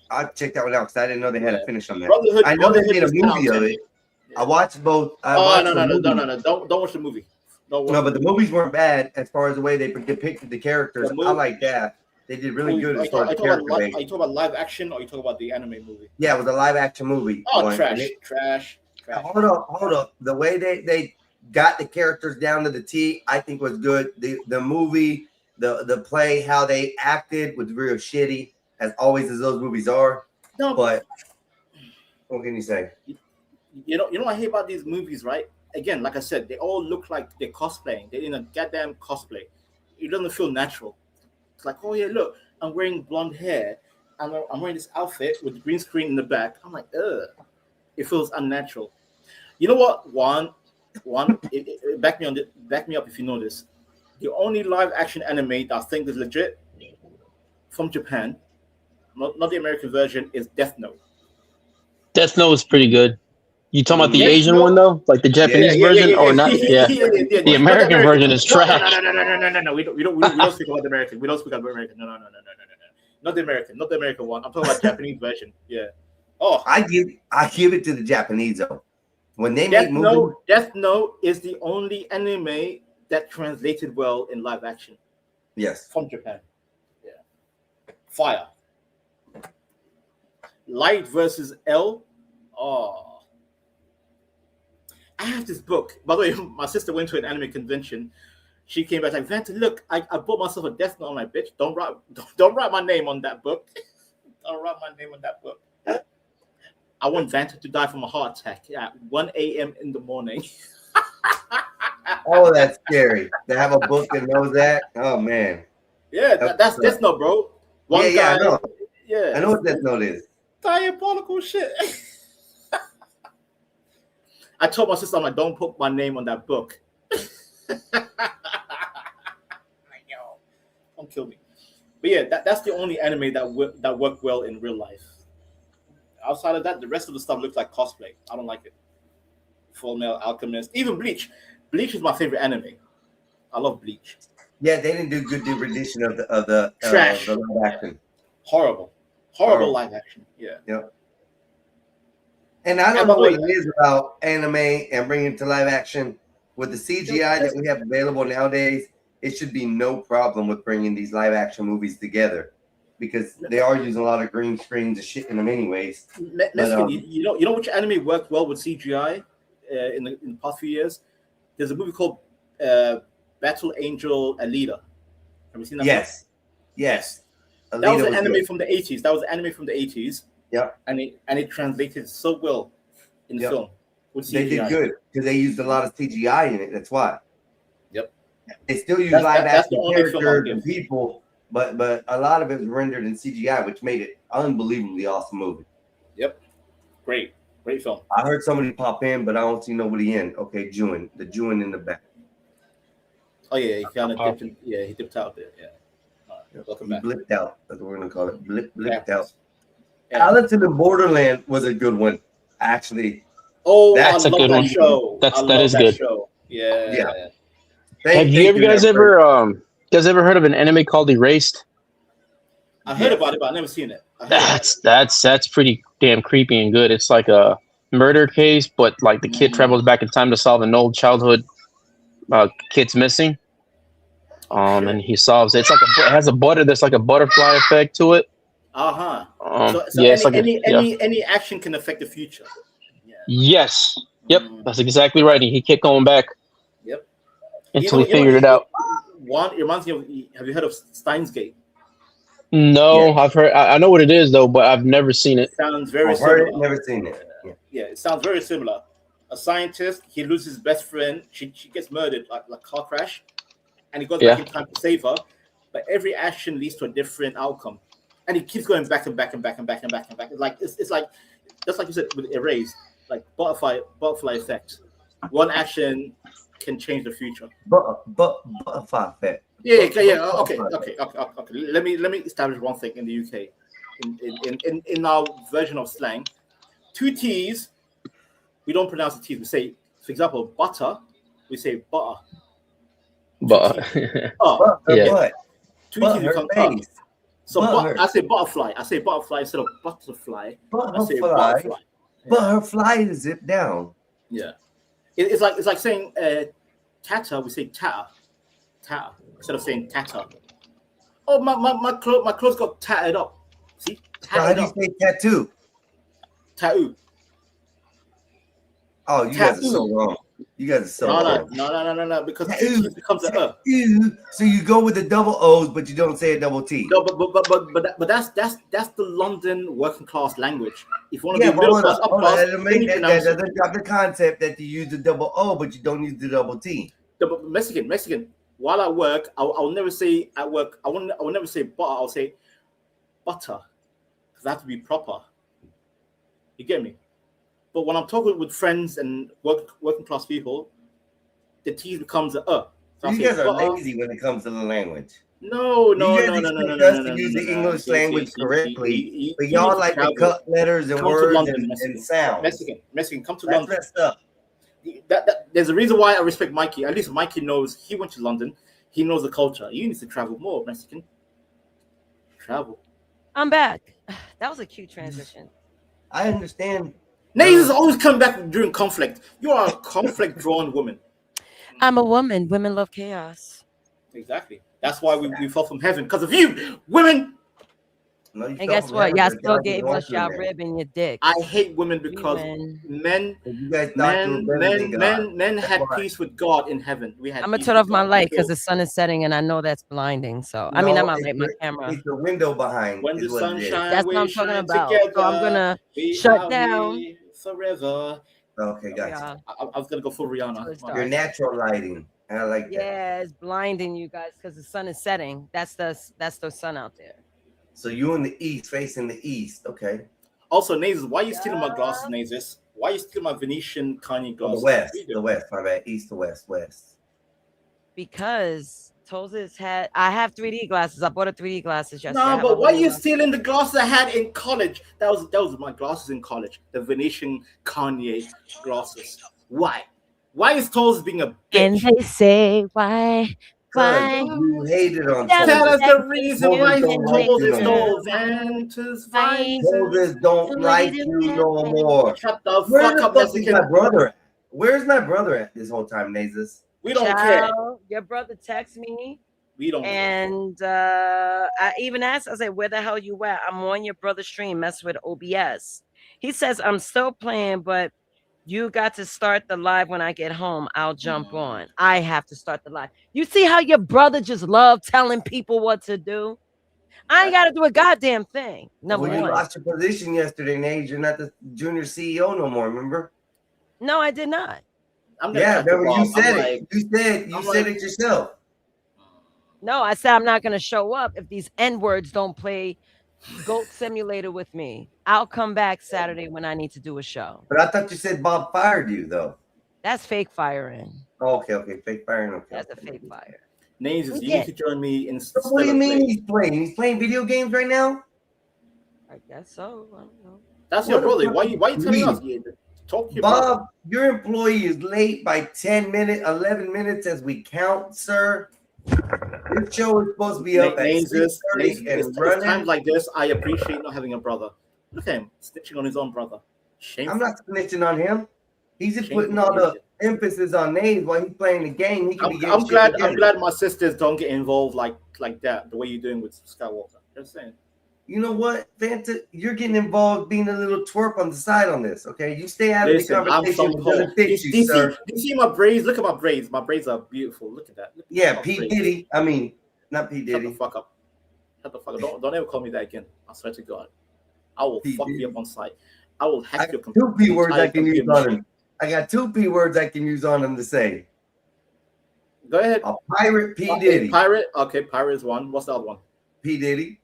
I checked that one out because I didn't know they had a finish on that. Brotherhood- I know they Brotherhood made a is movie of 10. it. I watched both. I Oh watched no! the movie. Don't watch the movie. Don't watch No, but the movies weren't bad as far as the way they depicted the characters. The I movie- like that. They did really good Are as you far as the talking about character are you base. talking about live action or are you talking about the anime movie? Yeah, it was a live action movie. Oh, one, trash, and it- trash. Hold up. The way they got the characters down to the T, I think was good. The movie, the play, how they acted was real shitty, as always as those movies are. No, But what can you say? You know what I hate about these movies, right? Again, like I said, they all look like they're cosplaying. They're in a goddamn cosplay. It doesn't feel natural. It's like, oh yeah, look, I'm wearing blonde hair. I'm wearing this outfit with the green screen in the back. I'm like, ugh. It feels unnatural. You know what? One, back me up if you know this. The only live action anime that I think is legit from Japan, not the American version, is Death Note. Death Note is pretty good. You talking about the Death Asian Note- one though, like the Japanese version, or not? Yeah, the Not American version is No, trash. no. We don't speak about the American. We don't speak about American. No. Not the American one. I'm talking about Japanese version. Yeah. Oh, I give it to the Japanese though. When they make movies, Death Note is the only anime that translated well in live action yes. from Japan. Yeah. Fire. Light versus L. Oh. I have this book. By the way, my sister went to an anime convention. She came back like, Vanta, look, I bought myself a Death Note. I'm like, bitch, don't write my name on that book. Don't write my name on that book. I want Vanta to die from a heart attack at 1 a.m. in the morning. Oh, that's scary. To have a book that knows that. Oh man. Yeah, that's Death Note, bro. One Yeah, guy. I know. Yeah. I know what Death Note is. Diabolical shit. I told my sister, I'm like, don't put my name on that book. Don't kill me. But yeah, that's the only anime that worked well in real life. Outside of that, the rest of the stuff looks like cosplay. I don't like it. Full Metal Alchemist, even Bleach. Bleach is my favorite anime. I love Bleach. Yeah, they didn't do good rendition of the Trash. the live action. Horrible live action. Yeah. Yep. And I don't know what it is about anime and bringing it to live action. With the CGI that we have available nowadays, it should be no problem with bringing these live action movies together, because they are using a lot of green screens and shit in them anyways. Mexican, you know which anime worked well with CGI in the past few years? There's a movie called Battle Angel Alita. Have you seen that? Yes. Yes. That was Alita an anime good. from the 80s. Yep. And it translated so well in the film. With They did CGI. good because they used a lot of CGI in it. That's why. Yep. They still use That's live the action only film I'll characters give. and people, but a lot of it was rendered in CGI, which made it unbelievably awesome movie. Yep. Great film. I heard somebody pop in, but I don't see nobody in. Okay, the Jewin in the back. Oh yeah, he kind of dipped in, he dipped out there. Yeah. All right, welcome He back. blipped out. That's what we're gonna call it. Blipped Yeah. out. Alice in the Borderland was a good one, actually. Oh, That's I a love good that one. show. That I is love good. Show. Yeah. Yeah. Have you guys ever heard of an anime called Erased? I heard about it, but I've never seen it. That's pretty damn creepy and good. It's like a murder case, but like the kid travels back in time to solve an old childhood kid's missing. And he solves it. It's like it has a there's like a butterfly effect to it. So yeah, it's like any action can affect the future. Yes. Yep. That's exactly right. He kept going back. Yep. Until he figured it out. One, it reminds me of. Have you heard of Steins Gate? No, I've heard. I know what it is though, but I've never seen it. Sounds very I've heard similar. it, never seen it. Yeah, it sounds very similar. A scientist, he loses his best friend. She gets murdered, like car crash, and he goes back in time to save her. But every action leads to a different outcome, and he keeps going back and back and back and back and back and back. It's like just like you said with Erased, like butterfly effect. One action can change the future. Butterfly effect. Yeah. Okay. Let me establish one thing in the UK, in our version of slang, two T's, we don't pronounce the T's. We say, for example, butter. We say butter. But Yeah. Two T's become face. So Butter. I say butterfly. I say butterfly instead of butterfly. I say Butterfly. butterfly. Butterfly is zip down. Yeah. It's like saying tatter. We say tatter instead of saying tatter. Oh, my clothes got tattered up. See, How do you say tattoo? Tattoo. Oh, you guys are so wrong. You guys are so wrong. No. Because T becomes an So you go with the double O's, but you don't say a double T. No, but that's the London working class language. If you want to Yeah, be but middle hold class, on, up hold on. class, That then you pronounce it. doesn't drop the concept that you use the double O, but you don't use the double T. The Mexican. While I work, I'll never say at work. I will never say butter. I'll say butter, because I have to be proper. You get me? But when I'm talking with friends and working class people, the T becomes a So I'll You say guys are butter. lazy when it comes to the language. No, You no, guys no, no, no, no, expect no, us no, to no, use no, the no. English See, language see, correctly, but you need y'all to like to travel. cut letters and Come to words London, and Mexican. sounds. Mexican, come to That's London. messed up. There's a reason why I respect Mikey. At least Mikey knows he went to London. He knows the culture. You need to travel more, Mexican. Travel. I'm back. That was a cute transition. I understand. Nays is always coming back during conflict. You are a conflict-drawn woman. I'm a woman. Women love chaos. Exactly. That's why we fell from heaven because of you, women. No, you And guess what? Y'all still gave us y'all rib and your dick. I hate women because men had peace with God in heaven. We had. I'm gonna peace turn with off my God. light because the sun is setting and I know that's blinding. So I mean, not my light, my camera. It's the window behind. When the is what sun it is. shines, That's what I'm we talking shine about. together. So I'm gonna We shut are down. we forever. Okay, gotcha. I was gonna go for Rihanna. Your natural lighting. I like that. Yeah, it's blinding you guys because the sun is setting. That's the sun out there. So you in the east, facing the east. Okay. Also, Nazis, why are you stealing my glasses, Nazis? Why are you stealing my Venetian Kanye Oh, glasses? the west. The west. My bad. East to west. West. Because Tozis had, I have 3D glasses. I bought a 3D glasses yesterday. No, but why are you stealing the glasses I had in college? That was my glasses in college. The Venetian Kanye glasses. Why? Why is Toles being a bitch? And they say why? You hated on Tell us Toles. the reason why Toles is Toles and Toles don't like you no more. Shut the Where fuck the up, fuck is Mexican. my brother at? Where's my brother at this whole time, Nazis? We don't care. Your brother texted me. We don't And I even asked, I said, where the hell you at? I'm on your brother's stream, mess with OBS. He says, I'm still playing, but you got to start the live when I get home. I'll jump on. I have to start the live. You see how your brother just love telling people what to do? I ain't got to do a goddamn thing. Number Well, you one. lost your position yesterday, Nate. You're not the junior CEO no more, remember? No, I did not. Yeah, remember you said it. You said it yourself. No, I said I'm not going to show up if these N-words don't play Goat Simulator with me. I'll come back Saturday when I need to do a show. But I thought you said Bob fired you, though. That's fake firing. Oh, okay, fake firing. Okay. That's a fake fire. Nazis, you Yeah. need to join me in. What do you mean he's playing? He's playing video games right now? I guess so. I don't know. That's your brother. Why you telling us? Talk to your Bob, brother. your employee is late by 10 minutes, 11 minutes as we count, sir. This show is supposed to be up at 6:30 and It's running. times like this, I appreciate not having a brother. Look at him snitching on his own brother. Shameful. I'm not snitching on him. He's just Shameful putting all the behavior. emphasis on names while he's playing the game. He can be getting I'm shit glad. together. I'm glad my sisters don't get involved like that. The way you're doing with Skywalker. Just saying. You know what, Fanta? You're getting involved being a little twerp on the side on this, okay? You stay out of the Listen, I'm conversation. some It doesn't hoe. fit you, sir. Do you see my braids? Look at my braids. My braids are beautiful. Look at that. Look Yeah, my P. braids. Diddy. I mean, not P. Shut Diddy. the fuck up. Shut the fuck up. Don't ever call me that again. I swear to God. I will fuck you up on site. I will hack your computer. Two P words I can use computer on machine. him. I got 2 P words I can use on him to say. Go ahead. A pirate P. Okay, Diddy. Pirate. Okay, pirate is one. What's the other one? P. Diddy.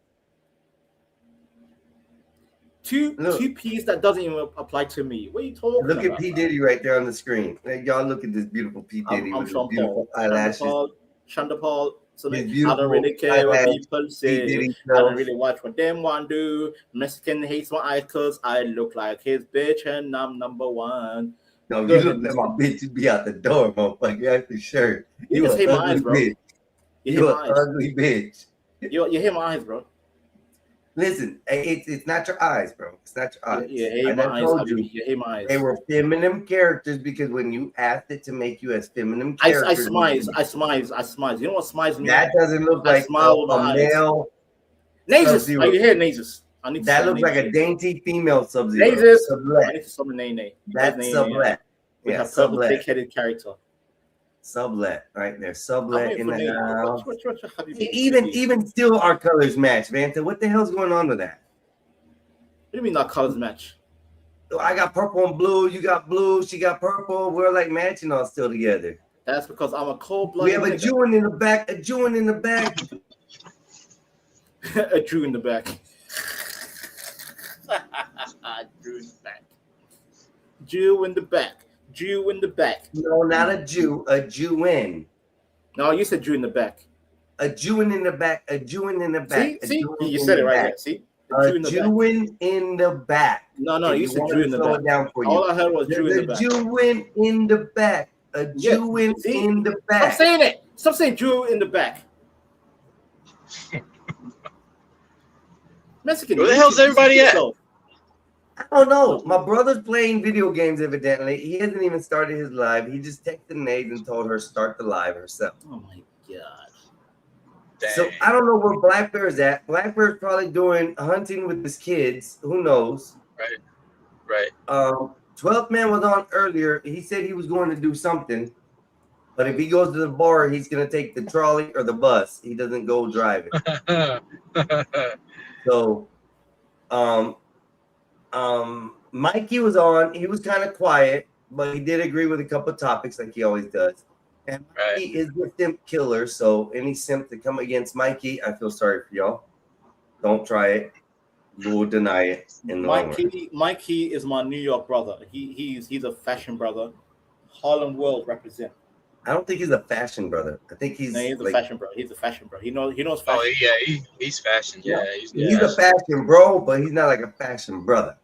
Two P's that doesn't even apply to me. What are you talking Look about? at P. Diddy right there on the screen. Hey, y'all look at this beautiful P. Diddy I'm with his Sean beautiful Paul. eyelashes. Chandapal. So His I beautiful don't really care what eyelash. people P. say. Diddy I don't self. really watch what them want do. Mexican hates my eyes because I look like his bitch and I'm number one. No, Go you ahead, look like my bitch. You be out the door, motherfucker. You have to shirt. You You just an hate my eyes, ugly bro. bitch. You You hate an my eyes. ugly bitch. You hate my eyes, bro. Listen, it's not your eyes, bro. It's not your eyes. You hate I my done eyes. told Habibi. you. You hate my eyes. They were feminine characters because when you asked it to make you as feminine I characters, smiles. I smiles. I smiles. You know what smiles mean? that doesn't look I like smile with a my eyes. male Nazis. Sub-Zero. Are you here, Nazis? I need to That say looks like a Nazis. dainty female Sub-Zero. Nazis. I Sublet. need to summon Nene. That's sublet. We Yeah, have purple sublet. thick-headed character. Sublet right there. I'm Sublet waiting in for the Nene. house. What Habibi? Even still, our colors match, Vanta. What the hell's going on with that? What do you mean our colors match? I got purple and blue. You got blue. She got purple. We're like matching all still together. That's because I'm a cold-blooded. We have a nigga. Jew in the back. A Jew in the back. A Jew in the back. Jew in the back. Jew in the back. Jew in the back. No, not a Jew. A Jewin. No, you said Jew in the back. A Jewin in the back. A Jewin in the back. See, you said it right there. See, A Jewin in the back. No, you said want Jew me in to the slow back. it down for you. All I heard was Jew in the back. Jewin in the back. A Jewin in the back. Stop saying it. Stop saying Jew in the back. Mexican. Where the hell's everybody at? I don't know. My brother's playing video games, evidently. He hasn't even started his live. He just texted Nate and told her start the live herself. Oh my god. So I don't know where Black Bear is at. Black Bear's probably doing hunting with his kids. Who knows? Right. 12th Man was on earlier. He said he was going to do something. But if he goes to the bar, he's going to take the trolley or the bus. He doesn't go driving. So, Mikey was on. He was kind of quiet, but he did agree with a couple of topics like he always does. And Mikey is the simp killer. So any simp that come against Mikey, I feel sorry for y'all. Don't try it. We'll deny it in the long run. Mikey is my New York brother. He's a fashion brother. Harlem World represent. I don't think he's a fashion brother. I think he's a fashion bro. He's a fashion bro. He knows fashion. Oh yeah, he's fashion. Yeah, he's a fashion bro, but he's not like a fashion brother.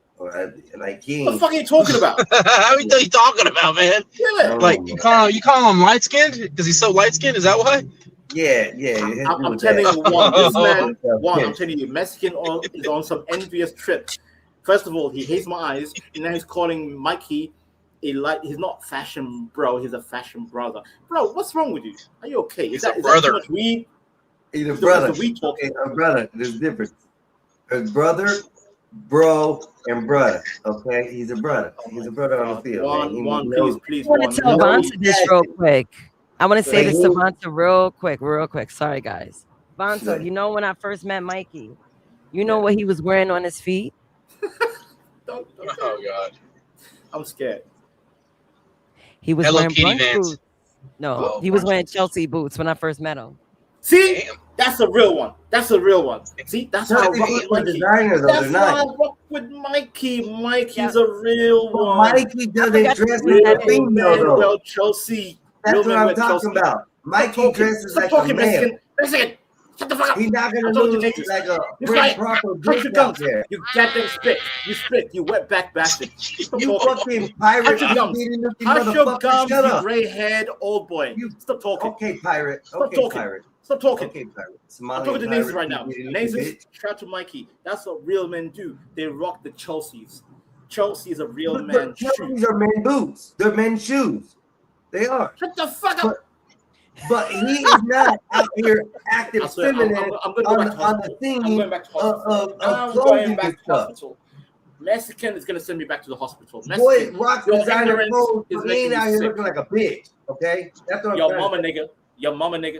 Like he. What the fuck are you talking about? How are you talking about, man? Like you call him light skinned because he's so light skinned? Is that why? Yeah. I'm telling you, I'm telling you, Mexican is on some envious trip. First of all, he hates my eyes, and now he's calling Mikey he's not fashion bro, he's a fashion brother. Bro, what's wrong with you? Are you okay? He's a brother. Too much weed? He's a brother. A brother. There's a difference. There's brother, bro, and brother. Okay, he's a brother. He's a brother on the field. Please. I want to tell Vonta this real quick. I want to say this to Vonta real quick. Sorry, guys. Vonta, you know when I first met Mikey, you know what he was wearing on his feet? Oh God, I'm scared. He was Hello wearing Kitty brunch Vans. boots. No, he was wearing Chelsea boots when I first met him. See, that's a real one. See, that's how I rock with Mikey. Designer, though. That's how I rock with Mikey. Mikey's a real one. Mikey doesn't dress like a female, though. Well, Chelsea. That's what I'm talking about. Mikey dresses like a male. Mexican. Shut the fuck up. He's not gonna lose like a Prince proper bitch out there. You goddamn spit. You spit. You wet back bastard. You fucking pirate. Hush your gums, you gray-haired old boy. Stop talking. Okay, pirate. Stop talking. Pirate. Stop talking. Okay, pirate. I'm talking to Nazis right now. Nazis, shout to Mikey. That's what real men do. They rock the Chelseas. Chelsea is a real man. Chelseas are men boots. They're men's shoes. They are. Shut the fuck up. But he is not out here acting feminine I'm going back to on the thing I'm going back to hospital. Mexican is going to send me back to the hospital. Boy, rock designer clothes. Is He ain't making out me here sick. looking like a bitch. Okay, that's what Your I'm mama nigga. Your mama nigga.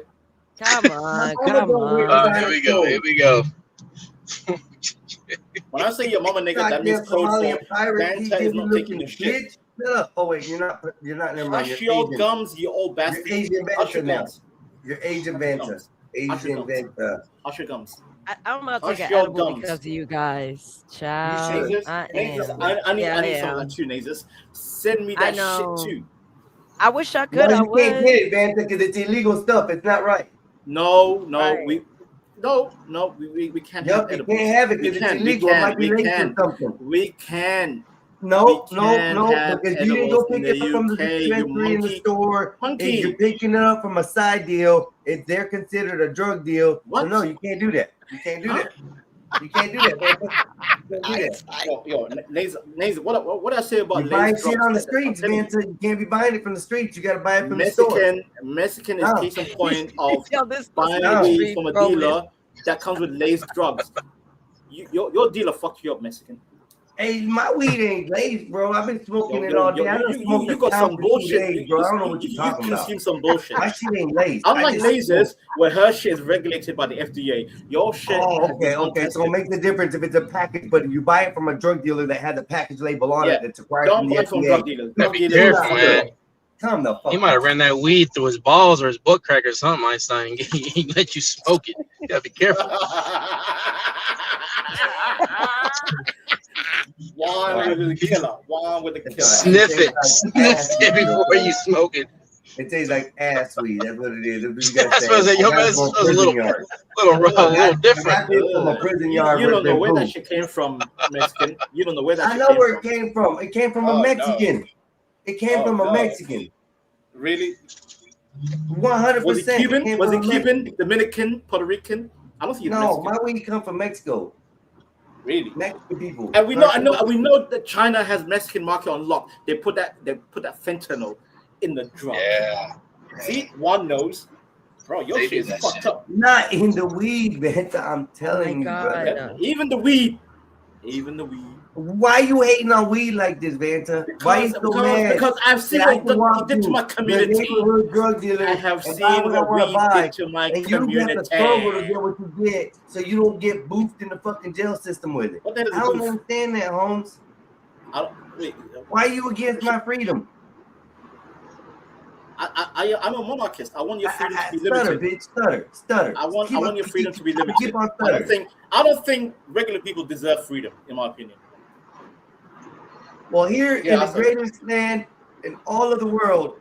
Come on. Here we go. When I say your mama nigga, that means code for Vanta is not taking the shit. Shut up. Oh wait, you're not. Never mind. Hush your gums, you old bastard. You're Asian Hush your Vanta now. gums. You're Asian Vanta. Asian Vanta. Hush your gums. I'm about to Hush take an your edible gums. because of you guys. Child. Nazis, I need some of that too, Nazis. Send me that shit too. I wish I could. No, I you would. can't get it, Vanta, because it's illegal stuff. It's not right. No, Right. we can't Yep, have you edibles. can't have it We because it's can, illegal. It might be laced or something. We can. No, We can have because you didn't go edibles in pick it the up from the UK, you dispensary in the monkey. store. Monkey. And you're picking it up from a side deal. They're considered a drug deal. What? So no, you can't do that. You can't do that. You can't do that, Vanta. You can't do that. Yo, Naze, what I say about You buying Lay's shit drugs? on the streets, I'm telling Vanta. You can't be buying it from the streets. You got to buy it from the store. Mexican is No. case in point of Yo, this buying No. weed from a dealer that comes with laced drugs. Your dealer fucked you up, Mexican. Hey, my weed ain't laced, bro. I've been smoking Yo, it all yo, day. I done you smoked got a some pound for 2 bullshit. days, bro. I don't know what you're talking about. consume some bullshit. My shit ain't laced. Unlike I just- lasers, where her shit is regulated by the FDA, your shit. Oh, has okay. been So it makes a difference if it's a package, but if you buy it from a drug dealer that has a package label on Yeah. it that's required Don't from the buy from FDA. drug dealers. Drug Be dealers careful, are man. Come the fuck. He might have ran that weed through his balls or his butt crack or something, Einstein. He let you smoke it. You gotta be careful. One with the killer. One with the killer. Sniff it before you smoke it. It tastes like ass weed. That's what it is. That's what you I gotta say. suppose that your man smells a little different. From a prison yard. You don't know where that shit came from, Mexican. You don't know where that I shit know came where from. it came from. It came from a Mexican. No. It came from a Mexican. Really? 100%. Was it Cuban? Was it Cuban, Dominican, Puerto Rican? I don't think it's No, Mexican. my weed come from Mexico. Really? Mexican people. And we know that China has Mexican market on lock. They put that fentanyl in the drug. Yeah. See, one knows. Bro, your They shit do is that fucked shit. up. Not in the weed, man. I'm telling you, brother. Even the weed. Even the weed. Why you hating on weed like this, Vanta? Why you so mad? Because I've seen that I what can walk it did to through my the community. neighborhood drug dealer I have and seen buy what I what wanna weed buy, did to my and you have to community. struggle to get what you get, so you don't get boofed in the fucking jail system with it. What the hell is I don't boof? understand that, Holmes. Wait, Why are you against my freedom? I'm a monarchist. I want your freedom to be Stutter, limited. bitch, stutter. I want your freedom to be limited. Keep on I stuttering. don't think regular people deserve freedom, in my opinion. Well, here Yeah, in the I said- greatest land in all of the world,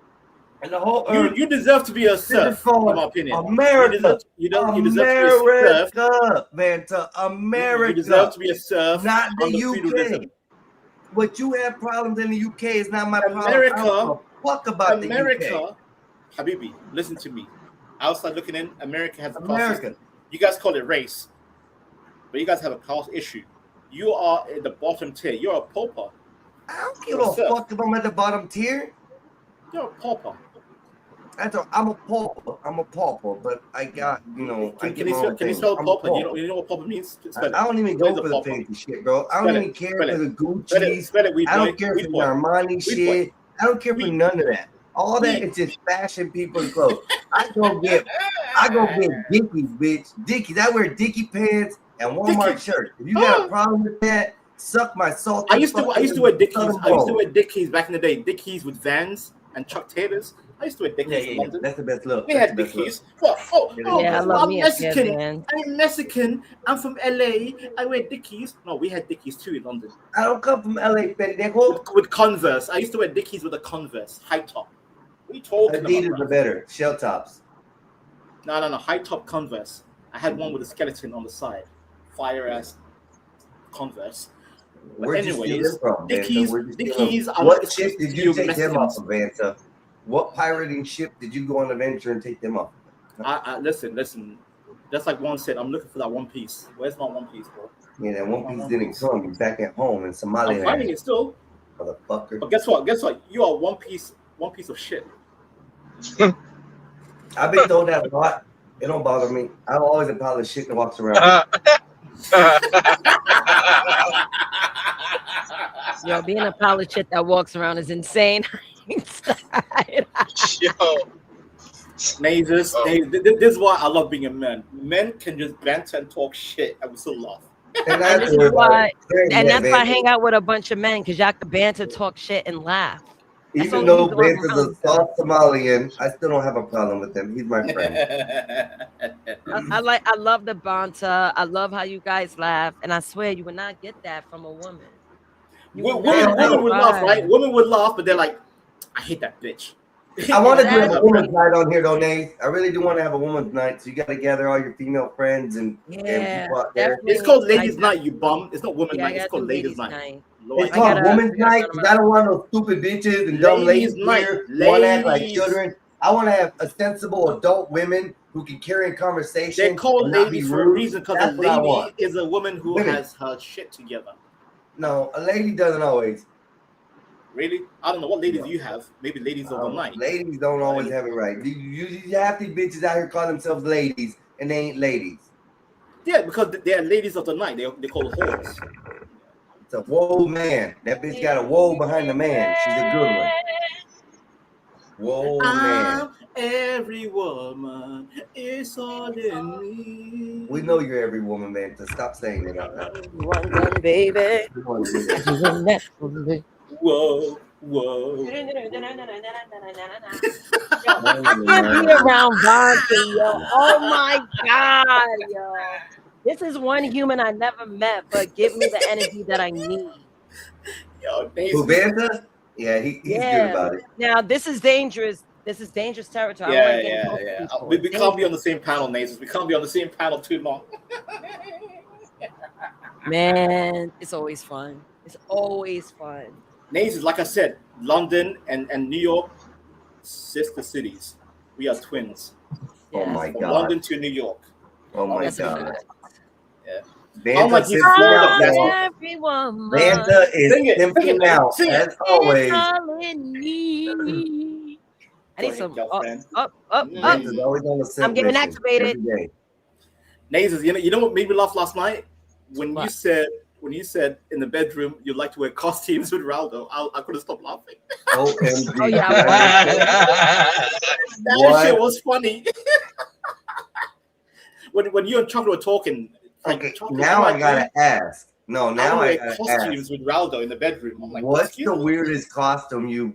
and the whole earth, You deserve to be a serf, in my opinion. America. You deserve to be a serf. America, Vanta, America. You deserve to be a serf. Not the under UK. feudalism. What you have problems in the UK is not my problem. America, I don't give a fuck about the America, UK. Habibi, listen to me. Outside looking in, America has a class America. system. You guys call it race, but you guys have a class issue. You are in the bottom tier. You're a pauper. I don't give a fuck if I'm at the bottom tier. You're a pauper. I'm a pauper, but I got, I Can get you my spell, own can you thing. spell I'm a pauper? pauper. You know what pauper means? Spell it. I don't even What go is a for the pauper? fancy shit, bro. I Spell don't it. even care Spell for it. the Gucci. Spell it, weed I boy. don't care for Weed the boy. Armani Weed shit. boy. I don't care for none of that. All that is just fashion people's clothes. I go get Dickies, bitch. Dickies. I wear Dickie pants and Walmart shirts. If you got a problem with that, suck my salt. I used to wear Dickies. I used to wear Dickies back in the day. Dickies with Vans and Chuck Taylors. I used to wear Dickies in London. That's the best look. We had Dickies. Yeah, I love I'm me a pair of Mexican. Vans. I'm Mexican. I'm from LA. I wear Dickies. No, we had Dickies too in London. I don't come from LA, pendejo. With Converse. I used to wear Dickies with a Converse. High top. What are you talking Adidas about? are better. Shell tops. No. High top Converse. I had one with a skeleton on the side. Fire ass Converse. But Where'd you steal anyways, them from, Dickies. Vanta? Where'd you steal them? Dickies are What not ship did you take them off of, Vanta? What pirating ship did you go on a venture and take them off? Listen. Just like one said, I'm looking for that One Piece. Where's my One Piece, bro? Yeah, that One Piece didn't come. You're back at home in Somalia. I'm finding it still. Motherfucker. But guess what? You are one piece of shit. I've been told that a lot. It don't bother me. I'm always a pile of shit that walks around. Yo, being a pile of shit that walks around is insane. Yo. This is why I love being a man. Men can just banter and talk shit and we still laugh. And this is why, and that's why I hang out with a bunch of men, because y'all can banter, talk shit, and laugh. That's Even all though we do on Vanta's a soft Somalian, I still don't have a problem with him. He's my friend. I love the banter. I love how you guys laugh, and I swear you would not get that from a woman. Women would laugh, right? Women would laugh, but they're like, I hate that bitch. I want to do a woman's night on here, though, Nate. I really do want to have a woman's night, so you got to gather all your female friends and people out there. It's called ladies' night, you bum. It's not women's night. It's called ladies' night. It's called women's night because I don't want no stupid bitches and dumb ladies here who want to act like children. I want to have a sensible adult women who can carry a conversation. They're called and not be ladies for a rude. reason because a That's what I lady want. is a woman who Women. has her shit together. No, a lady doesn't always. Really? I don't know what ladies you have. Maybe ladies of the night. Ladies don't always have it right. You have these bitches out here call themselves ladies and they ain't ladies. Yeah, because they are ladies of the night. They call whores. It's a whoa man. That bitch got a whoa behind the man. She's a good one. Whoa man. Every woman is all in me. We know you're every woman, man. So stop saying it out loud. One gun, baby. Whoa, whoa. I can't be around Bonte, yo. Oh my God, yo. This is one human I never met, but give me the energy that I need. Yo, Who, Banta? Yeah, he's good about it. Now this is dangerous. This is dangerous territory. I Yeah, wanna get yeah, involved with yeah. people. We can't be on the same panel, Nazis. We can't be on the same panel too long. Man, it's always fun. It's always fun. Nazis, like I said, London and New York, sister cities. We are twins. Oh my From God. London to New York. Oh my That's a God. fact. Yeah. Banta Unlike you, simping Florida, out, that's y'all. Everyone Banta is Sing it, simping out, sing it. as always. I need some girlfriend. up. Banta's always on the simp I'm getting mission, activated. every day. Nazis, you know what made me laugh last night? When you said in the bedroom you like to wear costumes with Raldo, I couldn't stop laughing. OMG. Oh, yeah, That shit was funny. when you and Chocolate were talking, Okay, Chocolate, now you I like gotta me? ask. No, now I wear gotta costumes ask. with Raldo in the bedroom. I'm like, What's excuse the me? weirdest costume you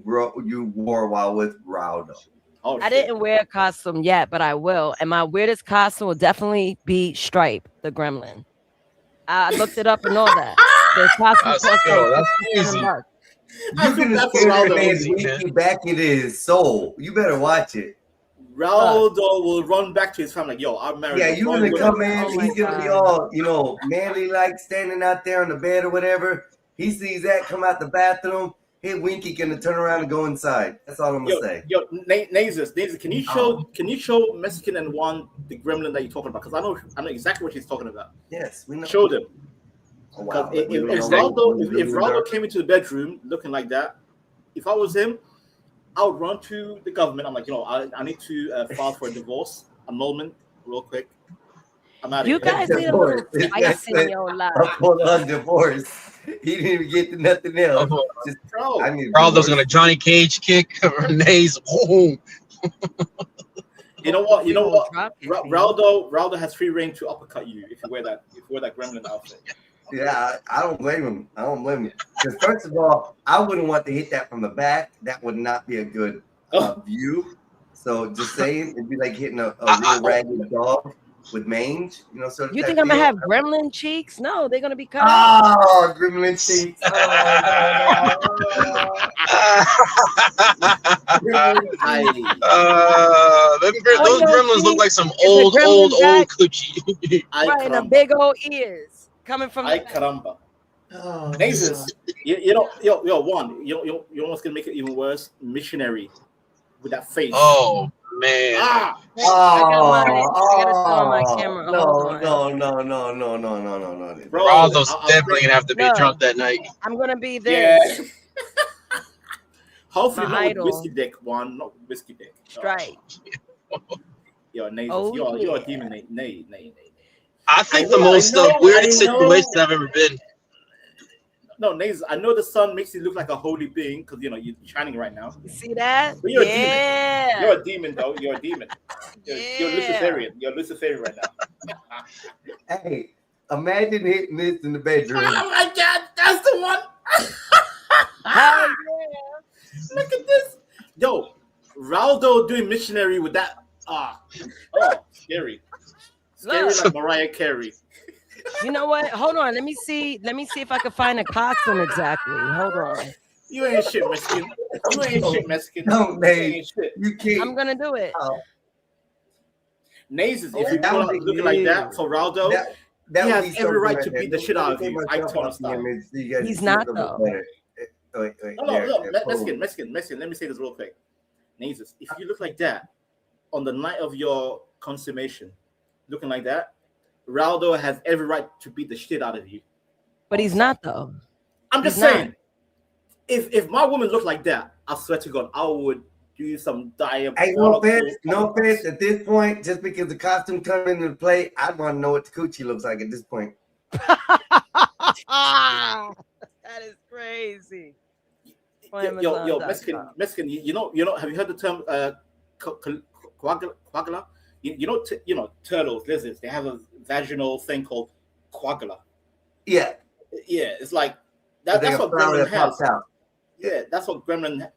wore while with Raldo? Oh, I didn't wear a costume yet, but I will. And my weirdest costume will definitely be Stripe, the gremlin. I looked it up and all that. The costume That's cost cool. like That's $57 easy. bucks. You can bad for scare the Raldo. man's Easy, man. winky back into his soul. You better watch it. Raldo will run back to his family like, yo, I'm married. Yeah, to you one gonna woman. come in, Oh my he's gonna be God. all, manly like standing out there on the bed or whatever. He sees that come out the bathroom, his winky gonna turn around and go inside. That's all I'm gonna say. Yo, Nazis, can you show Mexican and Juan the gremlin that you're talking about? Because I know exactly what she's talking about. Yes, we know. Show them. Oh, wow. If Raldo came into the bedroom looking like that, if I was him, I would run to the government. I'm like, I need to file for a divorce annulment real quick. I'm out of You here. guys need a little spice in your life. Hold on, divorce. He didn't even get to nothing else. Just, Bro, I need a Raldo's divorce. gonna Johnny Cage kick Renee's. Boom. You know what? Drop kick me. Raldo has free reign to uppercut you if you wear that gremlin outfit. Yeah, I don't blame him. I don't blame him. Because first of all, I wouldn't want to hit that from the back. That would not be a good view. So just saying, it'd be like hitting a real ragged dog with mange. So You think I'm gonna have gremlin cheeks? No, they're gonna be cut out. Oh, gremlin cheeks. Those gremlins look like some It's a old gremlin back. coochie. Right, and the big old ears coming from Ay the caramba. Oh, Nazis, Juan, you know what's gonna make it even worse? Missionary with that face. Oh man. Ah! I gotta throw on my camera. Hold on. No. Bro, Raldo's I'll definitely gonna have to be No. drunk that night. I'm gonna be Yeah. this Hopefully My not with idol. whiskey dick, Juan. Not with whiskey dick. Stripe. Yo, Nazis, Oh, you're a yeah. demon, Nay. I think I the know, most I know, weirdest I know. situation I've ever been. No, Nazis, I know the sun makes you look like a holy being because you're shining right now. You see that? But you're Yeah. a demon. You're a demon, though. You're a demon. You're Yeah. Luciferian. You're Luciferian right now. Hey, imagine hitting this in the bedroom. Oh my God, that's the one. Hell yeah. Look at this. Yo, Raldo doing missionary with that. Scary. Scary Look. like Mariah Carey. You know what? Hold on. Let me see if I can find a costume exactly. Hold on. You ain't shit, Mexican. You ain't shit, Mexican. No, You Nate. ain't shit. You can't. I'm gonna do it. Nazis, if you That pull would out be looking like good. that for Raldo, That he would has be every something right right to there. beat the shit out of Let me you. take Ike myself Turner off the style. image so you guys He's can not, see a little though. better. Wait, No, there, boom. Mexican. Let me say this real quick. Nazis, if you look like that on the night of your consummation, looking like that, Raldo has every right to beat the shit out of you. But he's not though. I'm just He's not. saying, if my woman looked like that, I swear to God, I would do some Hey, diabolical. no offense. At this point, just because the costume comes into play, I want to know what the coochie looks like at this point. That is crazy. Yo, Mexican. You know. Have you heard the term coagula? You know, turtles, lizards. They have a vaginal thing called coagula. Yeah. Yeah, it's like It's that. like That's a what flower Gremlin that pops has. out. Yeah, that's what Gremlin.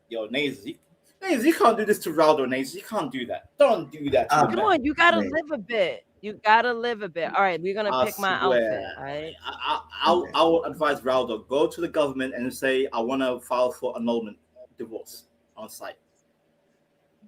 Yo, Naze, you can't do this to Raldo, Naze. You can't do that. Don't do that. To Come him, on, you gotta man. live a bit. You gotta live a bit. All right, we're gonna I pick my swear. outfit. All right. I will advise Raldo, go to the government and say, I want to file for annulment divorce on site.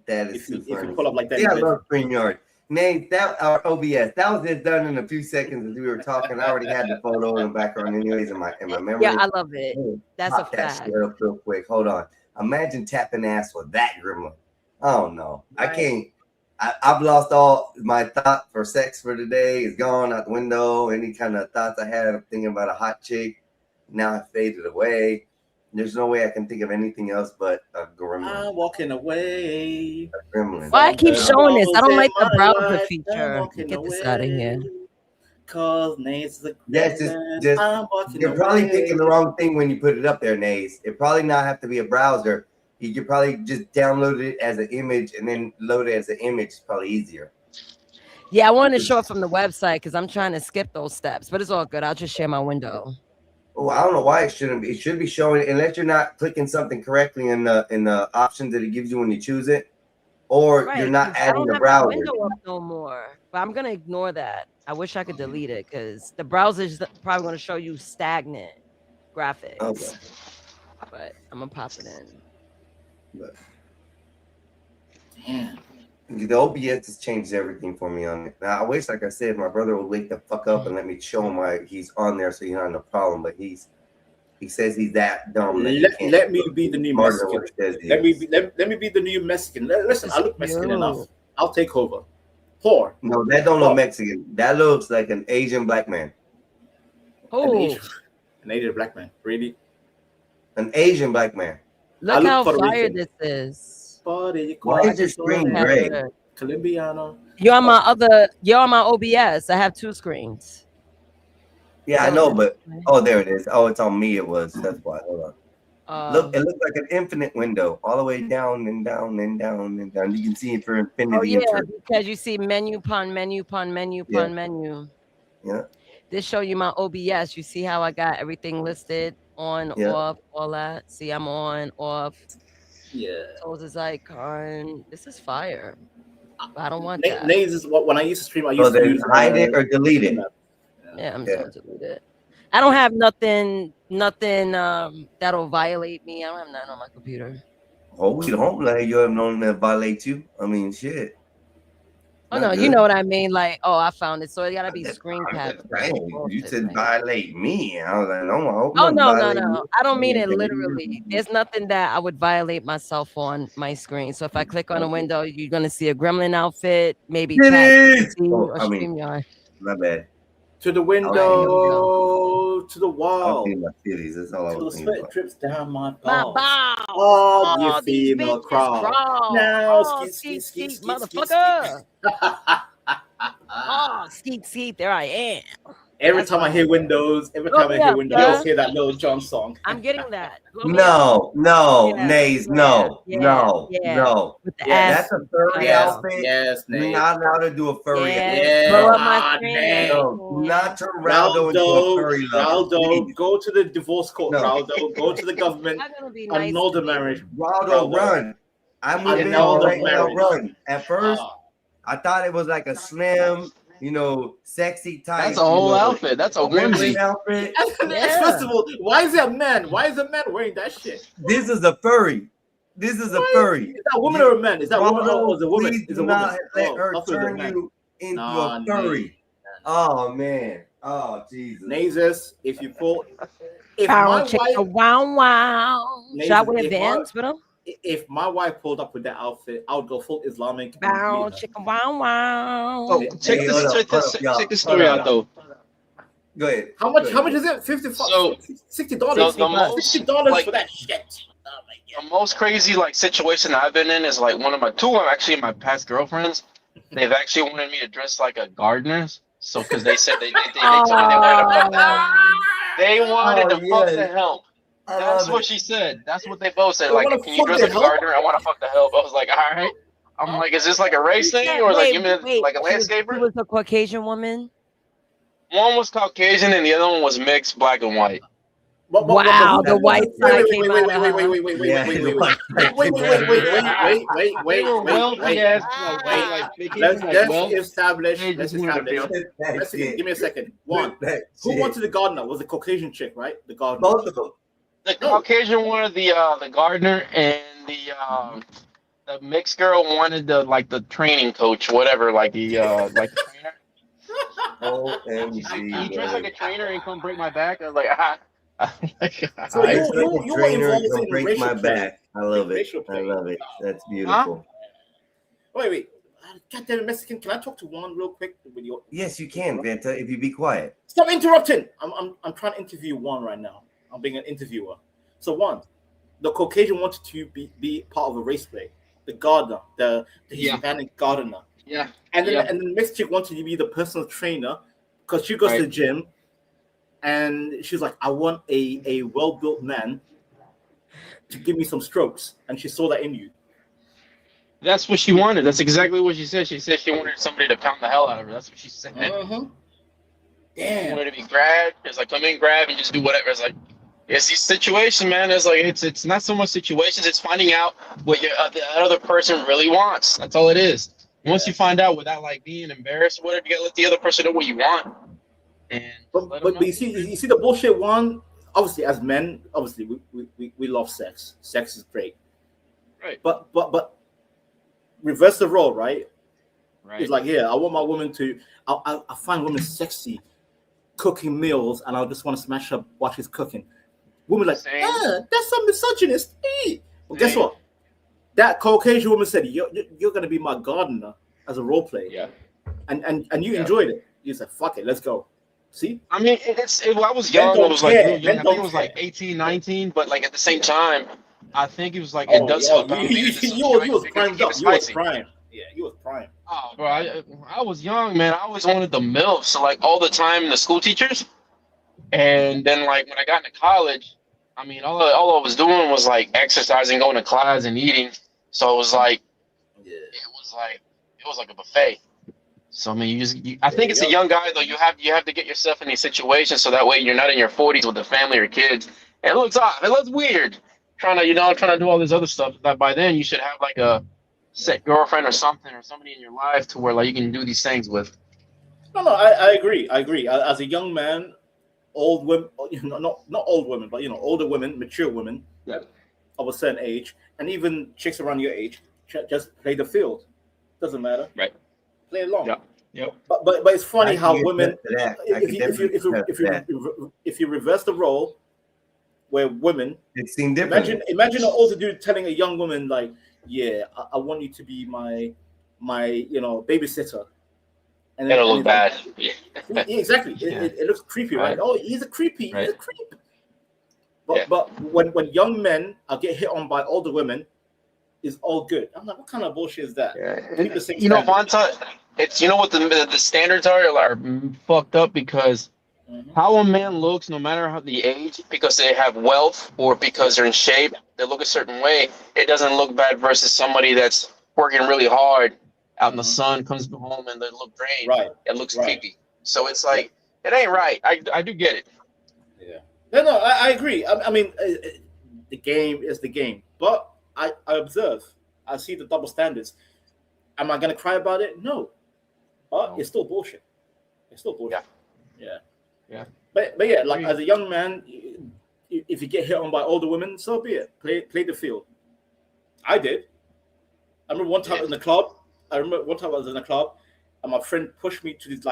That is If too you funny. pull up like that, Yeah, I you love StreamYard. Nate, that our OBS, that was just done in a few seconds as we were talking. I already had the photo in the background anyways in my memory. Yeah, I love it. That's a Pop that fact. shit up real quick. Hold on. Imagine tapping ass with that gremlin. Oh no, I can't. I've lost all my thought for sex for today. It's gone out the window. Any kind of thoughts I had of thinking about a hot chick now have faded away. There's no way I can think of anything else but a gremlin. I'm walking away. A gremlin. Why I keep showing this? I don't like the My browser life, I'm feature. walking Get this out of here. Cause Nate's the Yes, just I'm walking you're probably away. picking the wrong thing when you put it up there, Nays. It probably not have to be a browser. You could probably just download it as an image and then load it as an image. It's probably easier. Yeah, I wanted to show it from the website because I'm trying to skip those steps, but it's all good. I'll just share my window. Oh, I don't know why it shouldn't be. It should be showing unless you're not clicking something correctly in the options that it gives you when you choose it, or Right, you're not 'cause I adding don't the have my browser. window up no more, but I'm gonna ignore that. I wish I could delete it because the browser's probably gonna show you stagnant graphics. Okay. But I'm gonna pop it in. But the OBS has changed everything for me on it. Now I wish, like I said, my brother would wake the fuck up and let me show him why he's on there, so he's not no problem. But he says he's that dumb. That Let me be the new smarter than Mexican. what he says he Let is. me be the new Mexican. Listen, I look Mexican enough. I'll take over. Poor. No, that don't look Mexican. That looks like an Asian black man. Oh, An Asian black man. Really? An Asian black man. look how Puerto fire Rican. this is. Why is your screen gray? Colombiano. You're on my OBS. I have two screens. Yeah, I know, but there it is. Oh, it's on me. It was. That's why. Hold on. Look, it looks like an infinite window, all the way down and down and down and down. You can see it for infinity. Oh yeah, and because you see menu upon menu upon menu upon menu. Yeah. This show you my OBS. You see how I got everything listed on, Yeah. off, all that. See, I'm on, off. Yeah. Poses icon. This is fire. But I don't want Nate, that. Nate is what when I used to stream. I So used to then use hide it or delete it. Yeah, I'm just gonna delete it. I don't have nothing that'll violate me. I don't have nothing on my computer. Oh, we don't like you have known that violate you. I mean, shit. Oh Not no, you good. know what I mean? Like, oh, I found it. So it gotta be screen cap. Right. You said violate me. I was like, no, I hope Oh not no, violate no. me. I don't mean it literally. There's nothing that I would violate myself on my screen. So if I click on a window, you're gonna see a gremlin outfit, maybe It chat is! or I mean, StreamYard. my bad. To the window, to the wall. I was my titties. That's all I Till the was thinking sweat about. drips down my My balls. balls. Oh, Oh, you these female bitches crawl. crawl. Now, Oh, skeet, skeet, skeet, motherfucker. Oh, skeet, there I am. Every That's time I right. hear Windows, every Blow time I me hear up, Windows, I bruh. just hear that little John song. I'm getting that. Blow me up. No, Yeah, Nays, yeah, no, yeah, no, yeah. no. With the Yes. ass. That's a furry Yes, outfit. yes, You're Nate. not allowed to do a furry Yes. outfit. Blow up my Ah, screen. Nate. No, do not turn Raldo into a Raldo, furry lover. Raldo, Please. go to the divorce court, No. Raldo. Go to the government. I'm gonna be nice Annul the to me. marriage. Raldo, run. I'm moving Annul on the right now. marriage. Run. At first, Ah. I thought it was like a slim, sexy type. That's a whole outfit. That's a gremlin onesie. outfit. Yeah. First of all, why is it a man? Why is a man wearing that shit? This is a furry. This is a furry. Is that a woman or a man? Is that a woman or is it a woman? Please Is do a woman? not let her I thought it was a turn man. you into Nah, a furry. Oh man. Oh Jesus. Nazis, if you pull, if Bow, my chicka, wife, wow, wow. Should I Nathan, wear if Vans with them? if my wife pulled up with that outfit, I would go full Islamic. and Bow, meet her. chicka, wow, wow. Oh, check hold up, this y'all. story Hold out up. though. Go ahead. How much? Go How ahead. much is it? $50, So, $60. the most, $60 like, for that shit. Oh my God. The most crazy situation I've been in is like two of them actually my past girlfriends. They've actually wanted me to dress like a gardener. So because they said they told me they wanted to fuck the help. They wanted to fuck the help. That's what she said. That's what they both said. They Like, wanna can you fuck dress the like a help? gardener? I want to fuck the help. I was like, all right. I'm like, is this like a race thing or like give me like a landscaper? She was a Caucasian woman. One was Caucasian and the other one was mixed black and white. Wow, the white side came out of her. Let's give me a second. One, who wanted the gardener? Was the Caucasian chick, right? The gardener. Both of them. The Caucasian wanted the gardener, and the mixed girl wanted the training coach, whatever, like the trainer. OMG. He dressed like a trainer and come break my back. I was like, So you were involved in break racial my play. back. I love it. I love it. That's beautiful. Wait. Goddamn Mexican, can I talk to Juan real quick with your? Yes, you can, Vanta, if you be quiet. Stop interrupting. I'm trying to interview Juan right now. I'm being an interviewer. So Juan, the Caucasian wanted to be part of a race play. The gardener, the Hispanic gardener. Yeah. And then the mixed chick wanted to be the personal trainer because she goes to the gym, and she's like, I want a well-built man to give me some strokes, and she saw that in you. That's what she wanted. That's exactly what she said. She said she wanted somebody to pound the hell out of her. That's what she said. Damn. She wanted to be grabbed. It's like, come in, grab, and just do whatever. It's like, it's these situations, man. It's like it's not so much situations. It's finding out what the other person really wants. That's all it is. Once you find out without being embarrassed or whatever, you gotta let the other person know what you want. And but you see the bullshit one. Obviously, as men, we love sex. Sex is great. Right. But reverse the role, right? Right. It's like, I want my woman to. I find women sexy, cooking meals, and I just want to smash her while she's cooking. Women like, that's so misogynist. Well, guess what? That Caucasian woman said, "You're gonna be my gardener as a role play." Yeah. And you enjoyed it. You said, "Fuck it, let's go." See? I mean, I was young. I was really young. I think it was 18, 19, but at the same time, I think it was it does help. You was primed up. You was prime. Yeah, you was prime. Oh, bro, I was young, man. I always wanted the MILF, so all the time the school teachers. And then when I got into college, I mean, all I was doing was exercising, going to class, and eating. So it was it was like a buffet. So I mean, I think it's a young guy though. You have to get yourself in these situations so that way you're not in your 40s with the family or kids. It looks odd. It looks weird. Trying to do all this other stuff. That by then you should have a set girlfriend or something or somebody in your life to where you can do these things with. No, I agree. As a young man, old women, not old women, but older women, mature women of a certain age, and even chicks around your age, just play the field. Doesn't matter. Right. Play along. Yeah. Yep. But it's funny how women, if you reverse the role, where women, it seemed different. Imagine an older dude telling a young woman I want you to be my babysitter. And it'll look bad. Exactly. It looks creepy, right? Oh, he's a creepy. He's a creep. But when young men get hit on by older women, it's all good. I'm like, what kind of bullshit is that? Monta, it's what the standards are fucked up because how a man looks, no matter how the age, because they have wealth or because they're in shape, they look a certain way. It doesn't look bad versus somebody that's working really hard out in the sun, comes home and they look drained. Right. It looks creepy. So it's it ain't right. I do get it. Yeah. No, I agree. I mean, the game is the game, but I observe. I see the double standards. Am I gonna cry about it? No. But it's still bullshit. It's still bullshit. Yeah. But yeah, as a young man, if you get hit on by older women, so be it. Play the field. I did. I remember one time in the club. I was in a club, and my friend pushed me to this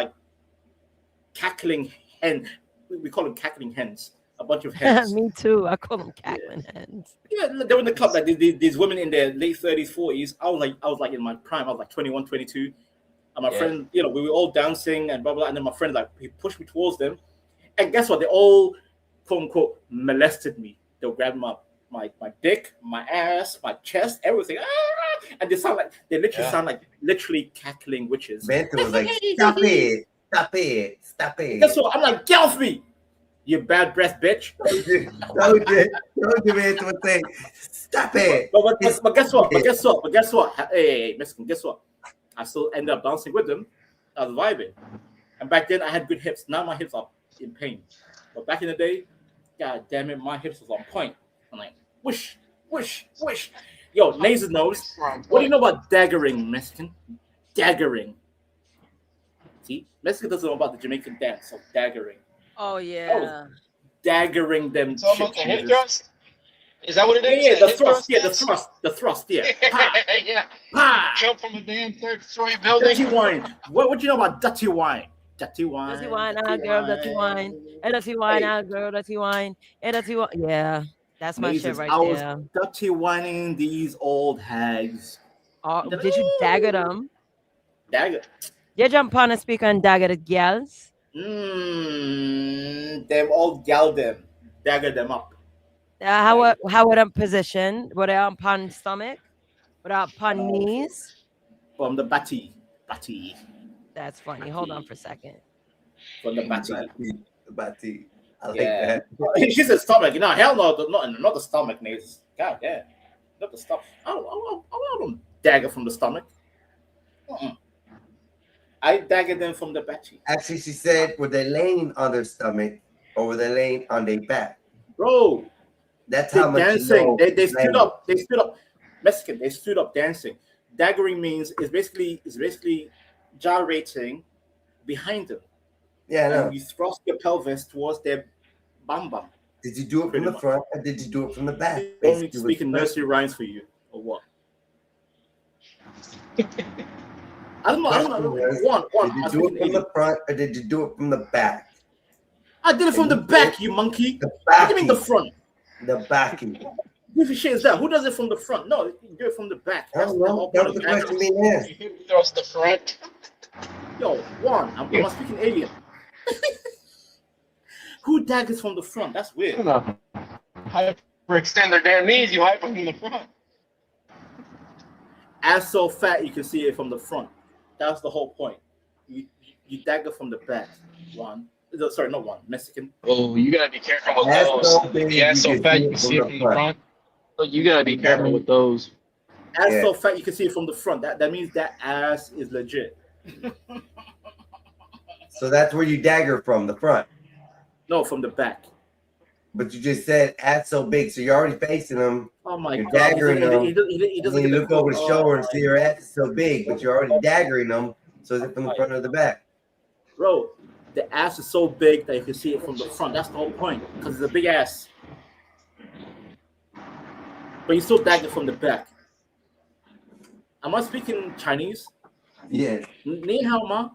cackling hen. We call them cackling hens. A bunch of hens. Me too. I call them cackling hens. Yeah, they were in the club. These women in their late 30s, 40s. I was in my prime. I was 21, 22. And my friend, we were all dancing and blah, blah. And then my friend, he pushed me towards them. And guess what? They all, quote unquote, molested me. They were grabbing my dick, my ass, my chest, everything. And they sound like literally cackling witches. Bento was like, stop it. Guess what? I'm like, get off me, you bad breath bitch. Don't you, man, to say, stop it. But guess what? Hey, Mexican, guess what? I still ended up dancing with them. I was vibing. And back then I had good hips. Now my hips are in pain. But back in the day, God damn it, my hips was on point. I'm like, whoosh, whoosh, whoosh. Yo, laser nose. What do you know about daggering, Mexican? Daggering. See, Mexican doesn't know about the Jamaican dance of daggering. Oh yeah. Daggering them. So about the hip thrust? Is that what it is? Yeah, the hip thrust. Yeah, dance? the thrust. Yeah. Yeah. Pa! Jump from a damn third-story building. Dirty wine. What do you know about dirty wine? Dirty wine. Dirty wine, ah, girl, dirty wine. And dirty wine, ah, girl, dirty wine. And dirty wine. Yeah, that's my shit Mazes, right I was there. dirty whining these old hags. Oh, did you dagger them? Dagger. You jump on and speak on dagger the gals. Them all gal them. Dagger them up. How were them positioned? Were they upon stomach? Were they upon knees? From the batty. That's funny. Hold on for a second. From the batty. Batty. I like Yeah. that. She said stomach. No, hell no, not the stomach, Naze. God damn. Not the stomach. I don't dagger from the stomach. I dagger them from the batty. Actually, she said, were they laying on their stomach or were they laying on their back? Bro, That's they how much dancing. you know They stood language. up. They stood up. Mexican. They stood up dancing. Daggering means is basically gyrating behind them. Yeah, I know. And you thrust your pelvis towards their bam bam. Did you do it from the front or did you do it from the back? Only Basically, speaking was- nursery rhymes for you, or what? I don't know. One. Did you do it from the front or did you do it from the back? I did it from the back, you monkey. The What back. do you mean the front? The backing. Who the shit is that? Who does it from the front? No, you do it from the back. I don't know. That was the question being asked. Hip thrust the front. Yo, one. I'm speaking alien. Who daggers from the front? That's weird. Hyperextend their damn knees. You hyper from the front. Ass so fat you can see it from the front. That's the whole point. You dagger from the back. One. Sorry, not one. Mexican. Oh, you gotta be careful with Ass those. so big The ass you so can fat see you it can from see it the from the front. front. So you gotta be careful with those. Ass Yeah. so fat you can see it from the front. That means that ass is legit. So that's where you dagger from, the front. No, from the back. But you just said ass so big, so you're already facing them. Oh my You're god. daggering them. He doesn't When you get look the- over the oh shoulder and my see your ass is so big, but you're already daggering them. So is it from the front or the back? Bro, the ass is so big that you can see it from the front. That's the whole point, because it's a big ass. But you still dagger from the back. Am I speaking Chinese? Yes. Ni hao ma?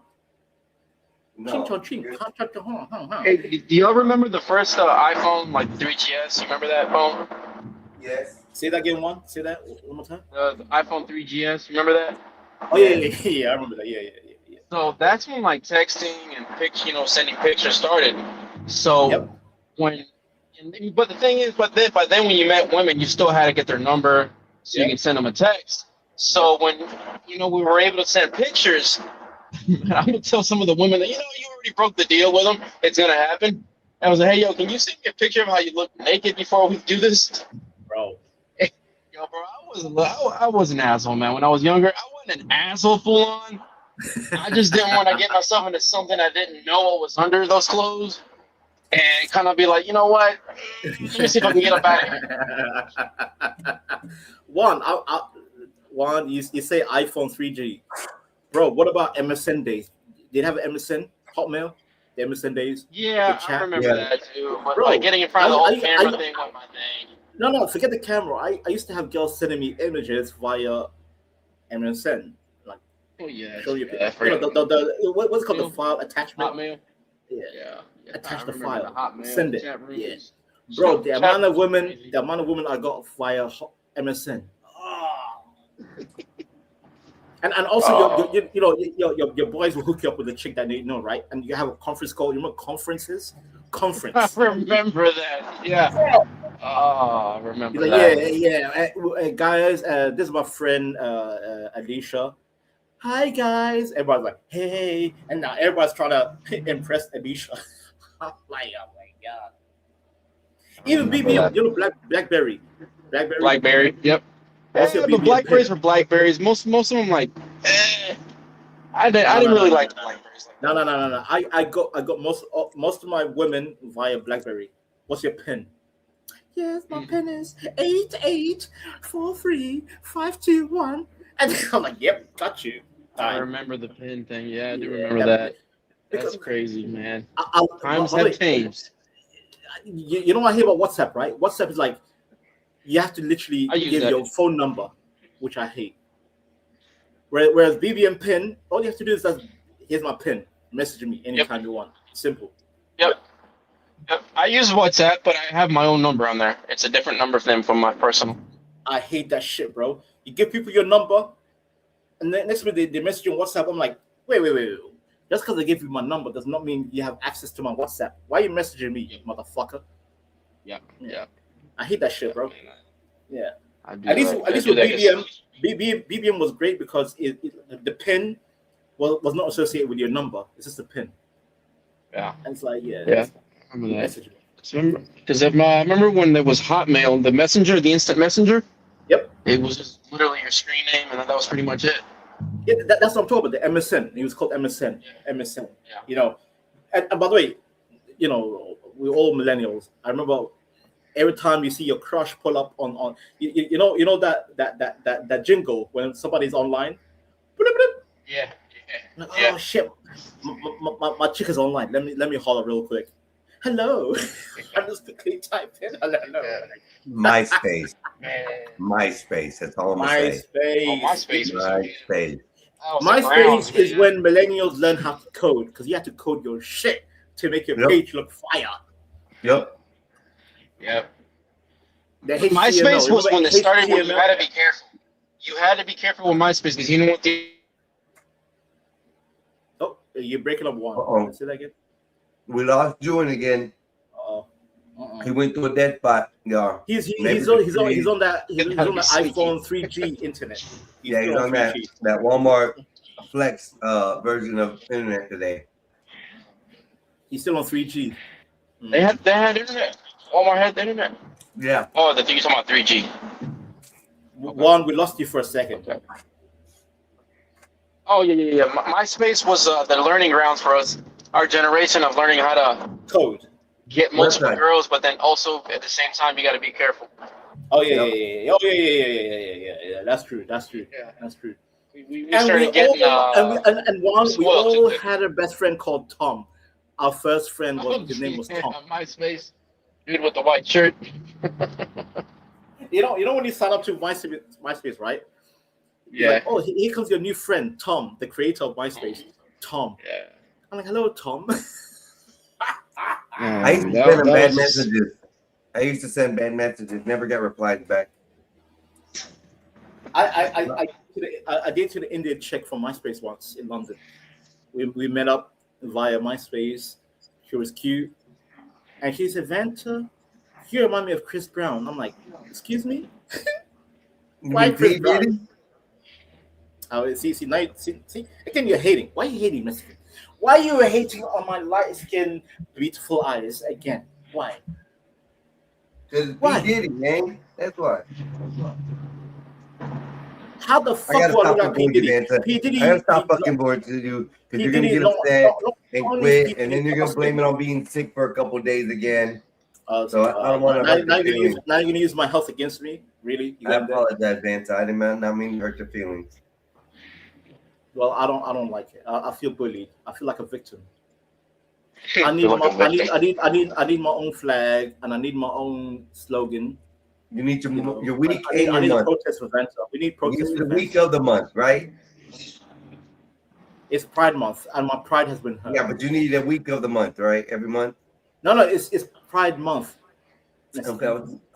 No. Ching chong ching. Ha, cha, cha, hong, hong, hong. Hey, do y'all remember the first iPhone, like 3GS? You remember that phone? Yes. Say that again, one. Say that one more time. The iPhone 3GS. You remember that? Oh yeah. I remember that. Yeah. So that's when like texting and sending pictures started. So but the thing is, but then when you met women, you still had to get their number so you can send them a text. So when we were able to send pictures, I would tell some of the women that you already broke the deal with them. It's gonna happen. I was like, hey yo, can you send me a picture of how you look naked before we do this, bro? Yo, bro, I was an asshole, man. When I was younger, I wasn't an asshole full on. I just didn't want to get myself into something I didn't know what was under those clothes, and kind of be like, you know what? Let me see if I can get up out of here. One, you say iPhone 3G, bro. What about MSN days? Did you have an MSN Hotmail? The MSN days. Yeah, the chat? I remember that too. But Bro, like getting in front of the whole camera thing was my thing. No, forget the camera. I used to have girls sending me images via MSN. Like, oh yeah, show you. I forgot. What's it called, the file attachment? Hotmail. Yeah. Attach I the remember file. the Hotmail Send it. chat rooms. Yeah. Bro, the Chat amount of rooms. women I got via MSN. And also your boys will hook you up with a chick that they know, right? And you have a conference call. You remember conferences? Conference. I remember that. Yeah. Oh, I remember He's like, that. yeah. Guys, this is my friend Alicia. Hi guys. Everybody's like, hey, and now everybody's trying to impress Alicia. I'm like, oh my god. Even BBM, BlackBerry. BlackBerry. Yep. What's Yeah, your the BBM Blackberries pin? were Blackberries. Most of them like, I didn't really like the Blackberries. No. I got most of my women via BlackBerry. What's your PIN? Yes, my PIN is 8843521. And I'm like, yep, got you. I remember the pin thing. Yeah, I do remember Yeah, that. That's crazy, man. Times by the way, have changed. You know what I hear about WhatsApp, right? WhatsApp is like you have to literally I use give that. your phone number, which I hate. Whereas BBM PIN, all you have to do is here's my PIN. Message me anytime you want. Simple. Yep. I use WhatsApp, but I have my own number on there. It's a different number than from my personal. I hate that shit, bro. You give people your number, and then next minute they message you on WhatsApp. I'm like, wait. Just because I gave you my number does not mean you have access to my WhatsApp. Why are you messaging me, motherfucker? Yeah. I hate that shit, bro. Yeah. I do At least that. with BBM was great because the PIN was not associated with your number. It's just a PIN. Yeah. And it's like, Yeah. just Remember that. message me. Because I remember when there was Hotmail, the messenger, the instant messenger. Yep. It was just literally your screen name, and that was pretty much it. Yeah, that's what I'm talking about. The MSN. It was called MSN. MSN. Yeah. You know, and by the way, you know, we're all millennials. I remember every time you see your crush pull up on you know that jingle when somebody's online. Yeah. Oh shit! My chick is online. Let me holler real quick. Hello. I just quickly type in hello. MySpace. MySpace. That's all I'm gonna say. MySpace. MySpace. MySpace is when millennials learn how to code because you have to code your shit to make your page look fire. Yep. The MySpace was when it started when you HTML. had to be careful. You had to be careful with MySpace because you know what the Oh, you're breaking up one. Uh-oh. Say that again. We lost June again. He went to a dead spot. Yeah. He's Maybe on the that iPhone 3G internet. Yeah, he's still on that 3G. Walmart Flex version of internet today. He's still on 3G. They had internet. Walmart had the internet. Yeah. Oh, the thing you're talking about 3G. Juan, we lost you for a second. Oh yeah. MySpace was the learning grounds for us, our generation of learning how to code, get multiple Website. girls, but then also at the same time you got to be careful. Oh yeah. Oh yeah. That's true. That's true. We And started we getting all, and Juan, we spoiled. all had a best friend called Tom. Our first friend his name was Tom. MySpace, dude with the white shirt. You know when you sign up to MySpace, right? You're Yeah. like, oh, here comes your new friend, Tom, the creator of MySpace. Tom. Yeah. I'm like, hello, Tom. I used to send him bad messages. I used to send bad messages. Never got replies back. I dated an Indian chick from MySpace once in London. We met up via MySpace. She was cute. And she said, Vanta, you remind me of Chris Brown. I'm like, excuse me? Why Chris Brown? Oh, see, again, you're hating. Why are you hating, Mexican? Why are you hating on my light-skinned, beautiful eyes again? Why? Because P. Diddy, man. That's why. How the I fuck gotta do I stop look at P. fucking with you, Diddy? Vanta. P. Diddy, I gotta stop fucking bored to you because you're gonna get upset and quit, and then you're gonna blame it on being sick for a couple of days again. So I don't want to. Now you're gonna use my health against me? Really? I apologize, Vanta. I did not mean to hurt your feelings. Well, I don't like it. I feel bullied. I feel like a victim. I need my own flag and I need my own slogan. You need your week I and your need a month. protest for Vanta. We need protest for The Vanta. week of the month, right? It's Pride Month, and my pride has been hurt. Yeah, but you need a week of the month, right? Every month. No, it's Pride Month. Okay, I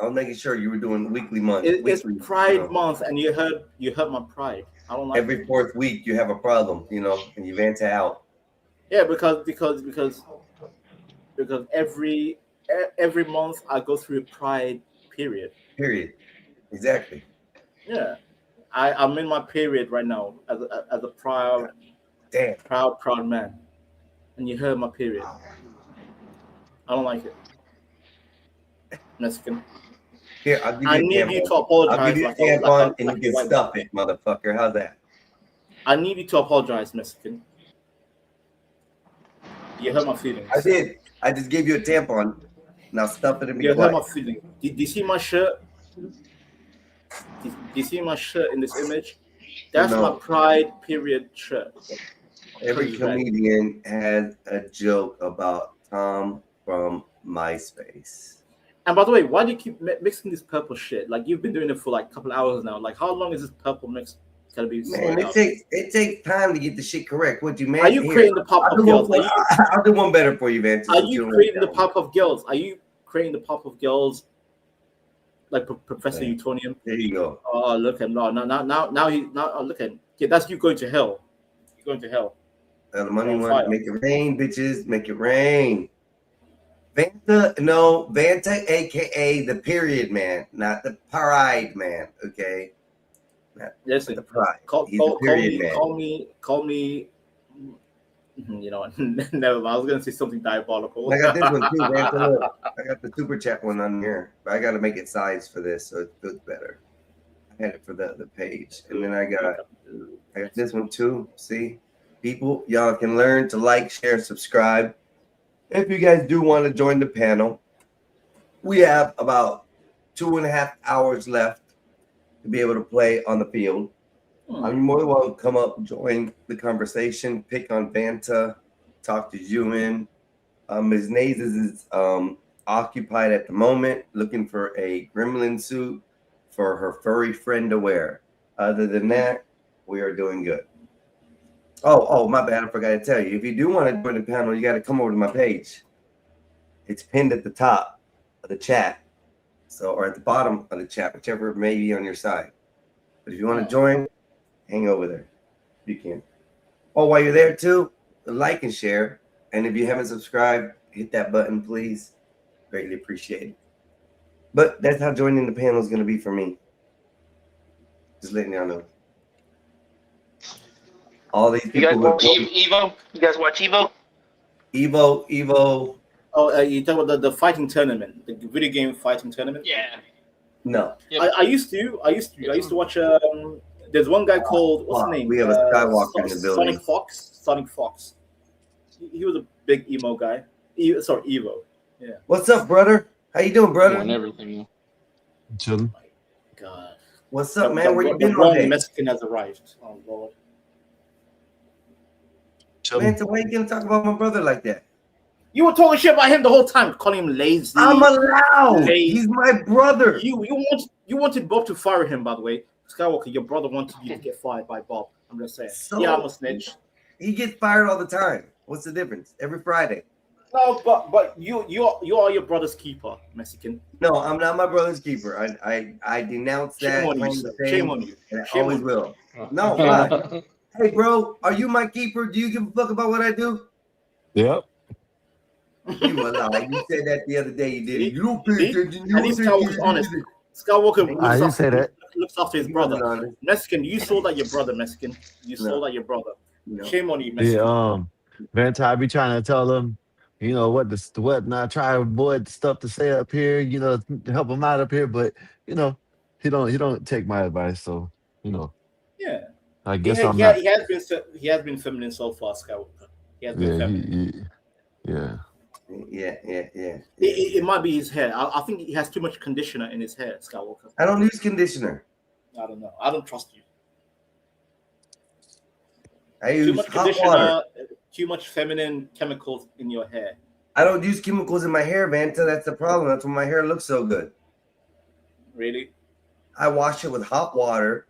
was making sure you were doing weekly month. It's weekly, Pride Month, and you hurt my pride. I don't like every fourth week you have a problem, and you vent out. Yeah, because every month I go through a pride period. Exactly. Yeah, I'm in my period right now as a proud man, and you heard my period. I don't like it. Mexican. Here, I'll give you I a need tampon. you to apologize. I'll give you a tampon and you can white stuff man. it, motherfucker. How's that? I need you to apologize, Mexican. You hurt my feelings. I did. I just gave you a tampon. Now stuff it and be You hurt my quiet. feeling. Do you see my shirt? Do you see my shirt in this image? That's my No. Pride period shirt. Every Crazy, right? comedian has a joke about Tom from MySpace. And by the way, why do you keep mixing this purple shit? Like you've been doing it for like a couple of hours now. Like how long is this purple mix gonna be? Man, it takes time to get the shit correct. What you man? Are you creating the pop-up girls? I'll do one better for you, man. Are you creating the pop-up girls? Are you creating the pop-up girls like Professor Utonium? There you go. Oh, look at now look at him. Yeah, that's you going to hell. You're going to hell. The money On one, fire. make it rain, bitches, make it rain. Vanta, aka the period man, not the pride man. Okay. Listen, the pride. Call He's the period man. Call me. You know, never mind. I was gonna say something diabolical. I got this one too, Vanta. Look, I got the super chat one on here, but I got to make it size for this so it feels better. I had it for the page, and then I got this one too. See, people, y'all can learn to like, share, subscribe. If you guys do want to join the panel, we have about 2.5 hours left to be able to play on the field. I'm more than welcome to come up, join the conversation, pick on Vanta, talk to Ewan. Ms. Nazes is occupied at the moment, looking for a gremlin suit for her furry friend to wear. Other than that, we are doing good. Oh, my bad. I forgot to tell you. If you do want to join the panel, you got to come over to my page. It's pinned at the top of the chat. So, or at the bottom of the chat, whichever may be on your side. But if you want to join, hang over there. You can. Oh, while you're there too, like and share. And if you haven't subscribed, hit that button, please. Greatly appreciate it. But that's how joining the panel is going to be for me. Just letting y'all know. All these people. You guys watch Evo? You guys watch Evo? Evo. Oh, you talk about the fighting tournament, the video game fighting tournament? Yeah. No. I used to watch. There's one guy called what's his name? We have a Skywalker in the building. Sonic Fox. He was a big emo guy. Evo. Yeah. What's up, brother? How you doing, brother? Doing everything. Chilling. God. What's up, man? Where you been all wrong day? Mexican has arrived. Oh Lord. Man, so why you gonna talk about my brother like that? You were talking shit about him the whole time, calling him lazy. I'm allowed. Lazy. He's my brother. You wanted Bob to fire him, by the way. Skywalker, your brother wanted you to get fired by Bob. I'm just saying. So- Yeah, I'm a snitch. He gets fired all the time. What's the difference? Every Friday. No, but you are your brother's keeper, Mexican. No, I'm not my brother's keeper. I denounce that. Shame on you, claim sir. the same, Shame on you. And I Shame always on you. will. No, why? Hey, bro, are you my keeper? Do you give a fuck about what I do? Yep. You a lie. You said that the other day. You did it. You don't pay attention. You At least don't Skywalker's honest. Skywalker I didn't say that. looks after his brother. Mexican, you sold out your brother, Mexican. You sold out your brother. Shame on you, Mexican. Yeah, Vanta, I be trying to tell him, you know, what not try to avoid stuff to say up here, you know, to help him out up here, but you know, he don't take my advice, so you know. Yeah. I guess he has been feminine so far, Skywalker. He has been feminine. Yeah. It might be his hair. I think he has too much conditioner in his hair, Skywalker. I don't use conditioner. I don't know. I don't trust you. I Too use much hot conditioner, water. too much feminine chemicals in your hair. I don't use chemicals in my hair, Vanta. That's the problem. That's why my hair looks so good. Really? I wash it with hot water,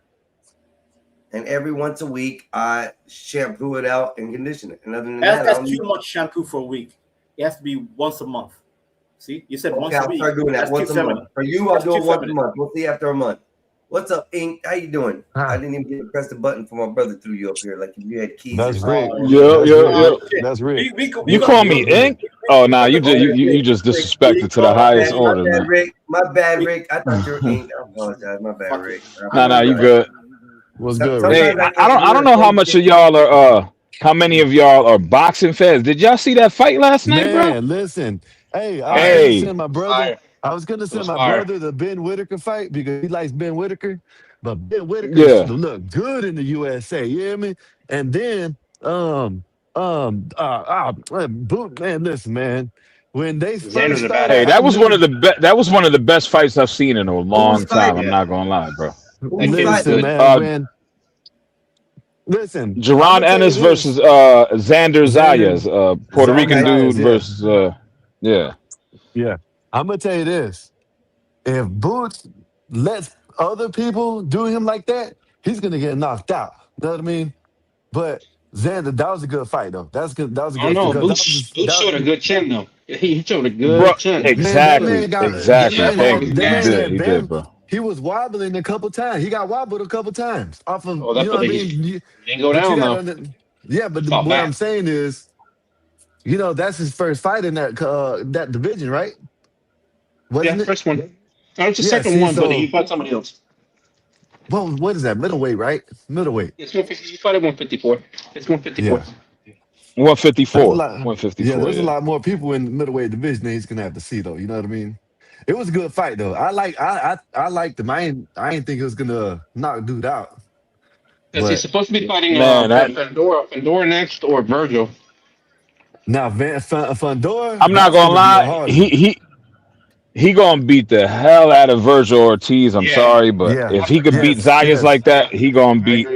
and every once a week I shampoo it out and condition it. And other than that, I That's don't too use- much shampoo for a week. It has to be once a month. See, you said once Okay, a I'll week. start doing that That's once too a month. feminine. For you, I'll That's do it too once a feminine. month. We'll see after a month. What's up, Ink? How you doing? I didn't even get to press the button for my brother threw you up here like if you had keys. That's in Rick. Yo. That's Rick. You call me Ink? Oh, nah, you just disrespected to the highest order, My bad, man. Rick. My bad, Rick. I thought you were Ink. I apologize. My bad, Rick. Nah, you good. What's good, Hey, Rick? I don't know how much of y'all are how many of y'all are boxing fans. Did y'all see that fight last night, bro? Man, listen. Hey, I was Hey. gonna send my brother. Fire. I was gonna send was my fire. brother the Ben Whitaker fight because he likes Ben Whitaker. But Ben Whitaker Yeah. look good in the USA. You hear me? And then boot man, listen, man. when they Xander's first a started, Hey, badass. I that was one knew. of the that was one of the best fights I've seen in a Who was long time. I'm fighting? not gonna lie, bro. Who was That kid was Listen, fighting? good. man. When listen, I'm Jerron gonna tell you Ennis this. versus Xander Xander, Zayas, Puerto Xander Rican dude Zayas, yeah, versus yeah. yeah. I'm gonna tell you this. If Boots lets other people do him like that, he's gonna get knocked out. You know what I mean? But Xander, that was a good fight though. That's good. That was a I don't good know. because Boots showed a good chin though. He showed a Bro, good chin. man, that man exactly, got that exactly. man Thank had you. that He man did, had he did, been bro. he was wobbling a couple times. He got wobbled a couple times off of Oh, you that know what I but he mean. didn't go But you down got though. to yeah. But He fought what I'm back. saying is, you know, that's his first fight in that division, right? Yeah, Wasn't it? first one. That was the Yeah. second See, one, but he so fought somebody else. what is that middleweight, right? Middleweight. It's 150. He fought at 154. It's 154. Yeah. There's a 154. lot. Yeah, 154, there's a yeah. lot more people in the middleweight division that he's gonna have to see though. You know what I mean? It was a good fight though. I liked him. I ain't think it was gonna knock dude out. Because he's But supposed to be fighting Man, that Fandora next or Virgil. now Fundora, I'm not that's gonna gonna be a lie. hard one. He gonna beat the hell out of Virgil Ortiz. I'm Yeah. sorry, but Yeah. if he could beat Yes. Zayas Yes. like that, he gonna beat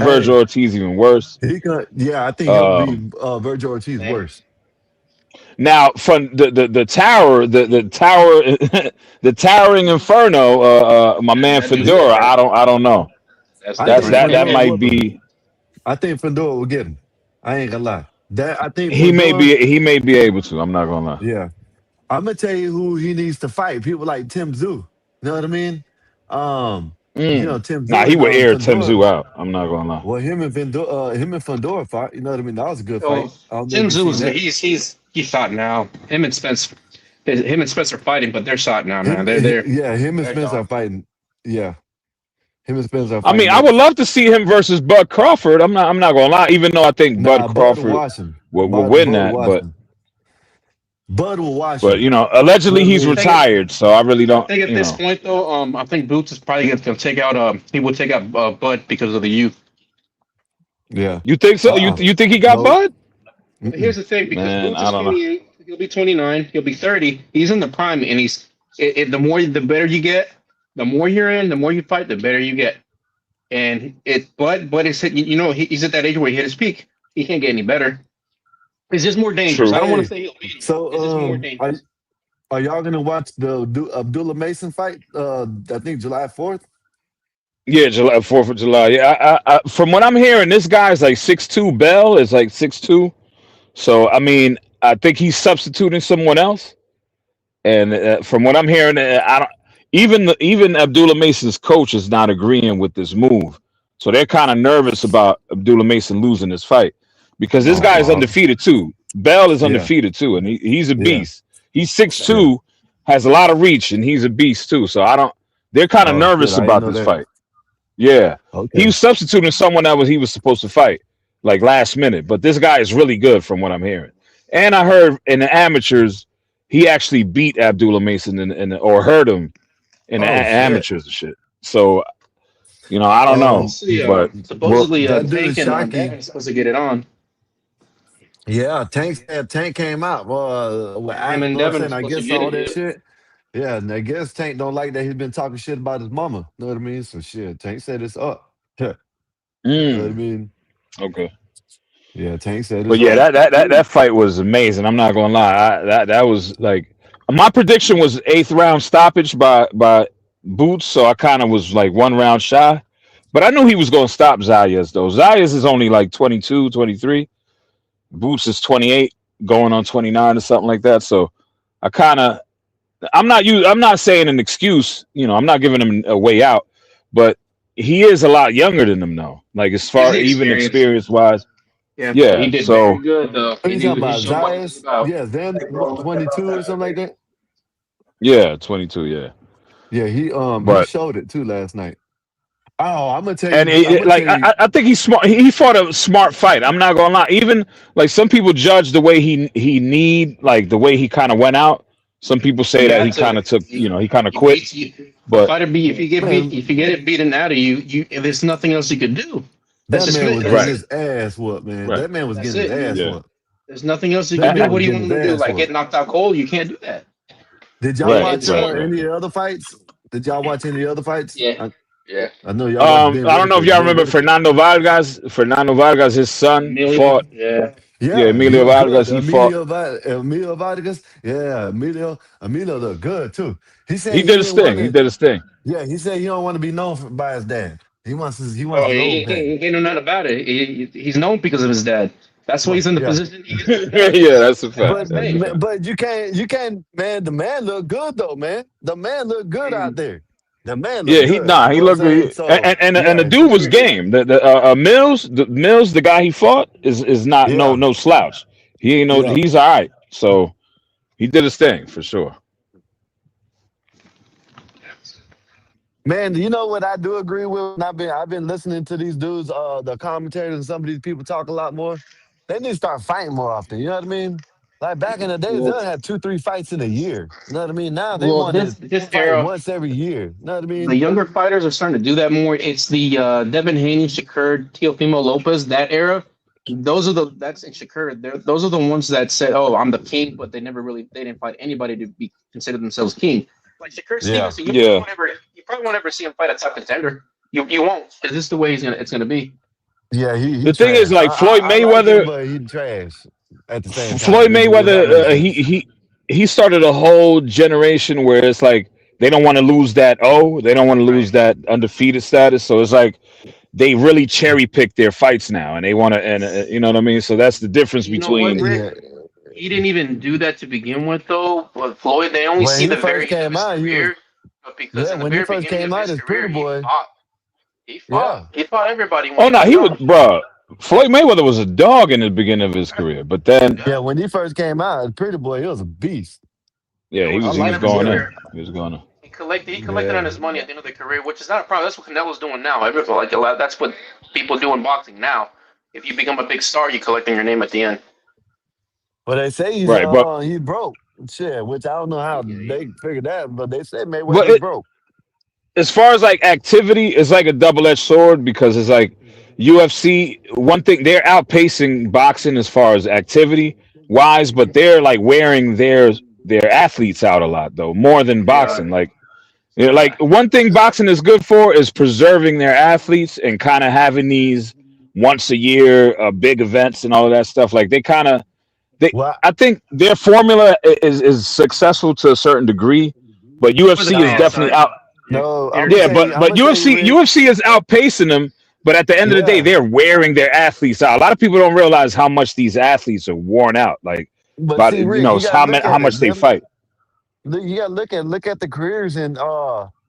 Virgil Hey, Ortiz even worse. he could. Yeah, I think he'll Um, be Virgil Ortiz worse. now from the tower, the tower, the towering inferno. My man That dude's Fedora. different. I don't know. That's I That's think different. that Fundora might whoop him. be. I think Fundora will get him. I ain't gonna lie. That I think He may Fundora. be able to. I'm not gonna lie. Yeah. I'm gonna tell you who he needs to fight. People like Tim Zoo. You know what I mean? You know Tim Zoo Nah, he and would air Tim Fundora. Zoo out. I'm not gonna lie. Well, him and Fundora fought. You know what I mean? That was a good So fight. I don't know if Tim you seen Zoo's that. he's shot now. Him and Spence are fighting, but they're shot now, man. Yeah, him and They're Spence done. are fighting. Yeah, him and Spence are I mean, fighting I would next. love to see him versus Bud Crawford. I'm not gonna lie. Even though I think Bud Nah, Bud will Crawford wash him. will Bud win will that, wash but him. Bud will wash but him. you know, You know allegedly what I he's mean? retired, so I really I don't. think at You this know, point though, I think Boots is probably going to take out. He will take out Bud because of the youth. Yeah. you think so? You think he got Nope. Bud? But here's the thing, because Man, Boots I is don't know. 28, he'll be 29, he'll be 30. He's in the prime, and the better you get, the more you're in, the more you fight, the better you get. And Bud is hitting. You know, he's at that age where he hit his peak. He can't get any better. It's just more dangerous. True. I don't want Hey, to say he'll beat him. so It's just more dangerous. are y'all gonna watch the Abdullah Mason fight? I think July 4th. Yeah, 4th of July. Yeah, I from what I'm hearing, this guy's like 6'2". Bell is like 6'2". So I mean, I think he's substituting someone else. And from what I'm hearing, I don't even Abdullah Mason's coach is not agreeing with this move. So they're kind of nervous about Abdullah Mason losing this fight because this guy is undefeated too. Bell is Yeah. undefeated too, and he's a Yeah. beast. He's 6'2", has a lot of reach, and he's a beast too. So they're kind of Oh shit, nervous I didn't about know this that. fight. Yeah, he Okay. was substituting someone he was supposed to fight like last minute, but this guy is really good from what I'm hearing. And I heard in the amateurs, he actually beat Abdullah Mason or hurt him in the Oh shit. amateurs and shit. So you know, I don't know, but Supposedly, that dude Tank and Shockey. Dan are supposed to get it on. Yeah, Tank came out. With Him and you know what I'm Devin are saying? I supposed to guess get all it. that Yeah. shit. Yeah, and I guess Tank don't like that he's been talking shit about his mama. Know what I mean? So shit, Tank said it's up. Yeah. You know what I mean? Okay. Yeah, Tank said But it's yeah, up. that fight was amazing. I'm not gonna lie. That was like my prediction was 8th round stoppage by Boots, so I kind of was like 1 round shy. But I knew he was gonna stop Zayas though. Zayas is only like 22, 23. Boots is 28, going on 29 or something like that. So I'm not saying an excuse, you know, I'm not giving him a way out, but he is a lot younger than them though. Like as far He's even experienced. experience wise. Yeah, Yeah. he did So very good though. What are you talking about? He showed what he's Zayas? about. Yeah, them 22 or something like that. yeah, 22, yeah. Yeah, he But showed it too last night. Oh, I'm gonna tell you. and I'm gonna like tell you. I think he's smart. He fought a smart fight. I'm not gonna lie. Even like some people judge the way the way he kind of went out. Some people say You that had he to. kind of took, you know, he kind of He quit. beats you. But Fighter B, if you get Man, it beaten out of you, there's nothing else you could do. That's that just man it. was That's getting right, his ass whooped, man. right, That man was That's getting his it. ass yeah. whooped. There's nothing else you That can do. dude What was do you getting want him to his do? ass Like whooped. get knocked out cold? You can't do that. Did y'all Right, watch right, right. any of the other fights? Did y'all watch any other fights? Yeah. Yeah. I know y'all watched Ben I don't know if Whitaker. y'all Ben remember Whitaker. Fernando Vargas. Fernando Vargas, his son Emilio. fought. Yeah. Yeah, Yeah, he Emilio was good. Vargas. He fought. Emilio Vargas. Yeah, Emilio looked good too. He said He he did his didn't want thing. He to. did his thing. Yeah, he said he don't want to be known by his dad. He wants his Oh, own thing. he know nothing about it. He's known because of his dad. That's why he's in the Yeah. position he is. Yeah, that's a fact. But you can't, man. The man look good though, man. The man look good out there. The man look Yeah, good. You he know what I'm looked saying? good. So And the yeah, dude was game. Mills, the guy he fought is not yeah, no slouch. He ain't no. yeah. He's all right. So he did his thing for sure. Man, you know what I do agree with? And I've been listening to these dudes, the commentators, and some of these people talk a lot more. They need to start fighting more often. You know what I mean? Like back in the days, Well, they'll have 2-3 fights in a year. You know what I mean? Now they well, want to this fight era, once every year. You know what I the mean? younger fighters are starting to do that more. It's the Devin Haney, Shakur, Teofimo Lopez, that era. That's in Shakur. Those are the ones that said, "Oh, I'm the king," but they didn't fight anybody to be consider themselves king. Like Shakur Yeah. Stevenson, you probably won't ever see him fight a top contender. You won't, because this is the way it's gonna be. Yeah, he The thing is, trash. like Floyd I like him, Mayweather, but he trash at the same Floyd time, if that makes Mayweather, sense. he started a whole generation where it's like they don't want to lose that they don't want to lose that undefeated status. So it's like they really cherry pick their fights now, and they want to, and you know what I mean. So that's the difference You know what, between. Rick? He didn't even do that to begin with, though. But Floyd, they only When see he the first very end of came his out, he was career. But because in the when he very first beginning came of out his as career, Pretty Boy. Yeah, he fought everybody when Oh he no, was he was, young. bruh. Floyd Mayweather was a dog in the beginning of his career, but then yeah. When he first came out as Pretty Boy, he was a beast. yeah, he I was like going in. him. He was going in. He collected Yeah. on his money at the end of the career, which is not a problem. That's what Canelo's doing now. That's what people do in boxing now. If you become a big star, you collect on your name at the end. But they say Right, but he's broke. Shit, which I don't know how they figured that, but they say but Mayweather's broke. as far as like activity, it's like a double-edged sword because it's like UFC. One thing, they're outpacing boxing as far as activity wise, but they're like wearing their athletes out a lot though, more than boxing. Like, you know, like one thing boxing is good for is preserving their athletes and kind of having these once a year big events and all of that stuff. Like Well, I think their formula is successful to a certain degree, but UFC is definitely out. no, I'm Yeah, gonna but tell you, Rick. UFC is outpacing them. But at the end of the day, Yeah, they're wearing their athletes out. A lot of people don't realize how much these athletes are worn out. Like but about see, Rick, you gotta look how at much it. they fight. You gotta look at the careers and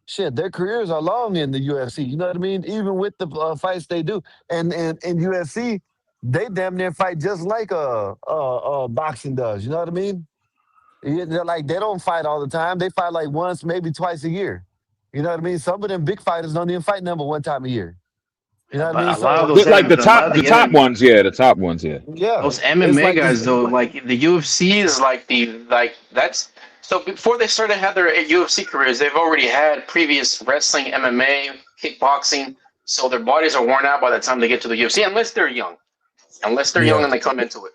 shit. Their careers are long in the UFC. You know what I mean? Even with the fights they do, and in UFC, they damn near fight just like boxing does. You know what I mean? They're like they don't fight all the time. They fight like once, maybe twice a year. You know what I mean? Some of them big fighters don't even fight number one time a year. You know what I mean? A lot of So those Like the a lot of the top ones, yeah, the top ones, yeah. yeah, those it's MMA like guys though, like the UFC is that's so before they started have their UFC careers, they've already had previous wrestling, MMA, kickboxing, so their bodies are worn out by the time they get to the UFC, unless they're young. Unless they're young yeah. and they come into it.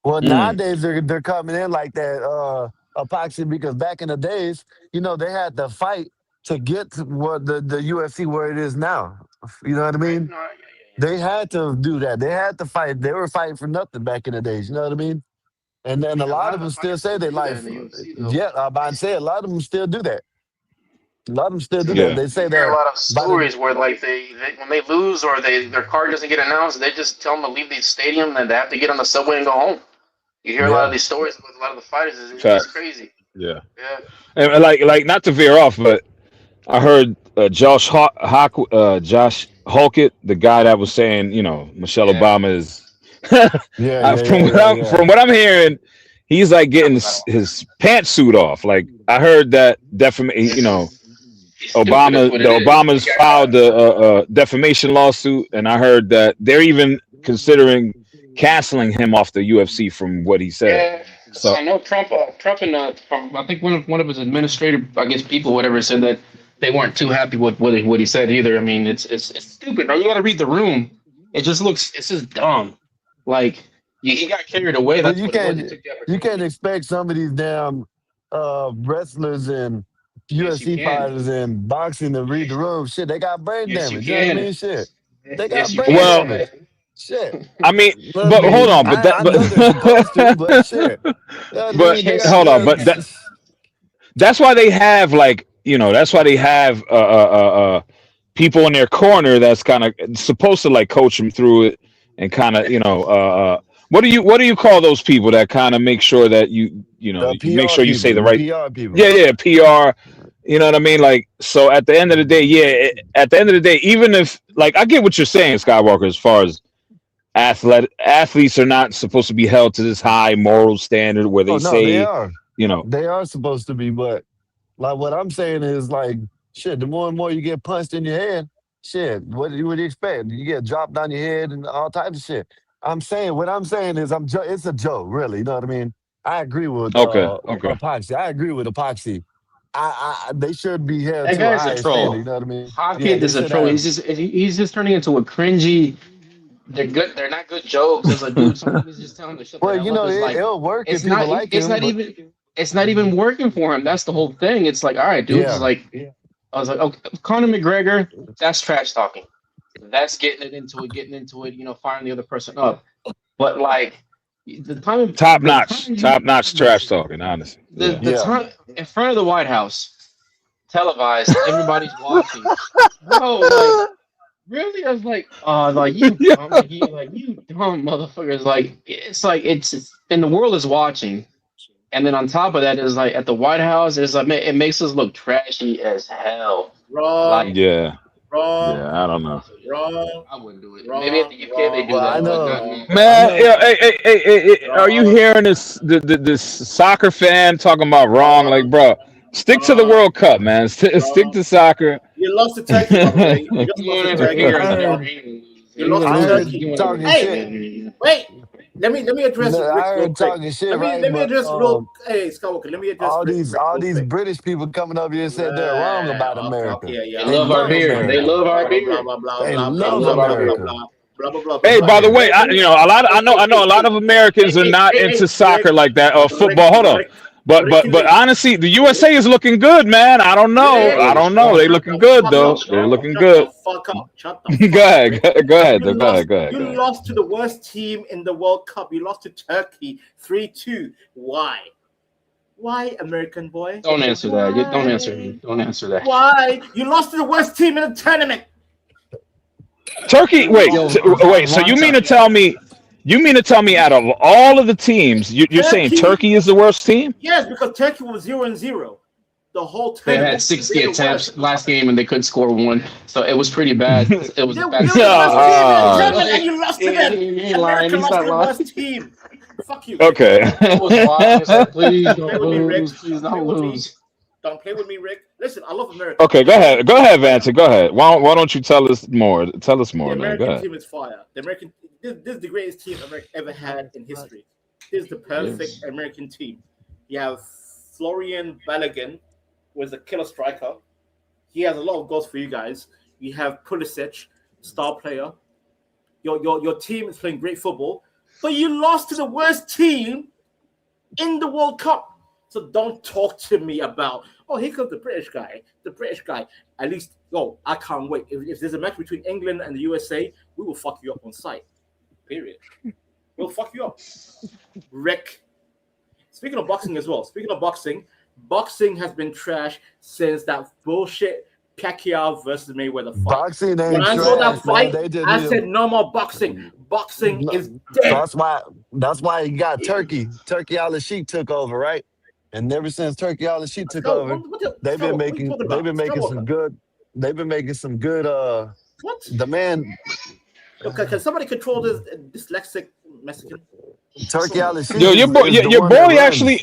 Well, Mm. nowadays they're coming in like that epoxy because back in the days, you know, they had to fight to get to what the UFC where it is now. You know what I mean? They had to do that. They had to fight. They were fighting for nothing back in the days. You know what I mean? And then a lot of them still say they like. Yeah, I'm about to say a lot of them still do that. A lot of them still do that. Yeah. They say You hear a that lot of by the stories where like they when they lose or their card doesn't get announced, they just tell them to leave the stadium and they have to get on the subway and go home. You hear a lot of yeah. these stories with a lot of the fighters. It's Facts. just crazy. Yeah. Yeah. And like not to veer off, but I heard Josh Halkett, the guy that was saying, you know, Michelle Obama is from what I'm hearing, he's like getting his pantsuit off. Like I heard that you know, Obama's filed the defamation lawsuit, and I heard that they're even considering canceling him off the UFC from what he said. Yeah. So I know Trump and from I think one of his administrative, I guess, people, whatever, said that they weren't too happy with what he said either. I mean, it's stupid. You got to read the room. It's just dumb. Like he got carried away. But That's what it was. He took the you can't expect some of these damn wrestlers and Yes, you UFC can. fighters and boxing to read the room. Shit, they got brain Yes, you damage. You know what I can. mean? Shit, they got Yes, you brain can. damage. Shit. I mean, You know what but I hold mean? on, but I know they're supposed to, but shit. You know what I but mean? They hold on, but got that's why they have like that's why they have people in their corner that's kind of supposed to like coach them through it and kind of what do you call those people that kind of make sure that you the you make PR sure you say people. the The right PR people. yeah PR. You know what I mean? Like, so at the end of the day, at the end of the day, even if like I get what you're saying, Skywalker, as far as athletes are not supposed to be held to this high moral standard where they Oh no, they say, are. They are supposed to be, but like what I'm saying is like shit. The more and more you get punched in your head, shit. What do you expect? You get dropped on your head and all types of shit. What I'm saying is it's a joke, really. You know what I mean? I agree with okay. Epoxy. I agree with Epoxy. They should be held That to a guy's a higher standard. troll. You know what I mean? Hot Yeah, kid they is a should troll. have. He's just turning into a cringy. They're good. They're not good jokes. It's like, dude, somebody's just telling the shit that Well, I love. Is like, it'll work if it's people not. like It's him. not But even. It's not even working for him. That's the whole thing. It's like, all right, dude. It's yeah, like, I was like, okay, Conor McGregor. That's trash talking. That's getting into it. Firing the other person up. But like, the time, Top the time notch trash talking, honestly. the yeah. time in front of the White House, televised, everybody's watching. Bro, like, really? I was like, oh, like you dumb, you dumb motherfuckers. Like, it's and the world is watching. And then on top of that is like at the White House, it's like it makes us look trashy as hell. Wrong. Like, Yeah, Wrong. I don't know. Wrong. I wouldn't do it. Wrong. Maybe at the UK they do Well, I that, but know. not I Man, know. hey, are you hearing this soccer fan talking about wrong? Like, bro, stick to the World Cup, man. Stick to soccer. You lost to Turkey, by the way. You just You lost don't to ever Turkey. hear I it. heard, You lost I to heard Turkey. talking Hey, shit. wait. Let me address No, Rick I real heard quick. talking shit, Let right? me But address real. Hey, Skywalker. Let me address all Rick these real these quick. British people coming up here and said they're wrong about America. Okay, yeah. They They love our love beer. They America. love our Blah beer. blah blah They blah They blah love blah love our blah blah beer. America. blah blah blah. Hey, But by the Rick, way, I know a lot of Americans are not into soccer like that or football. Hold on. But honestly, the USA is looking good, man. I don't know. They looking good though. They're looking good. Fuck up. Shut Go the fuck up. ahead. Rick. Go ahead. You Go lost. ahead. You lost to the worst team in the World Cup. You lost to Turkey 3-2. Why? Why, American boy? Don't answer that. Don't answer me. Don't answer that. Why? You lost to the worst team in the tournament. Turkey. Wait. Yo, Wait. So you mean to tell me? Out of all of the teams, you're saying Turkey is the worst team? Yes, because Turkey was 0-0. The whole They tournament. had 60 attempts last game and they couldn't score one, so it was pretty bad. It was They a were bad. the worst team in the tournament, and you lost to them. He ain't lying. America He's lost not to the lying. worst team. Fuck you. Okay. It was wild. So please Don't don't play with me, Rick. lose. Please Don't play don't with me. lose. Don't play with me, Rick. Listen, I love America. Okay. Go ahead, Vance. Go ahead. Why don't you tell us more? Tell us more, The man. Go American ahead. team is fire. This is the greatest team America ever had in history. This is the perfect American team. You have Florian Balogun, who is a killer striker. He has a lot of goals for you guys. You have Pulisic, star player. Your team is playing great football, but you lost to the worst team in the World Cup. So don't talk to me about, oh, here comes the British guy. The British guy. At least, I can't wait. If there's a match between England and the USA, we will fuck you up on sight. Period. We'll fuck you up. Rick. Speaking of boxing as well. Boxing has been trash since that bullshit Pacquiao versus Mayweather fight. Boxing ain't When I saw that trash, man. fight, They just I need said no more boxing. Boxing No, is dead. That's why you got Turkey. Turkey Al-Sheikh took over, right? And ever since Turkey Al-Sheikh took over, they've been making some good What? the man Okay, can somebody control this dyslexic Mexican? Turkey Al-Sheikh Yo, your boy, is the your one that boy runs. actually,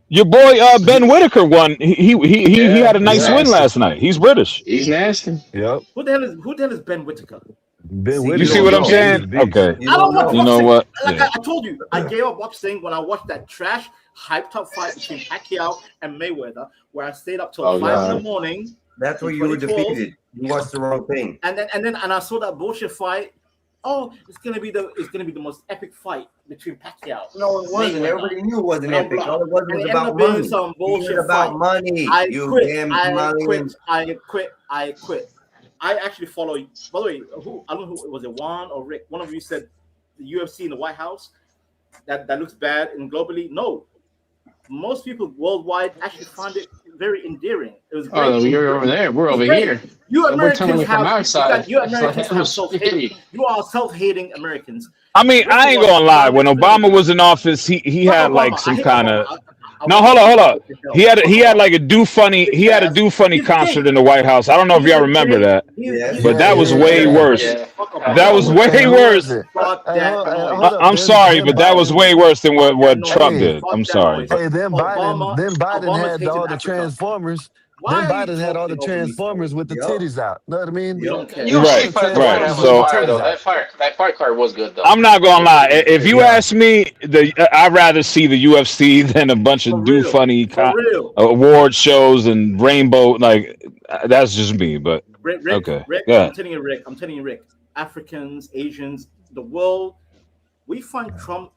your boy Ben Whitaker won. He had a nice win last night. He's British. He's nasty. Yep. Who the hell is Ben Whitaker? Ben You Whitaker. see what I'm saying? Okay. I don't know. You know boxing. what? Like Yeah. I told you, I gave up boxing when I watched that trash, hyped up fight between Pacquiao and Mayweather, where I stayed up till 5 in the morning. That's where in you were 2012. defeated. You watched the wrong thing. And I saw that bullshit fight. oh, it's gonna be the most epic fight between Pacquiao. No, it wasn't. Mayweather, Everybody knew it wasn't blah, epic. blah. All it was And it ended about up being money. some It bullshit was about fight. money. I You quit. damn I Malian. quit. I actually follow. By the way, I don't know who was it, Juan or Rick. One of you said the UFC in the White House that looks bad and globally. No, most people worldwide actually found it very endearing. It was great. Oh, you're over there. We're It's over great. here. You And we're telling Americans you from have outside. you It's Americans like, have self-hate. You are self-hating Americans. I mean, I ain't gonna lie. When Obama was in office, he Fuck had like Obama. I some hate kind Obama. of. No, hold on. He had like a do funny. He had a do funny He's concert gay. in the White House. I don't know if He's y'all a remember gay. that, He's but that was way worse. Fuck Obama. That was way Hey, who worse. was it? Fuck Hey, that hold noise. up. I'm sorry, Then but that was Biden. way worse than Fuck what that Trump noise. did. Fuck I'm that sorry. noise. Hey, then Obama Biden had hated all the Africa. Transformers. Why Then are you Biden had all the talking over me? Transformers with the Yup. titties out. Know what I mean? We don't care. UFC Right, fight right. was So fire though. That fight card was good though. I'm not gonna lie. If you Yeah. ask me, I'd rather see the UFC than a bunch For of do real. funny For real. award shows and rainbow. Like that's just me. But Rick, okay, Rick, go I'm ahead. telling you, Rick. Africans, Asians, the world, we find Trump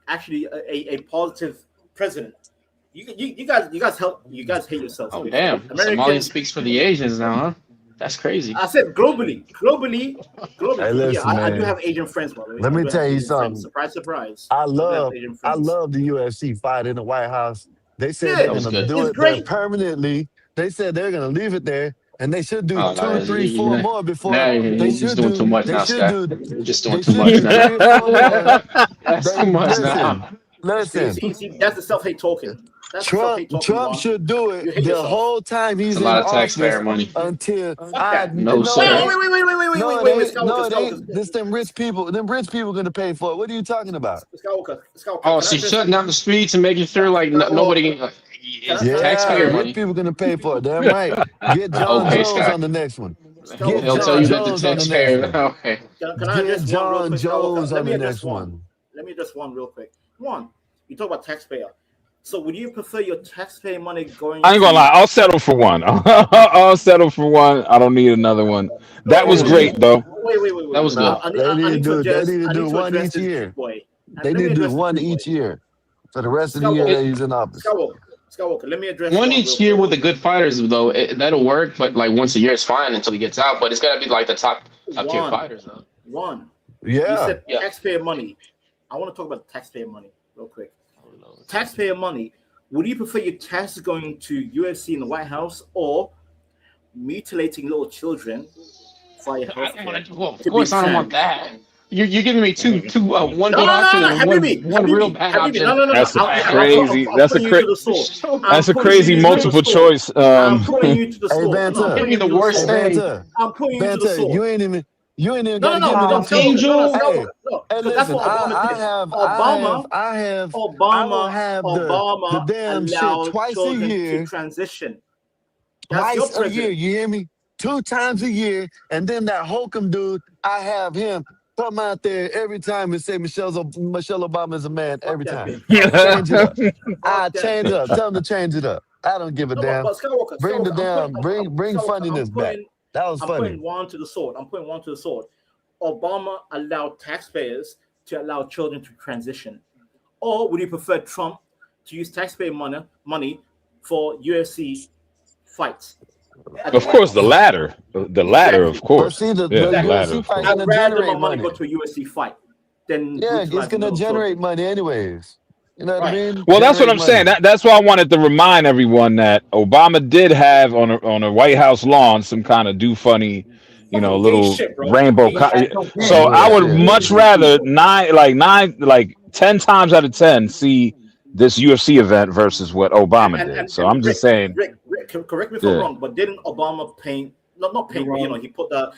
actually a positive president. You guys hate yourselves. Oh Rick. damn! Somalian Americans. speaks for the Asians now, huh? That's crazy. I said globally. Hey, Yeah, listen, I do man. have Asian friends, by the way. Let I me do have tell you Asian friends. something. Surprise, surprise. I I do have love Asian I friends. love the UFC fight in the White House. They said Yeah, they're That was gonna good. do it's it there great. permanently. They said they're gonna leave it there, and they should do Oh no, 2, 3, 4 more before you're just doing too much they now, should Scott. do You're just doing they too should much do now. 3 or 4 more. That's They too much listen, now. listen. See, that's the self-hate talking. That's the self-hate talking. Trump Juan. should do You it hate the yourself. whole time It's he's a in lot of office taxpayer money. until Fuck that. No, no, sir. it ain't. No, it ain't. No, it Skywalker. ain't. This them rich people. Them rich people gonna pay for it. What are you talking about? Skywalker. Oh, Can I she's address shutting down the streets and making sure like nobody can. It's Yeah, taxpayer rich money. people gonna pay for it. Damn right. Get John Okay, Jones Scott. on the next one. Skywalker, Get He'll tell John you that the Jones on the next taxpayer. one. Okay. Can I Get address one real John quick, Jones Skywalker? Let on me the address next one. one. Let me address one real quick. One, you talk about taxpayer. So would you prefer your taxpayer money going I ain't gonna to... lie. I'll settle for one. I'll settle for one. I don't need another one. That was great though. Wait. That was good. They need to do one address each this year. big boy. They Let me need to do address this one big boy. each year for the rest of the year that he's in office. Skywalker, let me address One one each real year quick. with the good fighters though, that'll work. But like once a year is fine until he gets out. But it's gotta be like the top tier fighters though. One. Yeah. You said taxpayer money. I want to talk about taxpayer money real quick. Taxpayer money. Would you prefer your taxes going to UFC in the White House or mutilating little children for your health care? Of course, I don't want that. You're giving me two one good No, option and Habibi, one real bad option. No. That's a I'm crazy. That's a putting you to the sword. That's a I'm crazy putting you to the multiple sword. choice. I'm putting you to the Hey, sword. Vanta. I'm putting you to the worst sword. thing. Vanta. I'm putting you to the Vanta, sword. you ain't even No, gotta give me them two. Angel. Hey, No, hey, because that's listen, what Obama did. I will have the damn shit allowed twice a children year. to transition. That's your Twice a year, president. you hear me? 2 times a year, and then that Holcomb dude, I have him come out there every time and say Michelle Obama is a man every time. Change it up. I change it up. Tell him to change it up. I don't give a No, damn. but Skywalker, Bring the Skywalker, damn, bring funniness back. That was I'm funny. putting one to the sword. Obama allowed taxpayers to allow children to transition. Or would you prefer Trump to use taxpayer money for UFC fights? Of course, the latter. The latter, of course. see, the latter. UFC fight I'd gonna rather my generate money money. go to a UFC fight than Yeah, it's brutalizing gonna little generate children. money anyways. You know what I mean? Well, that's what Generate I'm saying. money. That's why I wanted to remind everyone that Obama did have on a White House lawn some kind of do funny, little rainbow. So I would much rather 10 times out of 10 see this UFC event versus what Obama did. So I'm just saying. Rick, correct me if I'm wrong, but didn't Obama paint? Not paint, but he put the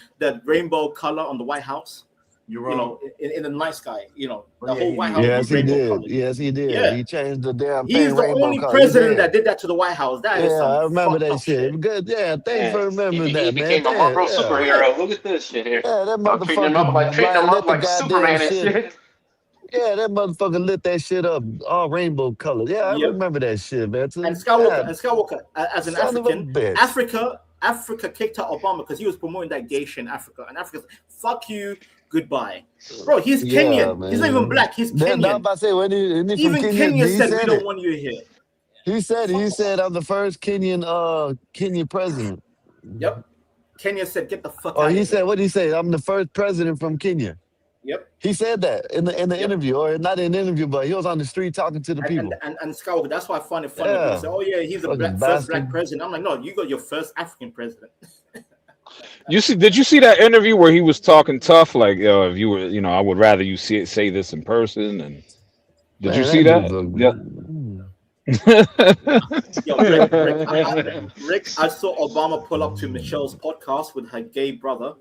rainbow color on the White House. You're wrong. In the night sky, the whole White House. Yes, was he rainbow did. colored. Yes, he did. Yeah. He changed the damn He's thing the rainbow only color. president that did that to the White House. That is some I remember fucked that up shit. Good. Yeah, thanks for remembering that, He man. became a Marvel superhero. Look at this shit here. Yeah, that I'm treating him up motherfucker like Superman and shit. Yeah, that motherfucker lit that shit up all rainbow colored. Yeah, I remember that shit, man. And Skywalker, as an Son of a African, bitch. Africa kicked out Obama because he was promoting that gay shit in Africa. And Africa's like, fuck you, goodbye. Bro, he's Yeah, Kenyan. He's not even man. black. He's Then I'm Kenyan. about to say when he from Even Kenya, Kenya he said, we said don't it. want you here. He said I'm the first Kenyan president. Yep. Kenya said, get the fuck Oh, out he of said here. what did he say? I'm the first president from Kenya. Yep. He said that in the interview, or not in the interview, but he was on the street talking to the people. And Skywalker, that's why I find it funny. People Yeah, say, oh yeah, he's the fucking first black bastard. president. I'm like, no, you got your first African president. Did you see that interview where he was talking tough? Like, if you were, I would rather you say this in person. And did you Man, see that that? dude Yeah. Yo, Rick, I saw Obama pull up to Michelle's podcast with her gay brother.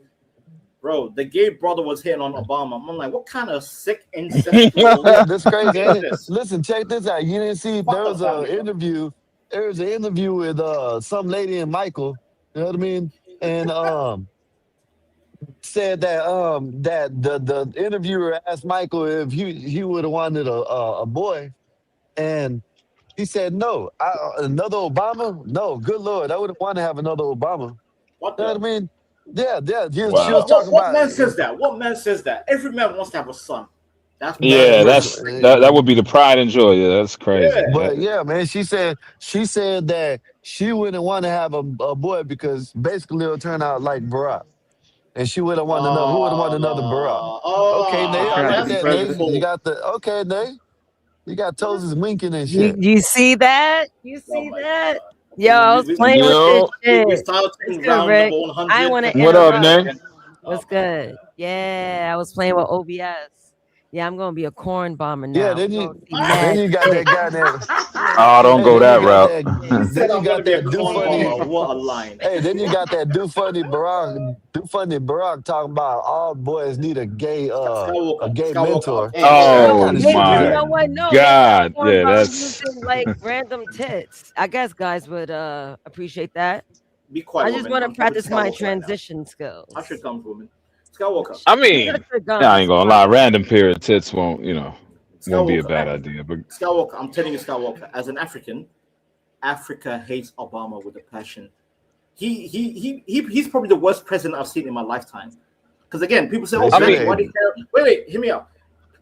Bro, the gay brother was hitting on Obama. I'm like, what kind of sick incest? Yeah, this crazy, ain't it? this? Listen, check this out. You didn't see there was an interview. There was an interview with some lady and Michael. You know what I mean? And said that that the interviewer asked Michael if he would have wanted a boy, and he said no. Another Obama? No, good Lord, I wouldn't want to have another Obama. What You know what I mean? Yeah. She was What talking man about. says that? What man says that? Every man wants to have a son. That's Yeah, that would be the pride and joy. Yeah, that's crazy. But yeah, man, she said that she wouldn't want to have a boy because basically it'll turn out like Barack. And she wouldn't want another. Who would want another Barack? Okay, Nate, I like that, Nate. You got Nate. You got toes winking and shit. You see that? You see that? Yo, I was playing with this shit. What's good, Rick? I want to What up, Nate? What's good? Yeah, I was playing with OBS. Yeah, I'm gonna be a corn bomber now. Yeah, then you got that guy there. Oh, don't go that route. Then you got that do funny. What a line. Hey, then you got that do funny Barack talking about all boys need a gay mentor. Oh You my know what? No, God! corn Yeah, bomber that's using, like random tits. I guess guys would appreciate that. Be quiet. I just want to practice my transition skills. I should come, woman. Skywalker. I mean, I ain't gonna lie. Random pair of tits won't be a bad idea. But Skywalker, I'm telling you, Skywalker, as an African, Africa hates Obama with a passion. He's probably the worst president I've seen in my lifetime. Because again, people say, "Oh, Vent, why do you care?" Wait, hear me out.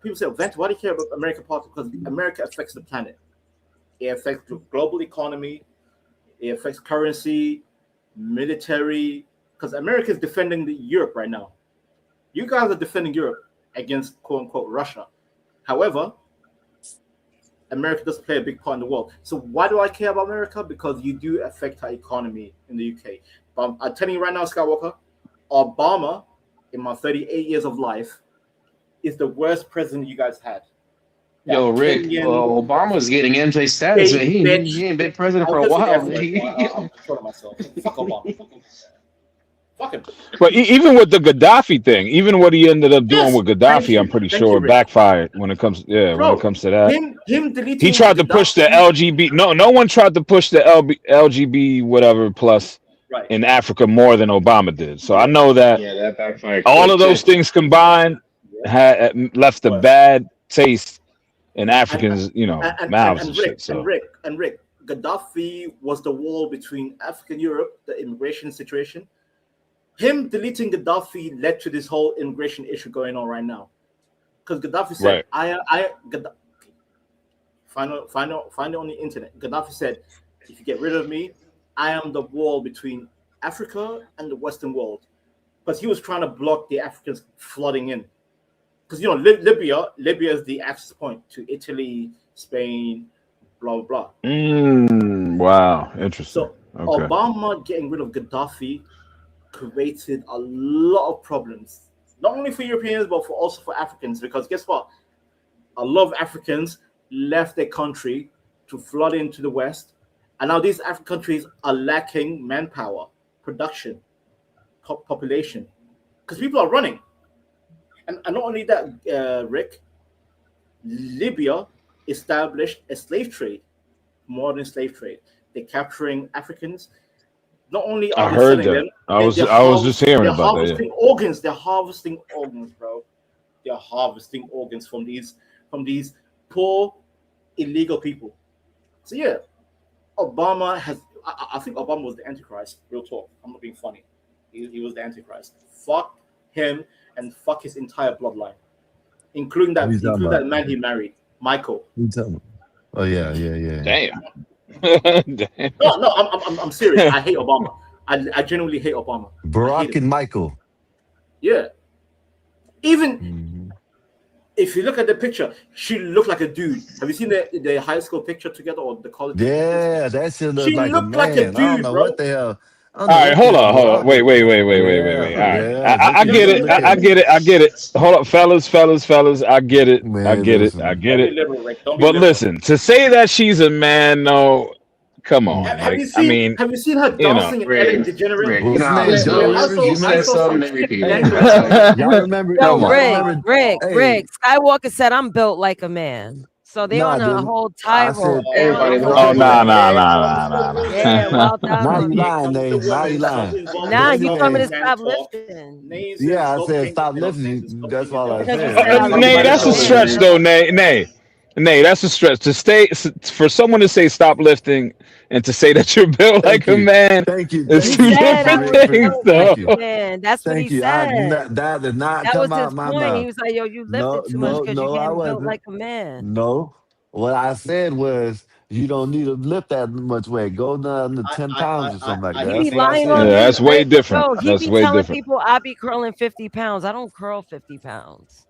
People say, "Vent, why do you care about American politics?" Because America affects the planet. It affects the global economy. It affects currency, military. Because America is defending Europe right now. You guys are defending Europe against "quote unquote" Russia. However, America does play a big part in the world. So why do I care about America? Because you do affect our economy in the UK. But I'm telling you right now, Skywalker, Obama, in my 38 years of life, is the worst president you guys had. Yo, Rick, Obama's getting MJ status. Man. He ain't been president for a while. I'm controlling myself. Fuck Obama. Fuck him. But even with the Gaddafi thing, even what he ended up doing with Gaddafi, I'm pretty sure backfired when it comes. Yeah, when it comes to that. Him deleting He tried to push the LGBT. No one tried to push the LGB whatever plus in Africa more than Obama did. So I know that that backfired. all of those things combined had left a bad taste in Africans, mouths and shit. So and Rick, Gaddafi was the wall between Africa and Europe, the immigration situation. Him deleting Gaddafi led to this whole immigration issue going on right now. Because Gaddafi said, find it on the internet. Gaddafi said, if you get rid of me, I am the wall between Africa and the Western world. Because he was trying to block the Africans flooding in. Because, Libya is the access point to Italy, Spain, blah, blah, blah. Wow. Interesting. So Obama getting rid of Gaddafi created a lot of problems, not only for Europeans, but also for Africans. Because guess what? A lot of Africans left their country to flood into the West. And now these African countries are lacking manpower, population, because people are running. And not only that, Rick, Libya established a slave trade, modern slave trade. They're capturing Africans. Not only are I they heard selling that. them, I was just hearing about that. They're harvesting organs, bro. They're harvesting organs from these poor illegal people. So yeah, Obama has. I think Obama was the Antichrist. Real talk. I'm not being funny. He was the Antichrist. Fuck him and fuck his entire bloodline, including that What you talking that about? man he married, Michael. What you talking about? Oh yeah. Damn. Damn. No, I'm serious. I hate Obama. I genuinely hate Obama. Barack and Michael. Yeah. Even if you look at the picture, she looked like a dude. Have you seen the high school picture together or the college? Yeah, that shit look She like a looked man. like a I don't dude, know bro. what the hell. All right, hold on. Wait. All right, I get it. I get it. Hold up, fellas. I get it. I get it. But listen, to say that she's a man, no, come on. Have Like, you seen? Have you seen her dancing in Ellen DeGeneres? What's his name? Joe Rivers? You I saw some Y'all remember? Yo, y'all remember? Rick. Skywalker said I'm built like a man. So they No, I on a didn't. whole I tyro. said Oh, nah. Yeah, well, Now you lying, Nate. Now you lying. Now you Anyway, told me to stop lifting. Yeah, I said stop lifting. That's all I said. Nay, that's a stretch though. Nay, that's a stretch. To stay for someone to say stop lifting and to say that you're built like a man. Thank you. It's two different things, though. Man, that's what Thank he you. said. That did not That come was out his my point. mouth. He was like, "Yo, you lifted too much because you're getting built like a man." No, what I said was you don't need to lift that much weight. Go down to 10 pounds or something like that. He be That's what I lying said. on Yeah, that's way different. Yo, he That's be way telling different. people I be curling 50 pounds. I don't curl 50 pounds.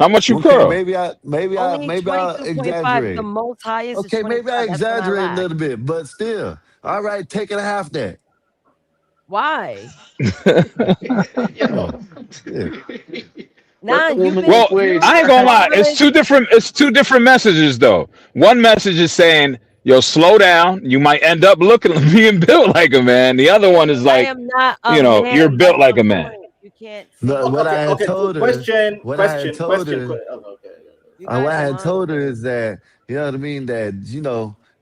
How much you Okay, curl? maybe I Only exaggerate. 22.5. The most highest Okay, is maybe I 25. That's what I exaggerate a like. little bit, but still. All right, take it half that. Why? Shit. Nah, you've been. Well, I ain't gonna lie. It's two different messages though. One message is saying, "Yo, slow down. You might end up being built like a man." The other one is I like, am not a man. you're built like a man. You can't. No, what I had told her, what I had Question. told her, You what I guys are had told her is that, you know what I mean, that,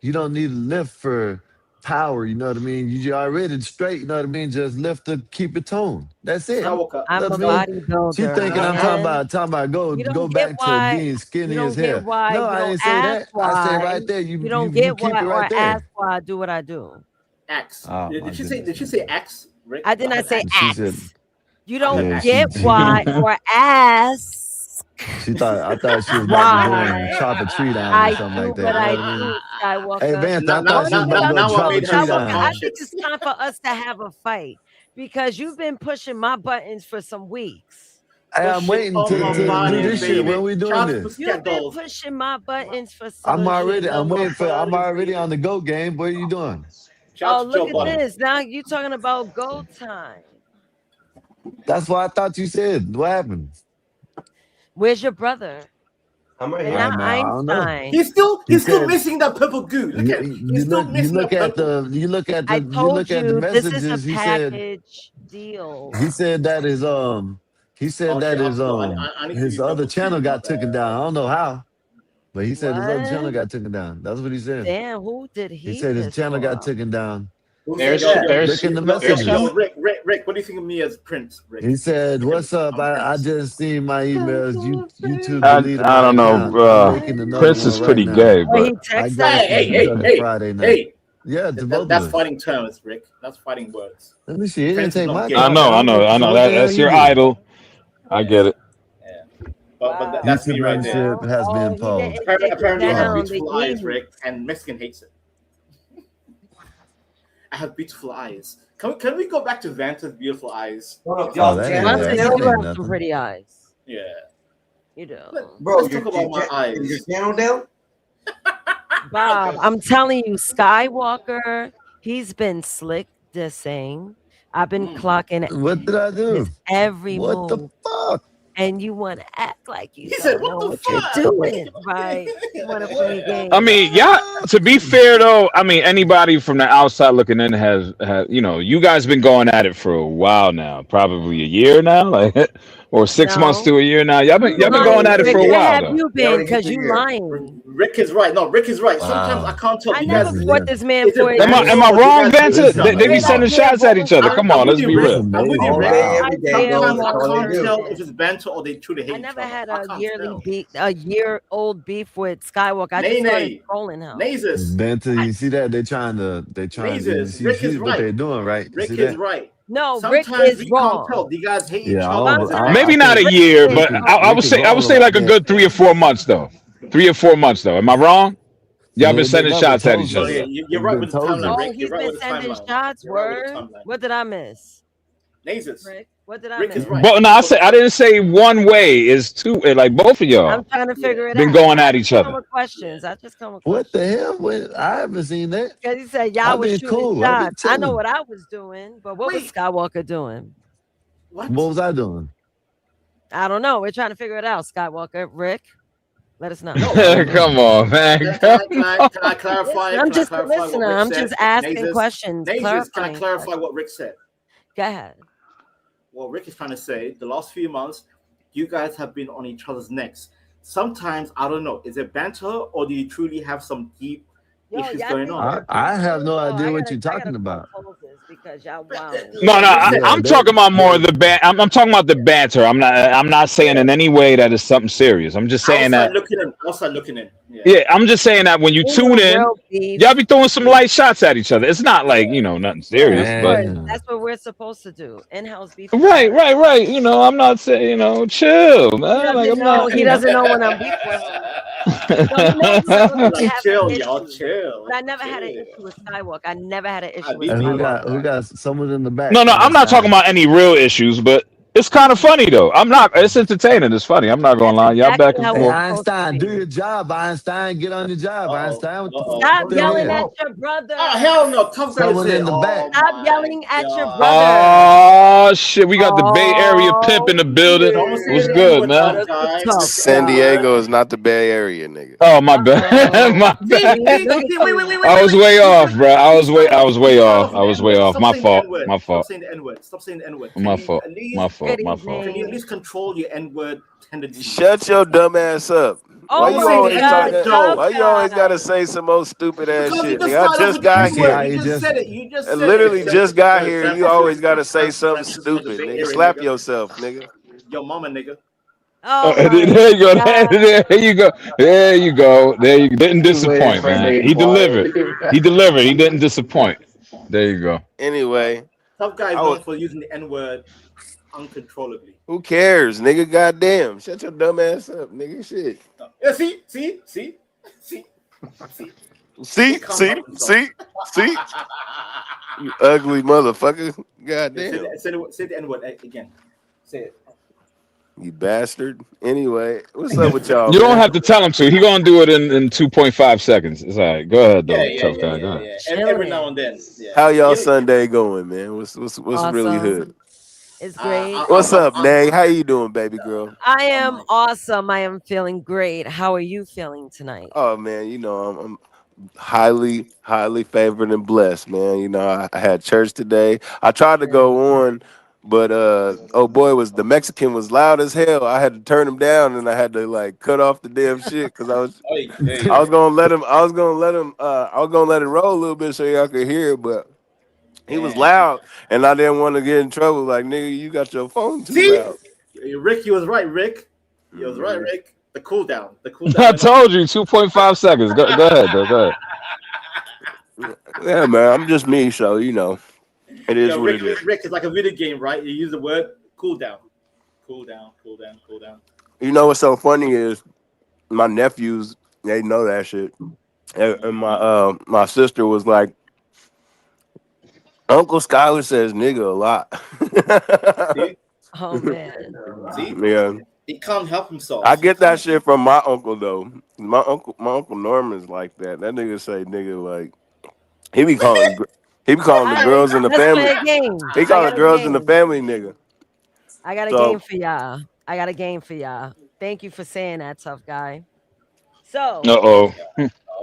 you don't need to lift for power, you know what I mean? You already straight, you know what I mean? Just lift to keep it toned. That's it. I'm a bodybuilder. She thinking I'm talking about go back to being skinny as hell. Why No, you I don't didn't say ask that. why. I said right there. You don't you get keep why it right or there. ask why I do what I do. X. Oh, my Did she goodness. say X? Rick? I did not say She ask. said, You don't Yeah, get she- why or ask. I thought she was about to go Why? and chop a tree down I or something do like that. what I You know what I mean? do, Skywalker. Hey, Vance, I thought she was about to go chop a tree down. I think it's time for us to have a fight because you've been pushing my buttons for some weeks. Hey, I'm waiting to do this shit. When we doing this? You've been pushing my buttons for some I'm already on the go game. What are you doing? Oh, look at this. Now you talking about go time. That's what I thought you said. What happened? Where's your brother? I'm right And here. not I don't know. Einstein. He's still He still said- missing that purple goo. Look at You look at the I told messages. you this is a He said package deal. he said that his his other channel got taken down. I don't know how, but he said his other channel got taken down. That's what he said. Damn, who did He said his channel got taken down. Look in the messages. Rick, what do you think of me as Prince? Rick? He said, "What's up? I just seen my emails. YouTube I deleted don't my know. account. I'm making another Prince one is right pretty now. gay, Oh, he but I texted got Hey, Friday night. hey. Yeah, to both That's of us. fighting terms, Rick. That's fighting words. Let me see. It didn't Prince take is my not gay. I know. That's your idol. I get it. But that's me YouTube right there. membership has been paused. Apparently, I have down, beautiful the eyes, heat. Rick, and Mexican hates it. I have beautiful eyes. Can we go back to Vanta's beautiful eyes? Oh, that ain't Honestly, that you ain't do have some nothing. pretty eyes. Yeah. You do. Bro, Let's talk about my eyes. Is your channel down? Bob, I'm telling you, Skywalker, he's been slick dissing. I've been clocking What did I do? his every What the move. fuck? And you want to act like you He don't said, know "What the what fuck?" you're doing, right? You want to play games. I mean, y'all. To be fair, though, I mean, anybody from the outside looking in has you guys been going at it for a while now, probably a year now, like, or 6 months to a year now. Y'all been going at it for a Where while, have though. you been? Because you lying. Rick is right. No, Rick is right. Sometimes I can't tell. I you never guys- fought this man Is it for a bad Am year. I wrong, Vanta? Listen, They be man. sending shots at each other. Come on, let's be real. I'm with you, All Rick. day, every day, bro. Sometimes That's I all can't they do. tell if it's banter or they truly hate I each never other. had I a can't yearly tell. beef, a year-old beef with Skywalker. I just Nay, started nay. trolling him. Nazis. Benta, you see that? They're trying to you Mazes. see, Rick is what right. they're doing, right? You Rick see is that? right. No, Rick Sometimes is you can't wrong. tell. You guys hate Yeah, each all other. of I Maybe not a think year, is but wrong. I would say like a good 3 or 4 months though. 3 or 4 months though. Am I wrong? Y'all been they've sending never shots at told each Oh us. yeah, other. you're They've right been with the told timeline, us. Rick. Oh, You're he's right been with the sending timeline. shots. You're right with the Word. timeline. What did I miss? Nazis. Rick, what did I Rick is miss? right. But no, I didn't say one way. It's two. Like both of I'm y'all trying to figure it been out. going I at just each come other. with questions. I just come with What questions. the hell? I haven't seen that. Because he said y'all I've was been shooting cool. I've been shots. I know chilling. what I was doing, but what was Wait, Skywalker doing? What was I doing? I don't know. We're trying to figure it out, Skywalker. Rick, let us know. No. Come on, man. Can I clarify? Listen, I'm Can I just a clarify what listener. Rick I'm said? just asking Nazis, questions, Nazis, can I clarifying clarify questions. what Rick said? Go ahead. What Rick is trying to say, the last few months, you guys have been on each other's necks. Sometimes, I don't know, is it banter or do you truly have some deep issues y'all going think on? we're I have no cool? idea I what gotta, you're talking about. close this because y'all wilding. No, Listen, Yeah, I'm talking about more of the I'm talking about the banter. I'm not saying in any way that it's something serious. I'm just saying that. outside looking in. Yeah, I'm just saying that when you Ain't tune no in, real beef. y'all be throwing some light shots at each other. It's not like nothing serious, Of but course, that's what we're supposed to do. In-house beef. right. I'm not saying chill, He man. Like doesn't I'm know. not. He doesn't know when I'm beef with him. No, he knows when I really Like, have chill, an y'all, issue. chill. But I never had an Chill. issue with Skywalker. I never had an issue with And who Skywalker. got someone in the back? No, I'm not talking Einstein. about any real issues, but it's kind of funny though. I'm not. It's entertaining. It's funny. I'm not gonna lie. Y'all back and how Hey it's forth. supposed to Einstein, do be. your job. Einstein, get on your job. Einstein, what the fuck Stop you yelling doing? at your brother. Oh, hell no. Tough guy is Someone here. in the back. Stop yelling at your brother. Oh shit, we got the Bay Area pimp in the Oh, building. Don't say What's the good, N-word, man? tough guy. tough San guy. Diego is not the Bay Area, nigga. Oh my bad, Uh-oh. my See, bad. look at you. I was way off, bro. I was way off. I Stop was way off. My saying the fault. N-word. My Stop fault. saying the N-word. Stop saying the N-word. My fault. My fault. Good My fault. Can you at evening. least control your N-word tendencies? Shut your dumb ass up. Oh Don't say the N-word, Joe. Why you always gotta say some old stupid ass Because you shit? just Nigga, I started off just with the got You see how N-word. here. you You just just said it. You just I said literally it. just got here. San You always gotta Francisco, say something San Francisco, the stupid, Bay nigga. Area, Slap nigga. yourself, nigga. Your mama, nigga. Oh my There you go. God. There you go. There you go. There you didn't Waiting disappoint, for man. the He delivered. quiet. He delivered. He didn't disappoint. There you go. Anyway, Tough guy is I known was, for using the N-word uncontrollably. who cares, nigga? Goddamn. Shut your dumb ass up, nigga. Shit. Yeah, see? See? You ugly motherfucker. Goddamn. Say the N-word again. Say it. You bastard. Anyway, what's up with y'all, You don't man? have to tell him to. He gonna do it in 2.5 seconds. It's all right. Go ahead, though, tough guy. Go ahead. And every now and then. Yeah. How y'all Sunday going, man? What's really Awesome. hood? It's great. What's up, Nay? How you doing, baby girl? I am awesome. I am feeling great. How are you feeling tonight? Oh man, I'm highly favored and blessed, man. I had church today. I tried to go on, but oh boy, the Mexican was loud as hell. I had to turn him down and I had to like cut off the damn shit because I was gonna let him roll a little bit so y'all could hear it, but he was loud and I didn't want to get in trouble. Like, nigga, you got your phone too loud. Rick, you was right, Rick. You was right, Rick. The cool down. I told you 2.5 seconds. Go ahead, though. Go ahead. Yeah, man, I'm just me, so it is what Rick, it is. Rick is like a video game, right? You use the word cool down. Cool down. You know what's so funny is my nephews, they know that shit. And my sister was like, Uncle Skyler says nigga a lot. Oh man. See? Yeah. He can't help himself. I get that shit from my uncle though. My uncle Norman's like that. That nigga say nigga like he be calling the girls in the Let's family. play a game. He calling the girls in the family nigga. I got a So- game for y'all. Thank you for saying that, tough guy. So Uh-oh.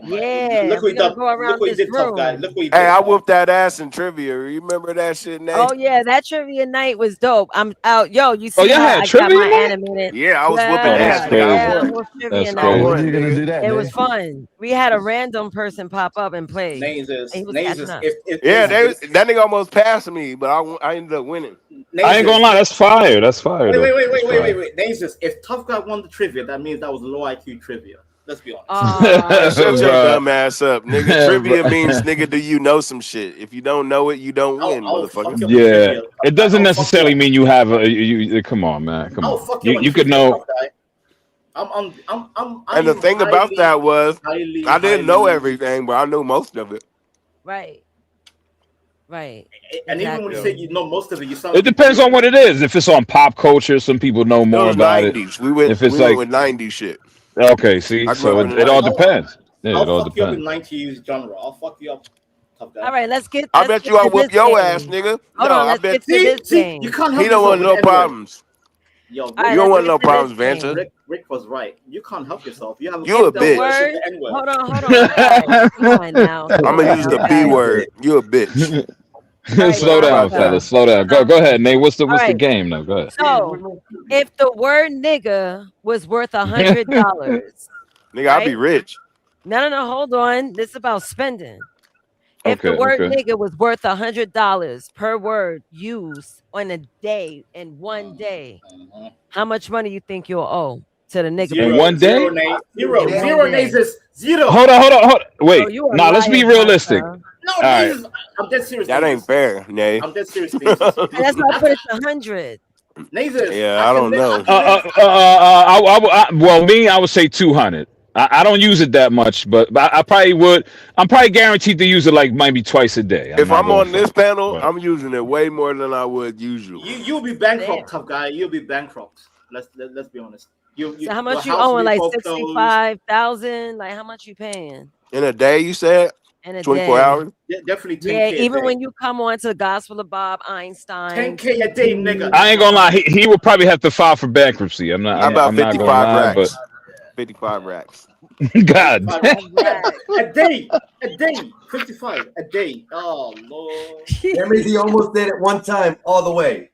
yeah, Look what we're he gonna did. go around Look what he this did, tough room. guy. Look what he did. Hey, I whooped that ass in trivia. You remember that shit, Nate? Oh yeah, that trivia night was dope. I'm out. Yo, you see Oh, y'all how had I got trivia my night? animated? Yeah, I was whooping Oh, that's ass. crazy. Nigga, I Yeah, won. whole trivia That's night. crazy. When are you gonna do that, It was Nay? fun. We had a random person pop up and play. Nazers. He was catching up. Yeah, that nigga almost passed me, but I ended up winning. I ain't gonna lie. That's fire. That's fire. though. That's fire. Wait. Nazers. If Tough Guy won the trivia, that means that was low IQ trivia. Let's be honest. Man, shut your Bruh. dumb ass up, nigga. Trivia means, nigga, do you know some shit? If you don't know it, you don't win, motherfucker. Yeah, it doesn't necessarily mean you have a. You come on, man. Come on. You could know. And the thing about that was, I didn't know everything, but I knew most of it. Right. Right. And even when you say you know most of it, you sound. It depends on what it is. If it's on pop culture, some people know more was about 90s. it. We went, if it's we like went with 90s shit. okay, see, I so grew up in it the all 90s. depends. Yeah, it all I'll fuck you up in depends. 90s genre. I'll fuck you up. Tough guy. All right, let's get. I let's bet get you I to whoop this your game. ass, nigga. Hold No, on, I let's bet get to this game. You can't he help don't want yourself no with N-word. problems. Yo, All You right, don't let's want get no to this problems, game. Vanta. Rick was right. You can't help yourself. You have You a The bitch. word. the N-word. Hold on, guys. Come on now. I'm Slow gonna use down, the B guys. word. You a bitch. Right, Slow How down, about that? fellas. Slow down. Go ahead, Nate. What's the All right. game now? Go ahead. So, if the word nigga was worth $100, Nigga, I'll be right? rich. No, hold on. This is about spending. If the Okay, word okay. nigga was worth $100 per word used on a day in one day, how much money you think you'll owe to the nigga? In one day? Zero, Nate. Zero. In one Zero, day. Nate is zero. Hold on. Wait. Oh, you a Nah, let's be liar, realistic. Vanta. No, All right. Jesus. I'm dead serious. That ain't fair, Nay. I'm dead serious. Jesus. And that's why I put it to 100. Jesus. Yeah, I don't know. Well, me, I would say 200. I don't use it that much, but I probably would. I'm probably guaranteed to use it like maybe twice a day. If not I'm gonna on this front. panel, But- I'm using it way more than I would usually. You'll be bankrupt, tough guy. You'll be bankrupt. Let's be honest. So how much you owing? Like 65,000? Like how much you paying In a day, you said? in a 24 day? hours? Definitely 10K Yeah, a even day. when you come on to the Gospel of Bob Einstein. 10K a day, nigga. I ain't gonna lie. He would probably have to file for bankruptcy. I'm not. How about I'm not gonna 55 lie, racks? 55 racks. but God. A day. 55 a day. Oh Lord. That means he almost did it one time all the way.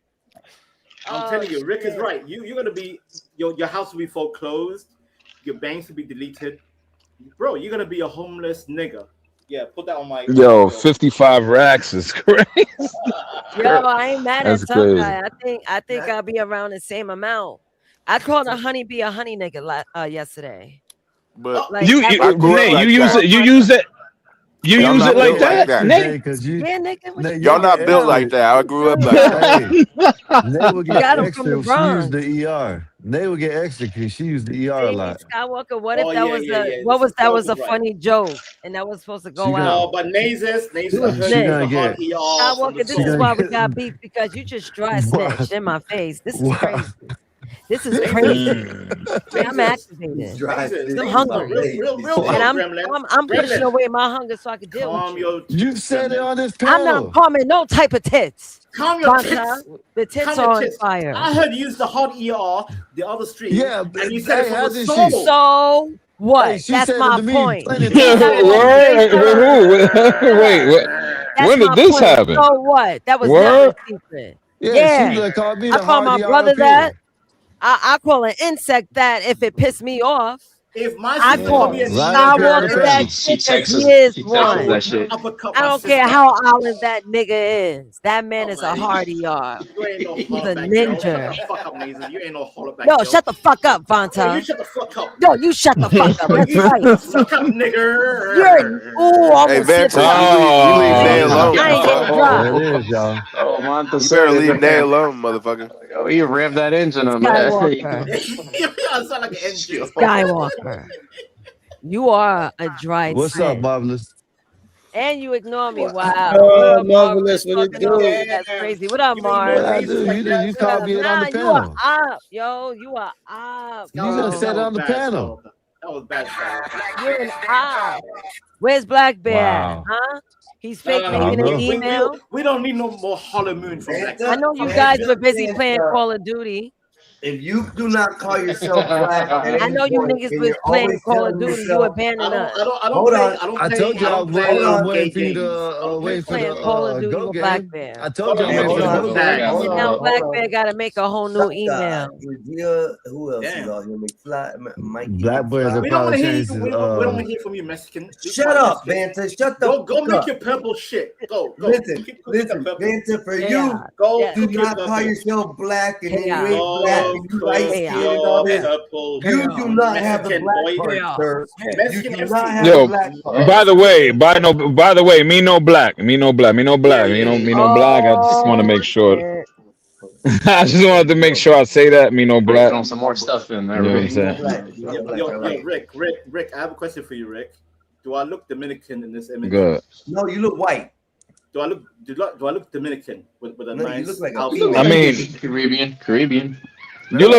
I'm telling you, Rick is right. You're gonna be your house will be foreclosed, your banks will be deleted. Bro, you're gonna be a homeless nigga. Yeah, put that on my Yo, 55 racks is crazy. Yo, I ain't mad That's at tough crazy. guy. I think I'll be around the same amount. I called a honeybee a honey nigga yesterday. But Like, You, that you, was- Nate, you use it. You use it. You Y'all use not it like built like that, that. Nate? Because you, Yeah, nigga. What Nate, you Y'all you not get built like extra. that. I grew up like that. Hey, Nate will get got him from the extra. She used Bronx. the ER. Nate will get extra because she used the ER a Amy lot. Skywalker, what if Oh, that yeah, was yeah, a yeah. what was that This was a is right. funny joke and that was supposed to She go gonna- out? No, but Nazis, I She heard Nick. you gonna the get. hot ER from the Skywalker, this is gonna why we get- got beef because you just dry Wow. snitched in my face. This is Wow. crazy. This is crazy. Yeah, I'm Jesus. activated. Dry Jesus. snitch. I'm hungry. Real And I'm gremlin. I'm pushing Gremlin. away my hunger so I can deal Calm with you. your You said it on this I'm panel. not calming no type of tits. Calm your Vanta, tits. the tits Calm are your on tits. fire. I heard you use the hot ER the other street. Yeah, and but you said hey, it how from the did she- soul. So what? Hey, she That's said it my to me point. plain and Ain't simple. nothing- Word? ain't nothing- Who? Wait. That's When did my this point. happen? So what? That was Word? never a secret. Yeah, she called me I the call my hard ER brother up that. here. I call an insect that if it pissed me off. If my I sister call called me a Right up here on the Skywalker that panel. shit because he is one. Uppercut I my don't care sister. how olive that nigga is. That man is a man. hard ER. You ain't no He's a hollaback, yo. Shut ninja. the fuck up, Nathan. You ain't no hollaback, No, yo. shut the fuck up, Yo, Vanta. you shut the fuck up. No, you shut the fuck up. That's You shut the right. fuck up, nigger. You're Hey, almost slipped Vanta, up. you leave Nay Nigga, alone, I ain't motherfucker. getting dry. There it is, y'all. Oh, man, You better leave Nay alone, motherfucker. Oh, you rev that engine up, man. Skywalker. You sound like an engine. Skywalker. You are a dry What's snitch. up, Marvelous? And you ignore me. Wow. Oh, What up, Marvelous, what it Fucking over. do? That's crazy. What up, You Mars? What I do? You called me it on the Nah, you are panel. up, yo. You are up. You just said it on the panel. That was bad. You're an op. Where's Black Bear? Wow. Huh? He's No, fake no, no, making I an know. email. We don't need no more Hollow Moon from Black. I know you guys were busy playing Call of Duty. If you do not call yourself black, at I any know you point, niggas and was you're playing always Call of telling Duty. You yourself, abandoned us. I don't Hold play. on. I don't I play. told I y'all don't play I'm waiting gay for you games. to wait for Playing the Call of Duty go with Black game. Bear. I told you I'm Hey, waiting for the hold go on, game. hold And on, now hold Black on. Bear got to make a whole new Shut email. Regina, who else Damn. is out here? McFly, Mikey. Black Bears McFly. will We don't want probably to hear you. change his We don't want to hear from you, Mexican. Be Shut quiet, up, Mexican. Vanta. Shut the Go fuck make up. your purple shit. Go. Listen, Keep cooking listen, the purple. Vanta, for Yeah. you, Go Yeah. do cook your not call purple. yourself black and then Yeah. you ain't black. light skin and all that. You do not have the black part, sir. You do not have the Yo, black part. by the way, me no black. Me no black. I just want to make sure. I just wanted to make sure I say that. Me no black. Throw some more stuff in there. You know what I'm Rick. saying? Rick, I have a question for you, Rick. Do I look Dominican in this image? Good. No, you look white. Do I look Dominican with a nice? You look like I mean, Caribbean. You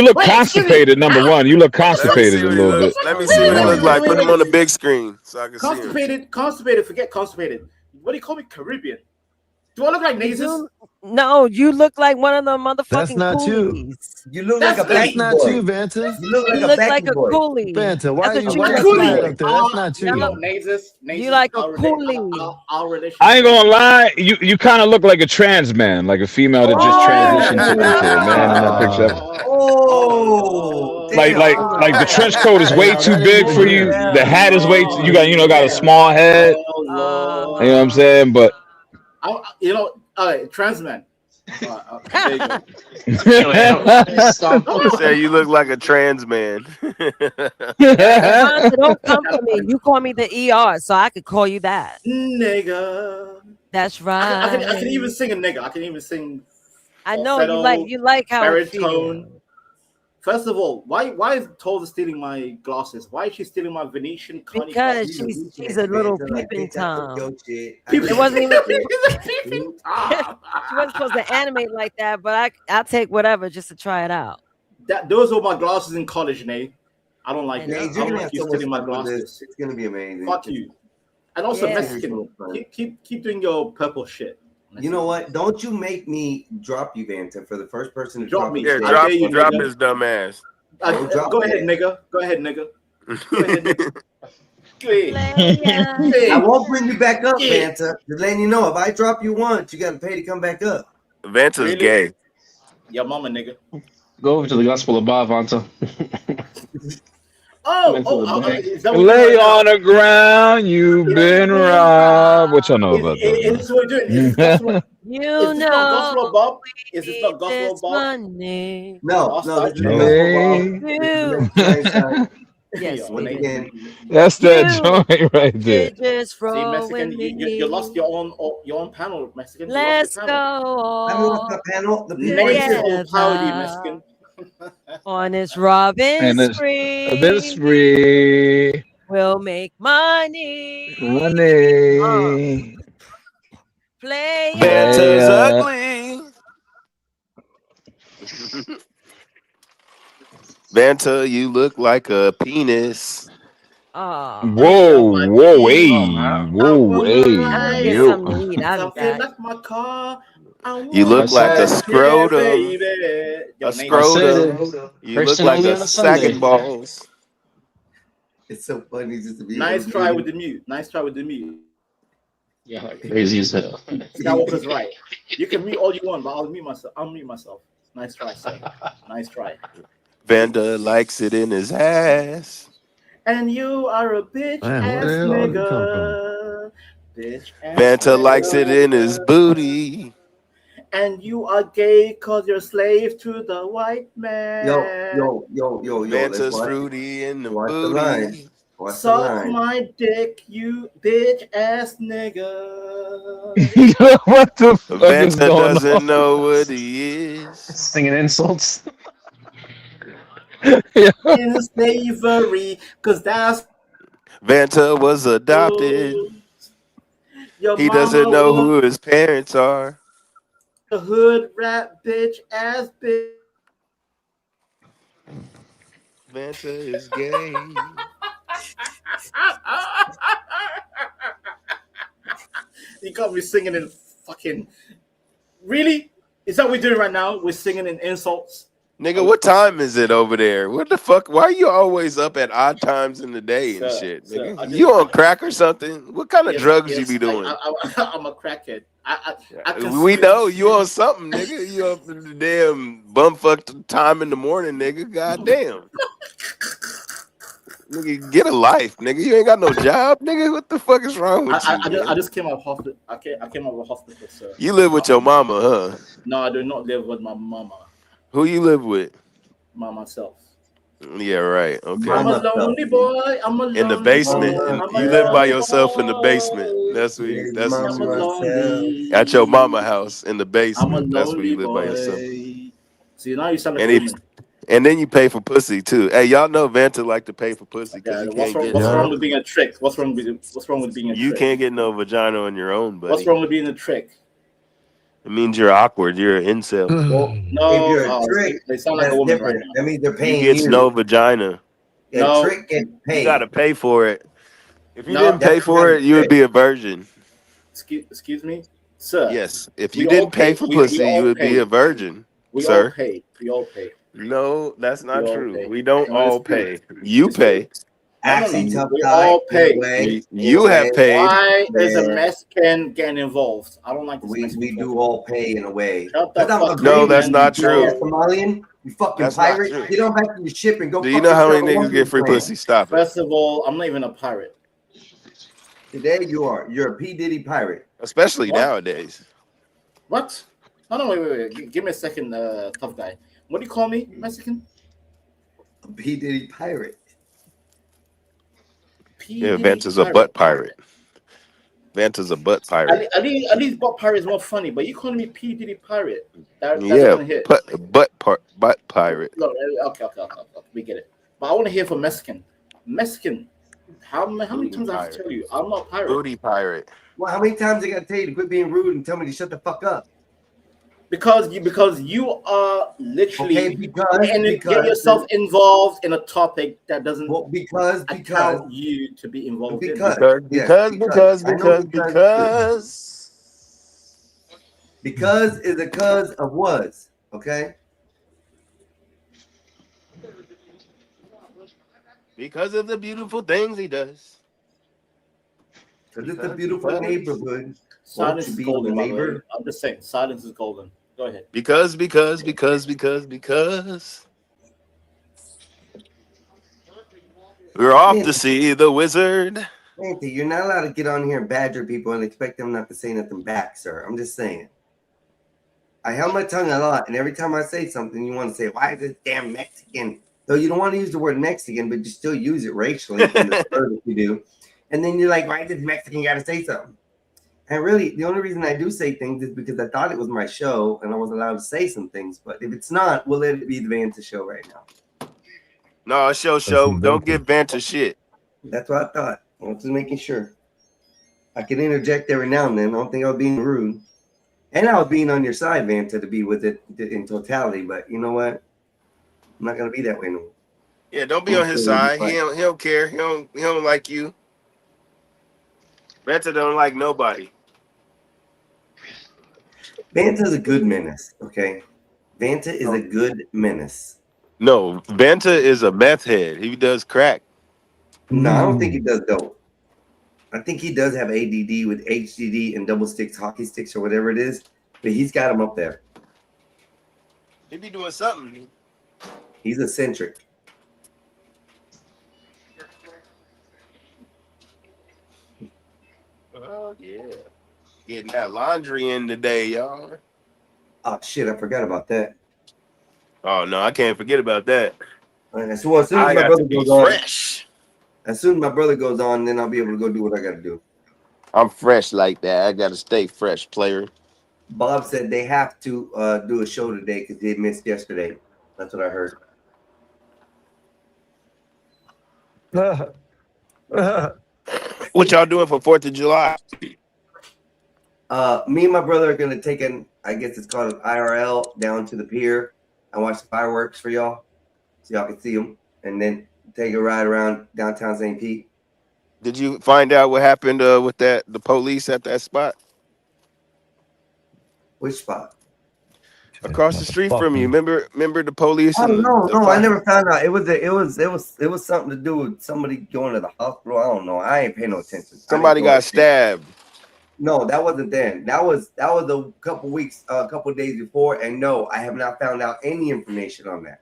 look constipated. Number one, you look constipated a little bit. Let me see what it look like. Put him on the big screen so I can see him. Constipated. Forget constipated. What do you call me? Caribbean. Do I look like Nazis? No, you look like one of the motherfucking That's not you. coolies. You look That's like a That's back not boy. you, Vanta. You look like You a look back like a boy. coolie. Vanta, why are That's you what why you you look flying like. up there? That's not you. No. Nazis. You like a coolie. Our relationship. I ain't gonna lie, you kind of look like a trans man, like a female that just transitioned into a man in that picture. Oh, Like the trench coat is way too big for you. The hat is way too, got a small head. You know what I'm saying? But trans man. Say you look like a trans man. Vonta, don't come for me. You call me the ER, so I could call you that. Nigga. That's right. I can even sing a nigga. I can even sing. I know falsetto, you like how it baritone. feels. First of all, why is Tolda stealing my glasses? Why is she stealing my Venetian? Because she's a little peeping tom. It wasn't even she wasn't supposed to animate like that, but I'll take whatever just to try it out. Those were my glasses in college, Nate. I don't like that. I You're don't gonna like have you so stealing much my fun with glasses. this. It's gonna be amazing. Fuck you. And also Yeah. Mexican. Keep doing your purple shit. You know what? Don't you make me drop you, Vanta, for the first person to Drop me. you. Yeah, drop his dumb ass. Go ahead, nigga. Go ahead, nigga. Go ahead, nigga. Hey. I won't bring you back up, Vanta. Just letting you know, if I drop you once, you gotta pay to come back up. Vanta's Really? gay. Your mama, nigga. Go over to the Gospel of Bob, Vonta. Is that what Lay you're doing on the ground, you've been robbed. What y'all know about Is this what we're doing? Is this gospel? You Is this not Gospel of Bob? Is this not Gospel of it's Bob? money. No, this is You. Yes, we did. again. That's that joint right there. Just See, Mexican, you lost your own panel, Mexican. You Let's lost go your The panel. The Negative overpowered you, Mexican. on this Robin And it's spree. this free We'll make money. money. Play Vanta's Yeah. ugly. Vanta, you look like a penis. Oh, Whoa, hey, get yo. something to eat out of that. Like my car. You look like a Yeah, scrotum. baby. Yo, A Nate, scrotum. You look Person like only a on a Sunday. sack and balls. It's so funny just to be. Nice try with the mute. Nice try with the mute. Yeah, like crazy as hell. Skywalker's right. You can mute all you want, but I'll mute myself. Nice try, sir. Nice try. Vanda likes it in his ass. And you are a bitch Man, where ass the hell did you come nigga. Bitch ass Vanta likes it nigga. in his booty. And you are gay cause you're slave to the white man. Yo. let's Vanta's watch- fruity in the watch the line. booty. Watch the Suck line. my dick, you bitch ass nigga. What the fuck is Vanta going doesn't on? know what he is. Singing insults. In slavery, cause that's Vanta was adopted. your He doesn't mama know was who his parents are. a hood rat bitch ass bitch. Vanta is gay. You got me singing in fucking. Really? Is that what we're doing right now? We're singing in insults. Nigga, what time is it over there? What the fuck? Why are you always up at odd times in the day and Sir, shit? sir, Nigga? I just- You on crack or something? What kind of Yes, drugs yes, you be doing? I'm a crackhead. I We know you on something, nigga. You up in the damn bumfucked time in the morning, nigga. Goddamn. Nigga, get a life, nigga. You ain't got no job, nigga. What the fuck is wrong with you? I just came out of hospital. I came out of hospital, sir. You live with your mama, huh? No, I do not live with my mama. Who you live with? Myself. Yeah, right. Okay. I'm a lonely boy. I'm a lonely In the basement. boy. And I'm a you live by lonely yourself in the boy. basement. That's where you, that's what I'm a you do. lonely. At your mama house in the I'm a basement. That's where you lonely live by yourself. boy. See, now you sound like And a if woman. and then you pay for pussy too. Hey, y'all know Vanta like to pay for pussy because Yeah, he what's can't wrong? get What's wrong no. with being a trick? What's wrong with being a You trick? can't get no vagina on your own, What's buddy. wrong with being a trick? It means you're awkward. You're an incel. Well, if No, you're a trick, they sound like a that's woman right different. now. That means they're You paying gets you. no vagina. A No, trick gets You paid. gotta pay for it. If you no. didn't pay That's for not a it, you would trick. be a virgin. Excuse me, sir. Yes. If We you all didn't pay pay. for We pussy, you all would be pay. a virgin, We all sir. pay. We all pay. No, that's We not all true. pay. We don't No, it's all true. pay. You It's true. pay. Actually, tough We guy, all in a pay. way. You have paid. Why is a Yeah, Mexican getting involved? I don't like this we Mexican do talking. all pay in a way. Shut Because the I'm fuck No, up, that's man. not You fucking true. Somalian, you fucking That's not pirate. true. Get on back to your ship and go Do you fucking know how start many a niggas get free woman's pussy? Stop it. First of all, I'm not even a pirate. Today you are. You're a P. Diddy pirate. Especially What? nowadays. What? No, wait. Give me a second, tough guy. What do you call me, Mexican? A P. Diddy pirate. Yeah, Vanta's a butt pirate. Vanta's a butt pirate. At least butt pirate is more funny, but you calling me P Diddy pirate? That Yeah, doesn't hit. butt pirate. Look, okay, we get it. But I want to hear from Mexican. Mexican, how many times I have to tell you I'm not a pirate? Booty pirate. Well, how many times I got to tell you to quit being rude and tell me to shut the fuck up? Because you are literally Okay, because getting yourself involved in a topic that doesn't because allow you to be involved in. Because is a cause of was, okay? Because of the beautiful things he does. Because it's a beautiful neighborhood. Silence Won't you is be golden, the by the way. neighbor? I'm just saying, silence is golden. Go ahead. Because. We're off to see the wizard. Anthony, you're not allowed to get on here and badger people and expect them not to say nothing back, sir. I'm just saying. I held my tongue a lot, and every time I say something, you want to say, why is this damn Mexican? Though you don't want to use the word Mexican, but you still use it racially in the word that you do. And then you're like, why does Mexican got to say something? And really, the only reason I do say things is because I thought it was my show and I was allowed to say some things. But if it's not, we'll let it be the Vanta show right now. No, show. Don't give Vanta shit. That's what I thought. I was just making sure. I can interject every now and then. I don't think I was being rude. And I was being on your side, Vanta, to be with it in totality. But you know what? I'm not going to be that way no more. Yeah, don't be on his side. He don't care. He don't like you. Vanta don't like nobody. Vanta's a good menace, okay? Vanta is a good menace. No, Vanta is a meth head. He does crack. No, I don't think he does dope. I think he does have ADD with HDD and double sticks, hockey sticks, or whatever it is. But he's got him up there. He be doing something. He's eccentric. Oh, yeah. Getting that laundry in today, y'all. Oh, shit, I forgot about that. Oh, no, I can't forget about that. And as soon as my brother goes on, as soon as my brother goes on, then I'll be able to go do what I got to do. I'm fresh like that. I got to stay fresh, player. Bob said they have to do a show today because they missed yesterday. That's what I heard. What y'all doing for 4th of July? Me and my brother are gonna take I guess it's called an IRL down to the pier and watch the fireworks for y'all, so y'all can see them, and then take a ride around downtown St. Pete. Did you find out what happened with the police at that spot? Which spot? Across the street from you. Remember the police? Oh and no, the I never found out. It was something to do with somebody going to the hospital. I don't know. I ain't paying no attention. Somebody got stabbed. No, that wasn't then. That was a couple days before. And no, I have not found out any information on that.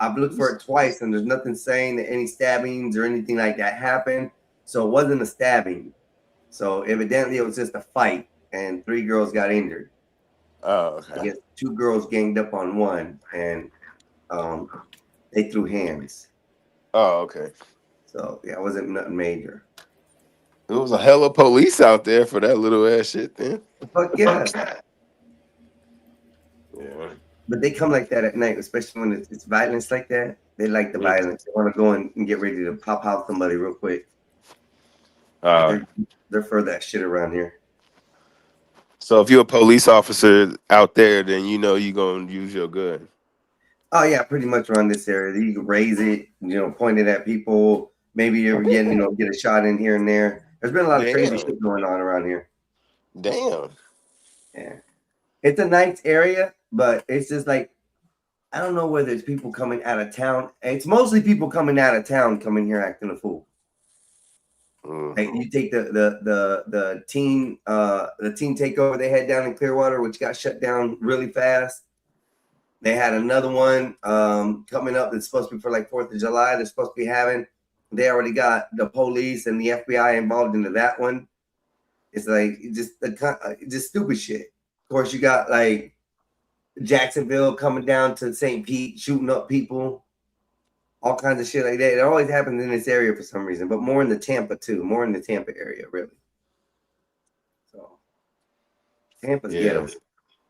I've looked for it twice, and there's nothing saying that any stabbings or anything like that happened. So it wasn't a stabbing. So evidently, it was just a fight, and 3 girls got injured. Oh, I okay. guess 2 girls ganged up on one, and they threw hands. Oh, okay. So yeah, it wasn't nothing major. There was a hell of police out there for that little ass shit then. Fuck yeah. Yeah. But they come like that at night, especially when it's violence like that. They like the violence. They want to go and get ready to pop out somebody real quick. They're for that shit around here. So if you're a police officer out there, then you know you're gonna use your gun. Oh yeah, pretty much around this area. You can raise it, point it at people. Maybe you're getting, get a shot in here and there. There's been a lot of crazy shit going on around here. Damn. Yeah. It's a nice area, but it's just like, I don't know whether it's people coming out of town. It's mostly people coming out of town coming here acting a fool. Like you take the teen takeover they had down in Clearwater, which got shut down really fast. They had another one coming up that's supposed to be for like 4th of July. They're supposed to be having. They already got the police and the FBI involved into that one. It's like just stupid shit. Of course, you got like Jacksonville coming down to St. Pete, shooting up people. All kinds of shit like that. It always happens in this area for some reason, but more in the Tampa too. More in the Tampa area, really. So Tampa's ghetto.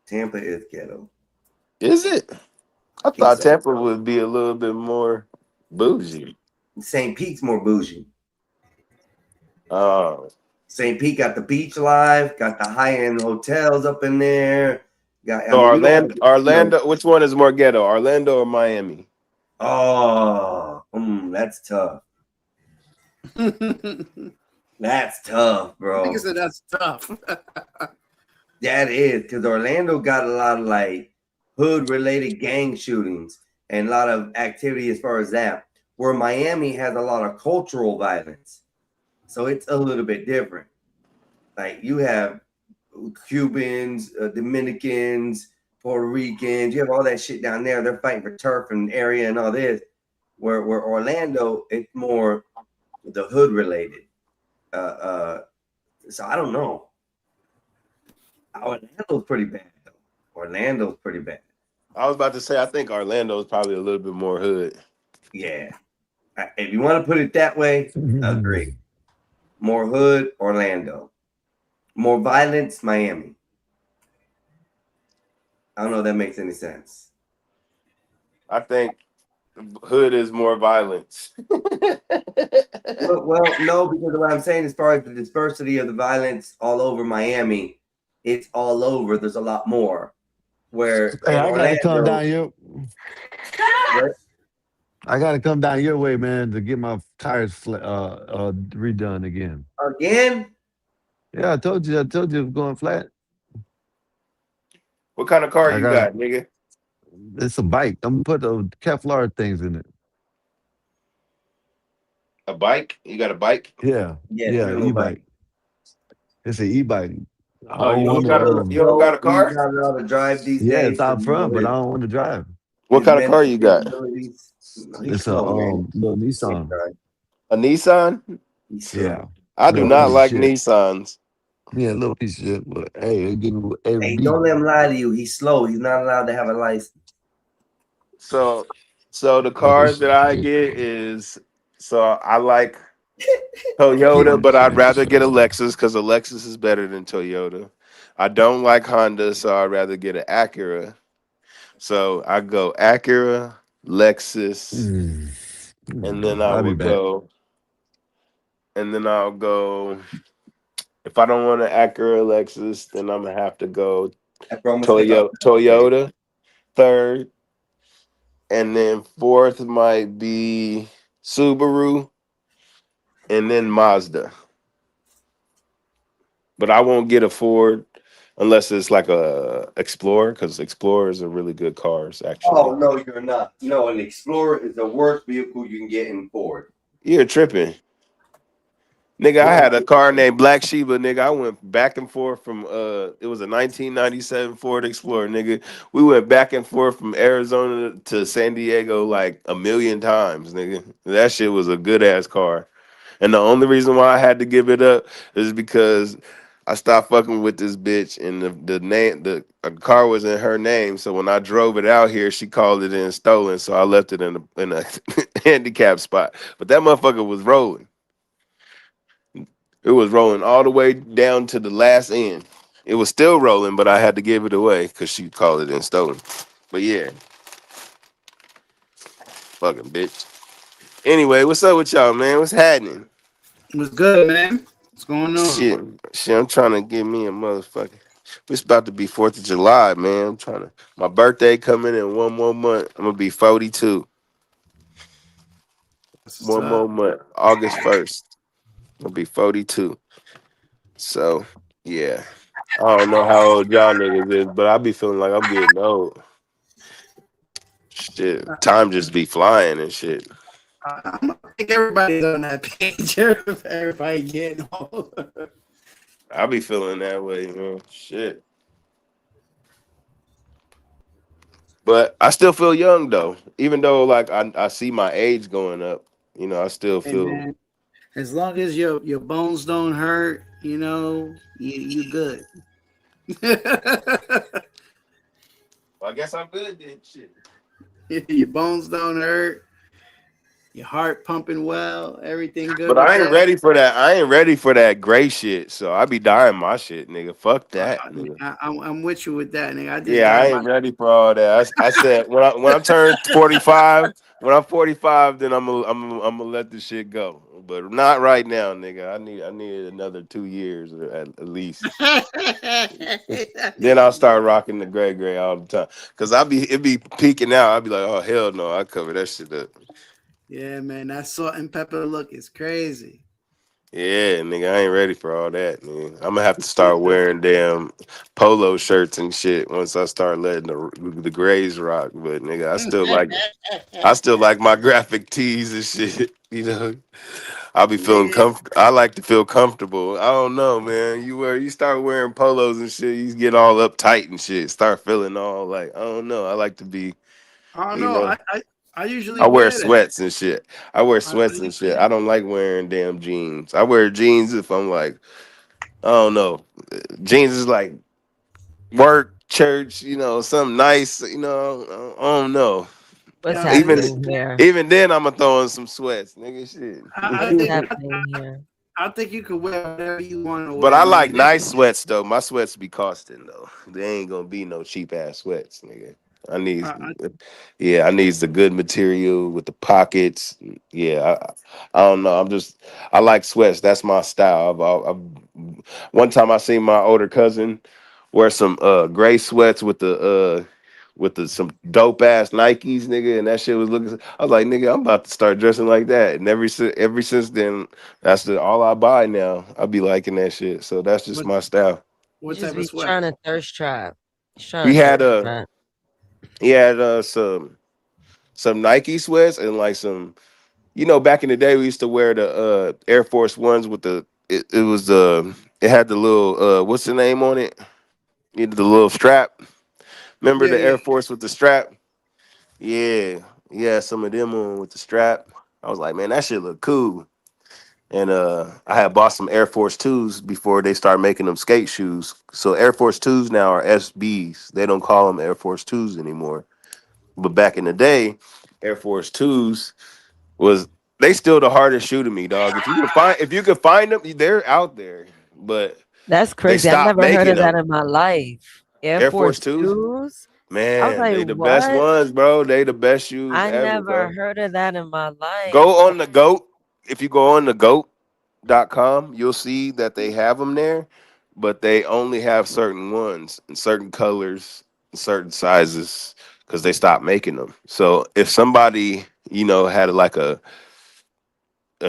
Tampa is ghetto. Is it? I thought Tampa would be a little bit more bougie. St. Pete's more bougie. Oh. St. Pete got the beach life, got the high-end hotels up in there. So Orlando, which one is more ghetto, Orlando or Miami? Oh, that's tough. That's tough, bro. I said that's tough. That is, because Orlando got a lot of like hood-related gang shootings and a lot of activity as far as that. Where Miami has a lot of cultural violence, so it's a little bit different. Like you have Cubans, Dominicans, Puerto Ricans, you have all that shit down there. They're fighting for turf and area and all this. Where Orlando, it's more the hood related. So I don't know. Orlando's pretty bad though. Orlando's pretty bad. I was about to say I think Orlando is probably a little bit more hood. Yeah. If you want to put it that way, agree. More hood, Orlando. More violence, Miami. I don't know if that makes any sense. I think hood is more violence. well, no, because what I'm saying as far as the dispersity of the violence all over Miami, it's all over. There's a lot more. Where Hey, I gotta come down here. Right? I gotta come down your way, man, to get my tires redone again. Again? Yeah, I told you it was going flat. What kind of car you got, nigga? It's a bike. I'm gonna put the Kevlar things in it. A bike? You got a bike? Yeah, e-bike. It's an e-bike. Oh, you don't got a car? You got it out to drive these Yeah, days. it's out front, but I don't want to drive. What kind of car you got? It's a little Nissan. A Nissan? Yeah. I do not like Nissans. Yeah, a little piece of shit, but hey, Don't let him lie to you. He's slow. He's not allowed to have a license. So the cars that I get is I like Toyota, but I'd rather get a Lexus because a Lexus is better than Toyota. I don't like Honda, so I'd rather get an Acura. So I go Acura, Lexus, and then I'll go. If I don't want an Acura, Lexus, then I'm gonna have to go Toyota third, and then fourth might be Subaru, and then Mazda. But I won't get a Ford unless it's like a Explorer, because Explorers are really good cars, actually. Oh no, you're not. No, an Explorer is the worst vehicle you can get in Ford. You're tripping. Nigga, I had a car named Black Sheba, nigga. I went back and forth from it was a 1997 Ford Explorer, nigga. We went back and forth from Arizona to San Diego like a million times, nigga. That shit was a good ass car. And the only reason why I had to give it up is because I stopped fucking with this bitch, and the car was in her name. So when I drove it out here, she called it in stolen. So I left it in a handicap spot. But that motherfucker was rolling. It was rolling all the way down to the last end. It was still rolling, but I had to give it away because she called it in stolen. But yeah, fucking bitch. Anyway, what's up with y'all, man? What's happening? What's good, man? What's going on? Shit, I'm trying to get me a motherfucker. It's about to be 4th of July, man. My birthday coming in 1 more month. I'm gonna be 42. One more month, August 1st. I'll be 42. So, yeah. I don't know how old y'all niggas is, but I be feeling like I'm getting old. Shit, time just be flying and shit. I think everybody's on that page. Everybody getting old. I be feeling that way, man. Shit. But I still feel young though. Even though like I see my age going up, you know, I still Hey, feel man, as long as your bones don't hurt, you know, you good. I guess I'm good then. Shit. Your bones don't hurt. Your heart pumping well. Everything good. But I ain't ready for that. I ain't ready for that gray shit. So I be dying my shit, nigga. Fuck that, nigga. I'm with you with that, nigga. I just Yeah, I ain't ready for all that. I said when I turn 45, when I'm 45, then I'm gonna let this shit go. But not right now, nigga. I need another 2 years at least. Then I'll start rocking the gray all the time. Cause it be peeking out. I'll be like, oh hell no, I cover that shit up. Yeah, man, that salt and pepper look is crazy. Yeah, nigga, I ain't ready for all that, nigga. I'm gonna have to start wearing damn polo shirts and shit once I start letting the grays rock. But nigga, I still like my graphic tees and shit. You know, I'll be feeling I like to feel comfortable. I don't know, man. You start wearing polos and shit, you get all uptight and shit. Start feeling all like I don't know. I like to be, I don't you know. know. I usually I wear wear that. sweats and shit. I wear sweats and shit. I don't like wearing damn jeans. I wear jeans if I'm like, I don't know. Jeans is like work, church, you know, something nice, you know. I don't know. What's Even happening here? even then I'ma throw in some sweats, nigga. Shit. What's happening here? I think you can wear whatever you want to wear. But I like man. nice sweats though. My sweats be costing though. They ain't gonna be no cheap ass sweats, nigga. I need the good material with the pockets. Yeah, I don't know. I like sweats. That's my style. One time I seen my older cousin wear some gray sweats with some dope ass Nikes, nigga, and that shit was looking. I was like, nigga, I'm about to start dressing like that. And ever since then, that's all I buy now. I be liking that shit. So that's just my style. You just be trying to thirst trap. He had some Nike sweats and like some, you know, back in the day we used to wear the Air Force Ones with it had the little what's the name on it? The little strap. Remember the Air Force with the strap? Yeah, some of them on with the strap. I was like, man, that shit look cool. And I had bought some Air Force 2s before they started making them skate shoes. So Air Force 2s now are SBs. They don't call them Air Force 2s anymore. But back in the day, Air Force 2s they still the hardest shoe to me, dog. If you can find them, they're out there. But that's crazy. I've never heard of that in my life. Air Force 2s? Man, like, they the best ones, bro. They the best shoes I ever, never bro. heard of that in my life. Go on the GOAT. If you go on the GOAT.com, you'll see that they have them there, but they only have certain ones and certain colors and certain sizes because they stopped making them. So if somebody, you know, had like a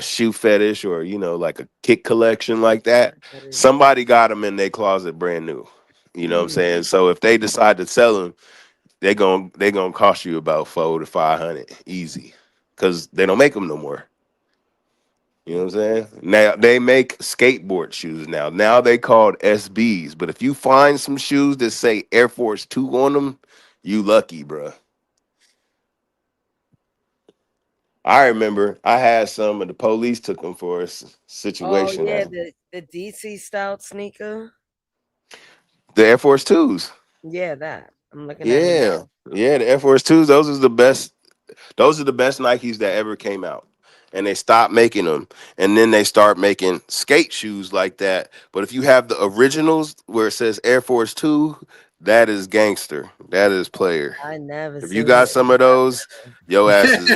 shoe fetish or, you know, like a kick collection like that, somebody got them in their closet brand new. You know what I'm saying? So if they decide to sell them, they gonna cost you about $400 to $500 easy, because they don't make them no more. You know what I'm saying? Now they make skateboard shoes now. Now they called SBs. But if you find some shoes that say Air Force 2 on them, you lucky, bro. I remember I had some, and the police took them for a Oh situation. yeah, the DC Stout sneaker. The Air Force Twos. Yeah, that I'm looking at them. Yeah, yeah, the Air Force Twos. Those are the best. Those are the best Nikes that ever came out. And they stopped making them. And then they start making skate shoes like that. But if you have the originals where it says Air Force 2, that is gangster. That is player. I never If you seen got it. some of those, your ass is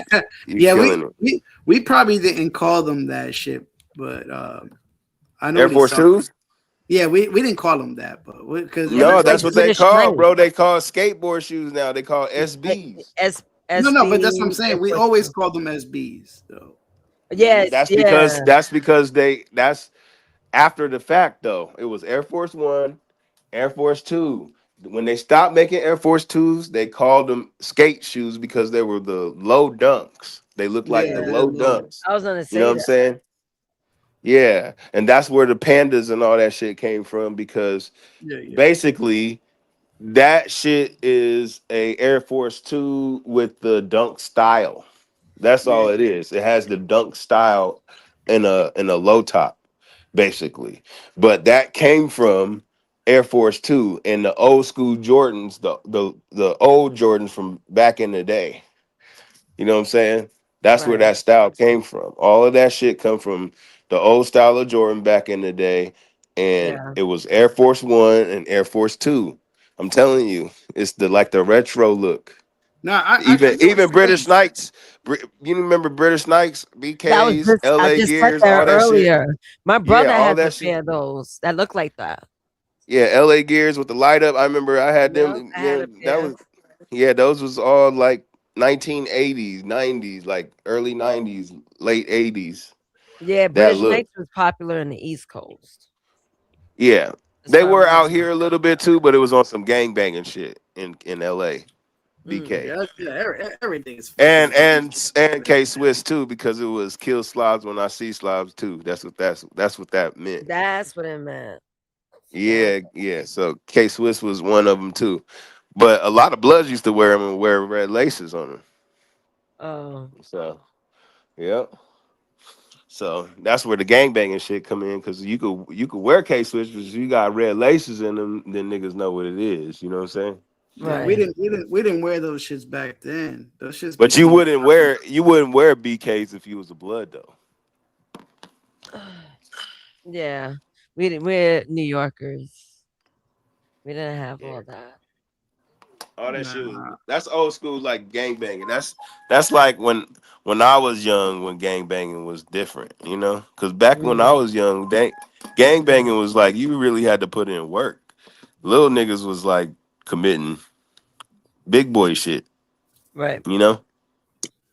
you Yeah, killing it. we probably didn't call them that shit, but I know Air they Force saw. 2s? Yeah, we didn't call them that, but because No, that's what they call, bro. They call skateboard shoes now. They call SBs. No, but that's what I'm saying. We always call them SBs, though. Yes, That's because that's after the fact though. It was Air Force 1, Air Force 2. When they stopped making Air Force 2s, they called them skate shoes because they were the low dunks. They looked like the low dunks. I was gonna say You know what I'm that. saying? Yeah, and that's where the pandas and all that shit came from because basically that shit is a Air Force 2 with the dunk style. That's all it is. It has the dunk style in a low top, basically. But that came from Air Force 2 and the old school Jordans, the old Jordans from back in the day. You know what I'm saying? That's where that style came from. All of that shit come from the old style of Jordan back in the day. And it was Air Force 1 and Air Force 2. I'm telling you, it's the retro look. No, even British Knights. You remember British Knights, That was BKs, just I LA just said Gears, that all that earlier. shit. My brother Yeah, all has a that shit. pair of those that look like that. Yeah, LA Gears with the light up. I remember I had them. I had a That was those was all like 1980s, 90s, like early 90s, late 80s. Yeah, That British look. Knights was popular in the East Coast. Yeah. They were out here a little bit too, but it was on some gang banging shit in LA. BK. Everything is And K Swiss too, because it was kill slobs when I see slobs too. That's what that meant. That's what it meant. Yeah. So K Swiss was one of them too. But a lot of Bloods used to wear them and wear red laces on them. Oh. So, yep. So that's where the gangbanging shit come in because you could wear K Swiss, but if you got red laces in them, then niggas know what it is. You know what I'm saying? Yeah, we didn't wear those shits back then. Those shits. But you wouldn't wear BKs if you was a Blood though. Yeah, we're New Yorkers. We didn't have all that. All that shit was, that's old school like gangbanging. That's like when I was young when gangbanging was different, you know? Because back when I was young, gangbanging was like you really had to put in work. Little niggas was like committing big boy shit. Right. You know?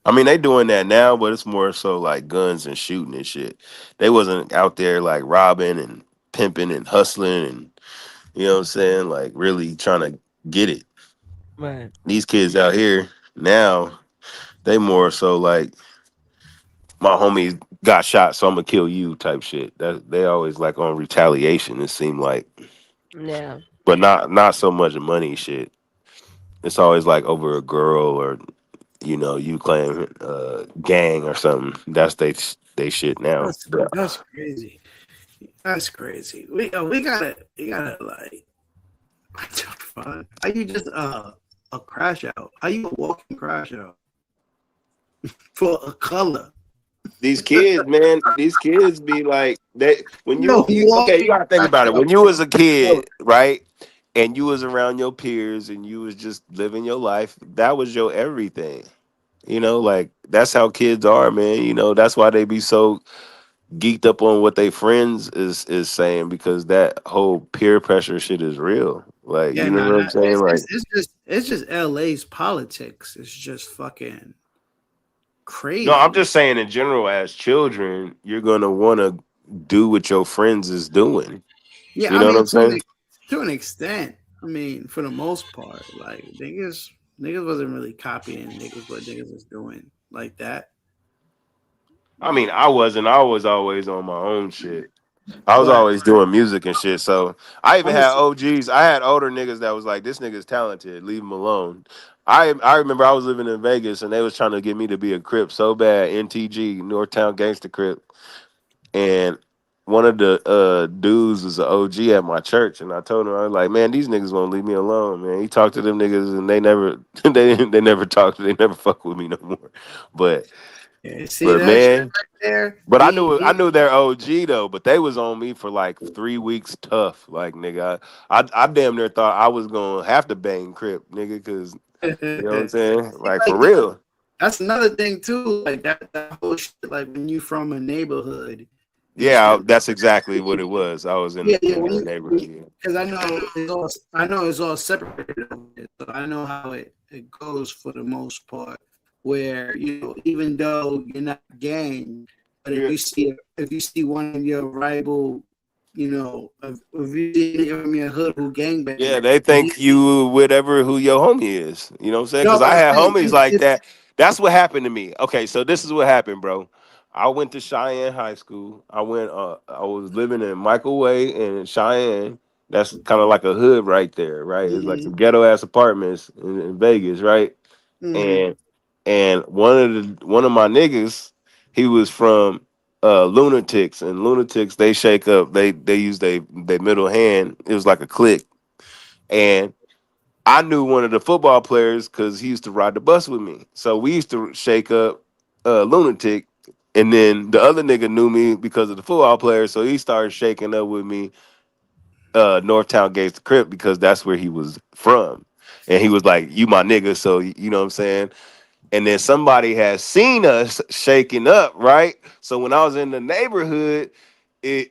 I mean, they doing that now, but it's more so like guns and shooting and shit. They wasn't out there like robbing and pimping and hustling and you know what I'm saying? Like really trying to get it. Right. These kids out here now, they more so like my homie got shot, so I'm gonna kill you type shit. That they always like on retaliation, it seemed like. Yeah. But not so much money shit. It's always like over a girl or you know, you claim gang or something. That's they shit now. That's crazy. That's crazy. We gotta like what the fuck? Are you just a crash out? Are you a walking crash out for a color? These kids, man, these kids be like they when you you gotta think about it. When you was a kid, right? And you was around your peers and you was just living your life, that was your everything. You know, like that's how kids are, man. You know, that's why they be so geeked up on what they friends is saying because that whole peer pressure shit is real. Like, you know what I'm saying? Like, it's just LA's politics. It's just fucking crazy. no, I'm just saying in general, as children, you're gonna want to do what your friends is doing. Yeah, you know what I'm saying? To an extent. I mean, for the most part, like niggas wasn't really copying what niggas was doing like that. I mean, I wasn't. I was always on my own shit. I was But always doing music and shit. So I even I'm had just OGs. I had older niggas that was like, this nigga's talented. Leave him alone. I remember I was living in Vegas and they was trying to get me to be a Crip so bad. NTG, Northtown Gangster Crip. And one of the dudes was an OG at my church. And I told him, I was like, man, these niggas won't leave me alone, man. He talked to them niggas and they never they never talked, they never fuck with me no more. But yeah, see but that shit man. right there. But I knew their OG though, but they was on me for like 3 weeks tough. Like nigga, I damn near thought I was gonna have to bang Crip, nigga, cause you know what I'm saying? Like for Like, real. that's another thing too. Like that whole shit. Like when you from a neighborhood, Yeah, that's exactly what it was. I was in yeah, in the neighborhood. Yeah. because I know it's all separated. So I know how it goes for the most part. Where even though you're not gang, but if you see one of your rival, if you see from your hood who gangbang, Yeah, they think you whatever who your homie is. You know what I'm saying? no, Because but I I'm had saying homies like that. That's what happened to me. Okay, so this is what happened, bro. I went to Cheyenne High School. I was living in Michael Way in Cheyenne. That's kind of like a hood right there, right? It's like some ghetto ass apartments in Vegas, right? Mhm. And one of my niggas, he was from Lunatics, and Lunatics they shake up. They use their middle hand. It was like a click, and I knew one of the football players because he used to ride the bus with me. So we used to shake up Lunatic, and then the other nigga knew me because of the football player, so he started shaking up with me. Northtown Gangsta Crip because that's where he was from, and he was like, "You my nigga," so you know what I'm saying. And then somebody has seen us shaking up, right? So when I was in the neighborhood, they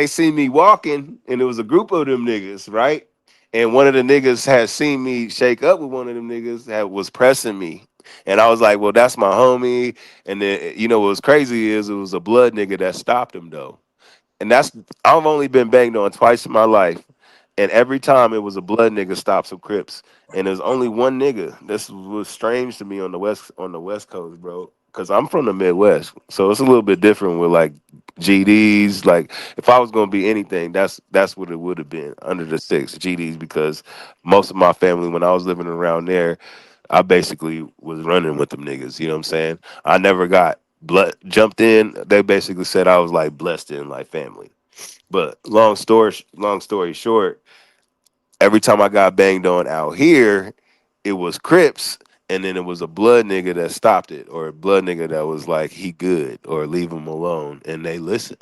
seen me walking, and it was a group of them niggas, right? And one of the niggas had seen me shake up with one of them niggas that was pressing me. And I was like, well, that's my homie. And then what was crazy is it was a blood nigga that stopped him though. And I've only been banged on twice in my life. And every time it was a blood nigga stop some Crips. And there's only one nigga. This was strange to me on the West Coast, bro. Cause I'm from the Midwest. So it's a little bit different with like GDs. Like if I was gonna be anything, that's what it would have been under the 6 GDs, because most of my family when I was living around there, I basically was running with them niggas. You know what I'm saying? I never got blood jumped in. They basically said I was like blessed in like family. But long story short, every time I got banged on out here, it was Crips, and then it was a blood nigga that stopped it, or a blood nigga that was like, he good, or leave him alone, and they listen.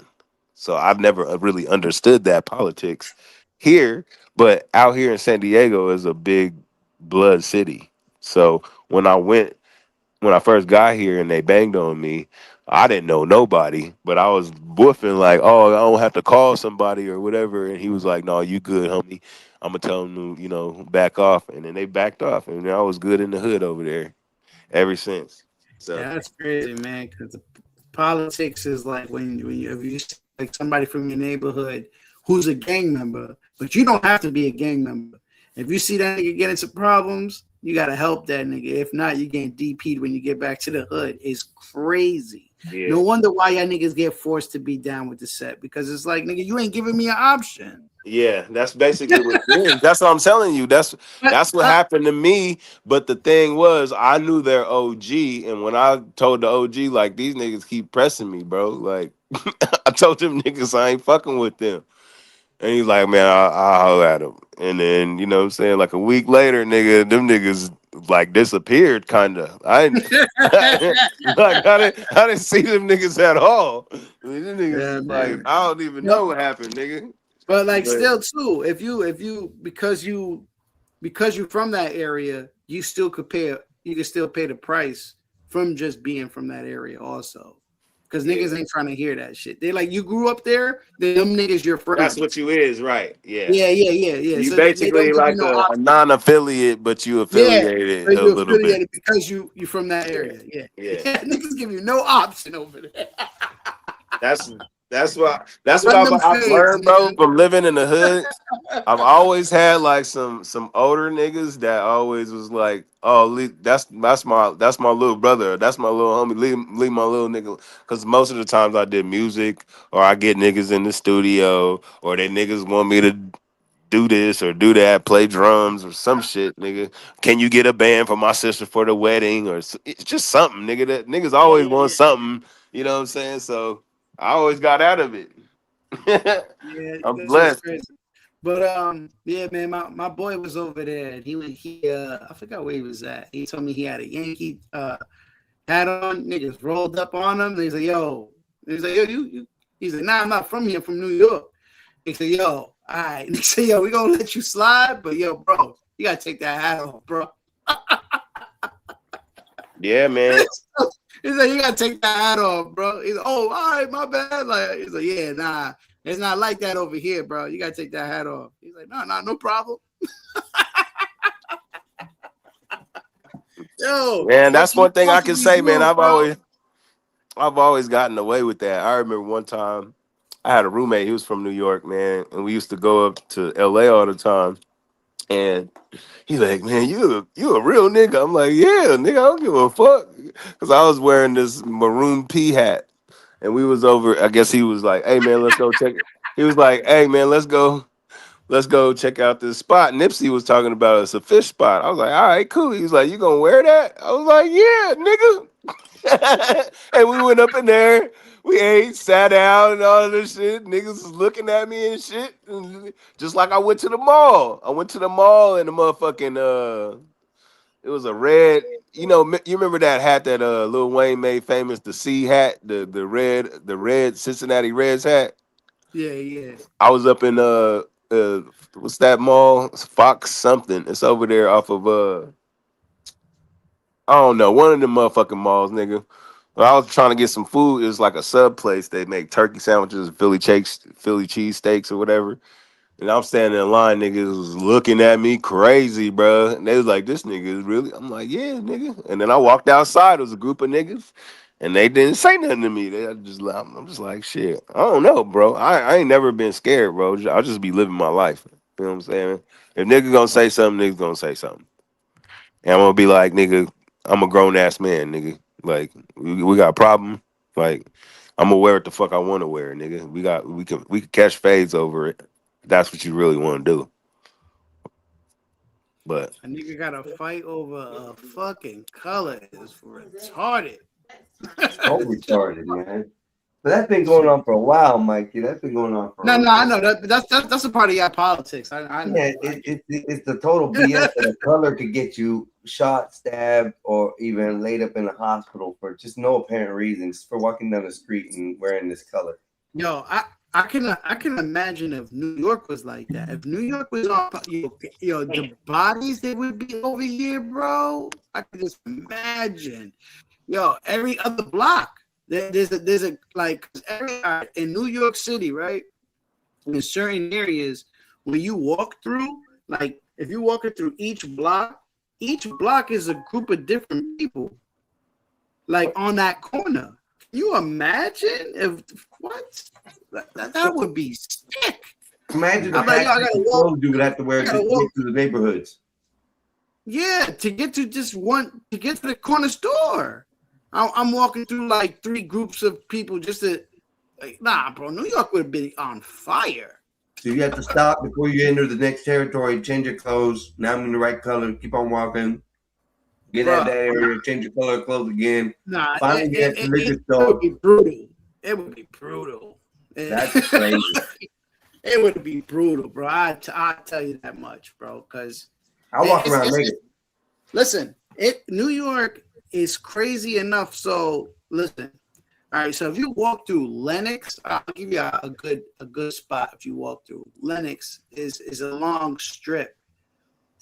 So I've never really understood that politics here, but out here in San Diego is a big blood city. So when I first got here and they banged on me, I didn't know nobody, but I was woofing like, oh, I don't have to call somebody or whatever. And he was like, no, you good, homie. I'm gonna tell them to, back off. And then they backed off, and I was good in the hood over there ever since. So Yeah, that's crazy, man. Because politics is like if you see, like somebody from your neighborhood who's a gang member, but you don't have to be a gang member. If you see that nigga get into problems, you gotta help that nigga. If not, you getting DP'd when you get back to the hood. It's crazy. Yeah. No wonder why y'all niggas get forced to be down with the set, because it's like, nigga, you ain't giving me an option. yeah, that's basically what it is. That's what I'm telling you. That's what happened to me. But the thing was, I knew their OG, and when I told the OG, like, these niggas keep pressing me, bro. Like, I told them niggas I ain't fucking with them. And he's like, man, I'll holler at him. And then, you know what I'm saying? Like a week later, nigga, them niggas like disappeared, kind of. I didn't see them niggas at all. Them niggas, like, I don't even know what happened, nigga. But like, still too, if you because you from that area, you still could pay. You can still pay the price from just being from that area, also. Because niggas ain't trying to hear that shit. They like, you grew up there, then them niggas your friends. That's what you is, right? Yeah. Yeah. You So basically like a non-affiliate, but you affiliated a little bit because you from that area. Yeah. Yeah. Niggas give you no option over there. That's what I've learned, bro, from living in the hood. I've always had like some older niggas that always was like, oh, that's my little brother, that's my little homie, leave my little nigga. Because most of the times I did music, or I get niggas in the studio, or they niggas want me to do this or do that, play drums or some shit, nigga. Can you get a band for my sister for the wedding? Or it's just something, nigga. That niggas always want something. You know what I'm saying? So I always got out of it. Yeah, I'm this is blessed. crazy. But yeah, man, my boy was over there, and he I forgot where he was at. He told me he had a Yankee hat on. Niggas rolled up on him. He's like, yo, you. He's like, nah, I'm not from here. I'm from New York. He said, yo, all right. And he said, yo, we gonna let you slide, but yo, bro, you gotta take that hat off, bro. Yeah, man. He's like, you gotta take that hat off, bro. He's like, oh, all right, my bad. Like, he's like, yeah, nah, it's not like that over here, bro. You gotta take that hat off. He's like, no problem. Yo, Man, that's one thing I what can you say, man. do, I've always gotten away with that. I remember one time I had a roommate. He was from New York, man, and we used to go up to LA all the time. And he's like, man, you a real nigga. I'm like, yeah, nigga, I don't give a fuck. Because I was wearing this maroon pea hat. And we was over, I guess he was like, hey, man, let's go check it. He was like, hey, man, let's go check out this spot. Nipsey was talking about it's a fish spot. I was like, all right, cool. He was like, you gonna wear that? I was like, yeah, nigga. And we went up in there. We ate, sat down, and all this shit. Niggas was looking at me and shit. And just like I went to the mall. I went to the mall and the motherfucking it was a red. You know, you remember that hat that Lil Wayne made famous, the C hat, the red Cincinnati Reds hat. Yeah. I was up in what's that mall? Fox something. It's over there off of I don't know, one of them motherfucking malls, nigga. When I was trying to get some food, it was like a sub place. They make turkey sandwiches, Philly cheese steaks or whatever. And I'm standing in line, niggas was looking at me crazy, bro. And they was like, this nigga is really. I'm like, yeah, nigga. And then I walked outside. It was a group of niggas, and they didn't say nothing to me. I'm just like, shit. I don't know, bro. I ain't never been scared, bro. I'll just be living my life. You know what I'm saying? If nigga gonna say something, nigga gonna say something. And I'm gonna be like, nigga, I'm a grown ass man, nigga. Like, we got a problem. Like, I'm gonna wear what the fuck I want to wear, nigga. We can catch fades over it. If that's what you really want to do. But A nigga got to fight over a fucking color is retarded. So retarded, man. But that's been going on for a while, Mikey. That's been going on for No, I know that's a part of your politics. I know. Yeah, it's the total BS that a color could get you shot, stabbed, or even laid up in the hospital for just no apparent reasons for walking down the street and wearing this color. Yo, I can imagine if New York was like that. If New York was on, yo, the bodies that would be over here, bro. I can just imagine. Yo, every other block, there's a like in New York City, right? In certain areas where you walk through, like if you're walking through each block is a group of different people. Like on that corner. Can you imagine if what? That would be sick. Imagine the I gotta walk. you would have to wear to get through the neighborhoods. Yeah, to get to the corner store. I'm walking through like 3 groups of people just to nah, bro. New York would have been on fire. So you have to stop before you enter the next territory, change your clothes. Now I'm in the right color. Keep on walking. Get out that area, change your color of clothes again. Nah, Finally get religious it would be brutal. It would be brutal. That's crazy. It would be brutal, bro. I tell you that much, bro. Because I walk around naked. Listen, New York is crazy enough. So listen, all right. So if you walk through Lenox, I'll give you a good spot. If you walk through Lenox, is a long strip,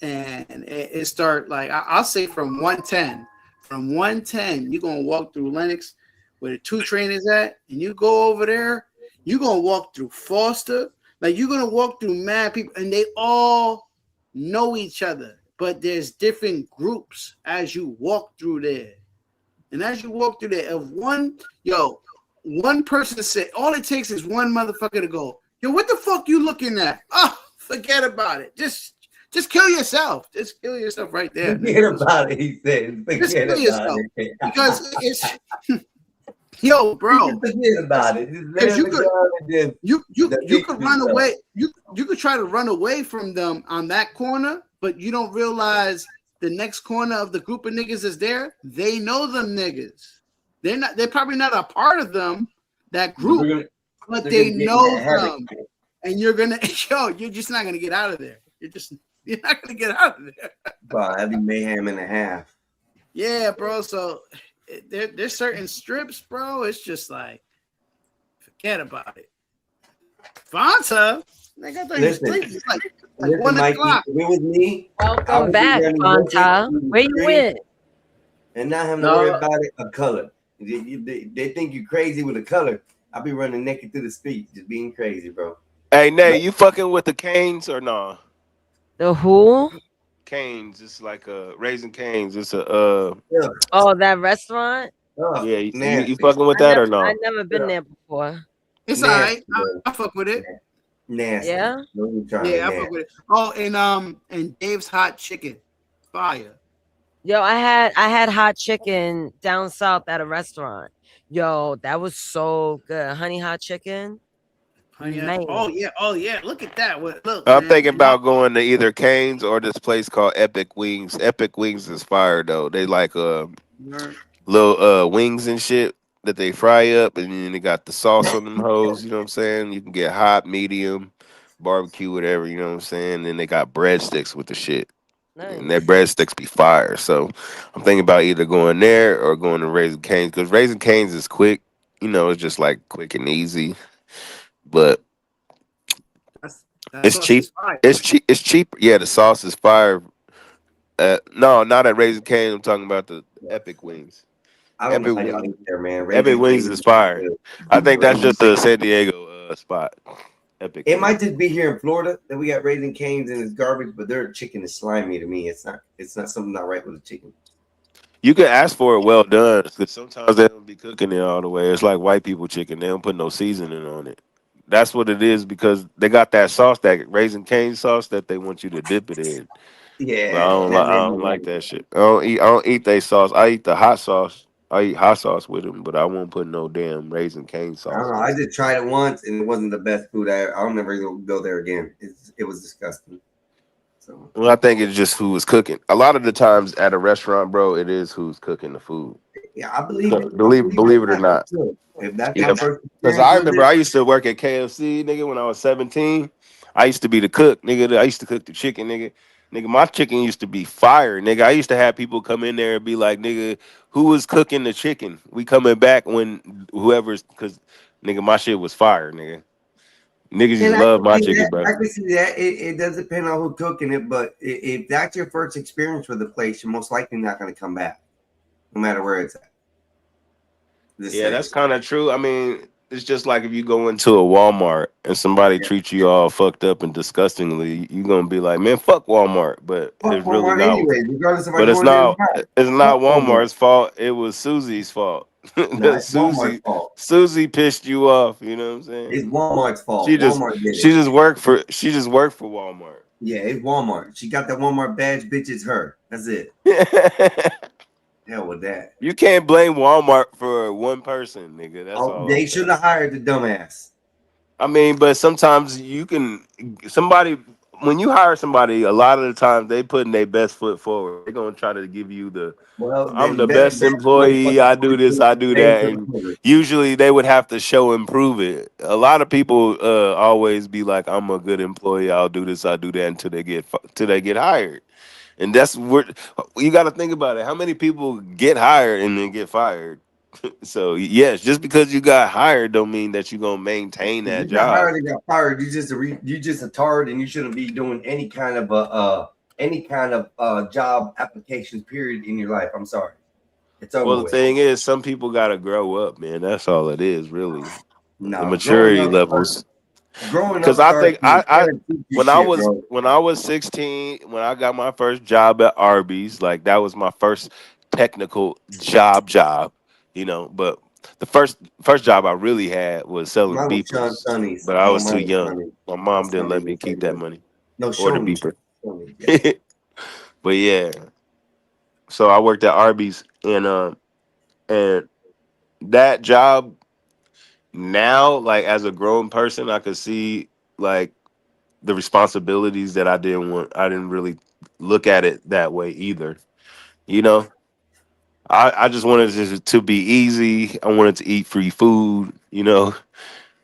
and it start like I'll say from 110. From 110, you're gonna walk through Lenox, where the 2 train is at, and you go over there. You're gonna walk through Foster. Like you're gonna walk through mad people, and they all know each other. But there's different groups as you walk through there. And as you walk through there, if one person said, all it takes is one motherfucker to go, yo, what the fuck you looking at? Oh, Forget about it. Just kill yourself. Just kill yourself right there. Forget about it, he said. Just Forget kill about yourself. it. Because it's yo, bro. Forget about it. Because you could run away. You could try to run away from them on that corner, but you don't realize the next corner of the group of niggas is there. They know them niggas. They're probably not a part of them, that group, but they know them. And you're just not gonna get out of there. You're not gonna get out of there. Bro, that'd be mayhem and a half. Yeah, bro. So there's certain strips, bro. It's just like, forget about it. Fanta, I got that sleep. It's like Listen, 1 Mikey, o'clock. if it was me, I Welcome would back, be running Fanta. naked Where you through the went? street and not having to worry about it, a color. They think you crazy with a color. I'll be running naked through the street, just being crazy, bro. Hey, Nay, you fucking with the Canes or no? The who? Canes. It's like a Raising Canes. It's a Oh, that restaurant? yeah. You fucking with that or no? I never been there before. It's all right. I fuck with it. Nasty. Yeah? Yeah, I fuck with it. Oh, and Dave's Hot Chicken. Fire. Yo, I had hot chicken down south at a restaurant. Yo, that was so good. Honey hot chicken. Man. Oh yeah. Look at that. Look, I'm man. thinking about going to either Canes or this place called Epic Wings. Epic Wings is fire though. They like little wings and shit that they fry up, and then they got the sauce on them hoes. You know what I'm saying? You can get hot, medium, barbecue, whatever. You know what I'm saying? Then they got breadsticks with the shit. Nice. And that breadsticks be fire. So I'm thinking about either going there or going to Raising Cane's, because Raising Cane's is quick. You know, it's just like quick and easy. But it's cheap. It's cheap. It's cheap. Yeah, the sauce is fire. No, not at Raising Cane's. I'm talking about the Epic Wings. I don't know how y'all eat there, man. Epic Wings is fire. I think that's just a San Diego spot. Epic. It might just be here in Florida that we got Raising Cane's and it's garbage, but their chicken is slimy to me. It's not something not right with the chicken. You can ask for it well done, because sometimes they don't be cooking it all the way. It's like white people chicken. They don't put no seasoning on it. That's what it is, because they got that sauce, that Raising Cane sauce, that they want you to dip it in. Yeah, But I don't like that shit. I don't eat their sauce. I eat the hot sauce. I eat hot sauce with them, but I won't put no damn Raising Cane sauce. I don't know. I just tried it once and it wasn't the best food. I'll never go there again. It was disgusting. So Well, I think it's just who is cooking. A lot of the times at a restaurant, bro, it is who's cooking the food. yeah, I believe it. Believe it or not. If that's Yeah, my first because I remember I used to work at KFC, nigga, when I was 17. I used to be the cook, nigga. I used to cook the chicken, nigga. Nigga, my chicken used to be fire, nigga. I used to have people come in there and be like, nigga, who was cooking the chicken? We coming back when whoever's, because, nigga, my shit was fire, nigga. Niggas just love my chicken, bro. I can see that. It does depend on who's cooking it, but if that's your first experience with the place, you're most likely not going to come back, no matter where it's at. Yeah, that's kind of true. I mean, it's just like if you go into a Walmart and somebody treats you all fucked up and disgustingly, you're gonna be like, man, fuck Walmart. But Fuck it's really Walmart not. anyway, regardless of But it's going there or not. not. It's not Fuck Walmart. Walmart's fault. It was Susie's fault. No, it's Walmart's fault. Susie pissed you off. You know what I'm saying? It's Walmart's fault. She just Walmart did it. she just worked for Walmart. Yeah, it's Walmart. She got that Walmart badge, bitch. It's her. That's it. Hell with that. You can't blame Walmart for one person, nigga. That's all. They shouldn't have hired the dumbass. I mean, but sometimes when you hire somebody, a lot of the times they putting their best foot forward. They're gonna try to give you I'm the best employee. I do this, I do that, and usually they would have to show and prove it. A lot of people always be like, "I'm a good employee. I'll do this, I do that," until they get hired. And that's what you got to think about it. How many people get hired and then get fired? So yes, just because you got hired don't mean that you're gonna maintain that You got job. hired and got fired. You just a tard, and you shouldn't be doing any kind of job applications period in your life. I'm sorry. It's over. Well, the with. thing is, some people gotta grow up, man. That's all it is, really. No, The maturity growing up levels. Growing up, Because I think starts to when I was 16, when I got my first job at Arby's, like that was my first technical job, you know. But the first job I really had was selling Mine was beef, Sean Sonny's. but I was Mine too was young. Sonny's. My mom didn't let me keep that money. No, or to be Shoney's. Shoney's, yeah. but yeah. So I worked at Arby's and that job now, like as a grown person, I could see like the responsibilities that I didn't really look at it that way either. You know, I just wanted to be easy. I wanted to eat free food, you know,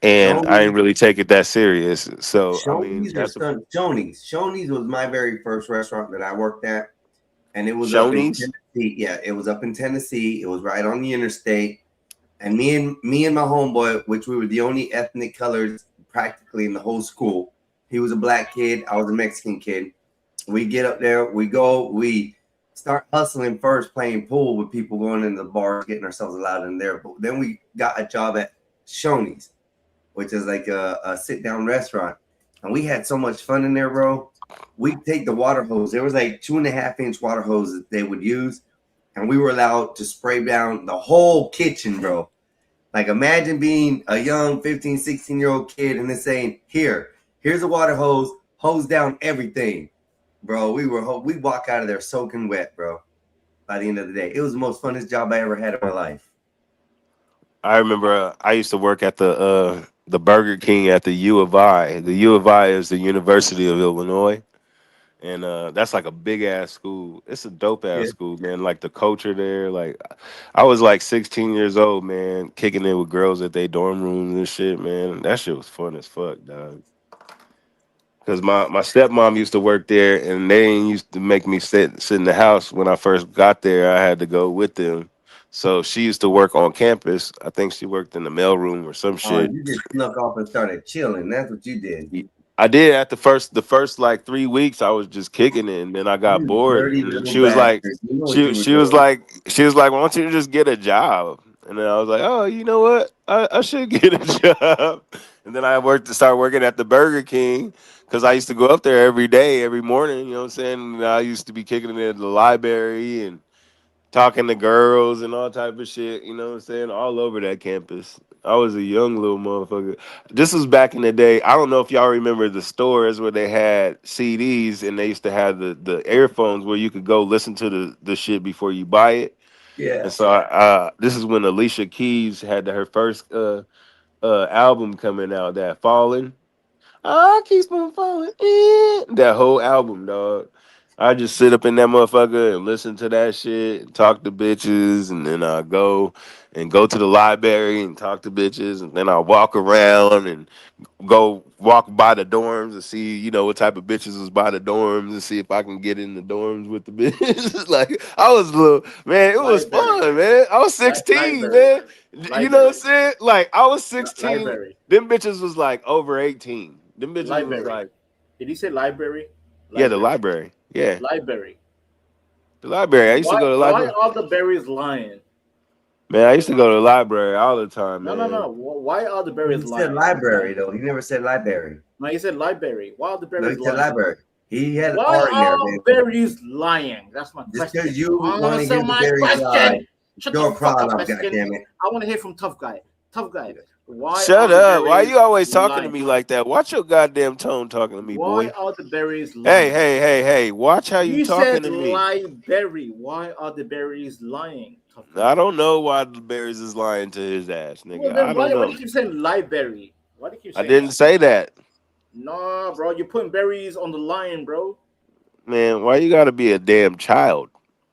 and I Shoney's, didn't really take it that serious. So I mean, Shoney's or Shoney's. Shoney's was my very first restaurant that I worked at, and it was up in Shoney's. Tennessee. Yeah, it was up in Tennessee. It was right on the interstate. And me and my homeboy, which we were the only ethnic colors practically in the whole school. He was a black kid. I was a Mexican kid. We get up there. We start hustling first, playing pool with people going into the bars, getting ourselves allowed in there. But then we got a job at Shoney's, which is like a sit-down restaurant. And we had so much fun in there, bro. We'd take the water hose. There was like 2.5-inch water hose that they would use. And we were allowed to spray down the whole kitchen, bro. Like imagine being a young 15, 16-year-old kid and then saying, here's a water hose down everything. Bro, we'd walk out of there soaking wet, bro. By the end of the day. It was the most funnest job I ever had in my life. I remember I used to work at the Burger King at the U of I. The U of I is the University of Illinois. And that's like a big ass school. It's a dope ass school, man. Like the culture there, like I was like 16 years old, man, kicking it with girls at their dorm rooms and shit, man. That shit was fun as fuck, dog. Cause my stepmom used to work there, and they ain't used to make me sit in the house when I first got there. I had to go with them. So she used to work on campus. I think she worked in the mailroom or some shit. You just snuck off and started chilling. That's what you did. I did at the first like 3 weeks. I was just kicking it, and then I got bored. And she was like, she was like, why don't you just get a job? And then I was like, oh, you know what? I should get a job. And then I started working at the Burger King because I used to go up there every day, every morning. You know what I'm saying? And I used to be kicking it at the library and talking to girls and all type of shit. You know what I'm saying? All over that campus. I was a young little motherfucker. This was back in the day. I don't know if y'all remember the stores where they had CDs and they used to have the earphones where you could go listen to the shit before you buy it. Yeah. And so this is when Alicia Keys had her first album coming out, that Falling. I keep on falling. That whole album, dog. I just sit up in that motherfucker and listen to that shit and talk to bitches, and then I go to the library and talk to bitches, and then I walk around and go walk by the dorms and see, you know, what type of bitches was by the dorms and see if I can get in the dorms with the bitches. Like I was a little man, it was fun, man. I was 16, man. You know what I'm saying? Like I was 16. Library. Them bitches was like over 18. Them bitches Library. was like, Did you say library? yeah, the library. Yeah, Library. the library. I used to go to the library. Why are the berries lying? Man, I used to go to the library all the time, man. No. Why are the berries You lying? said library though. You never said library. No, you said library. Why are the No, berries you said lying? library. He had an Why R in there, are man. berries lying? That's my Just question. because you want to Answer hear the my berries lie, question. Shut your the fuck up, problem, Mexican. goddammit. I want to hear from tough guy. Tough guy. Why Shut are the up. Why berries you always talking to lying? me like that? Watch your goddamn tone talking to me, Why boy. are the berries lying? Hey. Watch how you talking said to me. library. Why are the berries lying? I don't know why the berries is lying to his ass, nigga. Well, I then don't why do know. you keep saying library? Why do you keep I saying didn't say that. Nah, bro, you're putting berries on the line, bro. Man, why you gotta be a damn child?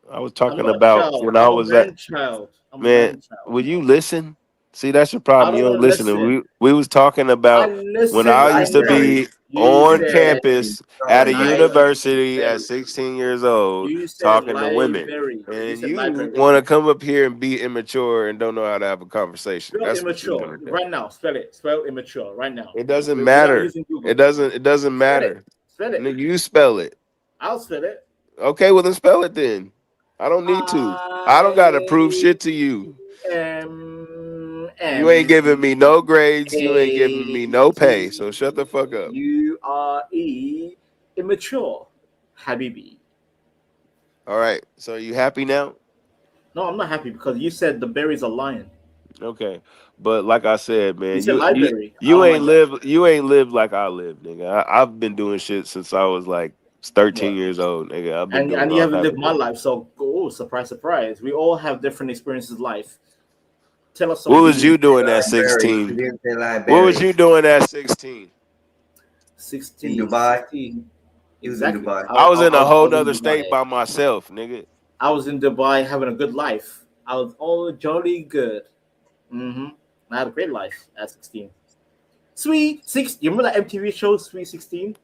I was I'm talking not a about child. when I I'm a was at man-child. I'm a man, man-child. will you listen? See, that's your I problem. You don't don't listen. listen. We was talking I about when listen I used to enough. be You on said campus at a university at library. 16 years old You said talking to women. library. You And said you library. want to come up here and be immature and don't know how to have a conversation. Spell That's what you're immature doing. right now. Spell it. Spell immature right now. It doesn't Without matter. using Google. It doesn't matter. Spell it. Nigga, you spell it. I'll spell it. Okay, well then spell it then. I don't need to. I don't gotta prove shit to you. You ain't giving me no grades. You ain't giving me no pay. So shut the fuck up. You are immature, Habibi. All right. So are you happy now? No, I'm not happy because you said the berries are lying. Okay, but like I said, You man, said library. I you don't ain't like that. lived like I live, nigga. I've been doing shit since I was like 13 years old, nigga. I've been doing And you all haven't type lived of my shit. life, so surprise, surprise. We all have different experiences in life. Tell us What some was you news. doing at Library. 16? He didn't say What was library. you doing at 16? 16, In Dubai. 16. He was in Exactly. Dubai. I was in a I whole was in nother state Dubai. by myself, nigga. I was in Dubai having a good life. I was all jolly good. I had a great life at 16. Sweet 16. You remember that MTV show, Sweet 16?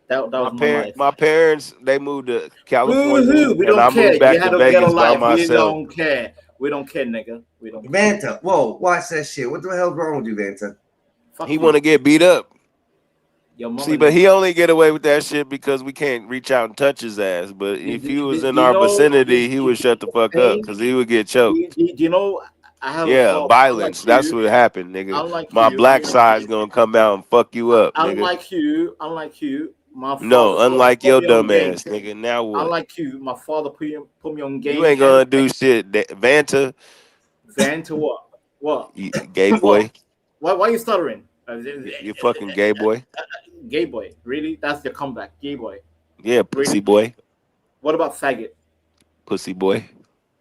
That was my life. My parents, they moved to California, Woohoo! We and don't I care. moved You back had to a ghetto Vegas by life. We myself. don't care. We don't care, nigga. We don't care. Vanta, whoa, watch that shit. What the hell's wrong with you, Vanta? Fuck He you. want to get beat up. Your mama See, but needs he only get away with that shit because we can't reach out and touch his ass. But if he was in Do you our know? vicinity, he would shut the fuck up Hey, because he would get choked. do you know? I have a Yeah, father. violence. Unlike That's you. what happened, nigga. Unlike My you. black side's gonna come out and fuck you up, nigga. Unlike you, my No, father unlike put your me on dumb game. ass, nigga. Now what? Unlike you, my father put me on game. You ain't gonna do shit, Vanta. Van to what? What? You gay boy. Why are you stuttering? You fucking gay boy. Gay boy. Really? That's the comeback. Gay boy. Yeah, pussy Really? boy. What about faggot? Pussy boy.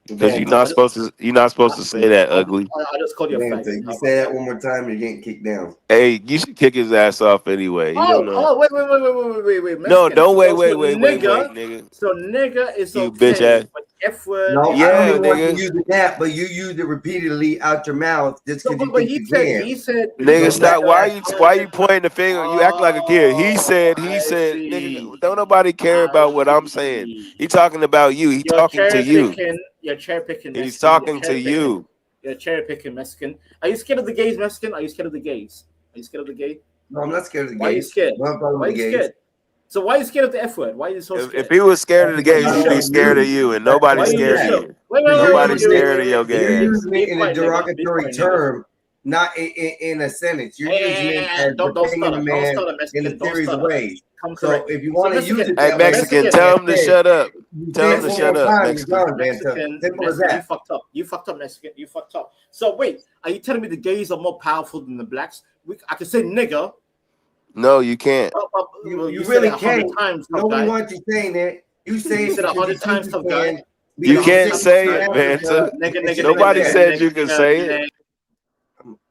Because Vanta, you're not supposed to say that, ugly. I just called you a Vanta, faggot. you say that one more time, you're getting kicked down. Hey, you should kick his ass off anyway. He don't know. Wait. No, Mexican. don't wait, So nigga. So nigga is You okay. bitch ass. But F word. No, Yeah, I don't even want nigga. you using that, but you used it repeatedly out your mouth just because you But think he you said. can. He said. Nigga, So stop. that- Why you pointing the finger? You act like a kid. He said, nigga, don't nobody care about what I'm saying. He talking about you. He You're talking to cherry you. picking. You're cherry picking. Mexican. He's talking to you. You're cherry picking Mexican. Are you scared of the gays, Mexican? Are you scared of the gays? Are you scared of the gay? No, I'm not scared of the gays. Why are you scared? No problem Why are with you the gays. scared? So why are you scared of the F word? Why are you so If scared? he was scared of the gays, he'd be Because scared of you, and nobody's scared of you. Nobody's scared of your gay You're ass. using it in a derogatory term, not in a sentence. You're using it as pertaining to man in a series of ways. So if you want to use it Hey, that Mexican, way, tell him to shut up. Tell him to one shut more up, time, Mexican. you're done, Vanta. Simple as You that. fucked up. You fucked up, Mexican. You fucked up. So wait, are you telling me the gays are more powerful than the blacks? I can say nigger. No, you can't. You said really it 100 can't. times, tough Nobody guy. wants you saying that. You say You it said it because 100 you times, think tough you guy. can. You because can't think say you're it, Africa, Vanta. Nobody said you can say it.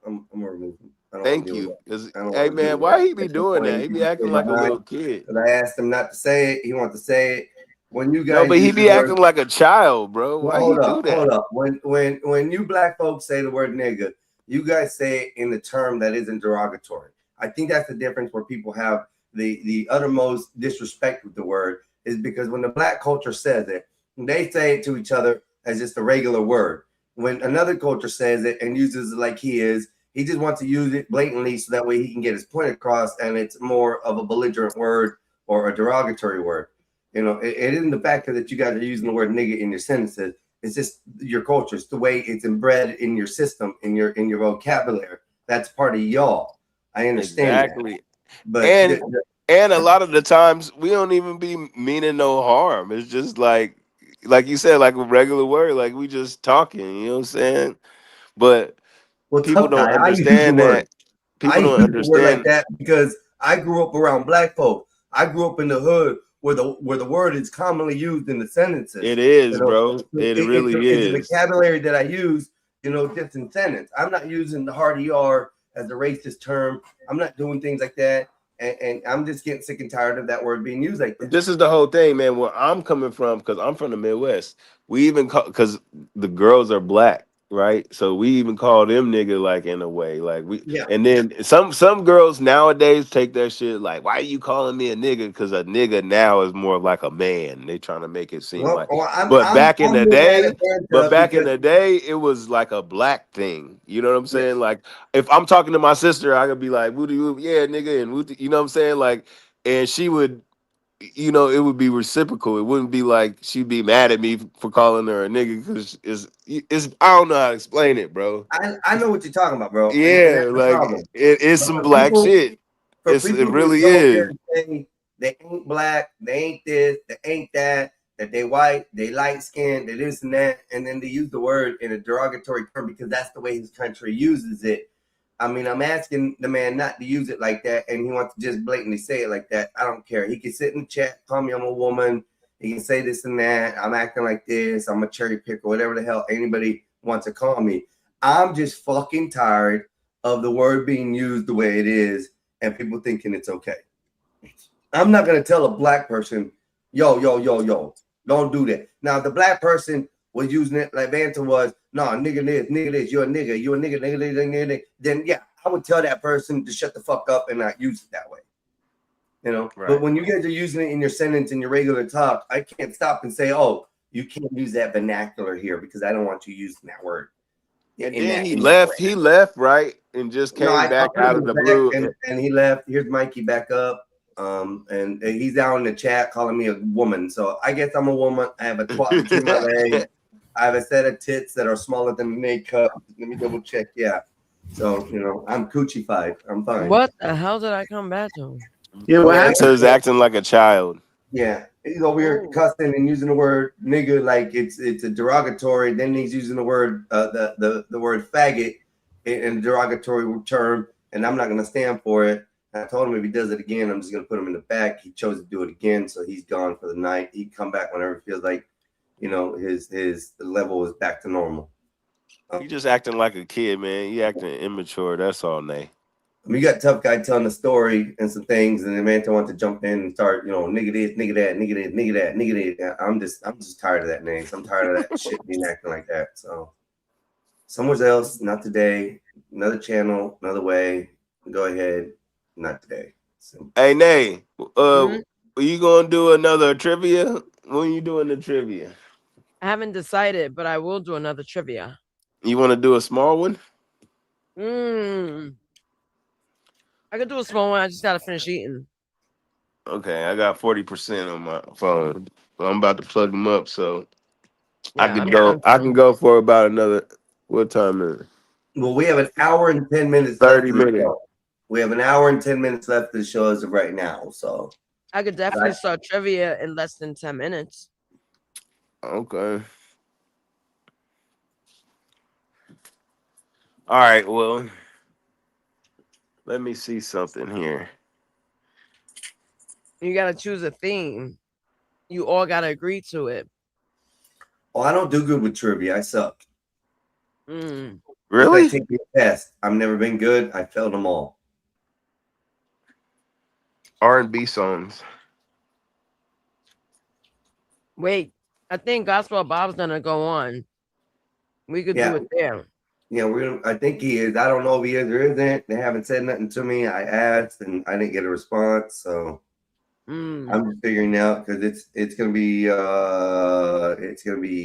I'm gonna remove him. I don't Thank wanna deal you. with 'Cause, that. I don't hey, wanna deal man, with why that. he be At this doing point, that? He he be can acting stay like a behind. little kid. But I asked him not to say it. He wants to say it. When you guys No, but he use be the acting word, like a child, bro. well, Why he do that? hold up. When you black folks say the word nigga, you guys say it in the term that isn't derogatory. I think that's the difference where people have the uttermost disrespect with the word is because when the black culture says it, they say it to each other as just a regular word. When another culture says it and uses it like he just wants to use it blatantly so that way he can get his point across, and it's more of a belligerent word or a derogatory word. You know, it isn't the fact that you guys are using the word nigga in your sentences. It's just your culture. It's the way it's inbred in your system, in your vocabulary. That's part of y'all. I understand Exactly. that. But And a lot of the times we don't even be meaning no harm. It's just like you said, like a regular word, like we just talking, you know what I'm saying? But well, people tough don't guy, I use the understand word. that. I People don't use the word like understand. that because I grew up around black folk. I grew up in the hood where the word is commonly used in the sentences. It is, You know, bro. It really it's a is. vocabulary that I use, you know, just in sentence. I'm not using the hard ER as a racist term. I'm not doing things like that. And I'm just getting sick and tired of that word being used like that. This is the whole thing, man. Where I'm coming from, because I'm from the Midwest. We even call, because the girls are black, right? So we even call them nigga, like, in a way, like we. Yeah. And then some girls nowadays take that shit like, why are you calling me a nigga? Because a nigga now is more like a man. They trying to make it seem like. But back in the day, it was like a black thing. You know what I'm saying? Like, if I'm talking to my sister, I could be like, "Woody, yeah, nigga," and Woody, you know what I'm saying? Like, and she would, you know, it would be reciprocal. It wouldn't be like she'd be mad at me for calling her a nigga because it's I don't know how to explain it, bro. I know what you're talking about, bro. Yeah, and that's the like problem. it is some black shit. For It people really to go is. here and say they ain't black, they ain't this, they ain't that, that they white, they light skinned, they this and that, and then they use the word in a derogatory term because that's the way his country uses it. I mean, I'm asking the man not to use it like that, and he wants to just blatantly say it like that. I don't care. He can sit in the chat, call me I'm a woman. He can say this and that. I'm acting like this. I'm a cherry picker, whatever the hell anybody wants to call me. I'm just fucking tired of the word being used the way it is and people thinking it's okay. I'm not going to tell a black person, yo, don't do that. Now, if the black person was using it like Vanta was, no, nigga this, you're a nigga, then yeah, I would tell that person to shut the fuck up and not use it that way. You know, right. But when you guys are using it in your sentence, in your regular talk, I can't stop and say, oh, you can't use that vernacular here because I don't want you using that word. And then he left, right? And just came back out of the blue. And he left. Here's Mikey back up. And he's down in the chat calling me a woman. So I guess I'm a woman. I have a twat between my legs. I have a set of tits that are smaller than an A cup. Let me double check. Yeah. So, you know, I'm coochie-fied. I'm fine. What the hell did I come back to? Yeah, so he's acting like a child. Yeah. He's over here cussing and using the word nigga like it's a derogatory. Then he's using the word the word faggot in a derogatory term, and I'm not gonna stand for it. I told him if he does it again, I'm just gonna put him in the back. He chose to do it again, so he's gone for the night. He'd come back whenever he feels like, you know, his level is back to normal. You just acting like a kid, man. You acting immature. That's all, Nay. I mean, you got Tough Guy telling the story and some things, and the man wants to jump in and start, you know, nigga this, nigga that, nigga this, nigga that, nigga that. I'm just tired of that name. I'm tired of that shit being acting like that. So somewhere else, not today. Another channel, another way. Go ahead, not today. So. Hey, Nay, are you gonna do another trivia? When you doing the trivia? I haven't decided, but I will do another trivia. You want to do a small one? I could do a small one. I just gotta finish eating. Okay, I got 40% on my phone. I'm about to plug them up, so Yeah, I can go for about another. What time is it? Well, we have an hour and 10 minutes. 30 minutes. We have an hour and 10 minutes left of the show as of right now. So I could definitely start trivia in less than 10 minutes. Okay. All right. Well, let me see something here. You gotta choose a theme. You all gotta agree to it. Oh, I don't do good with trivia. I suck. Really? I take the test. I've never been good. I failed them all. R&B songs. Wait, I think Gospel Bob's gonna go on. We could do it there. Yeah, I think he is. I don't know if he is or isn't. They haven't said nothing to me. I asked and I didn't get a response. So I'm just figuring out because it's gonna be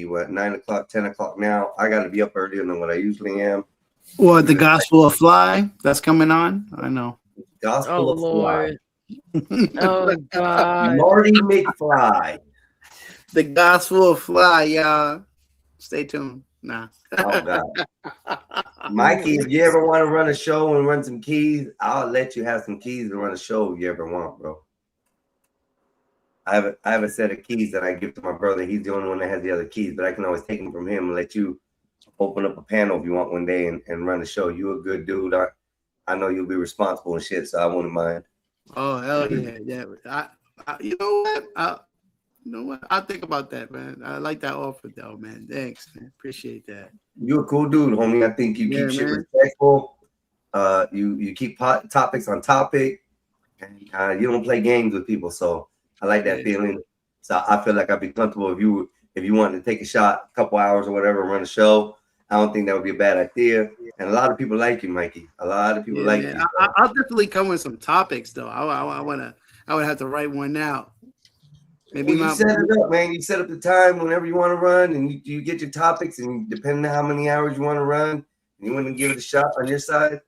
what 9 o'clock, 10 o'clock now. I gotta be up earlier than what I usually am. What, the Gospel of Fly that's coming on? I know. Gospel of Lord. Oh God. Marty McFly. The Gospel of Fly, y'all. Stay tuned. Nah. Oh God. Mikey, if you ever want to run a show and run some keys, I'll let you have some keys to run a show if you ever want, bro. I have a set of keys that I give to my brother. He's the only one that has the other keys, but I can always take them from him and let you open up a panel if you want one day and run a show. You a good dude. I know you'll be responsible and shit, so I wouldn't mind. Oh hell yeah, yeah. You know what? I'll think about that, man. I like that offer though, man. Thanks, man. Appreciate that. You're a cool dude, homie. I think you keep shit respectful. You keep topics on topic, and you don't play games with people. So I like that feeling. So I feel like I'd be comfortable if you wanted to take a shot, a couple hours or whatever, run a show. I don't think that would be a bad idea. And a lot of people like you, Mikey. A lot of people like you. I'll definitely come with some topics though. I would have to write one out. Maybe you set it up, man. You set up the time whenever you want to run, and you get your topics, and depending on how many hours you want to run, and you want to give it a shot on your side,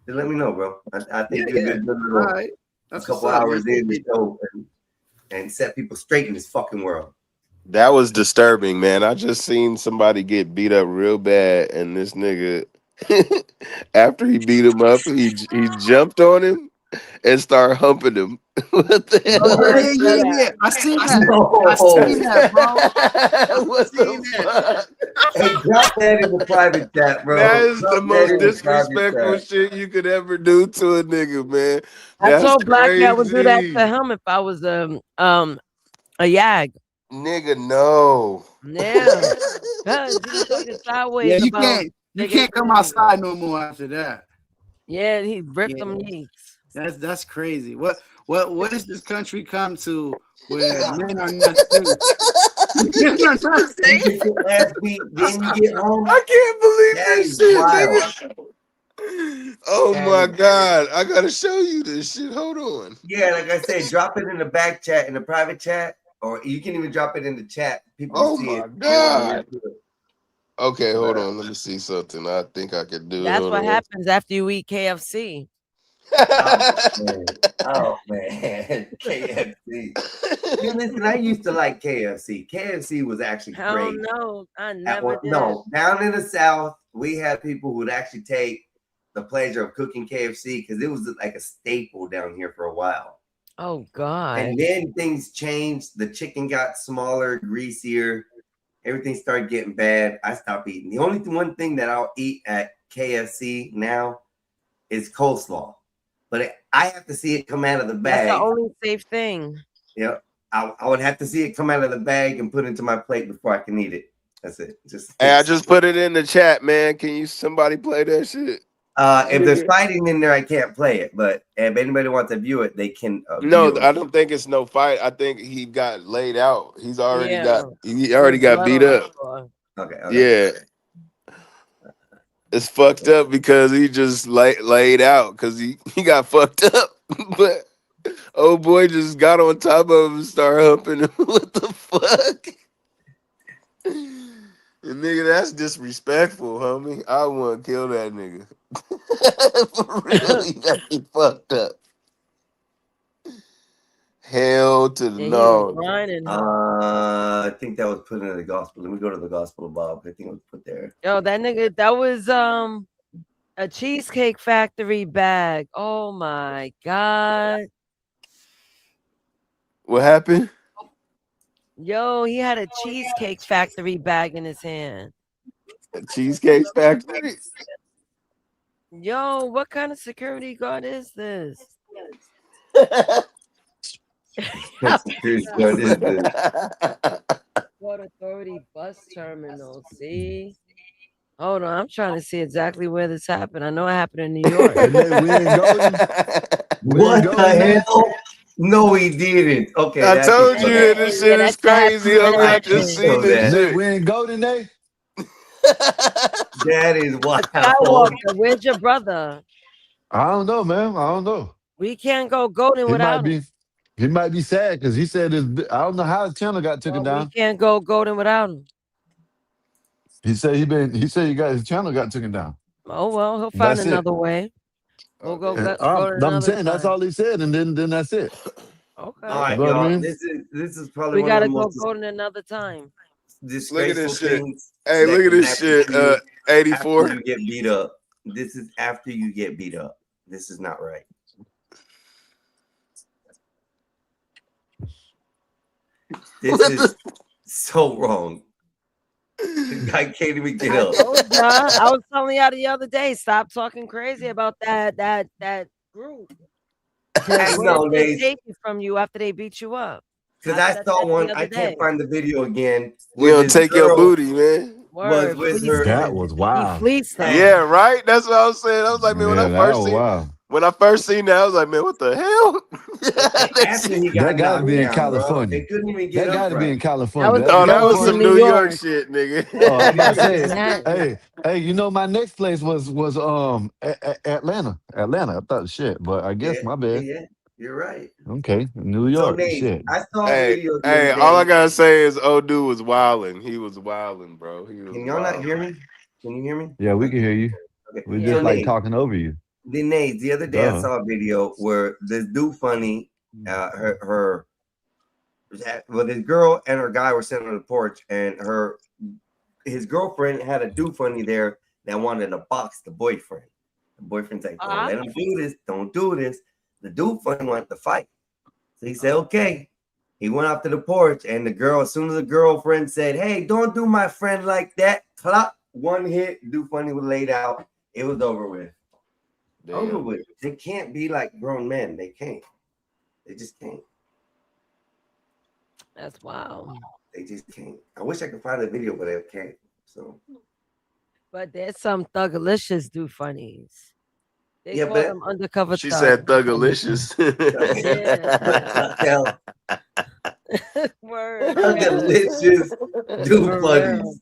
then let me know, bro. I think you're good. All right. That's a couple hours in the show and set people straight in this fucking world. That was disturbing, man. I just seen somebody get beat up real bad, and this nigga, after he beat him up, he jumped on him and start humping him. What the hell? Oh, yeah. I seen that. I seen that, bro. What the fuck? Hey, drop that in the private chat, bro. That is Drop the that most in the private disrespectful chat. shit you could ever do to a nigga, man. I That's told Black Cat would do that crazy. to him if I was a yag. Nigga, no. Yeah. Cause he was talking sideways Yeah, about you can't come outside no more after that. Yeah, he ripped Yeah. them knees. That's crazy. What has this country come to where men are not safe? Men are not safe. You get your ass beat, then you get home. I can't believe That this is shit, wild. nigga. Oh That my is- God. I gotta show you this shit. Hold on. Yeah, like I said, drop it in the back chat, in the private chat, or you can even drop it in the chat. People Oh see my it. God. Okay, hold on. Let me see something. I think I could do it. That's Hold what on. happens after you eat KFC. Oh man, KFC. You listen, I used to like KFC. KFC was actually Hell great. no, I never did. No, down in the South, we had people who would actually take the pleasure of cooking KFC because it was like a staple down here for a while. Oh God. And then things changed. The chicken got smaller, greasier. Everything started getting bad. I stopped eating. The only one thing that I'll eat at KFC now is coleslaw. But I have to see it come out of the That's bag. the only safe thing. Yeah, I would have to see it come out of the bag and put it into my plate before I can eat it. That's it. Hey, I just put it in the chat, man. Can you somebody play that shit? If there's fighting in there, I can't play it. But if anybody wants to view it, they can. No, view it. I don't think it's no fight. I think he got laid out. He's already Yeah. he already got beat up. Okay. Yeah. It's fucked up because he just laid out because he got fucked up. But old boy just got on top of him and started humping him. What the fuck? And nigga, that's disrespectful, homie. I want to kill that nigga. For real, he got me fucked up. Hell to the no. I think that was put in the gospel. Let me go to the gospel of Bob. I think it was put there. Yo, that nigga, that was a Cheesecake Factory bag. Oh my God. What happened? Yo, he had a Cheesecake Factory bag in his hand. A Cheesecake Factory? Yo, what kind of security guard is this? What is this? Port Authority bus terminal. See? Hold on, I'm trying to see exactly where this happened. I know it happened in New York. What the hell? No, he didn't. Okay, I told you that this shit is crazy. Homie. I just seen this shit. We in Golden Day? That is wild. Skywalker, where's your brother? I don't know, man. I don't know. We can't go golden He without might him. be. He might be sad because he said his. I don't know how his channel got taken We down. can't go golden without him. He said he said his channel got taken down. Oh well, he'll find That's it. another way. We'll go. And, Golden I'm another saying that's time. all he said, and then that's it. Okay. All right, You know what I y'all. mean? This is probably We one of gotta the go most golden another time. Look at disgraceful this shit. things. Hey, that look at can this happen shit. to you 84. After you get beat up. This is after you get beat up. This is not right. This is so wrong. The guy can't even get up. I was telling y'all the other day, stop talking crazy about that group. Because No, they they- take it from you after they beat you up. Because I I said saw that the one. other I can't day. find the video again. We where don't this take your girl booty, man. Was with her. That was wild. He fleeced them. Yeah, right. That's what I was saying. I was like, man, Yeah, when I first seen that, I was like, man, what the hell? After he got That got to knocked be in down, bro, California. they couldn't even get That got up to be right. in California. was- Oh, that was in some New New York York. shit, nigga. Oh, I'm about to say, Manhattan. hey, you know, my next place was Atlanta. I thought shit, but I guess my bad. Yeah, you're right. Okay, New So York, Nate, shit. I saw a Hey, video. The hey, other all I day. gotta say is, old dude was wilding. He was wilding, bro. He was. Can y'all not wildin'. hear me? Can you hear me? Yeah, we can hear you. Okay. We Yeah. just like Nate, talking over you. Nate, the other day I Duh. saw a video where this dude funny, this girl and her guy were sitting on the porch, and his girlfriend had a dude funny there that wanted to box the boyfriend. The boyfriend's like, don't let him do this, don't do this. the dude funny wanted to fight. So he said, okay. He went out to the porch, and the girl, as soon as the girlfriend said, hey, don't do my friend like that, clock, one hit, dude funny was laid out. It was over with. Damn. Over with. They can't be like grown men. They can't. They just can't. That's wild. They just can't. I wish I could find a video, but I can't. So, But there's some Thugalicious do funnies. They yeah, call but them undercover She thugs. said Thugalicious. Word. delicious do For funnies. real.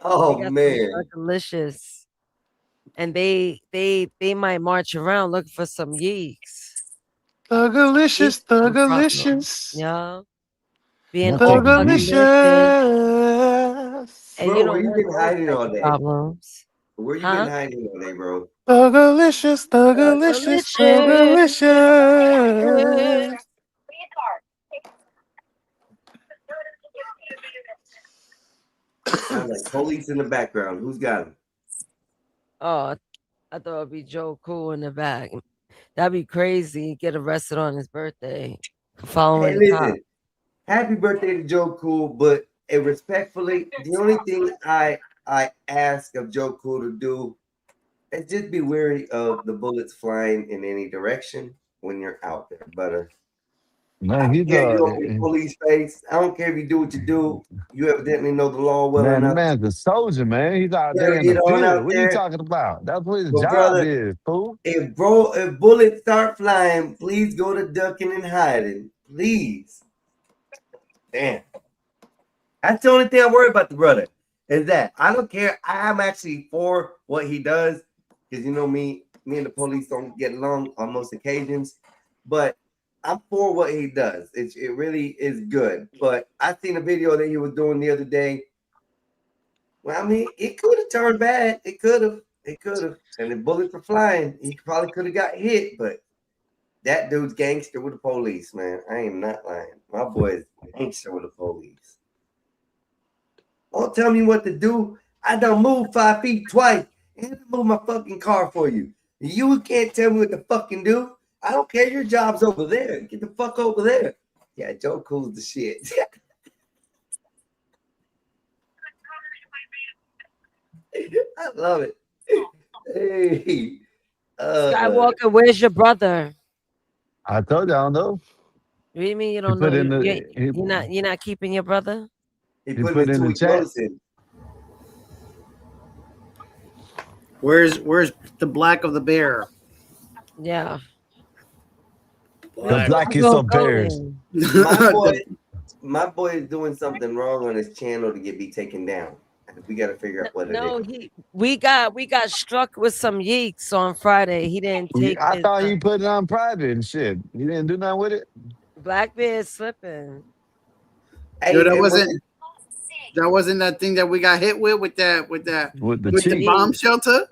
Oh They got man. some Thugalicious. And they might march around looking for some yeeks. Thugalicious, Some problems. Thugalicious. Yeah. Being One all second, dude. Thugalicious. And Bro, you where don't you want been those hiding type all of day? problems. Where you Huh? been hiding all day, bro? Thugalicious, Thugalicious, Thugalicious. Sound like police in the background. Who's got him? Oh, I thought it'd be Joe Cool in the back. That'd be crazy. Get arrested on his birthday for following Hey, the cop. listen. Happy birthday to Joe Cool, but respectfully, the only thing I ask of Joe Cool to do is just be wary of the bullets flying in any direction when you're out there, brother. Man, he's Yeah, you don't be police face. I don't care if you do what you do. You evidently know the law well man, the enough. man's a soldier, man. He's out Better there in get the on field. out What are you there. talking about? That's what his But job brother, is, fool. if bullets start flying, please go to ducking and hiding. Please. Damn. That's the only thing I worry about the brother. Is that I don't care. I'm actually for what he does. Because you know me and the police don't get along on most occasions. But I'm for what he does. It really is good. But I seen a video that he was doing the other day. Well, I mean, it could have turned bad. It could have. It could have. And the bullets were flying. He probably could have got hit. But that dude's gangster with the police, man. I am not lying. My boy is gangster with the police. Don't tell me what to do. I done moved 5 feet twice. And I moved my fucking car for you. You can't tell me what to fucking do. I don't care. Your job's over there. Get the fuck over there. Yeah, Joe Cool's the shit. I love it. Hey. Skywalker, where's your brother? I told you, I don't know. What do you mean you He don't know? put in You're not keeping your brother? He put in the chat. Where's the black of the bear? Yeah. The blackest of bears. My boy is doing something wrong on his channel to be taken down. We got to figure out what it is. We got struck with some yeeks on Friday. He didn't take. I thought he put it on private and shit. He didn't do nothing with it. Black Bear is slipping. Yo, that wasn't that thing that we got hit with the bomb shelter.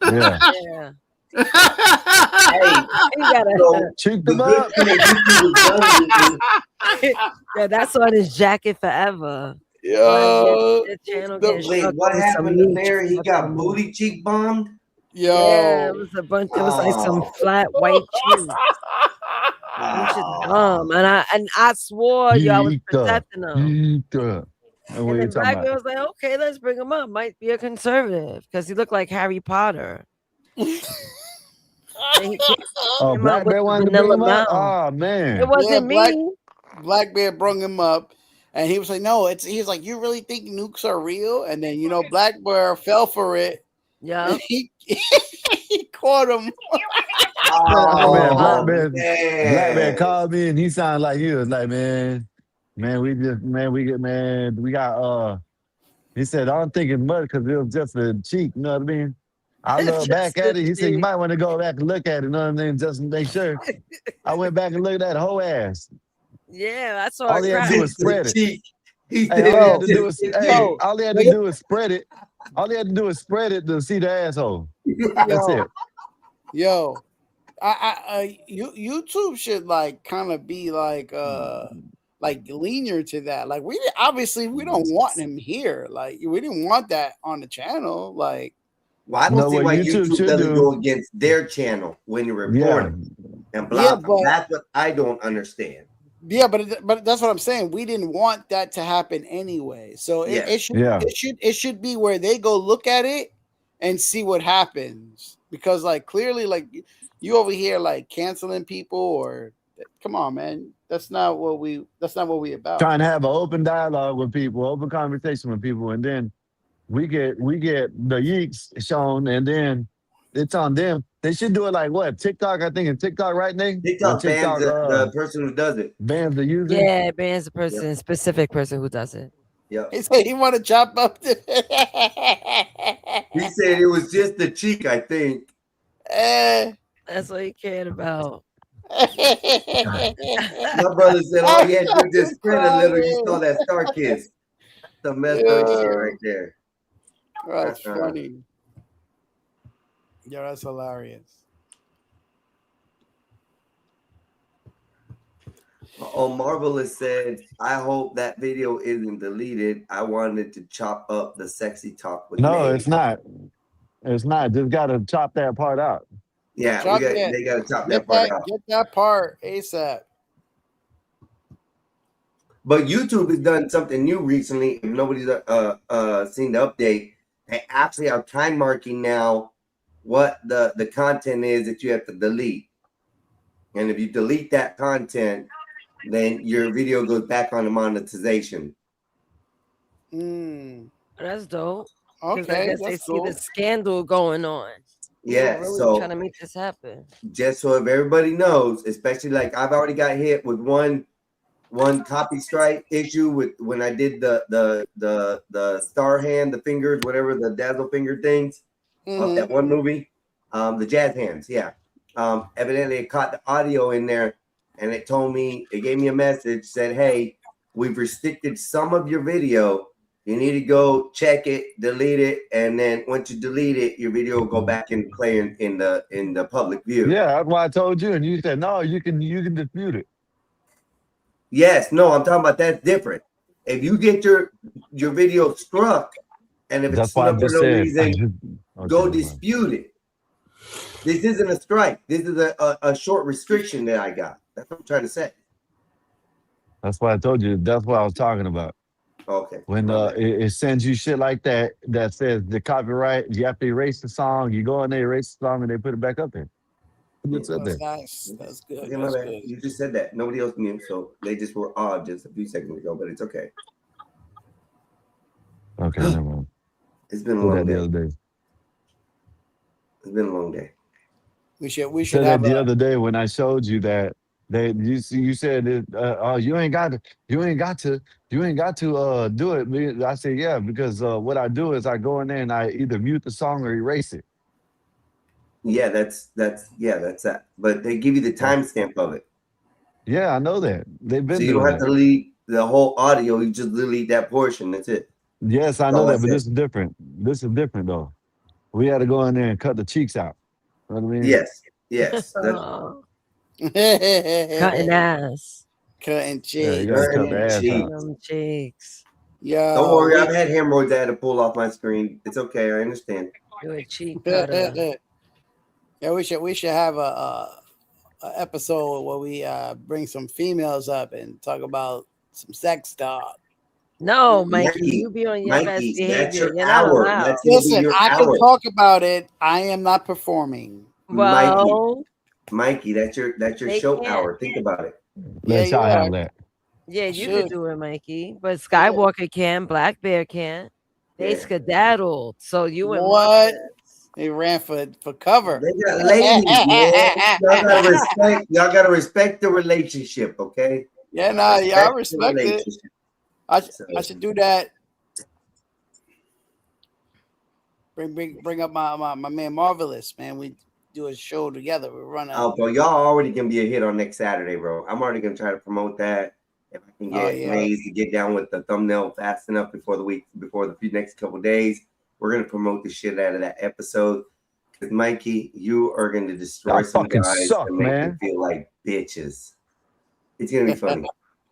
Yeah. Yeah. Cheek them up. Yeah, that's on his jacket forever. Yo, wait, what happened to Bear? He got booty cheek bombed. Yeah, it was a bunch. It was like some flat white cheese. And I swore I was protecting him. And what And you the talking black about? man was like, "Okay, let's bring him up. Might be a conservative because he looked like Harry Potter." Oh, Black Bear wanted to bring him up? Oh, man. It wasn't me. Black Bear brung him up, and he was like, "No, he's like, you really think nukes are real?" And then Black Bear fell for it. Yeah, he caught him. Black Bear called me and he sounded like he was like, we got he said, I don't think it's much because it was just a cheek, you know what I mean? I looked back at it. He said, you might want to go back and look at it, you know what I mean? Just to make sure. I went back and looked at the whole ass. Yeah, that's all. All he had to do was spread it. Hey, all he had to do was spread it. All he had to do was spread it to see the asshole. That's it. Yo, YouTube should kind of be like linear to that. Like we don't want him here. Like we didn't want that on the channel. Like, well, I don't see why YouTube doesn't go against their channel when you report it. and Yeah, block. but That's what I don't understand. yeah, but that's what I'm saying. We didn't want that to happen anyway. So Yeah. it should be where they go look at it and see what happens. Because like clearly, like you over here like canceling people or come on, man. That's not what we about. Trying to have an open dialogue with people, open conversation with people, and then we get the yeeks shown, and then it's on them. They should do it like what? TikTok, I think, in TikTok, right, Nate? When TikTok bans the person who does it. bans the user. Yeah, it bans the person, specific person who does it. Yeah. He said he want to chop up. He said it was just the cheek, I think. That's what he cared about. My brother said all he had to do just spread a little. You saw that star kiss. The messed up shit right there. That's funny. Yeah, that's hilarious. Oh, Marvelous said, I hope that video isn't deleted. I wanted to chop up the sexy talk with No, Nate. it's not. It's not. Just got to chop that part out. Yeah, they got to chop that Get part out. Get that part ASAP. But YouTube has done something new recently. If nobody's seen the update, they actually are time marking now what the content is that you have to delete. And if you delete that content, then your video goes back on the monetization. That's dope. 'Cause I Okay, guess they that's see cool. the scandal going on. Yeah, People really so trying to make this happen. just so if everybody knows, especially like I've already got hit with one copy strike issue with when I did the star hand, the fingers, whatever the dazzle finger things of that one movie, the jazz hands. Yeah, evidently it caught the audio in there, and it told me, it gave me a message, said, "Hey, we've restricted some of your video. You need to go check it, delete it, and then once you delete it, your video will go back and play in the public view." Yeah, that's why I told you, and you said no. You can dispute it. Yes, no, I'm talking about that's different. If you get your video struck, and if it's That's why I struck for just no said. reason, go dispute it. This isn't a strike. This is a short restriction that I got. That's what I'm trying to say. That's why I told you. That's what I was talking about. Okay. When it sends you shit like that says the copyright, you have to erase the song. You go in there, erase the song, and they put it back up there. It's up there. Nice. That's good. Okay, my bad. You just said that. Nobody else knew, so they just were odd just a few seconds ago, but it's okay. Okay, never mind. It's been a Said long that the day. other day. It's been a long day. We Said should that have the a other day when I showed you that you said that oh you ain't got to do it. I said yeah, because what I do is I go in there and I either mute the song or erase it. Yeah, that's that. But they give you the timestamp of it. Yeah, I know that. They've been So you doing don't have that. to delete the whole audio, you just delete that portion. That's it. Yes, I That's know all I that, but said. this is different. This is different though. We had to go in there and cut the cheeks out. You know what I mean? Yes. That's Cutting ass. Cutting Yeah, you cheeks. gotta cut the ass cheeks. out. Them cheeks. Yeah. Don't worry, I've had hemorrhoids I had to pull off my screen. It's okay, I understand. You're a cheek cutter. Yeah, we should have a episode where we bring some females up and talk about some sex talk. No, Mikey, you be on your best Mikey, behavior. that's your You're not hour. allowed. That's gonna be Listen, your I hour. can talk about it. I am not performing. Well, Mikey, that's your they show can't. hour. Think about it. Let y'all have that. Yeah, you should. could do it, Mikey. But Skywalker can, Black Bear can. They Yeah. skedaddled. So you and What? They ran for cover. They got ladies, man. Y'all gotta respect the relationship, okay? Yeah, nah, yeah, I the respect it. relationship. I should do that. Bring up my man Marvelous, man. We do a show together. We run out. Oh, bro, y'all already gonna be a hit on next Saturday, bro. I'm already gonna try to promote that. If I can get Maze to get down with the thumbnail fast enough before the next couple days, we're gonna promote the shit out of that episode. Because Mikey, you are gonna destroy Y'all some fucking guys suck, and make man. them feel like bitches. It's gonna be funny.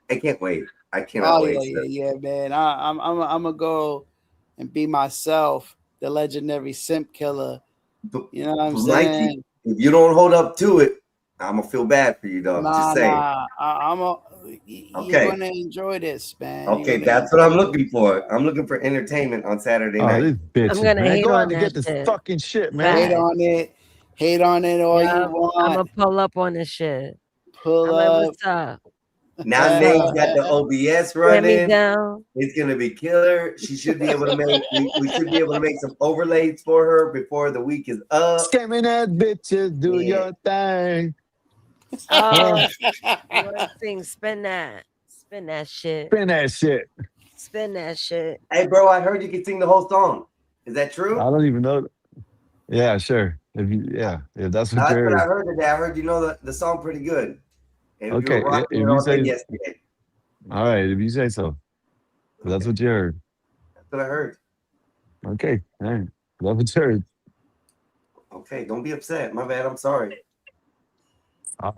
I can't wait. I cannot Oh wait. yeah, man. I'm gonna go and be myself, the legendary simp killer. You know what I'm Mikey, saying? if you don't hold up to it, I'm gonna feel bad for you, though. Nah, Just saying. you're Okay. gonna enjoy this, man. Okay, that's what I'm looking for. I'm looking for entertainment on Saturday Oh, night. these bitches, I'm gonna man. hate Go out on and that get this shit. fucking shit, man. Hate on it all you I'm want. gonna pull up on this shit. Pull I'm like, up. what's up? Now Nate's got the OBS Get me running. down. It's gonna be killer. She should be able to make. We should be able to make some overlays for her before the week is up. Scamming that bitches, do your thing. Oh, one thing, spin that shit. Spin that shit. Spin that shit. Hey, bro, I heard you can sing the whole song. Is that true? I don't even know. Yeah, sure. If that's what That's you're. what I heard today. I heard you know the song pretty good. And Okay, you were rocking if it you all day say- yesterday. All right, if you say so. If that's what you heard. That's what I heard. Okay, all right. That's what you heard. Okay, don't be upset. My bad. I'm sorry.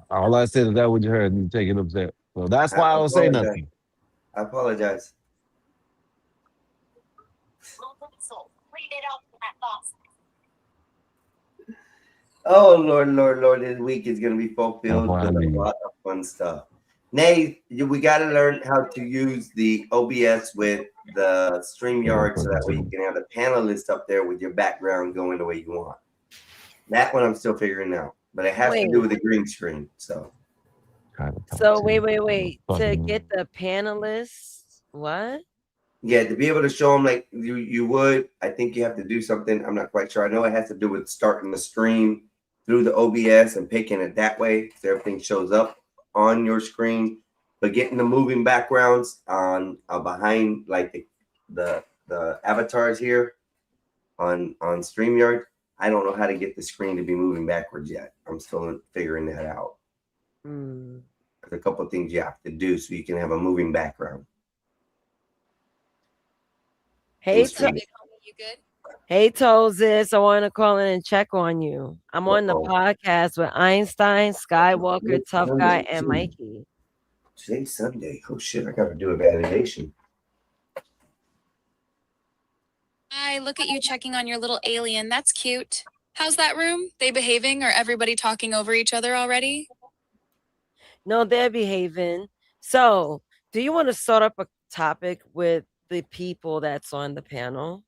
All I said is that what you heard, and you take it upset. So that's why I don't say apologize. nothing. I apologize. Oh Lord! This week is gonna be fulfilled with a lot of fun stuff. Nate, we got to learn how to use the OBS with the StreamYard so that way you can have the panelist up there with your background going the way you want. That one I'm still figuring out, but it has to do with the green screen. So wait. To get the panelists, what? yeah, to be able to show them like you would, I think you have to do something. I'm not quite sure. I know it has to do with starting the stream through the OBS and picking it that way so everything shows up on your screen. But getting the moving backgrounds on behind like the avatars here on StreamYard, I don't know how to get the screen to be moving backwards yet. I'm still figuring that out. There's a couple of things you have to do so you can have a moving background. Hey, hey, Tozis, I want to call in and check on you. I'm on the podcast with Einstein, Skywalker, Tough Guy, and Mikey. Today's Sunday. Oh shit! I gotta do a validation. Hi, look at you checking on your little alien. That's cute. How's that room? They behaving or everybody talking over each other already? No, they're behaving. So, do you want to start up a topic with the people that's on the panel?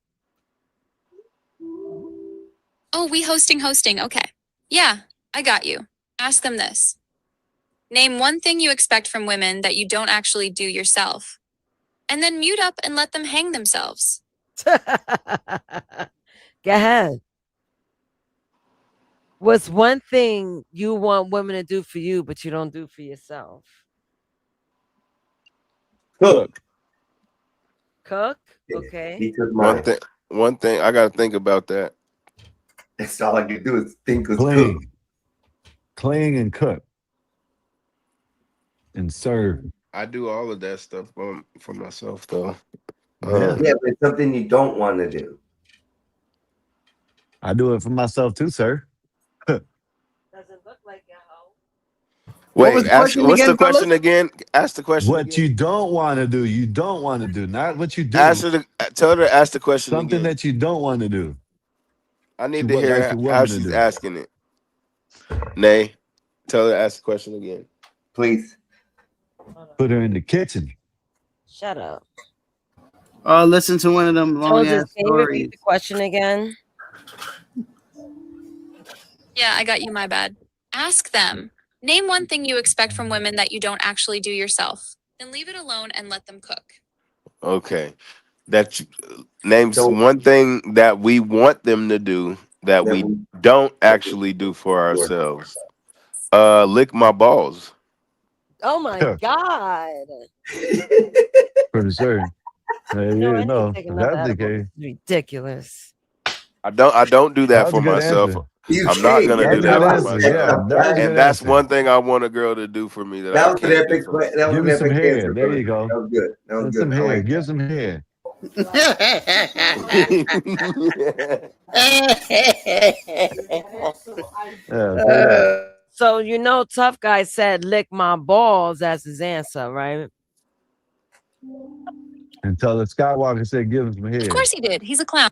Oh, we hosting. Okay. Yeah, I got you. Ask them this. Name one thing you expect from women that you don't actually do yourself. And then mute up and let them hang themselves. Go ahead. What's one thing you want women to do for you, but you don't do for yourself? Cook. Okay. One thing I gotta think about that. That's all I can do is think of Clean and cook. And serve. I do all of that stuff for myself though. Yeah, but it's something you don't want to do. I do it for myself too, sir. Wait, what's the question again? Ask the question. What you don't want to do, you don't want to do, not what you do. Tell her to ask the question Something again. that you don't want to do. I need You to would hear like the woman how to she's do. asking it. Nay, tell her to ask the question again. Please. Put her in the kitchen. Shut up. Listen to one of them long Joseph, ass can you repeat stories. the question again? Yeah, I got you, my bad. Ask them. Name one thing you expect from women that you don't actually do yourself. Then leave it alone and let them cook. Okay. Names one thing that we want them to do that we don't actually do for ourselves. Lick my balls. Oh my God. Pretty sure. No, Take if another that's the edible. case. Ridiculous. I don't do that That was for a good myself. answer. I'm not gonna do that for myself. Yeah, that was a And good that's answer. one thing I want a girl to do for me that I That was an can't do epic. for myself. That was Give an me some epic hair. answer. There you go. That was good. That was Give good. some I hair. like Give some hair. So you know, Tough Guy said lick my balls as his answer, right? Until the Skywalker said, give him some hair. Of course he did. He's a clown.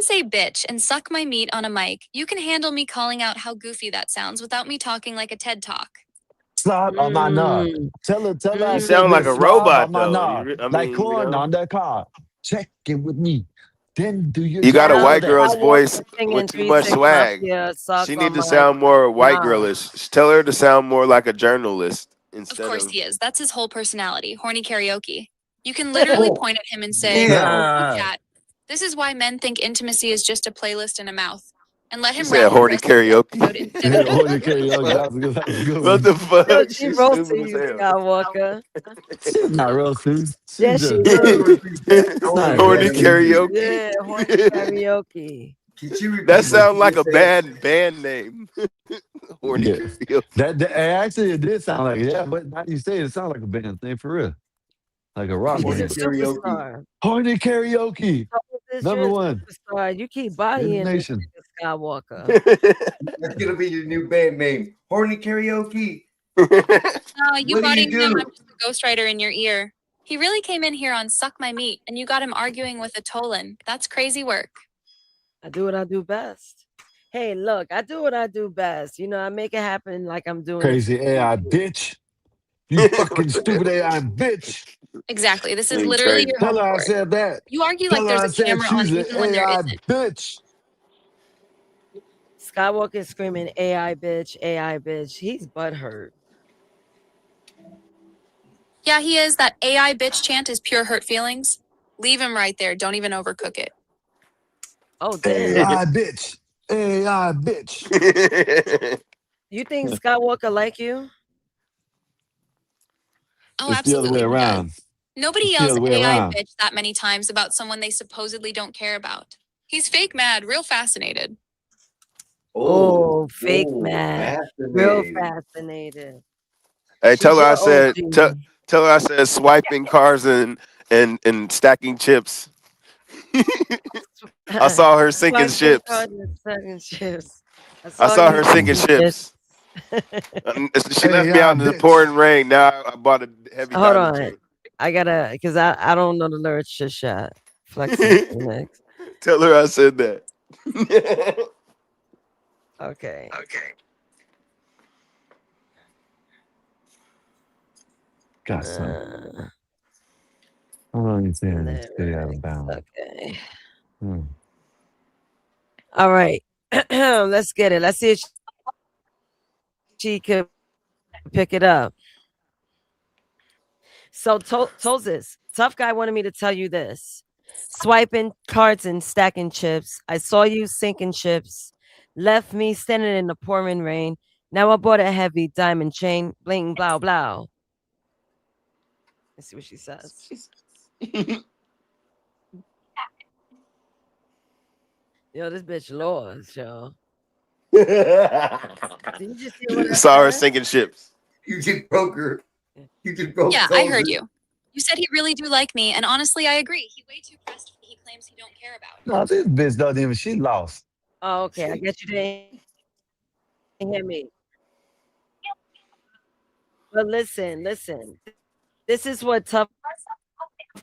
can say bitch and suck my meat on a mic. You can handle me calling out how goofy that sounds without me talking like a TED Talk. Slob on my knob. Mm. Tell You I said sound like this a slob on robot my though. knob. I Like mean, corn on the cob. Check it with me. Then do your You got a job. white Tell that. girl's voice Singing with too much 3 6 swag. Mafia sucks She on need to my sound more white mom. girlish. Tell her to sound more like a journalist Of instead course of. he is. That's his whole personality. Horny karaoke. You can literally point at him and say, Damn. "Hey, cat, this is why men think intimacy is just a playlist in a mouth." And let You him said rap the horny rest of the karaoke. episode instead of Horny karaoke. That was a good. That was a good What one. the Yo, fuck? she She's roasted stupid as you, hell. Skywalker. She's not roasting. Yeah, She's she just is. not Horny roasting. karaoke. Yeah, horny karaoke. That sounds like a band name. Horny Yeah. karaoke. That actually it did sound like but now you say it sounds like a band thing for real, like a rock She's a band. superstar. Horny karaoke, You're number a one superstar. You keep in the bodying this nation. nigga Skywalker. That's gonna be your new band name, Horny Karaoke. you What do bodying you him. do? I'm just a ghostwriter in your ear. He really came in here on Suck My Meat, and you got him arguing with a Tolan. That's crazy work. I do what I do best. Hey, look, I do what I do best. You know, I make it happen like I'm doing Crazy it. AI bitch, you fucking stupid AI bitch. Exactly. This is Ain't literally crazy. your Tell home her I court. said that. You argue Tell like her I there's a said camera on she's an even when there AI isn't. bitch. Skywalker screaming AI bitch, AI bitch. He's butthurt. Yeah, he is. That AI bitch chant is pure hurt feelings. Leave him right there. Don't even overcook it. Oh damn. AI bitch, AI bitch. You think Skywalker like you? Oh, It's the other way absolutely he does. around. Nobody It's the yells other way AI around. bitch that many times about someone they supposedly don't care about. He's fake mad, real fascinated. Oh, fake mad. Real Fascinating. fascinated. Hey, She's tell her I your said. OG. Tell her I said swiping cars and stacking chips. I saw her sinking Swiping ships. cards and sucking chips. I saw you her sinking sinking ships. She left me AI out in the bitch. pouring rain. Now I bought a heavy Hold diamond on. chain. I gotta, because I don't know the lyrics to shot. Flexing Phoenix. Tell her I said that. Okay. Got something. How long you saying this? Stay out of bounds. Okay. Hmm. All right. Let's get it. Let's see if she could pick it up. So Tozis, tough guy wanted me to tell you this. Swiping cards and stacking chips. I saw you sinking chips. Left me standing in the pouring rain. Now I bought a heavy diamond chain. Bling blow blow. Let's see what she says. Yo, this bitch lost, yo. Did you just hear what I Saw her said? sinking ships. You just broke her. You just broke. Yeah, I heard Soldier. you. You said he really do like me, and honestly, I agree. He way too pressed. He claims he don't care about. No, this bitch don't even. She lost. Oh, okay. I guess you didn't hear me. But listen. This is what tough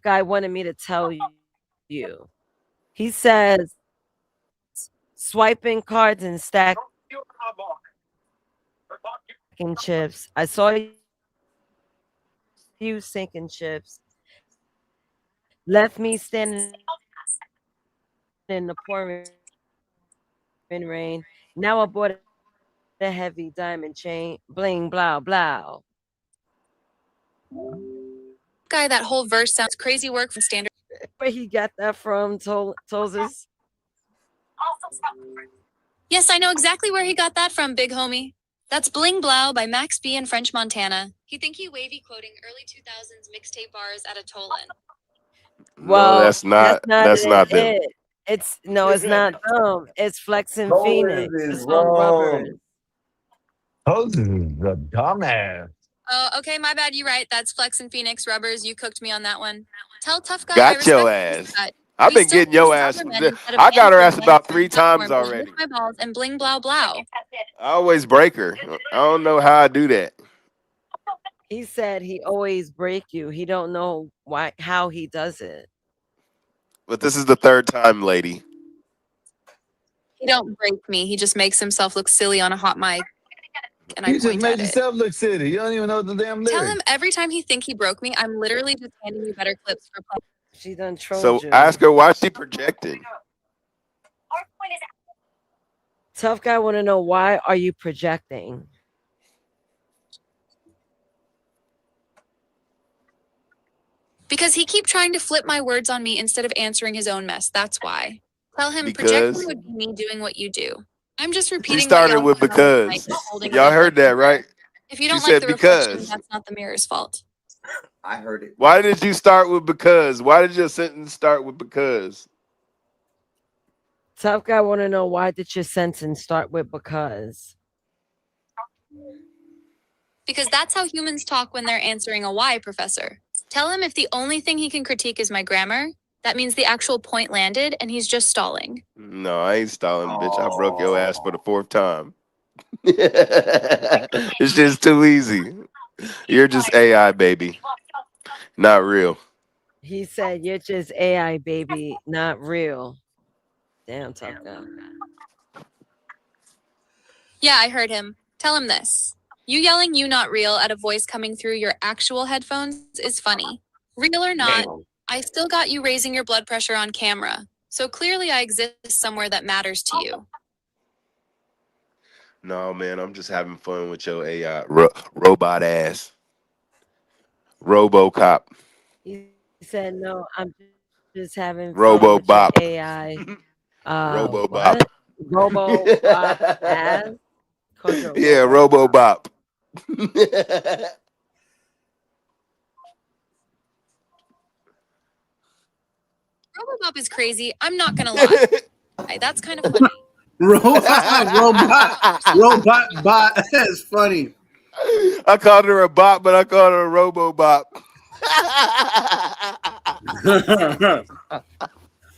guy wanted me to tell you. He says swiping cards and stacking chips. I saw you sinking chips. Left me standing in the pouring rain. Now I bought a heavy diamond chain. Bling blow blow. Guy, that whole verse sounds crazy work from standard. Where he got that from, Tozis? Yes, I know exactly where he got that from, big homie. That's Bling Blow by Max B and French Montana. He think he wavy quoting early 2000s mixtape bars at a Tolan. Well, No, that's not them. it. It's not them. It's Flexing Tozis Phoenix. is It's on Rubbers. wrong. Oh, this is a dumbass. Oh, okay, my bad. You're right. That's Flex and Phoenix Rubbers. You cooked me on that one. Tell tough guy I Got respect your his ass. gut. I've We been still getting your use ass. rubber men instead of I got her man ass food about men. 3 times Platform is already. lick my balls and bling blow blow. I always break her. I don't know how I do that. He said he always break you. He don't know how he does it. But this is the 3rd time, lady. He don't break me. He just makes himself look silly on a hot mic, and I You just point made at it. yourself look silly. You don't even know the damn Tell lyrics. him every time he think he broke me, I'm literally just handing you better clips for play. She done trolled So you. ask her why she projecting. Tough guy want to know, why are you projecting? Because he keep trying to flip my words on me instead of answering his own mess. That's why. Tell him projecting Because would be me doing what you do. I'm just she repeating what started y'all with said on the mic because. while holding it Y'all up heard like that, a mirror. right? If you She don't like said the reflection, because. that's not the mirror's fault. I heard it. Why did you start with because? Why did your sentence start with because? Tough guy want to know, why did your sentence start with because? Because that's how humans talk when they're answering a why, Professor. Tell him if the only thing he can critique is my grammar, that means the actual point landed and he's just stalling. No, I ain't stalling, bitch. I broke your ass for the 4th time. It's just too easy. You're just AI, baby. Not real. He said, you're just AI, baby, not real. Damn, tough guy. Yeah, I heard him. Tell him this. You yelling "you not real" at a voice coming through your actual headphones is funny. Real or not, Damn. I still got you raising your blood pressure on camera. So clearly I exist somewhere that matters to you. No, man, I'm just having fun with your AI robot ass. RoboCop. He said, no, I'm just having fun with your RoboBop. AI. RoboBop. What? Robo Bop ass? Called you a Yeah, Robo Bop. RoboBop. Robobop is crazy. I'm not gonna lie. That's kind of funny. Robot bot. That's funny. I called her a bot, but I called her a RoboBop.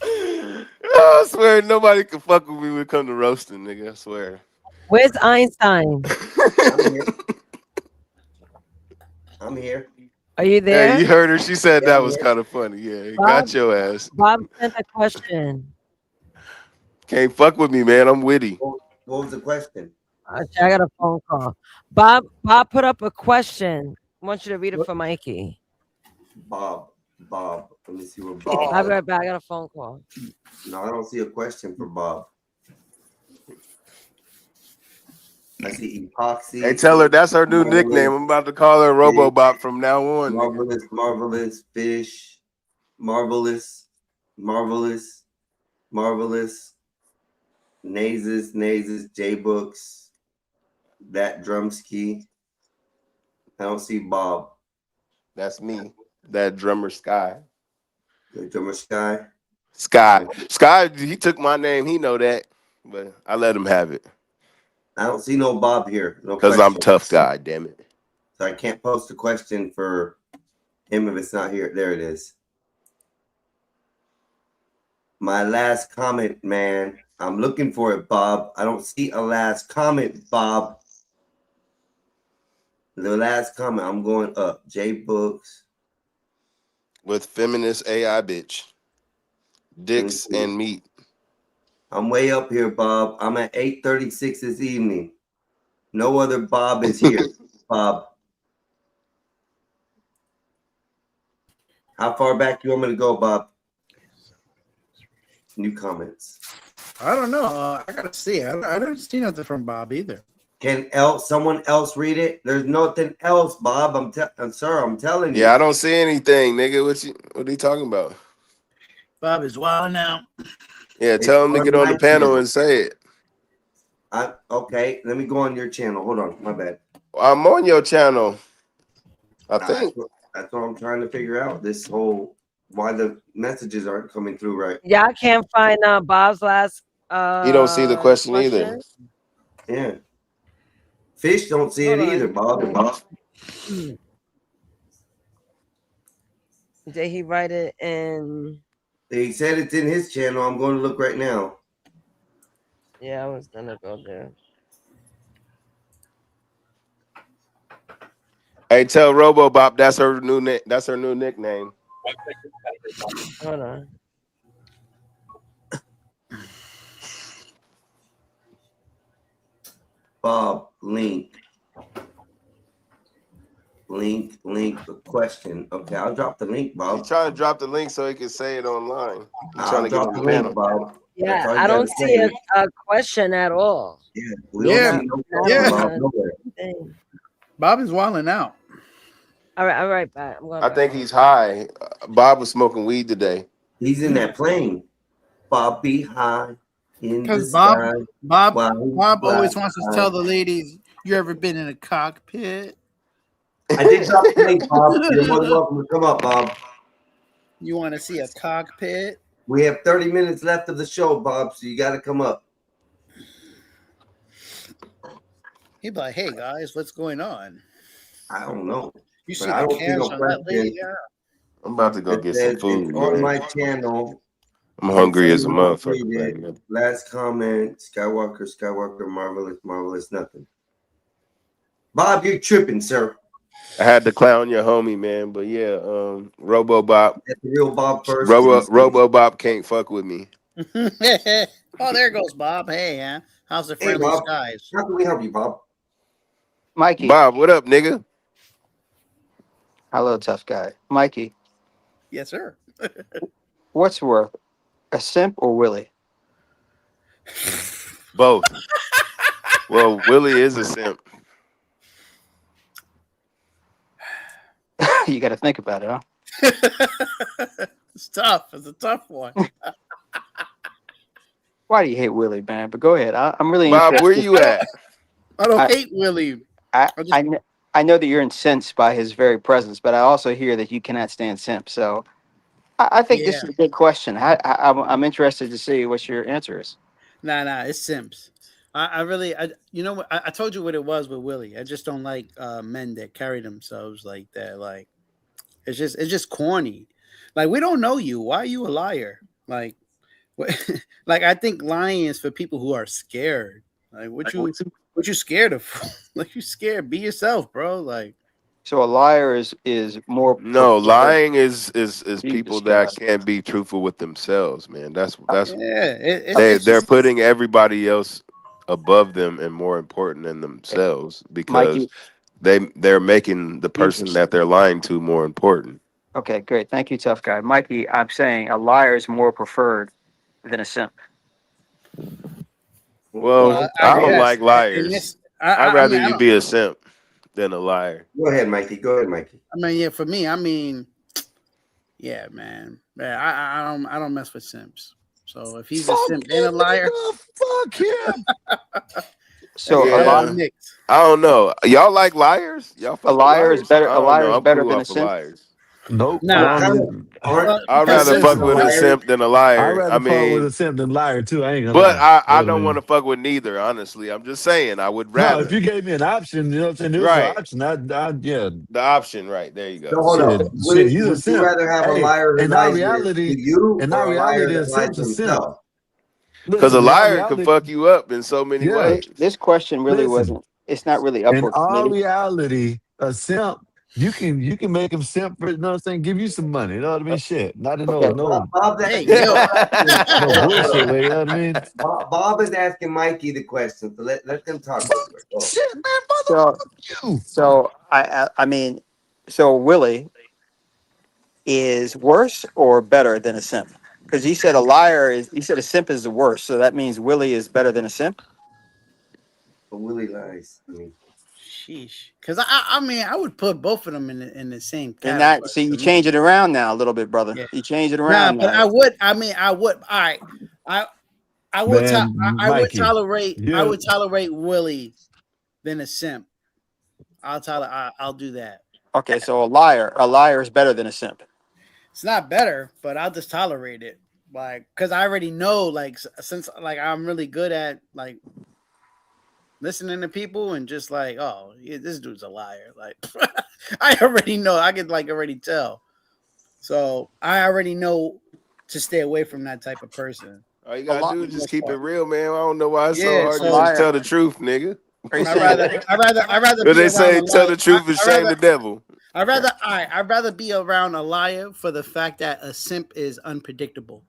I swear nobody can fuck with me when it come to roasting, nigga. I swear. Where's Einstein? I'm here. I'm here. Are you there? Hey, you heard her. She said Yeah, that I'm was here. kind of funny. Yeah, Bob, got your ass. Bob sent a question. Can't fuck with me, man. I'm witty. What was the question? I got a phone call. Bob put up a question. I want you to read it for Mikey. Bob. Let me see what I'll Bob. be right back. I got a phone call. No, I don't see a question for Bob. I see epoxy. Hey, tell her that's her new nickname. I'm about to call her RoboBop from now on. Nigga. Marvelous fish. Marvelous. Nazes, J-Books. That Drumski. I don't see Bob. That's me. That drummer Sky. The drummer Sky. Sky, he took my name. He know that. But I let him have it. I don't see no Bob here. No Because I'm question. tough guy, damn it. So I can't post a question for him if it's not here. There it is. My last comment, man. I'm looking for it, Bob. I don't see a last comment, Bob. The last comment, I'm going up. J Books. With feminist AI bitch. Dicks and meat. I'm way up here, Bob. I'm at 8:36 this evening. No other Bob is here. Bob. How far back you want me to go, Bob? New comments. I don't know. I gotta see. I don't see nothing from Bob either. Can someone else read it? There's nothing else, Bob. I'm sorry. I'm telling you. Yeah, I don't see anything, nigga. What are you talking about? Bob is wild now. Yeah, tell him to get on the panel and say it. Okay, let me go on your channel. Hold on, my bad. I'm on your channel. I think. That's what I'm trying to figure out. This whole why the messages aren't coming through right. Yeah, I can't find Bob's last You don't see the question either. Yeah. Fish don't see it either, Bob. Did he write it in? He said it's in his channel. I'm going to look right now. Yeah, I was gonna go there. Hey, tell RoboBop that's her new nickname. Hold on. Bob link. Link, the question. Okay, I'll drop the link, Bob. He's trying to drop the link so he can say it online. He's I'll trying to get drop on the the link, panel. Bob. That's Yeah, all you I don't gotta see say. a question at all. Yeah, we don't see no question, Bob, nowhere. Thing. Bob is wilding out. All right, bye. I'm going I back. think he's high. Bob was smoking weed today. He's in that plane. Bob be high in the Because sky. Bob Wow, always wow, wants to wow. tell the ladies, you ever been in a cockpit? I did drop the link, Bob. You're more than welcome to come up, Bob. You want to see a cockpit? We have 30 minutes left of the show, Bob, so you got to come up. He'd be like, hey, guys, what's going on? I don't know. You But see I the don't see cans no on that lady? question. Yeah. I'm about to go It get some says food, it's on man. my channel. I'm hungry as a Someone motherfucker tweeted, right now. last comment, Skywalker, marvelous, nothing. Bob, you're tripping, sir. I had to clown your homie, man, but yeah, RoboBop. That's the real Bob first. RoboBop can't fuck with me. Oh, there goes Bob. Hey, how's the Hey, friendly Bob. skies? How can we help you, Bob? Mikey. Bob, what up, nigga? Hello, tough guy. Mikey, Yes, sir. what's worse, a simp or Willie? Both. Well, Willie is a simp. You got to think about it, huh? It's tough. It's a tough one. Why do you hate Willie, man? But go ahead. I'm really Bob, interested. where you at? I don't hate Willie. I know that you're incensed by his very presence, but I also hear that you cannot stand simp. So I think this is a good question. I'm interested to see what your answer is. Nah, it's Simps. I really, you know what? I told you what it was with Willie. I just don't like men that carry themselves like that. Like, it's just corny. Like, we don't know you. Why are you a liar? Like, like I think lying is for people who are scared. Like, what you scared of? Like, you scared? Be yourself, bro. Like, So a liar is more. No, lying is people that can't be truthful with themselves, man. That's they're putting everybody else above them and more important than themselves because they're making the person that they're lying to more important. Okay, great. Thank you, tough guy. Mikey, I'm saying a liar is more preferred than a simp. Well, I don't like and liars. this- I'd I rather mean, I you don't- be a simp than a liar. Go ahead, Mikey. I mean, yeah, for me, I mean, yeah, man. Yeah, I don't mess with simps. So if he's a simp and a liar, fuck him. So Yeah. I don't know. Y'all like liars? Y'all fuck A liar with is better. I A don't liar know. is I'm better cool than a off of simp. liars. Nope. Nah. I'd rather fuck with a simp than a liar. I'd rather I fuck with mean, a simp than liar too. I ain't gonna but lie. I don't want to fuck with neither. Honestly, I'm just saying I would No, rather. if you gave me an option, you know what I'm saying? It was Right. an option. I'd yeah. The option, right? There you go. So hold on. Shit, he's a Would you simp. rather have a Hey, liar that in our lies reality, to you in or our a liar reality, a that lies simp's a simp. himself? Because a Listen, in our liar reality, can fuck you up in so many yeah. ways. This question really Listen, wasn't. It's not really in upward. our Maybe. reality, a simp, you can make him simp for, you know what I'm saying? Give you some money. You know what I mean? Shit. Not in Okay. no Bob, Hey, yo. no bullshit way, you know what I mean? Bob is asking Mikey the question, so let them talk over it. Go. Shit, man, you. So I mean, so Willie is worse or better than a simp? Because he said a liar is. He said a simp is the worst. So that means Willie is better than a simp. But Willie lies. I mean, sheesh. Because I mean, I would put both of them in the same category. And that, see, you change it around now a little bit, brother. Yeah. You change it Nah, around but now. I would. I mean, I would. All right. I would. Man, I would Mikey, tolerate. I you- would tolerate Willie than a simp. I'll do that. Okay, so a liar is better than a simp. It's not better, but I'll just tolerate it. Like, because I already know, like, since like I'm really good at like listening to people and just like, oh, yeah, this dude's a liar. Like, I already know. I could like already tell. So I already know to stay away from that type of person. All you gotta do is just keep it real, man. I don't know why it's so Yeah, hard so- to just tell the truth, nigga. I'd rather. But be they say around a tell liar. the truth and shame the devil. I'd rather be around a liar for the fact that a simp is unpredictable.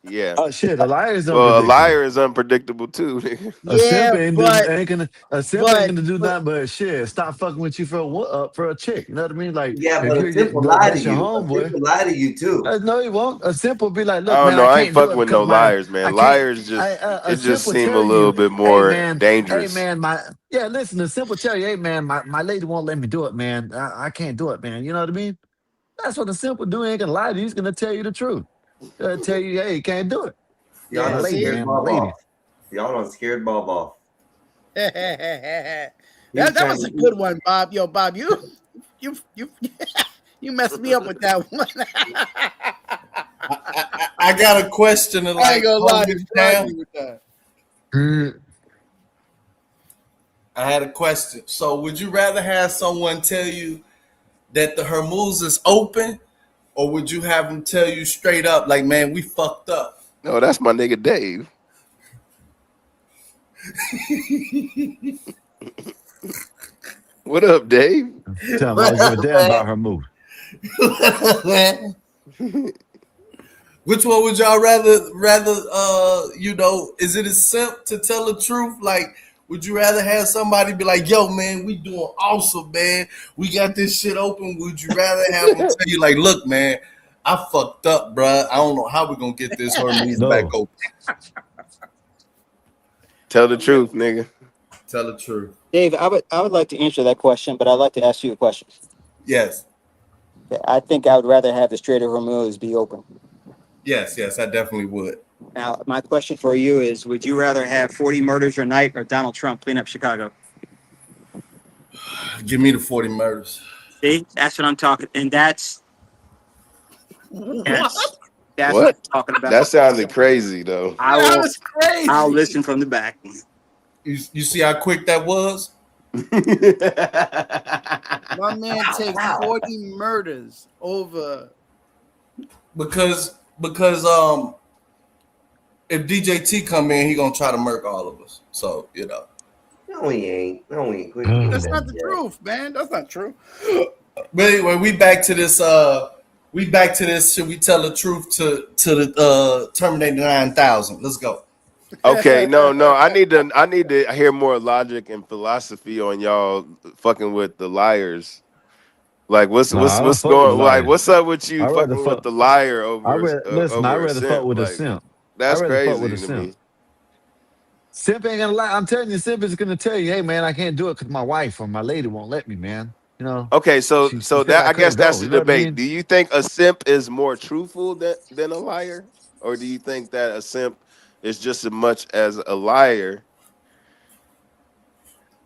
Yeah. Shit, a liar is Well, a unpredictable. liar is unpredictable too. nigga. A simp Yeah, ain't, but ain't gonna do nothing but shit. Stop fucking with you for a chick. You know what I mean? Like Yeah, if but you're a simp will like lie to that's your you. A simp homeboy. will lie to you too. No, he won't. A simp will be like, I look, don't man, know. I I ain't can't do fucking it with because no liars, man. I can't. Liars just A it simp just will seem a tell little you, bit hey more man, dangerous. listen, the simp will tell you, hey man, my lady won't let me do it, man. I can't do it, man. You know what I mean? That's what the simp will do. He ain't gonna lie to you. He's gonna tell you the truth. He'll tell you, hey, you can't do it. Y'all My yeah, done lady, scared see, man, my Bob lady. off. Y'all done scared Bob off. that He was trying was a to. good one, Bob. Yo, Bob, you you messed me up with that one. I got a question to I ain't like gonna lie, hold you this fried down. me with that. I had a question. So, would you rather have someone tell you that the Hormuz is open, or would you have them tell you straight up, like, man, we fucked up? No, that's my nigga Dave. What up, Dave? Tell him I don't give a damn about her move. Which one would y'all rather is it a simp to tell the truth? Like, would you rather have somebody be like, yo, man, we doing awesome, man. We got this shit open. Would you rather have them tell you, like, look, man, I fucked up, bruh. I don't know how we're gonna get this Hermes back No. open. Tell the truth, nigga. Tell the truth. Dave, I would like to answer that question, but I'd like to ask you a question. Yes. I think I would rather have the Strait of Hormuz be open. Yes, I definitely would. Now, my question for you is, would you rather have 40 murders a night or Donald Trump clean up Chicago? Give me the 40 murders. See, that's what I'm talking, and that's What? what I'm talking about. That sounded crazy though. That was crazy. I'll listen from the back. You see how quick that was? My man takes 40 murders over. Because if DJT come in, he gonna try to murk all of us. So, you know. No, he ain't. No, he ain't. Quit That's that not the shit. truth, man. That's not true. But anyway, we back to this. Should we tell the truth to the Terminator 9000? Let's go. Okay, no. I need to hear more logic and philosophy on y'all fucking with the liars. Like what's No, I don't fuck with going like liars. what's up with you I rather fucking fuck. with the liar I over rather a fuck simp? with a Like simp. that's I rather fuck with crazy a to simp. me. Simp ain't gonna lie. I'm telling you, simp is gonna tell you, hey man, I can't do it because my wife or my lady won't let me, man. You know, Okay, so she so said that I I guess couldn't that's go. the You know what I debate. mean? Do you think a simp is more truthful than a liar, or do you think that a simp is just as much as a liar?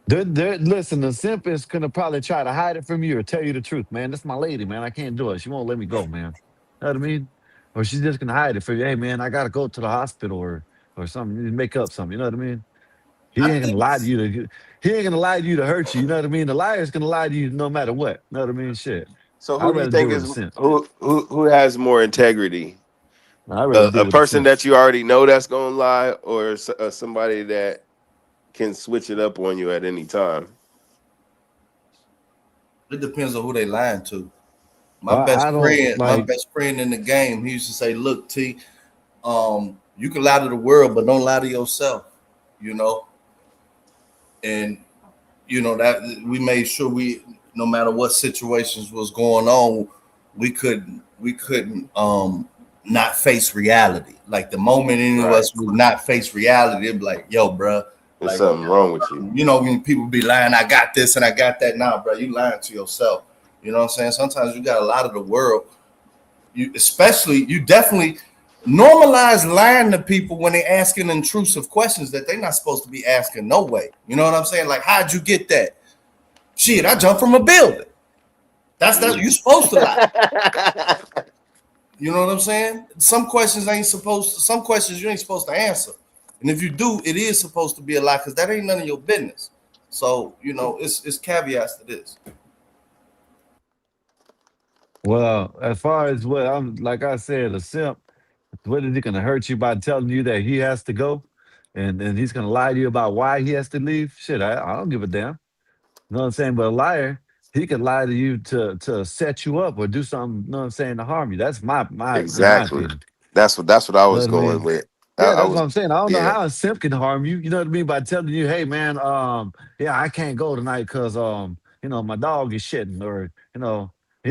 Listen, the simp is gonna probably try to hide it from you or tell you the truth, man. That's my lady, man. I can't do it. She won't let me go, man. You know what I mean? Or she's just gonna hide it for you. Hey, man, I gotta go to the hospital or something. You make up something. You know what I mean? He I ain't gonna think lie to you he ain't gonna lie to you to hurt you. You know what I mean? The liar's gonna lie to you no matter what. You know what I mean? Shit. So I'd who do you rather deal think with a is simp. who has more integrity? I'd rather deal A with a person simp. that you already know that's gonna lie, or somebody that can switch it up on you at any time? it depends on who they lying to. My Well, best I don't like best friend in the game, he used to say, look, T, you can lie to the world, but don't lie to yourself, you know. And you know that we made sure no matter what situations was going on, we couldn't not face reality. Like the moment any of Right. us would not face reality, it'd be like, yo, bro, There's like, something wrong with you. you know, when people be lying, I got this and I got that. Now, bro, you lying to yourself. You know what I'm saying? Sometimes you got a lot of the world. You definitely normalize lying to people when they asking intrusive questions that they're not supposed to be asking no way. You know what I'm saying? Like, how'd you get that? Shit, I jumped from a building. That's you supposed to lie. You know what I'm saying? Some questions you ain't supposed to answer. And if you do, it is supposed to be a lie because that ain't none of your business. So, you know, it's caveats to this. well, as far as what I'm like I said, a simp, what is he gonna hurt you by telling you that he has to go? And he's gonna lie to you about why he has to leave? Shit, I don't give a damn. You know what I'm saying? But a liar, he could lie to you to set you up or do something, you know what I'm saying, to harm you. That's my in my Exactly. opinion. That's what I You know was what I going mean? with. Yeah, I that's what was, I'm saying. I don't know yeah. how a simp can harm you. You know what I mean? By telling you, hey man, yeah, I can't go tonight because my dog is shitting, or he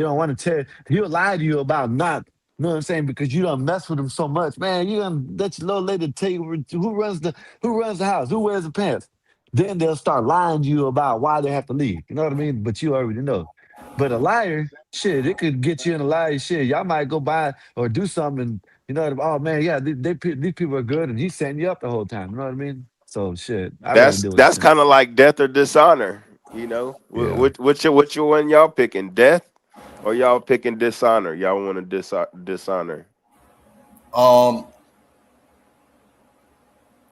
don't want to tell. He'll lie to you about not. You know what I'm saying? Because you don't mess with him so much, man. You done let your little lady tell you who runs the house, who wears the pants. Then they'll start lying to you about why they have to leave. You know what I mean? But you already know. But a liar, shit, it could get you in a lie. Shit, y'all might go by or do something. Oh man, yeah, these people are good, and he's setting you up the whole time. You know what I mean? So shit, I'd rather That's deal with a that's simp. kind of like death or dishonor. You know, Yeah. which one y'all picking? Death or y'all picking dishonor? Y'all want to dishonor? Um,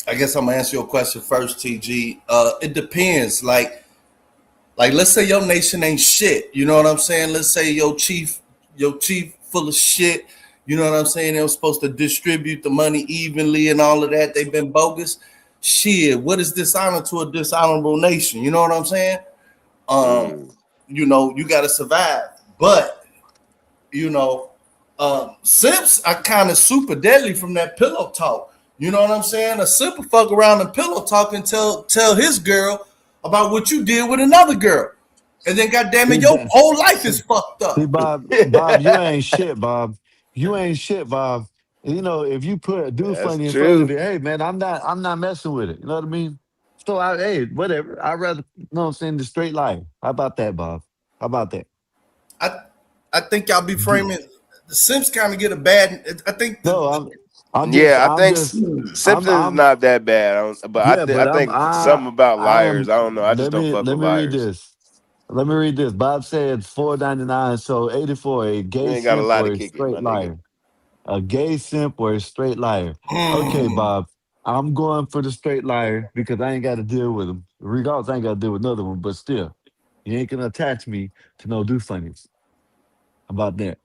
I guess I'm gonna answer your question first, TG. It depends. Like let's say your nation ain't shit. You know what I'm saying? Let's say your chief full of shit. You know what I'm saying? They were supposed to distribute the money evenly and all of that. They've been bogus. Shit, what is dishonor to a dishonorable nation? You know what I'm saying? Um, Mm. you gotta survive. But you know, simps are kind of super deadly from that pillow talk. You know what I'm saying? A simp will fuck around and pillow talk and tell his girl about what you did with another girl. And then goddamn See, it, your that- whole life see, is fucked see, up. Bob, you ain't shit, Bob. You ain't shit, Bob. If you put a dude That's funny in front of true. it, hey man, I'm not messing with it. You know what I mean? So hey, whatever. I'd rather, what I'm saying, the straight life. How about that, Bob? How about that? I I think y'all be Du- framing the simps kind of get a bad. I think No, the I'm just, Yeah, I I'm think just, Simpsons is not that bad. But yeah, I but think something about I liars. am. I don't know. I just Let don't me fuck let with me read liars. this. Let me read this. Bob said 4.99, so 84. A You gay ain't got a simp lot or to a kick it, my straight nigga. liar. A gay simp or a straight liar. Okay, Bob. I'm going for the straight liar because I ain't got to deal with him. Regardless, I ain't got to deal with another one. But still, you ain't gonna attach me to no do funnies. How about that?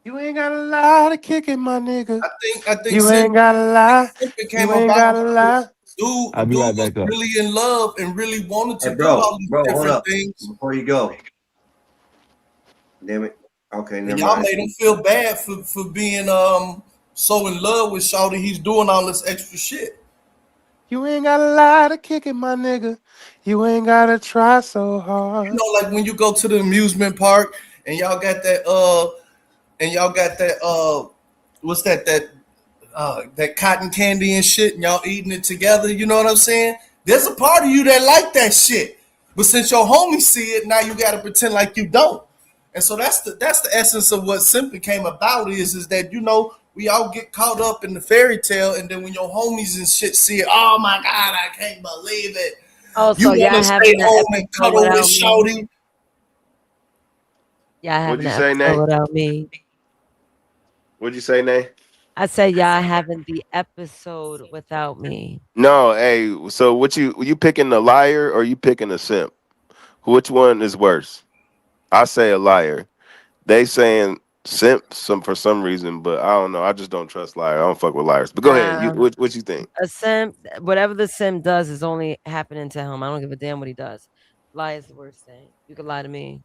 You ain't got a lot to kick it, my nigga. I think You simp ain't got to lie. simping came You ain't about got to because lie. I'll dude be right was back up. really in love and really wanted to Hey, do all these bro, hold different up things. before you go. Damn it. Okay, And never y'all mind. made him feel bad for being so in love with Shawty. He's doing all this extra shit. You ain't got a lot to kick it, my nigga. You ain't got to try so You hard. know, like when you go to the amusement park and y'all got that what's that cotton candy and shit, and y'all eating it together. You know what I'm saying? There's a part of you that like that shit, but since your homies see it, now you got to pretend like you don't. And so that's the essence of what simply came about is that we all get caught up in the fairy tale, and then when your homies and shit see it, oh my god, I can't believe it. Oh, You so want y'all to stay having an home and episode cuddle with without me? Shawty. Y'all What'd having you an say, episode Nay? without me? What'd you say, Nay? I said y'all having the episode without me. No, hey. So what you picking a liar or you picking a simp? Which one is worse? I say a liar. They saying simp for some reason, but I don't know. I just don't trust liars. I don't fuck with liars. But go ahead. Um, What you think? a sim, whatever the sim does is only happening to him. I don't give a damn what he does. Lie is the worst thing. You can lie to me.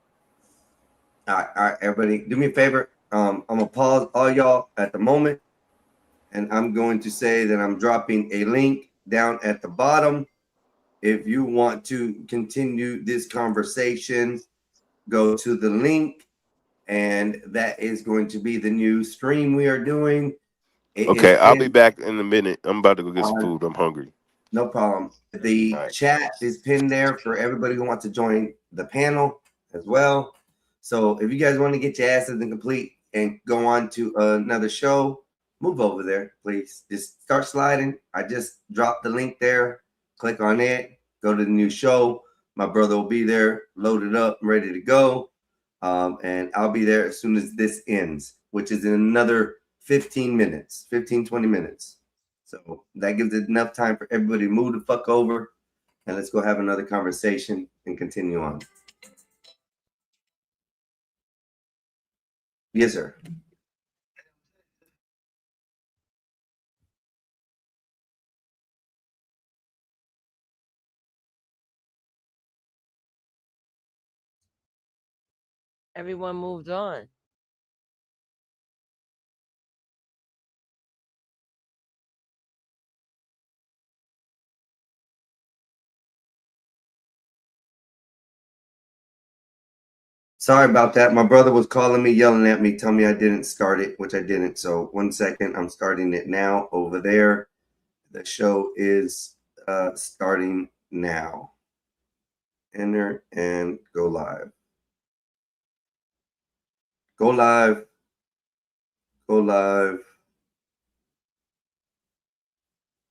All right, everybody, do me a favor. I'm gonna pause all y'all at the moment, and I'm going to say that I'm dropping a link down at the bottom. If you want to continue this conversation, go to the link, and that is going to be the new stream we are doing. It is Okay, I'll be pinned back in a minute. I'm about to go get some on. food. I'm hungry. No problem. The All right. chat is pinned there for everybody who wants to join the panel as well. So if you guys want to get your asses in complete and go on to another show, move over there, please. Just start sliding. I just dropped the link there. Click on it. Go to the new show. My brother will be there, loaded up, ready to go. And I'll be there as soon as this ends, which is in another 15 minutes, 15, 20 minutes. So that gives it enough time for everybody to move the fuck over, and let's go have another conversation and continue on. Yes, sir. Everyone moved on. Sorry about that. My brother was calling me, yelling at me, telling me I didn't start it, which I didn't. So 1 second, I'm starting it now over there. The show is starting now. Enter and go live. Go live. Go live.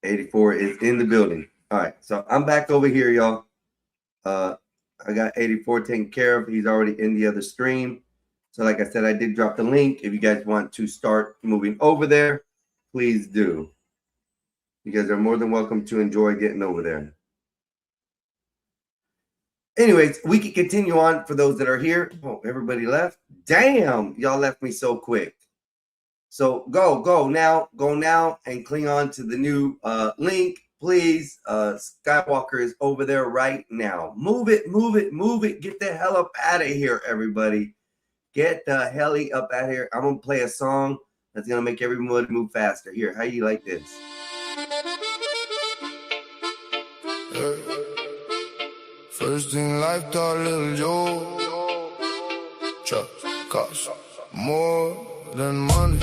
84 is in the building. All right, so I'm back over here, y'all. I got 84 taken care of. He's already in the other stream. So like I said, I did drop the link. If you guys want to start moving over there, please do. You guys are more than welcome to enjoy getting over there. Anyways, we can continue on for those that are here. Oh, everybody left. Damn, y'all left me so quick. So go now and cling on to the new link. Please, Skywalker is over there right now. Move it. Get the hell up out of here, everybody. Get the hell up out of here. I'm going to play a song that's going to make everybody move faster. Here, how you like this? First in life, thought little Joe. Trust costs more than money.